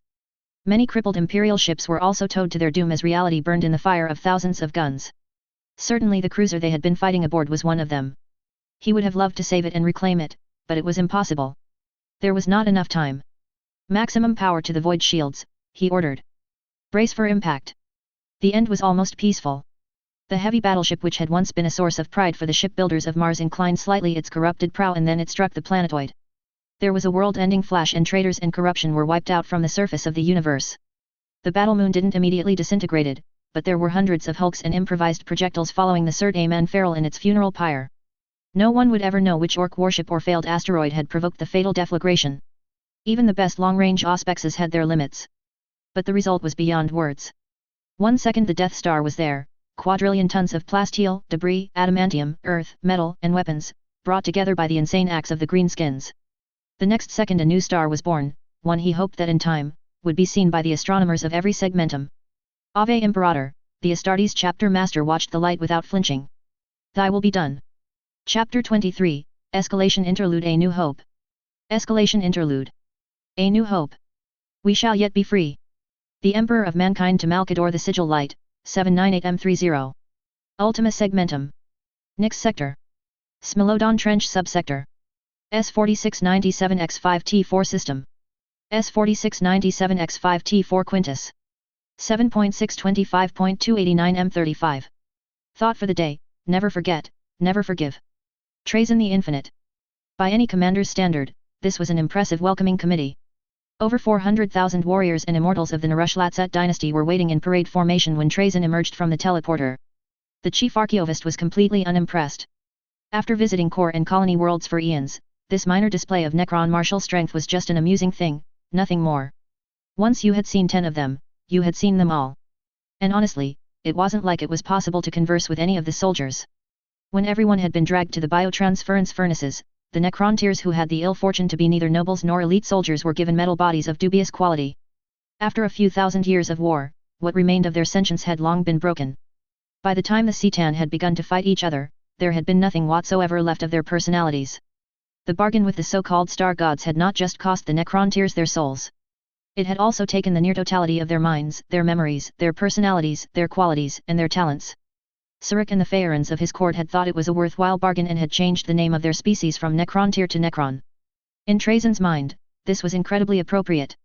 Many crippled Imperial ships were also towed to their doom as reality burned in the fire of thousands of guns. Certainly the cruiser they had been fighting aboard was one of them. He would have loved to save it and reclaim it, but it was impossible. There was not enough time. Maximum power to the void shields, he ordered. Brace for impact. The end was almost peaceful. The heavy battleship which had once been a source of pride for the shipbuilders of Mars inclined slightly its corrupted prow and then it struck the planetoid. There was a world-ending flash and traitors and corruption were wiped out from the surface of the universe. The battle moon didn't immediately disintegrated, but there were hundreds of hulks and improvised projectiles following the Sirt Amen Feral in its funeral pyre. No one would ever know which orc warship or failed asteroid had provoked the fatal deflagration. Even the best long-range auspexes had their limits. But the result was beyond words. 1 second the Death Star was there, quadrillion tons of plasteel, debris, adamantium, earth, metal, and weapons, brought together by the insane acts of the greenskins. The next second a new star was born, one he hoped that in time, would be seen by the astronomers of every segmentum. Ave Imperator, the Astartes chapter master watched the light without flinching. Thy will be done. Chapter 23, Escalation Interlude. A New Hope. Escalation Interlude. A New Hope. We shall yet be free. The Emperor of Mankind to Malkador the Sigil Light, 798M30. Ultima Segmentum. Nix Sector. Smilodon Trench Subsector. S4697X5T4 System. S4697X5T4 Quintus. 7.625.289M35. Thought for the day, never forget, never forgive. Trazyn the Infinite. By any commander's standard, this was an impressive welcoming committee. Over 400,000 warriors and immortals of the Narushlatset dynasty were waiting in parade formation when Trazyn emerged from the teleporter. The chief archaeovist was completely unimpressed. After visiting core and colony worlds for eons, this minor display of Necron martial strength was just an amusing thing, nothing more. Once you had seen 10 of them, you had seen them all. And honestly, it wasn't like it was possible to converse with any of the soldiers. When everyone had been dragged to the biotransference furnaces, the Necrontyrs who had the ill fortune to be neither nobles nor elite soldiers were given metal bodies of dubious quality. After a few thousand years of war, what remained of their sentience had long been broken. By the time the Cetan had begun to fight each other, there had been nothing whatsoever left of their personalities. The bargain with the so-called star gods had not just cost the Necrontyrs their souls. It had also taken the near totality of their minds, their memories, their personalities, their qualities, and their talents. Surik and the Phaerons of his court had thought it was a worthwhile bargain and had changed the name of their species from Necrontyr to Necron. In Trajan's mind, this was incredibly appropriate.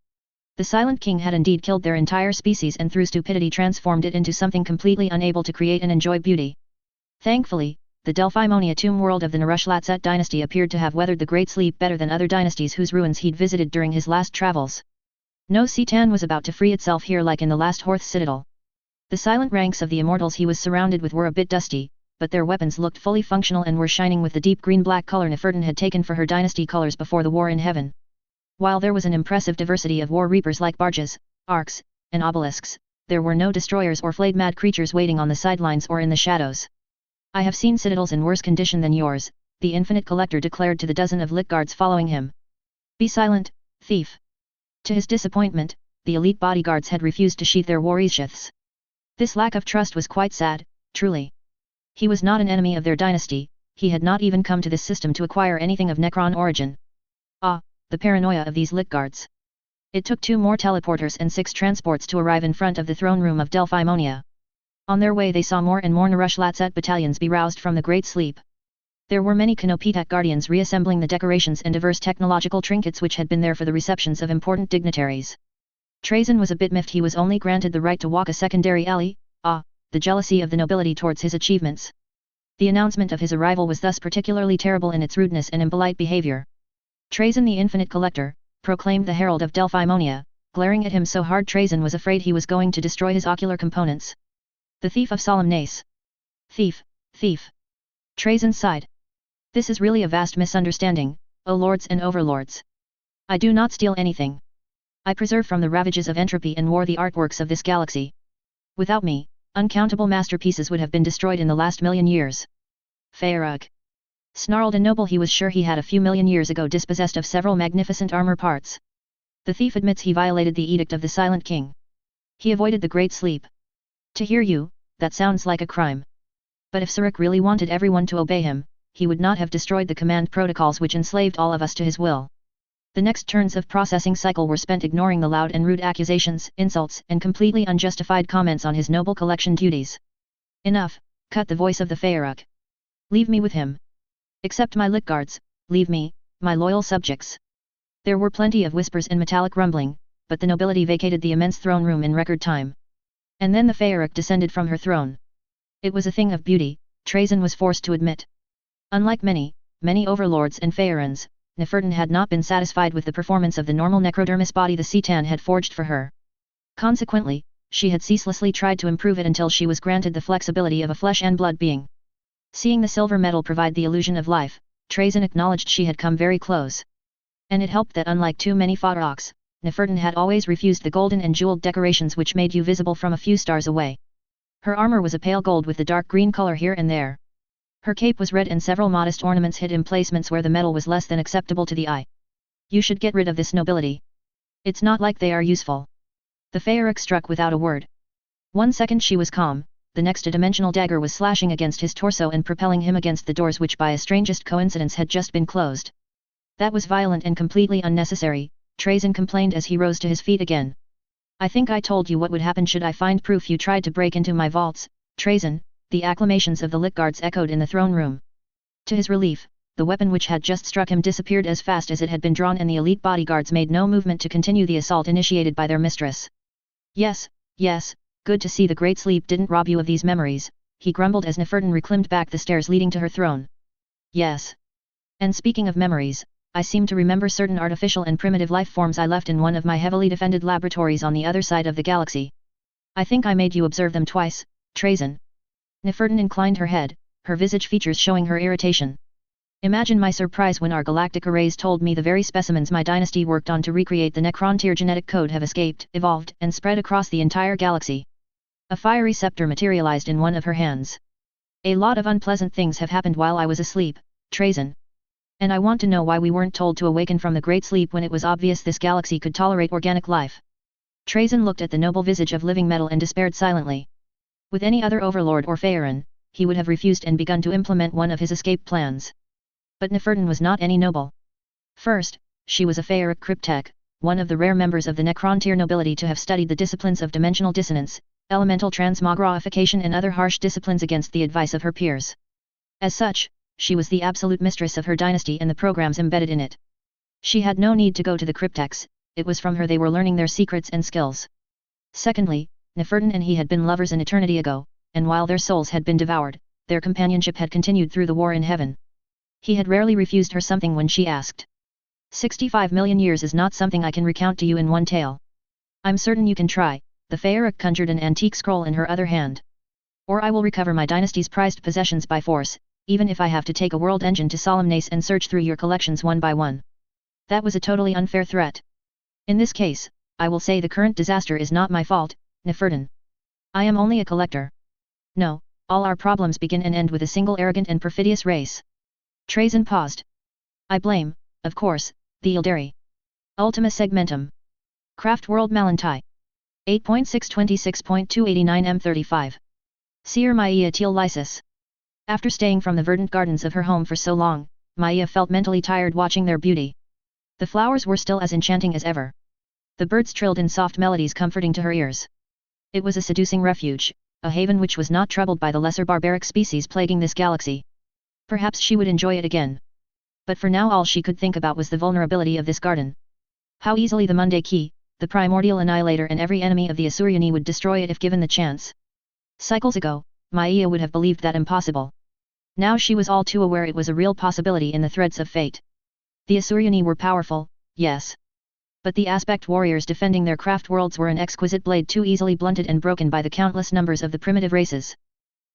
The Silent King had indeed killed their entire species and through stupidity transformed it into something completely unable to create and enjoy beauty. Thankfully, the Delphimonia tomb world of the Narushlatset dynasty appeared to have weathered the Great Sleep better than other dynasties whose ruins he'd visited during his last travels. No Citan was about to free itself here like in the last Horth citadel. The silent ranks of the immortals he was surrounded with were a bit dusty, but their weapons looked fully functional and were shining with the deep green-black color Nefertun had taken for her dynasty colors before the war in heaven. While there was an impressive diversity of war reapers like barges, arcs, and obelisks, there were no destroyers or flayed mad creatures waiting on the sidelines or in the shadows. I have seen citadels in worse condition than yours, the Infinite Collector declared to the dozen of lit guards following him. Be silent, thief. To his disappointment, the elite bodyguards had refused to sheath their war sheaths. This lack of trust was quite sad, truly. He was not an enemy of their dynasty, he had not even come to this system to acquire anything of Necron origin. Ah, the paranoia of these lit guards. It took 2 more teleporters and 6 transports to arrive in front of the throne room of Delphimonia. On their way they saw more and more Narushlatset battalions be roused from the Great Sleep. There were many Kanopitak guardians reassembling the decorations and diverse technological trinkets which had been there for the receptions of important dignitaries. Trajan was a bit miffed he was only granted the right to walk a secondary alley, the jealousy of the nobility towards his achievements. The announcement of his arrival was thus particularly terrible in its rudeness and impolite behavior. Trajan the Infinite Collector, proclaimed the Herald of Delphimonia, glaring at him so hard Trajan was afraid he was going to destroy his ocular components. The thief of Solemnace. Thief, thief. Trajan sighed. This is really a vast misunderstanding, O lords and overlords. I do not steal anything. I preserve from the ravages of entropy and war the artworks of this galaxy. Without me, uncountable masterpieces would have been destroyed in the last million years. Faerug. Snarled a noble he was sure he had a few million years ago dispossessed of several magnificent armor parts. The thief admits he violated the edict of the Silent King. He avoided the Great Sleep. To hear you, that sounds like a crime. But if Surik really wanted everyone to obey him, he would not have destroyed the command protocols which enslaved all of us to his will. The next turns of processing cycle were spent ignoring the loud and rude accusations, insults, and completely unjustified comments on his noble collection duties. Enough, cut the voice of the Faerug. Leave me with him. Except my lit guards, leave me, my loyal subjects. There were plenty of whispers and metallic rumbling, but the nobility vacated the immense throne room in record time. And then the Faerug descended from her throne. It was a thing of beauty, Trajan was forced to admit. Unlike many overlords and Phaerons, Nefertun had not been satisfied with the performance of the normal necrodermis body the Citan had forged for her. Consequently, she had ceaselessly tried to improve it until she was granted the flexibility of a flesh and blood being. Seeing the silver metal provide the illusion of life, Trajan acknowledged she had come very close. And it helped that unlike too many Pharaohs, Nefertun had always refused the golden and jeweled decorations which made you visible from a few stars away. Her armor was a pale gold with the dark green color here and there. Her cape was red and several modest ornaments hid in placements where the metal was less than acceptable to the eye. You should get rid of this nobility. It's not like they are useful. The Faerug struck without a word. 1 second she was calm, the next a dimensional dagger was slashing against his torso and propelling him against the doors which by a strangest coincidence had just been closed. That was violent and completely unnecessary, Trajan complained as he rose to his feet again. I think I told you what would happen should I find proof you tried to break into my vaults, Trajan. The acclamations of the lit guards echoed in the throne room. To his relief, the weapon which had just struck him disappeared as fast as it had been drawn and the elite bodyguards made no movement to continue the assault initiated by their mistress. Yes, good to see the Great Sleep didn't rob you of these memories, he grumbled as Nefertun reclimbed back the stairs leading to her throne. Yes. And speaking of memories, I seem to remember certain artificial and primitive life forms I left in one of my heavily defended laboratories on the other side of the galaxy. I think I made you observe them twice, Trajan. Nefertun inclined her head, her visage features showing her irritation. Imagine my surprise when our galactic arrays told me the very specimens my dynasty worked on to recreate the Necrontyr genetic code have escaped, evolved, and spread across the entire galaxy. A fiery scepter materialized in one of her hands. A lot of unpleasant things have happened while I was asleep, Trajan. And I want to know why we weren't told to awaken from the Great Sleep when it was obvious this galaxy could tolerate organic life. Trajan looked at the noble visage of living metal and despaired silently. With any other overlord or Phaeron, he would have refused and begun to implement one of his escape plans. But Nefertun was not any noble. First, she was a Phaeric cryptek, one of the rare members of the Necrontyr nobility to have studied the disciplines of dimensional dissonance, elemental transmogrification and other harsh disciplines against the advice of her peers. As such, she was the absolute mistress of her dynasty and the programs embedded in it. She had no need to go to the cryptex, it was from her they were learning their secrets and skills. Secondly, Nefertun and he had been lovers an eternity ago, and while their souls had been devoured, their companionship had continued through the war in heaven. He had rarely refused her something when she asked. 65 million years is not something I can recount to you in one tale. I'm certain you can try, the Pharaoh conjured an antique scroll in her other hand. Or I will recover my dynasty's prized possessions by force, even if I have to take a world engine to Solemnace and search through your collections one by one. That was a totally unfair threat. In this case, I will say the current disaster is not my fault, Nefertun. I am only a collector. No, all our problems begin and end with a single arrogant and perfidious race. Trazyn paused. I blame, of course, the Ildari. Ultima segmentum. Craft World Malantai. 8.626.289 M35. Seer Maia Teal Lysis. After staying from the verdant gardens of her home for so long, Maia felt mentally tired watching their beauty. The flowers were still as enchanting as ever. The birds trilled in soft melodies comforting to her ears. It was a seducing refuge, a haven which was not troubled by the lesser barbaric species plaguing this galaxy. Perhaps she would enjoy it again. But for now all she could think about was the vulnerability of this garden. How easily the Monday Key, the primordial annihilator and every enemy of the Asuryani would destroy it if given the chance. Cycles ago, Maia would have believed that impossible. Now she was all too aware it was a real possibility in the threads of fate. The Asuryani were powerful, yes. But the aspect warriors defending their craft worlds were an exquisite blade too easily blunted and broken by the countless numbers of the primitive races.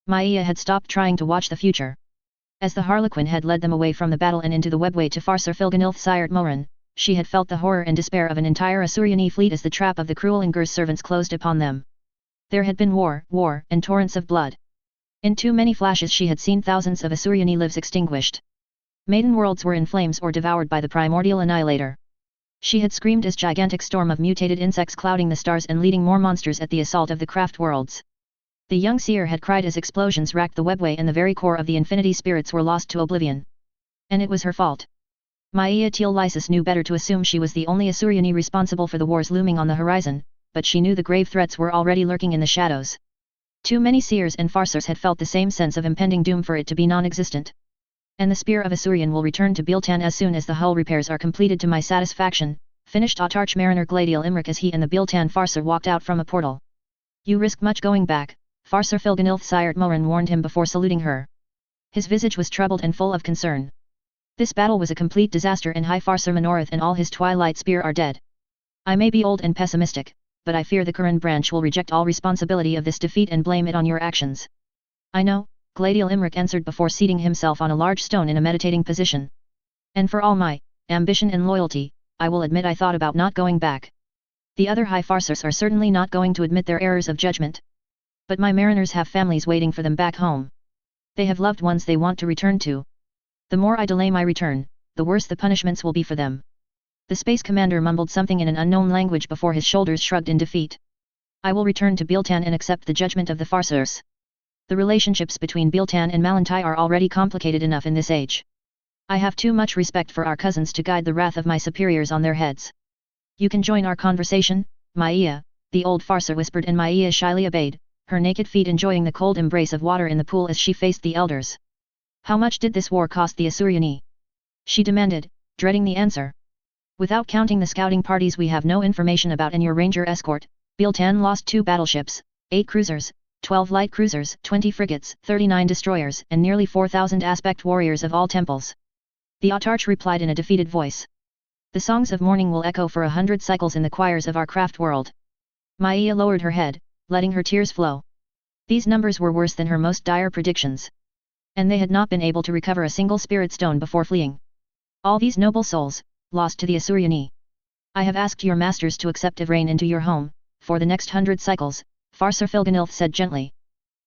Maia had stopped trying to watch the future. As the Harlequin had led them away from the battle and into the webway to Farsar Filganilth Sirt Moran, she had felt the horror and despair of an entire Asuryani fleet as the trap of the cruel Ingur's servants closed upon them. There had been war, and torrents of blood. In too many flashes she had seen thousands of Asuryani lives extinguished. Maiden worlds were in flames or devoured by the primordial annihilator. She had screamed as gigantic storm of mutated insects clouding the stars and leading more monsters at the assault of the craft worlds. The young seer had cried as explosions racked the webway and the very core of the infinity spirits were lost to oblivion. And it was her fault. Maia Teal Lysis knew better to assume she was the only Asuryani responsible for the wars looming on the horizon, but she knew the grave threats were already lurking in the shadows. Too many seers and Farsars had felt the same sense of impending doom for it to be non-existent. And the spear of Asurian will return to Biltan as soon as the hull repairs are completed to my satisfaction, finished Autarch Mariner Gladial Imric as he and the Biltan Farsar walked out from a portal. You risk much going back, Farsar Filganilth Sirt Moran warned him before saluting her. His visage was troubled and full of concern. This battle was a complete disaster and High Farsar Manorath and all his Twilight Spear are dead. I may be old and pessimistic, but I fear the Kuran branch will reject all responsibility of this defeat and blame it on your actions. I know, Gladial Imric answered before seating himself on a large stone in a meditating position. And for all my ambition and loyalty, I will admit I thought about not going back. The other High Farsars are certainly not going to admit their errors of judgment. But my mariners have families waiting for them back home. They have loved ones they want to return to. The more I delay my return, the worse the punishments will be for them. The space commander mumbled something in an unknown language before his shoulders shrugged in defeat. I will return to Biltan and accept the judgment of the Farsars. The relationships between Biltan and Malantai are already complicated enough in this age. I have too much respect for our cousins to guide the wrath of my superiors on their heads. You can join our conversation, Maia, the old Farsar whispered and Maia shyly obeyed, her naked feet enjoying the cold embrace of water in the pool as she faced the elders. How much did this war cost the Asuryani? She demanded, dreading the answer. Without counting the scouting parties we have no information about and your ranger escort, Biltan lost 2 battleships, 8 cruisers, 12 light cruisers, 20 frigates, 39 destroyers, and nearly 4,000 aspect warriors of all temples. The Autarch replied in a defeated voice. The songs of mourning will echo for 100 cycles in the choirs of our craft world. Maia lowered her head, letting her tears flow. These numbers were worse than her most dire predictions. And they had not been able to recover a single spirit stone before fleeing. All these noble souls, lost to the Asuryani. I have asked your masters to accept Ivrain into your home, for the next 100 cycles, Farsar Filganilth said gently.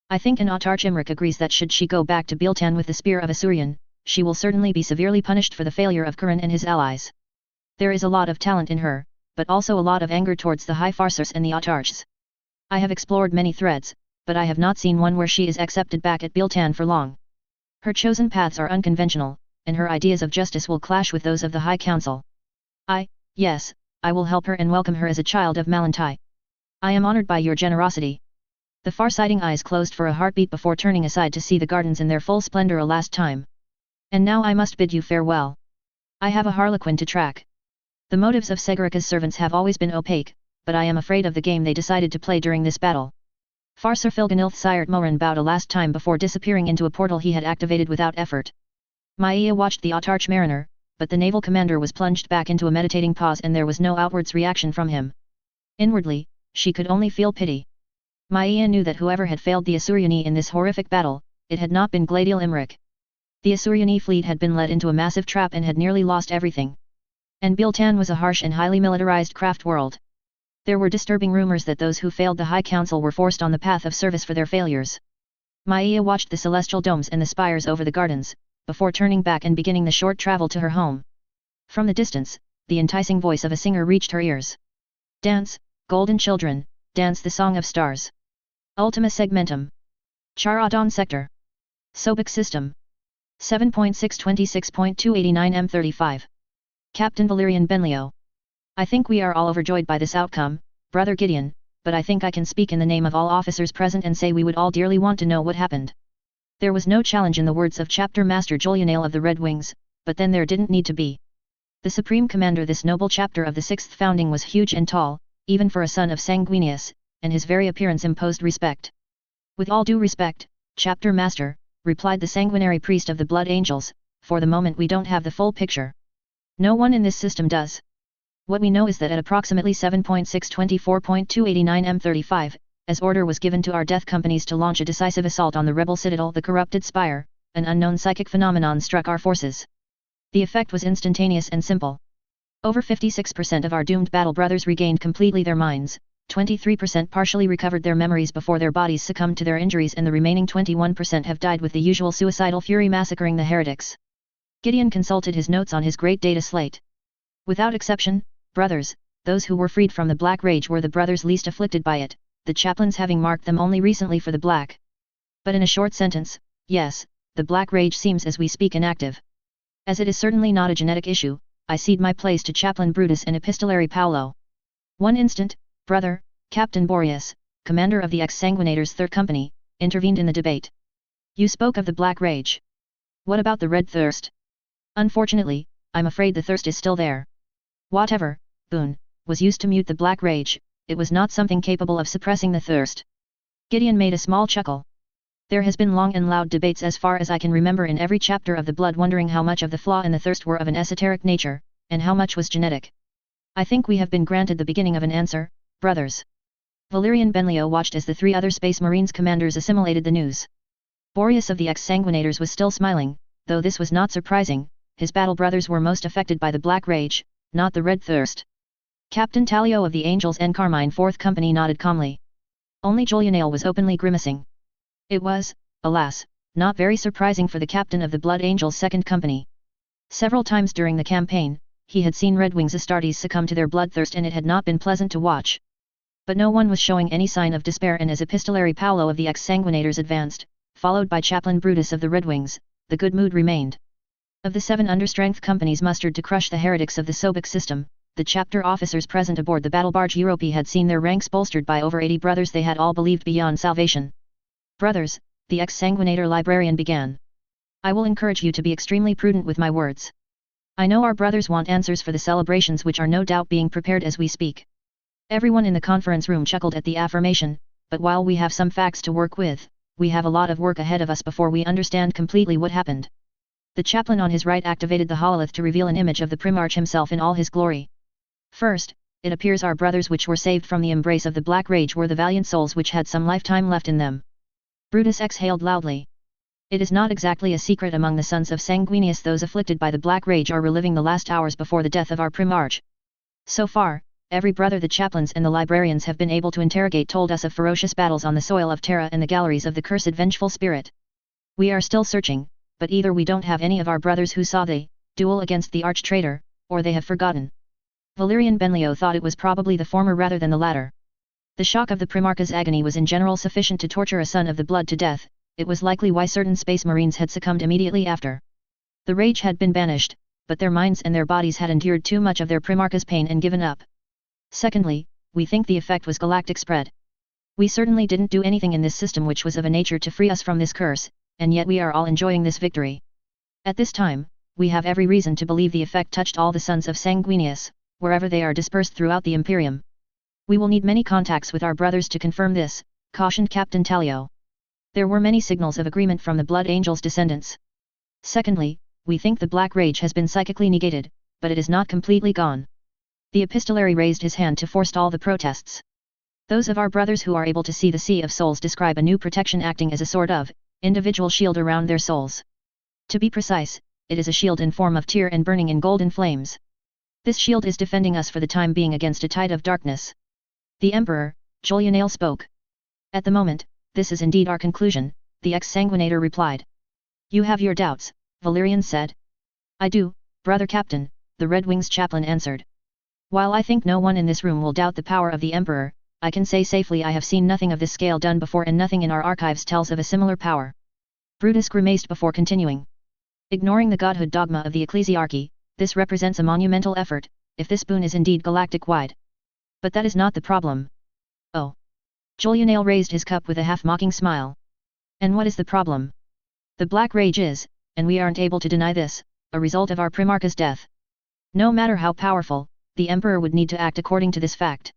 I think an Autarch Imric agrees that should she go back to Biltan with the spear of Asurian, she will certainly be severely punished for the failure of Kuran and his allies. There is a lot of talent in her, but also a lot of anger towards the High Farsars and the Autarchs. I have explored many threads, but I have not seen one where she is accepted back at Biltan for long. Her chosen paths are unconventional, and her ideas of justice will clash with those of the High Council. Yes, I will help her and welcome her as a child of Malantai. I am honored by your generosity. The far-sighting eyes closed for a heartbeat before turning aside to see the gardens in their full splendor a last time. And now I must bid you farewell. I have a harlequin to track. The motives of Segurica's servants have always been opaque, but I am afraid of the game they decided to play during this battle. Farsir Filganilth Sirt Moran bowed a last time before disappearing into a portal he had activated without effort. Maia watched the Autarch mariner, but the naval commander was plunged back into a meditating pause and there was no outwards reaction from him. Inwardly, she could only feel pity. Maia knew that whoever had failed the Asuryani in this horrific battle, it had not been Gladial Imric. The Asuryani fleet had been led into a massive trap and had nearly lost everything. And Biltan was a harsh and highly militarized craft world. There were disturbing rumors that those who failed the High Council were forced on the path of service for their failures. Maia watched the celestial domes and the spires over the gardens, before turning back and beginning the short travel to her home. From the distance, the enticing voice of a singer reached her ears. Dance, golden children, dance the song of stars. Ultima segmentum. Charadon sector. Sobic system. 7.626.289 M35. Captain Valerian Benlio. I think we are all overjoyed by this outcome, Brother Gideon, but I think I can speak in the name of all officers present and say we would all dearly want to know what happened. There was no challenge in the words of Chapter Master Julianale of the Red Wings, but then there didn't need to be. The Supreme Commander this noble chapter of the 6th founding was huge and tall, even for a son of Sanguinius, and his very appearance imposed respect. With all due respect, Chapter Master, replied the sanguinary priest of the Blood Angels, for the moment we don't have the full picture. No one in this system does. What we know is that at approximately 7.624.289 M35, as order was given to our death companies to launch a decisive assault on the rebel citadel the Corrupted Spire, an unknown psychic phenomenon struck our forces. The effect was instantaneous and simple. Over 56% of our doomed battle brothers regained completely their minds, 23% partially recovered their memories before their bodies succumbed to their injuries and the remaining 21% have died with the usual suicidal fury massacring the heretics. Gideon consulted his notes on his great data slate. Without exception, brothers, those who were freed from the Black Rage were the brothers least afflicted by it, the chaplains having marked them only recently for the Black. But in a short sentence, yes, the Black Rage seems as we speak inactive. As it is certainly not a genetic issue, I cede my place to Chaplain Brutus and Epistolary Paolo. One instant, brother, Captain Boreas, commander of the ex-Sanguinator's 3rd Company, intervened in the debate. You spoke of the Black Rage. What about the Red Thirst? Unfortunately, I'm afraid the thirst is still there. Whatever, Boone, was used to mute the Black Rage, it was not something capable of suppressing the thirst. Gideon made a small chuckle. There has been long and loud debates as far as I can remember in every chapter of the Blood wondering how much of the flaw in the thirst were of an esoteric nature, and how much was genetic. I think we have been granted the beginning of an answer, brothers. Valerian Benlio watched as the 3 other Space Marines commanders assimilated the news. Boreas of the ex-Sanguinators was still smiling, though this was not surprising, his battle brothers were most affected by the Black Rage, not the Red Thirst. Captain Talio of the Angels and Carmine 4th Company nodded calmly. Only Julianale was openly grimacing. It was, alas, not very surprising for the captain of the Blood Angels 2nd Company. Several times during the campaign, he had seen Red Wings Astartes succumb to their bloodthirst and it had not been pleasant to watch. But no one was showing any sign of despair and as Epistolary Paolo of the ex-Sanguinators advanced, followed by Chaplain Brutus of the Red Wings, the good mood remained. Of the 7 understrength companies mustered to crush the heretics of the Sobic system, the chapter officers present aboard the battle barge Europe had seen their ranks bolstered by over 80 brothers they had all believed beyond salvation. Brothers, the ex-Sanguinator librarian began. I will encourage you to be extremely prudent with my words. I know our brothers want answers for the celebrations which are no doubt being prepared as we speak. Everyone in the conference room chuckled at the affirmation, but while we have some facts to work with, we have a lot of work ahead of us before we understand completely what happened. The chaplain on his right activated the hololith to reveal an image of the Primarch himself in all his glory. First, it appears our brothers which were saved from the embrace of the Black Rage were the valiant souls which had some lifetime left in them. Brutus exhaled loudly. It is not exactly a secret among the sons of Sanguinius those afflicted by the Black Rage are reliving the last hours before the death of our Primarch. So far, every brother the chaplains and the librarians have been able to interrogate told us of ferocious battles on the soil of Terra and the galleries of the cursed vengeful spirit. We are still searching, but either we don't have any of our brothers who saw the duel against the arch-traitor, or they have forgotten. Valerian Benlio thought it was probably the former rather than the latter. The shock of the Primarch's agony was in general sufficient to torture a son of the blood to death, it was likely why certain Space Marines had succumbed immediately after. The rage had been banished, but their minds and their bodies had endured too much of their Primarch's pain and given up. Secondly, we think the effect was galactic spread. We certainly didn't do anything in this system which was of a nature to free us from this curse, and yet we are all enjoying this victory. At this time, we have every reason to believe the effect touched all the sons of Sanguinius, wherever they are dispersed throughout the Imperium. We will need many contacts with our brothers to confirm this, cautioned Captain Talio. There were many signals of agreement from the Blood Angel's descendants. Secondly, we think the Black Rage has been psychically negated, but it is not completely gone. The epistolary raised his hand to forestall the protests. Those of our brothers who are able to see the Sea of Souls describe a new protection acting as a sort of individual shield around their souls. To be precise, it is a shield in form of tear and burning in golden flames. This shield is defending us for the time being against a tide of darkness. The Emperor, Julianale spoke. At the moment, this is indeed our conclusion, the ex-sanguinator replied. You have your doubts, Valerian said. I do, brother captain, the Red Wings chaplain answered. While I think no one in this room will doubt the power of the Emperor, I can say safely I have seen nothing of this scale done before and nothing in our archives tells of a similar power. Brutus grimaced before continuing. Ignoring the godhood dogma of the ecclesiarchy, this represents a monumental effort, if this boon is indeed galactic-wide. But that is not the problem. Oh. Julianale raised his cup with a half-mocking smile. And what is the problem? The Black Rage is, and we aren't able to deny this, a result of our Primarch's death. No matter how powerful, the Emperor would need to act according to this fact.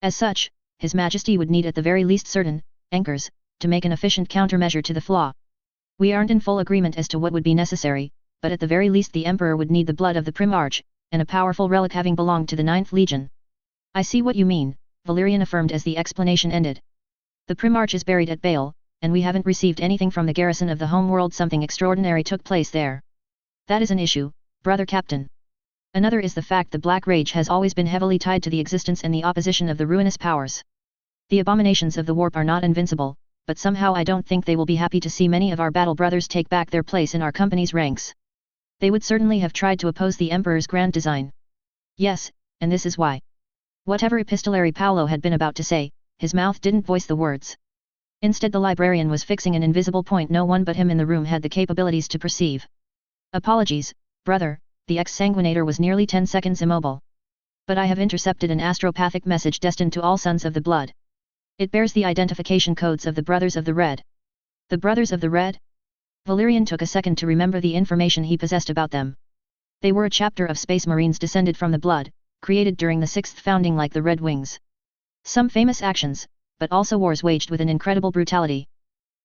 As such, His Majesty would need at the very least certain anchors to make an efficient countermeasure to the flaw. We aren't in full agreement as to what would be necessary, but at the very least the Emperor would need the blood of the Primarch, and a powerful relic having belonged to the 9th Legion. I see what you mean, Valerian affirmed as the explanation ended. The Primarch is buried at Bale, and we haven't received anything from the garrison of the homeworld. Something extraordinary took place there. That is an issue, brother captain. Another is the fact the Black Rage has always been heavily tied to the existence and the opposition of the ruinous powers. The abominations of the warp are not invincible, but somehow I don't think they will be happy to see many of our battle brothers take back their place in our company's ranks. They would certainly have tried to oppose the Emperor's grand design. Yes, and this is why. Whatever epistolary Paolo had been about to say, his mouth didn't voice the words. Instead the librarian was fixing an invisible point no one but him in the room had the capabilities to perceive. Apologies, brother, the ex-sanguinator was nearly 10 seconds immobile. But I have intercepted an astropathic message destined to all sons of the blood. It bears the identification codes of the Brothers of the Red. The Brothers of the Red? Valerian took a second to remember the information he possessed about them. They were a chapter of Space Marines descended from the blood, created during the 6th founding like the Red Wings. Some famous actions, but also wars waged with an incredible brutality.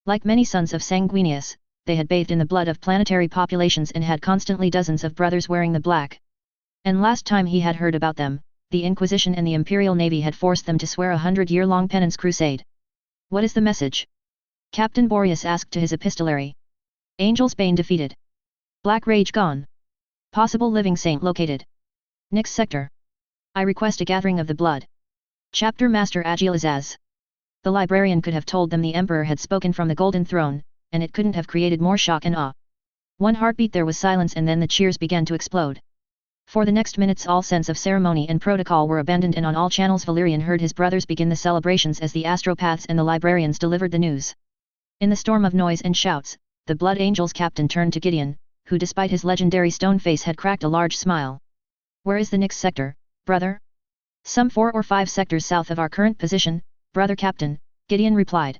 Like many sons of Sanguinius, they had bathed in the blood of planetary populations and had constantly dozens of brothers wearing the black. And last time he had heard about them, the Inquisition and the Imperial Navy had forced them to swear a 100-year-long penance crusade. What is the message? Captain Boreas asked to his epistolary. Angel's Bane defeated. Black Rage gone. Possible living saint located. Nyx sector. I request a gathering of the blood. Chapter Master Agilizaz. The librarian could have told them the Emperor had spoken from the Golden Throne, and it couldn't have created more shock and awe. One heartbeat there was silence and then the cheers began to explode. For the next minutes all sense of ceremony and protocol were abandoned and on all channels Valerian heard his brothers begin the celebrations as the astropaths and the librarians delivered the news. In the storm of noise and shouts, the Blood Angels captain turned to Gideon, who despite his legendary stone face had cracked a large smile. Where is the Nyx sector, brother? Some 4 or 5 sectors south of our current position, brother captain, Gideon replied.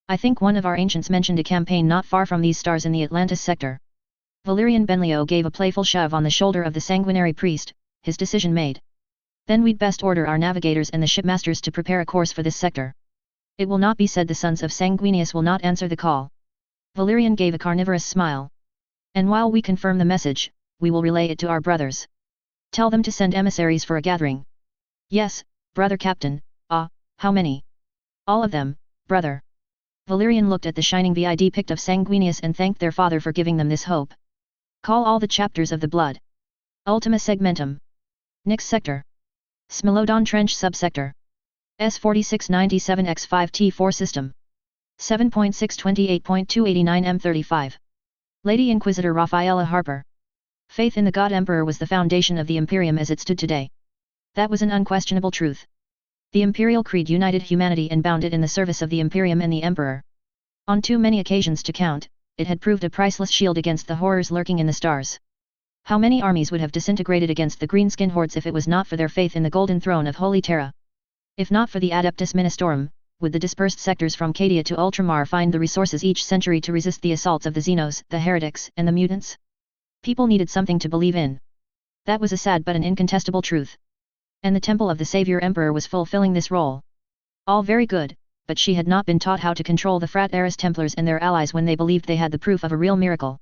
I think one of our ancients mentioned a campaign not far from these stars in the Atlantis sector. Valerian Benlio gave a playful shove on the shoulder of the sanguinary priest, his decision made. Then we'd best order our navigators and the shipmasters to prepare a course for this sector. It will not be said the sons of Sanguinius will not answer the call. Valerian gave a carnivorous smile. And while we confirm the message, we will relay it to our brothers. Tell them to send emissaries for a gathering. Yes, brother captain. How many? All of them, brother. Valerian looked at the shining vid pict of Sanguinius and thanked their father for giving them this hope. Call all the chapters of the blood. Ultima segmentum. Nyx sector. Smilodon trench subsector. S4697X5T4 system. 7.628.289 M35. Lady Inquisitor Rafaela Harper. Faith in the God Emperor was the foundation of the Imperium as it stood today. That was an unquestionable truth. The Imperial Creed united humanity and bound it in the service of the Imperium and the Emperor. On too many occasions to count, it had proved a priceless shield against the horrors lurking in the stars. How many armies would have disintegrated against the greenskin hordes if it was not for their faith in the Golden Throne of Holy Terra? If not for the Adeptus Ministorum, would the dispersed sectors from Cadia to Ultramar find the resources each century to resist the assaults of the Xenos, the heretics, and the mutants? People needed something to believe in. That was a sad but an incontestable truth. And the Temple of the Savior Emperor was fulfilling this role. All very good, but she had not been taught how to control the Frateris Templars and their allies when they believed they had the proof of a real miracle.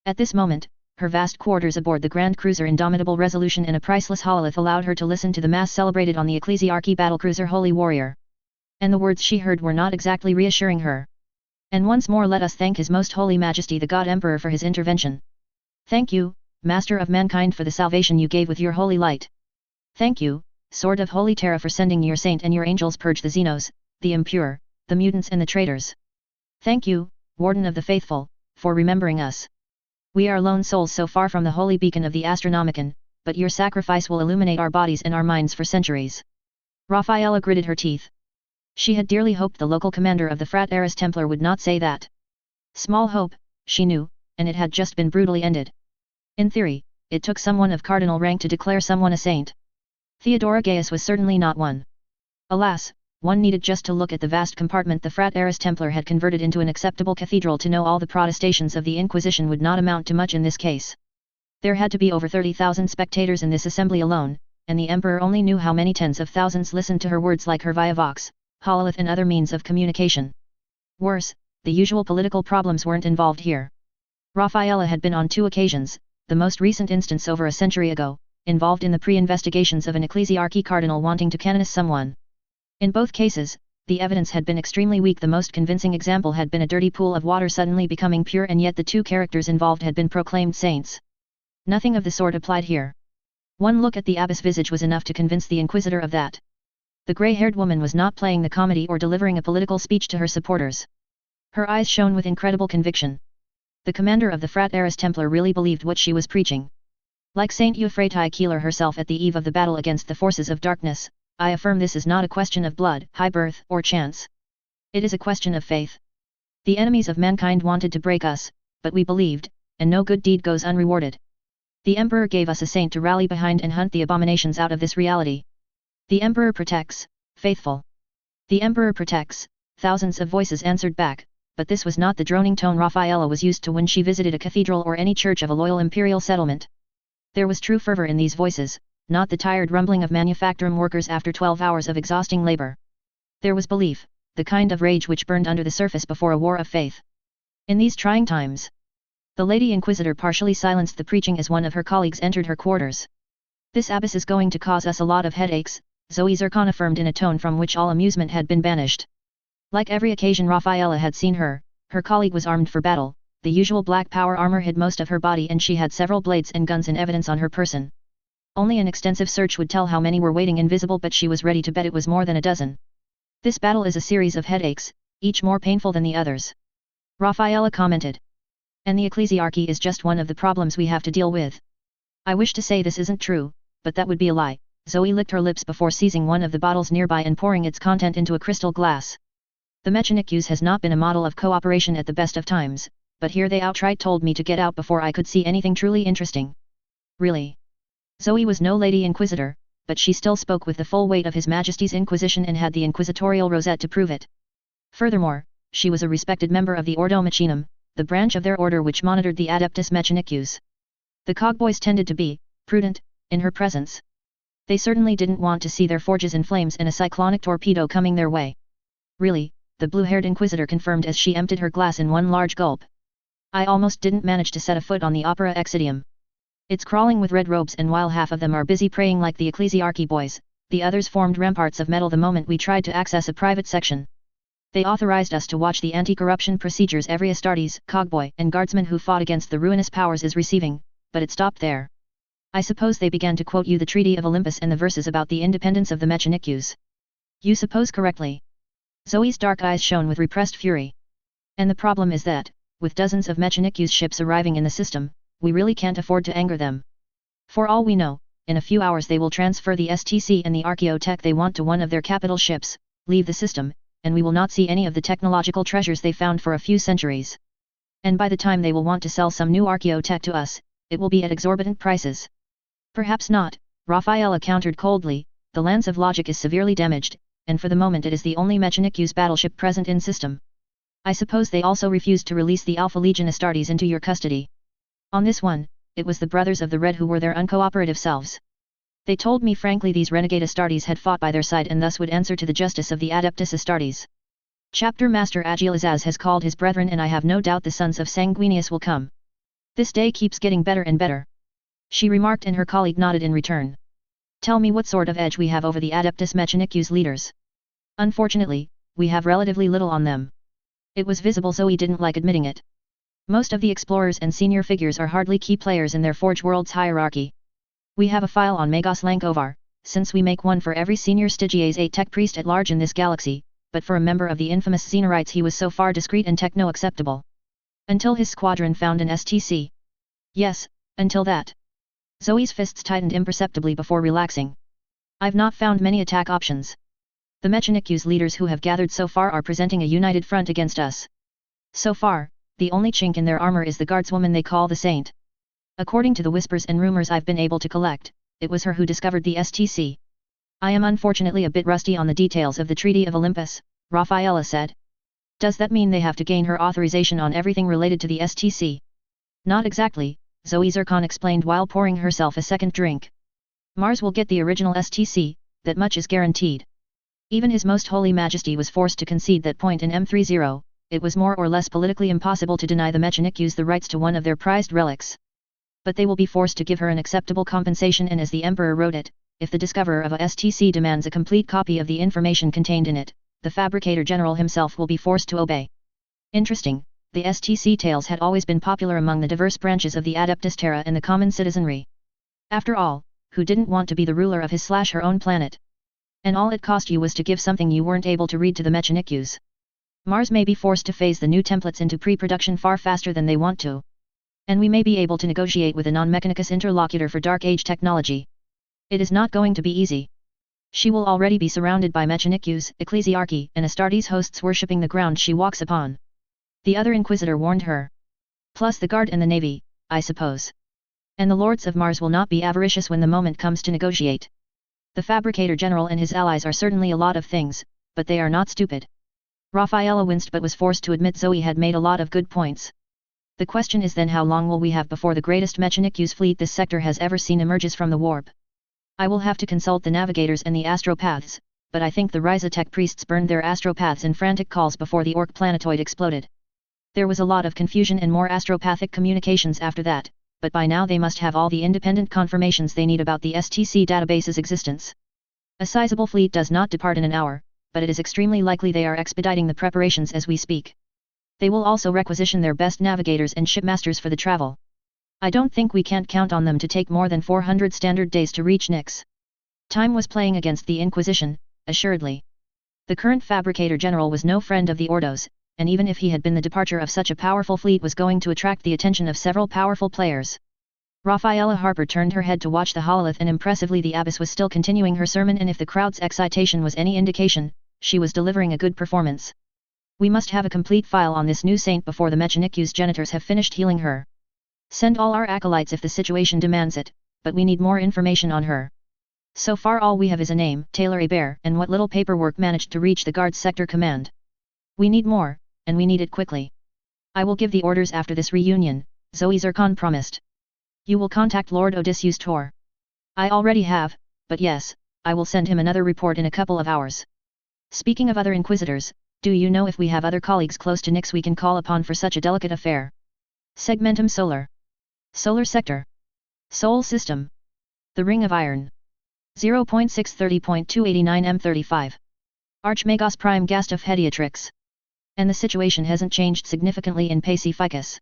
At this moment, her vast quarters aboard the Grand Cruiser Indomitable Resolution in a priceless hololith allowed her to listen to the mass celebrated on the Ecclesiarchy battlecruiser Holy Warrior. And the words she heard were not exactly reassuring her. And once more let us thank His Most Holy Majesty the God Emperor for his intervention. Thank you, Master of Mankind, for the salvation you gave with your holy light. Thank you, Sword of Holy Terra, for sending your saint and your angels purge the Xenos, the impure, the mutants and the traitors. Thank you, Warden of the Faithful, for remembering us. We are lone souls so far from the holy beacon of the Astronomicon, but your sacrifice will illuminate our bodies and our minds for centuries. Raphaela gritted her teeth. She had dearly hoped the local commander of the Frateris Templar would not say that. Small hope, she knew, and it had just been brutally ended. In theory, it took someone of cardinal rank to declare someone a saint. Theodora Gaius was certainly not one. Alas, one needed just to look at the vast compartment the Frateris Templar had converted into an acceptable cathedral to know all the protestations of the Inquisition would not amount to much in this case. There had to be over 30,000 spectators in this assembly alone, and the Emperor only knew how many tens of thousands listened to her words like her via Vox, hololith and other means of communication. Worse, the usual political problems weren't involved here. Raphaela had been on 2 occasions, the most recent instance over a century ago, involved in the pre-investigations of an ecclesiarchy cardinal wanting to canonize someone. In both cases, the evidence had been extremely weak. The most convincing example had been a dirty pool of water suddenly becoming pure, and yet the 2 characters involved had been proclaimed saints. Nothing of the sort applied here. One look at the abbess' visage was enough to convince the inquisitor of that. The grey-haired woman was not playing the comedy or delivering a political speech to her supporters. Her eyes shone with incredible conviction. The commander of the Frateris Templar really believed what she was preaching. Like Saint Euphrates Keeler herself at the eve of the battle against the forces of darkness, I affirm this is not a question of blood, high birth, or chance. It is a question of faith. The enemies of mankind wanted to break us, but we believed, and no good deed goes unrewarded. The Emperor gave us a saint to rally behind and hunt the abominations out of this reality. The Emperor protects, faithful. The Emperor protects, thousands of voices answered back, but this was not the droning tone Raphaela was used to when she visited a cathedral or any church of a loyal imperial settlement. There was true fervor in these voices, not the tired rumbling of manufacturing workers after 12 hours of exhausting labor. There was belief, the kind of rage which burned under the surface before a war of faith. In these trying times, the Lady Inquisitor partially silenced the preaching as one of her colleagues entered her quarters. This abbess is going to cause us a lot of headaches, Zoe Zircon affirmed in a tone from which all amusement had been banished. Like every occasion Raphaela had seen her colleague was armed for battle. The usual black power armor hid most of her body and she had several blades and guns in evidence on her person. Only an extensive search would tell how many were waiting invisible, but she was ready to bet it was more than a dozen. This battle is a series of headaches, each more painful than the others. Raphaela commented. And the ecclesiarchy is just one of the problems we have to deal with. I wish to say this isn't true, but that would be a lie. Zoe licked her lips before seizing one of the bottles nearby and pouring its content into a crystal glass. The Mechanic-Use has not been a model of cooperation at the best of times, but here they outright told me to get out before I could see anything truly interesting. Really? Zoe was no Lady Inquisitor, but she still spoke with the full weight of His Majesty's Inquisition and had the inquisitorial rosette to prove it. Furthermore, she was a respected member of the Ordo Machinum, the branch of their order which monitored the Adeptus Mechanicus. The cogboys tended to be prudent in her presence. They certainly didn't want to see their forges in flames and a cyclonic torpedo coming their way. Really, the blue-haired Inquisitor confirmed as she emptied her glass in one large gulp. I almost didn't manage to set a foot on the Opera Exidium. It's crawling with red robes, and while half of them are busy praying like the ecclesiarchy boys, the others formed ramparts of metal the moment we tried to access a private section. They authorized us to watch the anti-corruption procedures every Astartes, cogboy, and guardsman who fought against the ruinous powers is receiving, but it stopped there. I suppose they began to quote you the Treaty of Olympus and the verses about the independence of the Mechanicus. You suppose correctly. Zoe's dark eyes shone with repressed fury. And the problem is that, with dozens of Mechanicus ships arriving in the system, we really can't afford to anger them. For all we know, in a few hours they will transfer the STC and the archaeotech they want to one of their capital ships, leave the system, and we will not see any of the technological treasures they found for a few centuries. And by the time they will want to sell some new archaeotech to us, it will be at exorbitant prices. Perhaps not, Raphaela countered coldly, the lance of logic is severely damaged, and for the moment it is the only Mechanic-Use battleship present in system. I suppose they also refused to release the Alpha Legion Astartes into your custody. On this one, it was the Brothers of the Red who were their uncooperative selves. They told me frankly these renegade Astartes had fought by their side and thus would answer to the justice of the Adeptus Astartes. Chapter Master Agilizaz has called his brethren and I have no doubt the sons of Sanguinius will come. This day keeps getting better and better. She remarked and her colleague nodded in return. Tell me what sort of edge we have over the Adeptus Mechanic-Use leaders. Unfortunately, we have relatively little on them. It was visible Zoe didn't like admitting it. Most of the explorers and senior figures are hardly key players in their Forge World's hierarchy. We have a file on Magos Lankovar, since we make one for every senior Stygies 8 tech priest at large in this galaxy, but for a member of the infamous Xenorites he was so far discreet and techno-acceptable. Until his squadron found an STC. Yes, until that. Zoe's fists tightened imperceptibly before relaxing. I've not found many attack options. The Mechanic-Use leaders who have gathered so far are presenting a united front against us. So far, the only chink in their armor is the guardswoman they call the Saint. According to the whispers and rumors I've been able to collect, it was her who discovered the STC. I am unfortunately a bit rusty on the details of the Treaty of Olympus, Rafaela said. Does that mean they have to gain her authorization on everything related to the STC? Not exactly, Zoe Zircon explained while pouring herself a second drink. Mars will get the original STC, that much is guaranteed. Even His Most Holy Majesty was forced to concede that point in M30, it was more or less politically impossible to deny the Mechanic-Use the rights to one of their prized relics. But they will be forced to give her an acceptable compensation and as the Emperor wrote it, if the discoverer of a STC demands a complete copy of the information contained in it, the Fabricator General himself will be forced to obey. Interesting, the STC tales had always been popular among the diverse branches of the Adeptus Terra and the common citizenry. After all, who didn't want to be the ruler of his/her own planet? And all it cost you was to give something you weren't able to read to the Mechanic-Use. Mars may be forced to phase the new templates into pre-production far faster than they want to. And we may be able to negotiate with a non-Mechanicus interlocutor for Dark Age technology. It is not going to be easy. She will already be surrounded by Mechanic-Use, Ecclesiarchy, and Astartes hosts worshipping the ground she walks upon. The other Inquisitor warned her. Plus the Guard and the Navy, I suppose. And the Lords of Mars will not be avaricious when the moment comes to negotiate. The Fabricator General and his allies are certainly a lot of things, but they are not stupid. Rafaela winced but was forced to admit Zoe had made a lot of good points. The question is then how long will we have before the greatest Mechanic-Use fleet this sector has ever seen emerges from the warp? I will have to consult the navigators and the astropaths, but I think the Rhizotech priests burned their astropaths in frantic calls before the Orc planetoid exploded. There was a lot of confusion and more astropathic communications after that, but by now they must have all the independent confirmations they need about the STC database's existence. A sizable fleet does not depart in an hour, but it is extremely likely they are expediting the preparations as we speak. They will also requisition their best navigators and shipmasters for the travel. I don't think we can't count on them to take more than 400 standard days to reach Nyx. Time was playing against the Inquisition, assuredly. The current Fabricator General was no friend of the Ordos, and even if he had been the departure of such a powerful fleet was going to attract the attention of several powerful players. Rafaela Harper turned her head to watch the hololith and impressively the abbess was still continuing her sermon and if the crowd's excitation was any indication, she was delivering a good performance. We must have a complete file on this new saint before the Mechanic-Use genitors have finished healing her. Send all our acolytes if the situation demands it, but we need more information on her. So far all we have is a name, Taylor Hebert, and what little paperwork managed to reach the Guards Sector Command. We need more, and we need it quickly. I will give the orders after this reunion, Zoe Zircon promised. You will contact Lord Odysseus Tor. I already have, but yes, I will send him another report in a couple of hours. Speaking of other Inquisitors, do you know if we have other colleagues close to Nyx we can call upon for such a delicate affair? Segmentum Solar. Solar Sector. Sol System. The Ring of Iron. 0.630.289 M35. Archmagos Prime Gastaf Hediatrix. And the situation hasn't changed significantly in Pacificus.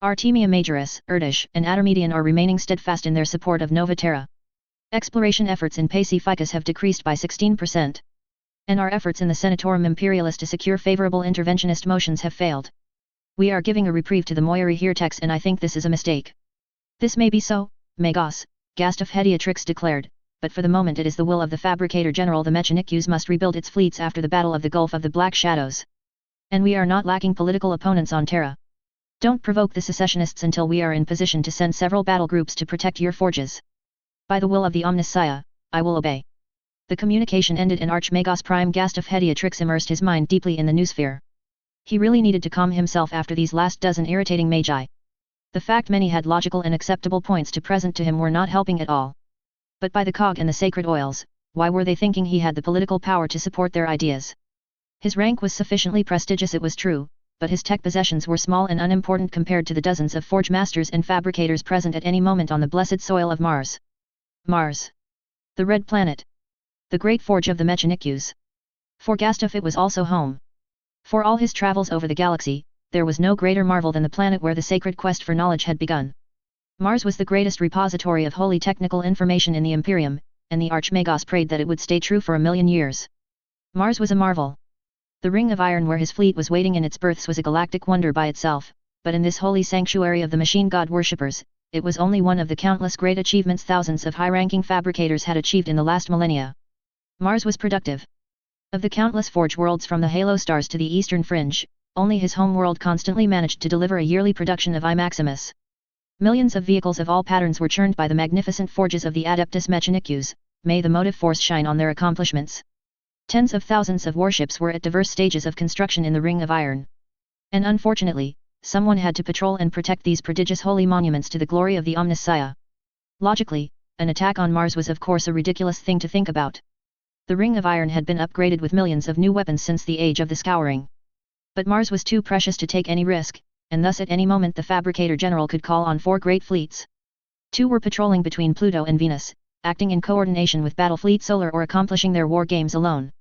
Artemia Majoris, Erdish, and Adermedian are remaining steadfast in their support of Nova Terra. Exploration efforts in Pacificus have decreased by 16%. And our efforts in the Senatorum Imperialis to secure favorable interventionist motions have failed. We are giving a reprieve to the Moiri Hirtex and I think this is a mistake. This may be so, Magos, Gastaf Hediatrix declared, but for the moment it is the will of the Fabricator General the Mechanic-Use must rebuild its fleets after the Battle of the Gulf of the Black Shadows. And we are not lacking political opponents on Terra. Don't provoke the secessionists until we are in position to send several battle groups to protect your forges. By the will of the Omnissiah, I will obey. The communication ended and Archmagos Prime Gastaf Hediatrix immersed his mind deeply in the noosphere. He really needed to calm himself after these last dozen irritating magi. The fact many had logical and acceptable points to present to him were not helping at all. But by the cog and the sacred oils, why were they thinking he had the political power to support their ideas? His rank was sufficiently prestigious, it was true, but his tech possessions were small and unimportant compared to the dozens of forge masters and fabricators present at any moment on the blessed soil of Mars. Mars. The red planet. The great forge of the Mechanicues. For Gastaf it was also home. For all his travels over the galaxy, there was no greater marvel than the planet where the sacred quest for knowledge had begun. Mars was the greatest repository of holy technical information in the Imperium, and the Archmagos prayed that it would stay true for 1,000,000 years. Mars was a marvel. The ring of iron where his fleet was waiting in its berths was a galactic wonder by itself, but in this holy sanctuary of the machine god worshippers, it was only one of the countless great achievements thousands of high-ranking fabricators had achieved in the last millennia. Mars was productive. Of the countless forge worlds from the halo stars to the eastern fringe, only his home world constantly managed to deliver a yearly production of I Maximus. Millions of vehicles of all patterns were churned by the magnificent forges of the Adeptus Mechanicus, may the motive force shine on their accomplishments. Tens of thousands of warships were at diverse stages of construction in the Ring of Iron. And unfortunately, someone had to patrol and protect these prodigious holy monuments to the glory of the Omnissiah. Logically, an attack on Mars was of course a ridiculous thing to think about. The Ring of Iron had been upgraded with millions of new weapons since the age of the Scouring. But Mars was too precious to take any risk, and thus at any moment the Fabricator General could call on 4 great fleets. 2 were patrolling between Pluto and Venus, acting in coordination with Battlefleet Solar or accomplishing their war games alone.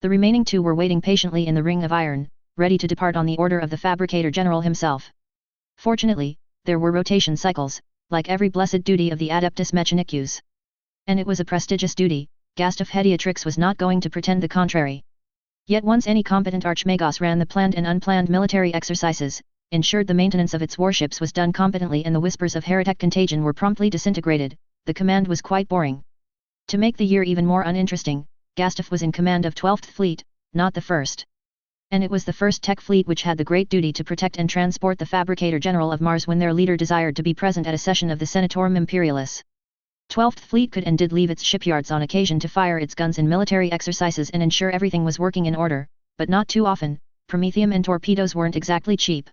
The remaining 2 were waiting patiently in the Ring of Iron, ready to depart on the order of the Fabricator General himself. Fortunately, there were rotation cycles, like every blessed duty of the Adeptus Mechanicus. And it was a prestigious duty, Gastaf Hediatrix was not going to pretend the contrary. Yet once any competent Archmagos ran the planned and unplanned military exercises, ensured the maintenance of its warships was done competently and the whispers of heretic contagion were promptly disintegrated, the command was quite boring. To make the year even more uninteresting, Gastaf was in command of 12th Fleet, not the 1st. And it was the 1st Tech Fleet which had the great duty to protect and transport the Fabricator General of Mars when their leader desired to be present at a session of the Senatorum Imperialis. 12th Fleet could and did leave its shipyards on occasion to fire its guns in military exercises and ensure everything was working in order, but not too often. Promethium and torpedoes weren't exactly cheap.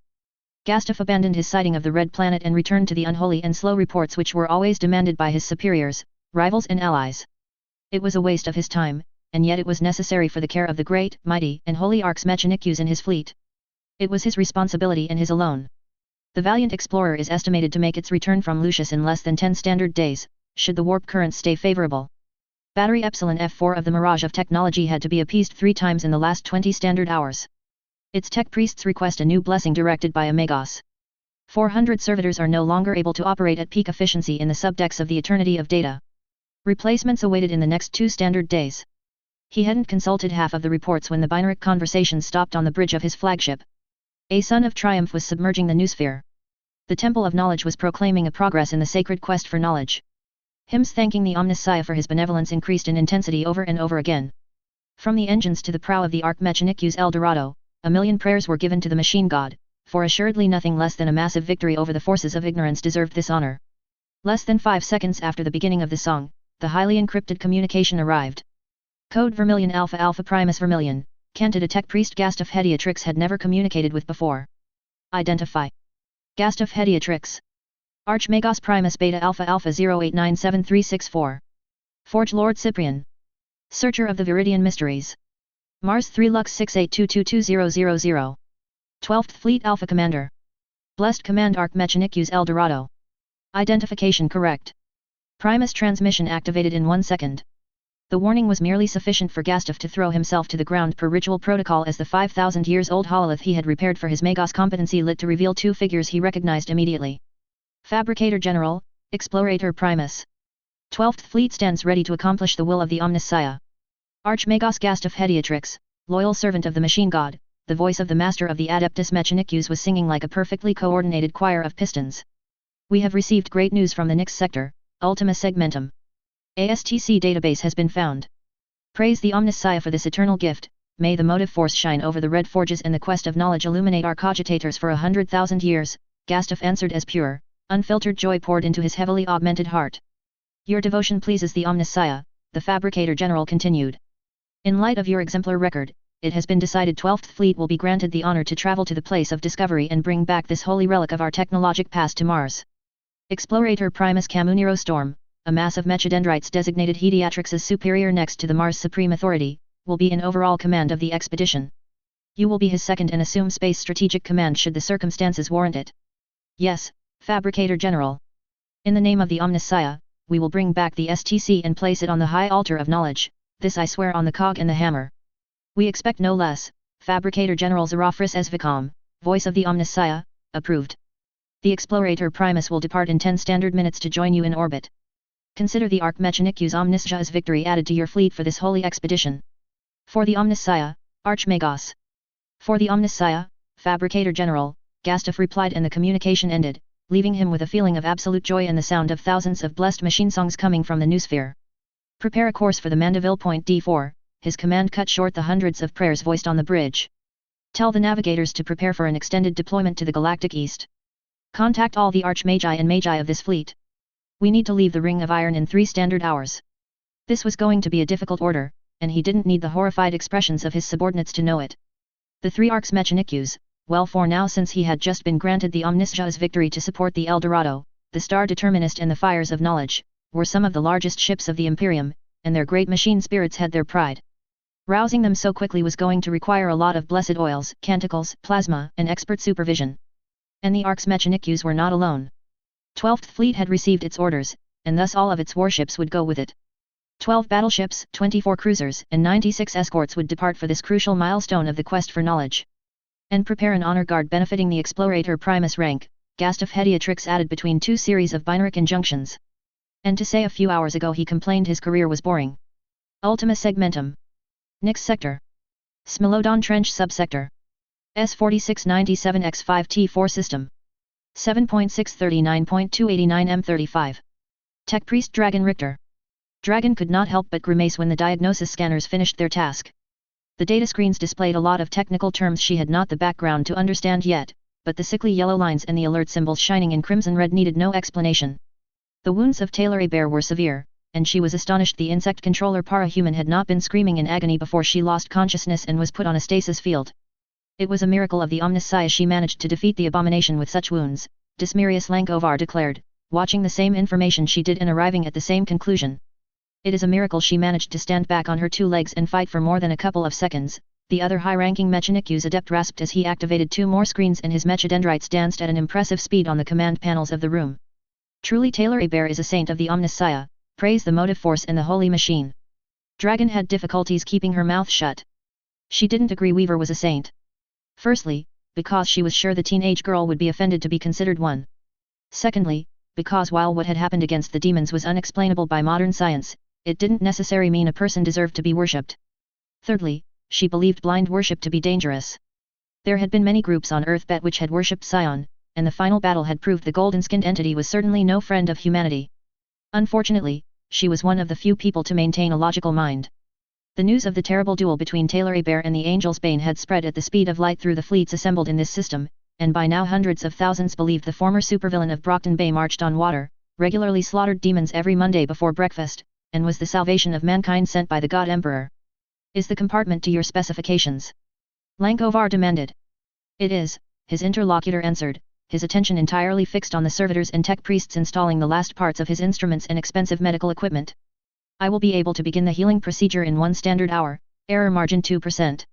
Gastaf abandoned his sighting of the Red Planet and returned to the unholy and slow reports which were always demanded by his superiors, rivals and allies. It was a waste of his time, and yet it was necessary for the care of the great, mighty, and holy Arx Mechanicus and his fleet. It was his responsibility and his alone. The valiant explorer is estimated to make its return from Lucius in less than 10 standard days, should the warp currents stay favorable. Battery Epsilon F4 of the Mirage of Technology had to be appeased 3 times in the last 20 standard hours. Its tech priests request a new blessing directed by Amagos. 400 servitors are no longer able to operate at peak efficiency in the subdecks of the Eternity of Data. Replacements awaited in the next 2 standard days. He hadn't consulted half of the reports when the binaric conversation stopped on the bridge of his flagship. A sun of triumph was submerging the noosphere. The Temple of Knowledge was proclaiming a progress in the sacred quest for knowledge. Hymns thanking the Omnissiah for his benevolence increased in intensity over and over again. From the engines to the prow of the Arch Mechanicus El Dorado, 1,000,000 prayers were given to the machine god, for assuredly nothing less than a massive victory over the forces of ignorance deserved this honor. Less than 5 seconds after the beginning of the song, the highly encrypted communication arrived. Code Vermilion Alpha Alpha Primus Vermilion, Candid a tech priest Gastaf Hediatrix had never communicated with before. Identify. Gastaf Hediatrix. Archmagos Primus Beta Alpha Alpha 089734. Forge Lord Cyprian. Searcher of the Viridian Mysteries. Mars 3 Lux 68222000. 12th Fleet Alpha Commander. Blessed Command Arch Mechanicus El Dorado. Identification correct. Primus transmission activated in 1 second. The warning was merely sufficient for Gastaf to throw himself to the ground per ritual protocol as the 5,000 years old hololith he had repaired for his Magos competency lit to reveal 2 figures he recognized immediately. Fabricator General, Explorator Primus. 12th Fleet stands ready to accomplish the will of the Omnissiah. Archmagos Gastaf Hediatrix, loyal servant of the machine god, the voice of the master of the Adeptus Mechanicus was singing like a perfectly coordinated choir of pistons. We have received great news from the Nix sector, Ultima Segmentum. ASTC database has been found. Praise the Omnissiah for this eternal gift, may the motive force shine over the red forges and the quest of knowledge illuminate our cogitators for 100,000 years, Gastaf answered as pure, unfiltered joy poured into his heavily augmented heart. Your devotion pleases the Omnissiah, the Fabricator General continued. In light of your exemplar record, it has been decided 12th Fleet will be granted the honor to travel to the place of discovery and bring back this holy relic of our technologic past to Mars. Explorator Primus Camunero Storm, a mass of mechadendrites designated Hediatrix's superior next to the Mars Supreme Authority, will be in overall command of the expedition. You will be his second and assume space strategic command should the circumstances warrant it. Yes, Fabricator General. In the name of the Omnissiah, we will bring back the STC and place it on the high altar of knowledge, this I swear on the cog and the hammer. We expect no less, Fabricator General Zorophris Esvicom, voice of the Omnissiah, approved. The Explorator Primus will depart in 10 standard minutes to join you in orbit. Consider the Arc Mechanicus Omnissiah's victory added to your fleet for this holy expedition. For the Omnissiah, Archmagos. For the Omnissiah, Fabricator General, Gastaf replied, and the communication ended, leaving him with a feeling of absolute joy and the sound of thousands of blessed machine songs coming from the noosphere. Prepare a course for the Mandeville Point D4, his command cut short the hundreds of prayers voiced on the bridge. Tell the navigators to prepare for an extended deployment to the galactic east. Contact all the Archmagi and Magi of this fleet. We need to leave the Ring of Iron in 3 standard hours. This was going to be a difficult order, and he didn't need the horrified expressions of his subordinates to know it. The 3 Arcs Mechanicus, well for now since he had just been granted the Omnissiah's victory to support the El Dorado, the Star Determinist and the Fires of Knowledge, were some of the largest ships of the Imperium, and their great machine spirits had their pride. Rousing them so quickly was going to require a lot of blessed oils, canticles, plasma, and expert supervision. And the Arcs Mechanicus were not alone. 12th Fleet had received its orders, and thus all of its warships would go with it. 12 battleships, 24 cruisers, and 96 escorts would depart for this crucial milestone of the quest for knowledge. And prepare an honor guard benefiting the Explorator Primus rank, Gastaf Hediatrix added between 2 series of binaric injunctions. And to say a few hours ago he complained his career was boring. Ultima Segmentum. Nix Sector. Smilodon Trench Subsector. S4697X5T4 System. 7.639.289 M35. Tech Priest Dragon Richter. Dragon could not help but grimace when the diagnosis scanners finished their task. The data screens displayed a lot of technical terms she had not the background to understand yet, but the sickly yellow lines and the alert symbols shining in crimson red needed no explanation. The wounds of Taylor Hebert were severe, and she was astonished the insect controller Parahuman had not been screaming in agony before she lost consciousness and was put on a stasis field. It was a miracle of the Omnissiah she managed to defeat the abomination with such wounds, Dismirius Lankovar declared, watching the same information she did and arriving at the same conclusion. It is a miracle she managed to stand back on her 2 legs and fight for more than a couple of seconds, the other high-ranking Mechanicus adept rasped as he activated 2 more screens and his mechadendrites danced at an impressive speed on the command panels of the room. Truly Taylor Hebert is a saint of the Omnissiah, praise the motive force and the holy machine. Dragon had difficulties keeping her mouth shut. She didn't agree Weaver was a saint. Firstly, because she was sure the teenage girl would be offended to be considered one. Secondly, because while what had happened against the demons was unexplainable by modern science, it didn't necessarily mean a person deserved to be worshipped. Thirdly, she believed blind worship to be dangerous. There had been many groups on Earth which had worshipped Sion, and the final battle had proved the golden-skinned entity was certainly no friend of humanity. Unfortunately, she was one of the few people to maintain a logical mind. The news of the terrible duel between Taylor Hebert and the Angel's Bane had spread at the speed of light through the fleets assembled in this system, and by now hundreds of thousands believed the former supervillain of Brockton Bay marched on water, regularly slaughtered demons every Monday before breakfast, and was the salvation of mankind sent by the God Emperor. Is the compartment to your specifications? Lankovar demanded. It is, his interlocutor answered, his attention entirely fixed on the servitors and tech priests installing the last parts of his instruments and expensive medical equipment. I will be able to begin the healing procedure in 1 standard hour, error margin 2%.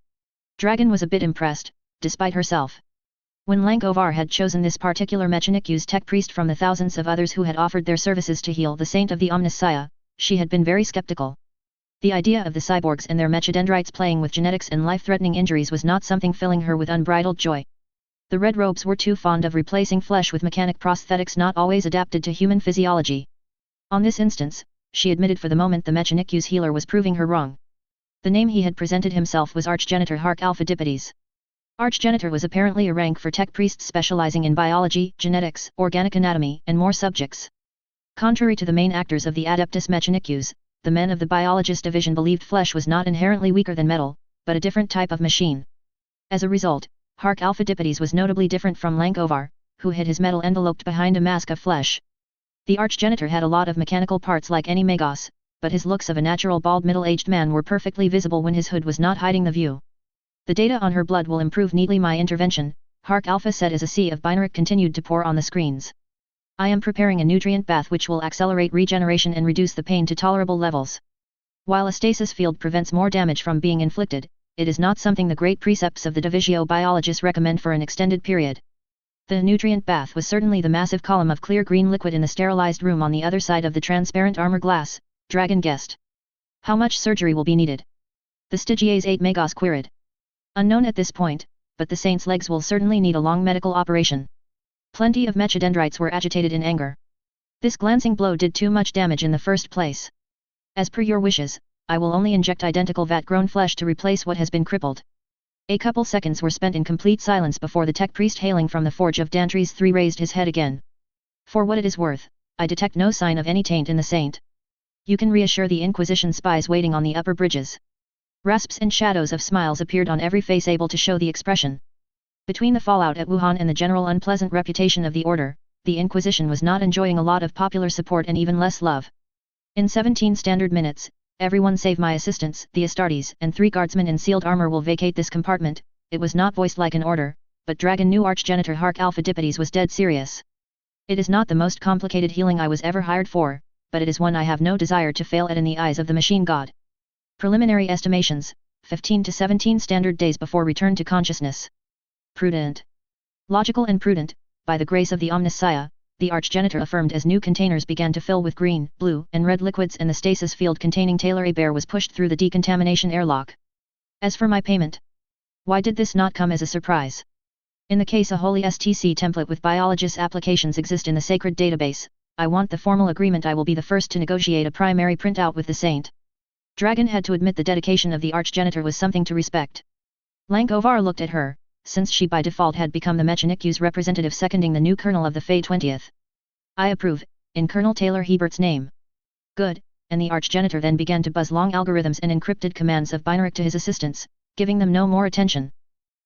Dragon was a bit impressed, despite herself. When Lankovar had chosen this particular Mechanicus tech priest from the thousands of others who had offered their services to heal the saint of the Omnissiah, she had been very skeptical. The idea of the cyborgs and their mechadendrites playing with genetics and life-threatening injuries was not something filling her with unbridled joy. The red robes were too fond of replacing flesh with mechanic prosthetics not always adapted to human physiology. On this instance, she admitted for the moment the Mechanicus healer was proving her wrong. The name he had presented himself was Archgenitor Hark Alphadipides. Archgenitor was apparently a rank for tech priests specializing in biology, genetics, organic anatomy, and more subjects. Contrary to the main actors of the Adeptus Mechanicus, the men of the biologist division believed flesh was not inherently weaker than metal, but a different type of machine. As a result, Hark Alphadipides was notably different from Lankovar, who hid his metal enveloped behind a mask of flesh. The Archgenitor had a lot of mechanical parts like any Magos, but his looks of a natural bald middle-aged man were perfectly visible when his hood was not hiding the view. The data on her blood will improve neatly my intervention, Hark Alpha said as a sea of binaric continued to pour on the screens. I am preparing a nutrient bath which will accelerate regeneration and reduce the pain to tolerable levels. While a stasis field prevents more damage from being inflicted, it is not something the great precepts of the Divisio biologists recommend for an extended period. The nutrient bath was certainly the massive column of clear green liquid in the sterilized room on the other side of the transparent armor glass, Dragon guessed. How much surgery will be needed? The Stygia's 8 Magos queried. Unknown at this point, but the saint's legs will certainly need a long medical operation. Plenty of mechadendrites were agitated in anger. This glancing blow did too much damage in the first place. As per your wishes, I will only inject identical vat-grown flesh to replace what has been crippled. A couple seconds were spent in complete silence before the tech priest hailing from the forge of Dantries III raised his head again. For what it is worth, I detect no sign of any taint in the saint. You can reassure the Inquisition spies waiting on the upper bridges. Rasps and shadows of smiles appeared on every face able to show the expression. Between the fallout at Wuhan and the general unpleasant reputation of the Order, the Inquisition was not enjoying a lot of popular support and even less love. In 17 standard minutes, everyone save my assistants, the Astartes, and 3 guardsmen in sealed armor will vacate this compartment. It was not voiced like an order, but Dragon knew Archgenitor Hark Alpha Dipides was dead serious. It is not the most complicated healing I was ever hired for, but it is one I have no desire to fail at in the eyes of the machine god. Preliminary estimations, 15 to 17 standard days before return to consciousness. Prudent. Logical and prudent, by the grace of the Omnissiah, the Archgenitor affirmed as new containers began to fill with green, blue, and red liquids and the stasis field containing Taylor A. Bear was pushed through the decontamination airlock. As for my payment. Why did this not come as a surprise? In the case a holy STC template with biologist applications exist in the sacred database, I want the formal agreement. I will be the first to negotiate a primary printout with the saint. Dragon had to admit the dedication of the Archgenitor was something to respect. Lankovar looked at her, since she by default had become the Mechanicu's representative seconding the new colonel of the Fey 20th. I approve, in Colonel Taylor Hebert's name. Good, and the Archgenitor then began to buzz long algorithms and encrypted commands of binaric to his assistants, giving them no more attention.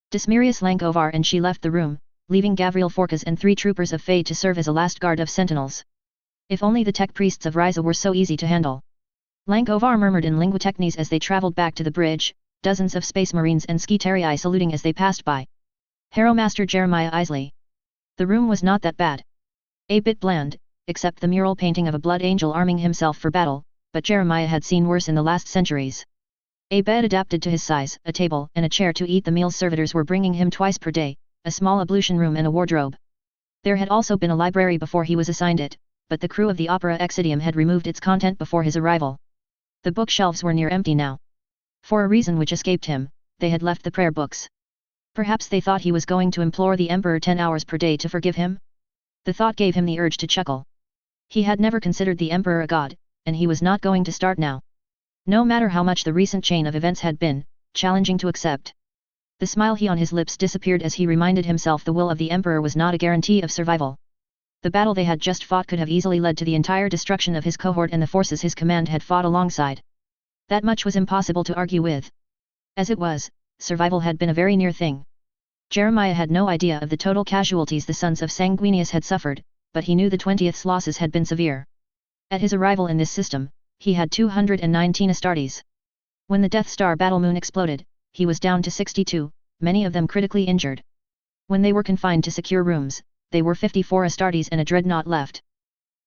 Dismirius Lankovar and she left the room, leaving Gavriel Forkas and 3 troopers of Fey to serve as a last guard of sentinels. If only the tech priests of Ryza were so easy to handle. Lankovar murmured in linguatechnies as they traveled back to the bridge, dozens of space marines and skitarii saluting as they passed by. Harrow Master Jeremiah Isley. The room was not that bad. A bit bland, except the mural painting of a blood angel arming himself for battle, but Jeremiah had seen worse in the last centuries. A bed adapted to his size, a table, and a chair to eat the meals servitors were bringing him twice per day, a small ablution room and a wardrobe. There had also been a library before he was assigned it, but the crew of the Opera Exidium had removed its content before his arrival. The bookshelves were near empty now. For a reason which escaped him, they had left the prayer books. Perhaps they thought he was going to implore the Emperor 10 hours per day to forgive him? The thought gave him the urge to chuckle. He had never considered the Emperor a god, and he was not going to start now. No matter how much the recent chain of events had been challenging to accept. The smile on his lips disappeared as he reminded himself the will of the Emperor was not a guarantee of survival. The battle they had just fought could have easily led to the entire destruction of his cohort and the forces his command had fought alongside. That much was impossible to argue with. As it was, survival had been a very near thing. Jeremiah had no idea of the total casualties the sons of Sanguinius had suffered, but he knew the 20th's losses had been severe. At his arrival in this system, he had 219 Astartes. When the Death Star battle moon exploded, he was down to 62, many of them critically injured. When they were confined to secure rooms, they were 54 Astartes and a dreadnought left.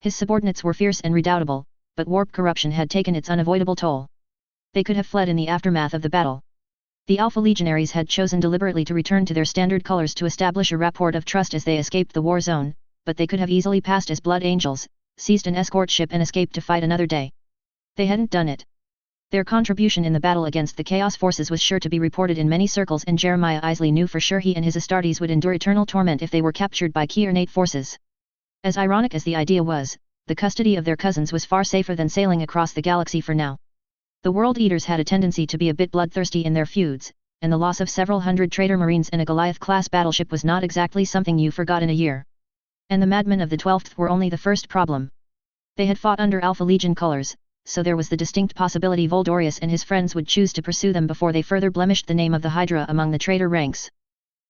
His subordinates were fierce and redoubtable, but warp corruption had taken its unavoidable toll. They could have fled in the aftermath of the battle. The Alpha Legionaries had chosen deliberately to return to their standard colors to establish a rapport of trust as they escaped the war zone, but they could have easily passed as Blood Angels, seized an escort ship and escaped to fight another day. They hadn't done it. Their contribution in the battle against the Chaos Forces was sure to be reported in many circles, and Jeremiah Isley knew for sure he and his Astartes would endure eternal torment if they were captured by Key-ornate forces. As ironic as the idea was, the custody of their cousins was far safer than sailing across the galaxy for now. The World Eaters had a tendency to be a bit bloodthirsty in their feuds, and the loss of several hundred traitor marines and a Goliath-class battleship was not exactly something you forgot in a year. And the madmen of the 12th were only the first problem. They had fought under Alpha Legion colors, so there was the distinct possibility Voldorius and his friends would choose to pursue them before they further blemished the name of the Hydra among the traitor ranks.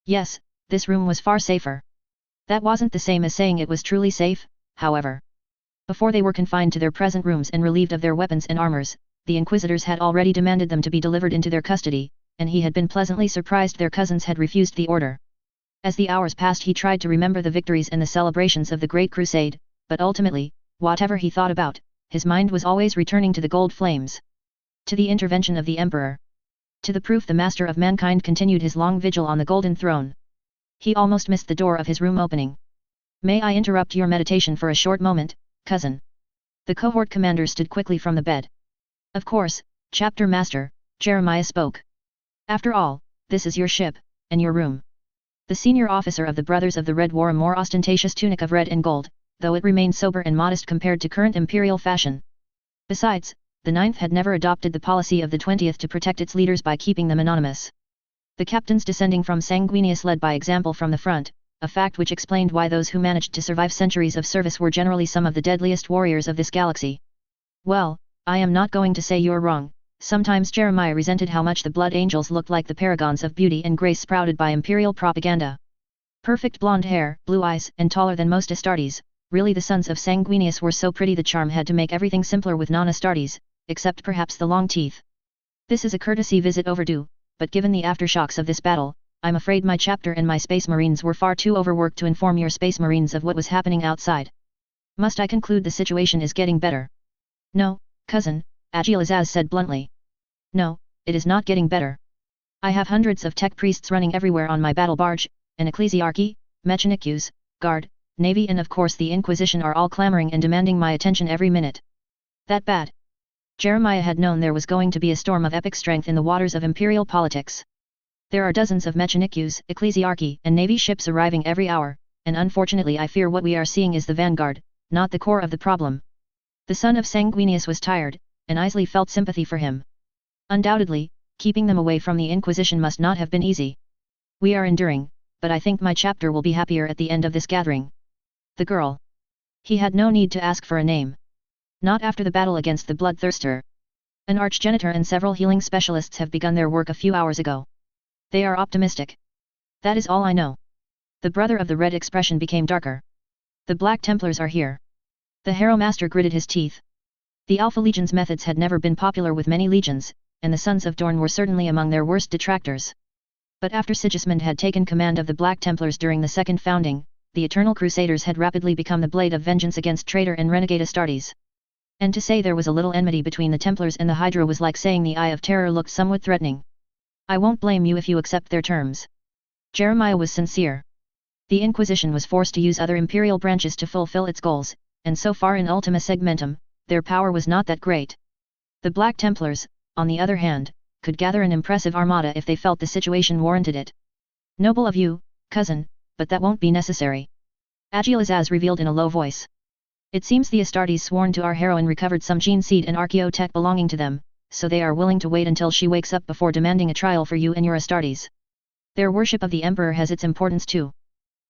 Yes, this room was far safer. That wasn't the same as saying it was truly safe, however. Before they were confined to their present rooms and relieved of their weapons and armors, the inquisitors had already demanded them to be delivered into their custody, and he had been pleasantly surprised their cousins had refused the order. As the hours passed he tried to remember the victories and the celebrations of the Great Crusade, but ultimately, whatever he thought about, his mind was always returning to the gold flames. To the intervention of the Emperor. To the proof the Master of Mankind continued his long vigil on the golden throne. He almost missed the door of his room opening. "May I interrupt your meditation for a short moment, cousin?" The cohort commander stood quickly from the bed. "Of course, Chapter Master," Jeremiah spoke. "After all, this is your ship, and your room." The senior officer of the Brothers of the Red wore a more ostentatious tunic of red and gold, though it remained sober and modest compared to current imperial fashion. Besides, the 9th had never adopted the policy of the 20th to protect its leaders by keeping them anonymous. The captains descending from Sanguinius led by example from the front, a fact which explained why those who managed to survive centuries of service were generally some of the deadliest warriors of this galaxy. "Well, I am not going to say you're wrong." Sometimes Jeremiah resented how much the Blood Angels looked like the paragons of beauty and grace sprouted by imperial propaganda. Perfect blonde hair, blue eyes, and taller than most Astartes, really the sons of Sanguinius were so pretty the charm had to make everything simpler with non-Astartes, except perhaps the long teeth. "This is a courtesy visit overdue, but given the aftershocks of this battle, I'm afraid my chapter and my space marines were far too overworked to inform your space marines of what was happening outside. Must I conclude the situation is getting better?" "No, cousin," Agilazaz said bluntly. "No, it is not getting better. I have hundreds of tech priests running everywhere on my battle barge, an ecclesiarchy, mechanicus, guard, navy and of course the Inquisition are all clamoring and demanding my attention every minute." "That bad?" Jeremiah had known there was going to be a storm of epic strength in the waters of imperial politics. There are dozens of mechanicus, ecclesiarchy and navy ships arriving every hour, and unfortunately I fear what we are seeing is the vanguard, not the core of the problem. The son of Sanguinius was tired, and Isley felt sympathy for him. Undoubtedly, keeping them away from the Inquisition must not have been easy. "We are enduring, but I think my chapter will be happier at the end of this gathering." The girl. He had no need to ask for a name. Not after the battle against the Bloodthirster. An archgenitor and several healing specialists have begun their work a few hours ago. They are optimistic. That is all I know. The brother of the red expression became darker. "The Black Templars are here." The Harrow Master gritted his teeth. The Alpha Legion's methods had never been popular with many legions, and the Sons of Dorn were certainly among their worst detractors. But after Sigismund had taken command of the Black Templars during the Second Founding, the Eternal Crusaders had rapidly become the blade of vengeance against traitor and renegade Astartes. And to say there was a little enmity between the Templars and the Hydra was like saying the Eye of Terror looked somewhat threatening. "I won't blame you if you accept their terms." Jeremiah was sincere. The Inquisition was forced to use other imperial branches to fulfill its goals, and so far in ultima segmentum, their power was not that great. The Black Templars, on the other hand, could gather an impressive armada if they felt the situation warranted it. "Noble of you, cousin, but that won't be necessary," Agilazaz revealed in a low voice. "It seems the Astartes sworn to our heroine recovered some gene seed and archaeotech belonging to them, so they are willing to wait until she wakes up before demanding a trial for you and your Astartes. Their worship of the Emperor has its importance too.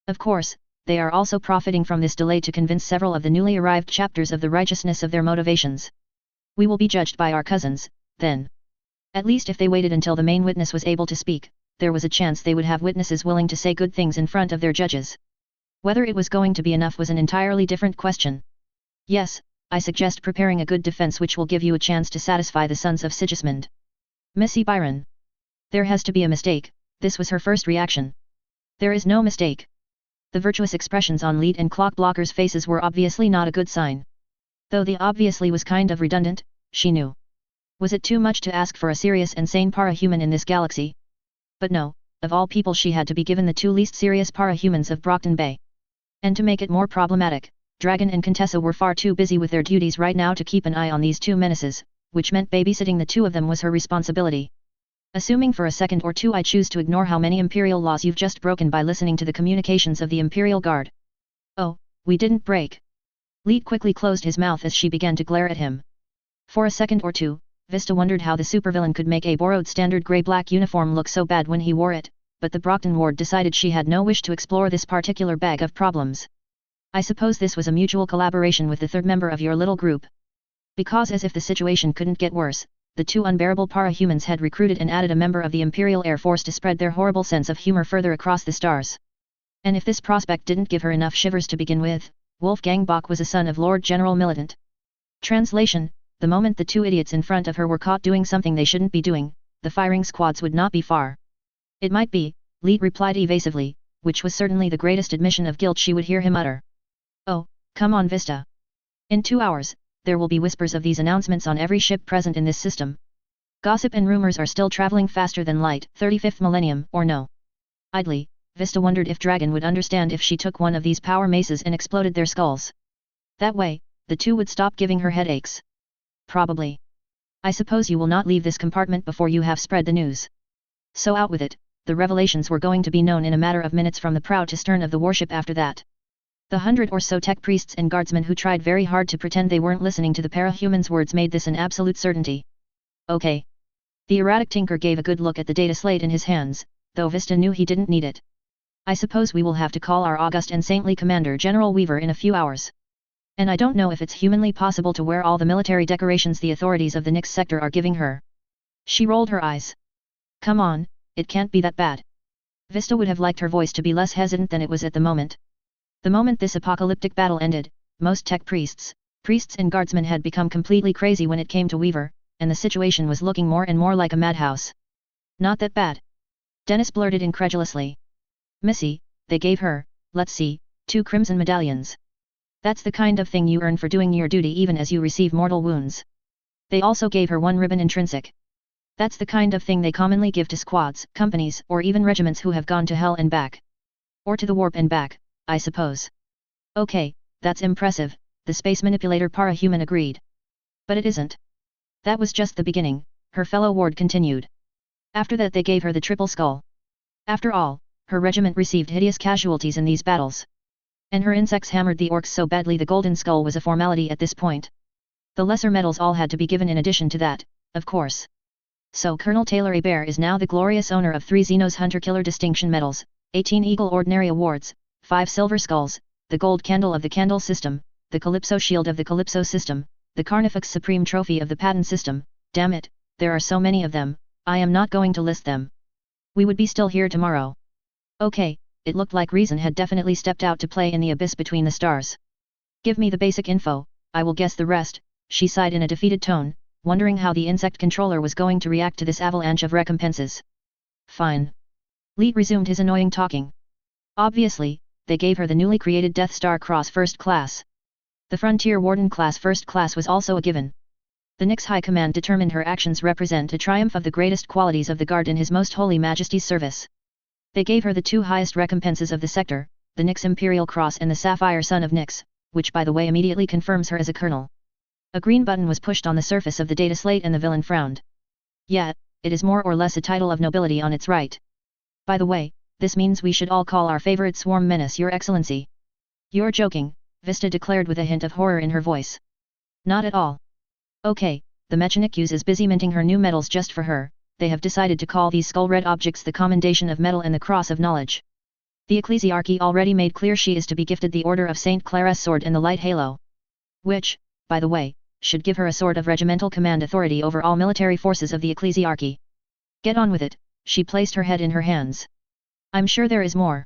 Of course, they are also profiting from this delay to convince several of the newly arrived chapters of the righteousness of their motivations. We will be judged by our cousins, then." At least if they waited until the main witness was able to speak, there was a chance they would have witnesses willing to say good things in front of their judges. Whether it was going to be enough was an entirely different question. "Yes, I suggest preparing a good defense which will give you a chance to satisfy the sons of Sigismund." "Missy Byron. There has to be a mistake," this was her first reaction. "There is no mistake." The virtuous expressions on lead and clock blockers' faces were obviously not a good sign. Though the obviously was kind of redundant, she knew. Was it too much to ask for a serious and sane para-human in this galaxy? But no, of all people she had to be given the two least serious para-humans of Brockton Bay. And to make it more problematic, Dragon and Contessa were far too busy with their duties right now to keep an eye on these two menaces, which meant babysitting the two of them was her responsibility. "Assuming for a second or two I choose to ignore how many Imperial laws you've just broken by listening to the communications of the Imperial Guard." "Oh, we didn't break." Leet quickly closed his mouth as she began to glare at him. For a second or two, Vista wondered how the supervillain could make a borrowed standard grey-black uniform look so bad when he wore it, but the Brockton ward decided she had no wish to explore this particular bag of problems. "I suppose this was a mutual collaboration with the third member of your little group." Because as if the situation couldn't get worse, the two unbearable para-humans had recruited and added a member of the Imperial Air Force to spread their horrible sense of humor further across the stars. And if this prospect didn't give her enough shivers to begin with, Wolfgang Bach was a son of Lord General Militant. Translation: the moment the two idiots in front of her were caught doing something they shouldn't be doing, the firing squads would not be far. It might be, Leet replied evasively, which was certainly the greatest admission of guilt she would hear him utter. Oh, come on Vista. In 2 hours, there will be whispers of these announcements on every ship present in this system. Gossip and rumors are still traveling faster than light, 35th millennium, or no? Idly, Vista wondered if Dragon would understand if she took one of these power maces and exploded their skulls. That way, the two would stop giving her headaches. Probably. I suppose you will not leave this compartment before you have spread the news. So out with it. The revelations were going to be known in a matter of minutes from the prow to stern of the warship after that. The 100 or so tech priests and guardsmen who tried very hard to pretend they weren't listening to the para-human's words made this an absolute certainty. Okay. The erratic tinker gave a good look at the data slate in his hands, though Vista knew he didn't need it. I suppose we will have to call our august and saintly commander General Weaver in a few hours. And I don't know if it's humanly possible to wear all the military decorations the authorities of the Nix sector are giving her. She rolled her eyes. Come on, it can't be that bad. Vista would have liked her voice to be less hesitant than it was at the moment. The moment this apocalyptic battle ended, most tech priests and guardsmen had become completely crazy when it came to Weaver, and the situation was looking more and more like a madhouse. Not that bad. Dennis blurted incredulously. Missy, they gave her, let's see, 2 crimson medallions. That's the kind of thing you earn for doing your duty even as you receive mortal wounds. They also gave her 1 ribbon intrinsic. That's the kind of thing they commonly give to squads, companies, or even regiments who have gone to hell and back. Or to the warp and back, I suppose. Okay, that's impressive, the space manipulator para-human agreed. But it isn't. That was just the beginning, her fellow ward continued. After that they gave her the triple skull. After all, her regiment received hideous casualties in these battles. And her insects hammered the orcs so badly the golden skull was a formality at this point. The lesser medals all had to be given in addition to that, of course. So Colonel Taylor Hebert is now the glorious owner of 3 Xenos Hunter-Killer Distinction Medals, 18 Eagle Ordinary Awards, 5 Silver Skulls, the Gold Candle of the Candle System, the Calypso Shield of the Calypso System, the Carnifex Supreme Trophy of the Patton System. Damn it, there are so many of them, I am not going to list them. We would be still here tomorrow. Okay, it looked like reason had definitely stepped out to play in the abyss between the stars. Give me the basic info, I will guess the rest, she sighed in a defeated tone, wondering how the insect controller was going to react to this avalanche of recompenses. Fine. Leet resumed his annoying talking. Obviously, they gave her the newly created Death Star Cross First Class. The Frontier Warden Class First Class was also a given. The Nix High Command determined her actions represent a triumph of the greatest qualities of the Guard in His Most Holy Majesty's service. They gave her the 2 highest recompenses of the sector, the Nix Imperial Cross and the Sapphire Son of Nix, which by the way immediately confirms her as a colonel. A green button was pushed on the surface of the data slate and the villain frowned. Yeah, it is more or less a title of nobility on its right. By the way, this means we should all call our favorite swarm menace Your Excellency. You're joking, Vista declared with a hint of horror in her voice. Not at all. Okay, the Mechanic is busy minting her new medals just for her. They have decided to call these skull-red objects the Commendation of Metal and the Cross of Knowledge. The Ecclesiarchy already made clear she is to be gifted the Order of St. Clara's Sword and the Light Halo. Which, by the way, should give her a sort of regimental command authority over all military forces of the Ecclesiarchy. Get on with it, she placed her head in her hands. I'm sure there is more.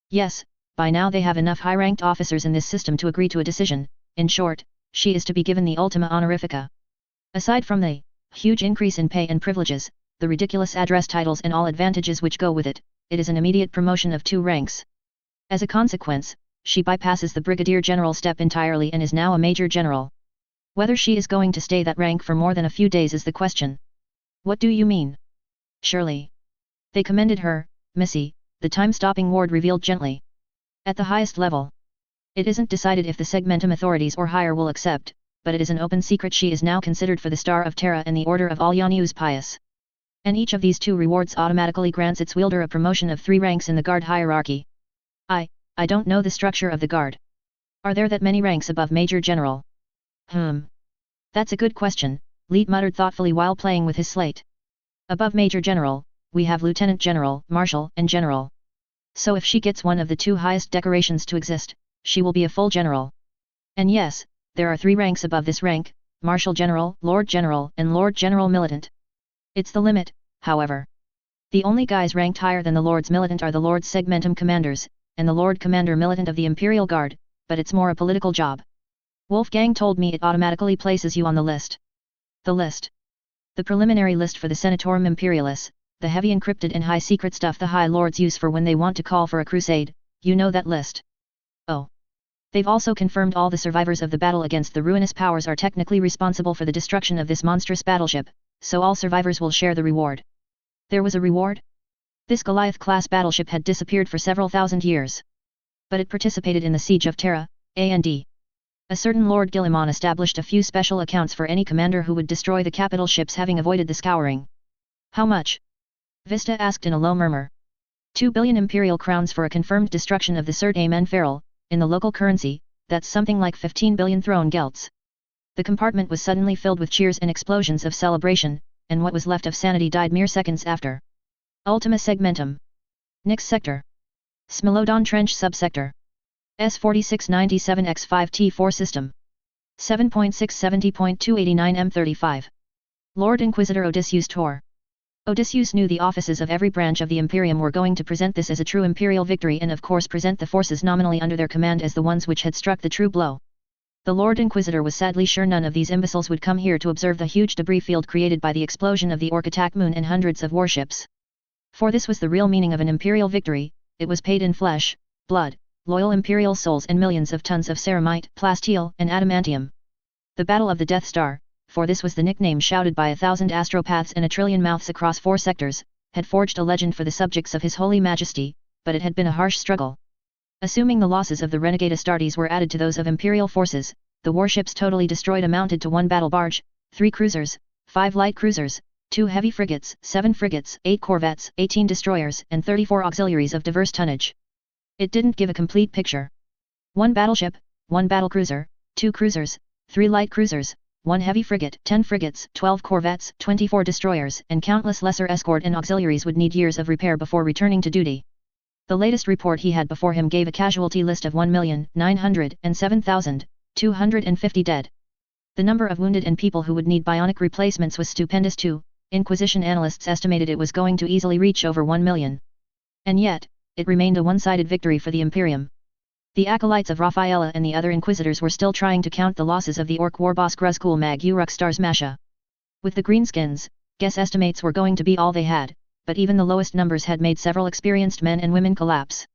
Yes, by now they have enough high-ranked officers in this system to agree to a decision. In short, she is to be given the Ultima Honorifica. Aside from the huge increase in pay and privileges, the ridiculous address titles and all advantages which go with it, it is an immediate promotion of 2 ranks. As a consequence, she bypasses the Brigadier General step entirely and is now a Major General. Whether she is going to stay that rank for more than a few days is the question. What do you mean? Surely. They commended her, Missy, the time-stopping ward revealed gently. At the highest level. It isn't decided if the Segmentum authorities or higher will accept, but it is an open secret she is now considered for the Star of Terra and the Order of All Yanius Pious. And each of these 2 rewards automatically grants its wielder a promotion of 3 ranks in the Guard hierarchy. I don't know the structure of the Guard. Are there that many ranks above Major General? That's a good question, Leet muttered thoughtfully while playing with his slate. Above Major General, we have Lieutenant General, Marshal, and General. So if she gets one of the 2 highest decorations to exist, she will be a full general. And yes, there are 3 ranks above this rank, Marshal General, Lord General, and Lord General Militant. It's the limit, however. The only guys ranked higher than the Lords Militant are the Lord Segmentum Commanders, and the Lord Commander Militant of the Imperial Guard, but it's more a political job. Wolfgang told me it automatically places you on the list. The list. The preliminary list for the Senatorum Imperialis, the heavy encrypted and high secret stuff the High Lords use for when they want to call for a crusade, you know that list. Oh. They've also confirmed all the survivors of the battle against the ruinous powers are technically responsible for the destruction of this monstrous battleship, so all survivors will share the reward. There was a reward? This Goliath-class battleship had disappeared for several thousand years. But it participated in the siege of Terra, A&D. A certain Lord Guillemon established a few special accounts for any commander who would destroy the capital ships having avoided the scouring. How much? Vista asked in a low murmur. 2 billion imperial crowns for a confirmed destruction of the Cert Amen Feral, in the local currency, that's something like 15 billion throne gelts. The compartment was suddenly filled with cheers and explosions of celebration, and what was left of sanity died mere seconds after. Ultima Segmentum. Nix Sector. Smilodon Trench Subsector. S4697X5T4 System. 7.670.289 M35. Lord Inquisitor Odysseus Tor. Odysseus knew the offices of every branch of the Imperium were going to present this as a true imperial victory and of course present the forces nominally under their command as the ones which had struck the true blow. The Lord Inquisitor was sadly sure none of these imbeciles would come here to observe the huge debris field created by the explosion of the Orc attack moon and hundreds of warships. For this was the real meaning of an imperial victory, it was paid in flesh, blood, loyal imperial souls and millions of tons of ceramite, plasteel, and adamantium. The Battle of the Death Star, for this was the nickname shouted by 1,000 astropaths and a trillion mouths across 4 sectors, had forged a legend for the subjects of His Holy Majesty, but it had been a harsh struggle. Assuming the losses of the renegade Astartes were added to those of imperial forces, the warships totally destroyed amounted to 1 battle barge, 3 cruisers, 5 light cruisers, 2 heavy frigates, 7 frigates, 8 corvettes, 18 destroyers, and 34 auxiliaries of diverse tonnage. It didn't give a complete picture. 1 battleship, 1 battlecruiser, 2 cruisers, 3 light cruisers, 1 heavy frigate, 10 frigates, 12 corvettes, 24 destroyers, and countless lesser escort and auxiliaries would need years of repair before returning to duty. The latest report he had before him gave a casualty list of 1,907,250 dead. The number of wounded and people who would need bionic replacements was stupendous too. Inquisition analysts estimated it was going to easily reach over 1 million. And yet, it remained a one-sided victory for the Imperium. The acolytes of Raphaela and the other Inquisitors were still trying to count the losses of the Orc warboss Gruzkul Mag Uruk Stars Masha. With the greenskins, guess estimates were going to be all they had, but even the lowest numbers had made several experienced men and women collapse.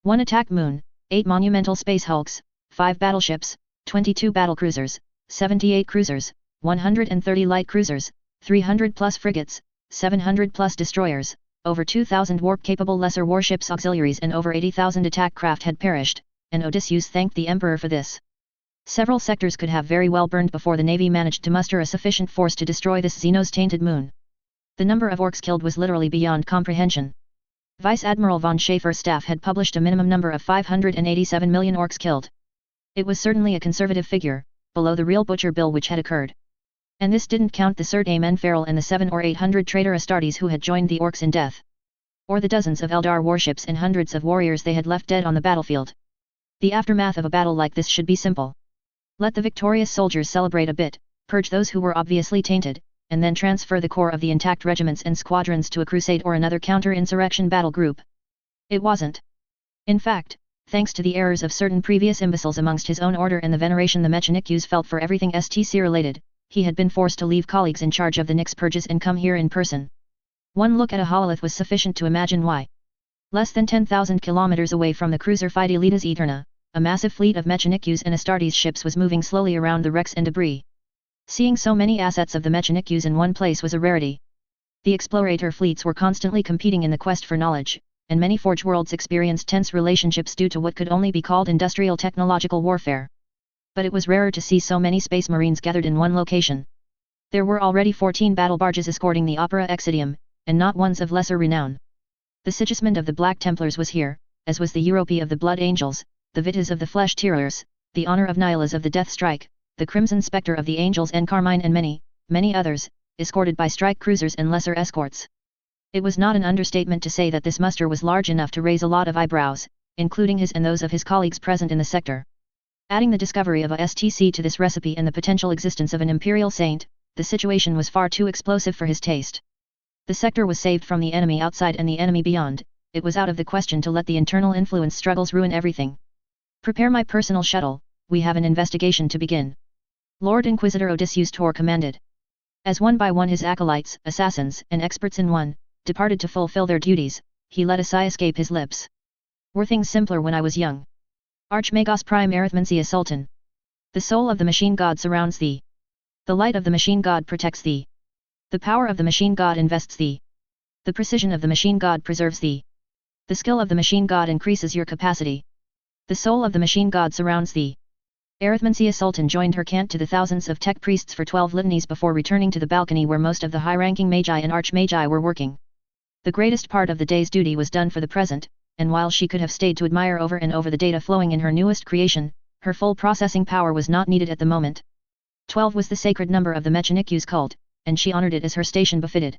1 attack moon, 8 monumental space hulks, 5 battleships, 22 battlecruisers, 78 cruisers, 130 light cruisers, 300 plus frigates, 700 plus destroyers, over 2,000 warp-capable lesser warships auxiliaries and over 80,000 attack craft had perished, and Odysseus thanked the Emperor for this. Several sectors could have very well burned before the Navy managed to muster a sufficient force to destroy this Xenos tainted moon. The number of orcs killed was literally beyond comprehension. Vice Admiral von Schaeffer's staff had published a minimum number of 587 million orcs killed. It was certainly a conservative figure, below the real butcher bill which had occurred. And this didn't count the Cert Amen Feral and the 700 or 800 traitor Astartes who had joined the orcs in death. Or the dozens of Eldar warships and hundreds of warriors they had left dead on the battlefield. The aftermath of a battle like this should be simple. Let the victorious soldiers celebrate a bit, purge those who were obviously tainted, and then transfer the core of the intact regiments and squadrons to a crusade or another counter-insurrection battle group. It wasn't. In fact, thanks to the errors of certain previous imbeciles amongst his own order and the veneration the Mechanikus felt for everything STC-related, he had been forced to leave colleagues in charge of the Nyx purges and come here in person. One look at a hololith was sufficient to imagine why. Less than 10,000 kilometers away from the cruiser Fidelita's Eterna, a massive fleet of Mechanikus and Astartes ships was moving slowly around the wrecks and debris. Seeing so many assets of the Mechanikus in one place was a rarity. The explorator fleets were constantly competing in the quest for knowledge, and many Forge worlds experienced tense relationships due to what could only be called industrial technological warfare. But it was rarer to see so many space marines gathered in one location. There were already 14 battle barges escorting the Opera Exidium, and not ones of lesser renown. The Sigismund of the Black Templars was here, as was the Europe of the Blood Angels, the Vitas of the Flesh Tirers, the Honor of Nylas of the Death Strike, the Crimson Spectre of the Angels and Carmine and many, many others, escorted by strike cruisers and lesser escorts. It was not an understatement to say that this muster was large enough to raise a lot of eyebrows, including his and those of his colleagues present in the sector. Adding the discovery of a STC to this recipe and the potential existence of an Imperial Saint, the situation was far too explosive for his taste. The sector was saved from the enemy outside and the enemy beyond, it was out of the question to let the internal influence struggles ruin everything. Prepare my personal shuttle, we have an investigation to begin. Lord Inquisitor Odysseus Tor commanded. As one by one his acolytes, assassins, and experts in one, departed to fulfill their duties, he let a sigh escape his lips. Were things simpler when I was young? Archmagos Prime Arithmencia Sultan. The soul of the machine god surrounds thee. The light of the machine god protects thee. The power of the machine god invests thee. The precision of the machine god preserves thee. The skill of the machine god increases your capacity. The soul of the machine god surrounds thee. Arithmencia Sultan joined her cant to the thousands of tech priests for 12 litanies before returning to the balcony where most of the high-ranking magi and archmagi were working. The greatest part of the day's duty was done for the present, and while she could have stayed to admire over and over the data flowing in her newest creation, her full processing power was not needed at the moment. 12 was the sacred number of the Mechanicu's cult, and she honored it as her station befitted.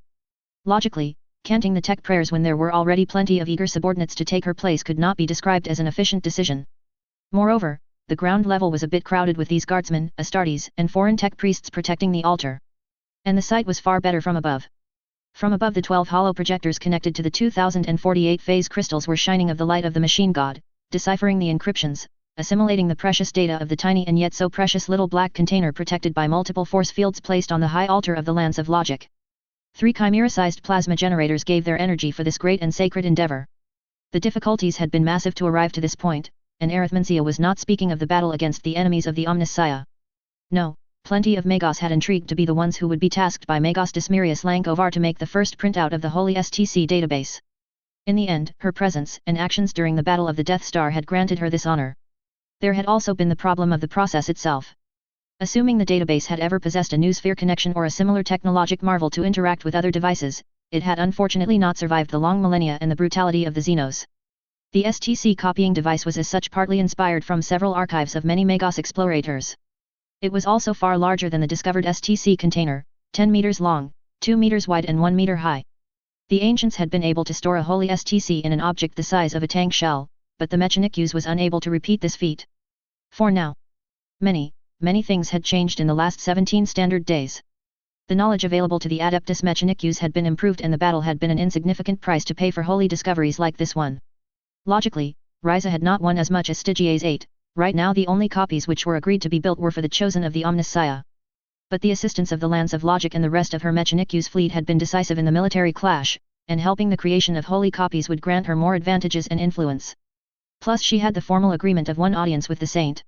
Logically, canting the tech prayers when there were already plenty of eager subordinates to take her place could not be described as an efficient decision. Moreover, the ground level was a bit crowded with these guardsmen, Astartes, and foreign tech priests protecting the altar. And the sight was far better from above. From above the 12 hollow projectors connected to the 2048 phase crystals were shining of the light of the machine god, deciphering the encryptions, assimilating the precious data of the tiny and yet so precious little black container protected by multiple force fields placed on the high altar of the lance of logic. 3 chimera-sized plasma generators gave their energy for this great and sacred endeavor. The difficulties had been massive to arrive to this point, and Arithmencia was not speaking of the battle against the enemies of the Omnissiah. No, plenty of Magos had intrigued to be the ones who would be tasked by Magos Dismirius Lankovar to make the first printout of the Holy STC database. In the end, her presence and actions during the Battle of the Death Star had granted her this honor. There had also been the problem of the process itself. Assuming the database had ever possessed a noosphere connection or a similar technologic marvel to interact with other devices, it had unfortunately not survived the long millennia and the brutality of the Xenos. The STC copying device was as such partly inspired from several archives of many Magos explorators. It was also far larger than the discovered STC container, 10 meters long, 2 meters wide and 1 meter high. The ancients had been able to store a holy STC in an object the size of a tank shell, but the Mechanikus was unable to repeat this feat. For now, many things had changed in the last 17 standard days. The knowledge available to the Adeptus Mechanicus had been improved and the battle had been an insignificant price to pay for holy discoveries like this one. Logically, Ryza had not won as much as Stygia's 8, right now the only copies which were agreed to be built were for the chosen of the Omnissiah. But the assistance of the Lance of Logic and the rest of her Mechanicus fleet had been decisive in the military clash, and helping the creation of holy copies would grant her more advantages and influence. Plus she had the formal agreement of one audience with the saint.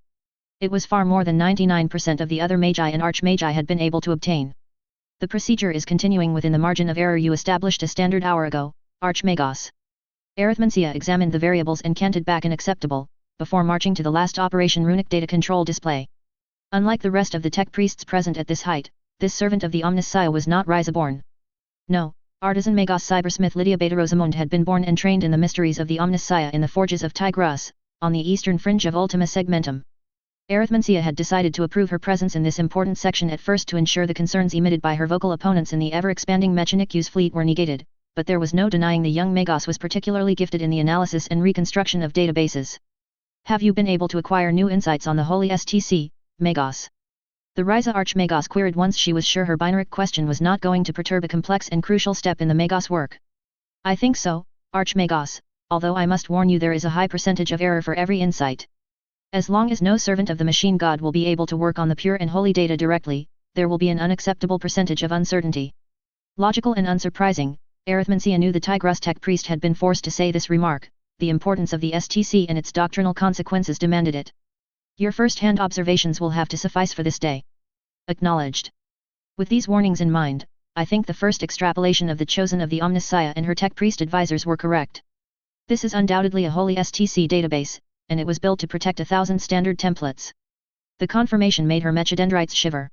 It was far more than 99% of the other Magi and Archmagi had been able to obtain. The procedure is continuing within the margin of error you established a standard hour ago, Archmagos. Arithmencia examined the variables and canted back an acceptable, before marching to the last Operation Runic Data Control display. Unlike the rest of the tech priests present at this height, this servant of the Omnissiah was not Ryza born. No, artisan Magos cybersmith Lydia Beta Rosamund had been born and trained in the mysteries of the Omnissiah in the forges of Tigris, on the eastern fringe of Ultima Segmentum. Arithmencia had decided to approve her presence in this important section at first to ensure the concerns emitted by her vocal opponents in the ever-expanding Mechanicus fleet were negated, but there was no denying the young Magos was particularly gifted in the analysis and reconstruction of databases. Have you been able to acquire new insights on the Holy STC, Magos? The Ryza Archmagos queried once she was sure her binary question was not going to perturb a complex and crucial step in the Magos work. I think so, Archmagos, although I must warn you there is a high percentage of error for every insight. As long as no servant of the machine god will be able to work on the pure and holy data directly, there will be an unacceptable percentage of uncertainty. Logical and unsurprising, Arithmencia knew the Tigris tech priest had been forced to say this remark, the importance of the STC and its doctrinal consequences demanded it. Your first-hand observations will have to suffice for this day. Acknowledged. With these warnings in mind, I think the first extrapolation of the chosen of the Omnissiah and her tech priest advisors were correct. This is undoubtedly a holy STC database, and it was built to protect 1,000 standard templates. The confirmation made her mechadendrites shiver.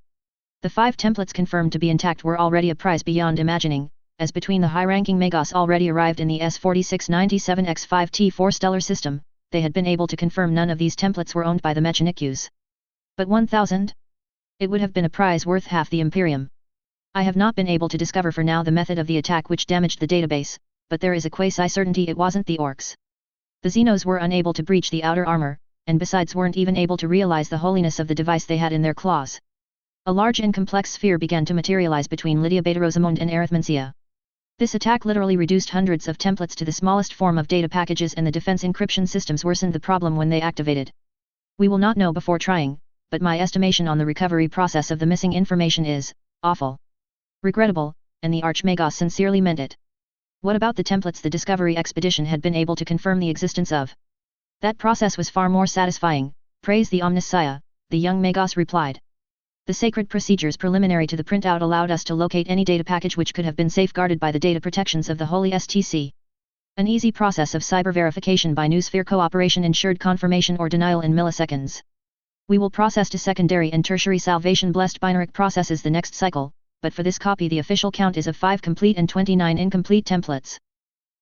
The 5 templates confirmed to be intact were already a prize beyond imagining, as between the high-ranking Magos already arrived in the S4697X5T4 stellar system, they had been able to confirm none of these templates were owned by the Mechanicus. But 1,000? It would have been a prize worth half the Imperium. I have not been able to discover for now the method of the attack which damaged the database, but there is a quasi-certainty it wasn't the Orcs. The Xenos were unable to breach the outer armor, and besides weren't even able to realize the holiness of the device they had in their claws. A large and complex sphere began to materialize between Lydia Beta Rosamund and Arithmencia. This attack literally reduced hundreds of templates to the smallest form of data packages, and the defense encryption systems worsened the problem when they activated. We will not know before trying, but my estimation on the recovery process of the missing information is, awful. Regrettable, and the Archmagos sincerely meant it. What about the templates the Discovery Expedition had been able to confirm the existence of? That process was far more satisfying, praise the Omnissiah, the young Magos replied. The sacred procedures preliminary to the printout allowed us to locate any data package which could have been safeguarded by the data protections of the Holy STC. An easy process of cyber verification by Noosphere cooperation ensured confirmation or denial in milliseconds. We will process to secondary and tertiary salvation blessed binary processes the next cycle, but for this copy the official count is of 5 complete and 29 incomplete templates.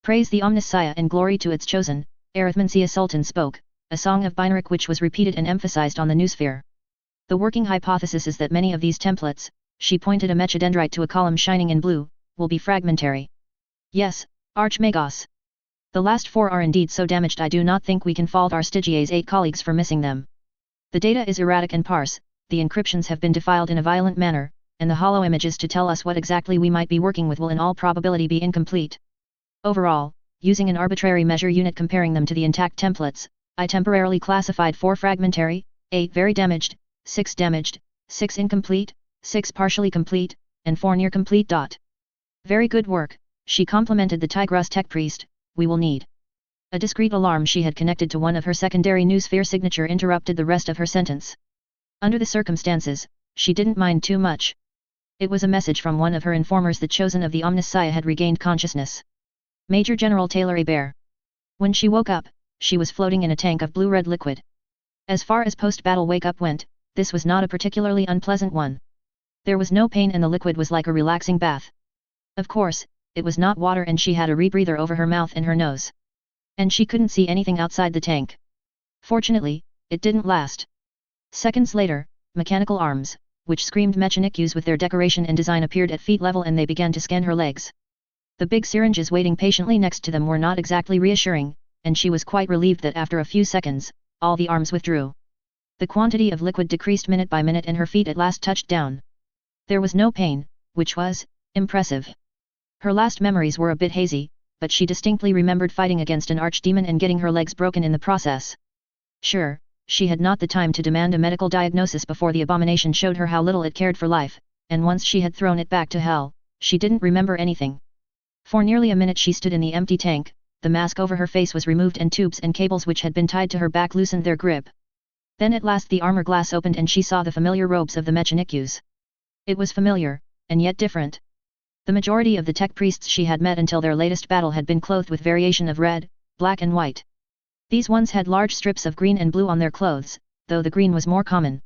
Praise the Omnissiah and glory to its chosen, Arithmencia Sultan spoke, a song of binary which was repeated and emphasized on the Noosphere. The working hypothesis is that many of these templates, she pointed a mechadendrite to a column shining in blue, will be fragmentary. Yes, Archmagos. The last 4 are indeed so damaged I do not think we can fault our Stygia's 8 colleagues for missing them. The data is erratic and sparse, the encryptions have been defiled in a violent manner, and the hollow images to tell us what exactly we might be working with will in all probability be incomplete. Overall, using an arbitrary measure unit comparing them to the intact templates, I temporarily classified 4 fragmentary, 8 very damaged, 6 damaged, 6 incomplete, 6 partially complete, and 4 near complete. Very good work, she complimented the Tigrus tech priest. We will need. A discreet alarm she had connected to one of her secondary Noosphere signature interrupted the rest of her sentence. Under the circumstances, she didn't mind too much. It was a message from one of her informers that Chosen of the Omnissiah had regained consciousness. Major General Taylor Hebert. When she woke up, she was floating in a tank of blue-red liquid. As far as post-battle wake-up went, this was not a particularly unpleasant one. There was no pain and the liquid was like a relaxing bath. Of course, it was not water and she had a rebreather over her mouth and her nose. And she couldn't see anything outside the tank. Fortunately, it didn't last. Seconds later, mechanical arms, which screamed Mechanicues with their decoration and design appeared at feet level and they began to scan her legs. The big syringes waiting patiently next to them were not exactly reassuring, and she was quite relieved that after a few seconds, all the arms withdrew. The quantity of liquid decreased minute by minute and her feet at last touched down. There was no pain, which was impressive. Her last memories were a bit hazy, but she distinctly remembered fighting against an archdemon and getting her legs broken in the process. Sure, she had not the time to demand a medical diagnosis before the abomination showed her how little it cared for life, and once she had thrown it back to hell, she didn't remember anything. For nearly a minute she stood in the empty tank, the mask over her face was removed and tubes and cables which had been tied to her back loosened their grip. Then at last the armor glass opened and she saw the familiar robes of the Mechanicues. It was familiar, and yet different. The majority of the tech priests she had met until their latest battle had been clothed with variation of red, black and white. These ones had large strips of green and blue on their clothes, though the green was more common.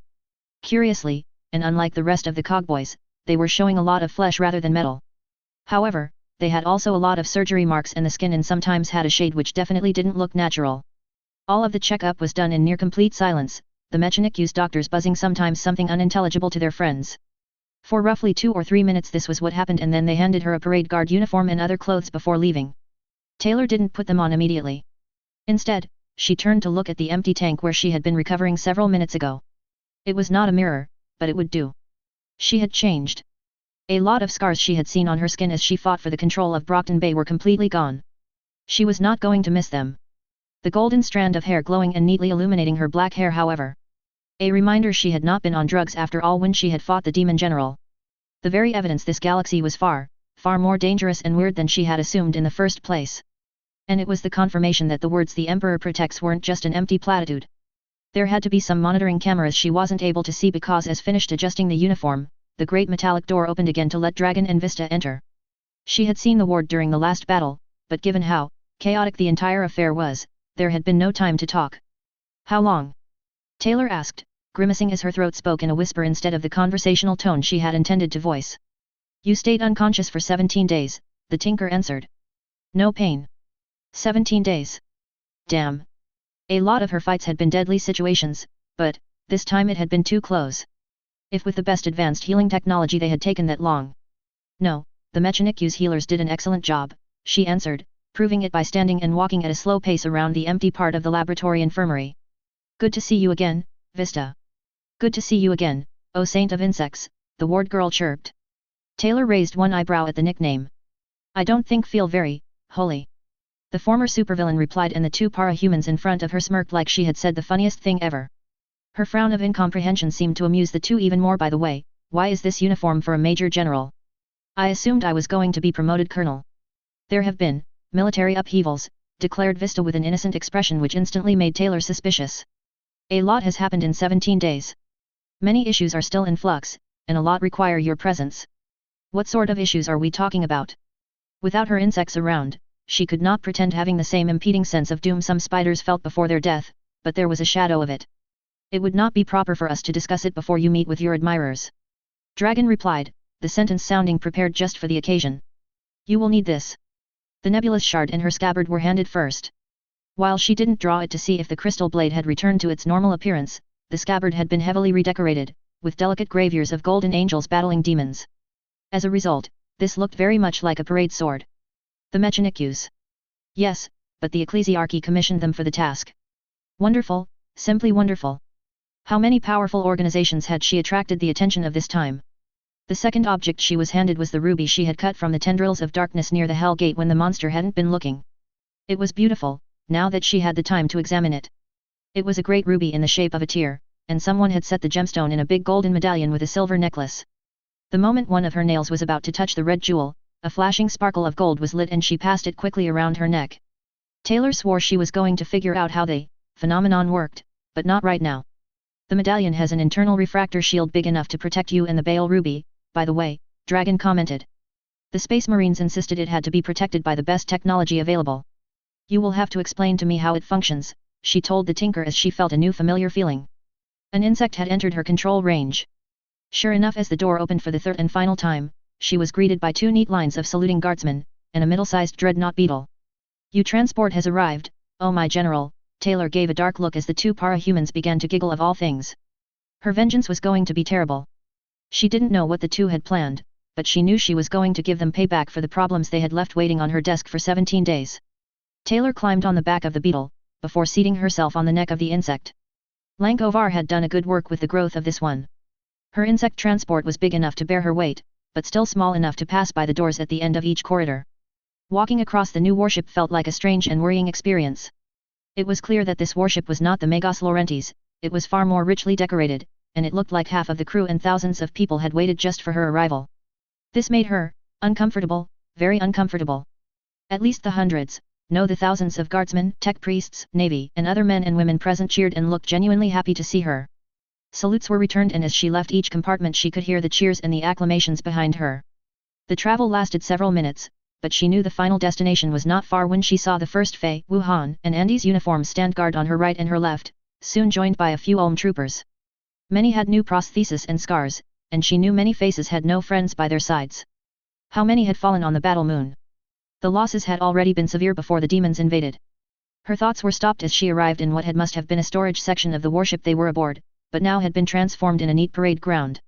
Curiously, and unlike the rest of the cogboys, they were showing a lot of flesh rather than metal. However, they had also a lot of surgery marks and the skin and sometimes had a shade which definitely didn't look natural. All of the checkup was done in near complete silence, the Mechanicues doctors buzzing sometimes something unintelligible to their friends. For roughly 2 or 3 minutes this was what happened and then they handed her a parade guard uniform and other clothes before leaving. Taylor didn't put them on immediately. Instead, she turned to look at the empty tank where she had been recovering several minutes ago. It was not a mirror, but it would do. She had changed. A lot of scars she had seen on her skin as she fought for the control of Brockton Bay were completely gone. She was not going to miss them. The golden strand of hair glowing and neatly illuminating her black hair however. A reminder she had not been on drugs after all when she had fought the demon general. The very evidence this galaxy was far, far more dangerous and weird than she had assumed in the first place. And it was the confirmation that the words "the Emperor protects" weren't just an empty platitude. There had to be some monitoring cameras she wasn't able to see because as finished adjusting the uniform, the great metallic door opened again to let Dragon and Vista enter. She had seen the ward during the last battle, but given how chaotic the entire affair was, there had been no time to talk. How long? Taylor asked, grimacing as her throat spoke in a whisper instead of the conversational tone she had intended to voice. You stayed unconscious for 17 days, the Tinker answered. No pain. 17 days. Damn. A lot of her fights had been deadly situations, but, this time it had been too close. If with the best advanced healing technology they had taken that long. No, the Mechanicues healers did an excellent job, she answered, proving it by standing and walking at a slow pace around the empty part of the laboratory infirmary. Good to see you again, Vista. Good to see you again, oh saint of insects, the ward girl chirped. Taylor raised one eyebrow at the nickname. I don't think feel very holy. The former supervillain replied and the 2 para-humans in front of her smirked like she had said the funniest thing ever. Her frown of incomprehension seemed to amuse the two even more. By the way, why is this uniform for a major general? I assumed I was going to be promoted colonel. There have been military upheavals, declared Vista with an innocent expression which instantly made Taylor suspicious. A lot has happened in 17 days. Many issues are still in flux, and a lot require your presence. What sort of issues are we talking about? Without her insects around, she could not pretend having the same impeding sense of doom some spiders felt before their death, but there was a shadow of it. It would not be proper for us to discuss it before you meet with your admirers. Dragon replied, the sentence sounding prepared just for the occasion. You will need this. The nebulous shard and her scabbard were handed first. While she didn't draw it to see if the crystal blade had returned to its normal appearance, the scabbard had been heavily redecorated, with delicate gravures of golden angels battling demons. As a result, this looked very much like a parade sword. The Mechanicues. Yes, but the ecclesiarchy commissioned them for the task. Wonderful, simply wonderful. How many powerful organizations had she attracted the attention of this time? The second object she was handed was the ruby she had cut from the tendrils of darkness near the Hell Gate when the monster hadn't been looking. It was beautiful, now that she had the time to examine it. It was a great ruby in the shape of a tear, and someone had set the gemstone in a big golden medallion with a silver necklace. The moment one of her nails was about to touch the red jewel, a flashing sparkle of gold was lit and she passed it quickly around her neck. Taylor swore she was going to figure out how the phenomenon worked, but not right now. The medallion has an internal refractor shield big enough to protect you and the Bale ruby, by the way, Dragon commented. The Space Marines insisted it had to be protected by the best technology available. You will have to explain to me how it functions, she told the Tinker as she felt a new familiar feeling. An insect had entered her control range. Sure enough, as the door opened for the third and final time, she was greeted by two neat lines of saluting guardsmen, and a middle-sized dreadnought beetle. Your transport has arrived, oh my general. Taylor gave a dark look as the two para-humans began to giggle of all things. Her vengeance was going to be terrible. She didn't know what the two had planned, but she knew she was going to give them payback for the problems they had left waiting on her desk for 17 days. Taylor climbed on the back of the beetle, before seating herself on the neck of the insect. Lankovar had done a good work with the growth of this one. Her insect transport was big enough to bear her weight, but still small enough to pass by the doors at the end of each corridor. Walking across the new warship felt like a strange and worrying experience. It was clear that this warship was not the Megos Laurentiis, it was far more richly decorated, and it looked like half of the crew and thousands of people had waited just for her arrival. This made her uncomfortable, very uncomfortable. At least the hundreds, no the thousands of guardsmen, tech priests, navy, and other men and women present cheered and looked genuinely happy to see her. Salutes were returned and as she left each compartment she could hear the cheers and the acclamations behind her. The travel lasted several minutes, but she knew the final destination was not far when she saw the first Fei, Wuhan, and Andy's uniforms stand guard on her right and her left, soon joined by a few Ulm troopers. Many had new prostheses and scars, and she knew many faces had no friends by their sides. How many had fallen on the battle moon? The losses had already been severe before the demons invaded. Her thoughts were stopped as she arrived in what must have been a storage section of the warship they were aboard, but now had been transformed in a neat parade ground.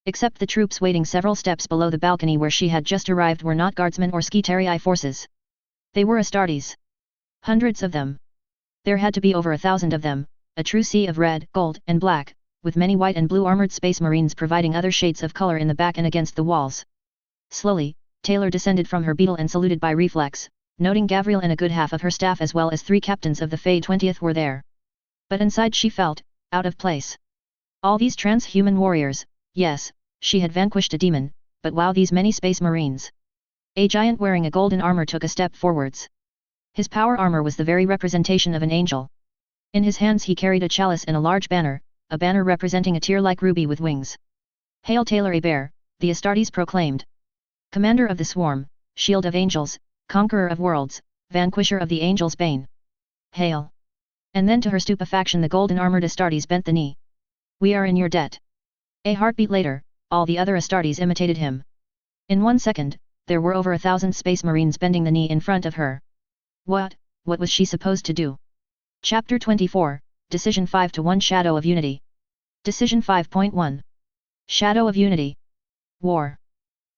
Except the troops waiting several steps below the balcony where she had just arrived were not guardsmen or Skitarii forces. They were Astartes. Hundreds of them. There had to be over 1,000 of them, a true sea of red, gold, and black, with many white and blue armored space marines providing other shades of color in the back and against the walls. Slowly, Taylor descended from her beetle and saluted by reflex, noting Gavriel and a good half of her staff as well as 3 captains of the Fey 20th were there. But inside she felt out of place. All these transhuman warriors, yes, she had vanquished a demon, but wow, these many space marines. A giant wearing a golden armor took a step forwards. His power armor was the very representation of an angel. In his hands he carried a chalice and a large banner, a banner representing a tear-like ruby with wings. Hail Taylor a bear, the Astartes proclaimed. Commander of the swarm, shield of angels, conqueror of worlds, vanquisher of the angels' bane. Hail. And then to her stupefaction the golden-armored Astartes bent the knee. We are in your debt. A heartbeat later, all the other Astartes imitated him. In 1 second, there were over 1,000 space marines bending the knee in front of her. What was she supposed to do? Chapter 24, Decision 5-1 Shadow of Unity. Decision 5.1. Shadow of Unity. War.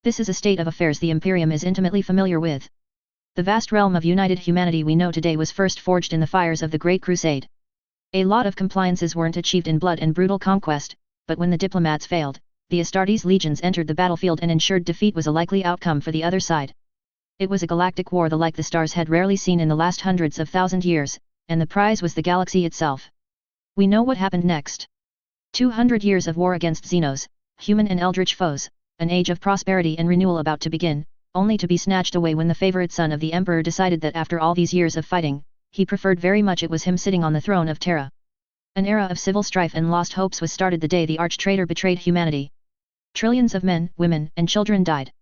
This is a state of affairs the Imperium is intimately familiar with. The vast realm of united humanity we know today was first forged in the fires of the Great Crusade. A lot of compliances weren't achieved in blood and brutal conquest, but when the diplomats failed, the Astartes legions entered the battlefield and ensured defeat was a likely outcome for the other side. It was a galactic war the like the stars had rarely seen in the last hundreds of thousand years, and the prize was the galaxy itself. We know what happened next. 200 years of war against Xenos, human and eldritch foes, an age of prosperity and renewal about to begin, only to be snatched away when the favorite son of the Emperor decided that after all these years of fighting, he preferred very much it was him sitting on the throne of Terra. An era of civil strife and lost hopes was started the day the arch-traitor betrayed humanity. Trillions of men, women, and children died.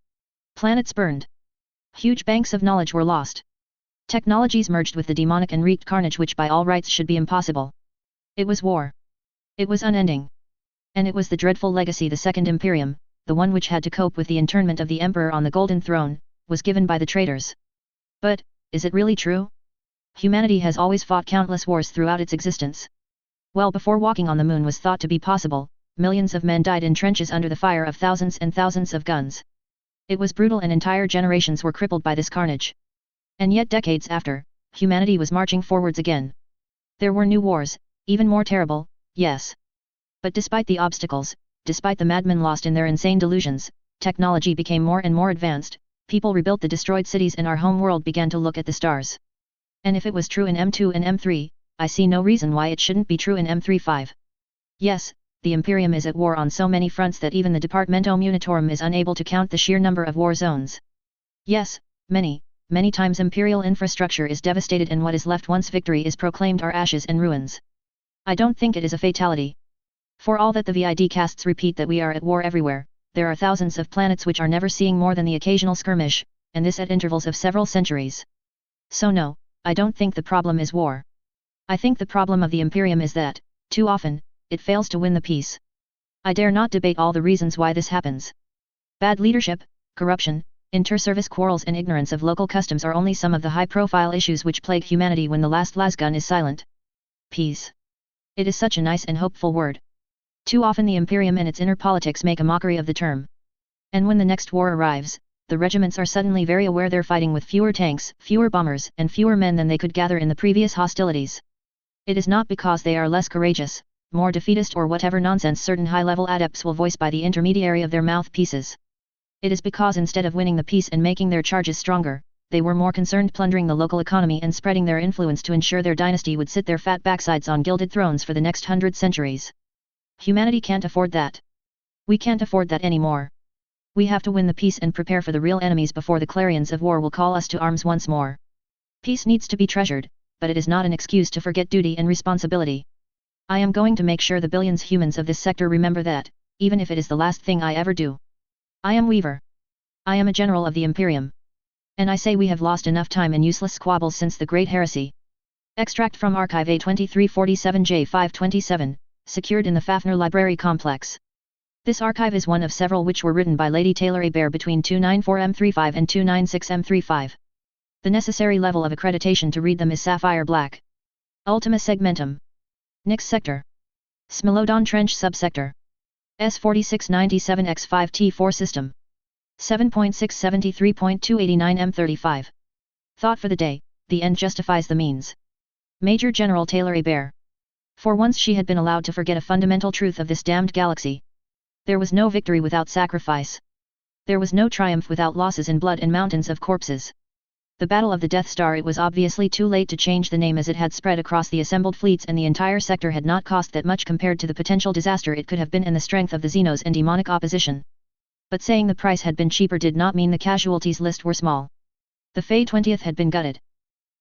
Planets burned. Huge banks of knowledge were lost. Technologies merged with the demonic and wreaked carnage which by all rights should be impossible. It was war. It was unending. And it was the dreadful legacy the Second Imperium, the one which had to cope with the internment of the Emperor on the Golden Throne, was given by the traitors. But, is it really true? Humanity has always fought countless wars throughout its existence. Well before walking on the moon was thought to be possible, millions of men died in trenches under the fire of thousands and thousands of guns. It was brutal and entire generations were crippled by this carnage. And yet decades after, humanity was marching forwards again. There were new wars, even more terrible, yes. But despite the obstacles, despite the madmen lost in their insane delusions, technology became more and more advanced, people rebuilt the destroyed cities and our home world began to look at the stars. And if it was true in M2 and M3, I see no reason why it shouldn't be true in M35. Yes, the Imperium is at war on so many fronts that even the Departamento Munitorum is unable to count the sheer number of war zones. Yes, many times Imperial infrastructure is devastated and what is left once victory is proclaimed are ashes and ruins. I don't think it is a fatality. For all that the VID casts repeat that we are at war everywhere, there are thousands of planets which are never seeing more than the occasional skirmish, and this at intervals of several centuries. So no, I don't think the problem is war. I think the problem of the Imperium is that, too often, it fails to win the peace. I dare not debate all the reasons why this happens. Bad leadership, corruption, inter-service quarrels and ignorance of local customs are only some of the high-profile issues which plague humanity when the last lasgun is silent. Peace. It is such a nice and hopeful word. Too often the Imperium and its inner politics make a mockery of the term. And when the next war arrives, the regiments are suddenly very aware they're fighting with fewer tanks, fewer bombers, and fewer men than they could gather in the previous hostilities. It is not because they are less courageous, more defeatist or whatever nonsense certain high-level adepts will voice by the intermediary of their mouthpieces. It is because instead of winning the peace and making their charges stronger, they were more concerned plundering the local economy and spreading their influence to ensure their dynasty would sit their fat backsides on gilded thrones for the next 100 centuries. Humanity can't afford that. We can't afford that anymore. We have to win the peace and prepare for the real enemies before the clarions of war will call us to arms once more. Peace needs to be treasured, but it is not an excuse to forget duty and responsibility. I am going to make sure the billions humans of this sector remember that, even if it is the last thing I ever do. I am Weaver. I am a general of the Imperium. And I say we have lost enough time in useless squabbles since the Great Heresy. Extract from Archive A2347J527, secured in the Fafnir Library Complex. This archive is one of several which were written by Lady Taylor Hebert between 294M35 and 296M35. The necessary level of accreditation to read them is Sapphire Black. Ultima Segmentum. Nix Sector. Smilodon Trench Subsector. S4697X5T4 System. 7.673.289M35. Thought for the day, the end justifies the means. Major General Taylor Hebert. For once she had been allowed to forget a fundamental truth of this damned galaxy. There was no victory without sacrifice. There was no triumph without losses in blood and mountains of corpses. The Battle of the Death Star, it was obviously too late to change the name as it had spread across the assembled fleets and the entire sector had not cost that much compared to the potential disaster it could have been and the strength of the Xenos and demonic opposition. But saying the price had been cheaper did not mean the casualties list were small. The Fae 20th had been gutted.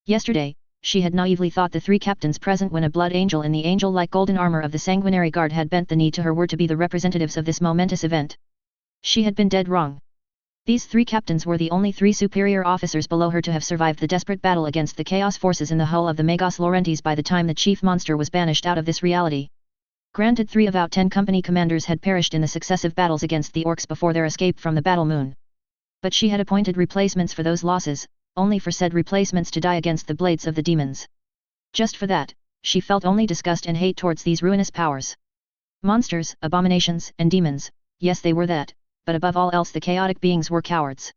Yesterday, she had naively thought the three captains present when a blood angel in the angel-like golden armor of the Sanguinary Guard had bent the knee to her were to be the representatives of this momentous event. She had been dead wrong. These three captains were the only three superior officers below her to have survived the desperate battle against the Chaos forces in the hull of the Magos Laurentiis by the time the chief monster was banished out of this reality. Granted, 3 of out 10 company commanders had perished in the successive battles against the orcs before their escape from the battle moon. But she had appointed replacements for those losses, only for said replacements to die against the blades of the demons. Just for that, she felt only disgust and hate towards these ruinous powers. Monsters, abominations, and demons, yes they were that, but above all else the chaotic beings were cowards.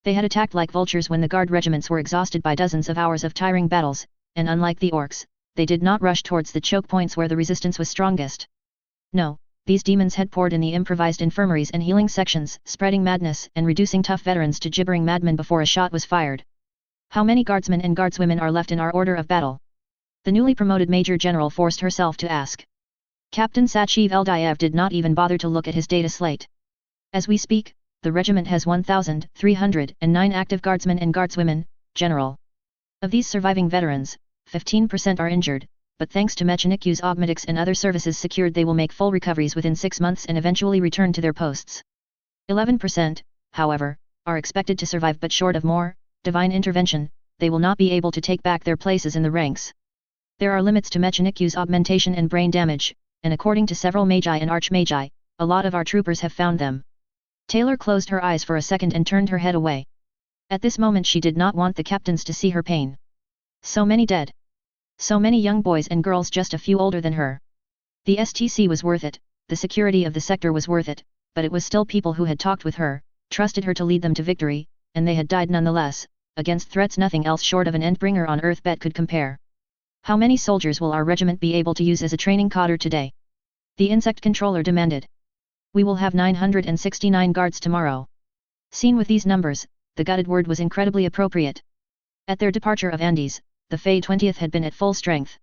They had attacked like vultures when the guard regiments were exhausted by dozens of hours of tiring battles, and unlike the orcs, they did not rush towards the choke points where the resistance was strongest. No, these demons had poured in the improvised infirmaries and healing sections, spreading madness and reducing tough veterans to gibbering madmen before a shot was fired. How many guardsmen and guardswomen are left in our order of battle? The newly promoted Major General forced herself to ask. Captain Sachiv Eldayev did not even bother to look at his data slate. As we speak, the regiment has 1,309 active guardsmen and guardswomen, General. Of these surviving veterans, 15% are injured, but thanks to Mechanicu's Augmetics and other services secured they will make full recoveries within 6 months and eventually return to their posts. 11%, however, are expected to survive but short of more divine intervention, they will not be able to take back their places in the ranks. There are limits to Mechanicu's augmentation and brain damage, and according to several magi and archmagi, a lot of our troopers have found them. Taylor closed her eyes for a second and turned her head away. At this moment she did not want the captains to see her pain. So many dead. So many young boys and girls just a few older than her. The STC was worth it, the security of the sector was worth it, but it was still people who had talked with her, trusted her to lead them to victory, and they had died nonetheless, against threats nothing else short of an endbringer on Earth bet could compare. How many soldiers will our regiment be able to use as a training cadre today? The insect controller demanded. We will have 969 guards tomorrow. Seen with these numbers, the gutted word was incredibly appropriate. At their departure of Andes, the Fae 20th had been at full strength.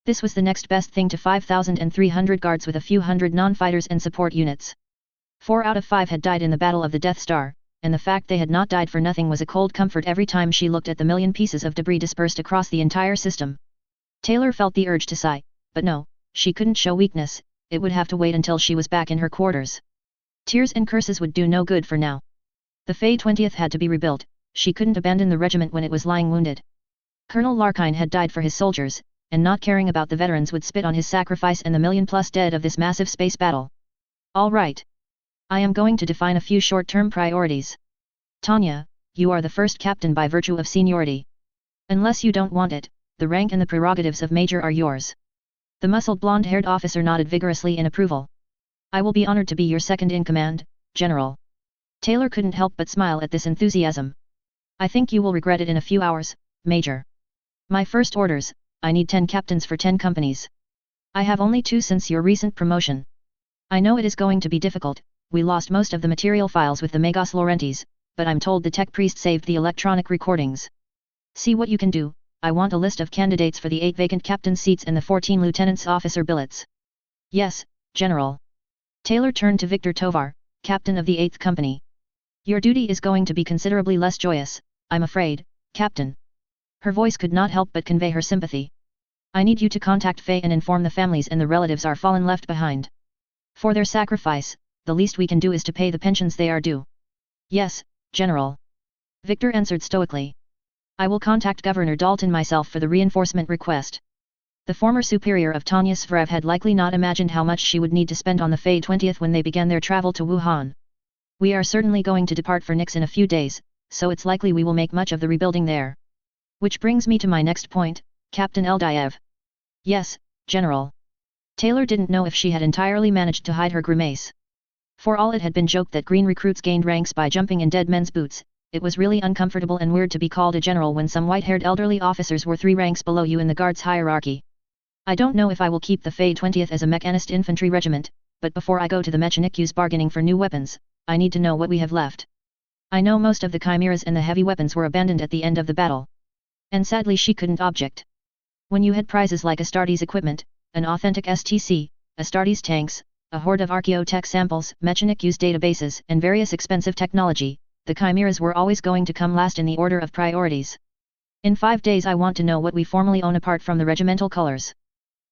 This was the next best thing to 5,300 guards with a few hundred non-fighters and support units. 4 out of 5 had died in the Battle of the Death Star, and the fact they had not died for nothing was a cold comfort every time she looked at the million pieces of debris dispersed across the entire system. Taylor felt the urge to sigh, but no, she couldn't show weakness, it would have to wait until she was back in her quarters. Tears and curses would do no good for now. The Fae 20th had to be rebuilt, she couldn't abandon the regiment when it was lying wounded. Colonel Larkine had died for his soldiers, and not caring about the veterans would spit on his sacrifice and the million-plus dead of this massive space battle. All right. I am going to define a few short-term priorities. Tanya, you are the first captain by virtue of seniority. Unless you don't want it, the rank and the prerogatives of major are yours. The muscled blonde-haired officer nodded vigorously in approval. I will be honored to be your second in command, General. Taylor couldn't help but smile at this enthusiasm. I think you will regret it in a few hours, Major. My first orders, I need 10 captains for 10 companies. I have only 2 since your recent promotion. I know it is going to be difficult, we lost most of the material files with the Megos Laurentiis, but I'm told the tech priest saved the electronic recordings. See what you can do. I want a list of candidates for the 8 vacant captain seats and the 14 lieutenant's officer billets. Yes, General. Taylor turned to Victor Tovar, captain of the 8th Company. Your duty is going to be considerably less joyous, I'm afraid, Captain. Her voice could not help but convey her sympathy. I need you to contact Faye and inform the families and the relatives our fallen left behind. For their sacrifice, the least we can do is to pay the pensions they are due. Yes, General. Victor answered stoically. I will contact Governor Dalton myself for the reinforcement request. The former superior of Tanya Svrev had likely not imagined how much she would need to spend on the Fae 20th when they began their travel to Wuhan. We are certainly going to depart for Nix in a few days, so it's likely we will make much of the rebuilding there. Which brings me to my next point, Captain Eldayev. Yes, General. Taylor didn't know if she had entirely managed to hide her grimace. For all it had been joked that green recruits gained ranks by jumping in dead men's boots, it was really uncomfortable and weird to be called a general when some white-haired elderly officers were 3 ranks below you in the guards hierarchy. I don't know if I will keep the Fae 20th as a mechanist infantry regiment, but before I go to the Mechanicu's bargaining for new weapons, I need to know what we have left. I know most of the chimeras and the heavy weapons were abandoned at the end of the battle. And sadly she couldn't object. When you had prizes like Astartes equipment, an authentic STC, Astartes tanks, a horde of archaeotech samples, Mechanicu's databases, and various expensive technology, the chimeras were always going to come last in the order of priorities. In 5 days I want to know what we formally own apart from the regimental colors.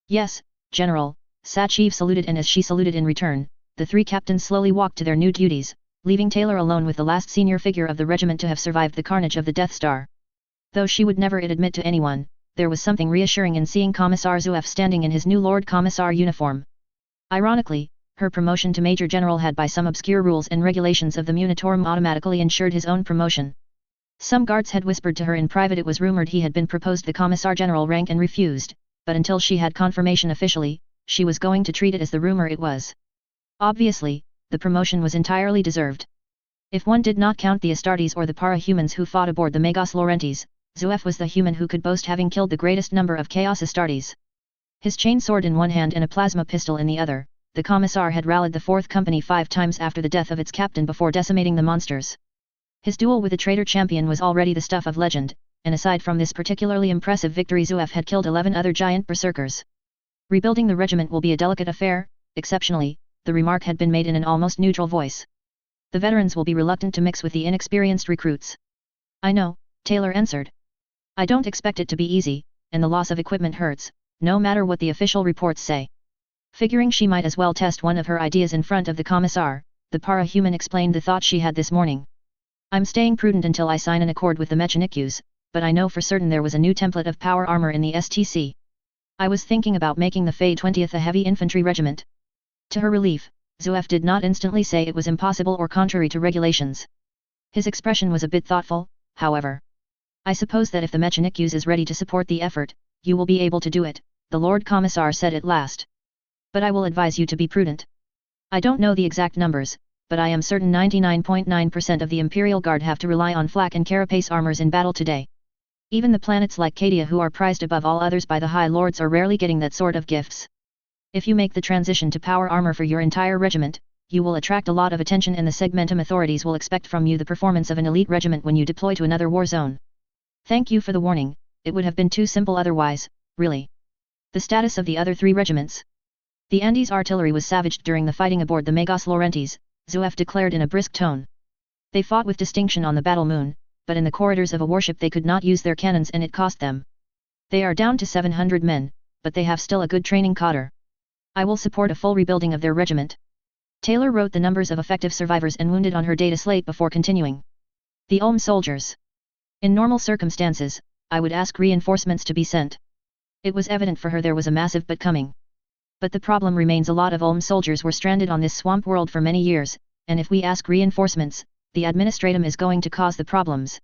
Yes, General, Sachiv saluted, and as she saluted in return, the 3 captains slowly walked to their new duties, leaving Taylor alone with the last senior figure of the regiment to have survived the carnage of the Death Star. Though she would never admit to anyone, there was something reassuring in seeing Commissar Zuev standing in his new Lord Commissar uniform. Ironically, her promotion to Major General had by some obscure rules and regulations of the Munitorum automatically ensured his own promotion. Some guards had whispered to her in private it was rumored he had been proposed the Commissar General rank and refused, but until she had confirmation officially, she was going to treat it as the rumor it was. Obviously, the promotion was entirely deserved. If one did not count the Astartes or the para-humans who fought aboard the Megos Laurentiis, Zuev was the human who could boast having killed the greatest number of Chaos Astartes. His chain sword in one hand and a plasma pistol in the other, the Commissar had rallied the 4th Company 5 times after the death of its captain before decimating the monsters. His duel with the traitor champion was already the stuff of legend, and aside from this particularly impressive victory Zuev had killed 11 other giant berserkers. Rebuilding the regiment will be a delicate affair. Exceptionally, the remark had been made in an almost neutral voice. The veterans will be reluctant to mix with the inexperienced recruits. I know, Taylor answered. I don't expect it to be easy, and the loss of equipment hurts, no matter what the official reports say. Figuring she might as well test one of her ideas in front of the commissar, the para-human explained the thought she had this morning. I'm staying prudent until I sign an accord with the Mechanikus, but I know for certain there was a new template of power armor in the STC. I was thinking about making the Fey 20th a heavy infantry regiment. To her relief, Zuef did not instantly say it was impossible or contrary to regulations. His expression was a bit thoughtful, however. I suppose that if the Mechanikus is ready to support the effort, you will be able to do it, the Lord Commissar said at last. But I will advise you to be prudent. I don't know the exact numbers, but I am certain 99.9% of the Imperial Guard have to rely on flak and carapace armors in battle today. Even the planets like Cadia, who are prized above all others by the High Lords, are rarely getting that sort of gifts. If you make the transition to power armor for your entire regiment, you will attract a lot of attention, and the Segmentum authorities will expect from you the performance of an elite regiment when you deploy to another war zone. Thank you for the warning, it would have been too simple otherwise, really. The status of the other 3 regiments. The Andes artillery was savaged during the fighting aboard the Magos Laurentiis, Zuef declared in a brisk tone. They fought with distinction on the battle moon, but in the corridors of a warship they could not use their cannons and it cost them. They are down to 700 men, but they have still a good training cadre. I will support a full rebuilding of their regiment. Taylor wrote the numbers of effective survivors and wounded on her data slate before continuing. The Ulm soldiers. In normal circumstances, I would ask reinforcements to be sent. It was evident for her there was a massive but coming. But the problem remains, a lot of Ulm soldiers were stranded on this swamp world for many years, and if we ask reinforcements, the administratum is going to cause the problems.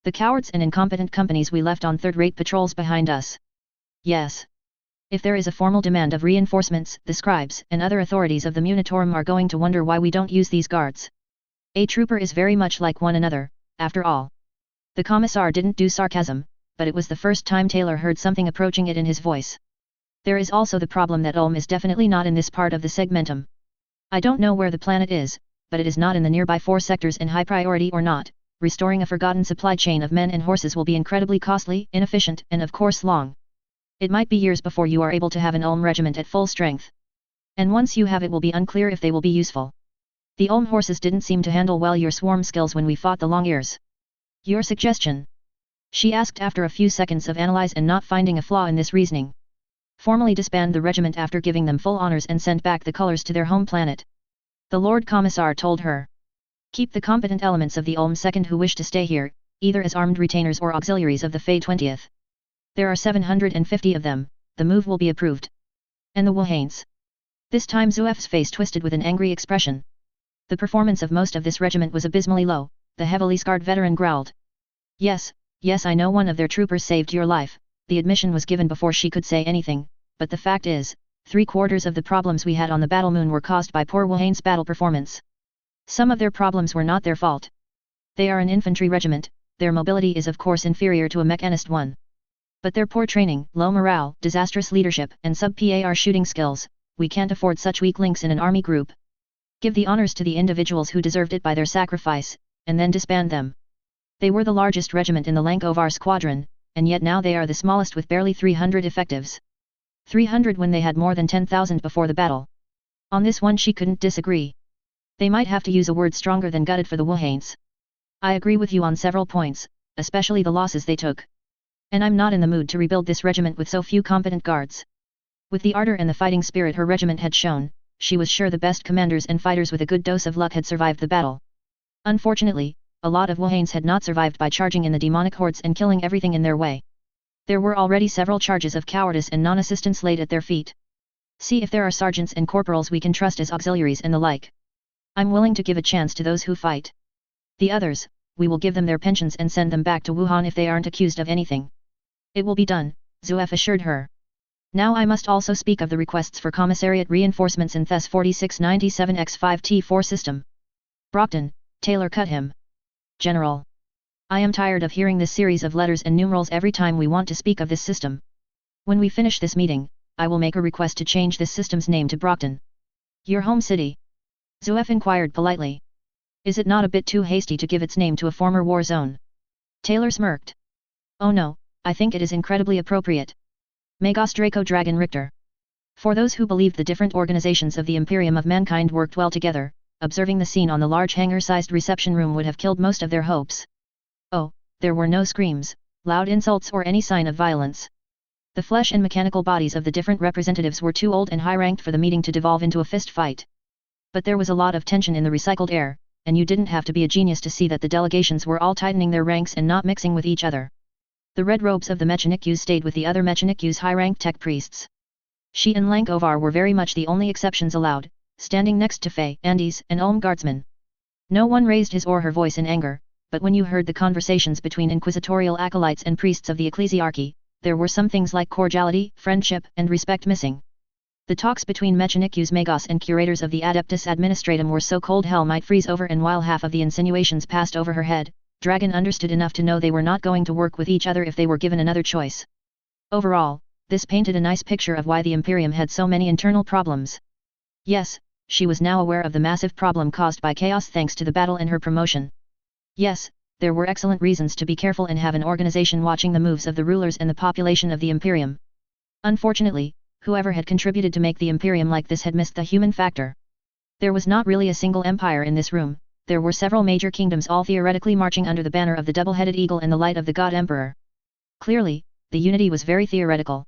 The cowards and incompetent companies we left on third-rate patrols behind us. Yes. If there is a formal demand of reinforcements, the scribes and other authorities of the Munitorum are going to wonder why we don't use these guards. A trooper is very much like one another, after all. The commissar didn't do sarcasm, but it was the first time Taylor heard something approaching it in his voice. There is also the problem that Ulm is definitely not in this part of the Segmentum. I don't know where the planet is, but it is not in the nearby 4 sectors in high priority or not. Restoring a forgotten supply chain of men and horses will be incredibly costly, inefficient, and of course long. It might be years before you are able to have an Ulm regiment at full strength. And once you have it will be unclear if they will be useful. The Ulm horses didn't seem to handle well your swarm skills when we fought the long ears. Your suggestion? She asked after a few seconds of analyze and not finding a flaw in this reasoning. Formally disband the regiment after giving them full honors and send back the colors to their home planet. The Lord Commissar told her. Keep the competent elements of the Ulm Second who wish to stay here, either as armed retainers or auxiliaries of the Fey 20th. There are 750 of them, the move will be approved. And the Wilhanes. This time Zuef's face twisted with an angry expression. The performance of most of this regiment was abysmally low, the heavily scarred veteran growled. Yes, I know one of their troopers saved your life, the admission was given before she could say anything, but the fact is, 3/4 of the problems we had on the battle moon were caused by poor Wilhane's battle performance. Some of their problems were not their fault. They are an infantry regiment, their mobility is of course inferior to a mechanist one. But their poor training, low morale, disastrous leadership, and sub-PAR shooting skills, we can't afford such weak links in an army group. Give the honors to the individuals who deserved it by their sacrifice, and then disband them. They were the largest regiment in the Lankovar squadron, and yet now they are the smallest with barely 300 effectives. 300 when they had more than 10,000 before the battle. On this one she couldn't disagree. They might have to use a word stronger than gutted for the Wilhanes. I agree with you on several points, especially the losses they took. And I'm not in the mood to rebuild this regiment with so few competent guards. With the ardor and the fighting spirit her regiment had shown, she was sure the best commanders and fighters with a good dose of luck had survived the battle. Unfortunately, a lot of Wilhanes had not survived by charging in the demonic hordes and killing everything in their way. There were already several charges of cowardice and non-assistance laid at their feet. See if there are sergeants and corporals we can trust as auxiliaries and the like. I'm willing to give a chance to those who fight. The others, we will give them their pensions and send them back to Wuhan if they aren't accused of anything. It will be done, Zuef assured her. Now I must also speak of the requests for commissariat reinforcements in Thes 4697X5T4 system. Brockton, Taylor cut him. General. I am tired of hearing this series of letters and numerals every time we want to speak of this system. When we finish this meeting, I will make a request to change this system's name to Brockton. Your home city? Zuef inquired politely. Is it not a bit too hasty to give its name to a former war zone? Taylor smirked. Oh no, I think it is incredibly appropriate. Magos Draco Dragon Richter. For those who believed the different organizations of the Imperium of Mankind worked well together, observing the scene on the large hangar-sized reception room would have killed most of their hopes. Oh, there were no screams, loud insults or any sign of violence. The flesh and mechanical bodies of the different representatives were too old and high-ranked for the meeting to devolve into a fist fight. But there was a lot of tension in the recycled air, and you didn't have to be a genius to see that the delegations were all tightening their ranks and not mixing with each other. The red robes of the Mechanikus stayed with the other Mechanikus high-ranked tech priests. She and Lankovar were very much the only exceptions allowed, standing next to Faye, Andes, and Ulm guardsmen. No one raised his or her voice in anger, but when you heard the conversations between inquisitorial acolytes and priests of the ecclesiarchy, there were some things like cordiality, friendship, and respect missing. The talks between Mechanikus Magos and curators of the Adeptus Administratum were so cold hell might freeze over, and while half of the insinuations passed over her head, Dragon understood enough to know they were not going to work with each other if they were given another choice. Overall, this painted a nice picture of why the Imperium had so many internal problems. Yes, she was now aware of the massive problem caused by chaos thanks to the battle and her promotion. Yes, there were excellent reasons to be careful and have an organization watching the moves of the rulers and the population of the Imperium. Unfortunately, whoever had contributed to make the Imperium like this had missed the human factor. There was not really a single empire in this room, there were several major kingdoms all theoretically marching under the banner of the double-headed eagle and the light of the God Emperor. Clearly, the unity was very theoretical.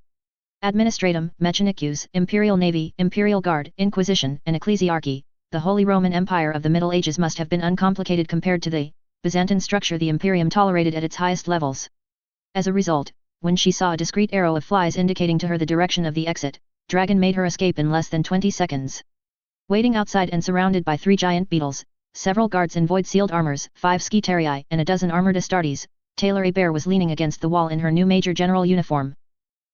Administratum, Mechanikus, Imperial Navy, Imperial Guard, Inquisition, and Ecclesiarchy, the Holy Roman Empire of the Middle Ages must have been uncomplicated compared to the Byzantine structure the Imperium tolerated at its highest levels. As a result, when she saw a discreet arrow of flies indicating to her the direction of the exit, Dragon made her escape in less than 20 seconds. Waiting outside and surrounded by 3 giant beetles, several guards in void-sealed armors, 5 skitarii, and a dozen armored Astartes, Taylor Bear was leaning against the wall in her new Major General uniform.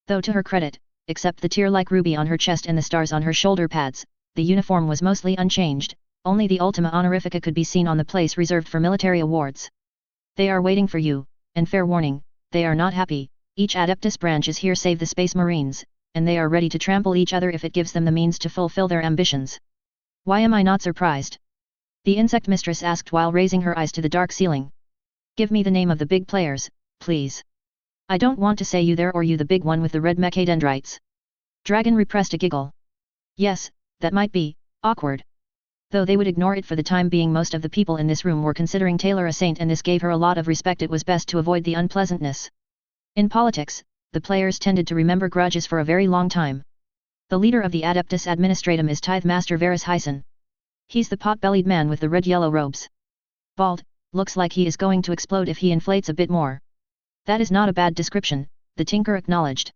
Though to her credit, except the tear-like ruby on her chest and the stars on her shoulder pads, the uniform was mostly unchanged, only the Ultima Honorifica could be seen on the place reserved for military awards. They are waiting for you, and fair warning, they are not happy. Each Adeptus branch is here save the Space Marines, and they are ready to trample each other if it gives them the means to fulfill their ambitions. Why am I not surprised? The insect mistress asked while raising her eyes to the dark ceiling. Give me the name of the big players, please. I don't want to say you there or you the big one with the red mechadendrites. Dragon repressed a giggle. Yes, that might be awkward. Though they would ignore it for the time being, most of the people in this room were considering Taylor a saint and this gave her a lot of respect. It was best to avoid the unpleasantness. In politics, the players tended to remember grudges for a very long time. The leader of the Adeptus Administratum is Tithe Master Varus Hyson. He's the pot-bellied man with the red-yellow robes. Bald, looks like he is going to explode if he inflates a bit more. That is not a bad description, the Tinker acknowledged.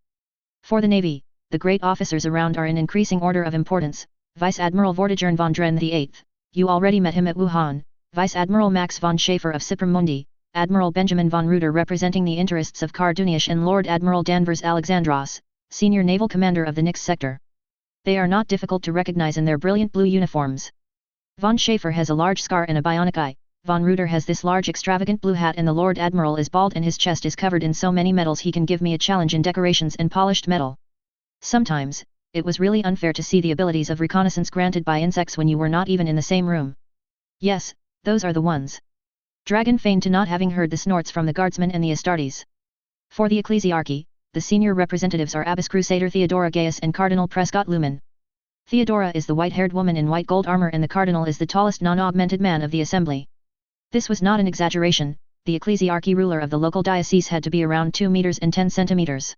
For the Navy, the great officers around are in increasing order of importance. Vice Admiral Vortigern von Dren VIII, you already met him at Wuhan, Vice Admiral Max von Schaefer of Cyprum Mundi, Admiral Benjamin von Reuter representing the interests of Karduniash, and Lord Admiral Danvers Alexandros, Senior Naval Commander of the Nix sector. They are not difficult to recognize in their brilliant blue uniforms. Von Schaefer has a large scar and a bionic eye, von Reuter has this large extravagant blue hat, and the Lord Admiral is bald and his chest is covered in so many medals he can give me a challenge in decorations and polished metal. Sometimes, it was really unfair to see the abilities of reconnaissance granted by insects when you were not even in the same room. Yes, those are the ones. Dragon feigned to not having heard the snorts from the guardsmen and the Astartes. For the Ecclesiarchy, the senior representatives are Abbess Crusader Theodora Gaius and Cardinal Prescott Lumen. Theodora is the white-haired woman in white gold armor and the Cardinal is the tallest non-augmented man of the assembly. This was not an exaggeration, the Ecclesiarchy ruler of the local diocese had to be around 2 meters and 10 centimeters.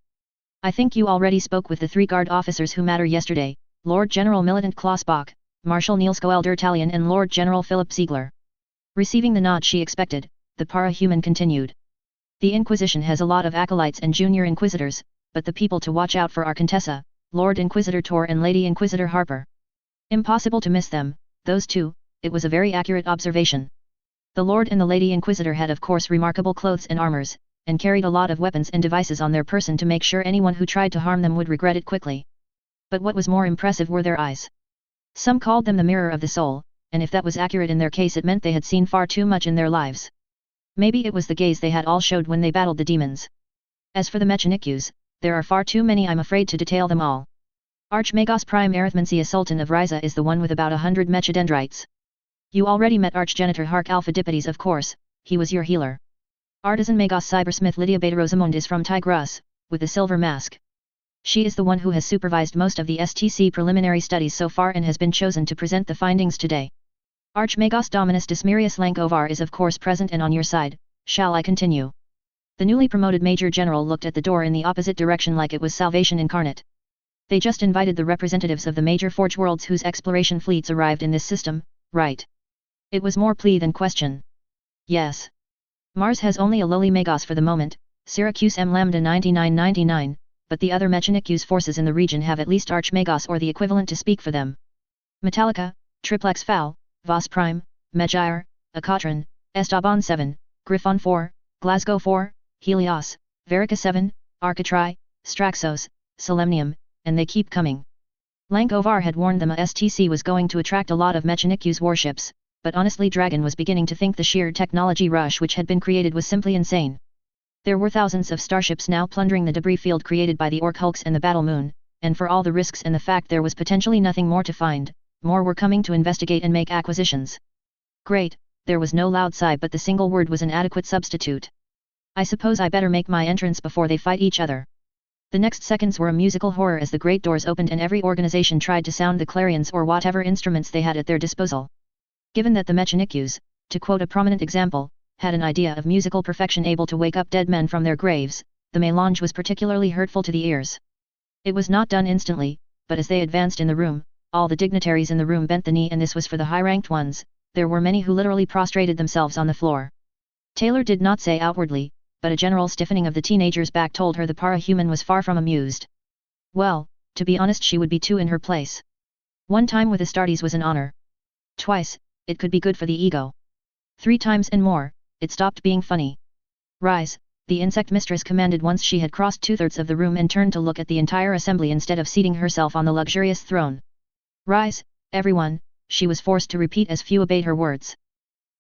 I think you already spoke with the 3 guard officers who matter yesterday, Lord General Militant Klaus Bach, Marshal Niels Coelder-Talion and Lord General Philip Ziegler. Receiving the nod she expected, the para-human continued. The Inquisition has a lot of acolytes and junior inquisitors, but the people to watch out for are Contessa, Lord Inquisitor Tor and Lady Inquisitor Harper. Impossible to miss them, those two. It was a very accurate observation. The Lord and the Lady Inquisitor had of course remarkable clothes and armors, and carried a lot of weapons and devices on their person to make sure anyone who tried to harm them would regret it quickly. But what was more impressive were their eyes. Some called them the mirror of the soul, and if that was accurate in their case it meant they had seen far too much in their lives. Maybe it was the gaze they had all showed when they battled the demons. As for the Mechanikus, there are far too many, I'm afraid to detail them all. Archmagos Prime Arithmencia Sultan of Riza is the one with about 100 mechadendrites. You already met Archgenitor Hark Alpha Dipides, of course, he was your healer. Artisan Magos Cybersmith Lydia Beta Rosamund is from Tigris, with the silver mask. She is the one who has supervised most of the STC preliminary studies so far and has been chosen to present the findings today. Archmagos Dominus Dismirius Lankovar is of course present and on your side. Shall I continue? The newly promoted Major General looked at the door in the opposite direction like it was salvation incarnate. They just invited the representatives of the major forge worlds whose exploration fleets arrived in this system, right? It was more plea than question. Yes. Mars has only a lowly Magos for the moment, Syracuse M Lambda 9999, but the other Mechanicus forces in the region have at least Archmagos or the equivalent to speak for them. Metallica, Triplex Fal, Vos Prime, Megire, Akatron, Estaban 7, Griffon 4, Glasgow 4, Helios, Verica 7, Arcatri, Straxos, Solemnium, and they keep coming. Lankovar had warned them a STC was going to attract a lot of Mechanicus warships, but honestly Dragon was beginning to think the sheer technology rush which had been created was simply insane. There were thousands of starships now plundering the debris field created by the Orc hulks and the Battle Moon, and for all the risks and the fact there was potentially nothing more to find, more were coming to investigate and make acquisitions. Great, there was no loud sigh but the single word was an adequate substitute. I suppose I better make my entrance before they fight each other. The next seconds were a musical horror as the great doors opened and every organization tried to sound the clarions or whatever instruments they had at their disposal. Given that the Mechanicus, to quote a prominent example, had an idea of musical perfection able to wake up dead men from their graves, the melange was particularly hurtful to the ears. It was not done instantly, but as they advanced in the room, all the dignitaries in the room bent the knee and this was for the high-ranked ones, there were many who literally prostrated themselves on the floor. Taylor did not say outwardly, but a general stiffening of the teenager's back told her the para-human was far from amused. Well, to be honest she would be too in her place. One time with Astartes was an honor. Twice, it could be good for the ego. 3 times and more, it stopped being funny. Rise, the insect mistress commanded once she had crossed 2/3 of the room and turned to look at the entire assembly instead of seating herself on the luxurious throne. Rise, everyone, she was forced to repeat as few obeyed her words.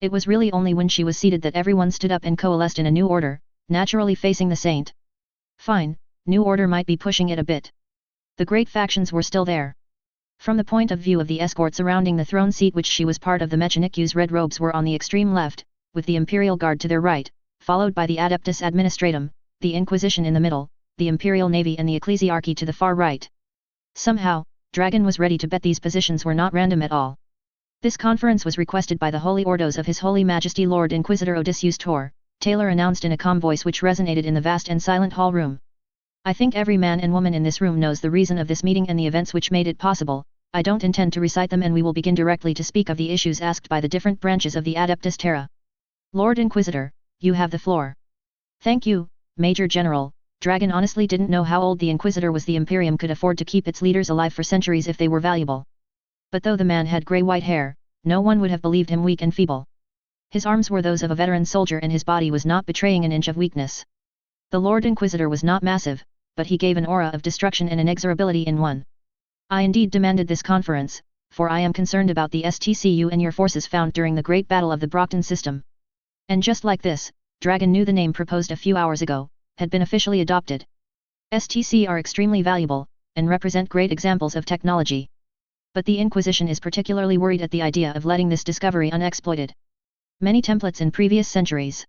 It was really only when she was seated that everyone stood up and coalesced in a new order, naturally facing the saint. Fine, new order might be pushing it a bit. The great factions were still there. From the point of view of the escort surrounding the throne seat which she was part of, the Mechanicus red robes were on the extreme left, with the Imperial Guard to their right, followed by the Adeptus Administratum, the Inquisition in the middle, the Imperial Navy and the Ecclesiarchy to the far right. Somehow, Dragon was ready to bet these positions were not random at all. This conference was requested by the Holy Ordos of His Holy Majesty Lord Inquisitor Odysseus Tor, Taylor announced in a calm voice which resonated in the vast and silent hall room. I think every man and woman in this room knows the reason of this meeting and the events which made it possible. I don't intend to recite them and we will begin directly to speak of the issues asked by the different branches of the Adeptus Terra. Lord Inquisitor, you have the floor. Thank you, Major General. Dragon honestly didn't know how old the Inquisitor was. The Imperium could afford to keep its leaders alive for centuries if they were valuable. But though the man had grey-white hair, no one would have believed him weak and feeble. His arms were those of a veteran soldier and his body was not betraying an inch of weakness. The Lord Inquisitor was not massive, but he gave an aura of destruction and inexorability in one. I indeed demanded this conference, for I am concerned about the STCU and your forces found during the Great Battle of the Brockton system. And just like this, Dragon knew the name proposed a few hours ago, had been officially adopted. STC are extremely valuable, and represent great examples of technology. But the Inquisition is particularly worried at the idea of letting this discovery unexploited. Many templates in previous centuries.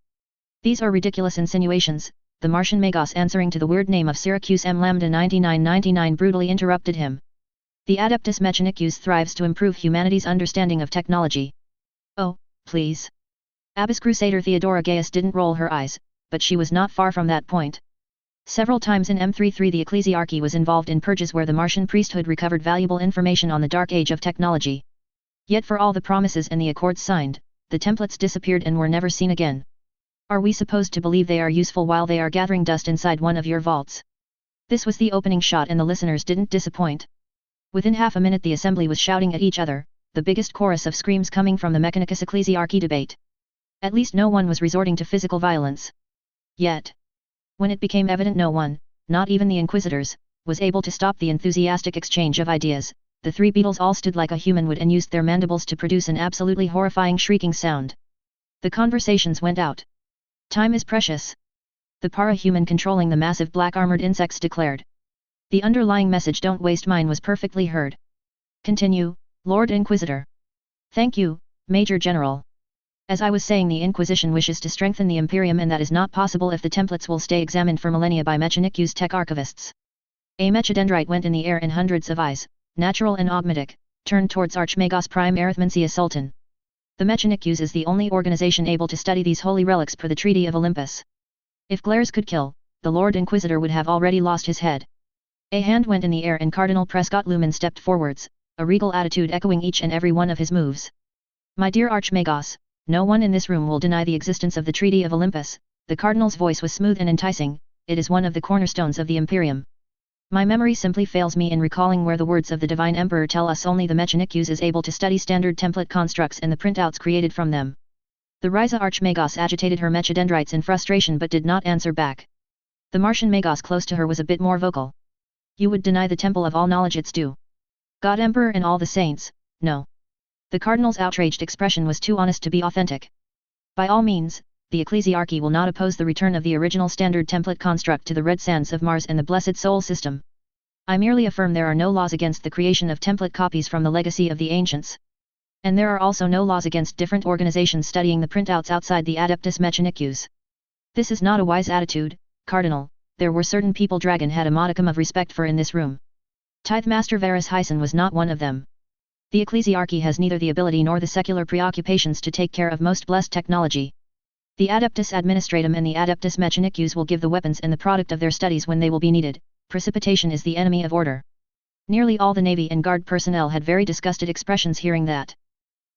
These are ridiculous insinuations, the Martian Magos answering to the weird name of Syracuse M Lambda 9999 brutally interrupted him. The Adeptus Mechanicus thrives to improve humanity's understanding of technology. Oh, please. Abbess Crusader Theodora Gaius didn't roll her eyes, but she was not far from that point. Several times in M33 the Ecclesiarchy was involved in purges where the Martian priesthood recovered valuable information on the dark age of technology. Yet for all the promises and the accords signed, the templates disappeared and were never seen again. Are we supposed to believe they are useful while they are gathering dust inside one of your vaults? This was the opening shot and the listeners didn't disappoint. Within half a minute the assembly was shouting at each other, the biggest chorus of screams coming from the Mechanicus Ecclesiarchy debate. At least no one was resorting to physical violence. Yet, when it became evident no one, not even the Inquisitors, was able to stop the enthusiastic exchange of ideas, the 3 beetles all stood like a human would and used their mandibles to produce an absolutely horrifying shrieking sound. The conversations went out. Time is precious. The para-human controlling the massive black-armored insects declared. The underlying message "don't waste mine" was perfectly heard. Continue, Lord Inquisitor. Thank you, Major General. As I was saying, the Inquisition wishes to strengthen the Imperium and that is not possible if the templates will stay examined for millennia by Mechanicus tech archivists. A mechadendrite went in the air and hundreds of eyes, natural and augmetic, turned towards Archmagos Prime Arithmencia Sultan. The Mechanics is the only organization able to study these holy relics per the Treaty of Olympus. If glares could kill, the Lord Inquisitor would have already lost his head. A hand went in the air and Cardinal Prescott Lumen stepped forwards, a regal attitude echoing each and every one of his moves. My dear Archmagos, no one in this room will deny the existence of the Treaty of Olympus. The Cardinal's voice was smooth and enticing. It is one of the cornerstones of the Imperium. My memory simply fails me in recalling where the words of the Divine Emperor tell us only the Mechanics is able to study standard template constructs and the printouts created from them. The Ryza Archmagos agitated her mechadendrites in frustration but did not answer back. The Martian Magos close to her was a bit more vocal. You would deny the temple of all knowledge its due. God Emperor and all the saints, no. The Cardinal's outraged expression was too honest to be authentic. By all means, the Ecclesiarchy will not oppose the return of the original standard template construct to the red sands of Mars and the Blessed Soul system. I merely affirm there are no laws against the creation of template copies from the legacy of the ancients. And there are also no laws against different organizations studying the printouts outside the Adeptus Mechanicus. This is not a wise attitude, Cardinal. There were certain people Dragon had a modicum of respect for in this room. Tithe Master Varus Hyson was not one of them. The Ecclesiarchy has neither the ability nor the secular preoccupations to take care of most blessed technology. The Adeptus Administratum and the Adeptus Mechanicus will give the weapons and the product of their studies when they will be needed. Precipitation is the enemy of order. Nearly all the Navy and Guard personnel had very disgusted expressions hearing that.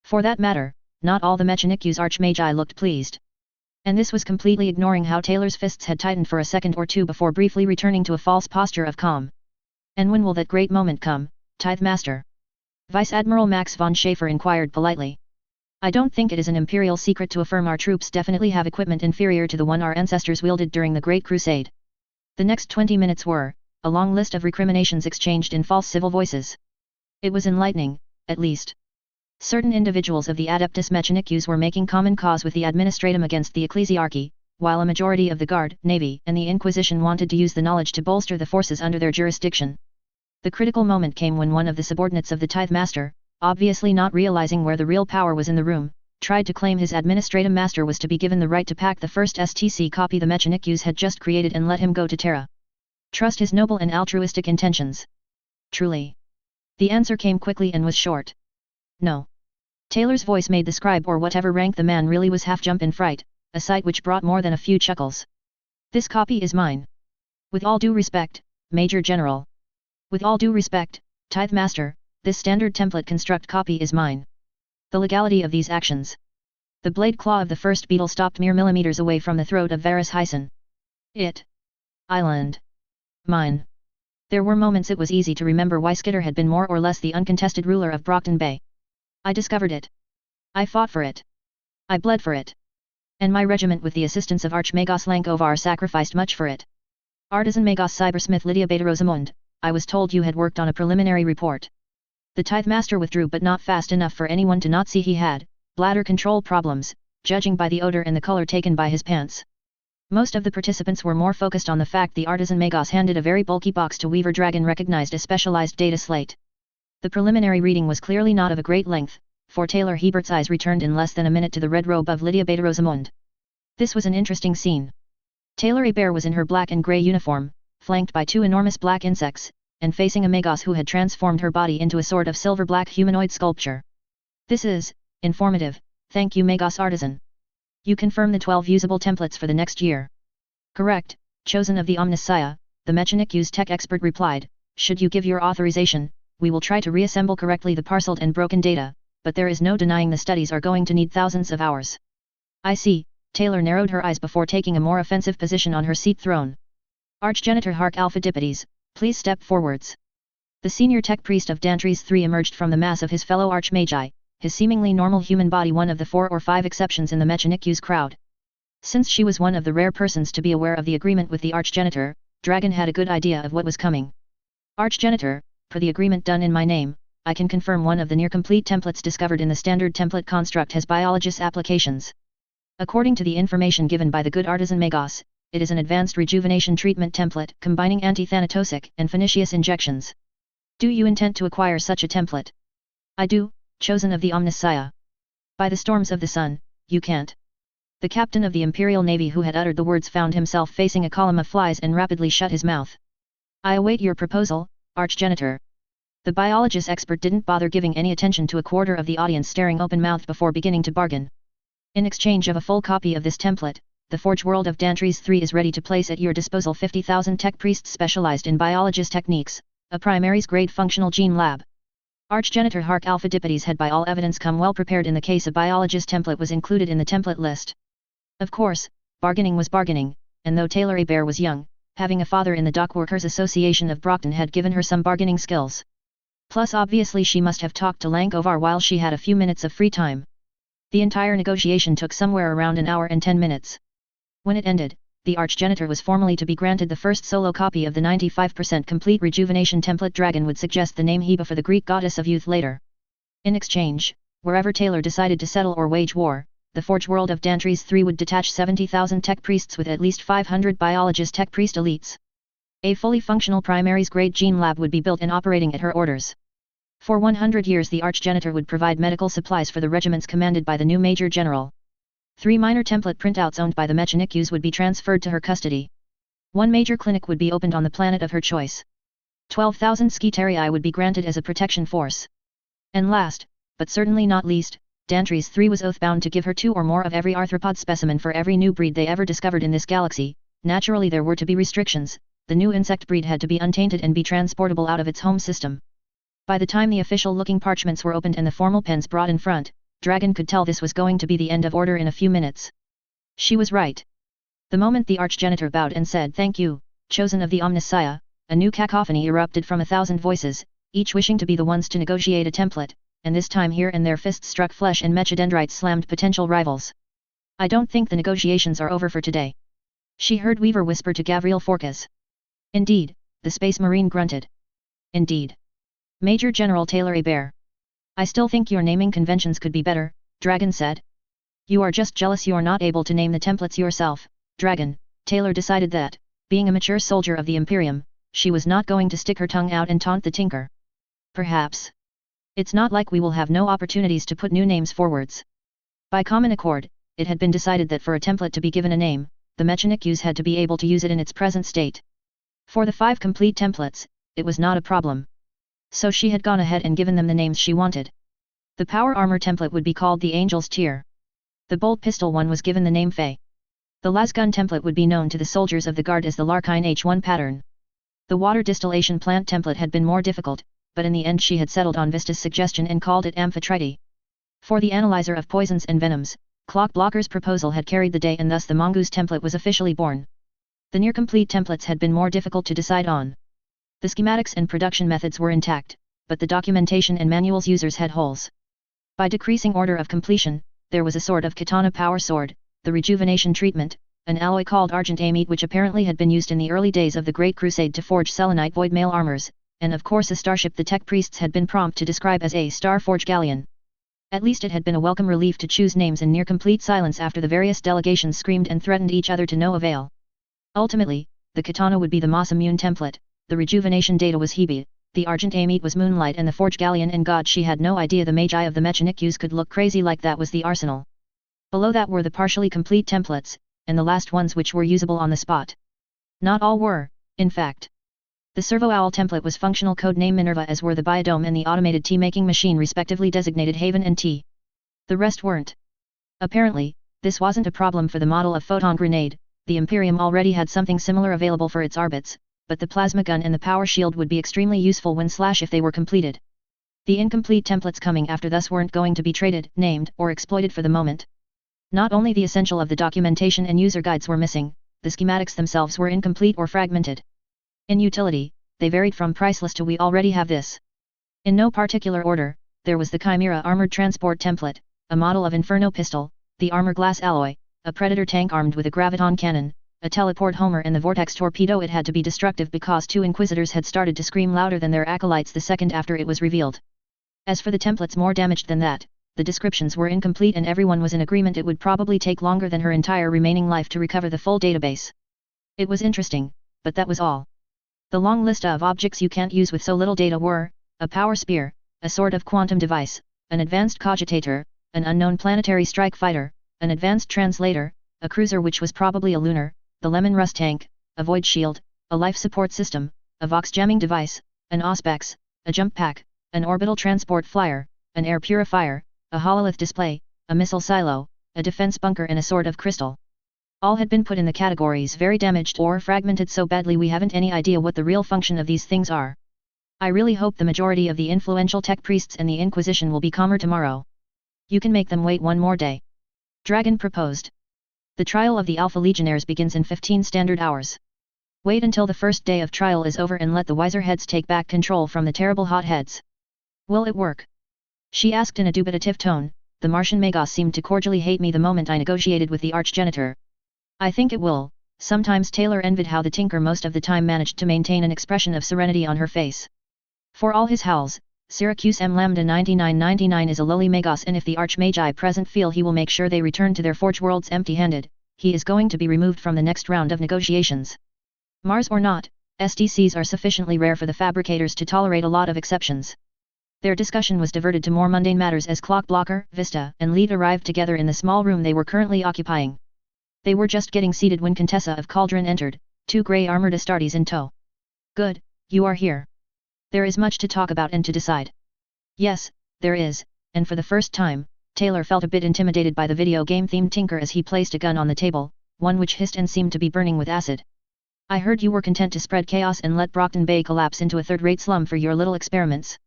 For that matter, not all the Mechanicus Archmagi looked pleased. And this was completely ignoring how Taylor's fists had tightened for a second or two before briefly returning to a false posture of calm. And when will that great moment come, Tithe Master? Vice Admiral Max von Schaefer inquired politely. I don't think it is an imperial secret to affirm our troops definitely have equipment inferior to the one our ancestors wielded during the Great Crusade. The next 20 minutes were, a long list of recriminations exchanged in false civil voices. It was enlightening, at least. Certain individuals of the Adeptus Mechanicus were making common cause with the Administratum against the Ecclesiarchy, while a majority of the Guard, Navy, and the Inquisition wanted to use the knowledge to bolster the forces under their jurisdiction. The critical moment came when one of the subordinates of the Tithe Master, obviously not realizing where the real power was in the room, tried to claim his Administratum Master was to be given the right to pack the first STC copy the Mechanicus had just created and let him go to Terra. Trust his noble and altruistic intentions. Truly. The answer came quickly and was short. No. Taylor's voice made the scribe or whatever rank the man really was half jump in fright, a sight which brought more than a few chuckles. This copy is mine. With all due respect, Major General. With all due respect, Tithe Master, this standard template construct copy is mine. The legality of these actions. The blade claw of the first beetle stopped mere millimeters away from the throat of Varus Hyson. Island. Mine. There were moments it was easy to remember why Skitter had been more or less the uncontested ruler of Brockton Bay. I discovered it. I fought for it. I bled for it. And my regiment with the assistance of Archmagos Lankovar sacrificed much for it. Artisan Magos Cybersmith Lydia Beta Rosamund, I was told you had worked on a preliminary report. The Tithe Master withdrew but not fast enough for anyone to not see he had bladder control problems, judging by the odor and the color taken by his pants. Most of the participants were more focused on the fact the Artisan Magos handed a very bulky box to Weaver Dragon recognized a specialized data slate. The preliminary reading was clearly not of a great length, for Taylor Hebert's eyes returned in less than a minute to the red robe of Lydia Beta Rosamund. This was an interesting scene. Taylor Hebert was in her black and grey uniform, flanked by two enormous black insects, and facing a Magos who had transformed her body into a sort of silver-black humanoid sculpture. This is informative, thank you Magos Artisan. You confirm the 12 usable templates for the next year. Correct, chosen of the Omnissiah, the Mechanicus tech expert replied, should you give your authorization, we will try to reassemble correctly the parceled and broken data, but there is no denying the studies are going to need thousands of hours. I see, Taylor narrowed her eyes before taking a more offensive position on her seat throne. Archgenitor Hark Alpha Dippides, please step forwards. The senior tech priest of Dantries III emerged from the mass of his fellow Archmagi, his seemingly normal human body one of the 4 or 5 exceptions in the Mechanicus crowd. Since she was one of the rare persons to be aware of the agreement with the Archgenitor, Dragon had a good idea of what was coming. Archgenitor, per the agreement done in my name, I can confirm one of the near-complete templates discovered in the standard template construct has biologist applications. According to the information given by the good Artisan Magos, it is an advanced rejuvenation treatment template combining antithanatosic and pernicious injections. Do you intend to acquire such a template? I do, chosen of the Omnissiah. By the storms of the sun, you can't. The captain of the Imperial Navy who had uttered the words found himself facing a column of flies and rapidly shut his mouth. I await your proposal, Archgenitor. The biologist expert didn't bother giving any attention to a quarter of the audience staring open-mouthed before beginning to bargain. In exchange of a full copy of this template, the Forge World of Dantries 3 is ready to place at your disposal 50,000 tech priests specialized in biologist techniques, a primaries grade functional gene lab. Archgenitor Hark Alpha Dippides had by all evidence come well prepared in the case a biologist template was included in the template list. Of course, bargaining was bargaining, and though Taylor Bear was young, having a father in the Dockworkers Association of Brockton had given her some bargaining skills. Plus obviously she must have talked to Lankovar while she had a few minutes of free time. The entire negotiation took somewhere around an hour and 10 minutes. When it ended, the Archgenitor was formally to be granted the first solo copy of the 95% complete rejuvenation template. Dragon would suggest the name Heba for the Greek goddess of youth later. In exchange, wherever Taylor decided to settle or wage war, the Forge World of Dantries 3 would detach 70,000 tech priests with at least 500 biologist tech priest elites. A fully functional primaries grade gene lab would be built and operating at her orders. For 100 years the Archgenitor would provide medical supplies for the regiments commanded by the new Major General. 3 minor template printouts owned by the Mechanikus would be transferred to her custody. 1 major clinic would be opened on the planet of her choice. 12,000 Skitarii would be granted as a protection force. And last, but certainly not least, Dantries 3 was oathbound to give her 2 or more of every arthropod specimen for every new breed they ever discovered in this galaxy. Naturally there were to be restrictions. The new insect breed had to be untainted and be transportable out of its home system. By the time the official-looking parchments were opened and the formal pens brought in front, Dragon could tell this was going to be the end of order in a few minutes. She was right. The moment the Archgenitor bowed and said thank you, chosen of the Omnissiah, a new cacophony erupted from 1,000 voices, each wishing to be the ones to negotiate a template, and this time here and there fists struck flesh and mechadendrites slammed potential rivals. I don't think the negotiations are over for today. She heard Weaver whisper to Gavriel Forkas. Indeed, the Space Marine grunted. Indeed. Major General Taylor Bear. I still think your naming conventions could be better, Dragon said. You are just jealous you're not able to name the templates yourself, Dragon. Taylor decided that, being a mature soldier of the Imperium, she was not going to stick her tongue out and taunt the Tinker. Perhaps. It's not like we will have no opportunities to put new names forwards. By common accord, it had been decided that for a template to be given a name, the Mechanikus had to be able to use it in its present state. For the 5 complete templates, it was not a problem. So she had gone ahead and given them the names she wanted. The power armor template would be called the Angel's Tier. The bolt pistol one was given the name Faye. The lasgun template would be known to the soldiers of the guard as the Larkine H1 pattern. The water distillation plant template had been more difficult, but in the end she had settled on Vista's suggestion and called it Amphitrite. For the analyzer of poisons and venoms, Clock Blocker's proposal had carried the day and thus the Mongoose template was officially born. The near-complete templates had been more difficult to decide on. The schematics and production methods were intact, but the documentation and manuals users had holes. By decreasing order of completion, there was a sort of katana power sword, the rejuvenation treatment, an alloy called argent amite which apparently had been used in the early days of the Great Crusade to forge selenite void mail armors, and of course a starship the tech priests had been prompt to describe as a Starforge galleon. At least it had been a welcome relief to choose names in near-complete silence after the various delegations screamed and threatened each other to no avail. Ultimately, the katana would be the Masamune template, the rejuvenation data was Hebe, the argent amite was Moonlight and the forge galleon and God she had no idea the Magi of the Mechanikus could look crazy like that was the arsenal. Below that were the partially complete templates, and the last ones which were usable on the spot. Not all were, in fact. The Servo Owl template was functional code name Minerva as were the Biodome and the automated tea-making machine respectively designated Haven and Tea. The rest weren't. Apparently, this wasn't a problem for the model of photon grenade, the Imperium already had something similar available for its Arbits, but the plasma gun and the power shield would be extremely useful when / if they were completed. The incomplete templates coming after thus weren't going to be traded, named, or exploited for the moment. Not only the essential of the documentation and user guides were missing, the schematics themselves were incomplete or fragmented. In utility, they varied from priceless to we already have this. In no particular order, there was the Chimera armored transport template, a model of Inferno pistol, the armor glass alloy, a Predator tank armed with a graviton cannon, a teleport Homer and the vortex torpedo. It had to be destructive because 2 Inquisitors had started to scream louder than their acolytes the second after it was revealed. As for the templates more damaged than that, the descriptions were incomplete and everyone was in agreement it would probably take longer than her entire remaining life to recover the full database. It was interesting, but that was all. The long list of objects you can't use with so little data were, a power spear, a sort of quantum device, an advanced cogitator, an unknown planetary strike fighter, an advanced translator, a cruiser which was probably a lunar, the Lemon Rust tank, a void shield, a life support system, a Vox jamming device, an Auspex, a jump pack, an orbital transport flyer, an air purifier, a hololith display, a missile silo, a defense bunker and a sword of crystal. All had been put in the categories very damaged or fragmented so badly we haven't any idea what the real function of these things are. I really hope the majority of the influential tech priests and the Inquisition will be calmer tomorrow. You can make them wait one more day. Dragon proposed. The trial of the Alpha Legionnaires begins in 15 standard hours. Wait until the first day of trial is over and let the wiser heads take back control from the terrible hotheads. Will it work? She asked in a dubitative tone. The Martian Magos seemed to cordially hate me the moment I negotiated with the Archgenitor. I think it will. Sometimes Taylor envied how the Tinker most of the time managed to maintain an expression of serenity on her face. For all his howls, Syracuse M Lambda 9999 is a lowly Magos, and if the Archmagi present feel he will make sure they return to their forge worlds empty-handed, he is going to be removed from the next round of negotiations. Mars or not, SDCs are sufficiently rare for the fabricators to tolerate a lot of exceptions. Their discussion was diverted to more mundane matters as Clockblocker, Vista, and Lead arrived together in the small room they were currently occupying. They were just getting seated when Contessa of Cauldron entered, 2 grey-armored Astartes in tow. Good, you are here. There is much to talk about and to decide. Yes, there is, and for the first time, Taylor felt a bit intimidated by the video game-themed Tinker as he placed a gun on the table, one which hissed and seemed to be burning with acid. I heard you were content to spread chaos and let Brockton Bay collapse into a third-rate slum for your little experiments.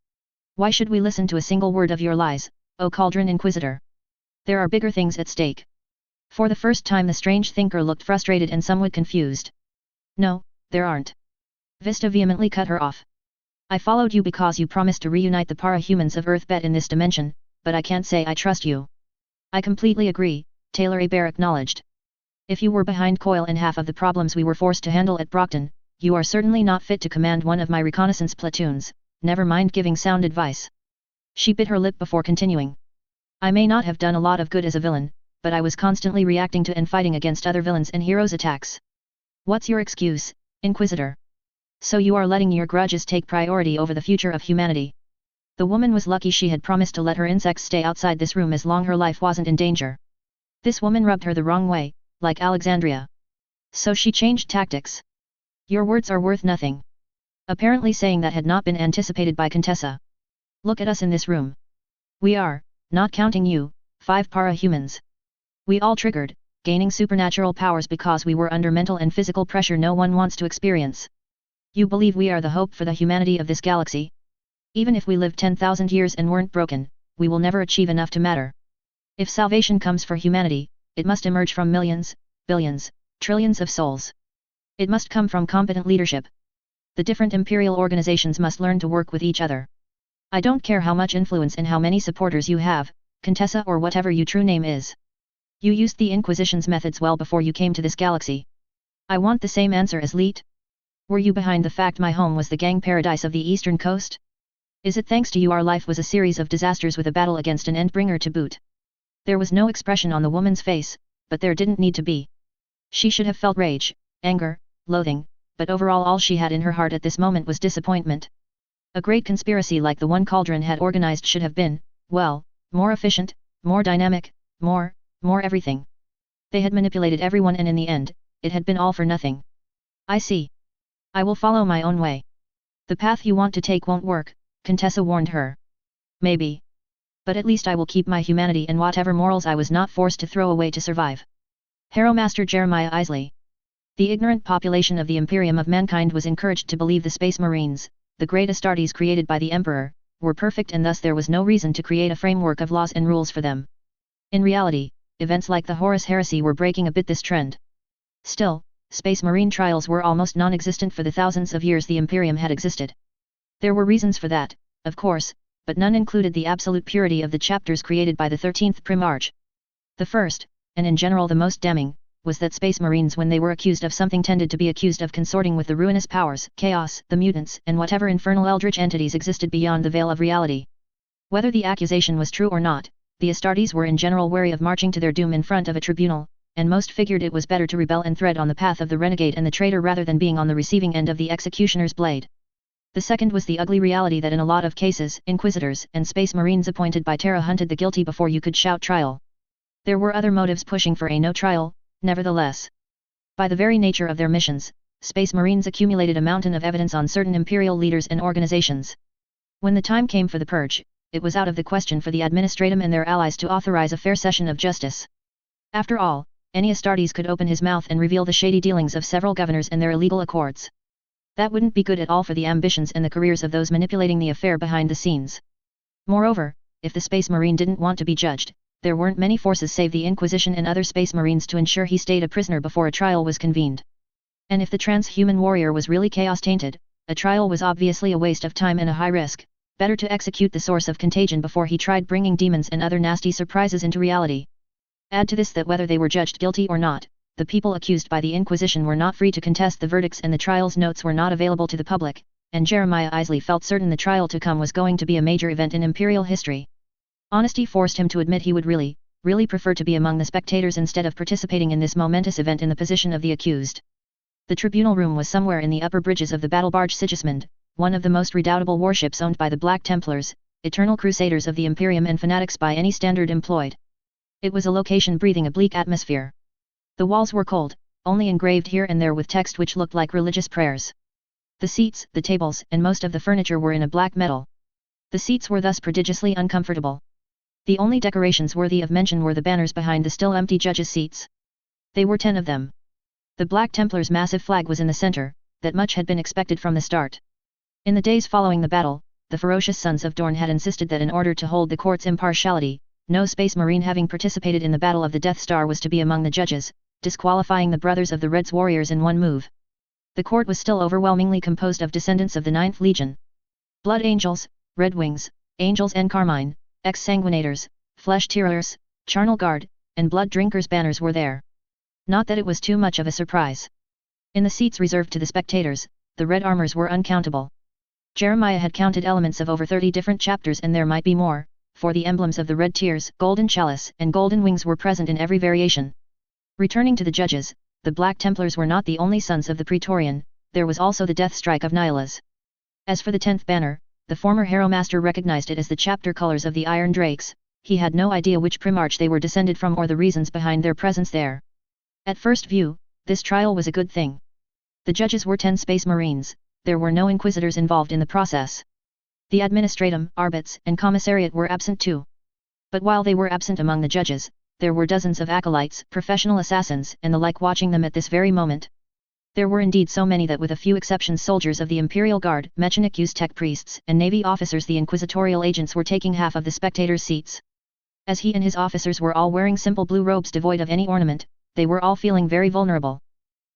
Why should we listen to a single word of your lies, O Cauldron Inquisitor? There are bigger things at stake. For the first time the strange thinker looked frustrated and somewhat confused. No, there aren't. Vista vehemently cut her off. I followed you because you promised to reunite the para-humans of Earth Bet in this dimension, but I can't say I trust you. I completely agree, Taylor Aber acknowledged. If you were behind Coil in half of the problems we were forced to handle at Brockton, you are certainly not fit to command one of my reconnaissance platoons, never mind giving sound advice. She bit her lip before continuing. I may not have done a lot of good as a villain, but I was constantly reacting to and fighting against other villains and heroes' attacks. What's your excuse, Inquisitor? So you are letting your grudges take priority over the future of humanity. The woman was lucky she had promised to let her insects stay outside this room as long her life wasn't in danger. This woman rubbed her the wrong way, like Alexandria. So she changed tactics. Your words are worth nothing. Apparently saying that had not been anticipated by Contessa. Look at us in this room. We are, not counting you, 5 para-humans. We all triggered, gaining supernatural powers because we were under mental and physical pressure no one wants to experience. You believe we are the hope for the humanity of this galaxy? Even if we lived 10,000 years and weren't broken, we will never achieve enough to matter. If salvation comes for humanity, it must emerge from millions, billions, trillions of souls. It must come from competent leadership. The different imperial organizations must learn to work with each other. I don't care how much influence and how many supporters you have, Contessa or whatever your true name is. You used the Inquisition's methods well before you came to this galaxy. I want the same answer as Leet. Were you behind the fact my home was the gang paradise of the eastern coast? Is it thanks to you our life was a series of disasters with a battle against an endbringer to boot? There was no expression on the woman's face, but there didn't need to be. She should have felt rage, anger, loathing, but overall all she had in her heart at this moment was disappointment. A great conspiracy like the one Cauldron had organized should have been, well, more efficient, more dynamic, more everything. They had manipulated everyone and in the end, it had been all for nothing. I see. I will follow my own way. The path you want to take won't work, Contessa warned her. Maybe. But at least I will keep my humanity and whatever morals I was not forced to throw away to survive. Harrow Master Jeremiah Isley. The ignorant population of the Imperium of Mankind was encouraged to believe the Space Marines, the great Astartes created by the Emperor, were perfect and thus there was no reason to create a framework of laws and rules for them. In reality, events like the Horus Heresy were breaking a bit this trend. Still, Space Marine trials were almost non-existent for the thousands of years the Imperium had existed. There were reasons for that, of course, but none included the absolute purity of the chapters created by the 13th Primarch. The first, and in general the most damning, was that Space Marines when they were accused of something tended to be accused of consorting with the ruinous powers, chaos, the mutants, and whatever infernal eldritch entities existed beyond the veil of reality. Whether the accusation was true or not, the Astartes were in general wary of marching to their doom in front of a tribunal, and most figured it was better to rebel and thread on the path of the renegade and the traitor rather than being on the receiving end of the executioner's blade. The second was the ugly reality that in a lot of cases, Inquisitors and Space Marines appointed by Terra hunted the guilty before you could shout trial. There were other motives pushing for a no trial, nevertheless. By the very nature of their missions, Space Marines accumulated a mountain of evidence on certain Imperial leaders and organizations. When the time came for the purge, it was out of the question for the Administratum and their allies to authorize a fair session of justice. After all, any Astartes could open his mouth and reveal the shady dealings of several governors and their illegal accords. That wouldn't be good at all for the ambitions and the careers of those manipulating the affair behind the scenes. Moreover, if the Space Marine didn't want to be judged, there weren't many forces save the Inquisition and other Space Marines to ensure he stayed a prisoner before a trial was convened. And if the transhuman warrior was really chaos-tainted, a trial was obviously a waste of time and a high risk. Better to execute the source of contagion before he tried bringing demons and other nasty surprises into reality. Add to this that whether they were judged guilty or not, the people accused by the Inquisition were not free to contest the verdicts and the trial's notes were not available to the public, and Jeremiah Isley felt certain the trial to come was going to be a major event in Imperial history. Honesty forced him to admit he would really prefer to be among the spectators instead of participating in this momentous event in the position of the accused. The tribunal room was somewhere in the upper bridges of the battle barge Sigismund, one of the most redoubtable warships owned by the Black Templars, eternal crusaders of the Imperium and fanatics by any standard employed. It was a location breathing a bleak atmosphere. The walls were cold, only engraved here and there with text which looked like religious prayers. The seats, the tables, and most of the furniture were in a black metal. The seats were thus prodigiously uncomfortable. The only decorations worthy of mention were the banners behind the still empty judges' seats. They were 10 of them. The Black Templars' massive flag was in the center, that much had been expected from the start. In the days following the battle, the ferocious Sons of Dorne had insisted that in order to hold the court's impartiality, no Space Marine having participated in the Battle of the Death Star was to be among the judges, disqualifying the Brothers of the Red's warriors in one move. The court was still overwhelmingly composed of descendants of the 9th Legion. Blood Angels, Red Wings, Angels en Carmine, Ex-Sanguinators, Flesh Tirers, Charnel Guard, and Blood Drinkers banners were there. Not that it was too much of a surprise. In the seats reserved to the spectators, the red armors were uncountable. Jeremiah had counted elements of over 30 different chapters and there might be more, for the emblems of the red tears, golden chalice, and golden wings were present in every variation. Returning to the judges, the Black Templars were not the only sons of the Praetorian, there was also the death strike of Nihilus. As for the 10th banner, the former Harrow Master recognized it as the chapter colors of the Iron Drakes, he had no idea which primarch they were descended from or the reasons behind their presence there. At first view, this trial was a good thing. The judges were 10 Space Marines, there were no inquisitors involved in the process. The administratum, arbits, and commissariat were absent too. But while they were absent among the judges, there were dozens of acolytes, professional assassins, and the like watching them at this very moment. There were indeed so many that with a few exceptions soldiers of the Imperial Guard, Mechanic Tech priests, and Navy officers the inquisitorial agents were taking half of the spectators' seats. As he and his officers were all wearing simple blue robes devoid of any ornament, they were all feeling very vulnerable.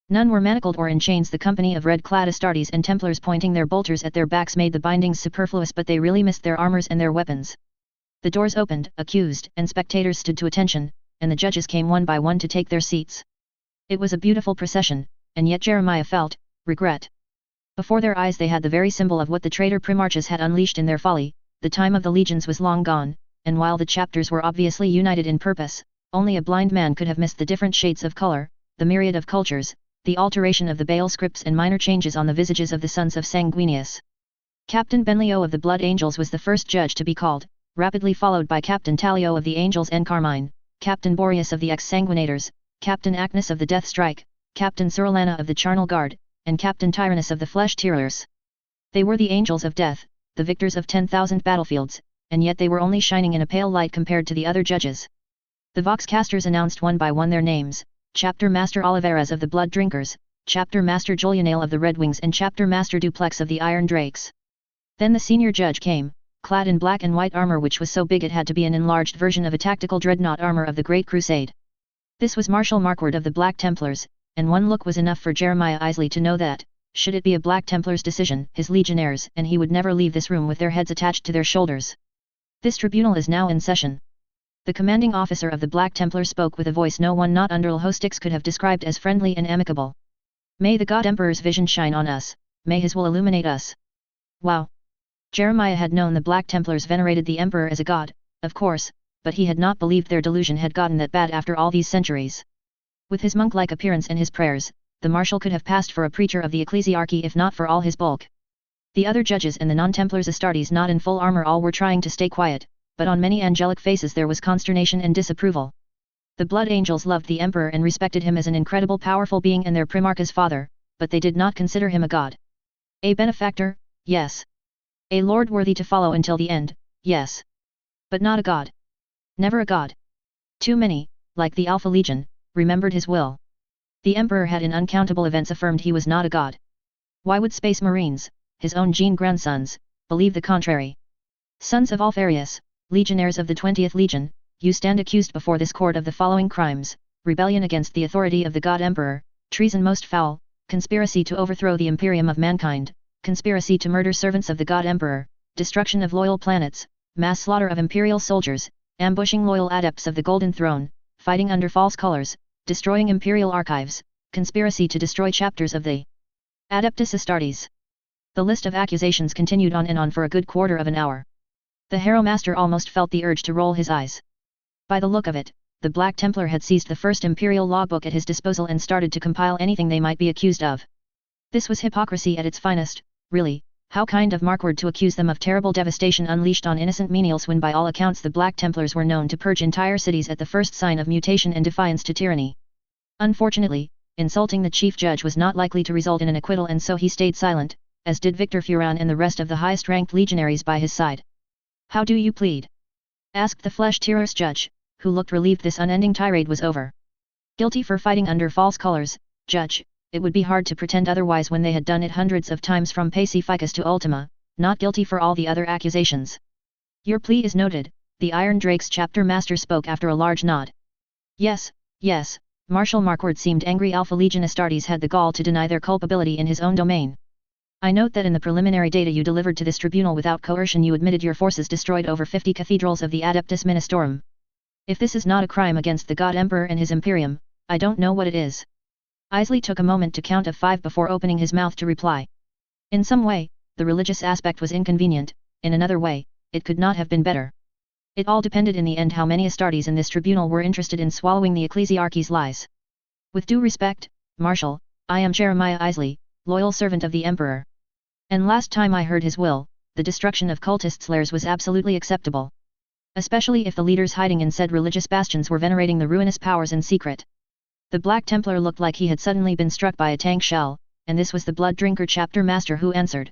None were manacled or in chains. The company of red-clad Astartes and Templars pointing their bolters at their backs made the bindings superfluous, but they really missed their armors and their weapons. The doors opened, accused and spectators stood to attention, and the judges came one by one to take their seats. It was a beautiful procession, and yet Jeremiah felt regret. Before their eyes they had the very symbol of what the traitor primarchs had unleashed in their folly. The time of the legions was long gone, and while the chapters were obviously united in purpose, only a blind man could have missed the different shades of color, the myriad of cultures, the alteration of the Baal scripts and minor changes on the visages of the sons of Sanguinius. Captain Benlio of the Blood Angels was the first judge to be called, rapidly followed by Captain Talio of the Angels en Carmine, Captain Boreas of the Ex-Sanguinators, Captain Acnus of the Death Strike, Captain Surlana of the Charnel Guard, and Captain Tyrannus of the Flesh Tirers. They were the Angels of Death, the victors of 10,000 battlefields, and yet they were only shining in a pale light compared to the other judges. The Voxcasters announced one by one their names: Chapter Master Oliveras of the Blood Drinkers, Chapter Master Julianale of the Red Wings, and Chapter Master Duplex of the Iron Drakes. Then the senior judge came, clad in black and white armor which was so big it had to be an enlarged version of a tactical dreadnought armor of the Great Crusade. This was Marshal Marquard of the Black Templars, and one look was enough for Jeremiah Isley to know that, should it be a Black Templar's decision, his legionnaires and he would never leave this room with their heads attached to their shoulders. This tribunal is now in session. The commanding officer of the Black Templar spoke with a voice no one not under Lhostix could have described as friendly and amicable. May the God Emperor's vision shine on us, may his will illuminate us. Wow! Jeremiah had known the Black Templars venerated the Emperor as a god, of course, but he had not believed their delusion had gotten that bad after all these centuries. With his monk-like appearance and his prayers, the marshal could have passed for a preacher of the ecclesiarchy if not for all his bulk. The other judges and the non-Templars Astartes not in full armor all were trying to stay quiet, but on many angelic faces there was consternation and disapproval. The Blood Angels loved the Emperor and respected him as an incredible powerful being and their Primarch's father, but they did not consider him a god. A benefactor, yes. A lord worthy to follow until the end, yes. But not a god. Never a god. Too many, like the Alpha Legion, remembered his will. The Emperor had in uncountable events affirmed he was not a god. Why would Space Marines, his own gene grandsons, believe the contrary? Sons of Alpharius, legionnaires of the 20th Legion, you stand accused before this court of the following crimes: rebellion against the authority of the God Emperor, treason most foul, conspiracy to overthrow the Imperium of mankind, conspiracy to murder servants of the God Emperor, destruction of loyal planets, mass slaughter of Imperial soldiers, ambushing loyal adepts of the Golden Throne, fighting under false colors, destroying Imperial archives, conspiracy to destroy chapters of the Adeptus Astartes. The list of accusations continued on and on for a good quarter of an hour. The Harrow Master almost felt the urge to roll his eyes. By the look of it, the Black Templar had seized the first Imperial law book at his disposal and started to compile anything they might be accused of. This was hypocrisy at its finest, really. How kind of Markward to accuse them of terrible devastation unleashed on innocent menials when by all accounts the Black Templars were known to purge entire cities at the first sign of mutation and defiance to tyranny. Unfortunately, insulting the Chief Judge was not likely to result in an acquittal, and so he stayed silent, as did Victor Furan and the rest of the highest-ranked legionaries by his side. "How do you plead?" asked the flesh-tearer's judge, who looked relieved this unending tirade was over. "Guilty for fighting under false colors, Judge. It would be hard to pretend otherwise when they had done it hundreds of times from Pacificus to Ultima, not guilty for all the other accusations." "Your plea is noted," the Iron Drake's chapter master spoke after a large nod. "Yes, yes," Marshal Markward seemed angry. Alpha Legion Astartes had the gall to deny their culpability in his own domain. "I note that in the preliminary data you delivered to this tribunal without coercion you admitted your forces destroyed over 50 cathedrals of the Adeptus Ministorum. If this is not a crime against the God Emperor and his Imperium, I don't know what it is." Isley took a moment to count of 5 before opening his mouth to reply. In some way, the religious aspect was inconvenient, in another way, it could not have been better. It all depended in the end how many Astartes in this tribunal were interested in swallowing the ecclesiarchy's lies. "With due respect, Marshal, I am Jeremiah Isley, loyal servant of the Emperor. And last time I heard his will, the destruction of cultists' lairs was absolutely acceptable. Especially if the leaders hiding in said religious bastions were venerating the ruinous powers in secret." The Black Templar looked like he had suddenly been struck by a tank shell, and this was the Blood Drinker chapter master who answered.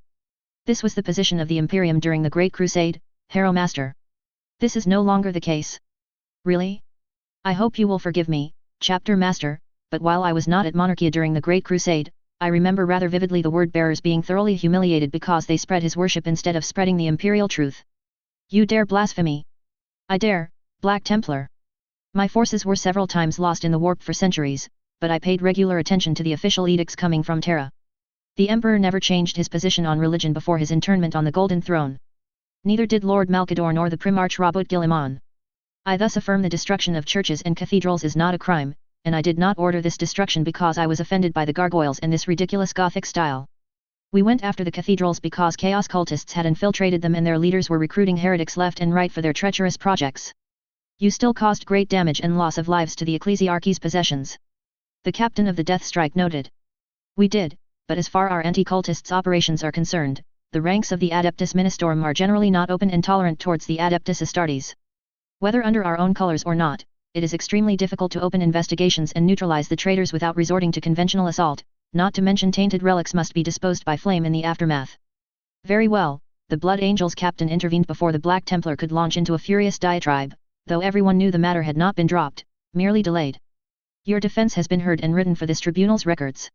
"This was the position of the Imperium during the Great Crusade, Harrow Master. This is no longer the case." "Really? I hope you will forgive me, chapter master, but while I was not at Monarchia during the Great Crusade, I remember rather vividly the word-bearers being thoroughly humiliated because they spread his worship instead of spreading the Imperial truth." "You dare blasphemy?" "I dare, Black Templar. My forces were several times lost in the warp for centuries, but I paid regular attention to the official edicts coming from Terra. The Emperor never changed his position on religion before his internment on the Golden Throne. Neither did Lord Malkador nor the Primarch Robert Guilliman. I thus affirm the destruction of churches and cathedrals is not a crime, and I did not order this destruction because I was offended by the gargoyles and this ridiculous Gothic style. We went after the cathedrals because chaos cultists had infiltrated them and their leaders were recruiting heretics left and right for their treacherous projects. You still caused great damage and loss of lives to the ecclesiarchy's possessions." The captain of the Death Strike noted. "We did, but as far our anti-cultists' operations are concerned, the ranks of the Adeptus Ministorum are generally not open and tolerant towards the Adeptus Astartes. Whether under our own colors or not, it is extremely difficult to open investigations and neutralize the traitors without resorting to conventional assault, not to mention tainted relics must be disposed by flame in the aftermath." "Very well," the Blood Angels captain intervened before the Black Templar could launch into a furious diatribe, though everyone knew the matter had not been dropped, merely delayed. "Your defense has been heard and written for this tribunal's records.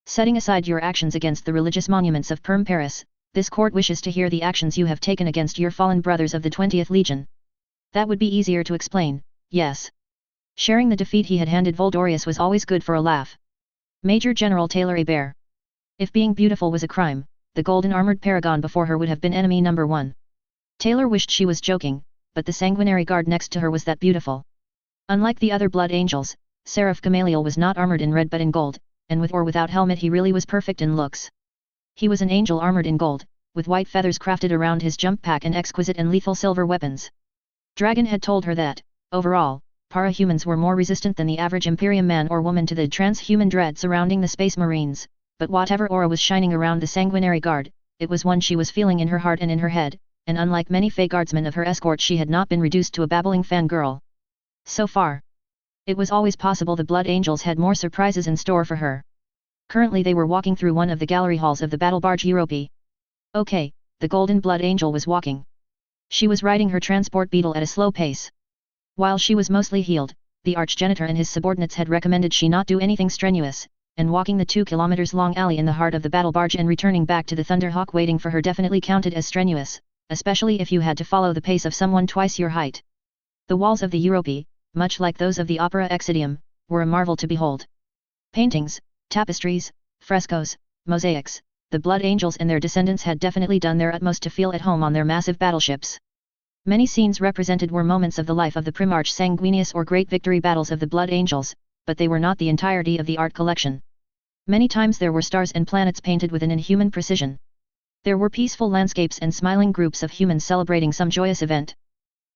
Setting aside your actions against the religious monuments of Perm Paris, this court wishes to hear the actions you have taken against your fallen brothers of the 20th Legion." That would be easier to explain, yes. Sharing the defeat he had handed Voldorius was always good for a laugh. Major General Taylor Hebert. If being beautiful was a crime, the golden-armored paragon before her would have been enemy number 1. Taylor wished she was joking, but the sanguinary guard next to her was that beautiful. Unlike the other Blood Angels, Seraph Gamaliel was not armored in red but in gold, and with or without helmet he really was perfect in looks. He was an angel armored in gold, with white feathers crafted around his jump pack and exquisite and lethal silver weapons. Dragon had told her that, overall, para-humans were more resistant than the average Imperium man or woman to the transhuman dread surrounding the Space Marines, but whatever aura was shining around the sanguinary guard, it was one she was feeling in her heart and in her head, and unlike many Fey guardsmen of her escort she had not been reduced to a babbling fangirl. So far. It was always possible the Blood Angels had more surprises in store for her. Currently they were walking through one of the gallery halls of the battle barge Europe. Okay, the Golden Blood Angel was walking. She was riding her transport beetle at a slow pace. While she was mostly healed, the Archgenitor and his subordinates had recommended she not do anything strenuous, and walking the 2 kilometers long alley in the heart of the battle barge and returning back to the Thunderhawk waiting for her definitely counted as strenuous, especially if you had to follow the pace of someone twice your height. The walls of the Europe, much like those of the Opera Exitium, were a marvel to behold. Paintings, tapestries, frescoes, mosaics, the Blood Angels and their descendants had definitely done their utmost to feel at home on their massive battleships. Many scenes represented were moments of the life of the Primarch Sanguinius or great victory battles of the Blood Angels, but they were not the entirety of the art collection. Many times there were stars and planets painted with an inhuman precision. There were peaceful landscapes and smiling groups of humans celebrating some joyous event.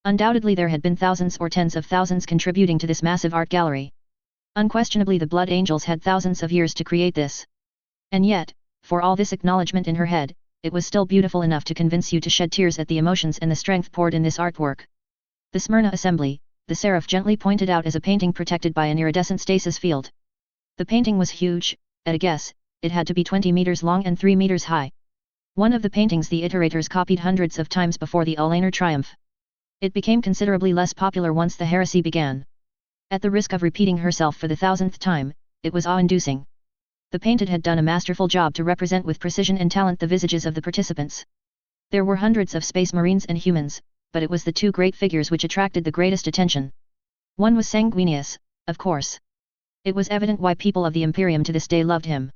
Undoubtedly there had been thousands or tens of thousands contributing to this massive art gallery. Unquestionably the Blood Angels had thousands of years to create this. And yet, for all this acknowledgement in her head, it was still beautiful enough to convince you to shed tears at the emotions and the strength poured in this artwork. The Smyrna Assembly, the Seraph gently pointed out as a painting protected by an iridescent stasis field. The painting was huge, at a guess, it had to be 20 meters long and 3 meters high. One of the paintings the iterators copied hundreds of times before the Ulaner triumph. It became considerably less popular once the heresy began. At the risk of repeating herself for the 1000th time, it was awe-inducing. The painted had done a masterful job to represent with precision and talent the visages of the participants. There were hundreds of space marines and humans, but it was the 2 great figures which attracted the greatest attention. One was Sanguinius, of course. It was evident why people of the Imperium to this day loved him.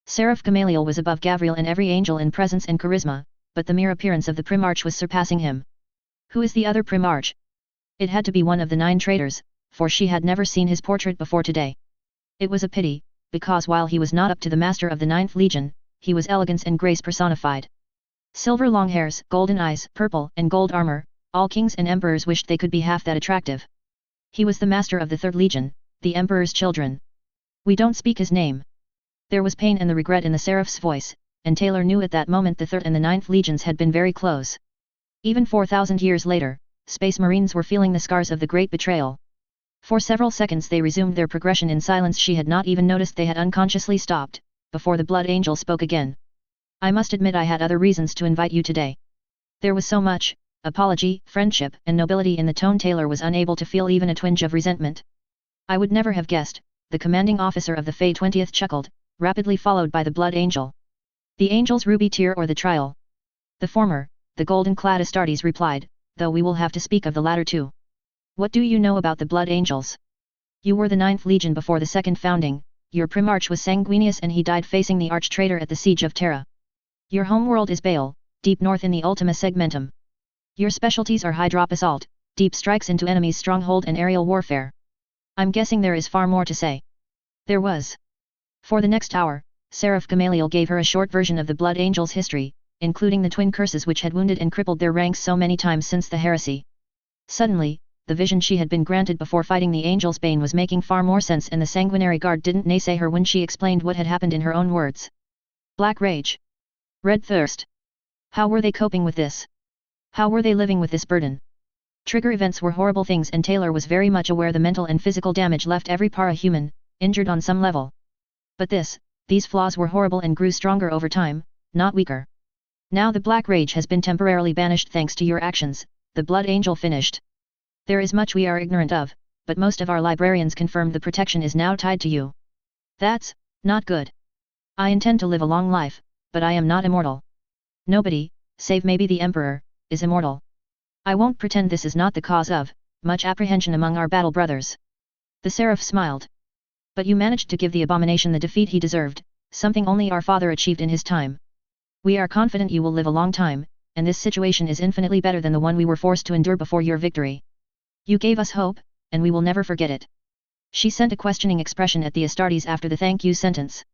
Seraph Gamaliel was above Gavriel and every angel in presence and charisma, but the mere appearance of the Primarch was surpassing him. Who is the other Primarch? It had to be one of the 9 traitors, for she had never seen his portrait before today. It was a pity, because while he was not up to the master of the 9th Legion, he was elegance and grace personified. Silver long hairs, golden eyes, purple and gold armor, all kings and emperors wished they could be half that attractive. He was the master of the 3rd Legion, the Emperor's children. We don't speak his name. There was pain and the regret in the Seraph's voice, and Taylor knew at that moment the 3rd and the 9th Legions had been very close. Even 4,000 years later, Space Marines were feeling the scars of the great betrayal. For several seconds they resumed their progression in silence. She had not even noticed they had unconsciously stopped, before the Blood Angel spoke again. I must admit I had other reasons to invite you today. There was so much apology, friendship, and nobility in the tone. Taylor was unable to feel even a twinge of resentment. I would never have guessed, the commanding officer of the Fey 20th chuckled, rapidly followed by the Blood Angel. The Angel's ruby tier or the trial? The former, the golden-clad Astartes replied, though we will have to speak of the latter too. What do you know about the Blood Angels? You were the 9th Legion before the 2nd founding, your Primarch was Sanguinius and he died facing the arch-traitor at the siege of Terra. Your homeworld is Baal, deep north in the Ultima Segmentum. Your specialties are high-drop assault, deep strikes into enemies' stronghold and aerial warfare. I'm guessing there is far more to say. There was. For the next hour, Seraph Gamaliel gave her a short version of the Blood Angels' history, including the twin curses which had wounded and crippled their ranks so many times since the heresy. Suddenly, the vision she had been granted before fighting the Angel's Bane was making far more sense, and the Sanguinary Guard didn't naysay her when she explained what had happened in her own words. Black rage. Red thirst. How were they coping with this? How were they living with this burden? Trigger events were horrible things, and Taylor was very much aware the mental and physical damage left every para-human, injured on some level. But these flaws were horrible and grew stronger over time, not weaker. Now the Black Rage has been temporarily banished thanks to your actions, the Blood Angel finished. There is much we are ignorant of, but most of our librarians confirmed the protection is now tied to you. That's not good. I intend to live a long life, but I am not immortal. Nobody, save maybe the Emperor, is immortal. I won't pretend this is not the cause of much apprehension among our battle brothers. The Seraph smiled. But you managed to give the abomination the defeat he deserved, something only our father achieved in his time. We are confident you will live a long time, and this situation is infinitely better than the one we were forced to endure before your victory. You gave us hope, and we will never forget it. She sent a questioning expression at the Astartes after the thank you sentence.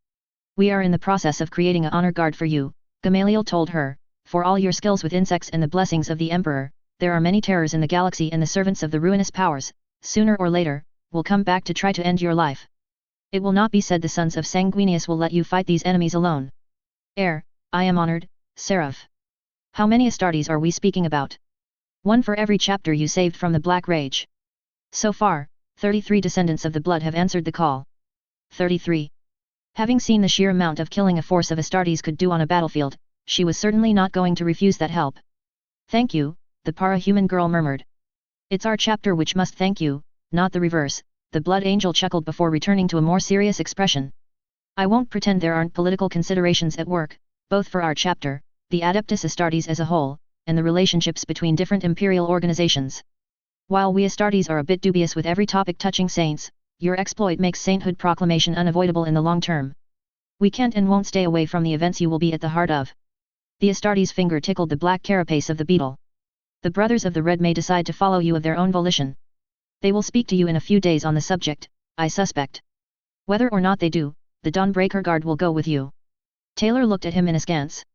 We are in the process of creating an honor guard for you, Gamaliel told her, for all your skills with insects and the blessings of the Emperor. There are many terrors in the galaxy, and the servants of the ruinous powers, sooner or later, will come back to try to end your life. It will not be said the sons of Sanguinius will let you fight these enemies alone. I am honored, Seraph. How many Astartes are we speaking about? One for every chapter you saved from the Black Rage. So far, 33 descendants of the blood have answered the call. 33. Having seen the sheer amount of killing a force of Astartes could do on a battlefield, she was certainly not going to refuse that help. "Thank you," the para-human girl murmured. "It's our chapter which must thank you, not the reverse," the Blood Angel chuckled before returning to a more serious expression. "I won't pretend there aren't political considerations at work, both for our chapter, the Adeptus Astartes as a whole, and the relationships between different imperial organizations. While we Astartes are a bit dubious with every topic touching saints, your exploit makes sainthood proclamation unavoidable in the long term. We can't and won't stay away from the events you will be at the heart of." The Astartes' finger tickled the black carapace of the beetle. "The Brothers of the Red may decide to follow you of their own volition. They will speak to you in a few days on the subject, I suspect. Whether or not they do, the Dawnbreaker Guard will go with you." Taylor looked at him in askance.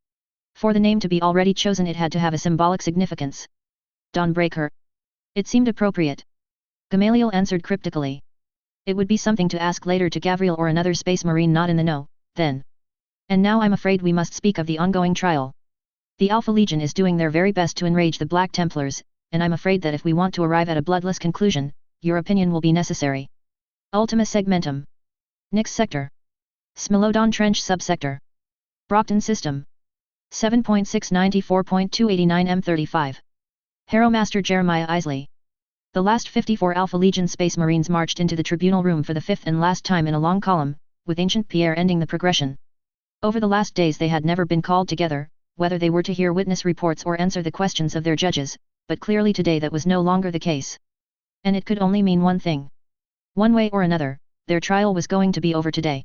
For the name to be already chosen it had to have a symbolic significance. Dawnbreaker. It seemed appropriate. Gamaliel answered cryptically. It would be something to ask later to Gavriel or another space marine not in the know, then. "And now I'm afraid we must speak of the ongoing trial. The Alpha Legion is doing their very best to enrage the Black Templars, and I'm afraid that if we want to arrive at a bloodless conclusion, your opinion will be necessary." Ultima Segmentum. Nix Sector. Smilodon Trench Subsector. Brockton System. 7.694.289 M35. Harrowmaster Jeremiah Isley. The last 54 Alpha Legion Space Marines marched into the tribunal room for the fifth and last time in a long column, with Ancient Pierre ending the progression. Over the last days they had never been called together, whether they were to hear witness reports or answer the questions of their judges, but clearly today that was no longer the case. And it could only mean one thing. One way or another, their trial was going to be over today.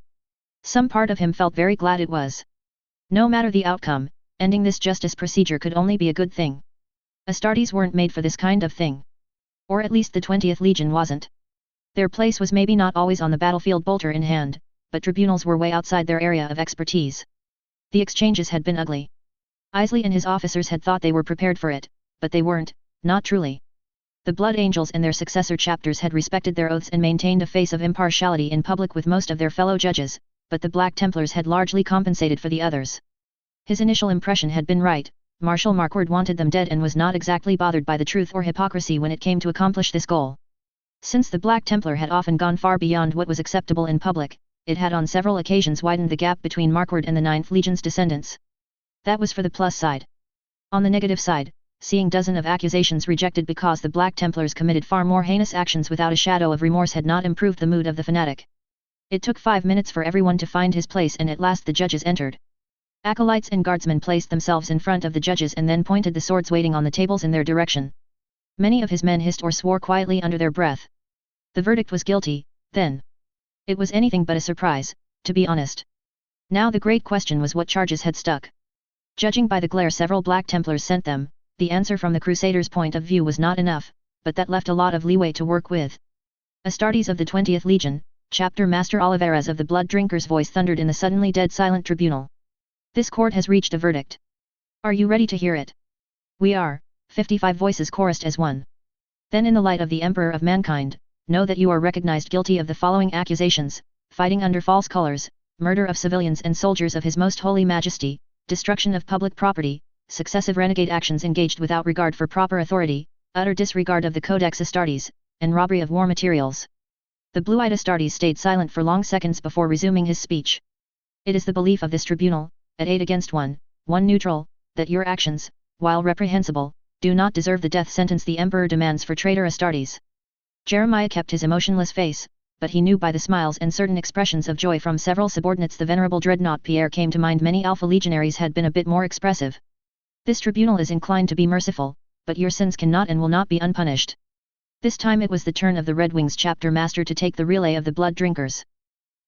Some part of him felt very glad it was. No matter the outcome, ending this justice procedure could only be a good thing. Astartes weren't made for this kind of thing. Or at least the 20th Legion wasn't. Their place was maybe not always on the battlefield bolter in hand, but tribunals were way outside their area of expertise. The exchanges had been ugly. Isley and his officers had thought they were prepared for it, but they weren't, not truly. The Blood Angels and their successor chapters had respected their oaths and maintained a face of impartiality in public with most of their fellow judges, but the Black Templars had largely compensated for the others. His initial impression had been right. Marshal Marquard wanted them dead and was not exactly bothered by the truth or hypocrisy when it came to accomplish this goal. Since the Black Templar had often gone far beyond what was acceptable in public, it had on several occasions widened the gap between Marquard and the 9th Legion's descendants. That was for the plus side. On the negative side, seeing dozens of accusations rejected because the Black Templars committed far more heinous actions without a shadow of remorse had not improved the mood of the fanatic. It took 5 minutes for everyone to find his place and at last the judges entered. Acolytes and guardsmen placed themselves in front of the judges and then pointed the swords waiting on the tables in their direction. Many of his men hissed or swore quietly under their breath. The verdict was guilty, then. It was anything but a surprise, to be honest. Now the great question was what charges had stuck. Judging by the glare several Black Templars sent them, the answer from the Crusaders' point of view was not enough, but that left a lot of leeway to work with. Astartes of the 20th Legion, Chapter Master Oliveras of the Blood Drinkers' voice thundered in the suddenly dead silent tribunal. "This court has reached a verdict. Are you ready to hear it?" "We are," 55 voices chorused as one. "Then in the light of the Emperor of Mankind, know that you are recognized guilty of the following accusations: fighting under false colors, murder of civilians and soldiers of His Most Holy Majesty, destruction of public property, successive renegade actions engaged without regard for proper authority, utter disregard of the Codex Astartes, and robbery of war materials." The blue-eyed Astartes stayed silent for long seconds before resuming his speech. "It is the belief of this tribunal, at 8 against 1, 1 neutral, that your actions, while reprehensible, do not deserve the death sentence the Emperor demands for traitor Astartes." Jeremiah kept his emotionless face, but he knew by the smiles and certain expressions of joy from several subordinates the venerable dreadnought Pierre came to mind many Alpha Legionaries had been a bit more expressive. "This tribunal is inclined to be merciful, but your sins cannot and will not be unpunished." This time it was the turn of the Red Wings chapter master to take the relay of the Blood Drinkers.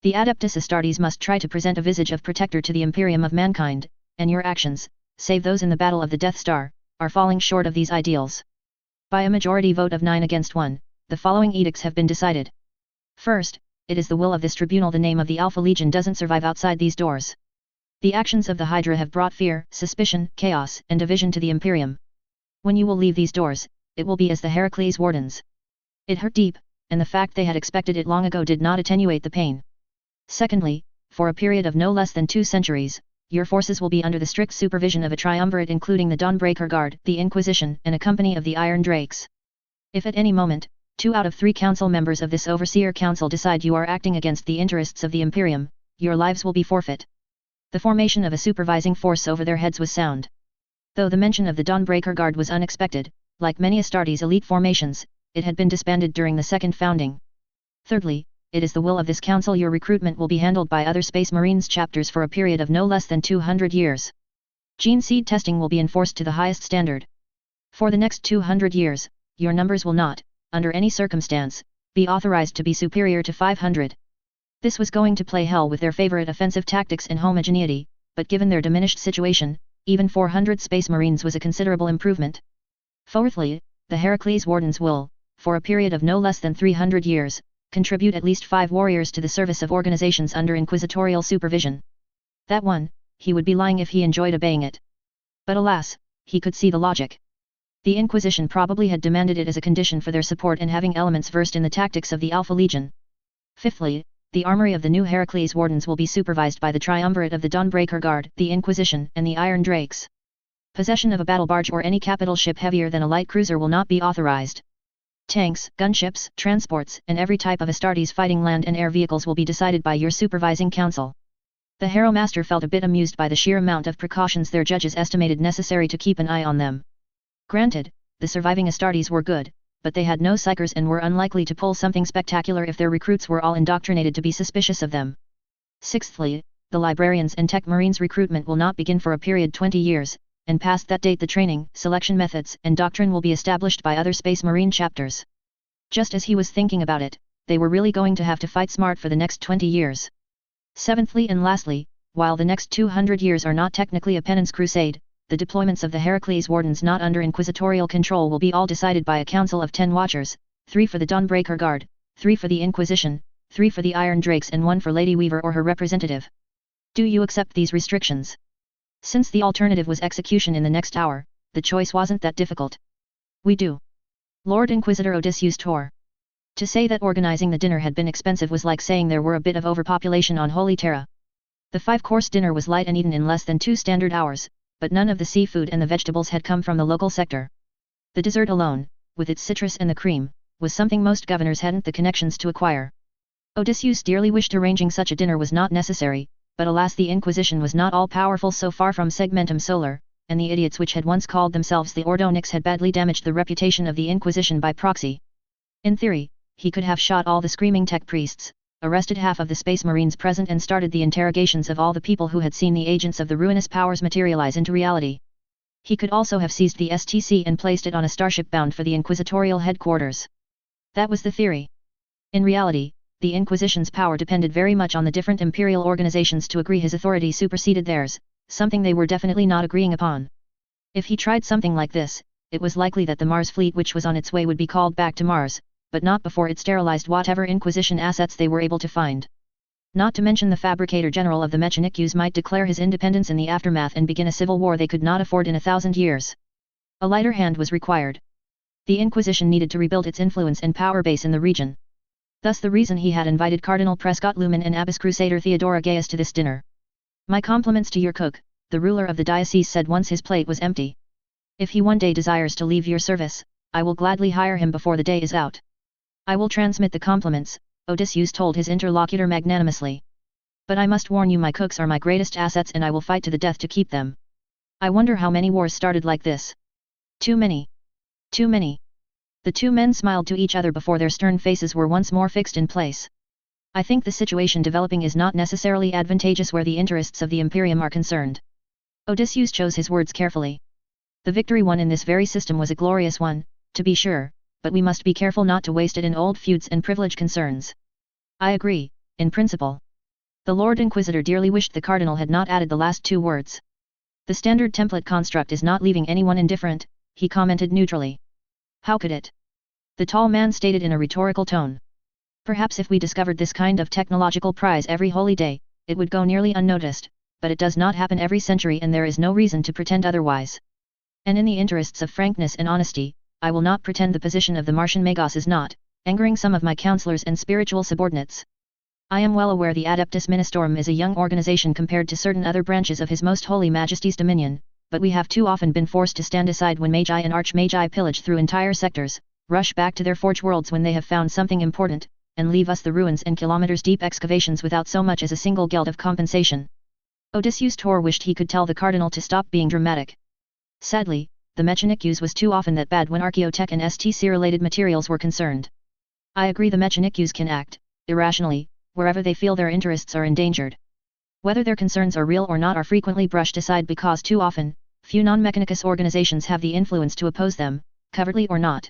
"The Adeptus Astartes must try to present a visage of protector to the Imperium of Mankind, and your actions, save those in the Battle of the Death Star, are falling short of these ideals. By a majority vote of 9 against 1, the following edicts have been decided. First, it is the will of this tribunal the name of the Alpha Legion doesn't survive outside these doors. The actions of the Hydra have brought fear, suspicion, chaos, and division to the Imperium. When you will leave these doors, it will be as the Heracles Wardens. It hurt deep, and the fact they had expected it long ago did not attenuate the pain. Secondly, for a period of no less than 2 centuries, your forces will be under the strict supervision of a triumvirate including the Dawnbreaker Guard, the Inquisition, and a company of the Iron Drakes. If at any moment, 2 out of 3 council members of this Overseer Council decide you are acting against the interests of the Imperium, your lives will be forfeit. The formation of a supervising force over their heads was sound. Though the mention of the Dawnbreaker Guard was unexpected, like many Astartes elite formations, it had been disbanded during the second founding. Thirdly, it is the will of this council your recruitment will be handled by other Space Marines chapters for a period of no less than 200 years. Gene seed testing will be enforced to the highest standard. For the next 200 years, your numbers will not, under any circumstance, be authorized to be superior to 500. This was going to play hell with their favorite offensive tactics and homogeneity, but given their diminished situation, even 400 Space Marines was a considerable improvement. Fourthly, the Heracles Wardens will, for a period of no less than 300 years, contribute at least 5 warriors to the service of organizations under inquisitorial supervision. That one, he would be lying if he enjoyed obeying it. But alas, he could see the logic. The Inquisition probably had demanded it as a condition for their support and having elements versed in the tactics of the Alpha Legion. Fifthly, the armory of the new Heracles Wardens will be supervised by the triumvirate of the Dawnbreaker Guard, the Inquisition, and the Iron Drakes. Possession of a battle barge or any capital ship heavier than a light cruiser will not be authorized. Tanks, gunships, transports, and every type of Astartes fighting land and air vehicles will be decided by your supervising council. The Harrow Master felt a bit amused by the sheer amount of precautions their judges estimated necessary to keep an eye on them. Granted, the surviving Astartes were good, but they had no psychers and were unlikely to pull something spectacular if their recruits were all indoctrinated to be suspicious of them. Sixthly, the librarians and tech marines recruitment will not begin for a period 20 years, and past that date the training, selection methods, and doctrine will be established by other Space Marine chapters. Just as he was thinking about it, they were really going to have to fight smart for the next 20 years. Seventhly and lastly, while the next 200 years are not technically a penance crusade, the deployments of the Heracles Wardens not under inquisitorial control will be all decided by a council of 10 watchers, 3 for the Dawnbreaker Guard, 3 for the Inquisition, 3 for the Iron Drakes and 1 for Lady Weaver or her representative. Do you accept these restrictions? Since the alternative was execution in the next hour, the choice wasn't that difficult. We do. Lord Inquisitor Odysseus Tor. To say that organizing the dinner had been expensive was like saying there were a bit of overpopulation on Holy Terra. The 5-course dinner was light and eaten in less than 2 standard hours, but none of the seafood and the vegetables had come from the local sector. The dessert alone, with its citrus and the cream, was something most governors hadn't the connections to acquire. Odysseus dearly wished arranging such a dinner was not necessary, but alas the Inquisition was not all-powerful so far from Segmentum Solar, and the idiots which had once called themselves the Ordonics had badly damaged the reputation of the Inquisition by proxy. In theory, he could have shot all the screaming tech priests, arrested half of the Space Marines present and started the interrogations of all the people who had seen the agents of the ruinous powers materialize into reality. He could also have seized the STC and placed it on a starship bound for the Inquisitorial headquarters. That was the theory. In reality, the Inquisition's power depended very much on the different imperial organizations to agree his authority superseded theirs, something they were definitely not agreeing upon. If he tried something like this, it was likely that the Mars fleet which was on its way would be called back to Mars, but not before it sterilized whatever Inquisition assets they were able to find. Not to mention the Fabricator General of the Mechanics might declare his independence in the aftermath and begin a civil war they could not afford in 1,000 years. A lighter hand was required. The Inquisition needed to rebuild its influence and power base in the region. Thus the reason he had invited Cardinal Prescott Lumen and Abbess Crusader Theodora Gaius to this dinner. My compliments to your cook, the ruler of the diocese said once his plate was empty. If he one day desires to leave your service, I will gladly hire him before the day is out. I will transmit the compliments, Odysseus told his interlocutor magnanimously. But I must warn you my cooks are my greatest assets and I will fight to the death to keep them. I wonder how many wars started like this. Too many. Too many. The two men smiled to each other before their stern faces were once more fixed in place. I think the situation developing is not necessarily advantageous where the interests of the Imperium are concerned. Odysseus chose his words carefully. The victory won in this very system was a glorious one, to be sure, but we must be careful not to waste it in old feuds and privilege concerns. I agree, in principle. The Lord Inquisitor dearly wished the Cardinal had not added the last 2 words. The standard template construct is not leaving anyone indifferent, he commented neutrally. How could it? The tall man stated in a rhetorical tone. Perhaps if we discovered this kind of technological prize every holy day, it would go nearly unnoticed, but it does not happen every century and there is no reason to pretend otherwise. And in the interests of frankness and honesty, I will not pretend the position of the Martian Magos is not, angering some of my counselors and spiritual subordinates. I am well aware the Adeptus Ministorum is a young organization compared to certain other branches of His Most Holy Majesty's dominion, but we have too often been forced to stand aside when Magi and Archmagi pillage through entire sectors, rush back to their forge worlds when they have found something important, and leave us the ruins and kilometers-deep excavations without so much as a single geld of compensation. Odysseus Tor wished he could tell the cardinal to stop being dramatic. Sadly, the Mechanic was too often that bad when archaeotech and STC-related materials were concerned. I agree the Mechanic can act, irrationally, wherever they feel their interests are endangered. Whether their concerns are real or not are frequently brushed aside because too often, few non-Mechanicus organizations have the influence to oppose them, covertly or not.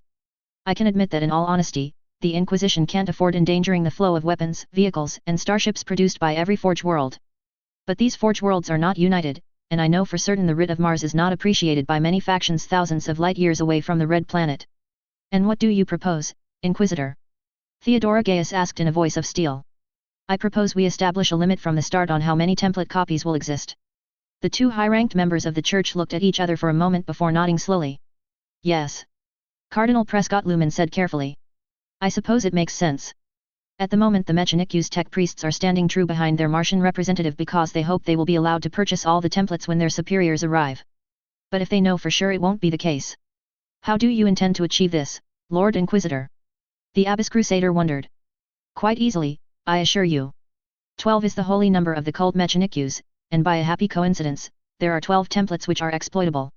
I can admit that in all honesty, the Inquisition can't afford endangering the flow of weapons, vehicles, and starships produced by every Forge world. But these Forge worlds are not united, and I know for certain the writ of Mars is not appreciated by many factions thousands of light years away from the Red Planet. And what do you propose, Inquisitor? Theodora Gaius asked in a voice of steel. I propose we establish a limit from the start on how many template copies will exist. The two high-ranked members of the church looked at each other for a moment before nodding slowly. Yes. Cardinal Prescott Lumen said carefully. I suppose it makes sense. At the moment the Mechanicus tech priests are standing true behind their Martian representative because they hope they will be allowed to purchase all the templates when their superiors arrive. But if they know for sure it won't be the case. How do you intend to achieve this, Lord Inquisitor? The Abbess Crusader wondered. Quite easily, I assure you. 12 is the holy number of the cult Mechanicus, and by a happy coincidence, there are 12 templates which are exploitable.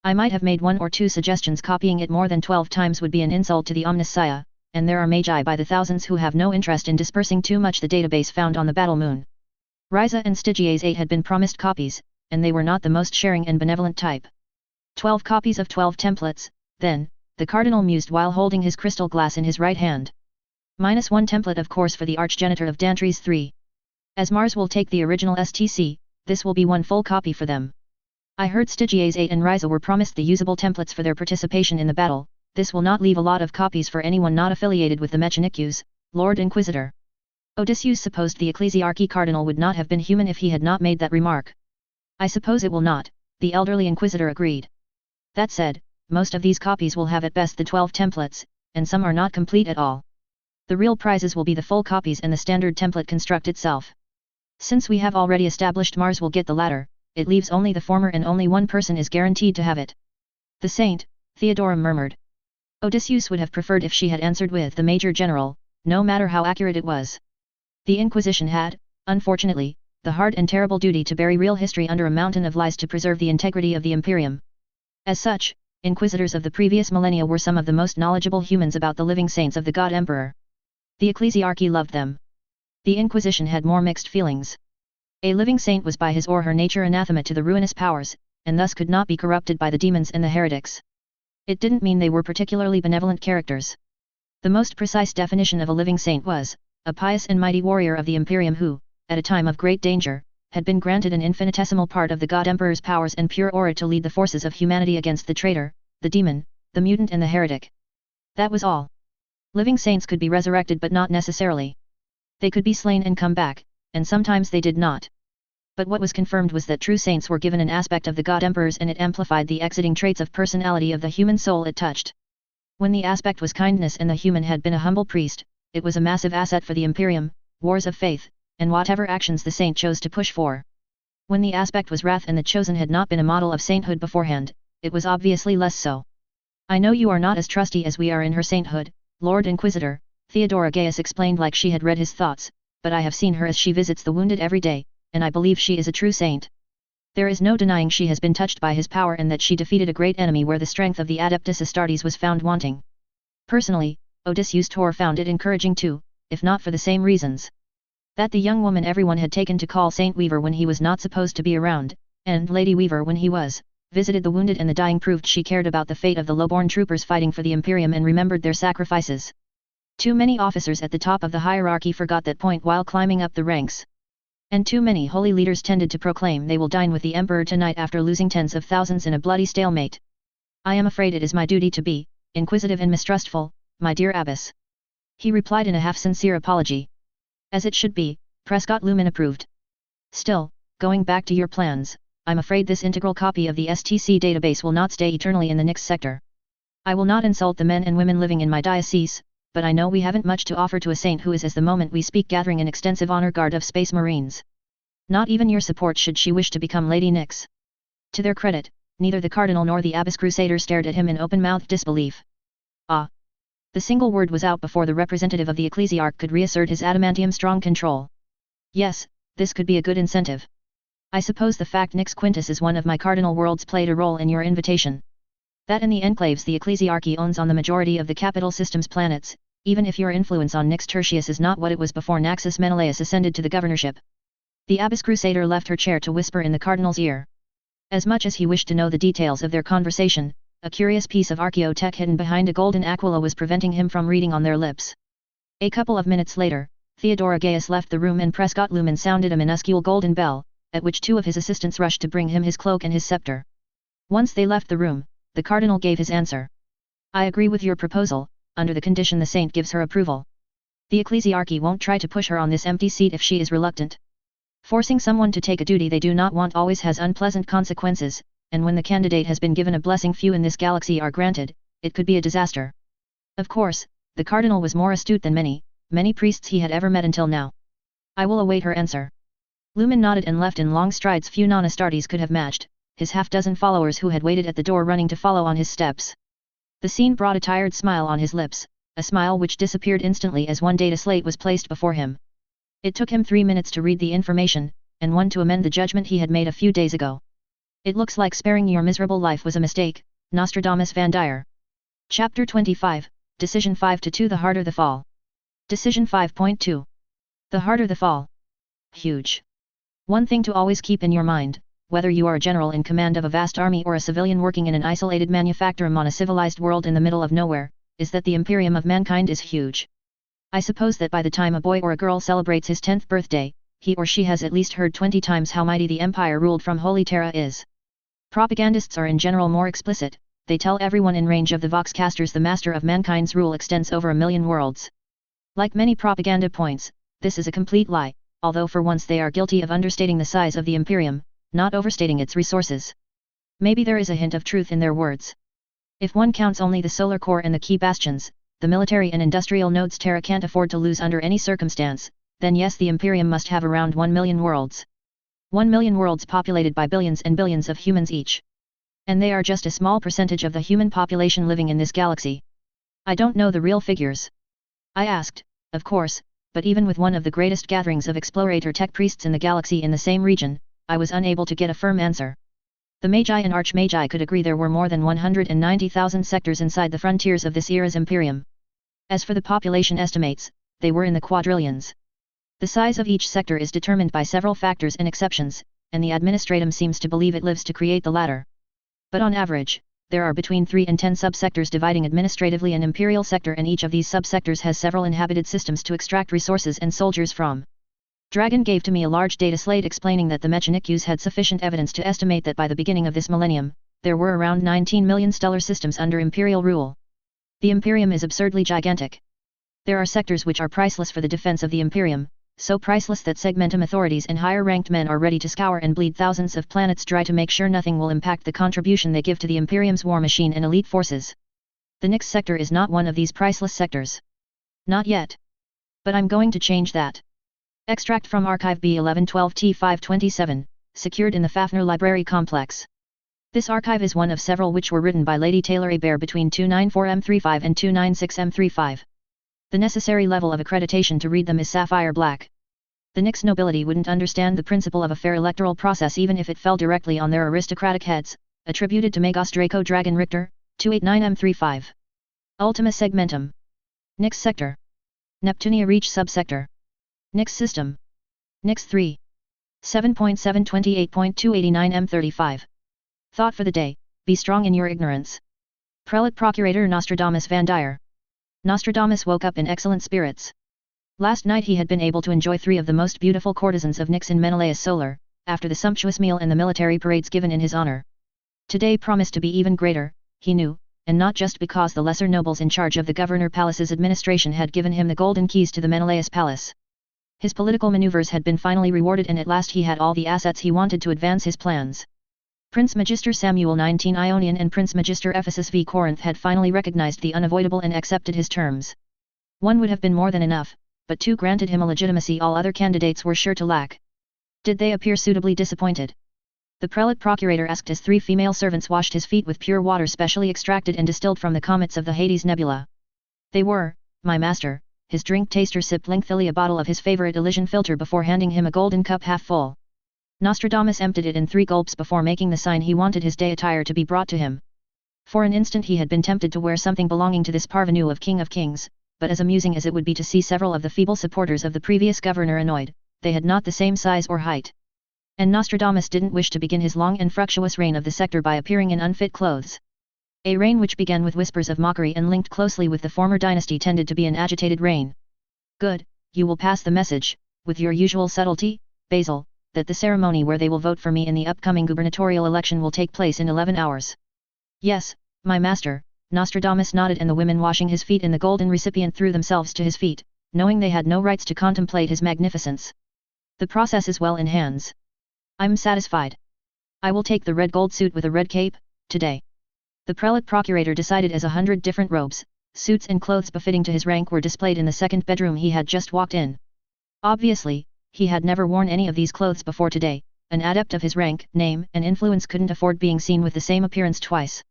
I might have made 1 or 2 suggestions. Copying it more than 12 times would be an insult to the Omnissiah, and there are magi by the thousands who have no interest in dispersing too much the database found on the battle moon. Ryza and Stygies 8 had been promised copies, and they were not the most sharing and benevolent type. 12 copies of 12 templates, then, the Cardinal mused while holding his crystal glass in his right hand. -1 template of course for the Archgenitor of Dantries 3. As Mars will take the original STC, this will be 1 full copy for them. I heard Stygies 8 and Ryza were promised the usable templates for their participation in the battle. This will not leave a lot of copies for anyone not affiliated with the Mechanicus, Lord Inquisitor. Odysseus supposed the Ecclesiarchy Cardinal would not have been human if he had not made that remark. I suppose it will not, the elderly Inquisitor agreed. That said, most of these copies will have at best the 12 templates, and some are not complete at all. The real prizes will be the full copies and the standard template construct itself. Since we have already established Mars will get the latter, it leaves only the former and only one person is guaranteed to have it. The Saint, Theodora murmured. Odysseus would have preferred if she had answered with the Major General, no matter how accurate it was. The Inquisition had, unfortunately, the hard and terrible duty to bury real history under a mountain of lies to preserve the integrity of the Imperium. As such, Inquisitors of the previous millennia were some of the most knowledgeable humans about the living saints of the God Emperor. The Ecclesiarchy loved them. The Inquisition had more mixed feelings. A living saint was by his or her nature anathema to the ruinous powers, and thus could not be corrupted by the demons and the heretics. It didn't mean they were particularly benevolent characters. The most precise definition of a living saint was, a pious and mighty warrior of the Imperium who, at a time of great danger, had been granted an infinitesimal part of the God Emperor's powers and pure aura to lead the forces of humanity against the traitor, the demon, the mutant and the heretic. That was all. Living saints could be resurrected but not necessarily. They could be slain and come back, and sometimes they did not. But what was confirmed was that true saints were given an aspect of the God Emperors and it amplified the exiting traits of personality of the human soul it touched. When the aspect was kindness and the human had been a humble priest, it was a massive asset for the Imperium, wars of faith, and whatever actions the saint chose to push for. When the aspect was wrath and the chosen had not been a model of sainthood beforehand, it was obviously less so. I know you are not as trusty as we are in her sainthood, Lord Inquisitor, Theodora Gaius explained like she had read his thoughts, but I have seen her as she visits the wounded every day, and I believe she is a true saint. There is no denying she has been touched by his power and that she defeated a great enemy where the strength of the Adeptus Astartes was found wanting. Personally, Odysseus Tor found it encouraging too, if not for the same reasons. That the young woman everyone had taken to call Saint Weaver when he was not supposed to be around, and Lady Weaver when he was, visited the wounded and the dying proved she cared about the fate of the lowborn troopers fighting for the Imperium and remembered their sacrifices. Too many officers at the top of the hierarchy forgot that point while climbing up the ranks. And too many holy leaders tended to proclaim they will dine with the Emperor tonight after losing tens of thousands in a bloody stalemate. I am afraid it is my duty to be, inquisitive and mistrustful, my dear Abbess. He replied in a half-sincere apology. As it should be, Prescott Lumen approved. Still, going back to your plans, I'm afraid this integral copy of the STC database will not stay eternally in the Nyx sector. I will not insult the men and women living in my diocese, but I know we haven't much to offer to a saint who is as the moment we speak gathering an extensive honor guard of space marines. Not even your support should she wish to become Lady Nyx. To their credit, neither the Cardinal nor the Abbess Crusader stared at him in open-mouthed disbelief. Ah! The single word was out before the representative of the ecclesiarch could reassert his adamantium-strong control. Yes, this could be a good incentive. I suppose the fact Nix Quintus is one of my cardinal worlds played a role in your invitation. That and the enclaves the ecclesiarchy owns on the majority of the capital system's planets, even if your influence on Nix Tertius is not what it was before Naxos Menelaus ascended to the governorship. The abbess crusader left her chair to whisper in the cardinal's ear. As much as he wished to know the details of their conversation, a curious piece of archaeotech hidden behind a golden aquila was preventing him from reading on their lips. A couple of minutes later, Theodora Gaius left the room and Prescott Lumen sounded a minuscule golden bell, at which two of his assistants rushed to bring him his cloak and his scepter. Once they left the room, the cardinal gave his answer. I agree with your proposal, under the condition the saint gives her approval. The ecclesiarchy won't try to push her on this empty seat if she is reluctant. Forcing someone to take a duty they do not want always has unpleasant consequences, and when the candidate has been given a blessing few in this galaxy are granted, it could be a disaster. Of course, the cardinal was more astute than many priests he had ever met until now. I will await her answer. Lumen nodded and left in long strides few non-Astartes could have matched, his half-dozen followers who had waited at the door running to follow on his steps. The scene brought a tired smile on his lips, a smile which disappeared instantly as one data slate was placed before him. It took him 3 minutes to read the information, and 1 to amend the judgment he had made a few days ago. It looks like sparing your miserable life was a mistake, Nostradamus Van Dyer. Chapter 25, Decision 5-2 The Harder the Fall. Decision 5.2. The harder the fall. Huge. One thing to always keep in your mind, whether you are a general in command of a vast army or a civilian working in an isolated manufactorum on a civilized world in the middle of nowhere, is that the imperium of mankind is huge. I suppose that by the time a boy or a girl celebrates his 10th birthday, he or she has at least heard 20 times how mighty the empire ruled from Holy Terra is. Propagandists are in general more explicit, they tell everyone in range of the voxcasters the master of mankind's rule extends over 1,000,000 worlds. Like many propaganda points, this is a complete lie, although for once they are guilty of understating the size of the imperium, not overstating its resources. Maybe there is a hint of truth in their words. If one counts only the solar core and the key bastions, the military and industrial nodes Terra can't afford to lose under any circumstance, then yes, the imperium must have around 1,000,000 worlds. 1,000,000 worlds populated by billions and billions of humans each. And they are just a small percentage of the human population living in this galaxy. I don't know the real figures. I asked, of course, but even with one of the greatest gatherings of explorator tech priests in the galaxy in the same region, I was unable to get a firm answer. The Magi and Archmagi could agree there were more than 190,000 sectors inside the frontiers of this era's imperium. As for the population estimates, they were in the quadrillions. The size of each sector is determined by several factors and exceptions, and the administratum seems to believe it lives to create the latter. But on average, there are between 3 and 10 subsectors dividing administratively an imperial sector, and each of these subsectors has several inhabited systems to extract resources and soldiers from. Dragon gave to me a large data slate explaining that the Mechanics had sufficient evidence to estimate that by the beginning of this millennium, there were around 19 million stellar systems under imperial rule. The imperium is absurdly gigantic. There are sectors which are priceless for the defense of the imperium, so priceless that segmentum authorities and higher-ranked men are ready to scour and bleed thousands of planets dry to make sure nothing will impact the contribution they give to the imperium's war machine and elite forces. The Nix sector is not one of these priceless sectors. Not yet. But I'm going to change that. Extract from Archive B1112T527, secured in the Fafnir Library Complex. This archive is one of several which were written by Lady Taylor Hebert between 294M35 and 296M35. The necessary level of accreditation to read them is sapphire black. The Nix nobility wouldn't understand the principle of a fair electoral process even if it fell directly on their aristocratic heads, attributed to Magos Draco Dragon Richter, 289M35. Ultima Segmentum. Nix Sector. Neptunia Reach Subsector. Nix System. Nix 3. 7.728.289M35. Thought for the day, be strong in your ignorance. Prelate Procurator Nostradamus Van Dyer. Nostradamus woke up in excellent spirits. Last night he had been able to enjoy 3 of the most beautiful courtesans of Nix in Menelaus Solar, after the sumptuous meal and the military parades given in his honor. Today promised to be even greater, he knew, and not just because the lesser nobles in charge of the Governor Palace's administration had given him the golden keys to the Menelaus Palace. His political maneuvers had been finally rewarded and at last he had all the assets he wanted to advance his plans. Prince Magister Samuel 19 Ionian and Prince Magister Ephesus v Corinth had finally recognized the unavoidable and accepted his terms. 1 would have been more than enough, but 2 granted him a legitimacy all other candidates were sure to lack. Did they appear suitably disappointed? The prelate procurator asked as 3 female servants washed his feet with pure water specially extracted and distilled from the comets of the Hades Nebula. They were, my master. His drink taster sipped lengthily a bottle of his favorite Elysian filter before handing him a golden cup half full. Nostradamus emptied it in 3 gulps before making the sign he wanted his day attire to be brought to him. For an instant he had been tempted to wear something belonging to this parvenu of King of Kings, but as amusing as it would be to see several of the feeble supporters of the previous governor annoyed, they had not the same size or height. And Nostradamus didn't wish to begin his long and fructuous reign of the scepter by appearing in unfit clothes. A reign which began with whispers of mockery and linked closely with the former dynasty tended to be an agitated reign. Good, you will pass the message, with your usual subtlety, Basil, that the ceremony where they will vote for me in the upcoming gubernatorial election will take place in 11 hours. Yes, my master, Nostradamus nodded, and the women washing his feet in the golden recipient threw themselves to his feet, knowing they had no rights to contemplate his magnificence. The process is well in hands. I'm satisfied. I will take the red gold suit with a red cape, today. The prelate procurator decided as 100 different robes, suits and clothes befitting to his rank were displayed in the second bedroom he had just walked in. Obviously, he had never worn any of these clothes before today. An adept of his rank, name and influence couldn't afford being seen with the same appearance twice.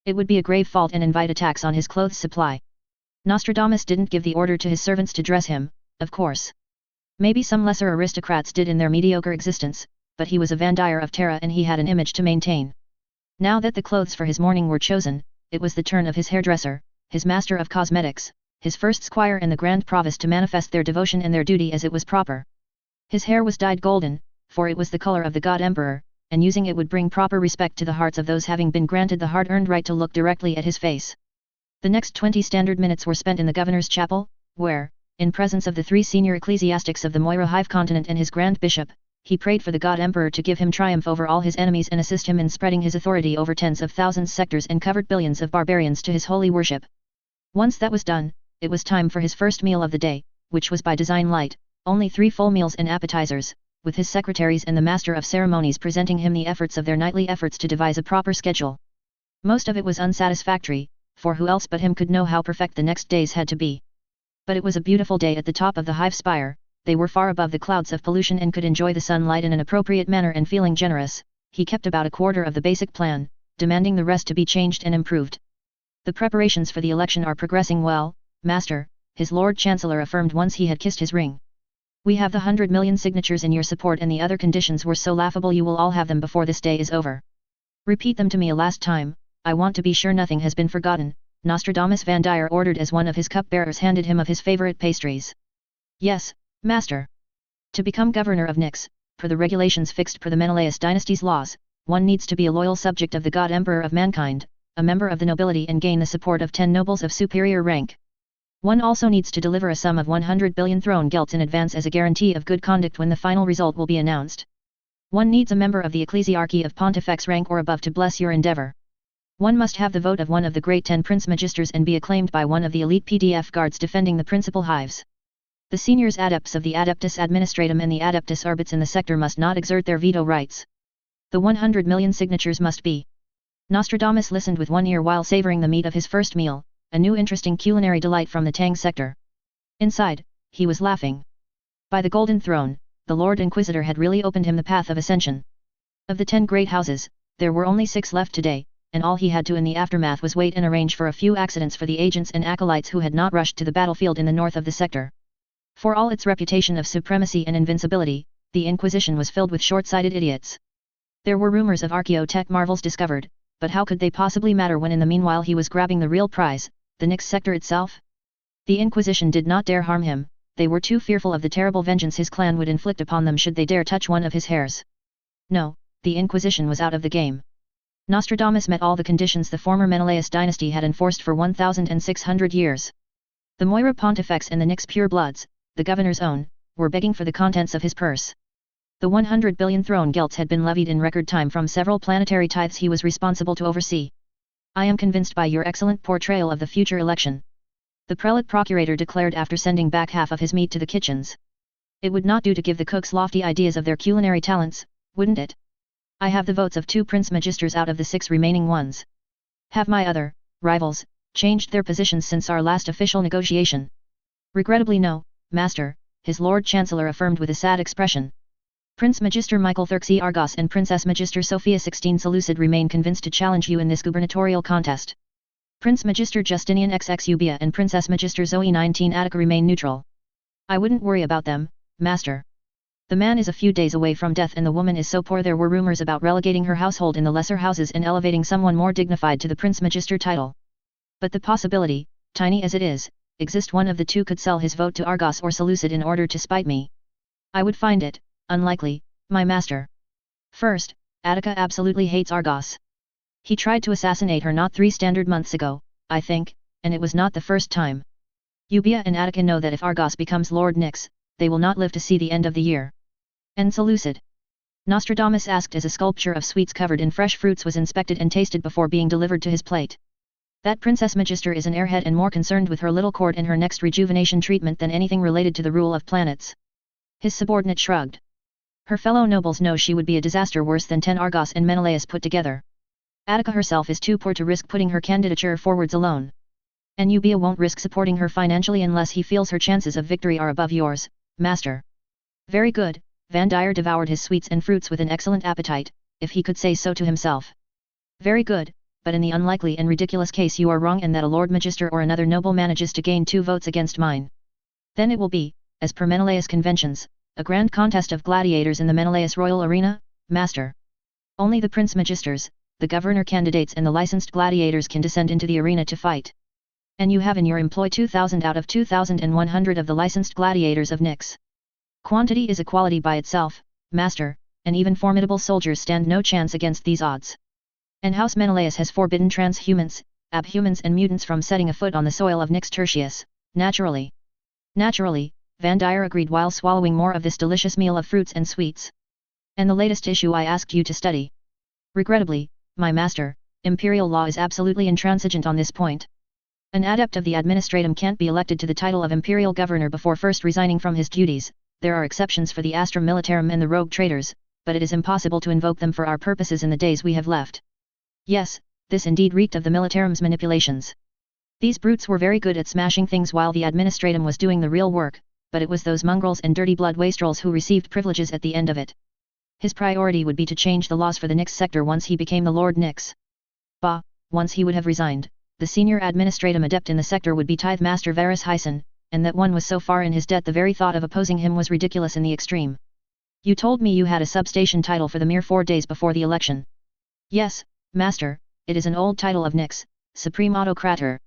It would be a grave fault and invite attacks on his clothes supply. Nostradamus didn't give the order to his servants to dress him, of course. Maybe some lesser aristocrats did in their mediocre existence, but he was a Vandyre of Terra and he had an image to maintain. Now that the clothes for his mourning were chosen, it was the turn of his hairdresser, his master of cosmetics, his first squire and the grand provost to manifest their devotion and their duty as it was proper. His hair was dyed golden, for it was the color of the god emperor, and using it would bring proper respect to the hearts of those having been granted the hard-earned right to look directly at his face. The next 20 standard minutes were spent in the governor's chapel, where, in presence of the 3 senior ecclesiastics of the Moira Hive continent and his grand bishop, he prayed for the god emperor to give him triumph over all his enemies and assist him in spreading his authority over tens of thousands sectors and covered billions of barbarians to his holy worship. Once that was done, it was time for his first meal of the day, which was by design light, only 3 full meals and appetizers, with his secretaries and the master of ceremonies presenting him the efforts of their nightly efforts to devise a proper schedule. Most of it was unsatisfactory, for who else but him could know how perfect the next days had to be. But it was a beautiful day at the top of the hive spire. They were far above the clouds of pollution and could enjoy the sunlight in an appropriate manner, and feeling generous, he kept about a quarter of the basic plan, demanding the rest to be changed and improved. The preparations for the election are progressing well, master, his Lord Chancellor affirmed once he had kissed his ring. We have the 100 million signatures in your support, and the other conditions were so laughable you will all have them before this day is over. Repeat them to me a last time, I want to be sure nothing has been forgotten, Nostradamus Vandyre ordered as one of his cupbearers handed him of his favorite pastries. Yes, master. To become governor of Nyx, per the regulations fixed per the Menelaus dynasty's laws, one needs to be a loyal subject of the god emperor of mankind, a member of the nobility, and gain the support of 10 nobles of superior rank. One also needs to deliver a sum of 100 billion throne gelts in advance as a guarantee of good conduct when the final result will be announced. One needs a member of the ecclesiarchy of pontifex rank or above to bless your endeavor. One must have the vote of one of the great 10 prince magisters and be acclaimed by one of the elite PDF guards defending the principal hives. The seniors adepts of the Adeptus Administratum and the Adeptus Arbits in the sector must not exert their veto rights. The 100 million signatures must be. Nostradamus listened with one ear while savoring the meat of his first meal, a new interesting culinary delight from the Tang sector. Inside, he was laughing. By the Golden Throne, the Lord Inquisitor had really opened him the path of ascension. Of the 10 great houses, there were only 6 left today, and all he had to in the aftermath was wait and arrange for a few accidents for the agents and acolytes who had not rushed to the battlefield in the north of the sector. For all its reputation of supremacy and invincibility, the Inquisition was filled with short-sighted idiots. There were rumors of archaeotech marvels discovered, but how could they possibly matter when in the meanwhile he was grabbing the real prize, the Nyx sector itself? The Inquisition did not dare harm him, they were too fearful of the terrible vengeance his clan would inflict upon them should they dare touch one of his hairs. No, the Inquisition was out of the game. Nostradamus met all the conditions the former Menelaus dynasty had enforced for 1,600 years. The Moira Pontifex and the Nyx purebloods, the governor's own, were begging for the contents of his purse. The 100 billion throne gelts had been levied in record time from several planetary tithes he was responsible to oversee. I am convinced by your excellent portrayal of the future election. The prelate procurator declared after sending back half of his meat to the kitchens. It would not do to give the cooks lofty ideas of their culinary talents, wouldn't it? I have the votes of 2 prince magisters out of the 6 remaining ones. Have my other rivals changed their positions since our last official negotiation? Regrettably no, master, his Lord Chancellor affirmed with a sad expression. Prince Magister Michael Thirxie Argos and Princess Magister Sophia 16 Seleucid remain convinced to challenge you in this gubernatorial contest. Prince Magister Justinian XX Eubea and Princess Magister Zoe 19 Attica remain neutral. I wouldn't worry about them, Master. The man is a few days away from death and the woman is so poor there were rumors about relegating her household in the lesser houses and elevating someone more dignified to the Prince Magister title. But the possibility, tiny as it is, exists one of the two could sell his vote to Argos or Seleucid in order to spite me. I would find it unlikely, my master. First, Attica absolutely hates Argos. He tried to assassinate her not 3 standard months ago, I think, and it was not the first time. Eubea and Attica know that if Argos becomes Lord Nyx, they will not live to see the end of the year. And Seleucid? Nostradamus asked as a sculpture of sweets covered in fresh fruits was inspected and tasted before being delivered to his plate. That Princess Magister is an airhead and more concerned with her little court and her next rejuvenation treatment than anything related to the rule of planets. His subordinate shrugged. Her fellow nobles know she would be a disaster worse than 10 Argos and Menelaus put together. Attica herself is too poor to risk putting her candidature forwards alone. And Eubea won't risk supporting her financially unless he feels her chances of victory are above yours, Master. Very good, Van Dyer devoured his sweets and fruits with an excellent appetite, if he could say so to himself. Very good, but in the unlikely and ridiculous case you are wrong and that a Lord Magister or another noble manages to gain 2 votes against mine. Then it will be, as per Menelaus conventions, a grand contest of gladiators in the Menelaus Royal Arena, Master. Only the Prince Magisters, the governor candidates and the licensed gladiators can descend into the arena to fight. And you have in your employ 2,000 out of 2,100 of the licensed gladiators of Nyx. Quantity is a quality by itself, Master, and even formidable soldiers stand no chance against these odds. And House Menelaus has forbidden transhumans, abhumans and mutants from setting a foot on the soil of Nyx Tertius, naturally. Naturally, Van Dyer agreed while swallowing more of this delicious meal of fruits and sweets. And the latest issue I asked you to study. Regrettably, my master, imperial law is absolutely intransigent on this point. An adept of the administratum can't be elected to the title of imperial governor before first resigning from his duties. There are exceptions for the Astra Militarum and the rogue traders, but it is impossible to invoke them for our purposes in the days we have left. Yes, this indeed reeked of the Militarum's manipulations. These brutes were very good at smashing things while the administratum was doing the real work, but it was those mongrels and dirty blood wastrels who received privileges at the end of it. His priority would be to change the laws for the Nyx sector once he became the Lord Nyx. Bah, once he would have resigned, the senior administratum adept in the sector would be Tithe Master Varus Hyson, and that one was so far in his debt the very thought of opposing him was ridiculous in the extreme. You told me you had a substation title for the mere 4 days before the election. Yes, Master, it is an old title of Nyx, Supreme Autocrator.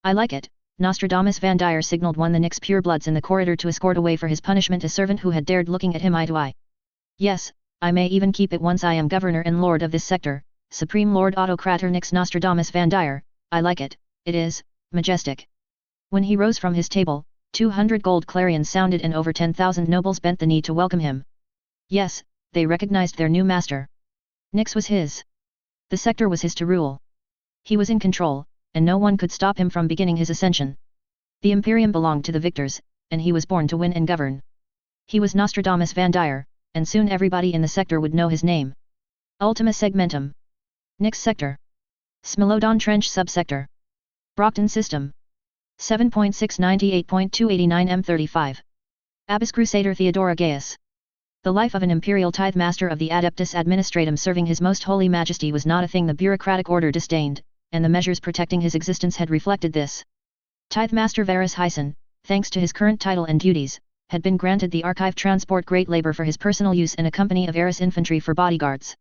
I like it. Nostradamus Van Dyer signaled one the Nyx purebloods in the corridor to escort away for his punishment a servant who had dared looking at him eye to eye. Yes, I may even keep it once I am governor and lord of this sector, Supreme Lord Autocrator Nyx Nostradamus Van Dyer, I like it, it is, majestic. When he rose from his table, 200 gold clarions sounded and over 10,000 nobles bent the knee to welcome him. Yes, they recognized their new master. Nyx was his. The sector was his to rule. He was in control, and no one could stop him from beginning his ascension. The Imperium belonged to the victors, and he was born to win and govern. He was Nostradamus Van Dyer, and soon everybody in the sector would know his name. Ultima Segmentum. Nyx Sector. Smilodon Trench Subsector. Brockton System. 7.698.289 M35. Abbess Crusader Theodora Gaius. The life of an imperial tithe master of the Adeptus Administratum serving his most holy majesty was not a thing the bureaucratic order disdained, and the measures protecting his existence had reflected this. Tithe Master Varus Hyson, thanks to his current title and duties, had been granted the archive transport great labor for his personal use and a company of Eris infantry for bodyguards.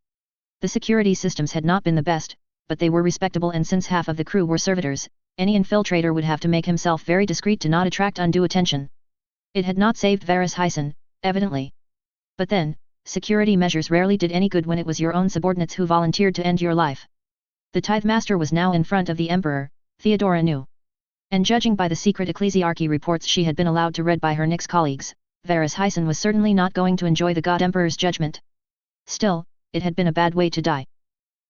The security systems had not been the best, but they were respectable and since half of the crew were servitors, any infiltrator would have to make himself very discreet to not attract undue attention. It had not saved Varus Hyson, evidently. But then, security measures rarely did any good when it was your own subordinates who volunteered to end your life. The tithe master was now in front of the emperor, Theodora knew. And judging by the secret ecclesiarchy reports she had been allowed to read by her Nyx colleagues, Varus Hyson was certainly not going to enjoy the God Emperor's judgment. Still, it had been a bad way to die.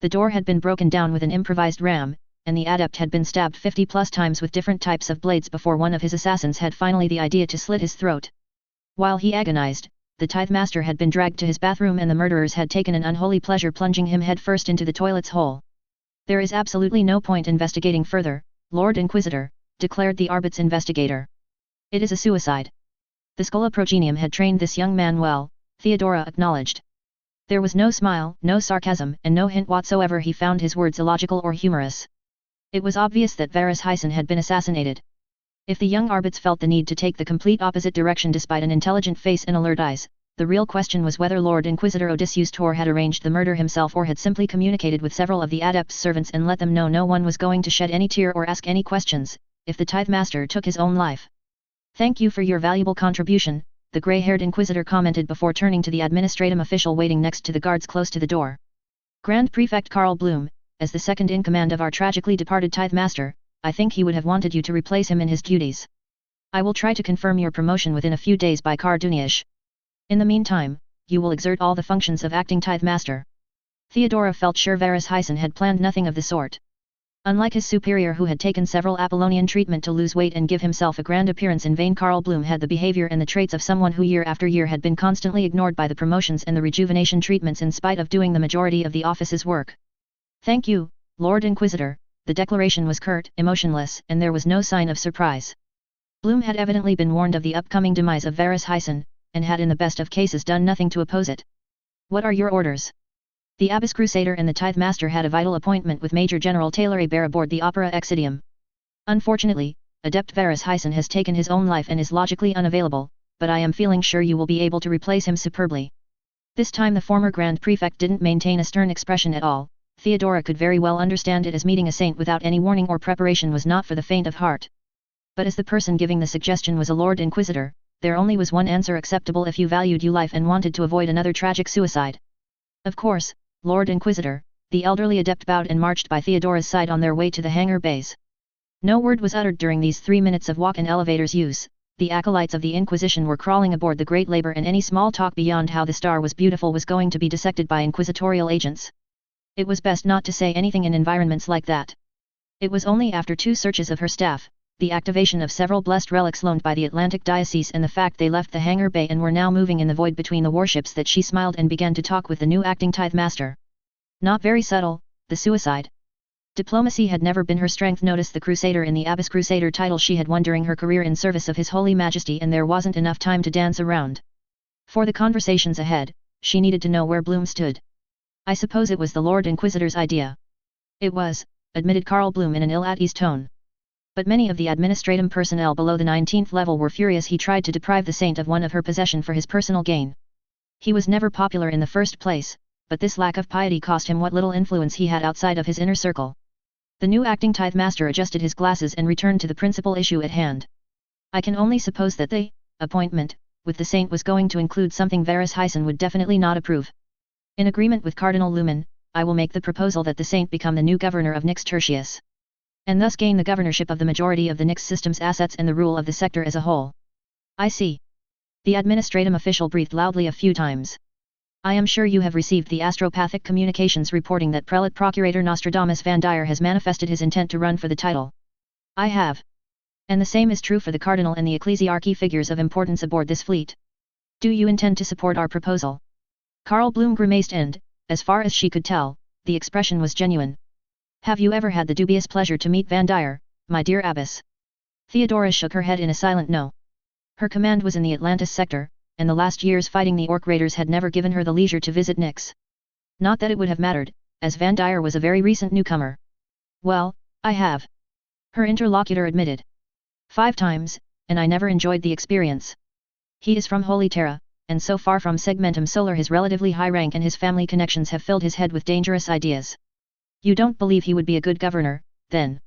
The door had been broken down with an improvised ram, and the adept had been stabbed 50+ times with different types of blades before one of his assassins had finally the idea to slit his throat. While he agonized, the tithe master had been dragged to his bathroom and the murderers had taken an unholy pleasure plunging him headfirst into the toilet's hole. There is absolutely no point investigating further, Lord Inquisitor, declared the Arbit's investigator. It is a suicide. The Schola Progenium had trained this young man well, Theodora acknowledged. There was no smile, no sarcasm, and no hint whatsoever he found his words illogical or humorous. It was obvious that Varys Hyson had been assassinated. If the young Arbits felt the need to take the complete opposite direction despite an intelligent face and alert eyes, the real question was whether Lord Inquisitor Odysseus Tor had arranged the murder himself or had simply communicated with several of the Adept's servants and let them know no one was going to shed any tear or ask any questions, if the Tithe Master took his own life. "Thank you for your valuable contribution," the grey-haired Inquisitor commented before turning to the administrative official waiting next to the guards close to the door. "Grand Prefect Karl Bloom, as the second-in-command of our tragically departed Tithe Master, I think he would have wanted you to replace him in his duties. I will try to confirm your promotion within a few days by Carduniash. In the meantime, you will exert all the functions of acting Tithe Master." Theodora felt sure Varys Hyson had planned nothing of the sort. Unlike his superior who had taken several Apollonian treatment to lose weight and give himself a grand appearance in vain, Karl Bloom had the behavior and the traits of someone who year after year had been constantly ignored by the promotions and the rejuvenation treatments in spite of doing the majority of the office's work. "Thank you, Lord Inquisitor," the declaration was curt, emotionless, and there was no sign of surprise. Bloom had evidently been warned of the upcoming demise of Varys Hyson, and had in the best of cases done nothing to oppose it. "What are your orders?" The Abbess Crusader and the Tithe Master had a vital appointment with Major General Taylor Hebert aboard the Opera Exidium. "Unfortunately, Adept Varys Hyson has taken his own life and is logically unavailable, but I am feeling sure you will be able to replace him superbly." This time the former Grand Prefect didn't maintain a stern expression at all. Theodora could very well understand it, as meeting a saint without any warning or preparation was not for the faint of heart. But as the person giving the suggestion was a Lord Inquisitor, there only was one answer acceptable if you valued your life and wanted to avoid another tragic suicide. "Of course, Lord Inquisitor," the elderly adept bowed and marched by Theodora's side on their way to the hangar bays. No word was uttered during these 3 minutes of walk and elevators use. The acolytes of the Inquisition were crawling aboard the Great Labor, and any small talk beyond how the star was beautiful was going to be dissected by inquisitorial agents. It was best not to say anything in environments like that. It was only after 2 searches of her staff, the activation of several blessed relics loaned by the Atlantic Diocese, and the fact they left the hangar bay and were now moving in the void between the warships, that she smiled and began to talk with the new acting Tithe Master. Not very subtle, the suicide. Diplomacy had never been her strength. Notice the Crusader in the Abbess Crusader title she had won during her career in service of His Holy Majesty, and there wasn't enough time to dance around. For the conversations ahead, she needed to know where Bloom stood. "I suppose it was the Lord Inquisitor's idea." "It was," admitted Karl Bloom in an ill-at-ease tone. But many of the administrative personnel below the 19th level were furious he tried to deprive the saint of one of her possession for his personal gain. He was never popular in the first place, but this lack of piety cost him what little influence he had outside of his inner circle. The new acting Tithe Master adjusted his glasses and returned to the principal issue at hand. "I can only suppose that the appointment with the saint was going to include something Varys Hyson would definitely not approve. In agreement with Cardinal Lumen, I will make the proposal that the saint become the new governor of Nyx Tertius, and thus gain the governorship of the majority of the Nyx system's assets and the rule of the sector as a whole." "I see." The administrative official breathed loudly a few times. "I am sure you have received the astropathic communications reporting that Prelate Procurator Nostradamus Van Dyer has manifested his intent to run for the title." "I have. And the same is true for the Cardinal and the ecclesiarchy, figures of importance aboard this fleet. Do you intend to support our proposal?" Karl Bloom grimaced and, as far as she could tell, the expression was genuine. "Have you ever had the dubious pleasure to meet Van Dyer, my dear Abbess?" Theodora shook her head in a silent no. Her command was in the Atlantis sector, and the last years fighting the Orc raiders had never given her the leisure to visit Nyx. Not that it would have mattered, as Van Dyer was a very recent newcomer. "Well, I have," her interlocutor admitted. 5 times, and I never enjoyed the experience. He is from Holy Terra, and so far from Segmentum Solar his relatively high rank and his family connections have filled his head with dangerous ideas." "You don't believe he would be a good governor, then?"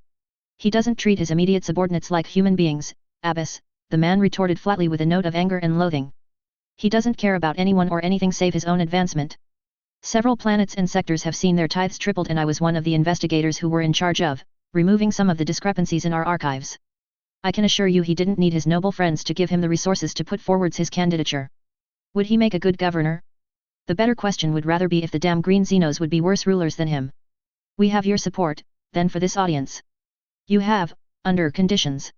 "He doesn't treat his immediate subordinates like human beings, Abbess," the man retorted flatly with a note of anger and loathing. "He doesn't care about anyone or anything save his own advancement. Several planets and sectors have seen their tithes tripled, and I was one of the investigators who were in charge of removing some of the discrepancies in our archives. I can assure you he didn't need his noble friends to give him the resources to put forwards his candidature. Would he make a good governor? The better question would rather be if the damn green Xenos would be worse rulers than him. We have your support, then, for this audience." "You have, under conditions."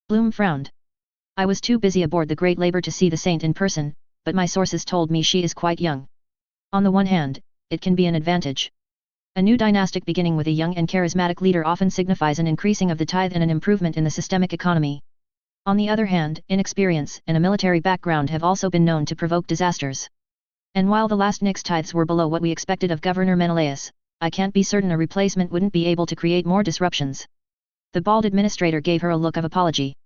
Bloom frowned. "I was too busy aboard the Great Labor to see the saint in person, but my sources told me she is quite young. On the one hand, it can be an advantage. A new dynastic beginning with a young and charismatic leader often signifies an increasing of the tithe and an improvement in the systemic economy. On the other hand, inexperience and a military background have also been known to provoke disasters. And while the last Nyx tithes were below what we expected of Governor Menelaus, I can't be certain a replacement wouldn't be able to create more disruptions. The bald administrator gave her a look of apology.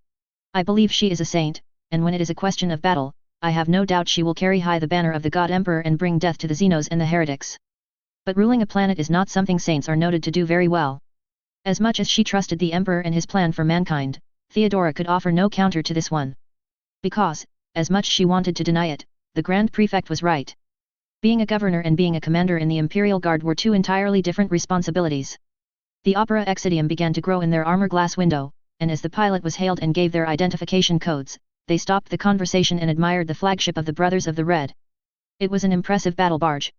I believe she is a saint, and when it is a question of battle, I have no doubt she will carry high the banner of the God Emperor and bring death to the Xenos and the heretics. But ruling a planet is not something saints are noted to do very well. As much as she trusted the Emperor and his plan for mankind, Theodora could offer no counter to this one. Because, as much she wanted to deny it, the Grand Prefect was right. Being a governor and being a commander in the Imperial Guard were two entirely different responsibilities. The Opera Exodium began to grow in their armor glass window, and as the pilot was hailed and gave their identification codes, they stopped the conversation and admired the flagship of the Brothers of the Red. It was an impressive battle barge.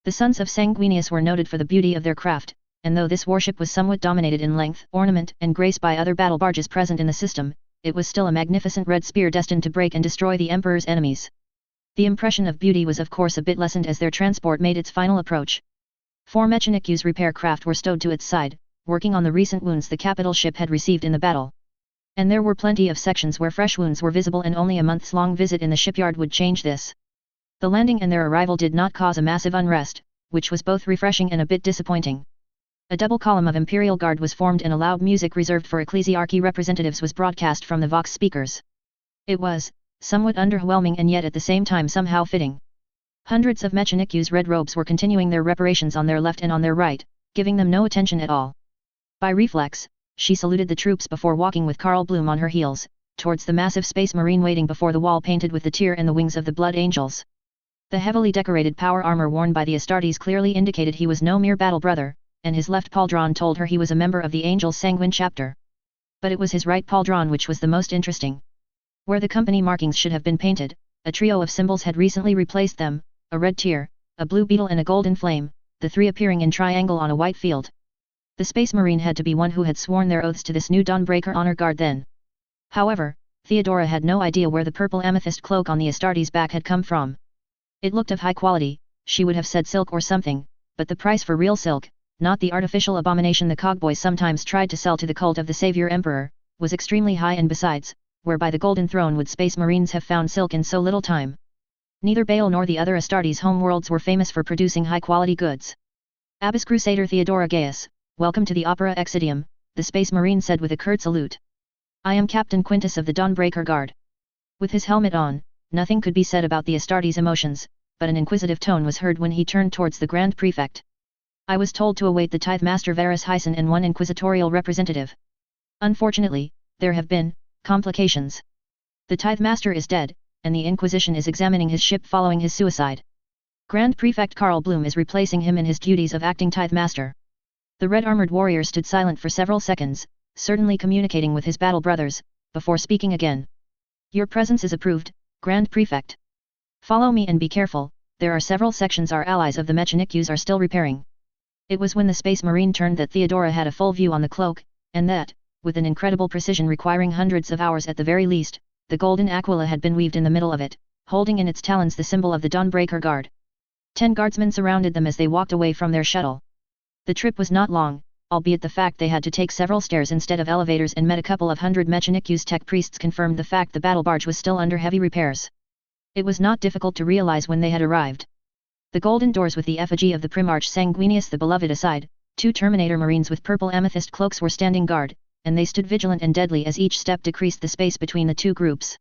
The Sons of Sanguinius were noted for the beauty of their craft, and though this warship was somewhat dominated in length, ornament, and grace by other battle barges present in the system, it was still a magnificent red spear destined to break and destroy the Emperor's enemies. The impression of beauty was of course a bit lessened as their transport made its final approach. 4 Mechanic-U's repair craft were stowed to its side, working on the recent wounds the capital ship had received in the battle. And there were plenty of sections where fresh wounds were visible, and only a months-long visit in the shipyard would change this. The landing and their arrival did not cause a massive unrest, which was both refreshing and a bit disappointing. A double column of Imperial Guard was formed and a loud music reserved for ecclesiarchy representatives was broadcast from the Vox speakers. It was somewhat underwhelming and yet at the same time somehow fitting. Hundreds of Mechanic-U's red robes were continuing their reparations on their left and on their right, giving them no attention at all. By reflex, she saluted the troops before walking with Karl Bloom on her heels, towards the massive space marine waiting before the wall painted with the tear and the wings of the Blood Angels. The heavily decorated power armor worn by the Astartes clearly indicated he was no mere battle brother, and his left pauldron told her he was a member of the Angels Sanguine chapter. But it was his right pauldron which was the most interesting. Where the company markings should have been painted, a trio of symbols had recently replaced them, a red tear, a blue beetle and a golden flame, the three appearing in triangle on a white field. The Space Marine had to be one who had sworn their oaths to this new Dawnbreaker honor guard then. However, Theodora had no idea where the purple amethyst cloak on the Astartes' back had come from. It looked of high quality, she would have said silk or something, but the price for real silk, not the artificial abomination the cogboys sometimes tried to sell to the cult of the Savior Emperor, was extremely high, and besides, where by the Golden Throne would Space Marines have found silk in so little time? Neither Baal nor the other Astartes homeworlds were famous for producing high-quality goods. Abbess Crusader Theodora Gaius, welcome to the Opera Exodium, the Space Marine said with a curt salute. I am Captain Quintus of the Dawnbreaker Guard. With his helmet on, nothing could be said about the Astartes' emotions, but an inquisitive tone was heard when he turned towards the Grand Prefect. I was told to await the Tithe Master Varus Hyson and one inquisitorial representative. Unfortunately, there have been complications. The Tithe Master is dead, and the Inquisition is examining his ship following his suicide. Grand Prefect Karl Bloom is replacing him in his duties of acting Tithe Master. The red-armored warrior stood silent for several seconds, certainly communicating with his battle brothers, before speaking again. Your presence is approved, Grand Prefect. Follow me and be careful, there are several sections our allies of the Mechanic-U's are still repairing. It was when the Space Marine turned that Theodora had a full view on the cloak, and that, with an incredible precision requiring hundreds of hours at the very least, the golden aquila had been weaved in the middle of it, holding in its talons the symbol of the Dawnbreaker Guard. 10 guardsmen surrounded them as they walked away from their shuttle. The trip was not long, albeit the fact they had to take several stairs instead of elevators and met a couple of hundred Mechanic-U's tech priests confirmed the fact the battle barge was still under heavy repairs. It was not difficult to realize when they had arrived. The golden doors with the effigy of the Primarch Sanguinius the Beloved aside, 2 Terminator Marines with purple amethyst cloaks were standing guard, and they stood vigilant and deadly as each step decreased the space between the two groups.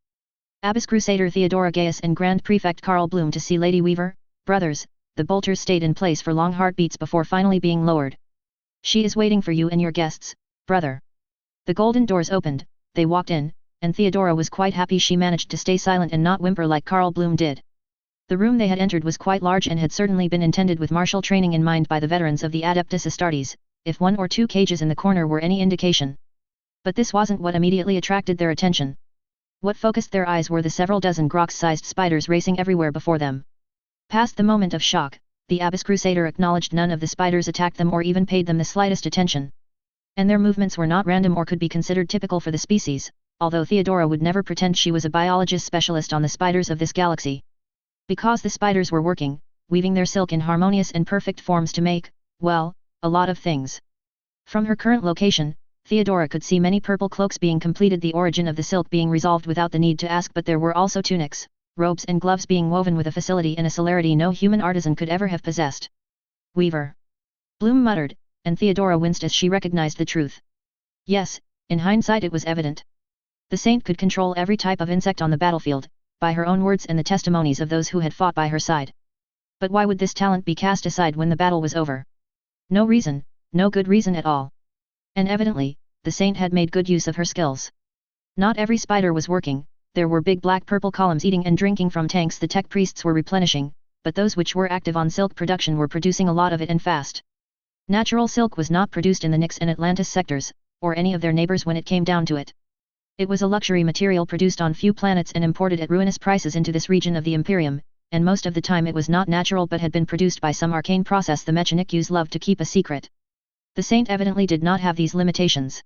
Abbess Crusader Theodora Gaius and Grand Prefect Karl Bloom to see Lady Weaver, brothers, the bolters stayed in place for long heartbeats before finally being lowered. She is waiting for you and your guests, brother. The golden doors opened, they walked in, and Theodora was quite happy she managed to stay silent and not whimper like Karl Bloom did. The room they had entered was quite large and had certainly been intended with martial training in mind by the veterans of the Adeptus Astartes, if 1 or 2 cages in the corner were any indication. But this wasn't what immediately attracted their attention. What focused their eyes were the several dozen Grox-sized spiders racing everywhere before them. Past the moment of shock, the Abbess Crusader acknowledged none of the spiders attacked them or even paid them the slightest attention. And their movements were not random or could be considered typical for the species, although Theodora would never pretend she was a biologist specialist on the spiders of this galaxy. Because the spiders were working, weaving their silk in harmonious and perfect forms to make, well, a lot of things. From her current location, Theodora could see many purple cloaks being completed, the origin of the silk being resolved without the need to ask, but there were also tunics, robes and gloves being woven with a facility and a celerity no human artisan could ever have possessed. Weaver. Bloom muttered, and Theodora winced as she recognized the truth. Yes, in hindsight it was evident. The saint could control every type of insect on the battlefield, by her own words and the testimonies of those who had fought by her side. But why would this talent be cast aside when the battle was over? No reason, no good reason at all. And evidently, the saint had made good use of her skills. Not every spider was working, there were big black-purple columns eating and drinking from tanks the tech priests were replenishing, but those which were active on silk production were producing a lot of it and fast. Natural silk was not produced in the Nyx and Atlantis sectors, or any of their neighbors when it came down to it. It was a luxury material produced on few planets and imported at ruinous prices into this region of the Imperium, and most of the time it was not natural but had been produced by some arcane process the Mechanics loved to keep a secret. The saint evidently did not have these limitations.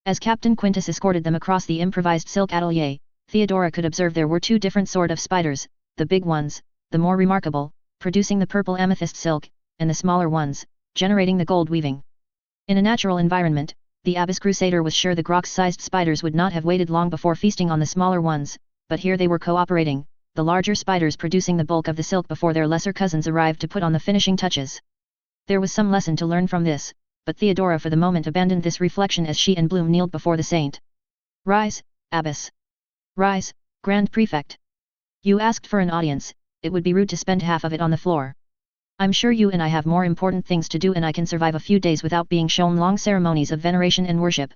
As Captain Quintus escorted them across the improvised silk atelier, Theodora could observe there were two different sort of spiders, the big ones, the more remarkable, producing the purple amethyst silk, and the smaller ones, generating the gold weaving. In a natural environment, the Abyss Crusader was sure the Grox-sized spiders would not have waited long before feasting on the smaller ones, but here they were cooperating, the larger spiders producing the bulk of the silk before their lesser cousins arrived to put on the finishing touches. There was some lesson to learn from this, but Theodora for the moment abandoned this reflection as she and Bloom kneeled before the saint. Rise, Abbess. Rise, Grand Prefect. You asked for an audience, it would be rude to spend half of it on the floor. I'm sure you and I have more important things to do and I can survive a few days without being shown long ceremonies of veneration and worship.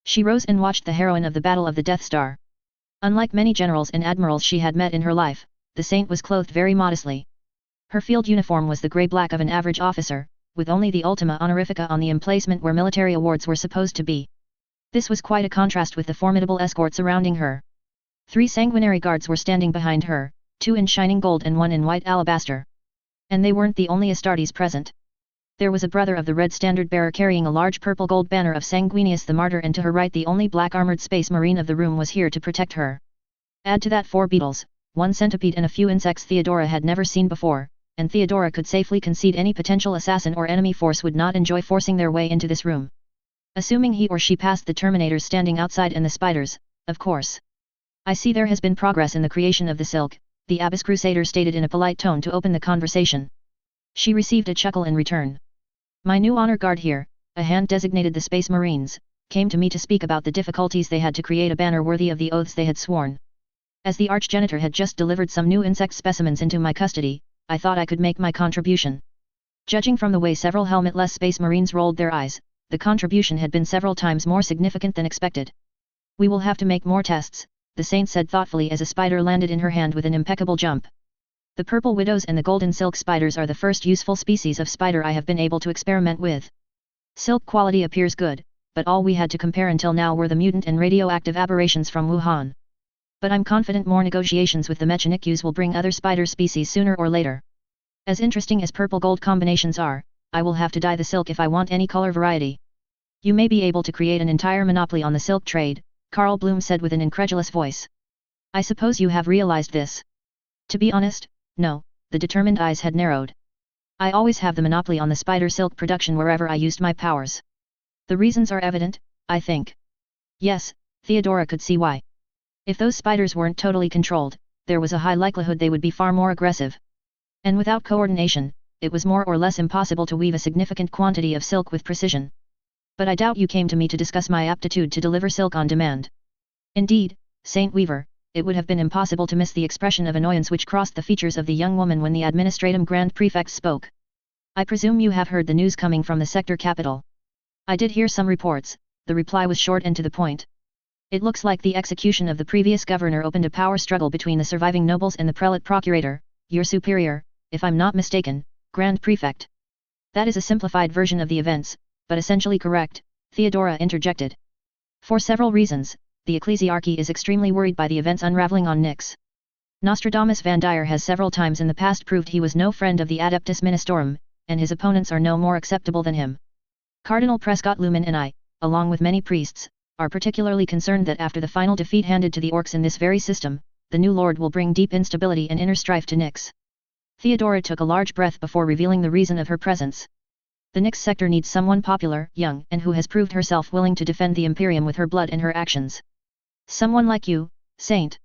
She rose and watched the heroine of the Battle of the Death Star. Unlike many generals and admirals she had met in her life, the saint was clothed very modestly. Her field uniform was the grey-black of an average officer, with only the ultima honorifica on the emplacement where military awards were supposed to be. This was quite a contrast with the formidable escort surrounding her. 3 sanguinary guards were standing behind her, 2 in shining gold and 1 in white alabaster. And they weren't the only Astartes present. There was a brother of the Red Standard-bearer carrying a large purple-gold banner of Sanguinius the Martyr, and to her right the only black-armored space marine of the room was here to protect her. Add to that 4 beetles, 1 centipede and a few insects Theodora had never seen before, and Theodora could safely concede any potential assassin or enemy force would not enjoy forcing their way into this room. Assuming he or she passed the Terminators standing outside and the spiders, of course. I see there has been progress in the creation of the silk, the Abyss Crusader stated in a polite tone to open the conversation. She received a chuckle in return. My new honor guard here, a hand designated the Space Marines, came to me to speak about the difficulties they had to create a banner worthy of the oaths they had sworn. As the Archgenitor had just delivered some new insect specimens into my custody, I thought I could make my contribution. Judging from the way several helmetless Space Marines rolled their eyes, the contribution had been several times more significant than expected. We will have to make more tests, the saint said thoughtfully as a spider landed in her hand with an impeccable jump. The purple widows and the golden silk spiders are the first useful species of spider I have been able to experiment with. Silk quality appears good, but all we had to compare until now were the mutant and radioactive aberrations from Wuhan. But I'm confident more negotiations with the Mechanics will bring other spider species sooner or later. As interesting as purple-gold combinations are, I will have to dye the silk if I want any color variety. You may be able to create an entire monopoly on the silk trade, Carl Bloom said with an incredulous voice. I suppose you have realized this. To be honest, no, the determined eyes had narrowed. I always have the monopoly on the spider silk production wherever I used my powers. The reasons are evident, I think. Yes, Theodora could see why. If those spiders weren't totally controlled, there was a high likelihood they would be far more aggressive. And without coordination, it was more or less impossible to weave a significant quantity of silk with precision. But I doubt you came to me to discuss my aptitude to deliver silk on demand. Indeed, Saint Weaver, it would have been impossible to miss the expression of annoyance which crossed the features of the young woman when the Administratum Grand Prefect spoke. I presume you have heard the news coming from the sector capital. I did hear some reports, the reply was short and to the point. It looks like the execution of the previous governor opened a power struggle between the surviving nobles and the prelate procurator, your superior, if I'm not mistaken, Grand Prefect. That is a simplified version of the events, but essentially correct, Theodora interjected. For several reasons, the ecclesiarchy is extremely worried by the events unraveling on Nyx. Nostradamus Van Dyer has several times in the past proved he was no friend of the Adeptus Ministorum, and his opponents are no more acceptable than him. Cardinal Prescott Lumen and I, along with many priests, are particularly concerned that after the final defeat handed to the orcs in this very system, the new lord will bring deep instability and inner strife to Nyx. Theodora took a large breath before revealing the reason of her presence. The Nyx sector needs someone popular, young, and who has proved herself willing to defend the Imperium with her blood and her actions. Someone like you, Saint.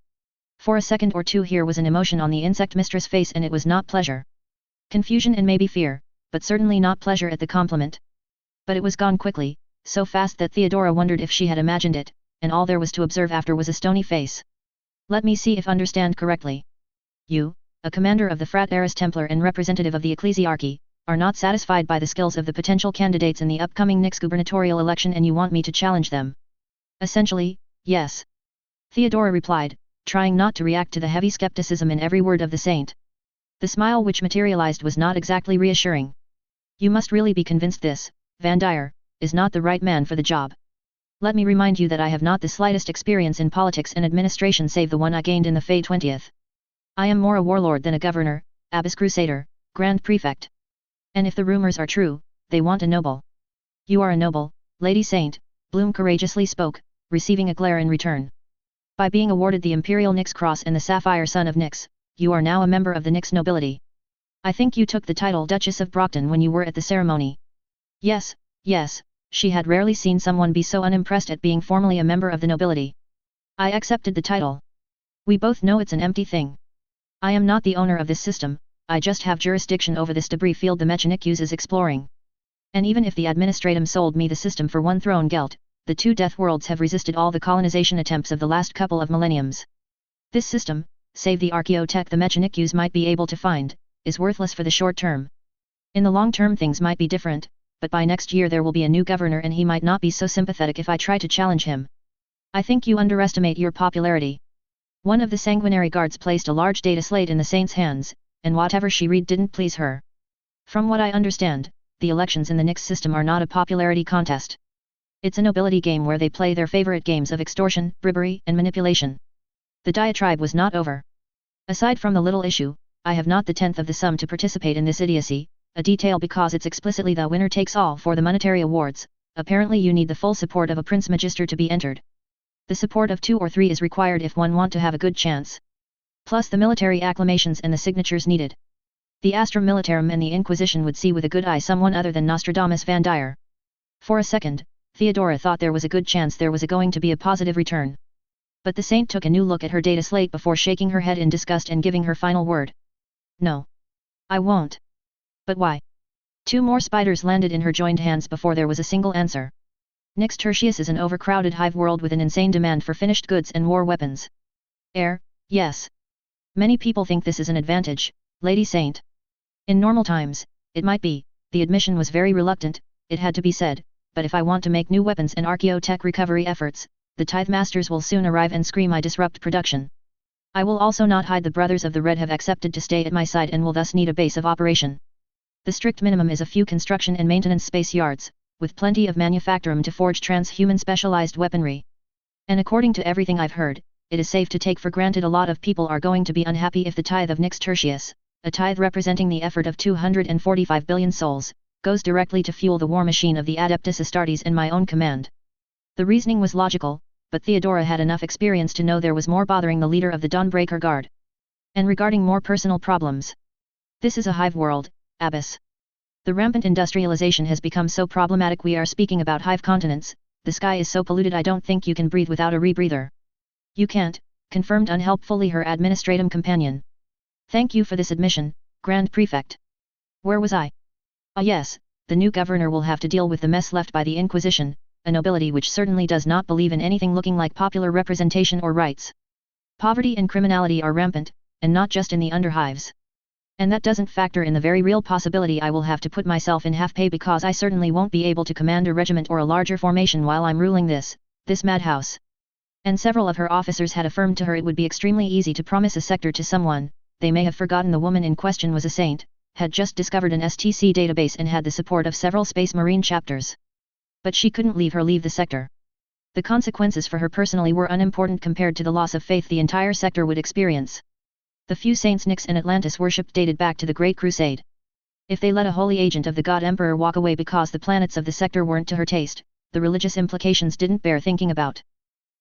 For a second or two here was an emotion on the insect mistress' face and it was not pleasure. Confusion and maybe fear, but certainly not pleasure at the compliment. But it was gone quickly, so fast that Theodora wondered if she had imagined it, and all there was to observe after was a stony face. Let me see if understand correctly. You, a commander of the Frat Eris Templar and representative of the ecclesiarchy, are not satisfied by the skills of the potential candidates in the upcoming Nyx gubernatorial election and you want me to challenge them. Essentially, yes. Theodora replied, trying not to react to the heavy skepticism in every word of the saint. The smile which materialized was not exactly reassuring. You must really be convinced this, Van Dyer, is not the right man for the job. Let me remind you that I have not the slightest experience in politics and administration save the one I gained in the Fey 20th. I am more a warlord than a governor, abbess crusader, grand prefect. And if the rumors are true, they want a noble. You are a noble, Lady Saint, Bloom courageously spoke, receiving a glare in return. By being awarded the Imperial Nyx Cross and the Sapphire Son of Nyx, you are now a member of the Nyx nobility. I think you took the title Duchess of Brockton when you were at the ceremony. Yes, yes, she had rarely seen someone be so unimpressed at being formally a member of the nobility. I accepted the title. We both know it's an empty thing. I am not the owner of this system, I just have jurisdiction over this debris field the Mechanic uses exploring. And even if the Administratum sold me the system for one throne gelt, the two death worlds have resisted all the colonization attempts of the last couple of millenniums. This system, save the archaeotech the Mechanic use might be able to find, is worthless for the short term. In the long term things might be different, but by next year there will be a new governor and he might not be so sympathetic if I try to challenge him. I think you underestimate your popularity. One of the sanguinary guards placed a large data slate in the saint's hands, and whatever she read didn't please her. From what I understand, the elections in the Nyx system are not a popularity contest. It's a nobility game where they play their favorite games of extortion, bribery, and manipulation. The diatribe was not over. Aside from the little issue, I have not the tenth of the sum to participate in this idiocy, a detail because it's explicitly the winner takes all for the monetary awards. Apparently you need the full support of a Prince Magister to be entered. The support of 2 or 3 is required if one want to have a good chance. Plus the military acclamations and the signatures needed. The Astrum Militarum and the Inquisition would see with a good eye someone other than Nostradamus Van Dyer. For a second, Theodora thought there was a good chance there was going to be a positive return. But the saint took a new look at her data slate before shaking her head in disgust and giving her final word. No. I won't. But why? 2 more spiders landed in her joined hands before there was a single answer. Nyx Tertius is an overcrowded hive world with an insane demand for finished goods and war weapons. Yes. Many people think this is an advantage, Lady Saint. In normal times, it might be, the admission was very reluctant, it had to be said, but if I want to make new weapons and archaeotech recovery efforts, the Tithe Masters will soon arrive and scream I disrupt production. I will also not hide the Brothers of the Red have accepted to stay at my side and will thus need a base of operation. The strict minimum is a few construction and maintenance space yards, with plenty of manufacturum to forge transhuman specialized weaponry. And according to everything I've heard, it is safe to take for granted a lot of people are going to be unhappy if the tithe of Nyx Tertius, a tithe representing the effort of 245 billion souls, goes directly to fuel the war machine of the Adeptus Astartes and my own command. The reasoning was logical, but Theodora had enough experience to know there was more bothering the leader of the Dawnbreaker Guard. And regarding more personal problems. This is a hive world, Abbess. The rampant industrialization has become so problematic we are speaking about hive continents, the sky is so polluted I don't think you can breathe without a rebreather. You can't, confirmed unhelpfully her administratum companion. Thank you for this admission, Grand Prefect. Where was I? Ah yes, the new governor will have to deal with the mess left by the Inquisition, a nobility which certainly does not believe in anything looking like popular representation or rights. Poverty and criminality are rampant, and not just in the underhives. And that doesn't factor in the very real possibility I will have to put myself in half pay because I certainly won't be able to command a regiment or a larger formation while I'm ruling this madhouse. And several of her officers had affirmed to her it would be extremely easy to promise a sector to someone. They may have forgotten the woman in question was a saint, had just discovered an STC database and had the support of several Space Marine chapters. But she couldn't leave the sector. The consequences for her personally were unimportant compared to the loss of faith the entire sector would experience. The few saints Nyx and Atlantis worshipped dated back to the Great Crusade. If they let a holy agent of the God Emperor walk away because the planets of the sector weren't to her taste, the religious implications didn't bear thinking about.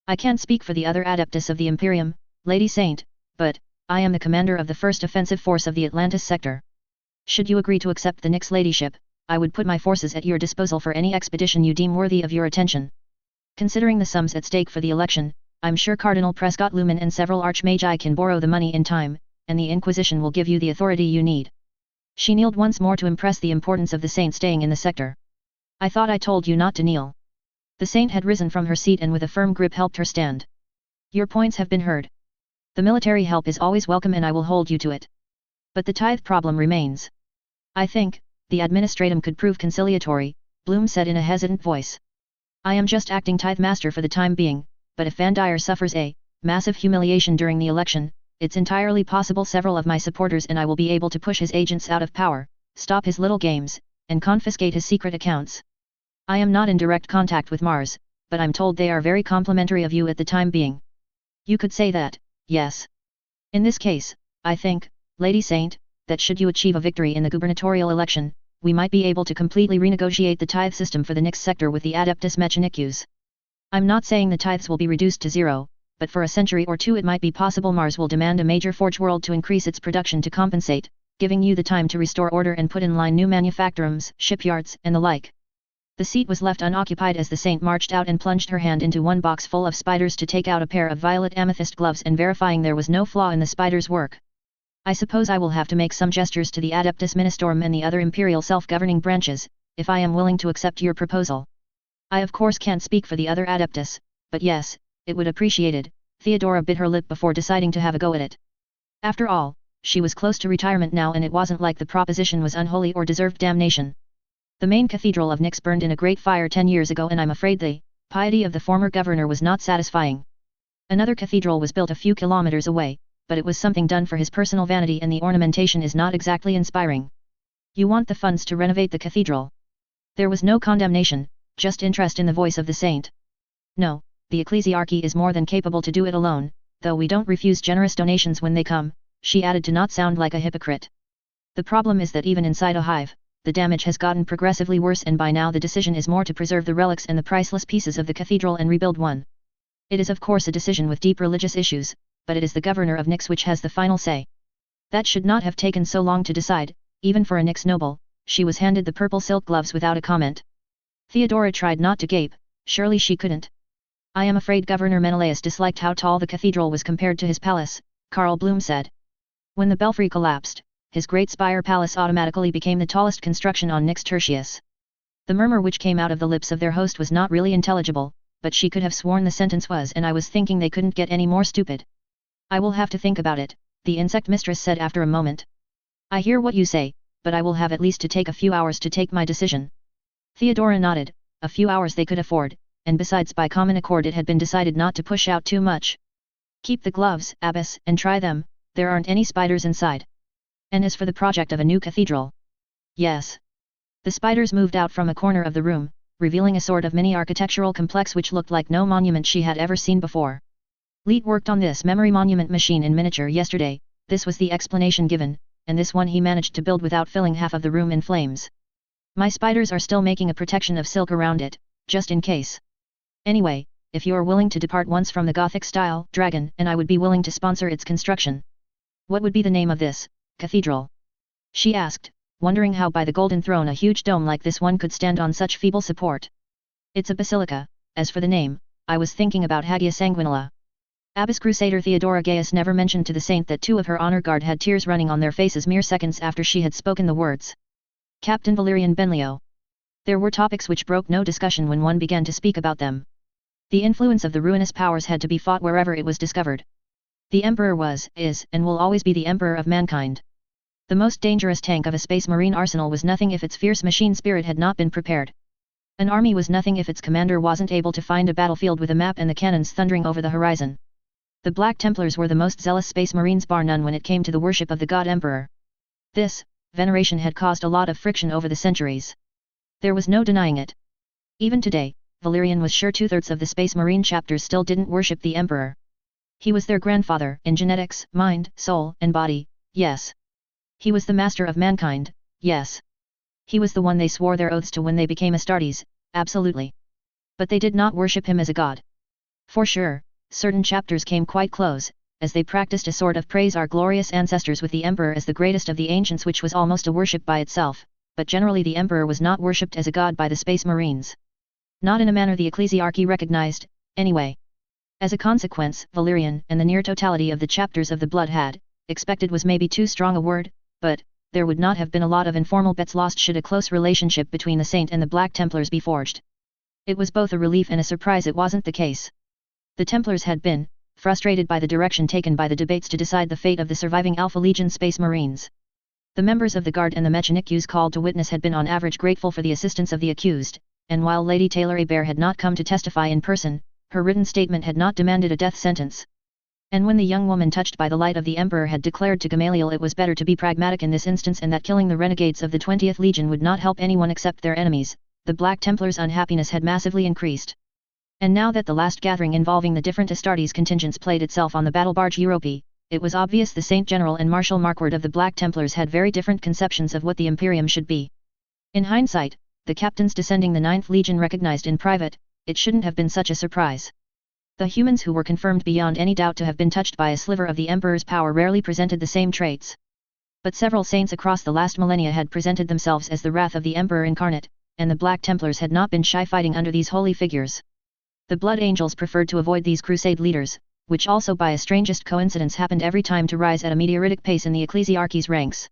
I can't speak for the other adeptus of the Imperium, Lady Saint, but I am the commander of the first offensive force of the Atlantis sector. Should you agree to accept the Nyx ladyship, I would put my forces at your disposal for any expedition you deem worthy of your attention. Considering the sums at stake for the election, I'm sure Cardinal Prescott Lumen and several Archmagi can borrow the money in time, and the Inquisition will give you the authority you need. She kneeled once more to impress the importance of the saint staying in the sector. I thought I told you not to kneel. The saint had risen from her seat and with a firm grip helped her stand. Your points have been heard. The military help is always welcome and I will hold you to it. But the tithe problem remains. I think, the administratum could prove conciliatory, Bloom said in a hesitant voice. I am just acting tithe master for the time being, but if Van Dyer suffers a massive humiliation during the election, it's entirely possible several of my supporters and I will be able to push his agents out of power, stop his little games, and confiscate his secret accounts. I am not in direct contact with Mars, but I'm told they are very complimentary of you at the time being. You could say that, yes. In this case, I think, Lady Saint, that should you achieve a victory in the gubernatorial election, we might be able to completely renegotiate the tithe system for the next sector with the Adeptus Mechanicus. I'm not saying the tithes will be reduced to zero, but for a century or two it might be possible Mars will demand a major forge world to increase its production to compensate, giving you the time to restore order and put in line new manufactorums, shipyards, and the like. The seat was left unoccupied as the saint marched out and plunged her hand into one box full of spiders to take out a pair of violet amethyst gloves and verifying there was no flaw in the spider's work. I suppose I will have to make some gestures to the Adeptus Ministorum and the other imperial self-governing branches, if I am willing to accept your proposal. I of course can't speak for the other Adeptus, but yes, it would appreciate it. Theodora bit her lip before deciding to have a go at it. After all, she was close to retirement now and it wasn't like the proposition was unholy or deserved damnation. The main cathedral of Nyx burned in a great fire 10 years ago and I'm afraid the piety of the former governor was not satisfying. Another cathedral was built a few kilometers away, but it was something done for his personal vanity and the ornamentation is not exactly inspiring. You want the funds to renovate the cathedral? There was no condemnation, just interest in the voice of the saint. No, the ecclesiarchy is more than capable to do it alone, though we don't refuse generous donations when they come, she added to not sound like a hypocrite. The problem is that even inside a hive, the damage has gotten progressively worse and by now the decision is more to preserve the relics and the priceless pieces of the cathedral and rebuild one. It is of course a decision with deep religious issues, but it is the governor of Nyx which has the final say. That should not have taken so long to decide, even for a Nyx noble. She was handed the purple silk gloves without a comment. Theodora tried not to gape, surely she couldn't. I am afraid Governor Menelaus disliked how tall the cathedral was compared to his palace, Karl Bloom said. When the belfry collapsed, his great spire palace automatically became the tallest construction on Nyx Tertius. The murmur which came out of the lips of their host was not really intelligible, but she could have sworn the sentence was and I was thinking they couldn't get any more stupid. I will have to think about it, the insect mistress said after a moment. I hear what you say, but I will have at least to take a few hours to take my decision. Theodora nodded, a few hours they could afford, and besides by common accord it had been decided not to push out too much. Keep the gloves, Abbess, and try them, there aren't any spiders inside. And as for the project of a new cathedral? Yes. The spiders moved out from a corner of the room, revealing a sort of mini architectural complex which looked like no monument she had ever seen before. Leet worked on this memory monument machine in miniature yesterday, this was the explanation given, and this one he managed to build without filling half of the room in flames. My spiders are still making a protection of silk around it, just in case. Anyway, if you are willing to depart once from the Gothic style, dragon, and I would be willing to sponsor its construction. What would be the name of this cathedral? She asked, wondering how by the golden throne a huge dome like this one could stand on such feeble support. It's a basilica. As for the name, I was thinking about Hagia Sanguinella. Abbess Crusader Theodora Gaius never mentioned to the saint that two of her honor guard had tears running on their faces mere seconds after she had spoken the words. Captain Valerian Benlio. There were topics which broke no discussion when one began to speak about them. The influence of the ruinous powers had to be fought wherever it was discovered. The Emperor was, is, and will always be the Emperor of mankind. The most dangerous tank of a space marine arsenal was nothing if its fierce machine spirit had not been prepared. An army was nothing if its commander wasn't able to find a battlefield with a map and the cannons thundering over the horizon. The Black Templars were the most zealous space marines bar none when it came to the worship of the god Emperor. This veneration had caused a lot of friction over the centuries. There was no denying it. Even today, Valerian was sure 2/3 of the Space Marine chapters still didn't worship the Emperor. He was their grandfather in genetics, mind, soul, and body, yes. He was the master of mankind, yes. He was the one they swore their oaths to when they became Astartes, absolutely. But they did not worship him as a god. For sure, certain chapters came quite close, as they practiced a sort of praise our glorious ancestors with the Emperor as the greatest of the ancients which was almost a worship by itself, but generally the Emperor was not worshipped as a god by the Space Marines. Not in a manner the ecclesiarchy recognized, anyway. As a consequence, Valerian and the near totality of the chapters of the blood had, expected was maybe too strong a word, but, there would not have been a lot of informal bets lost should a close relationship between the Saint and the Black Templars be forged. It was both a relief and a surprise it wasn't the case. The Templars had been frustrated by the direction taken by the debates to decide the fate of the surviving Alpha Legion Space Marines. The members of the Guard and the Mechanics called to witness had been on average grateful for the assistance of the accused, and while Lady Taylor Hebert had not come to testify in person, her written statement had not demanded a death sentence. And when the young woman touched by the light of the Emperor had declared to Gamaliel it was better to be pragmatic in this instance and that killing the renegades of the 20th Legion would not help anyone except their enemies, the Black Templars' unhappiness had massively increased. And now that the last gathering involving the different Astartes contingents played itself on the battle barge Europe, it was obvious the Saint General and Marshal Marquard of the Black Templars had very different conceptions of what the Imperium should be. In hindsight, the captains descending the 9th Legion recognized in private, it shouldn't have been such a surprise. The humans who were confirmed beyond any doubt to have been touched by a sliver of the Emperor's power rarely presented the same traits. But several saints across the last millennia had presented themselves as the wrath of the Emperor incarnate, and the Black Templars had not been shy fighting under these holy figures. The Blood Angels preferred to avoid these crusade leaders, which also by a strangest coincidence happened every time to rise at a meteoritic pace in the ecclesiarchy's ranks.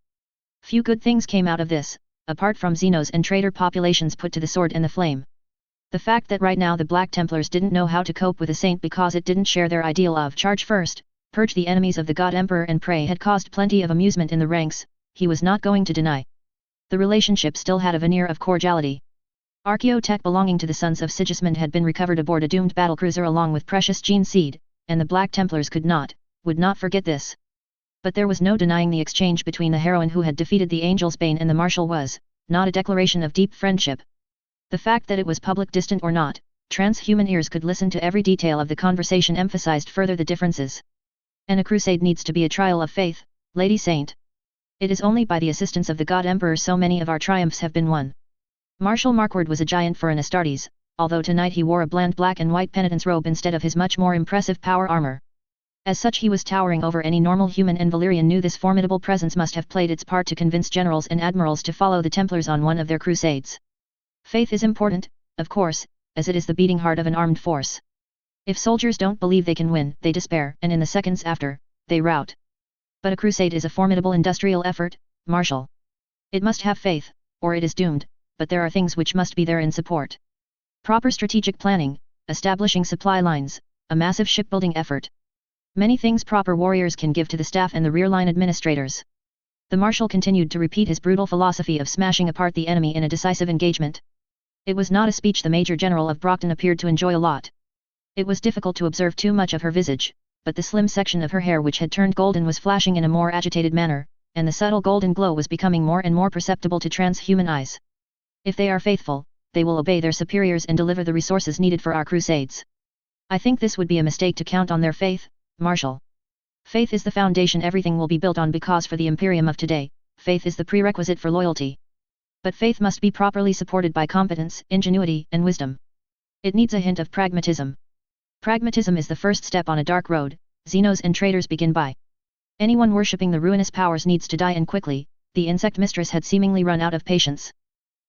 Few good things came out of this, apart from Xenos and traitor populations put to the sword and the flame. The fact that right now the Black Templars didn't know how to cope with a saint because it didn't share their ideal of charge first, purge the enemies of the God Emperor and pray had caused plenty of amusement in the ranks, he was not going to deny. The relationship still had a veneer of cordiality. Archaeotech belonging to the Sons of Sigismund had been recovered aboard a doomed battlecruiser along with precious gene seed, and the Black Templars would not forget this. But there was no denying the exchange between the heroine who had defeated the Angel's Bane and the Marshal was, not a declaration of deep friendship. The fact that it was public distant or not, transhuman ears could listen to every detail of the conversation emphasized further the differences. And a crusade needs to be a trial of faith, Lady Saint. It is only by the assistance of the God Emperor so many of our triumphs have been won. Marshal Marquard was a giant for an Astartes, although tonight he wore a bland black and white penitence robe instead of his much more impressive power armor. As such he was towering over any normal human, and Valerian knew this formidable presence must have played its part to convince generals and admirals to follow the Templars on one of their crusades. Faith is important, of course, as it is the beating heart of an armed force. If soldiers don't believe they can win, they despair, and in the seconds after, they rout. But a crusade is a formidable industrial effort, Marshal. It must have faith, or it is doomed, but there are things which must be there in support. Proper strategic planning, establishing supply lines, a massive shipbuilding effort. Many things proper warriors can give to the staff and the rear-line administrators. The Marshal continued to repeat his brutal philosophy of smashing apart the enemy in a decisive engagement. It was not a speech the Major General of Brockton appeared to enjoy a lot. It was difficult to observe too much of her visage, but the slim section of her hair which had turned golden was flashing in a more agitated manner, and the subtle golden glow was becoming more and more perceptible to transhuman eyes. If they are faithful, they will obey their superiors and deliver the resources needed for our crusades. I think this would be a mistake to count on their faith, Marshal. Faith is the foundation everything will be built on, because for the Imperium of today, faith is the prerequisite for loyalty. But faith must be properly supported by competence, ingenuity, and wisdom. It needs a hint of pragmatism. Pragmatism is the first step on a dark road, Xenos and traitors begin by. Anyone worshipping the ruinous powers needs to die, and quickly. The insect mistress had seemingly run out of patience.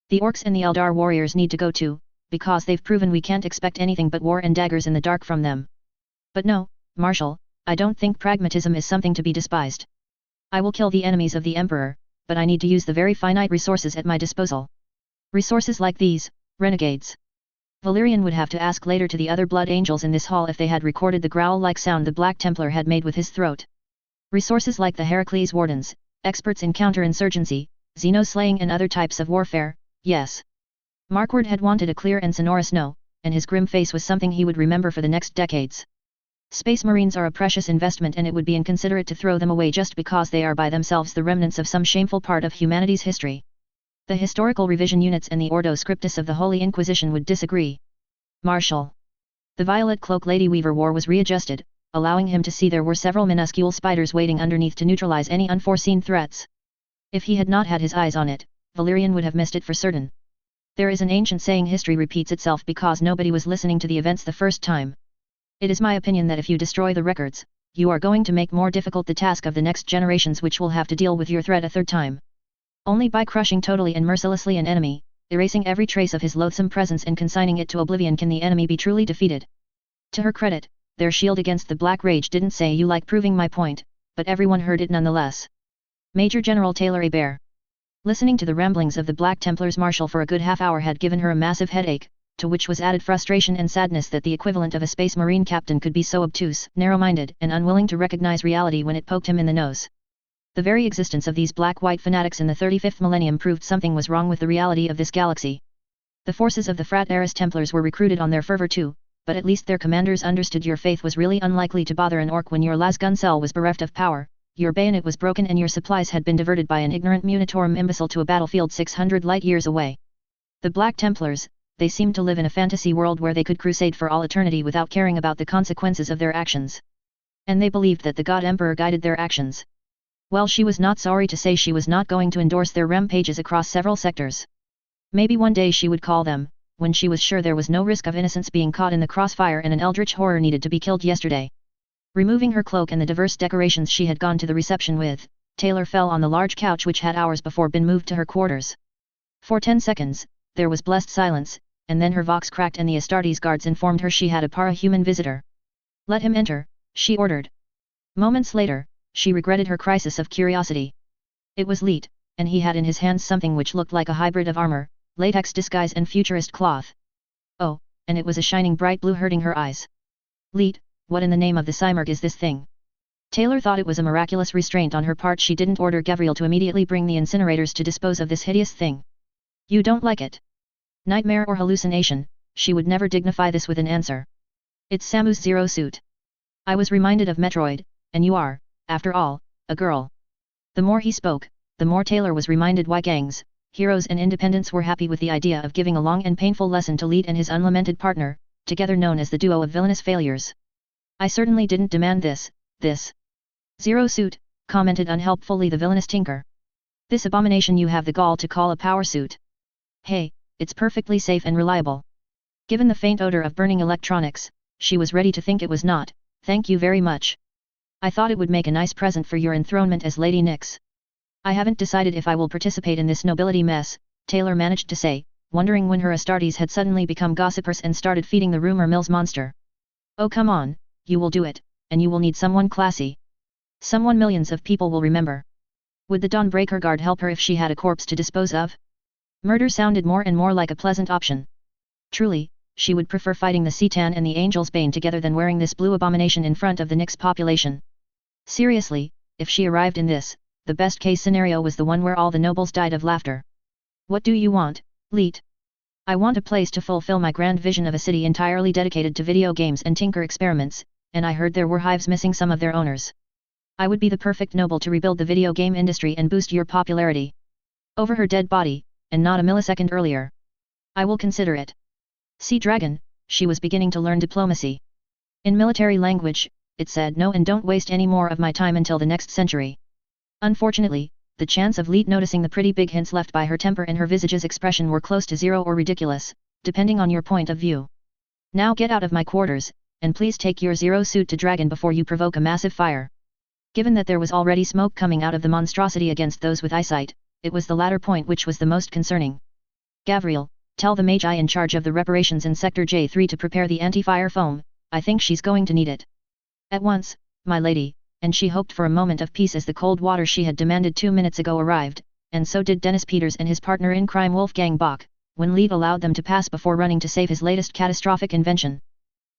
The Orcs and the Eldar warriors need to go too, because they've proven we can't expect anything but war and daggers in the dark from them. But no, Marshal, I don't think pragmatism is something to be despised. I will kill the enemies of the Emperor, but I need to use the very finite resources at my disposal. Resources like these, renegades. Valerian would have to ask later to the other Blood Angels in this hall if they had recorded the growl-like sound the Black Templar had made with his throat. Resources like the Heracles Wardens, experts in counterinsurgency, Xeno-slaying and other types of warfare, yes. Marquard had wanted a clear and sonorous no, and his grim face was something he would remember for the next decades. Space Marines are a precious investment, and it would be inconsiderate to throw them away just because they are by themselves the remnants of some shameful part of humanity's history. The historical revision units and the Ordo Scriptus of the Holy Inquisition would disagree. Marshal. The violet cloak Lady Weaver wore was readjusted, allowing him to see there were several minuscule spiders waiting underneath to neutralize any unforeseen threats. If he had not had his eyes on it, Valerian would have missed it for certain. There is an ancient saying, history repeats itself because nobody was listening to the events the first time. It is my opinion that if you destroy the records, you are going to make more difficult the task of the next generations, which will have to deal with your threat a third time. Only by crushing totally and mercilessly an enemy, erasing every trace of his loathsome presence and consigning it to oblivion, can the enemy be truly defeated. To her credit, their shield against the Black Rage didn't say "you like proving my point," but everyone heard it nonetheless. Major General Taylor A. Bear. Listening to the ramblings of the Black Templars Marshal for a good half-hour had given her a massive headache, to which was added frustration and sadness that the equivalent of a Space Marine captain could be so obtuse, narrow-minded, and unwilling to recognize reality when it poked him in the nose. The very existence of these black-white fanatics in the 35th millennium proved something was wrong with the reality of this galaxy. The forces of the Frat Eris Templars were recruited on their fervor too, but at least their commanders understood your faith was really unlikely to bother an orc when your lasgun cell was bereft of power, your bayonet was broken and your supplies had been diverted by an ignorant Munitorum imbecile to a battlefield 600 light-years away. The Black Templars, they seemed to live in a fantasy world where they could crusade for all eternity without caring about the consequences of their actions. And they believed that the God Emperor guided their actions. Well, she was not sorry to say she was not going to endorse their rampages across several sectors. Maybe one day she would call them, when she was sure there was no risk of innocents being caught in the crossfire and an eldritch horror needed to be killed yesterday. Removing her cloak and the diverse decorations she had gone to the reception with, Taylor fell on the large couch which had hours before been moved to her quarters. For 10 seconds, there was blessed silence, and then her vox cracked and the Astartes guards informed her she had a para-human visitor. "Let him enter," she ordered. Moments later, she regretted her crisis of curiosity. It was Leet, and he had in his hands something which looked like a hybrid of armor, latex disguise and futurist cloth. Oh, and it was a shining bright blue hurting her eyes. "Leet, what in the name of the Cymurg is this thing?" Taylor thought it was a miraculous restraint on her part she didn't order Gavriel to immediately bring the incinerators to dispose of this hideous thing. "You don't like it?" Nightmare or hallucination, she would never dignify this with an answer. "It's Samu's Zero suit. I was reminded of Metroid, and you are, after all, a girl." The more he spoke, the more Taylor was reminded why gangs, heroes and independents were happy with the idea of giving a long and painful lesson to Leet and his unlamented partner, together known as the duo of villainous failures. "I certainly didn't demand this Zero suit," commented unhelpfully the villainous tinker. "This abomination you have the gall to call a power suit. Hey, it's perfectly safe and reliable." Given the faint odor of burning electronics, she was ready to think it was not. "Thank you very much. I thought it would make a nice present for your enthronement as Lady Nyx. I haven't decided if I will participate in this nobility mess," Taylor managed to say, wondering when her Astartes had suddenly become gossipers and started feeding the rumor mill's monster. "Oh come on, you will do it, and you will need someone classy. Someone millions of people will remember. Would the Dawnbreaker Guard help her if she had a corpse to dispose of?" Murder sounded more and more like a pleasant option. Truly, she would prefer fighting the Citan and the Angel's Bane together than wearing this blue abomination in front of the Nyx population. Seriously, if she arrived in this, the best-case scenario was the one where all the nobles died of laughter. "What do you want, Leet?" "I want a place to fulfill my grand vision of a city entirely dedicated to video games and tinker experiments, and I heard there were hives missing some of their owners. I would be the perfect noble to rebuild the video game industry and boost your popularity. Over her dead body, and not a millisecond earlier. I will consider it." "Sea Dragon," she was beginning to learn diplomacy. "In military language, it said no and don't waste any more of my time until the next century." Unfortunately, the chance of Leet noticing the pretty big hints left by her temper and her visage's expression were close to zero or ridiculous, depending on your point of view. "Now get out of my quarters, and please take your Zero suit to Dragon before you provoke a massive fire." Given that there was already smoke coming out of the monstrosity against those with eyesight, it was the latter point which was the most concerning. "Gavriel, tell the Magi in charge of the reparations in Sector J3 to prepare the anti-fire foam, I think she's going to need it." "At once, my lady," and she hoped for a moment of peace as the cold water she had demanded 2 minutes ago arrived, and so did Dennis Peters and his partner in crime Wolfgang Bach, when Leet allowed them to pass before running to save his latest catastrophic invention.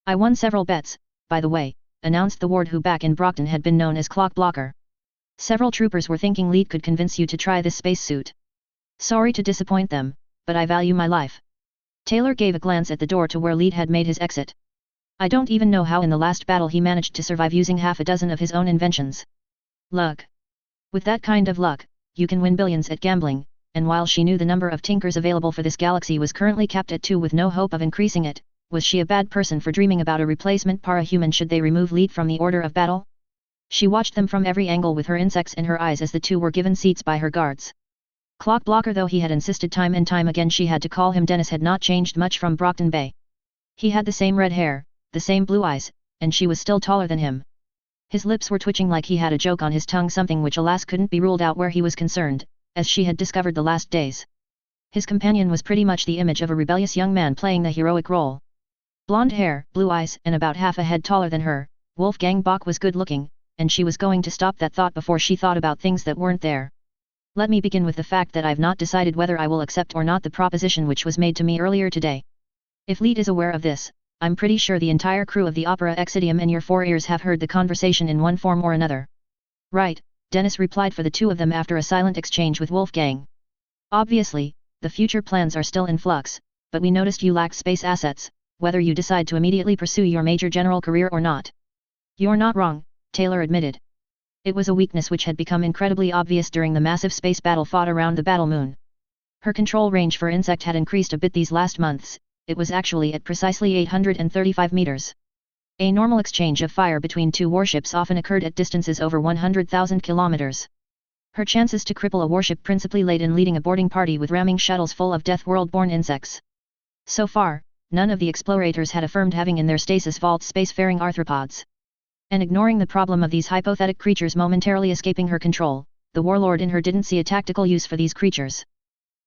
"I won several bets, by the way," announced the ward who back in Brockton had been known as Clock Blocker. "Several troopers were thinking Leet could convince you to try this spacesuit. Sorry to disappoint them, but I value my life." Taylor gave a glance at the door to where Leet had made his exit. "I don't even know how in the last battle he managed to survive using half a dozen of his own inventions. Luck. With that kind of luck, you can win billions at gambling," and while she knew the number of tinkers available for this galaxy was currently capped at 2 with no hope of increasing it, was she a bad person for dreaming about a replacement para-human should they remove Leet from the order of battle? She watched them from every angle with her insects in her eyes as the two were given seats by her guards. Clock Blocker, though he had insisted time and time again she had to call him Dennis, had not changed much from Brockton Bay. He had the same red hair, the same blue eyes, and she was still taller than him. His lips were twitching like he had a joke on his tongue, something which alas couldn't be ruled out where he was concerned, as she had discovered the last days. His companion was pretty much the image of a rebellious young man playing the heroic role. Blonde hair, blue eyes, and about half a head taller than her, Wolfgang Bach was good-looking, and she was going to stop that thought before she thought about things that weren't there. Let me begin with the fact that I've not decided whether I will accept or not the proposition which was made to me earlier today. If Leet is aware of this, I'm pretty sure the entire crew of the Opera Exidium and your four ears have heard the conversation in one form or another. Right, Dennis replied for the two of them after a silent exchange with Wolfgang. Obviously, the future plans are still in flux, but we noticed you lack space assets, whether you decide to immediately pursue your Major General career or not. You're not wrong, Taylor admitted. It was a weakness which had become incredibly obvious during the massive space battle fought around the battle moon. Her control range for insect had increased a bit these last months, it was actually at precisely 835 meters. A normal exchange of fire between two warships often occurred at distances over 100,000 kilometers. Her chances to cripple a warship principally laid in leading a boarding party with ramming shuttles full of death world-born insects. So far, none of the explorators had affirmed having in their stasis vaults spacefaring arthropods. And ignoring the problem of these hypothetic creatures momentarily escaping her control, the warlord in her didn't see a tactical use for these creatures.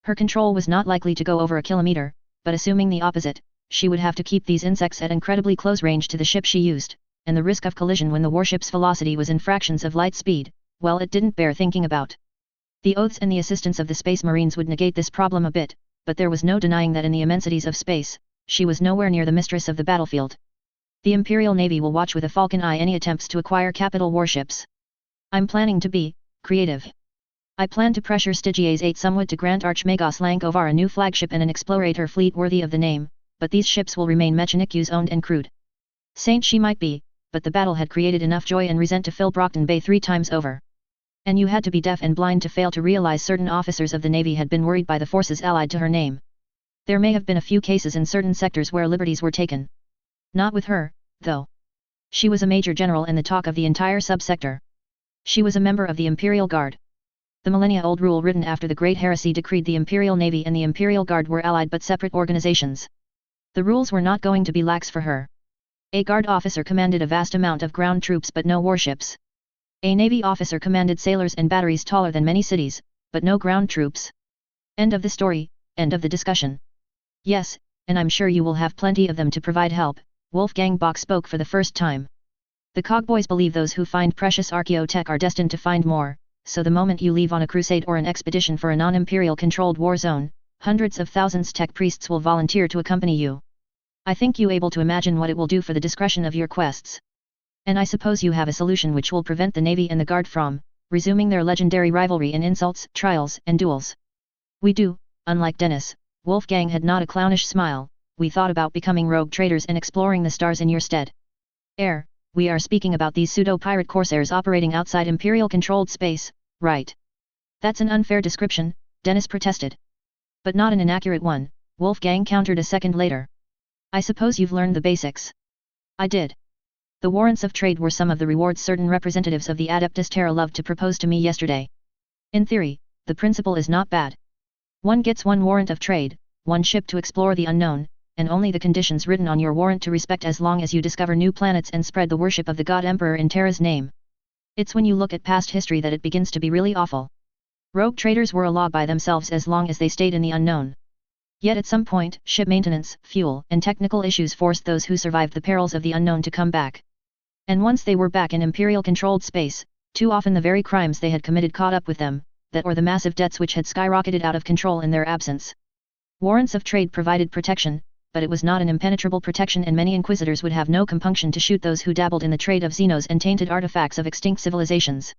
Her control was not likely to go over a kilometer, but assuming the opposite, she would have to keep these insects at incredibly close range to the ship she used, and the risk of collision when the warship's velocity was in fractions of light speed, well, it didn't bear thinking about. The oaths and the assistance of the Space Marines would negate this problem a bit, but there was no denying that in the immensities of space, she was nowhere near the mistress of the battlefield. The Imperial Navy will watch with a falcon eye any attempts to acquire capital warships. I'm planning to be creative. I plan to pressure Stygies 8 somewhat to grant Archmagos Lankovar a new flagship and an explorator fleet worthy of the name, but these ships will remain Mechanikus owned and crewed. Saint she might be, but the battle had created enough joy and resent to fill Brockton Bay 3 times over. And you had to be deaf and blind to fail to realize certain officers of the Navy had been worried by the forces allied to her name. There may have been a few cases in certain sectors where liberties were taken. Not with her, though. She was a major general and the talk of the entire subsector. She was a member of the Imperial Guard. The millennia-old rule written after the Great Heresy decreed the Imperial Navy and the Imperial Guard were allied but separate organizations. The rules were not going to be lax for her. A Guard officer commanded a vast amount of ground troops but no warships. A Navy officer commanded sailors and batteries taller than many cities, but no ground troops. End of the story, end of the discussion. Yes, and I'm sure you will have plenty of them to provide help, Wolfgang Bach spoke for the first time. The Cogboys believe those who find precious archaeotech are destined to find more, so the moment you leave on a crusade or an expedition for a non-imperial controlled war zone, hundreds of thousands tech priests will volunteer to accompany you. I think you able to imagine what it will do for the discretion of your quests. And I suppose you have a solution which will prevent the Navy and the Guard from resuming their legendary rivalry in insults, trials, and duels. We do, unlike Dennis, Wolfgang had not a clownish smile, we thought about becoming rogue traders and exploring the stars in your stead. We are speaking about these pseudo-pirate corsairs operating outside Imperial-controlled space, right? That's an unfair description, Dennis protested. But not an inaccurate one, Wolfgang countered a second later. I suppose you've learned the basics. I did. The warrants of trade were some of the rewards certain representatives of the Adeptus Terra loved to propose to me yesterday. In theory, the principle is not bad. One gets one warrant of trade, one ship to explore the unknown, and only the conditions written on your warrant to respect as long as you discover new planets and spread the worship of the God Emperor in Terra's name. It's when you look at past history that it begins to be really awful. Rogue traders were a law by themselves as long as they stayed in the unknown. Yet at some point, ship maintenance, fuel, and technical issues forced those who survived the perils of the unknown to come back. And once they were back in Imperial-controlled space, too often the very crimes they had committed caught up with them, that or the massive debts which had skyrocketed out of control in their absence. Warrants of trade provided protection, but it was not an impenetrable protection and many inquisitors would have no compunction to shoot those who dabbled in the trade of xenos and tainted artifacts of extinct civilizations.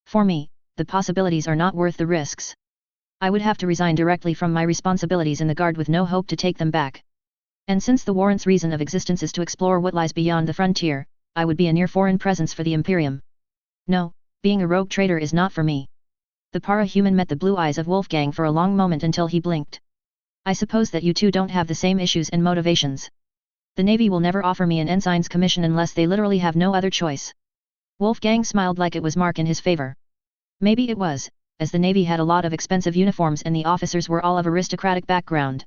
For me, the possibilities are not worth the risks. I would have to resign directly from my responsibilities in the Guard with no hope to take them back. And since the warrant's reason of existence is to explore what lies beyond the frontier, I would be a near foreign presence for the Imperium. No, being a rogue trader is not for me. The para-human met the blue eyes of Wolfgang for a long moment until he blinked. I suppose that you two don't have the same issues and motivations. The Navy will never offer me an ensign's commission unless they literally have no other choice. Wolfgang smiled like it was mark in his favor. Maybe it was, as the Navy had a lot of expensive uniforms and the officers were all of aristocratic background.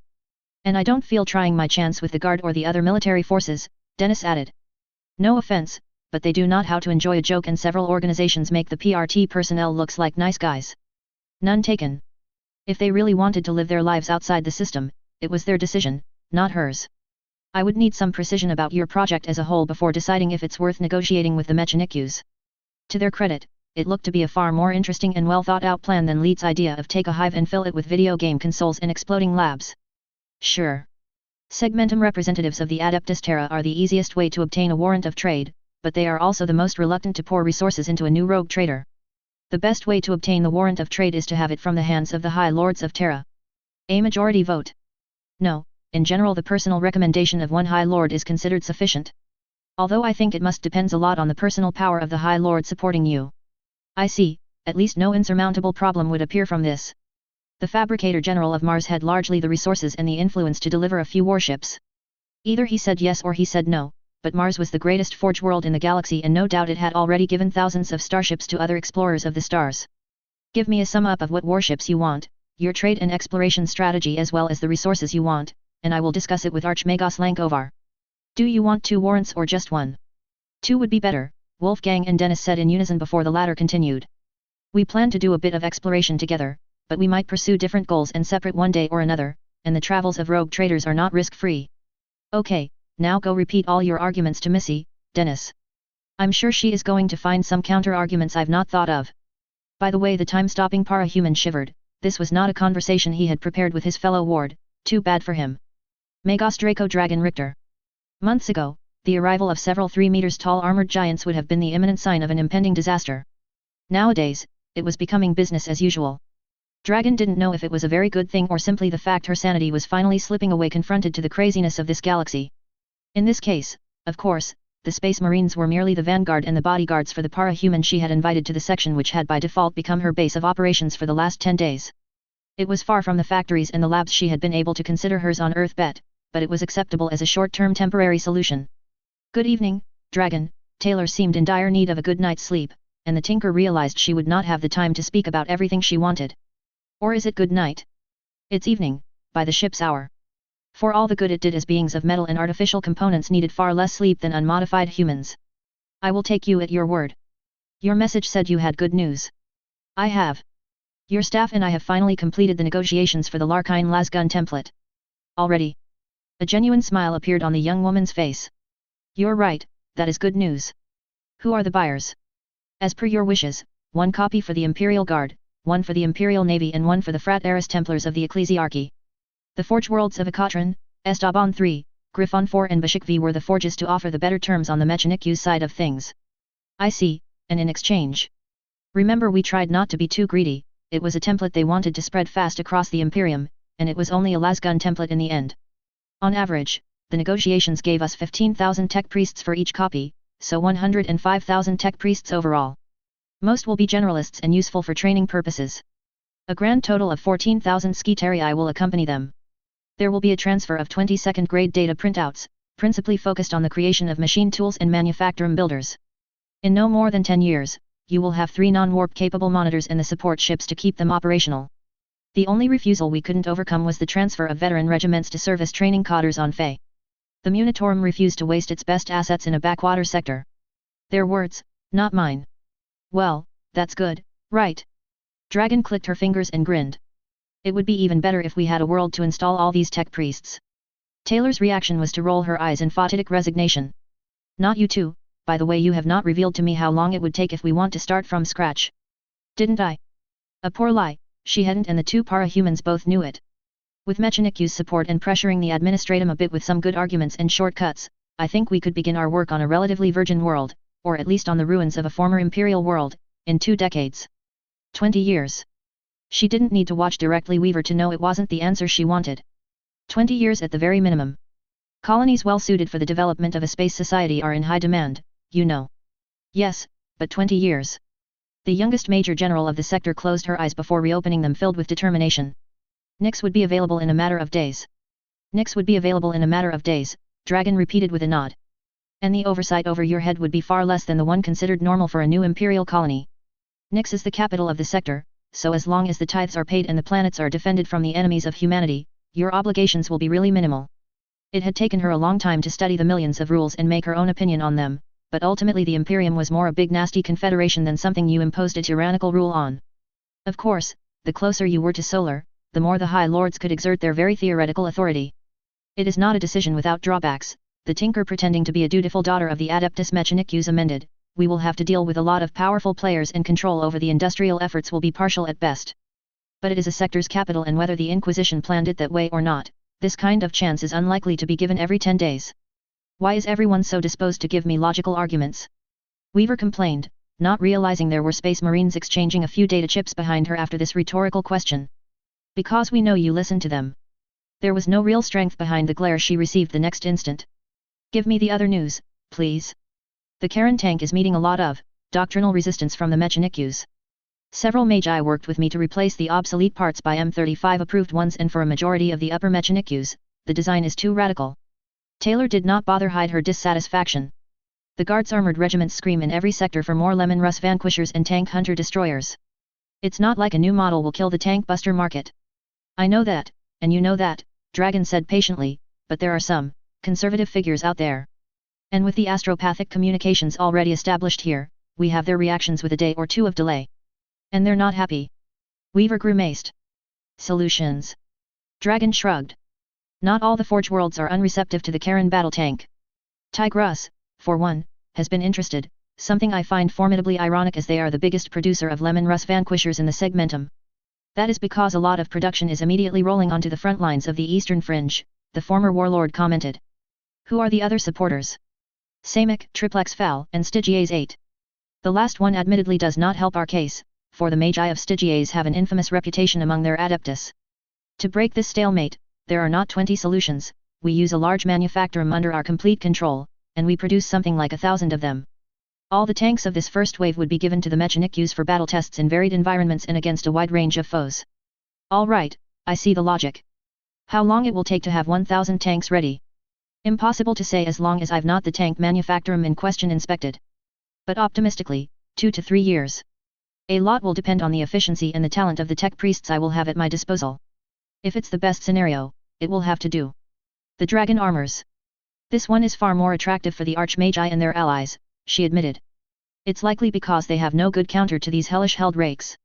And I don't feel trying my chance with the Guard or the other military forces, Dennis added. No offense, but they do not how to enjoy a joke and several organizations make the PRT personnel looks like nice guys. None taken. If they really wanted to live their lives outside the system, it was their decision, not hers. I would need some precision about your project as a whole before deciding if it's worth negotiating with the Mechanikus. To their credit, it looked to be a far more interesting and well thought out plan than Leet's idea of take a hive and fill it with video game consoles and exploding labs. Sure. Segmentum representatives of the Adeptus Terra are the easiest way to obtain a warrant of trade, but they are also the most reluctant to pour resources into a new rogue trader. The best way to obtain the warrant of trade is to have it from the hands of the High Lords of Terra. A majority vote. No, in general the personal recommendation of one High Lord is considered sufficient. Although I think it must depends a lot on the personal power of the High Lord supporting you. I see, at least no insurmountable problem would appear from this. The Fabricator General of Mars had largely the resources and the influence to deliver a few warships. Either he said yes or he said no, but Mars was the greatest forge world in the galaxy and no doubt it had already given thousands of starships to other explorers of the stars. Give me a sum up of what warships you want, your trade and exploration strategy as well as the resources you want, and I will discuss it with Archmagos Lankovar. Do you want 2 warrants or just 1? 2 would be better, Wolfgang and Dennis said in unison before the latter continued. We plan to do a bit of exploration together, but we might pursue different goals and separate one day or another, and the travels of rogue traders are not risk-free. Okay, now go repeat all your arguments to Missy, Dennis. I'm sure she is going to find some counter-arguments I've not thought of. By the way, the time-stopping para-human shivered. This was not a conversation he had prepared with his fellow ward, too bad for him. Magos Draco Dragon Richter. Months ago, the arrival of several 3 meters tall armored giants would have been the imminent sign of an impending disaster. Nowadays, it was becoming business as usual. Dragon didn't know if it was a very good thing or simply the fact her sanity was finally slipping away confronted to the craziness of this galaxy. In this case, of course, the Space Marines were merely the vanguard and the bodyguards for the para-human she had invited to the section which had by default become her base of operations for the last 10 days. It was far from the factories and the labs she had been able to consider hers on Earth bet, but it was acceptable as a short-term temporary solution. Good evening, Dragon. Taylor seemed in dire need of a good night's sleep, and the Tinker realized she would not have the time to speak about everything she wanted. Or is it good night? It's evening, by the ship's hour. For all the good it did as beings of metal and artificial components needed far less sleep than unmodified humans. I will take you at your word. Your message said you had good news. I have. Your staff and I have finally completed the negotiations for the Larkine lasgun template. Already. A genuine smile appeared on the young woman's face. You're right, that is good news. Who are the buyers? As per your wishes, 1 copy for the Imperial Guard, 1 for the Imperial Navy and 1 for the Frateris Templars of the Ecclesiarchy. The Forge Worlds of Ecotron, Estaban 3, Griffon 4 and Bashik V were the forges to offer the better terms on the Mechanicu's side of things. I see, and in exchange. Remember we tried not to be too greedy, it was a template they wanted to spread fast across the Imperium, and it was only a lasgun template in the end. On average, the negotiations gave us 15,000 tech priests for each copy, so 105,000 tech priests overall. Most will be generalists and useful for training purposes. A grand total of 14,000 skitarii will accompany them. There will be a transfer of 22nd grade data printouts, principally focused on the creation of machine tools and manufacturing builders. In no more than 10 years, you will have 3 non-warp capable monitors and the support ships to keep them operational. The only refusal we couldn't overcome was the transfer of veteran regiments to serve as training cadres on Fae. The Munitorum refused to waste its best assets in a backwater sector. Their words, not mine. Well, that's good, right? Dragon clicked her fingers and grinned. It would be even better if we had a world to install all these tech priests. Taylor's reaction was to roll her eyes in fatidic resignation. Not you too, by the way you have not revealed to me how long it would take if we want to start from scratch. Didn't I? A poor lie, she hadn't and the 2 para-humans both knew it. With Mechanicu's support and pressuring the administratum a bit with some good arguments and shortcuts, I think we could begin our work on a relatively virgin world, or at least on the ruins of a former imperial world, in 2 decades. 20 years. She didn't need to watch Directly Weaver to know it wasn't the answer she wanted. 20 years at the very minimum. Colonies well suited for the development of a space society are in high demand, you know. Yes, but 20 years. The youngest major general of the sector closed her eyes before reopening them filled with determination. Nix would be available in a matter of days. Nix would be available in a matter of days, Dragon repeated with a nod. And the oversight over your head would be far less than the one considered normal for a new imperial colony. Nix is the capital of the sector, so as long as the tithes are paid and the planets are defended from the enemies of humanity, your obligations will be really minimal. It had taken her a long time to study the millions of rules and make her own opinion on them, but ultimately the Imperium was more a big nasty confederation than something you imposed a tyrannical rule on. Of course, the closer you were to Solar, the more the High Lords could exert their very theoretical authority. It is not a decision without drawbacks, the Tinker pretending to be a dutiful daughter of the Adeptus Mechanicus amended, we will have to deal with a lot of powerful players and control over the industrial efforts will be partial at best. But it is a sector's capital, and whether the Inquisition planned it that way or not, this kind of chance is unlikely to be given every 10 days. Why is everyone so disposed to give me logical arguments? Weaver complained, not realizing there were Space Marines exchanging a few data chips behind her after this rhetorical question. Because we know you listen to them. There was no real strength behind the glare she received the next instant. Give me the other news, please. The Karen tank is meeting a lot of doctrinal resistance from the Mechanics. Several Magi worked with me to replace the obsolete parts by M35 approved ones, and for a majority of the upper Mechanics, the design is too radical. Taylor did not bother hide her dissatisfaction. The Guards armored regiments scream in every sector for more Lemon Russ Vanquishers and tank hunter destroyers. It's not like a new model will kill the tank buster market. I know that, and you know that, Dragon said patiently, but there are some conservative figures out there. And with the astropathic communications already established here, we have their reactions with a day or two of delay. And they're not happy. Weaver grimaced. Solutions. Dragon shrugged. Not all the Forge worlds are unreceptive to the Karen battle tank. Tigrus, for one, has been interested, something I find formidably ironic as they are the biggest producer of Lemon Russ Vanquishers in the segmentum. That is because a lot of production is immediately rolling onto the front lines of the Eastern Fringe, the former warlord commented. Who are the other supporters? Samick, Triplex Fal, and Stygies 8. The last one admittedly does not help our case, for the Magi of Stygies have an infamous reputation among their adeptus. To break this stalemate, there are not 20 solutions, we use a large manufactorum under our complete control, and we produce something like 1,000 of them. All the tanks of this first wave would be given to the Mechanics for battle tests in varied environments and against a wide range of foes. All right, I see the logic. How long it will take to have 1,000 tanks ready? Impossible to say as long as I've not the tank manufactorum in question inspected. But optimistically, 2 to 3 years. A lot will depend on the efficiency and the talent of the tech priests I will have at my disposal. If it's the best scenario, it will have to do. The Dragon armors. This one is far more attractive for the Archmagi and their allies, she admitted. It's likely because they have no good counter to these hellish held rakes.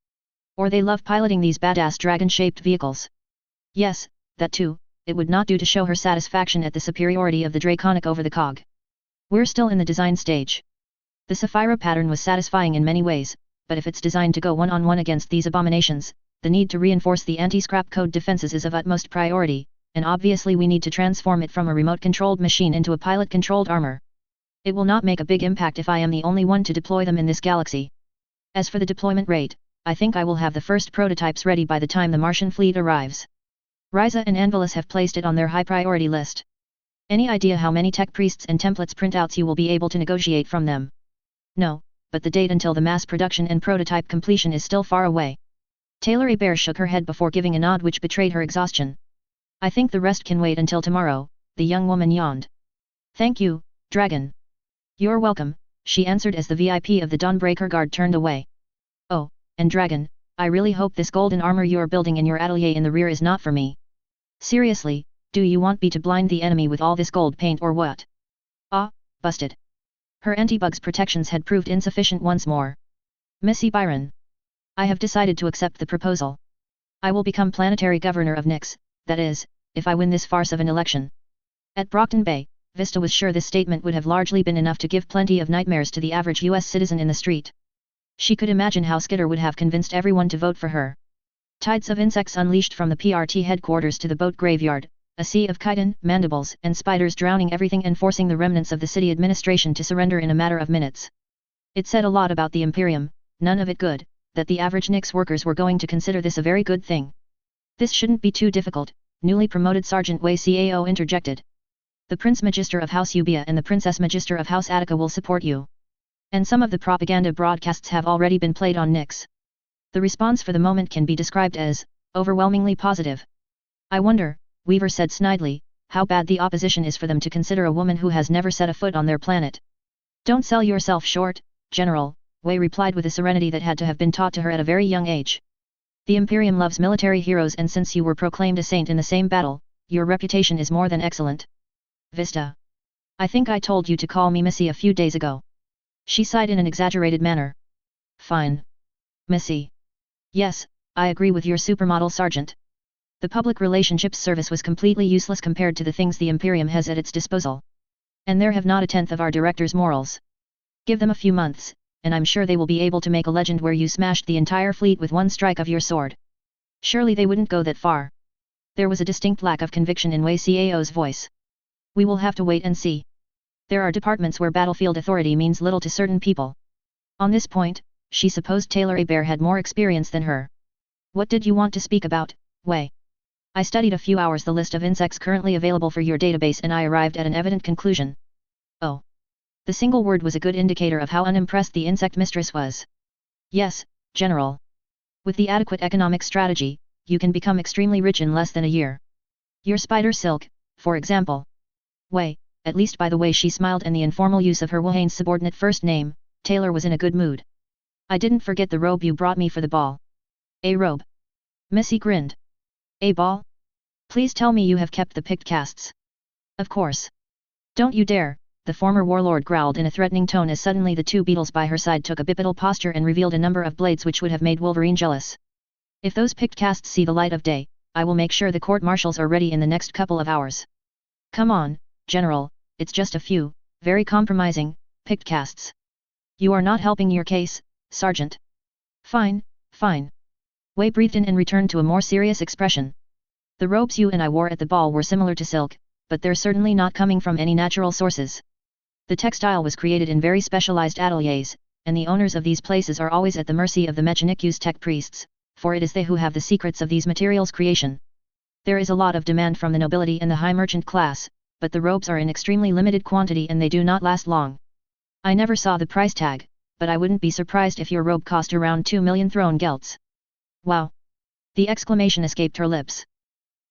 Or they love piloting these badass dragon-shaped vehicles. Yes, that too, it would not do to show her satisfaction at the superiority of the Draconic over the Cog. We're still in the design stage. The Sapphira pattern was satisfying in many ways, but if it's designed to go one-on-one against these abominations, the need to reinforce the anti-scrap code defenses is of utmost priority, and obviously we need to transform it from a remote-controlled machine into a pilot-controlled armor. It will not make a big impact if I am the only one to deploy them in this galaxy. As for the deployment rate, I think I will have the first prototypes ready by the time the Martian fleet arrives. Ryza and Anvilus have placed it on their high-priority list. Any idea how many tech priests and templates printouts you will be able to negotiate from them? No, but the date until the mass production and prototype completion is still far away. Taylor Hebert shook her head before giving a nod which betrayed her exhaustion. I think the rest can wait until tomorrow, the young woman yawned. Thank you, Dragon. You're welcome, she answered as the VIP of the Dawnbreaker Guard turned away. Oh, and Dragon, I really hope this golden armor you're building in your atelier in the rear is not for me. Seriously, do you want me to blind the enemy with all this gold paint or what? Ah, busted. Her anti-bugs protections had proved insufficient once more. Missy Byron. I have decided to accept the proposal. I will become planetary governor of Nyx, that is, if I win this farce of an election. At Brockton Bay, Vista was sure this statement would have largely been enough to give plenty of nightmares to the average US citizen in the street. She could imagine how Skitter would have convinced everyone to vote for her. Tides of insects unleashed from the PRT headquarters to the boat graveyard, a sea of chitin, mandibles, and spiders drowning everything and forcing the remnants of the city administration to surrender in a matter of minutes. It said a lot about the Imperium, none of it good, that the average Nyx workers were going to consider this a very good thing. This shouldn't be too difficult, newly promoted Sergeant Wei Cao interjected. The Prince Magister of House Ubia and the Princess Magister of House Attica will support you. And some of the propaganda broadcasts have already been played on Nyx. The response for the moment can be described as overwhelmingly positive. I wonder, Weaver said snidely, how bad the opposition is for them to consider a woman who has never set a foot on their planet. Don't sell yourself short, General, Wei replied with a serenity that had to have been taught to her at a very young age. The Imperium loves military heroes, and since you were proclaimed a saint in the same battle, your reputation is more than excellent. Vista. I think I told you to call me Missy a few days ago. She sighed in an exaggerated manner. Fine. Missy. Yes, I agree with your supermodel Sergeant. The public relationships service was completely useless compared to the things the Imperium has at its disposal. And there have not a tenth of our director's morals. Give them a few months, and I'm sure they will be able to make a legend where you smashed the entire fleet with one strike of your sword. Surely they wouldn't go that far. There was a distinct lack of conviction in Wei Cao's voice. We will have to wait and see. There are departments where battlefield authority means little to certain people. On this point, she supposed Taylor Hebert had more experience than her. What did you want to speak about, Wei? I studied a few hours the list of insects currently available for your database and I arrived at an evident conclusion. Oh. The single word was a good indicator of how unimpressed the insect mistress was. Yes, General. With the adequate economic strategy, you can become extremely rich in less than a year. Your spider silk, for example. Wei, at least by the way she smiled and the informal use of her Wuhane's subordinate first name, Taylor was in a good mood. I didn't forget the robe you brought me for the ball. A robe? Missy grinned. A ball? Please tell me you have kept the picked casts. Of course. Don't you dare, the former warlord growled in a threatening tone as suddenly the two beetles by her side took a bipedal posture and revealed a number of blades which would have made Wolverine jealous. If those picked casts see the light of day, I will make sure the court-martials are ready in the next couple of hours. Come on, General, it's just a few, very compromising, picked casts. You are not helping your case, Sergeant. Fine, fine. Wei breathed in and returned to a more serious expression. The robes you and I wore at the ball were similar to silk, but they're certainly not coming from any natural sources. The textile was created in very specialized ateliers, and the owners of these places are always at the mercy of the Mechanicu's tech priests, for it is they who have the secrets of these materials' creation. There is a lot of demand from the nobility and the high merchant class, but the robes are in extremely limited quantity and they do not last long. I never saw the price tag, but I wouldn't be surprised if your robe cost around 2 million throne gelts. Wow! The exclamation escaped her lips.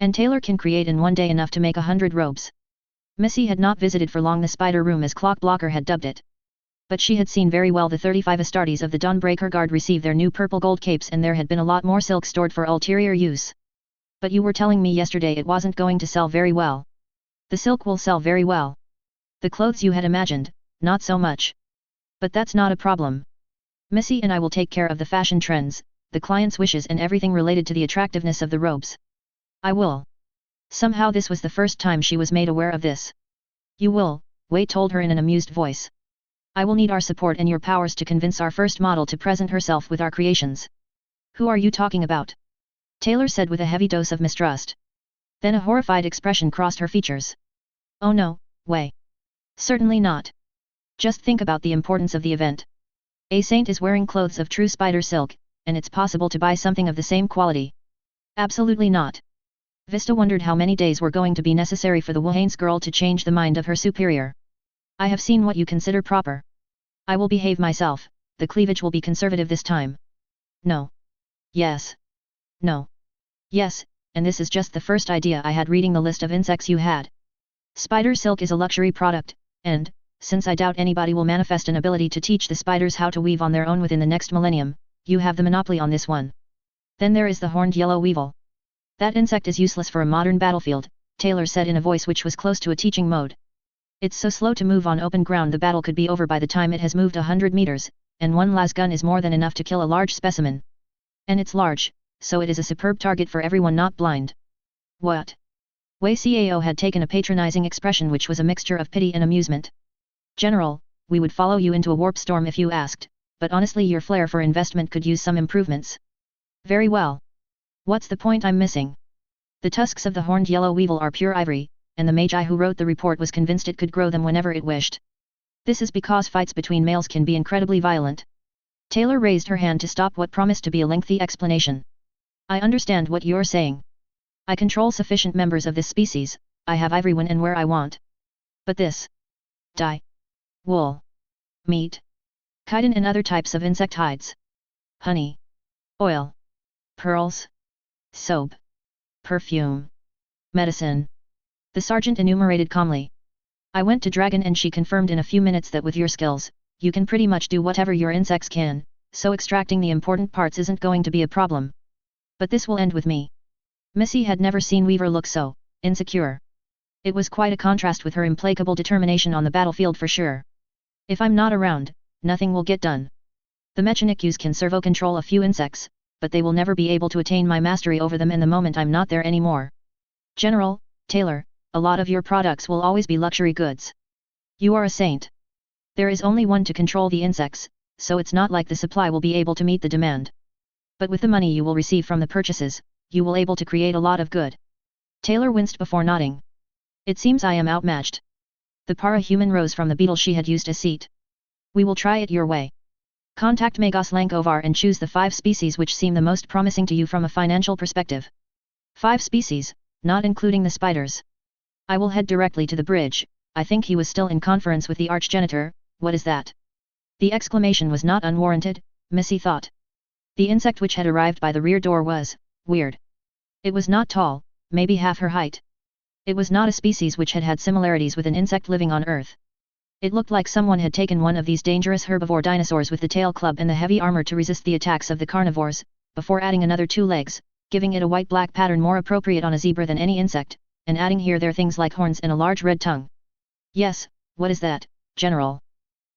And Taylor can create in one day enough to make 100 robes. Missy had not visited for long the spider room as Clockblocker had dubbed it. But she had seen very well the 35 Astartes of the Dawnbreaker Guard receive their new purple gold capes and there had been a lot more silk stored for ulterior use. But you were telling me yesterday it wasn't going to sell very well. The silk will sell very well. The clothes you had imagined, not so much. But that's not a problem. Missy and I will take care of the fashion trends, the client's wishes and everything related to the attractiveness of the robes. I will. Somehow this was the first time she was made aware of this. You will, Wei told her in an amused voice. I will need our support and your powers to convince our first model to present herself with our creations. Who are you talking about? Taylor said with a heavy dose of mistrust. Then a horrified expression crossed her features. Oh no, Wei. Certainly not. Just think about the importance of the event. A saint is wearing clothes of true spider silk, and it's possible to buy something of the same quality. Absolutely not. Vista wondered how many days were going to be necessary for the Wuhane's girl to change the mind of her superior. I have seen what you consider proper. I will behave myself, the cleavage will be conservative this time. No. Yes. No. Yes, and this is just the first idea I had reading the list of insects you had. Spider silk is a luxury product, and, since I doubt anybody will manifest an ability to teach the spiders how to weave on their own within the next millennium, you have the monopoly on this one. Then there is the horned yellow weevil. That insect is useless for a modern battlefield, Taylor said in a voice which was close to a teaching mode. It's so slow to move on open ground the battle could be over by the time it has moved 100 meters, and one lasgun is more than enough to kill a large specimen. And it's large, so it is a superb target for everyone not blind. What? Wei Cao had taken a patronizing expression which was a mixture of pity and amusement. General, we would follow you into a warp storm if you asked, but honestly your flair for investment could use some improvements. Very well. What's the point I'm missing? The tusks of the horned yellow weevil are pure ivory, and the magi who wrote the report was convinced it could grow them whenever it wished. This is because fights between males can be incredibly violent. Taylor raised her hand to stop what promised to be a lengthy explanation. I understand what you're saying. I control sufficient members of this species, I have ivory when and where I want. But this? Dye. Wool. Meat. Chitin and other types of insect hides. Honey. Oil. Pearls. Soap. Perfume. Medicine. The sergeant enumerated calmly. I went to Dragon and she confirmed in a few minutes that with your skills, you can pretty much do whatever your insects can, so extracting the important parts isn't going to be a problem. But this will end with me. Missy had never seen Weaver look so insecure. It was quite a contrast with her implacable determination on the battlefield for sure. If I'm not around, nothing will get done. The Mechanicu's can servo-control a few insects, but they will never be able to attain my mastery over them and the moment I'm not there anymore. General, Taylor, a lot of your products will always be luxury goods. You are a saint. There is only one to control the insects, so it's not like the supply will be able to meet the demand. But with the money you will receive from the purchases, you will able to create a lot of good. Taylor winced before nodding. It seems I am outmatched. The para-human rose from the beetle she had used as seat. We will try it your way. Contact Magos Lankovar and choose the 5 species which seem the most promising to you from a financial perspective. 5 species, not including the spiders. I will head directly to the bridge. I think he was still in conference with the archgenitor. What is that? The exclamation was not unwarranted, Missy thought. The insect which had arrived by the rear door was weird. It was not tall, maybe half her height. It was not a species which had had similarities with an insect living on Earth. It looked like someone had taken one of these dangerous herbivore dinosaurs with the tail club and the heavy armor to resist the attacks of the carnivores, before adding another 2 legs, giving it a white-black pattern more appropriate on a zebra than any insect, and adding here their things like horns and a large red tongue. Yes, what is that, General?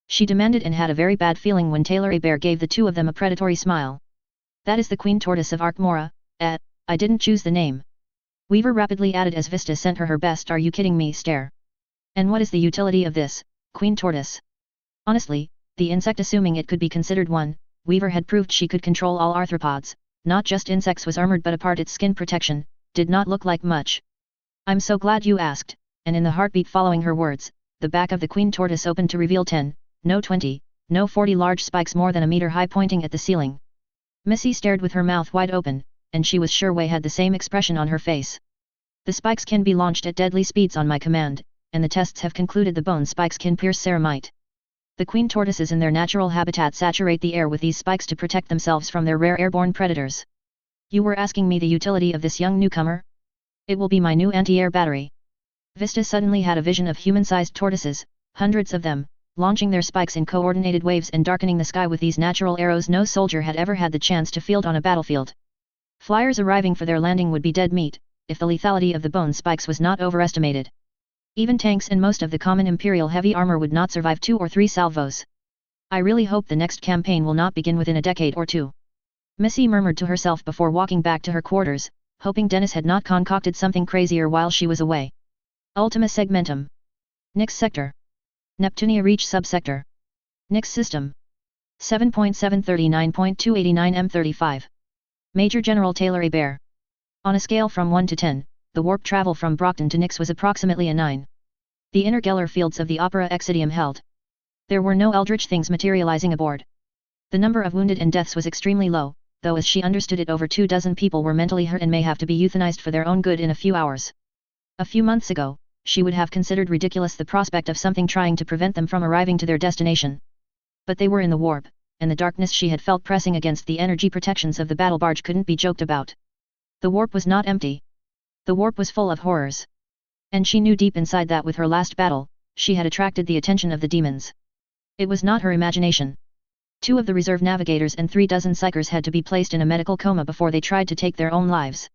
She demanded and had a very bad feeling when Taylor Bear gave the 2 of them a predatory smile. That is the Queen Tortoise of Arkmora. I didn't choose the name. Weaver rapidly added as Vista sent her best "Are you kidding me?" stare. And what is the utility of this, Queen Tortoise? Honestly, the insect, assuming it could be considered one, Weaver had proved she could control all arthropods, not just insects, was armored, but apart its skin protection, did not look like much. I'm so glad you asked, and in the heartbeat following her words, the back of the Queen Tortoise opened to reveal 10, no 20, no 40 large spikes more than a meter high pointing at the ceiling. Missy stared with her mouth wide open, and she was sure Wei had the same expression on her face. The spikes can be launched at deadly speeds on my command, and the tests have concluded the bone spikes can pierce ceramite. The queen tortoises in their natural habitat saturate the air with these spikes to protect themselves from their rare airborne predators. You were asking me the utility of this young newcomer? It will be my new anti-air battery. Vista suddenly had a vision of human-sized tortoises, hundreds of them, launching their spikes in coordinated waves and darkening the sky with these natural arrows no soldier had ever had the chance to field on a battlefield. Flyers arriving for their landing would be dead meat, if the lethality of the bone spikes was not overestimated. Even tanks and most of the common Imperial heavy armor would not survive 2 or 3 salvos. I really hope the next campaign will not begin within a decade or 2. Missy murmured to herself before walking back to her quarters, hoping Dennis had not concocted something crazier while she was away. Ultima Segmentum. Nix Sector. Neptunia Reach Subsector. Nix System. 7.739.289 M35. Major General Taylor A. Bear. On a scale from 1 to 10, the warp travel from Brockton to Nix was approximately a 9. The inner Geller fields of the Opera Exidium held. There were no eldritch things materializing aboard. The number of wounded and deaths was extremely low, though as she understood it over 24 people were mentally hurt and may have to be euthanized for their own good in a few hours. A few months ago, she would have considered ridiculous the prospect of something trying to prevent them from arriving to their destination. But they were in the warp, and the darkness she had felt pressing against the energy protections of the battle barge couldn't be joked about. The warp was not empty. The warp was full of horrors. And she knew deep inside that with her last battle, she had attracted the attention of the demons. It was not her imagination. 2 of the reserve navigators and 3 dozen psychers had to be placed in a medical coma before they tried to take their own lives.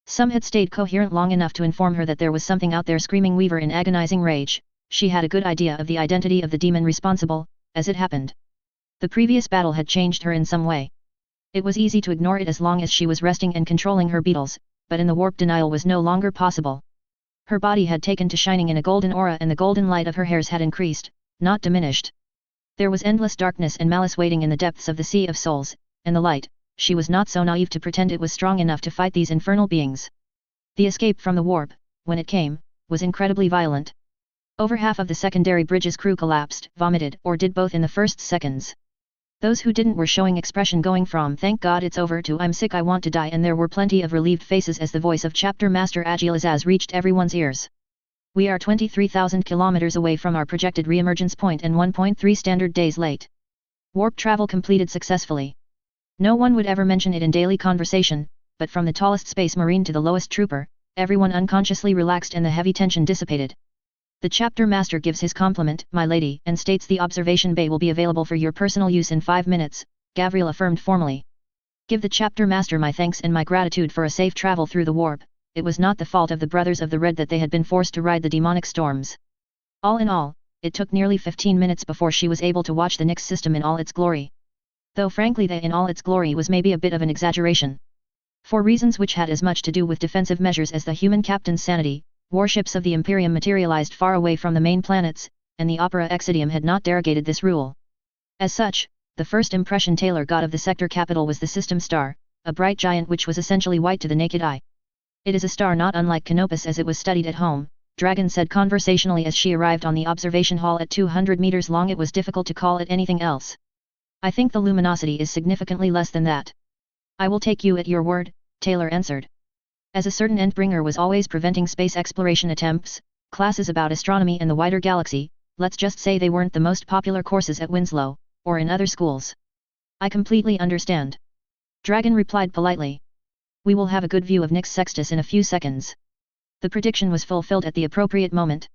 Some had stayed coherent long enough to inform her that there was something out there screaming Weaver in agonizing rage. She had a good idea of the identity of the demon responsible, as it happened. The previous battle had changed her in some way. It was easy to ignore it as long as she was resting and controlling her beetles, but in the warp denial was no longer possible. Her body had taken to shining in a golden aura and the golden light of her hairs had increased, not diminished. There was endless darkness and malice waiting in the depths of the Sea of Souls, and the light, she was not so naive to pretend it was strong enough to fight these infernal beings. The escape from the warp, when it came, was incredibly violent. Over half of the secondary bridge's crew collapsed, vomited, or did both in the first seconds. Those who didn't were showing expression going from "thank God it's over" to "I'm sick, I want to die," and there were plenty of relieved faces as the voice of Chapter Master Agilazaz reached everyone's ears. We are 23,000 kilometers away from our projected re-emergence point and 1.3 standard days late. Warp travel completed successfully. No one would ever mention it in daily conversation, but from the tallest space marine to the lowest trooper, everyone unconsciously relaxed and the heavy tension dissipated. The chapter master gives his compliment, my lady, and states the observation bay will be available for your personal use in 5 minutes, Gavriel affirmed formally. Give the chapter master my thanks and my gratitude for a safe travel through the warp. It was not the fault of the Brothers of the Red that they had been forced to ride the demonic storms. All in all, it took nearly 15 minutes before she was able to watch the Nix system in all its glory. Though frankly the in all its glory was maybe a bit of an exaggeration. For reasons which had as much to do with defensive measures as the human captain's sanity, warships of the Imperium materialized far away from the main planets, and the Opera Exidium had not derogated this rule. As such, the first impression Taylor got of the sector capital was the system star, a bright giant which was essentially white to the naked eye. It is a star not unlike Canopus as it was studied at home, Dragon said conversationally as she arrived on the observation hall at 200 meters long. It was difficult to call it anything else. I think the luminosity is significantly less than that. I will take you at your word, Taylor answered. As a certain endbringer was always preventing space exploration attempts, classes about astronomy and the wider galaxy, let's just say they weren't the most popular courses at Winslow, or in other schools. I completely understand. Dragon replied politely. We will have a good view of Nix Sextus in a few seconds. The prediction was fulfilled at the appropriate moment.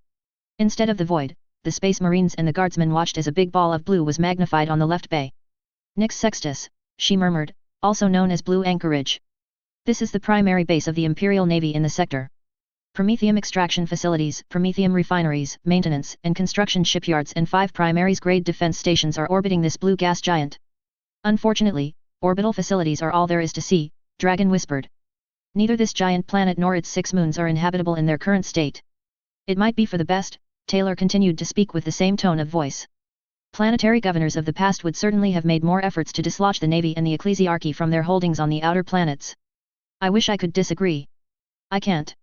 Instead of the void, the Space Marines and the Guardsmen watched as a big ball of blue was magnified on the left bay. Nix Sextus, she murmured, also known as Blue Anchorage. This is the primary base of the Imperial Navy in the sector. Promethium extraction facilities, Promethium refineries, maintenance and construction shipyards and 5 primaries grade defense stations are orbiting this blue gas giant. Unfortunately, orbital facilities are all there is to see, Dragon whispered. Neither this giant planet nor its 6 moons are inhabitable in their current state. It might be for the best, Taylor continued to speak with the same tone of voice. Planetary governors of the past would certainly have made more efforts to dislodge the Navy and the ecclesiarchy from their holdings on the outer planets. I wish I could disagree. I can't.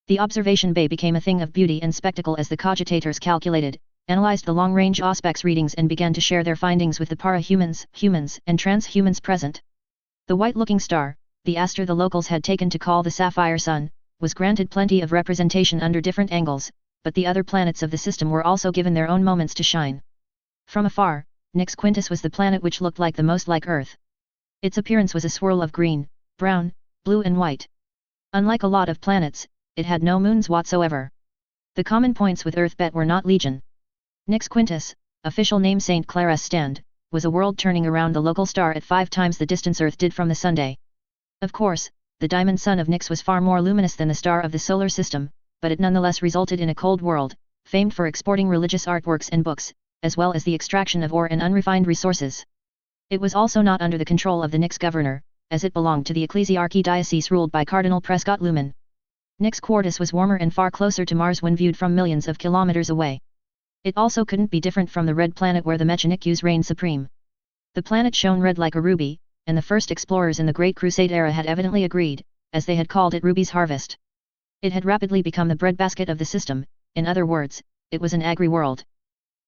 The observation bay became a thing of beauty and spectacle as the cogitators calculated, analyzed the long-range Auspex readings and began to share their findings with the para-humans, humans and transhumans present. The white-looking star, the aster the locals had taken to call the Sapphire Sun, was granted plenty of representation under different angles, but the other planets of the system were also given their own moments to shine. From afar, Nix Quintus was the planet which looked like the most like Earth. Its appearance was a swirl of green, brown, blue and white. Unlike a lot of planets, it had no moons whatsoever. The common points with Earth bet were not legion. Nix Quintus, official name St. Clara's Stand, was a world turning around the local star at 5 times the distance Earth did from the Sunday. Of course, the diamond sun of Nix was far more luminous than the star of the solar system, but it nonetheless resulted in a cold world, famed for exporting religious artworks and books, as well as the extraction of ore and unrefined resources. It was also not under the control of the Nix governor, as it belonged to the ecclesiarchy diocese ruled by Cardinal Prescott Lumen. Nix Quartus was warmer and far closer to Mars when viewed from millions of kilometers away. It also couldn't be different from the red planet where the Mechanicues reigned supreme. The planet shone red like a ruby, and the first explorers in the Great Crusade era had evidently agreed, as they had called it Ruby's Harvest. It had rapidly become the breadbasket of the system, in other words, it was an agri-world.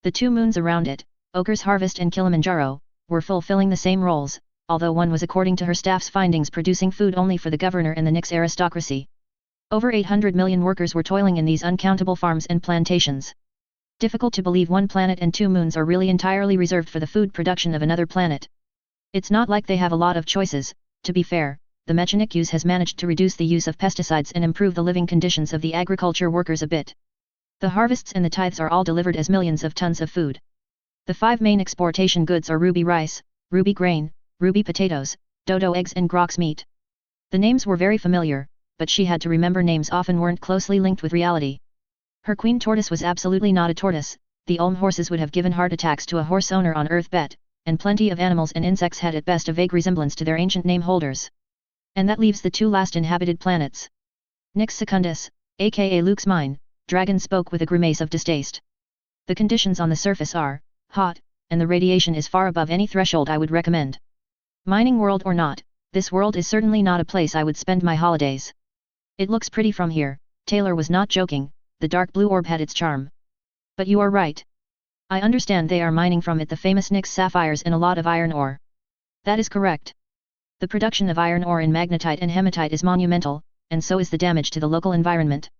The 2 moons around it, Ochre's Harvest and Kilimanjaro, were fulfilling the same roles, although one was according to her staff's findings producing food only for the governor and the Nix aristocracy. Over 800 million workers were toiling in these uncountable farms and plantations. Difficult to believe 1 planet and 2 moons are really entirely reserved for the food production of another planet. It's not like they have a lot of choices. To be fair, the Mechanicues has managed to reduce the use of pesticides and improve the living conditions of the agriculture workers a bit. The harvests and the tithes are all delivered as millions of tons of food. The 5 main exportation goods are ruby rice, ruby grain, ruby potatoes, dodo eggs and grox meat. The names were very familiar, but she had to remember names often weren't closely linked with reality. Her queen tortoise was absolutely not a tortoise. The Ulm horses would have given heart attacks to a horse owner on Earth bet, and plenty of animals and insects had at best a vague resemblance to their ancient name holders. And that leaves the 2 last inhabited planets. Nix Secundus, aka Luke's mine, Dragon spoke with a grimace of distaste. The conditions on the surface are hot, and the radiation is far above any threshold I would recommend. Mining world or not, this world is certainly not a place I would spend my holidays. It looks pretty from here, Taylor was not joking, the dark blue orb had its charm. But you are right. I understand they are mining from it the famous Nix sapphires and a lot of iron ore. That is correct. The production of iron ore in magnetite and hematite is monumental, and so is the damage to the local environment.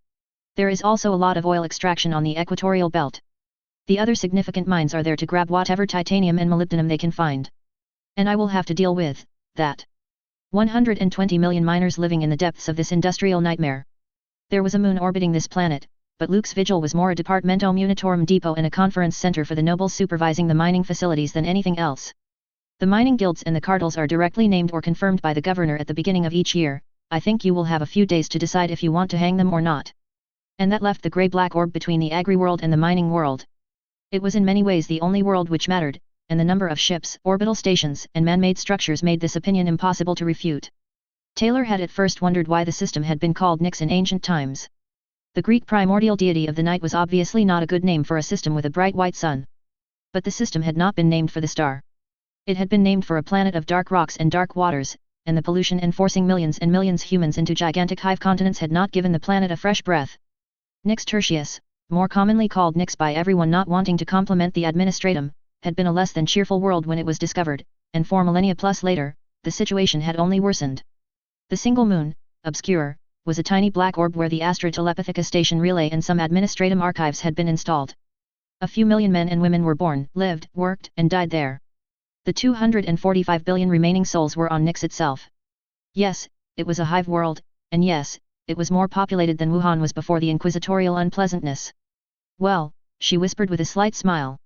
There is also a lot of oil extraction on the equatorial belt. The other significant mines are there to grab whatever titanium and molybdenum they can find. And I will have to deal with that. 120 million miners living in the depths of this industrial nightmare. There was a moon orbiting this planet, but Luke's vigil was more a Departamento Munitorum depot and a conference center for the nobles supervising the mining facilities than anything else. The mining guilds and the cartels are directly named or confirmed by the governor at the beginning of each year. I think you will have a few days to decide if you want to hang them or not. And that left the grey-black orb between the agri-world and the mining world. It was in many ways the only world which mattered, and the number of ships, orbital stations, and man-made structures made this opinion impossible to refute. Taylor had at first wondered why the system had been called Nix in ancient times. The Greek primordial deity of the night was obviously not a good name for a system with a bright white sun. But the system had not been named for the star. It had been named for a planet of dark rocks and dark waters, and the pollution enforcing millions and millions humans into gigantic hive continents had not given the planet a fresh breath. Nix Tertius, more commonly called Nix by everyone not wanting to compliment the administratum, had been a less than cheerful world when it was discovered, and 4 millennia plus later, the situation had only worsened. The single moon, obscure, was a tiny black orb where the Astra Telepathica station relay and some administratum archives had been installed. A few million men and women were born, lived, worked, and died there. The 245 billion remaining souls were on Nix itself. Yes, it was a hive world, and yes, it was more populated than Wuhan was before the inquisitorial unpleasantness. Well, she whispered with a slight smile.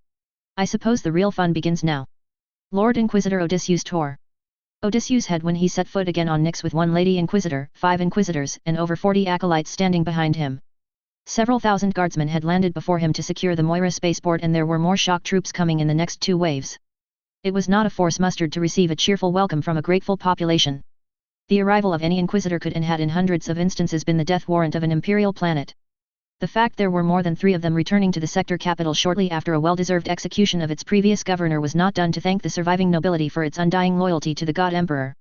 I suppose the real fun begins now. Lord Inquisitor Odysseus Tor. Odysseus had when he set foot again on Nix with 1 Lady Inquisitor, 5 Inquisitors and over 40 acolytes standing behind him. Several thousand guardsmen had landed before him to secure the Moira spaceport and there were more shock troops coming in the next 2 waves. It was not a force mustered to receive a cheerful welcome from a grateful population. The arrival of any Inquisitor could and had in hundreds of instances been the death warrant of an imperial planet. The fact there were more than 3 of them returning to the sector capital shortly after a well-deserved execution of its previous governor was not done to thank the surviving nobility for its undying loyalty to the God Emperor.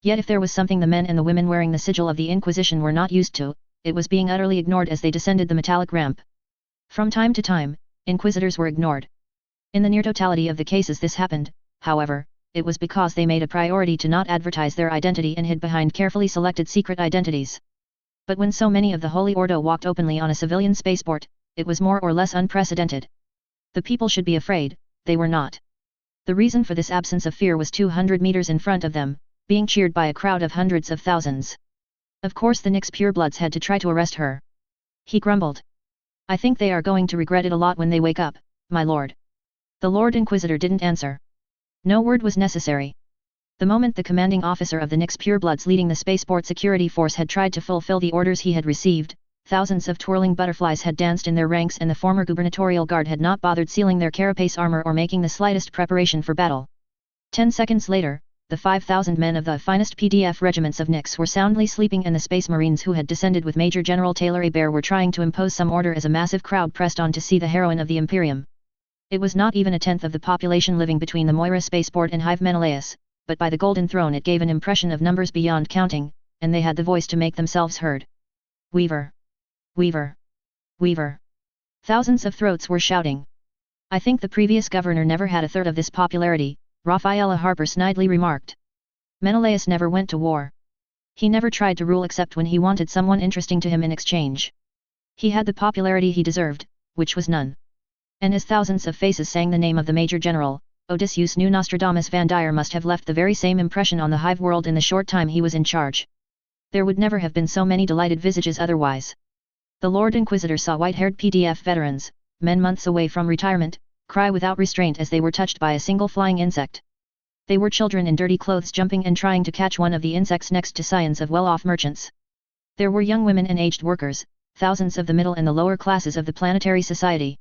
Yet if there was something the men and the women wearing the sigil of the Inquisition were not used to, it was being utterly ignored as they descended the metallic ramp. From time to time, Inquisitors were ignored. In the near totality of the cases this happened, however, it was because they made a priority to not advertise their identity and hid behind carefully selected secret identities. But when so many of the Holy Ordo walked openly on a civilian spaceport, it was more or less unprecedented. The people should be afraid, they were not. The reason for this absence of fear was 200 meters in front of them, being cheered by a crowd of hundreds of thousands. Of course the Nix purebloods had to try to arrest her. He grumbled. I think they are going to regret it a lot when they wake up, my lord. The Lord Inquisitor didn't answer. No word was necessary. The moment the commanding officer of the Nix purebloods leading the spaceport security force had tried to fulfill the orders he had received, thousands of twirling butterflies had danced in their ranks and the former gubernatorial guard had not bothered sealing their carapace armor or making the slightest preparation for battle. 10 seconds later, the 5,000 men of the finest PDF regiments of Nix were soundly sleeping and the Space Marines who had descended with Major General Taylor Hebert were trying to impose some order as a massive crowd pressed on to see the heroine of the Imperium. It was not even a tenth of the population living between the Moira spaceport and Hive Menelaus, but by the Golden Throne it gave an impression of numbers beyond counting, and they had the voice to make themselves heard. Weaver! Weaver! Weaver! Thousands of throats were shouting. I think the previous governor never had a third of this popularity, Rafaela Harper snidely remarked. Menelaus never went to war. He never tried to rule except when he wanted someone interesting to him in exchange. He had the popularity he deserved, which was none. And as thousands of faces sang the name of the Major General, Odysseus knew Nostradamus Van Dyer must have left the very same impression on the hive world in the short time he was in charge. There would never have been so many delighted visages otherwise. The Lord Inquisitor saw white-haired PDF veterans, men months away from retirement, cry without restraint as they were touched by a single flying insect. They were children in dirty clothes jumping and trying to catch one of the insects next to scions of well-off merchants. There were young women and aged workers, thousands of the middle and the lower classes of the planetary society.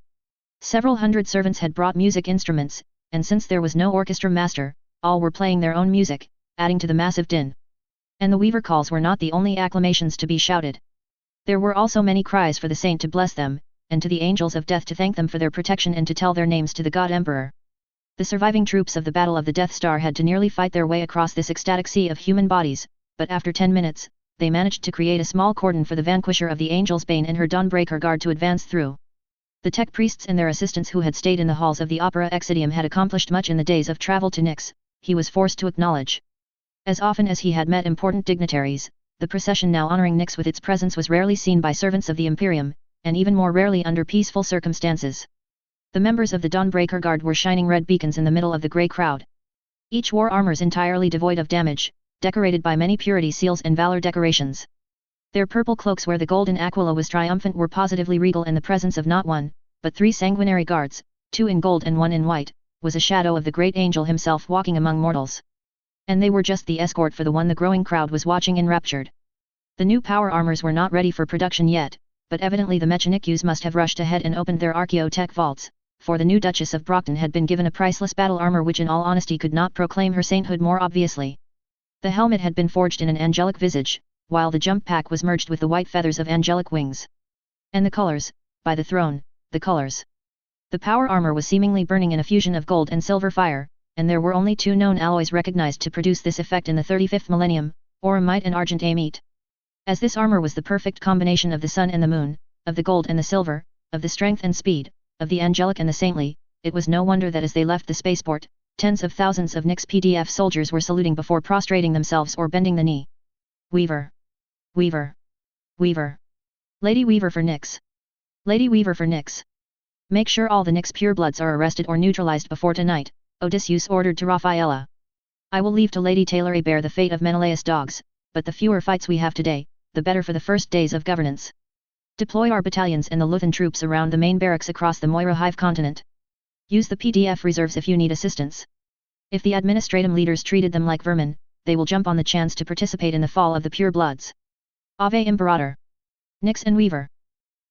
Several hundred servants had brought music instruments, and since there was no orchestra master, all were playing their own music, adding to the massive din. And the Weaver calls were not the only acclamations to be shouted. There were also many cries for the saint to bless them, and to the angels of death to thank them for their protection and to tell their names to the God Emperor. The surviving troops of the Battle of the Death Star had to nearly fight their way across this ecstatic sea of human bodies, but after 10 minutes, they managed to create a small cordon for the vanquisher of the Angel's Bane and her Dawnbreaker guard to advance through. The tech priests and their assistants who had stayed in the halls of the Opera Exidium had accomplished much in the days of travel to Nix, he was forced to acknowledge. As often as he had met important dignitaries, the procession now honoring Nix with its presence was rarely seen by servants of the Imperium, and even more rarely under peaceful circumstances. The members of the Dawnbreaker Guard were shining red beacons in the middle of the grey crowd. Each wore armors entirely devoid of damage, decorated by many purity seals and valor decorations. Their purple cloaks where the golden aquila was triumphant were positively regal in the presence of not one, but 3 sanguinary guards, 2 in gold and 1 in white, was a shadow of the great angel himself walking among mortals. And they were just the escort for the one the growing crowd was watching enraptured. The new power armors were not ready for production yet, but evidently the Mechanikus must have rushed ahead and opened their archaeotech vaults, for the new Duchess of Brockton had been given a priceless battle armor which in all honesty could not proclaim her sainthood more obviously. The helmet had been forged in an angelic visage, while the jump pack was merged with the white feathers of angelic wings. And the colors, by the throne, the colors. The power armor was seemingly burning in a fusion of gold and silver fire, and there were only two known alloys recognized to produce this effect in the 35th millennium, auramite and argent amite. As this armor was the perfect combination of the sun and the moon, of the gold and the silver, of the strength and speed, of the angelic and the saintly, it was no wonder that as they left the spaceport, tens of thousands of Nyx PDF soldiers were saluting before prostrating themselves or bending the knee. Weaver. Weaver. Weaver. Lady Weaver for Nyx. Lady Weaver for Nyx. Make sure all the Nyx purebloods are arrested or neutralized before tonight, Odysseus ordered to Raphaela. I will leave to Lady Taylor a bear the fate of Menelaus' dogs, but the fewer fights we have today, the better for the first days of governance. Deploy our battalions and the Luthen troops around the main barracks across the Moira Hive continent. Use the PDF reserves if you need assistance. If the administratum leaders treated them like vermin, they will jump on the chance to participate in the fall of the purebloods. Ave Imperator. Nyx and Weaver.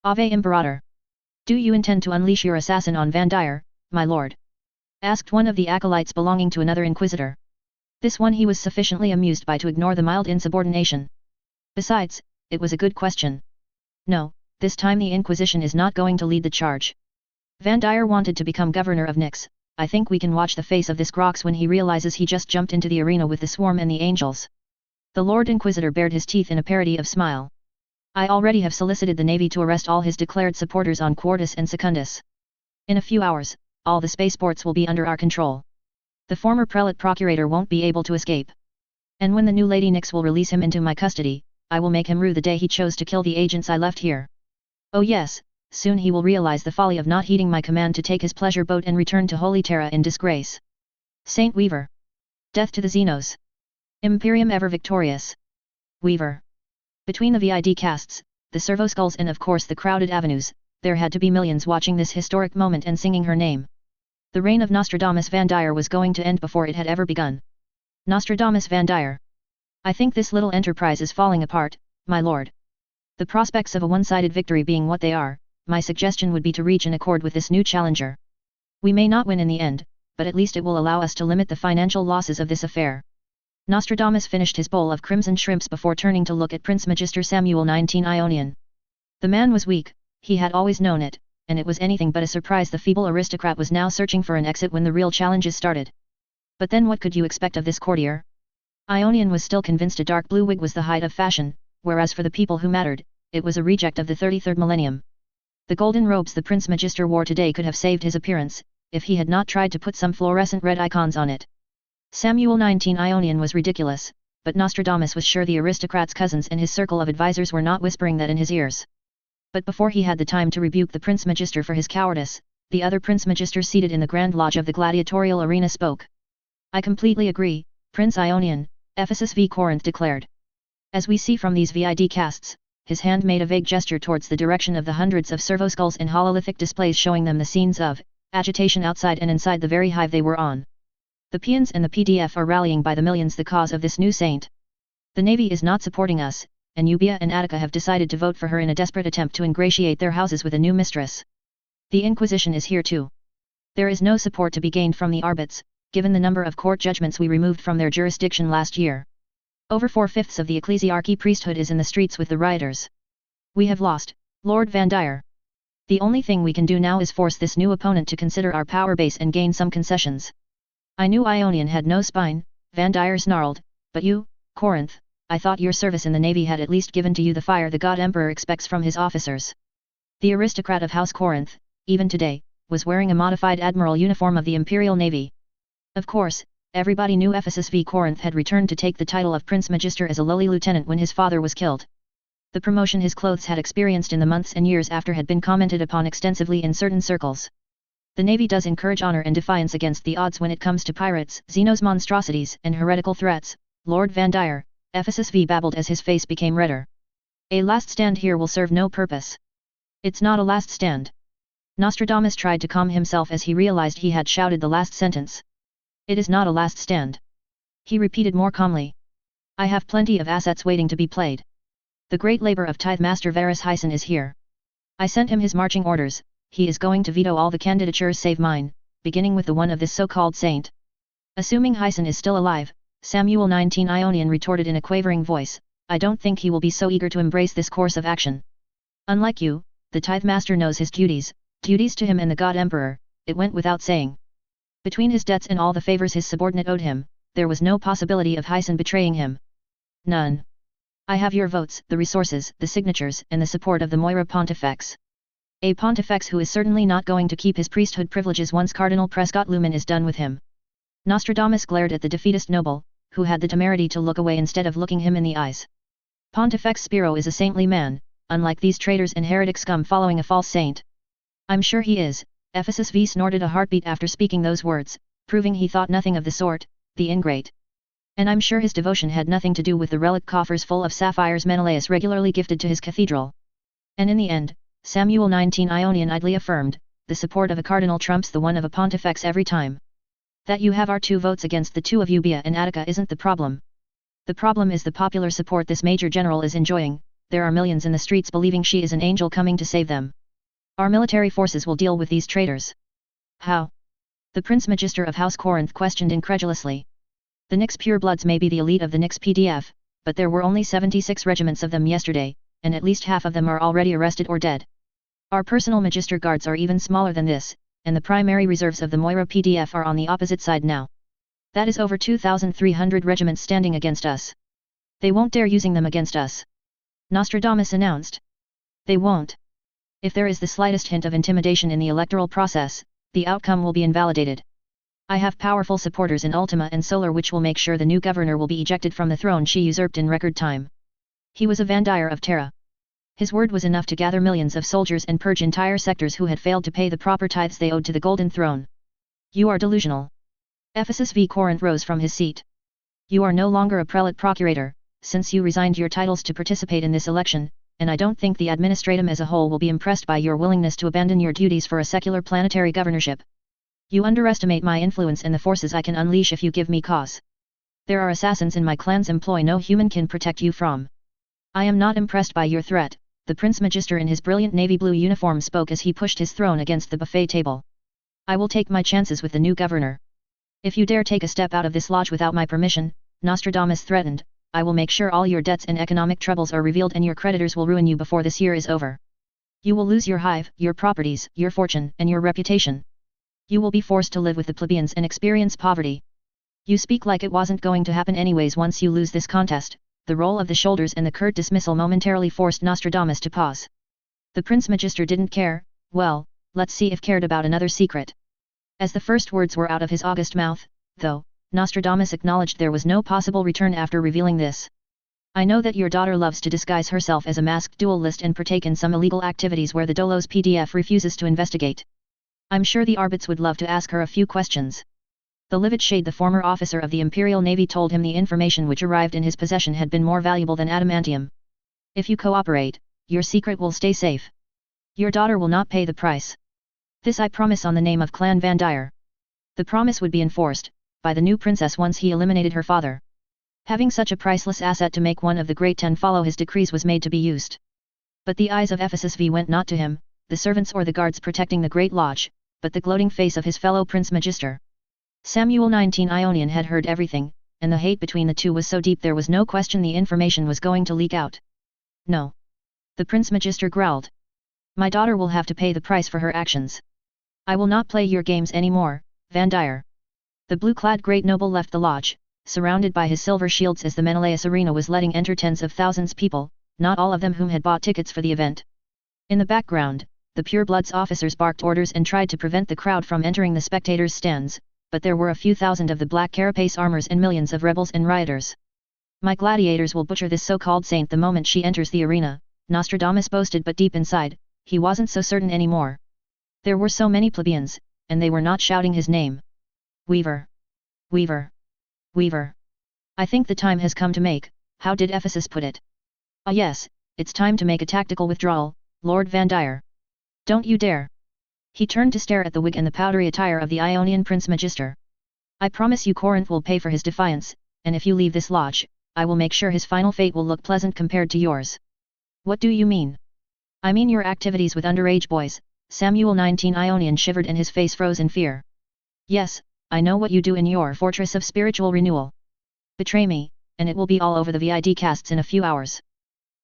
Ave Imperator. Do you intend to unleash your assassin on Van Dyer, my lord? Asked one of the acolytes belonging to another inquisitor. This one he was sufficiently amused by to ignore the mild insubordination. Besides, it was a good question. No, this time the Inquisition is not going to lead the charge. Van Dyer wanted to become governor of Nyx. I think we can watch the face of this Grox when he realizes he just jumped into the arena with the swarm and the angels. The Lord Inquisitor bared his teeth in a parody of smile. I already have solicited the Navy to arrest all his declared supporters on Quartus and Secundus. In a few hours, all the spaceports will be under our control. The former prelate procurator won't be able to escape. And when the new Lady Nyx will release him into my custody, I will make him rue the day he chose to kill the agents I left here. Oh yes, soon he will realize the folly of not heeding my command to take his pleasure boat and return to Holy Terra in disgrace. Saint Weaver. Death to the Xenos. Imperium ever victorious. Weaver. Between the VID casts, the servoskulls and of course the crowded avenues, there had to be millions watching this historic moment and singing her name. The reign of Nostradamus Van Dyer was going to end before it had ever begun. Nostradamus Van Dyer. I think this little enterprise is falling apart, my lord. The prospects of a one-sided victory being what they are, my suggestion would be to reach an accord with this new challenger. We may not win in the end, but at least it will allow us to limit the financial losses of this affair. Nostradamus finished his bowl of crimson shrimps before turning to look at Prince Magister Samuel 19 Ionian. The man was weak, he had always known it, and it was anything but a surprise the feeble aristocrat was now searching for an exit when the real challenges started. But then what could you expect of this courtier? Ionian was still convinced a dark blue wig was the height of fashion, whereas for the people who mattered, it was a reject of the 33rd millennium. The golden robes the Prince Magister wore today could have saved his appearance, if he had not tried to put some fluorescent red icons on it. Samuel 19 Ionian was ridiculous, but Nostradamus was sure the aristocrat's cousins and his circle of advisors were not whispering that in his ears. But before he had the time to rebuke the Prince Magister for his cowardice, the other Prince Magister seated in the Grand Lodge of the gladiatorial arena spoke. I completely agree, Prince Ionian, Ephesus v Corinth declared. As we see from these VID casts, his hand made a vague gesture towards the direction of the hundreds of servoskulls and hololithic displays showing them the scenes of agitation outside and inside the very hive they were on. The peons and the PDF are rallying by the millions the cause of this new saint. The Navy is not supporting us, and Eubea and Attica have decided to vote for her in a desperate attempt to ingratiate their houses with a new mistress. The Inquisition is here too. There is no support to be gained from the Arbits, given the number of court judgments we removed from their jurisdiction last year. Over 4/5 of the ecclesiarchy priesthood is in the streets with the rioters. We have lost, Lord Van Dyer. The only thing we can do now is force this new opponent to consider our power base and gain some concessions. I knew Ionian had no spine, Van Dyer snarled, but you, Corinth, I thought your service in the Navy had at least given to you the fire the God Emperor expects from his officers. The aristocrat of House Corinth, even today, was wearing a modified admiral uniform of the Imperial Navy. Of course, everybody knew Ephesus v Corinth had returned to take the title of Prince Magister as a lowly lieutenant when his father was killed. The promotion his clothes had experienced in the months and years after had been commented upon extensively in certain circles. The Navy does encourage honor and defiance against the odds when it comes to pirates, Xenos monstrosities and heretical threats, Lord Van Dyer, Ephesus v babbled as his face became redder. A last stand here will serve no purpose. It's not a last stand. Nostradamus tried to calm himself as he realized he had shouted the last sentence. It is not a last stand. He repeated more calmly. I have plenty of assets waiting to be played. The great labor of Tithe Master Varus Hyson is here. I sent him his marching orders. He is going to veto all the candidatures save mine, beginning with the one of this so-called saint. Assuming Hyson is still alive, Samuel 19 Ionian retorted in a quavering voice, I don't think he will be so eager to embrace this course of action. Unlike you, the tithe master knows his duties to him and the God Emperor, it went without saying. Between his debts and all the favors his subordinate owed him, there was no possibility of Hyson betraying him. None. I have your votes, the resources, the signatures, and the support of the Moira Pontifex. A Pontifex who is certainly not going to keep his priesthood privileges once Cardinal Prescott Lumen is done with him. Nostradamus glared at the defeatist noble, who had the temerity to look away instead of looking him in the eyes. Pontifex Spiro is a saintly man, unlike these traitors and heretic scum following a false saint. I'm sure he is. Ephesus V snorted a heartbeat after speaking those words, proving he thought nothing of the sort, the ingrate. And I'm sure his devotion had nothing to do with the relic coffers full of sapphires Menelaus regularly gifted to his cathedral. And in the end, Samuel 19 Ionian idly affirmed, the support of a cardinal trumps the one of a pontifex every time. That you have our 2 votes against the 2 of Euboea and Attica isn't the problem. The problem is the popular support this major general is enjoying. There are millions in the streets believing she is an angel coming to save them. Our military forces will deal with these traitors. How? The Prince Magister of House Corinth questioned incredulously. The Nyx purebloods may be the elite of the Nyx PDF, but there were only 76 regiments of them yesterday, and at least half of them are already arrested or dead. Our personal Magister guards are even smaller than this, and the primary reserves of the Moira PDF are on the opposite side now. That is over 2,300 regiments standing against us. They won't dare using them against us. Nostradamus announced. They won't. If there is the slightest hint of intimidation in the electoral process, the outcome will be invalidated. I have powerful supporters in Ultima and Solar which will make sure the new governor will be ejected from the throne she usurped in record time. He was a Vandyre of Terra. His word was enough to gather millions of soldiers and purge entire sectors who had failed to pay the proper tithes they owed to the Golden Throne. You are delusional. Ephesus V. Corinth rose from his seat. You are no longer a prelate procurator, since you resigned your titles to participate in this election, and I don't think the administratum as a whole will be impressed by your willingness to abandon your duties for a secular planetary governorship. You underestimate my influence and the forces I can unleash if you give me cause. There are assassins in my clan's employ no human can protect you from. I am not impressed by your threat, the Prince Magister in his brilliant navy blue uniform spoke as he pushed his throne against the buffet table. I will take my chances with the new governor. If you dare take a step out of this lodge without my permission, Nostradamus threatened, I will make sure all your debts and economic troubles are revealed and your creditors will ruin you before this year is over. You will lose your hive, your properties, your fortune, and your reputation. You will be forced to live with the plebeians and experience poverty. You speak like it wasn't going to happen anyways once you lose this contest. The roll of the shoulders and the curt dismissal momentarily forced Nostradamus to pause. The Prince Magister didn't care, well, let's see if cared about another secret. As the first words were out of his august mouth, though, Nostradamus acknowledged there was no possible return after revealing this. I know that your daughter loves to disguise herself as a masked duelist and partake in some illegal activities where the Dolos PDF refuses to investigate. I'm sure the Arbits would love to ask her a few questions. The livid shade the former officer of the Imperial Navy told him the information which arrived in his possession had been more valuable than adamantium. If you cooperate, your secret will stay safe. Your daughter will not pay the price. This I promise on the name of Clan Vandyre. The promise would be enforced by the new princess once he eliminated her father. Having such a priceless asset to make one of the Great Ten follow his decrees was made to be used. But the eyes of Ephesus V went not to him, the servants or the guards protecting the Great Lodge, but the gloating face of his fellow Prince Magister. Samuel 19 Ionian had heard everything, and the hate between the two was so deep there was no question the information was going to leak out. No. The Prince Magister growled. My daughter will have to pay the price for her actions. I will not play your games anymore, Vandyre. The blue-clad great noble left the lodge, surrounded by his silver shields as the Menelaus arena was letting enter tens of thousands people, not all of them whom had bought tickets for the event. In the background, the purebloods officers barked orders and tried to prevent the crowd from entering the spectators' stands, but there were a few thousand of the black carapace armors and millions of rebels and rioters. My gladiators will butcher this so-called saint the moment she enters the arena, Nostradamus boasted, but deep inside, he wasn't so certain anymore. There were so many plebeians, and they were not shouting his name. Weaver! Weaver! Weaver! I think the time has come to make, how did Ephesus put it? Ah yes, it's time to make a tactical withdrawal, Lord Vandyre. Don't you dare! He turned to stare at the wig and the powdery attire of the Ionian Prince Magister. I promise you Corinth will pay for his defiance, and if you leave this lodge, I will make sure his final fate will look pleasant compared to yours. What do you mean? I mean your activities with underage boys. Samuel 19 Ionian shivered and his face froze in fear. Yes, I know what you do in your fortress of spiritual renewal. Betray me, and it will be all over the VID casts in a few hours.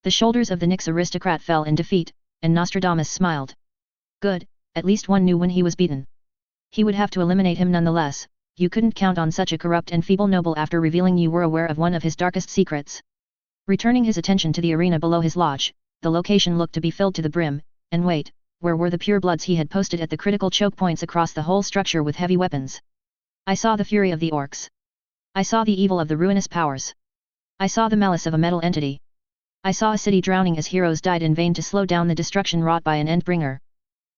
The shoulders of the Nyx aristocrat fell in defeat, and Nostradamus smiled. Good, at least one knew when he was beaten. He would have to eliminate him nonetheless. You couldn't count on such a corrupt and feeble noble after revealing you were aware of one of his darkest secrets. Returning his attention to the arena below his lodge, the location looked to be filled to the brim, and wait, where were the purebloods he had posted at the critical choke points across the whole structure with heavy weapons? I saw the fury of the orcs. I saw the evil of the ruinous powers. I saw the malice of a metal entity. I saw a city drowning as heroes died in vain to slow down the destruction wrought by an Endbringer.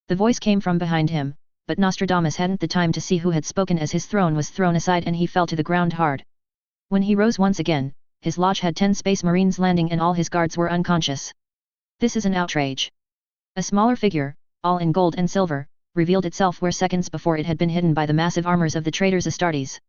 The voice came from behind him, but Nostradamus hadn't the time to see who had spoken as his throne was thrown aside and he fell to the ground hard. When he rose once again, his lodge had 10 Space Marines landing and all his guards were unconscious. This is an outrage. A smaller figure, all in gold and silver, revealed itself where seconds before it had been hidden by the massive armors of the traitors Astartes.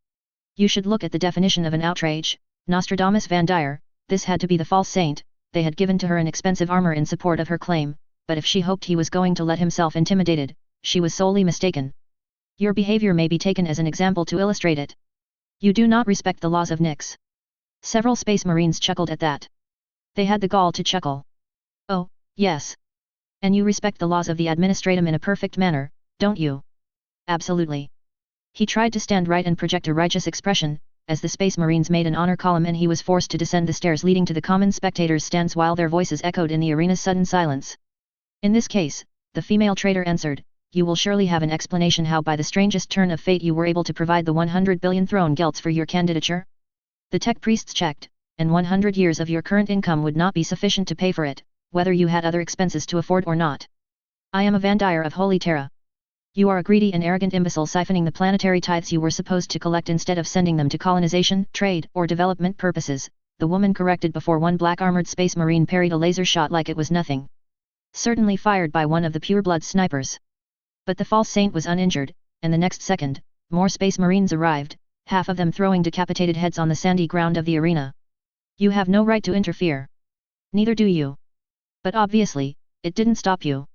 You should look at the definition of an outrage, Nostradamus Van Dyer. This had to be the false saint. They had given to her an expensive armor in support of her claim, but if she hoped he was going to let himself intimidated, she was sorely mistaken. Your behavior may be taken as an example to illustrate it. You do not respect the laws of Nyx. Several Space Marines chuckled at that. They had the gall to chuckle. Oh, yes. And you respect the laws of the administratum in a perfect manner, don't you? Absolutely. He tried to stand right and project a righteous expression, as the Space Marines made an honor column and he was forced to descend the stairs leading to the common spectators' stands while their voices echoed in the arena's sudden silence. In this case, the female traitor answered, you will surely have an explanation how by the strangest turn of fate you were able to provide the 100 billion throne gelts for your candidature? The tech priests checked, and 100 years of your current income would not be sufficient to pay for it, whether you had other expenses to afford or not. I am a Van Dyer of Holy Terra. You are a greedy and arrogant imbecile siphoning the planetary tithes you were supposed to collect instead of sending them to colonization, trade, or development purposes, the woman corrected before one black armored Space Marine parried a laser shot like it was nothing. Certainly fired by one of the pureblood snipers. But the false saint was uninjured, and the next second, more Space Marines arrived, half of them throwing decapitated heads on the sandy ground of the arena. You have no right to interfere. Neither do you. But obviously, it didn't stop you.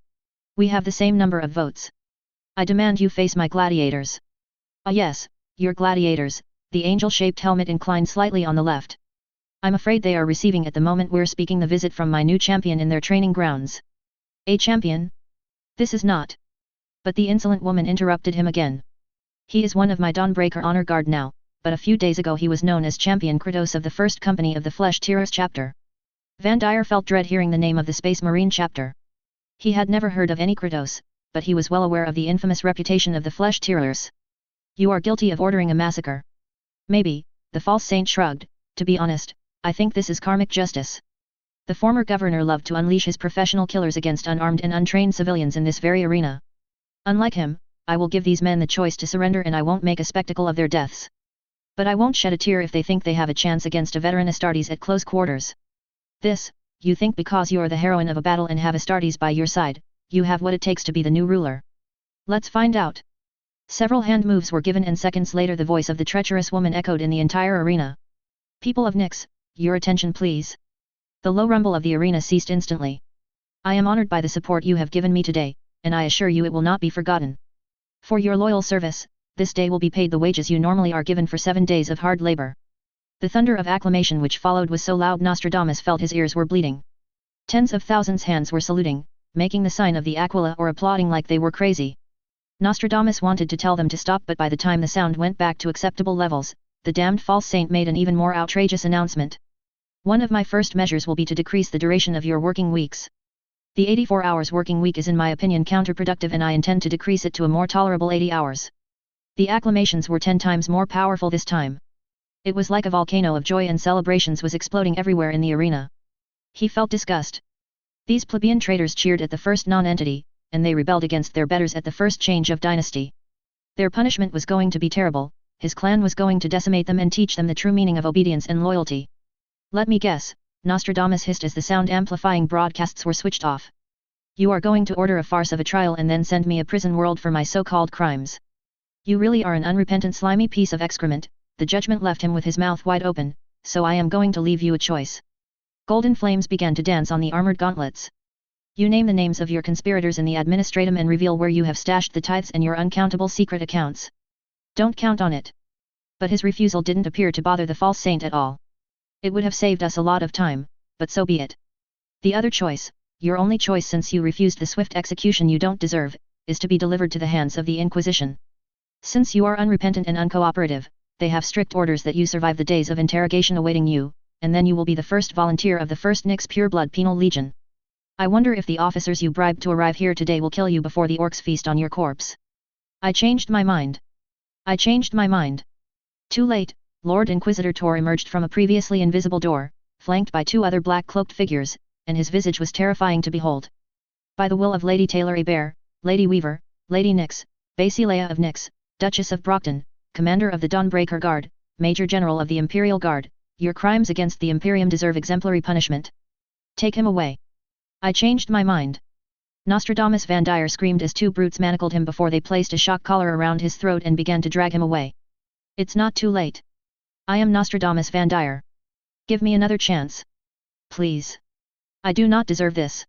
We have the same number of votes. I demand you face my gladiators. Ah yes, your gladiators, the angel-shaped helmet inclined slightly on the left. I'm afraid they are receiving at the moment we're speaking the visit from my new champion in their training grounds. A champion? This is not. But the insolent woman interrupted him again. He is one of my Dawnbreaker honor guard now, but a few days ago he was known as Champion Kratos of the First Company of the Flesh Tearers chapter. Van Dyer felt dread hearing the name of the Space Marine chapter. He had never heard of any Kratos, but he was well aware of the infamous reputation of the Flesh Tearers. You are guilty of ordering a massacre. Maybe, the false saint shrugged, to be honest, I think this is karmic justice. The former governor loved to unleash his professional killers against unarmed and untrained civilians in this very arena. Unlike him, I will give these men the choice to surrender and I won't make a spectacle of their deaths. But I won't shed a tear if they think they have a chance against a veteran Astartes at close quarters. This, you think because you are the heroine of a battle and have Astartes by your side, you have what it takes to be the new ruler. Let's find out. Several hand moves were given and seconds later the voice of the treacherous woman echoed in the entire arena. People of Nyx, your attention please. The low rumble of the arena ceased instantly. I am honored by the support you have given me today, and I assure you it will not be forgotten. For your loyal service, this day will be paid the wages you normally are given for 7 days of hard labor. The thunder of acclamation which followed was so loud Nostradamus felt his ears were bleeding. Tens of thousands hands were saluting, making the sign of the Aquila or applauding like they were crazy. Nostradamus wanted to tell them to stop, but by the time the sound went back to acceptable levels, the damned false saint made an even more outrageous announcement. One of my first measures will be to decrease the duration of your working weeks. The 84 hours working week is in my opinion counterproductive and I intend to decrease it to a more tolerable 80 hours. The acclamations were 10 times more powerful this time. It was like a volcano of joy and celebrations was exploding everywhere in the arena. He felt disgust. These plebeian traitors cheered at the first non-entity, and they rebelled against their betters at the first change of dynasty. Their punishment was going to be terrible, his clan was going to decimate them and teach them the true meaning of obedience and loyalty. Let me guess, Nostradamus hissed as the sound-amplifying broadcasts were switched off. You are going to order a farce of a trial and then send me a prison world for my so-called crimes. You really are an unrepentant slimy piece of excrement. The judgment left him with his mouth wide open, so I am going to leave you a choice. Golden flames began to dance on the armored gauntlets. You name the names of your conspirators in the administratum and reveal where you have stashed the tithes and your uncountable secret accounts. Don't count on it. But his refusal didn't appear to bother the false saint at all. It would have saved us a lot of time, but so be it. The other choice, Your only choice, since you refused the swift execution you don't deserve, is to be delivered to the hands of the Inquisition. Since you are unrepentant and uncooperative, they have strict orders that you survive the days of interrogation awaiting you, and then you will be the first volunteer of the 1st Nyx Pureblood Penal Legion. I wonder if the officers you bribed to arrive here today will kill you before the orcs feast on your corpse. I changed my mind. I changed my mind. Too late, Lord Inquisitor Tor emerged from a previously invisible door, flanked by 2 other black-cloaked figures, and his visage was terrifying to behold. By the will of Lady Taylor Hebert, Lady Weaver, Lady Nyx, Basilea of Nyx, Duchess of Brockton, Commander of the Dawnbreaker Guard, Major General of the Imperial Guard, your crimes against the Imperium deserve exemplary punishment. Take him away. I changed my mind. Nostradamus Van Dyer screamed as 2 brutes manacled him before they placed a shock collar around his throat and began to drag him away. It's not too late. I am Nostradamus Van Dyer. Give me another chance. Please. I do not deserve this.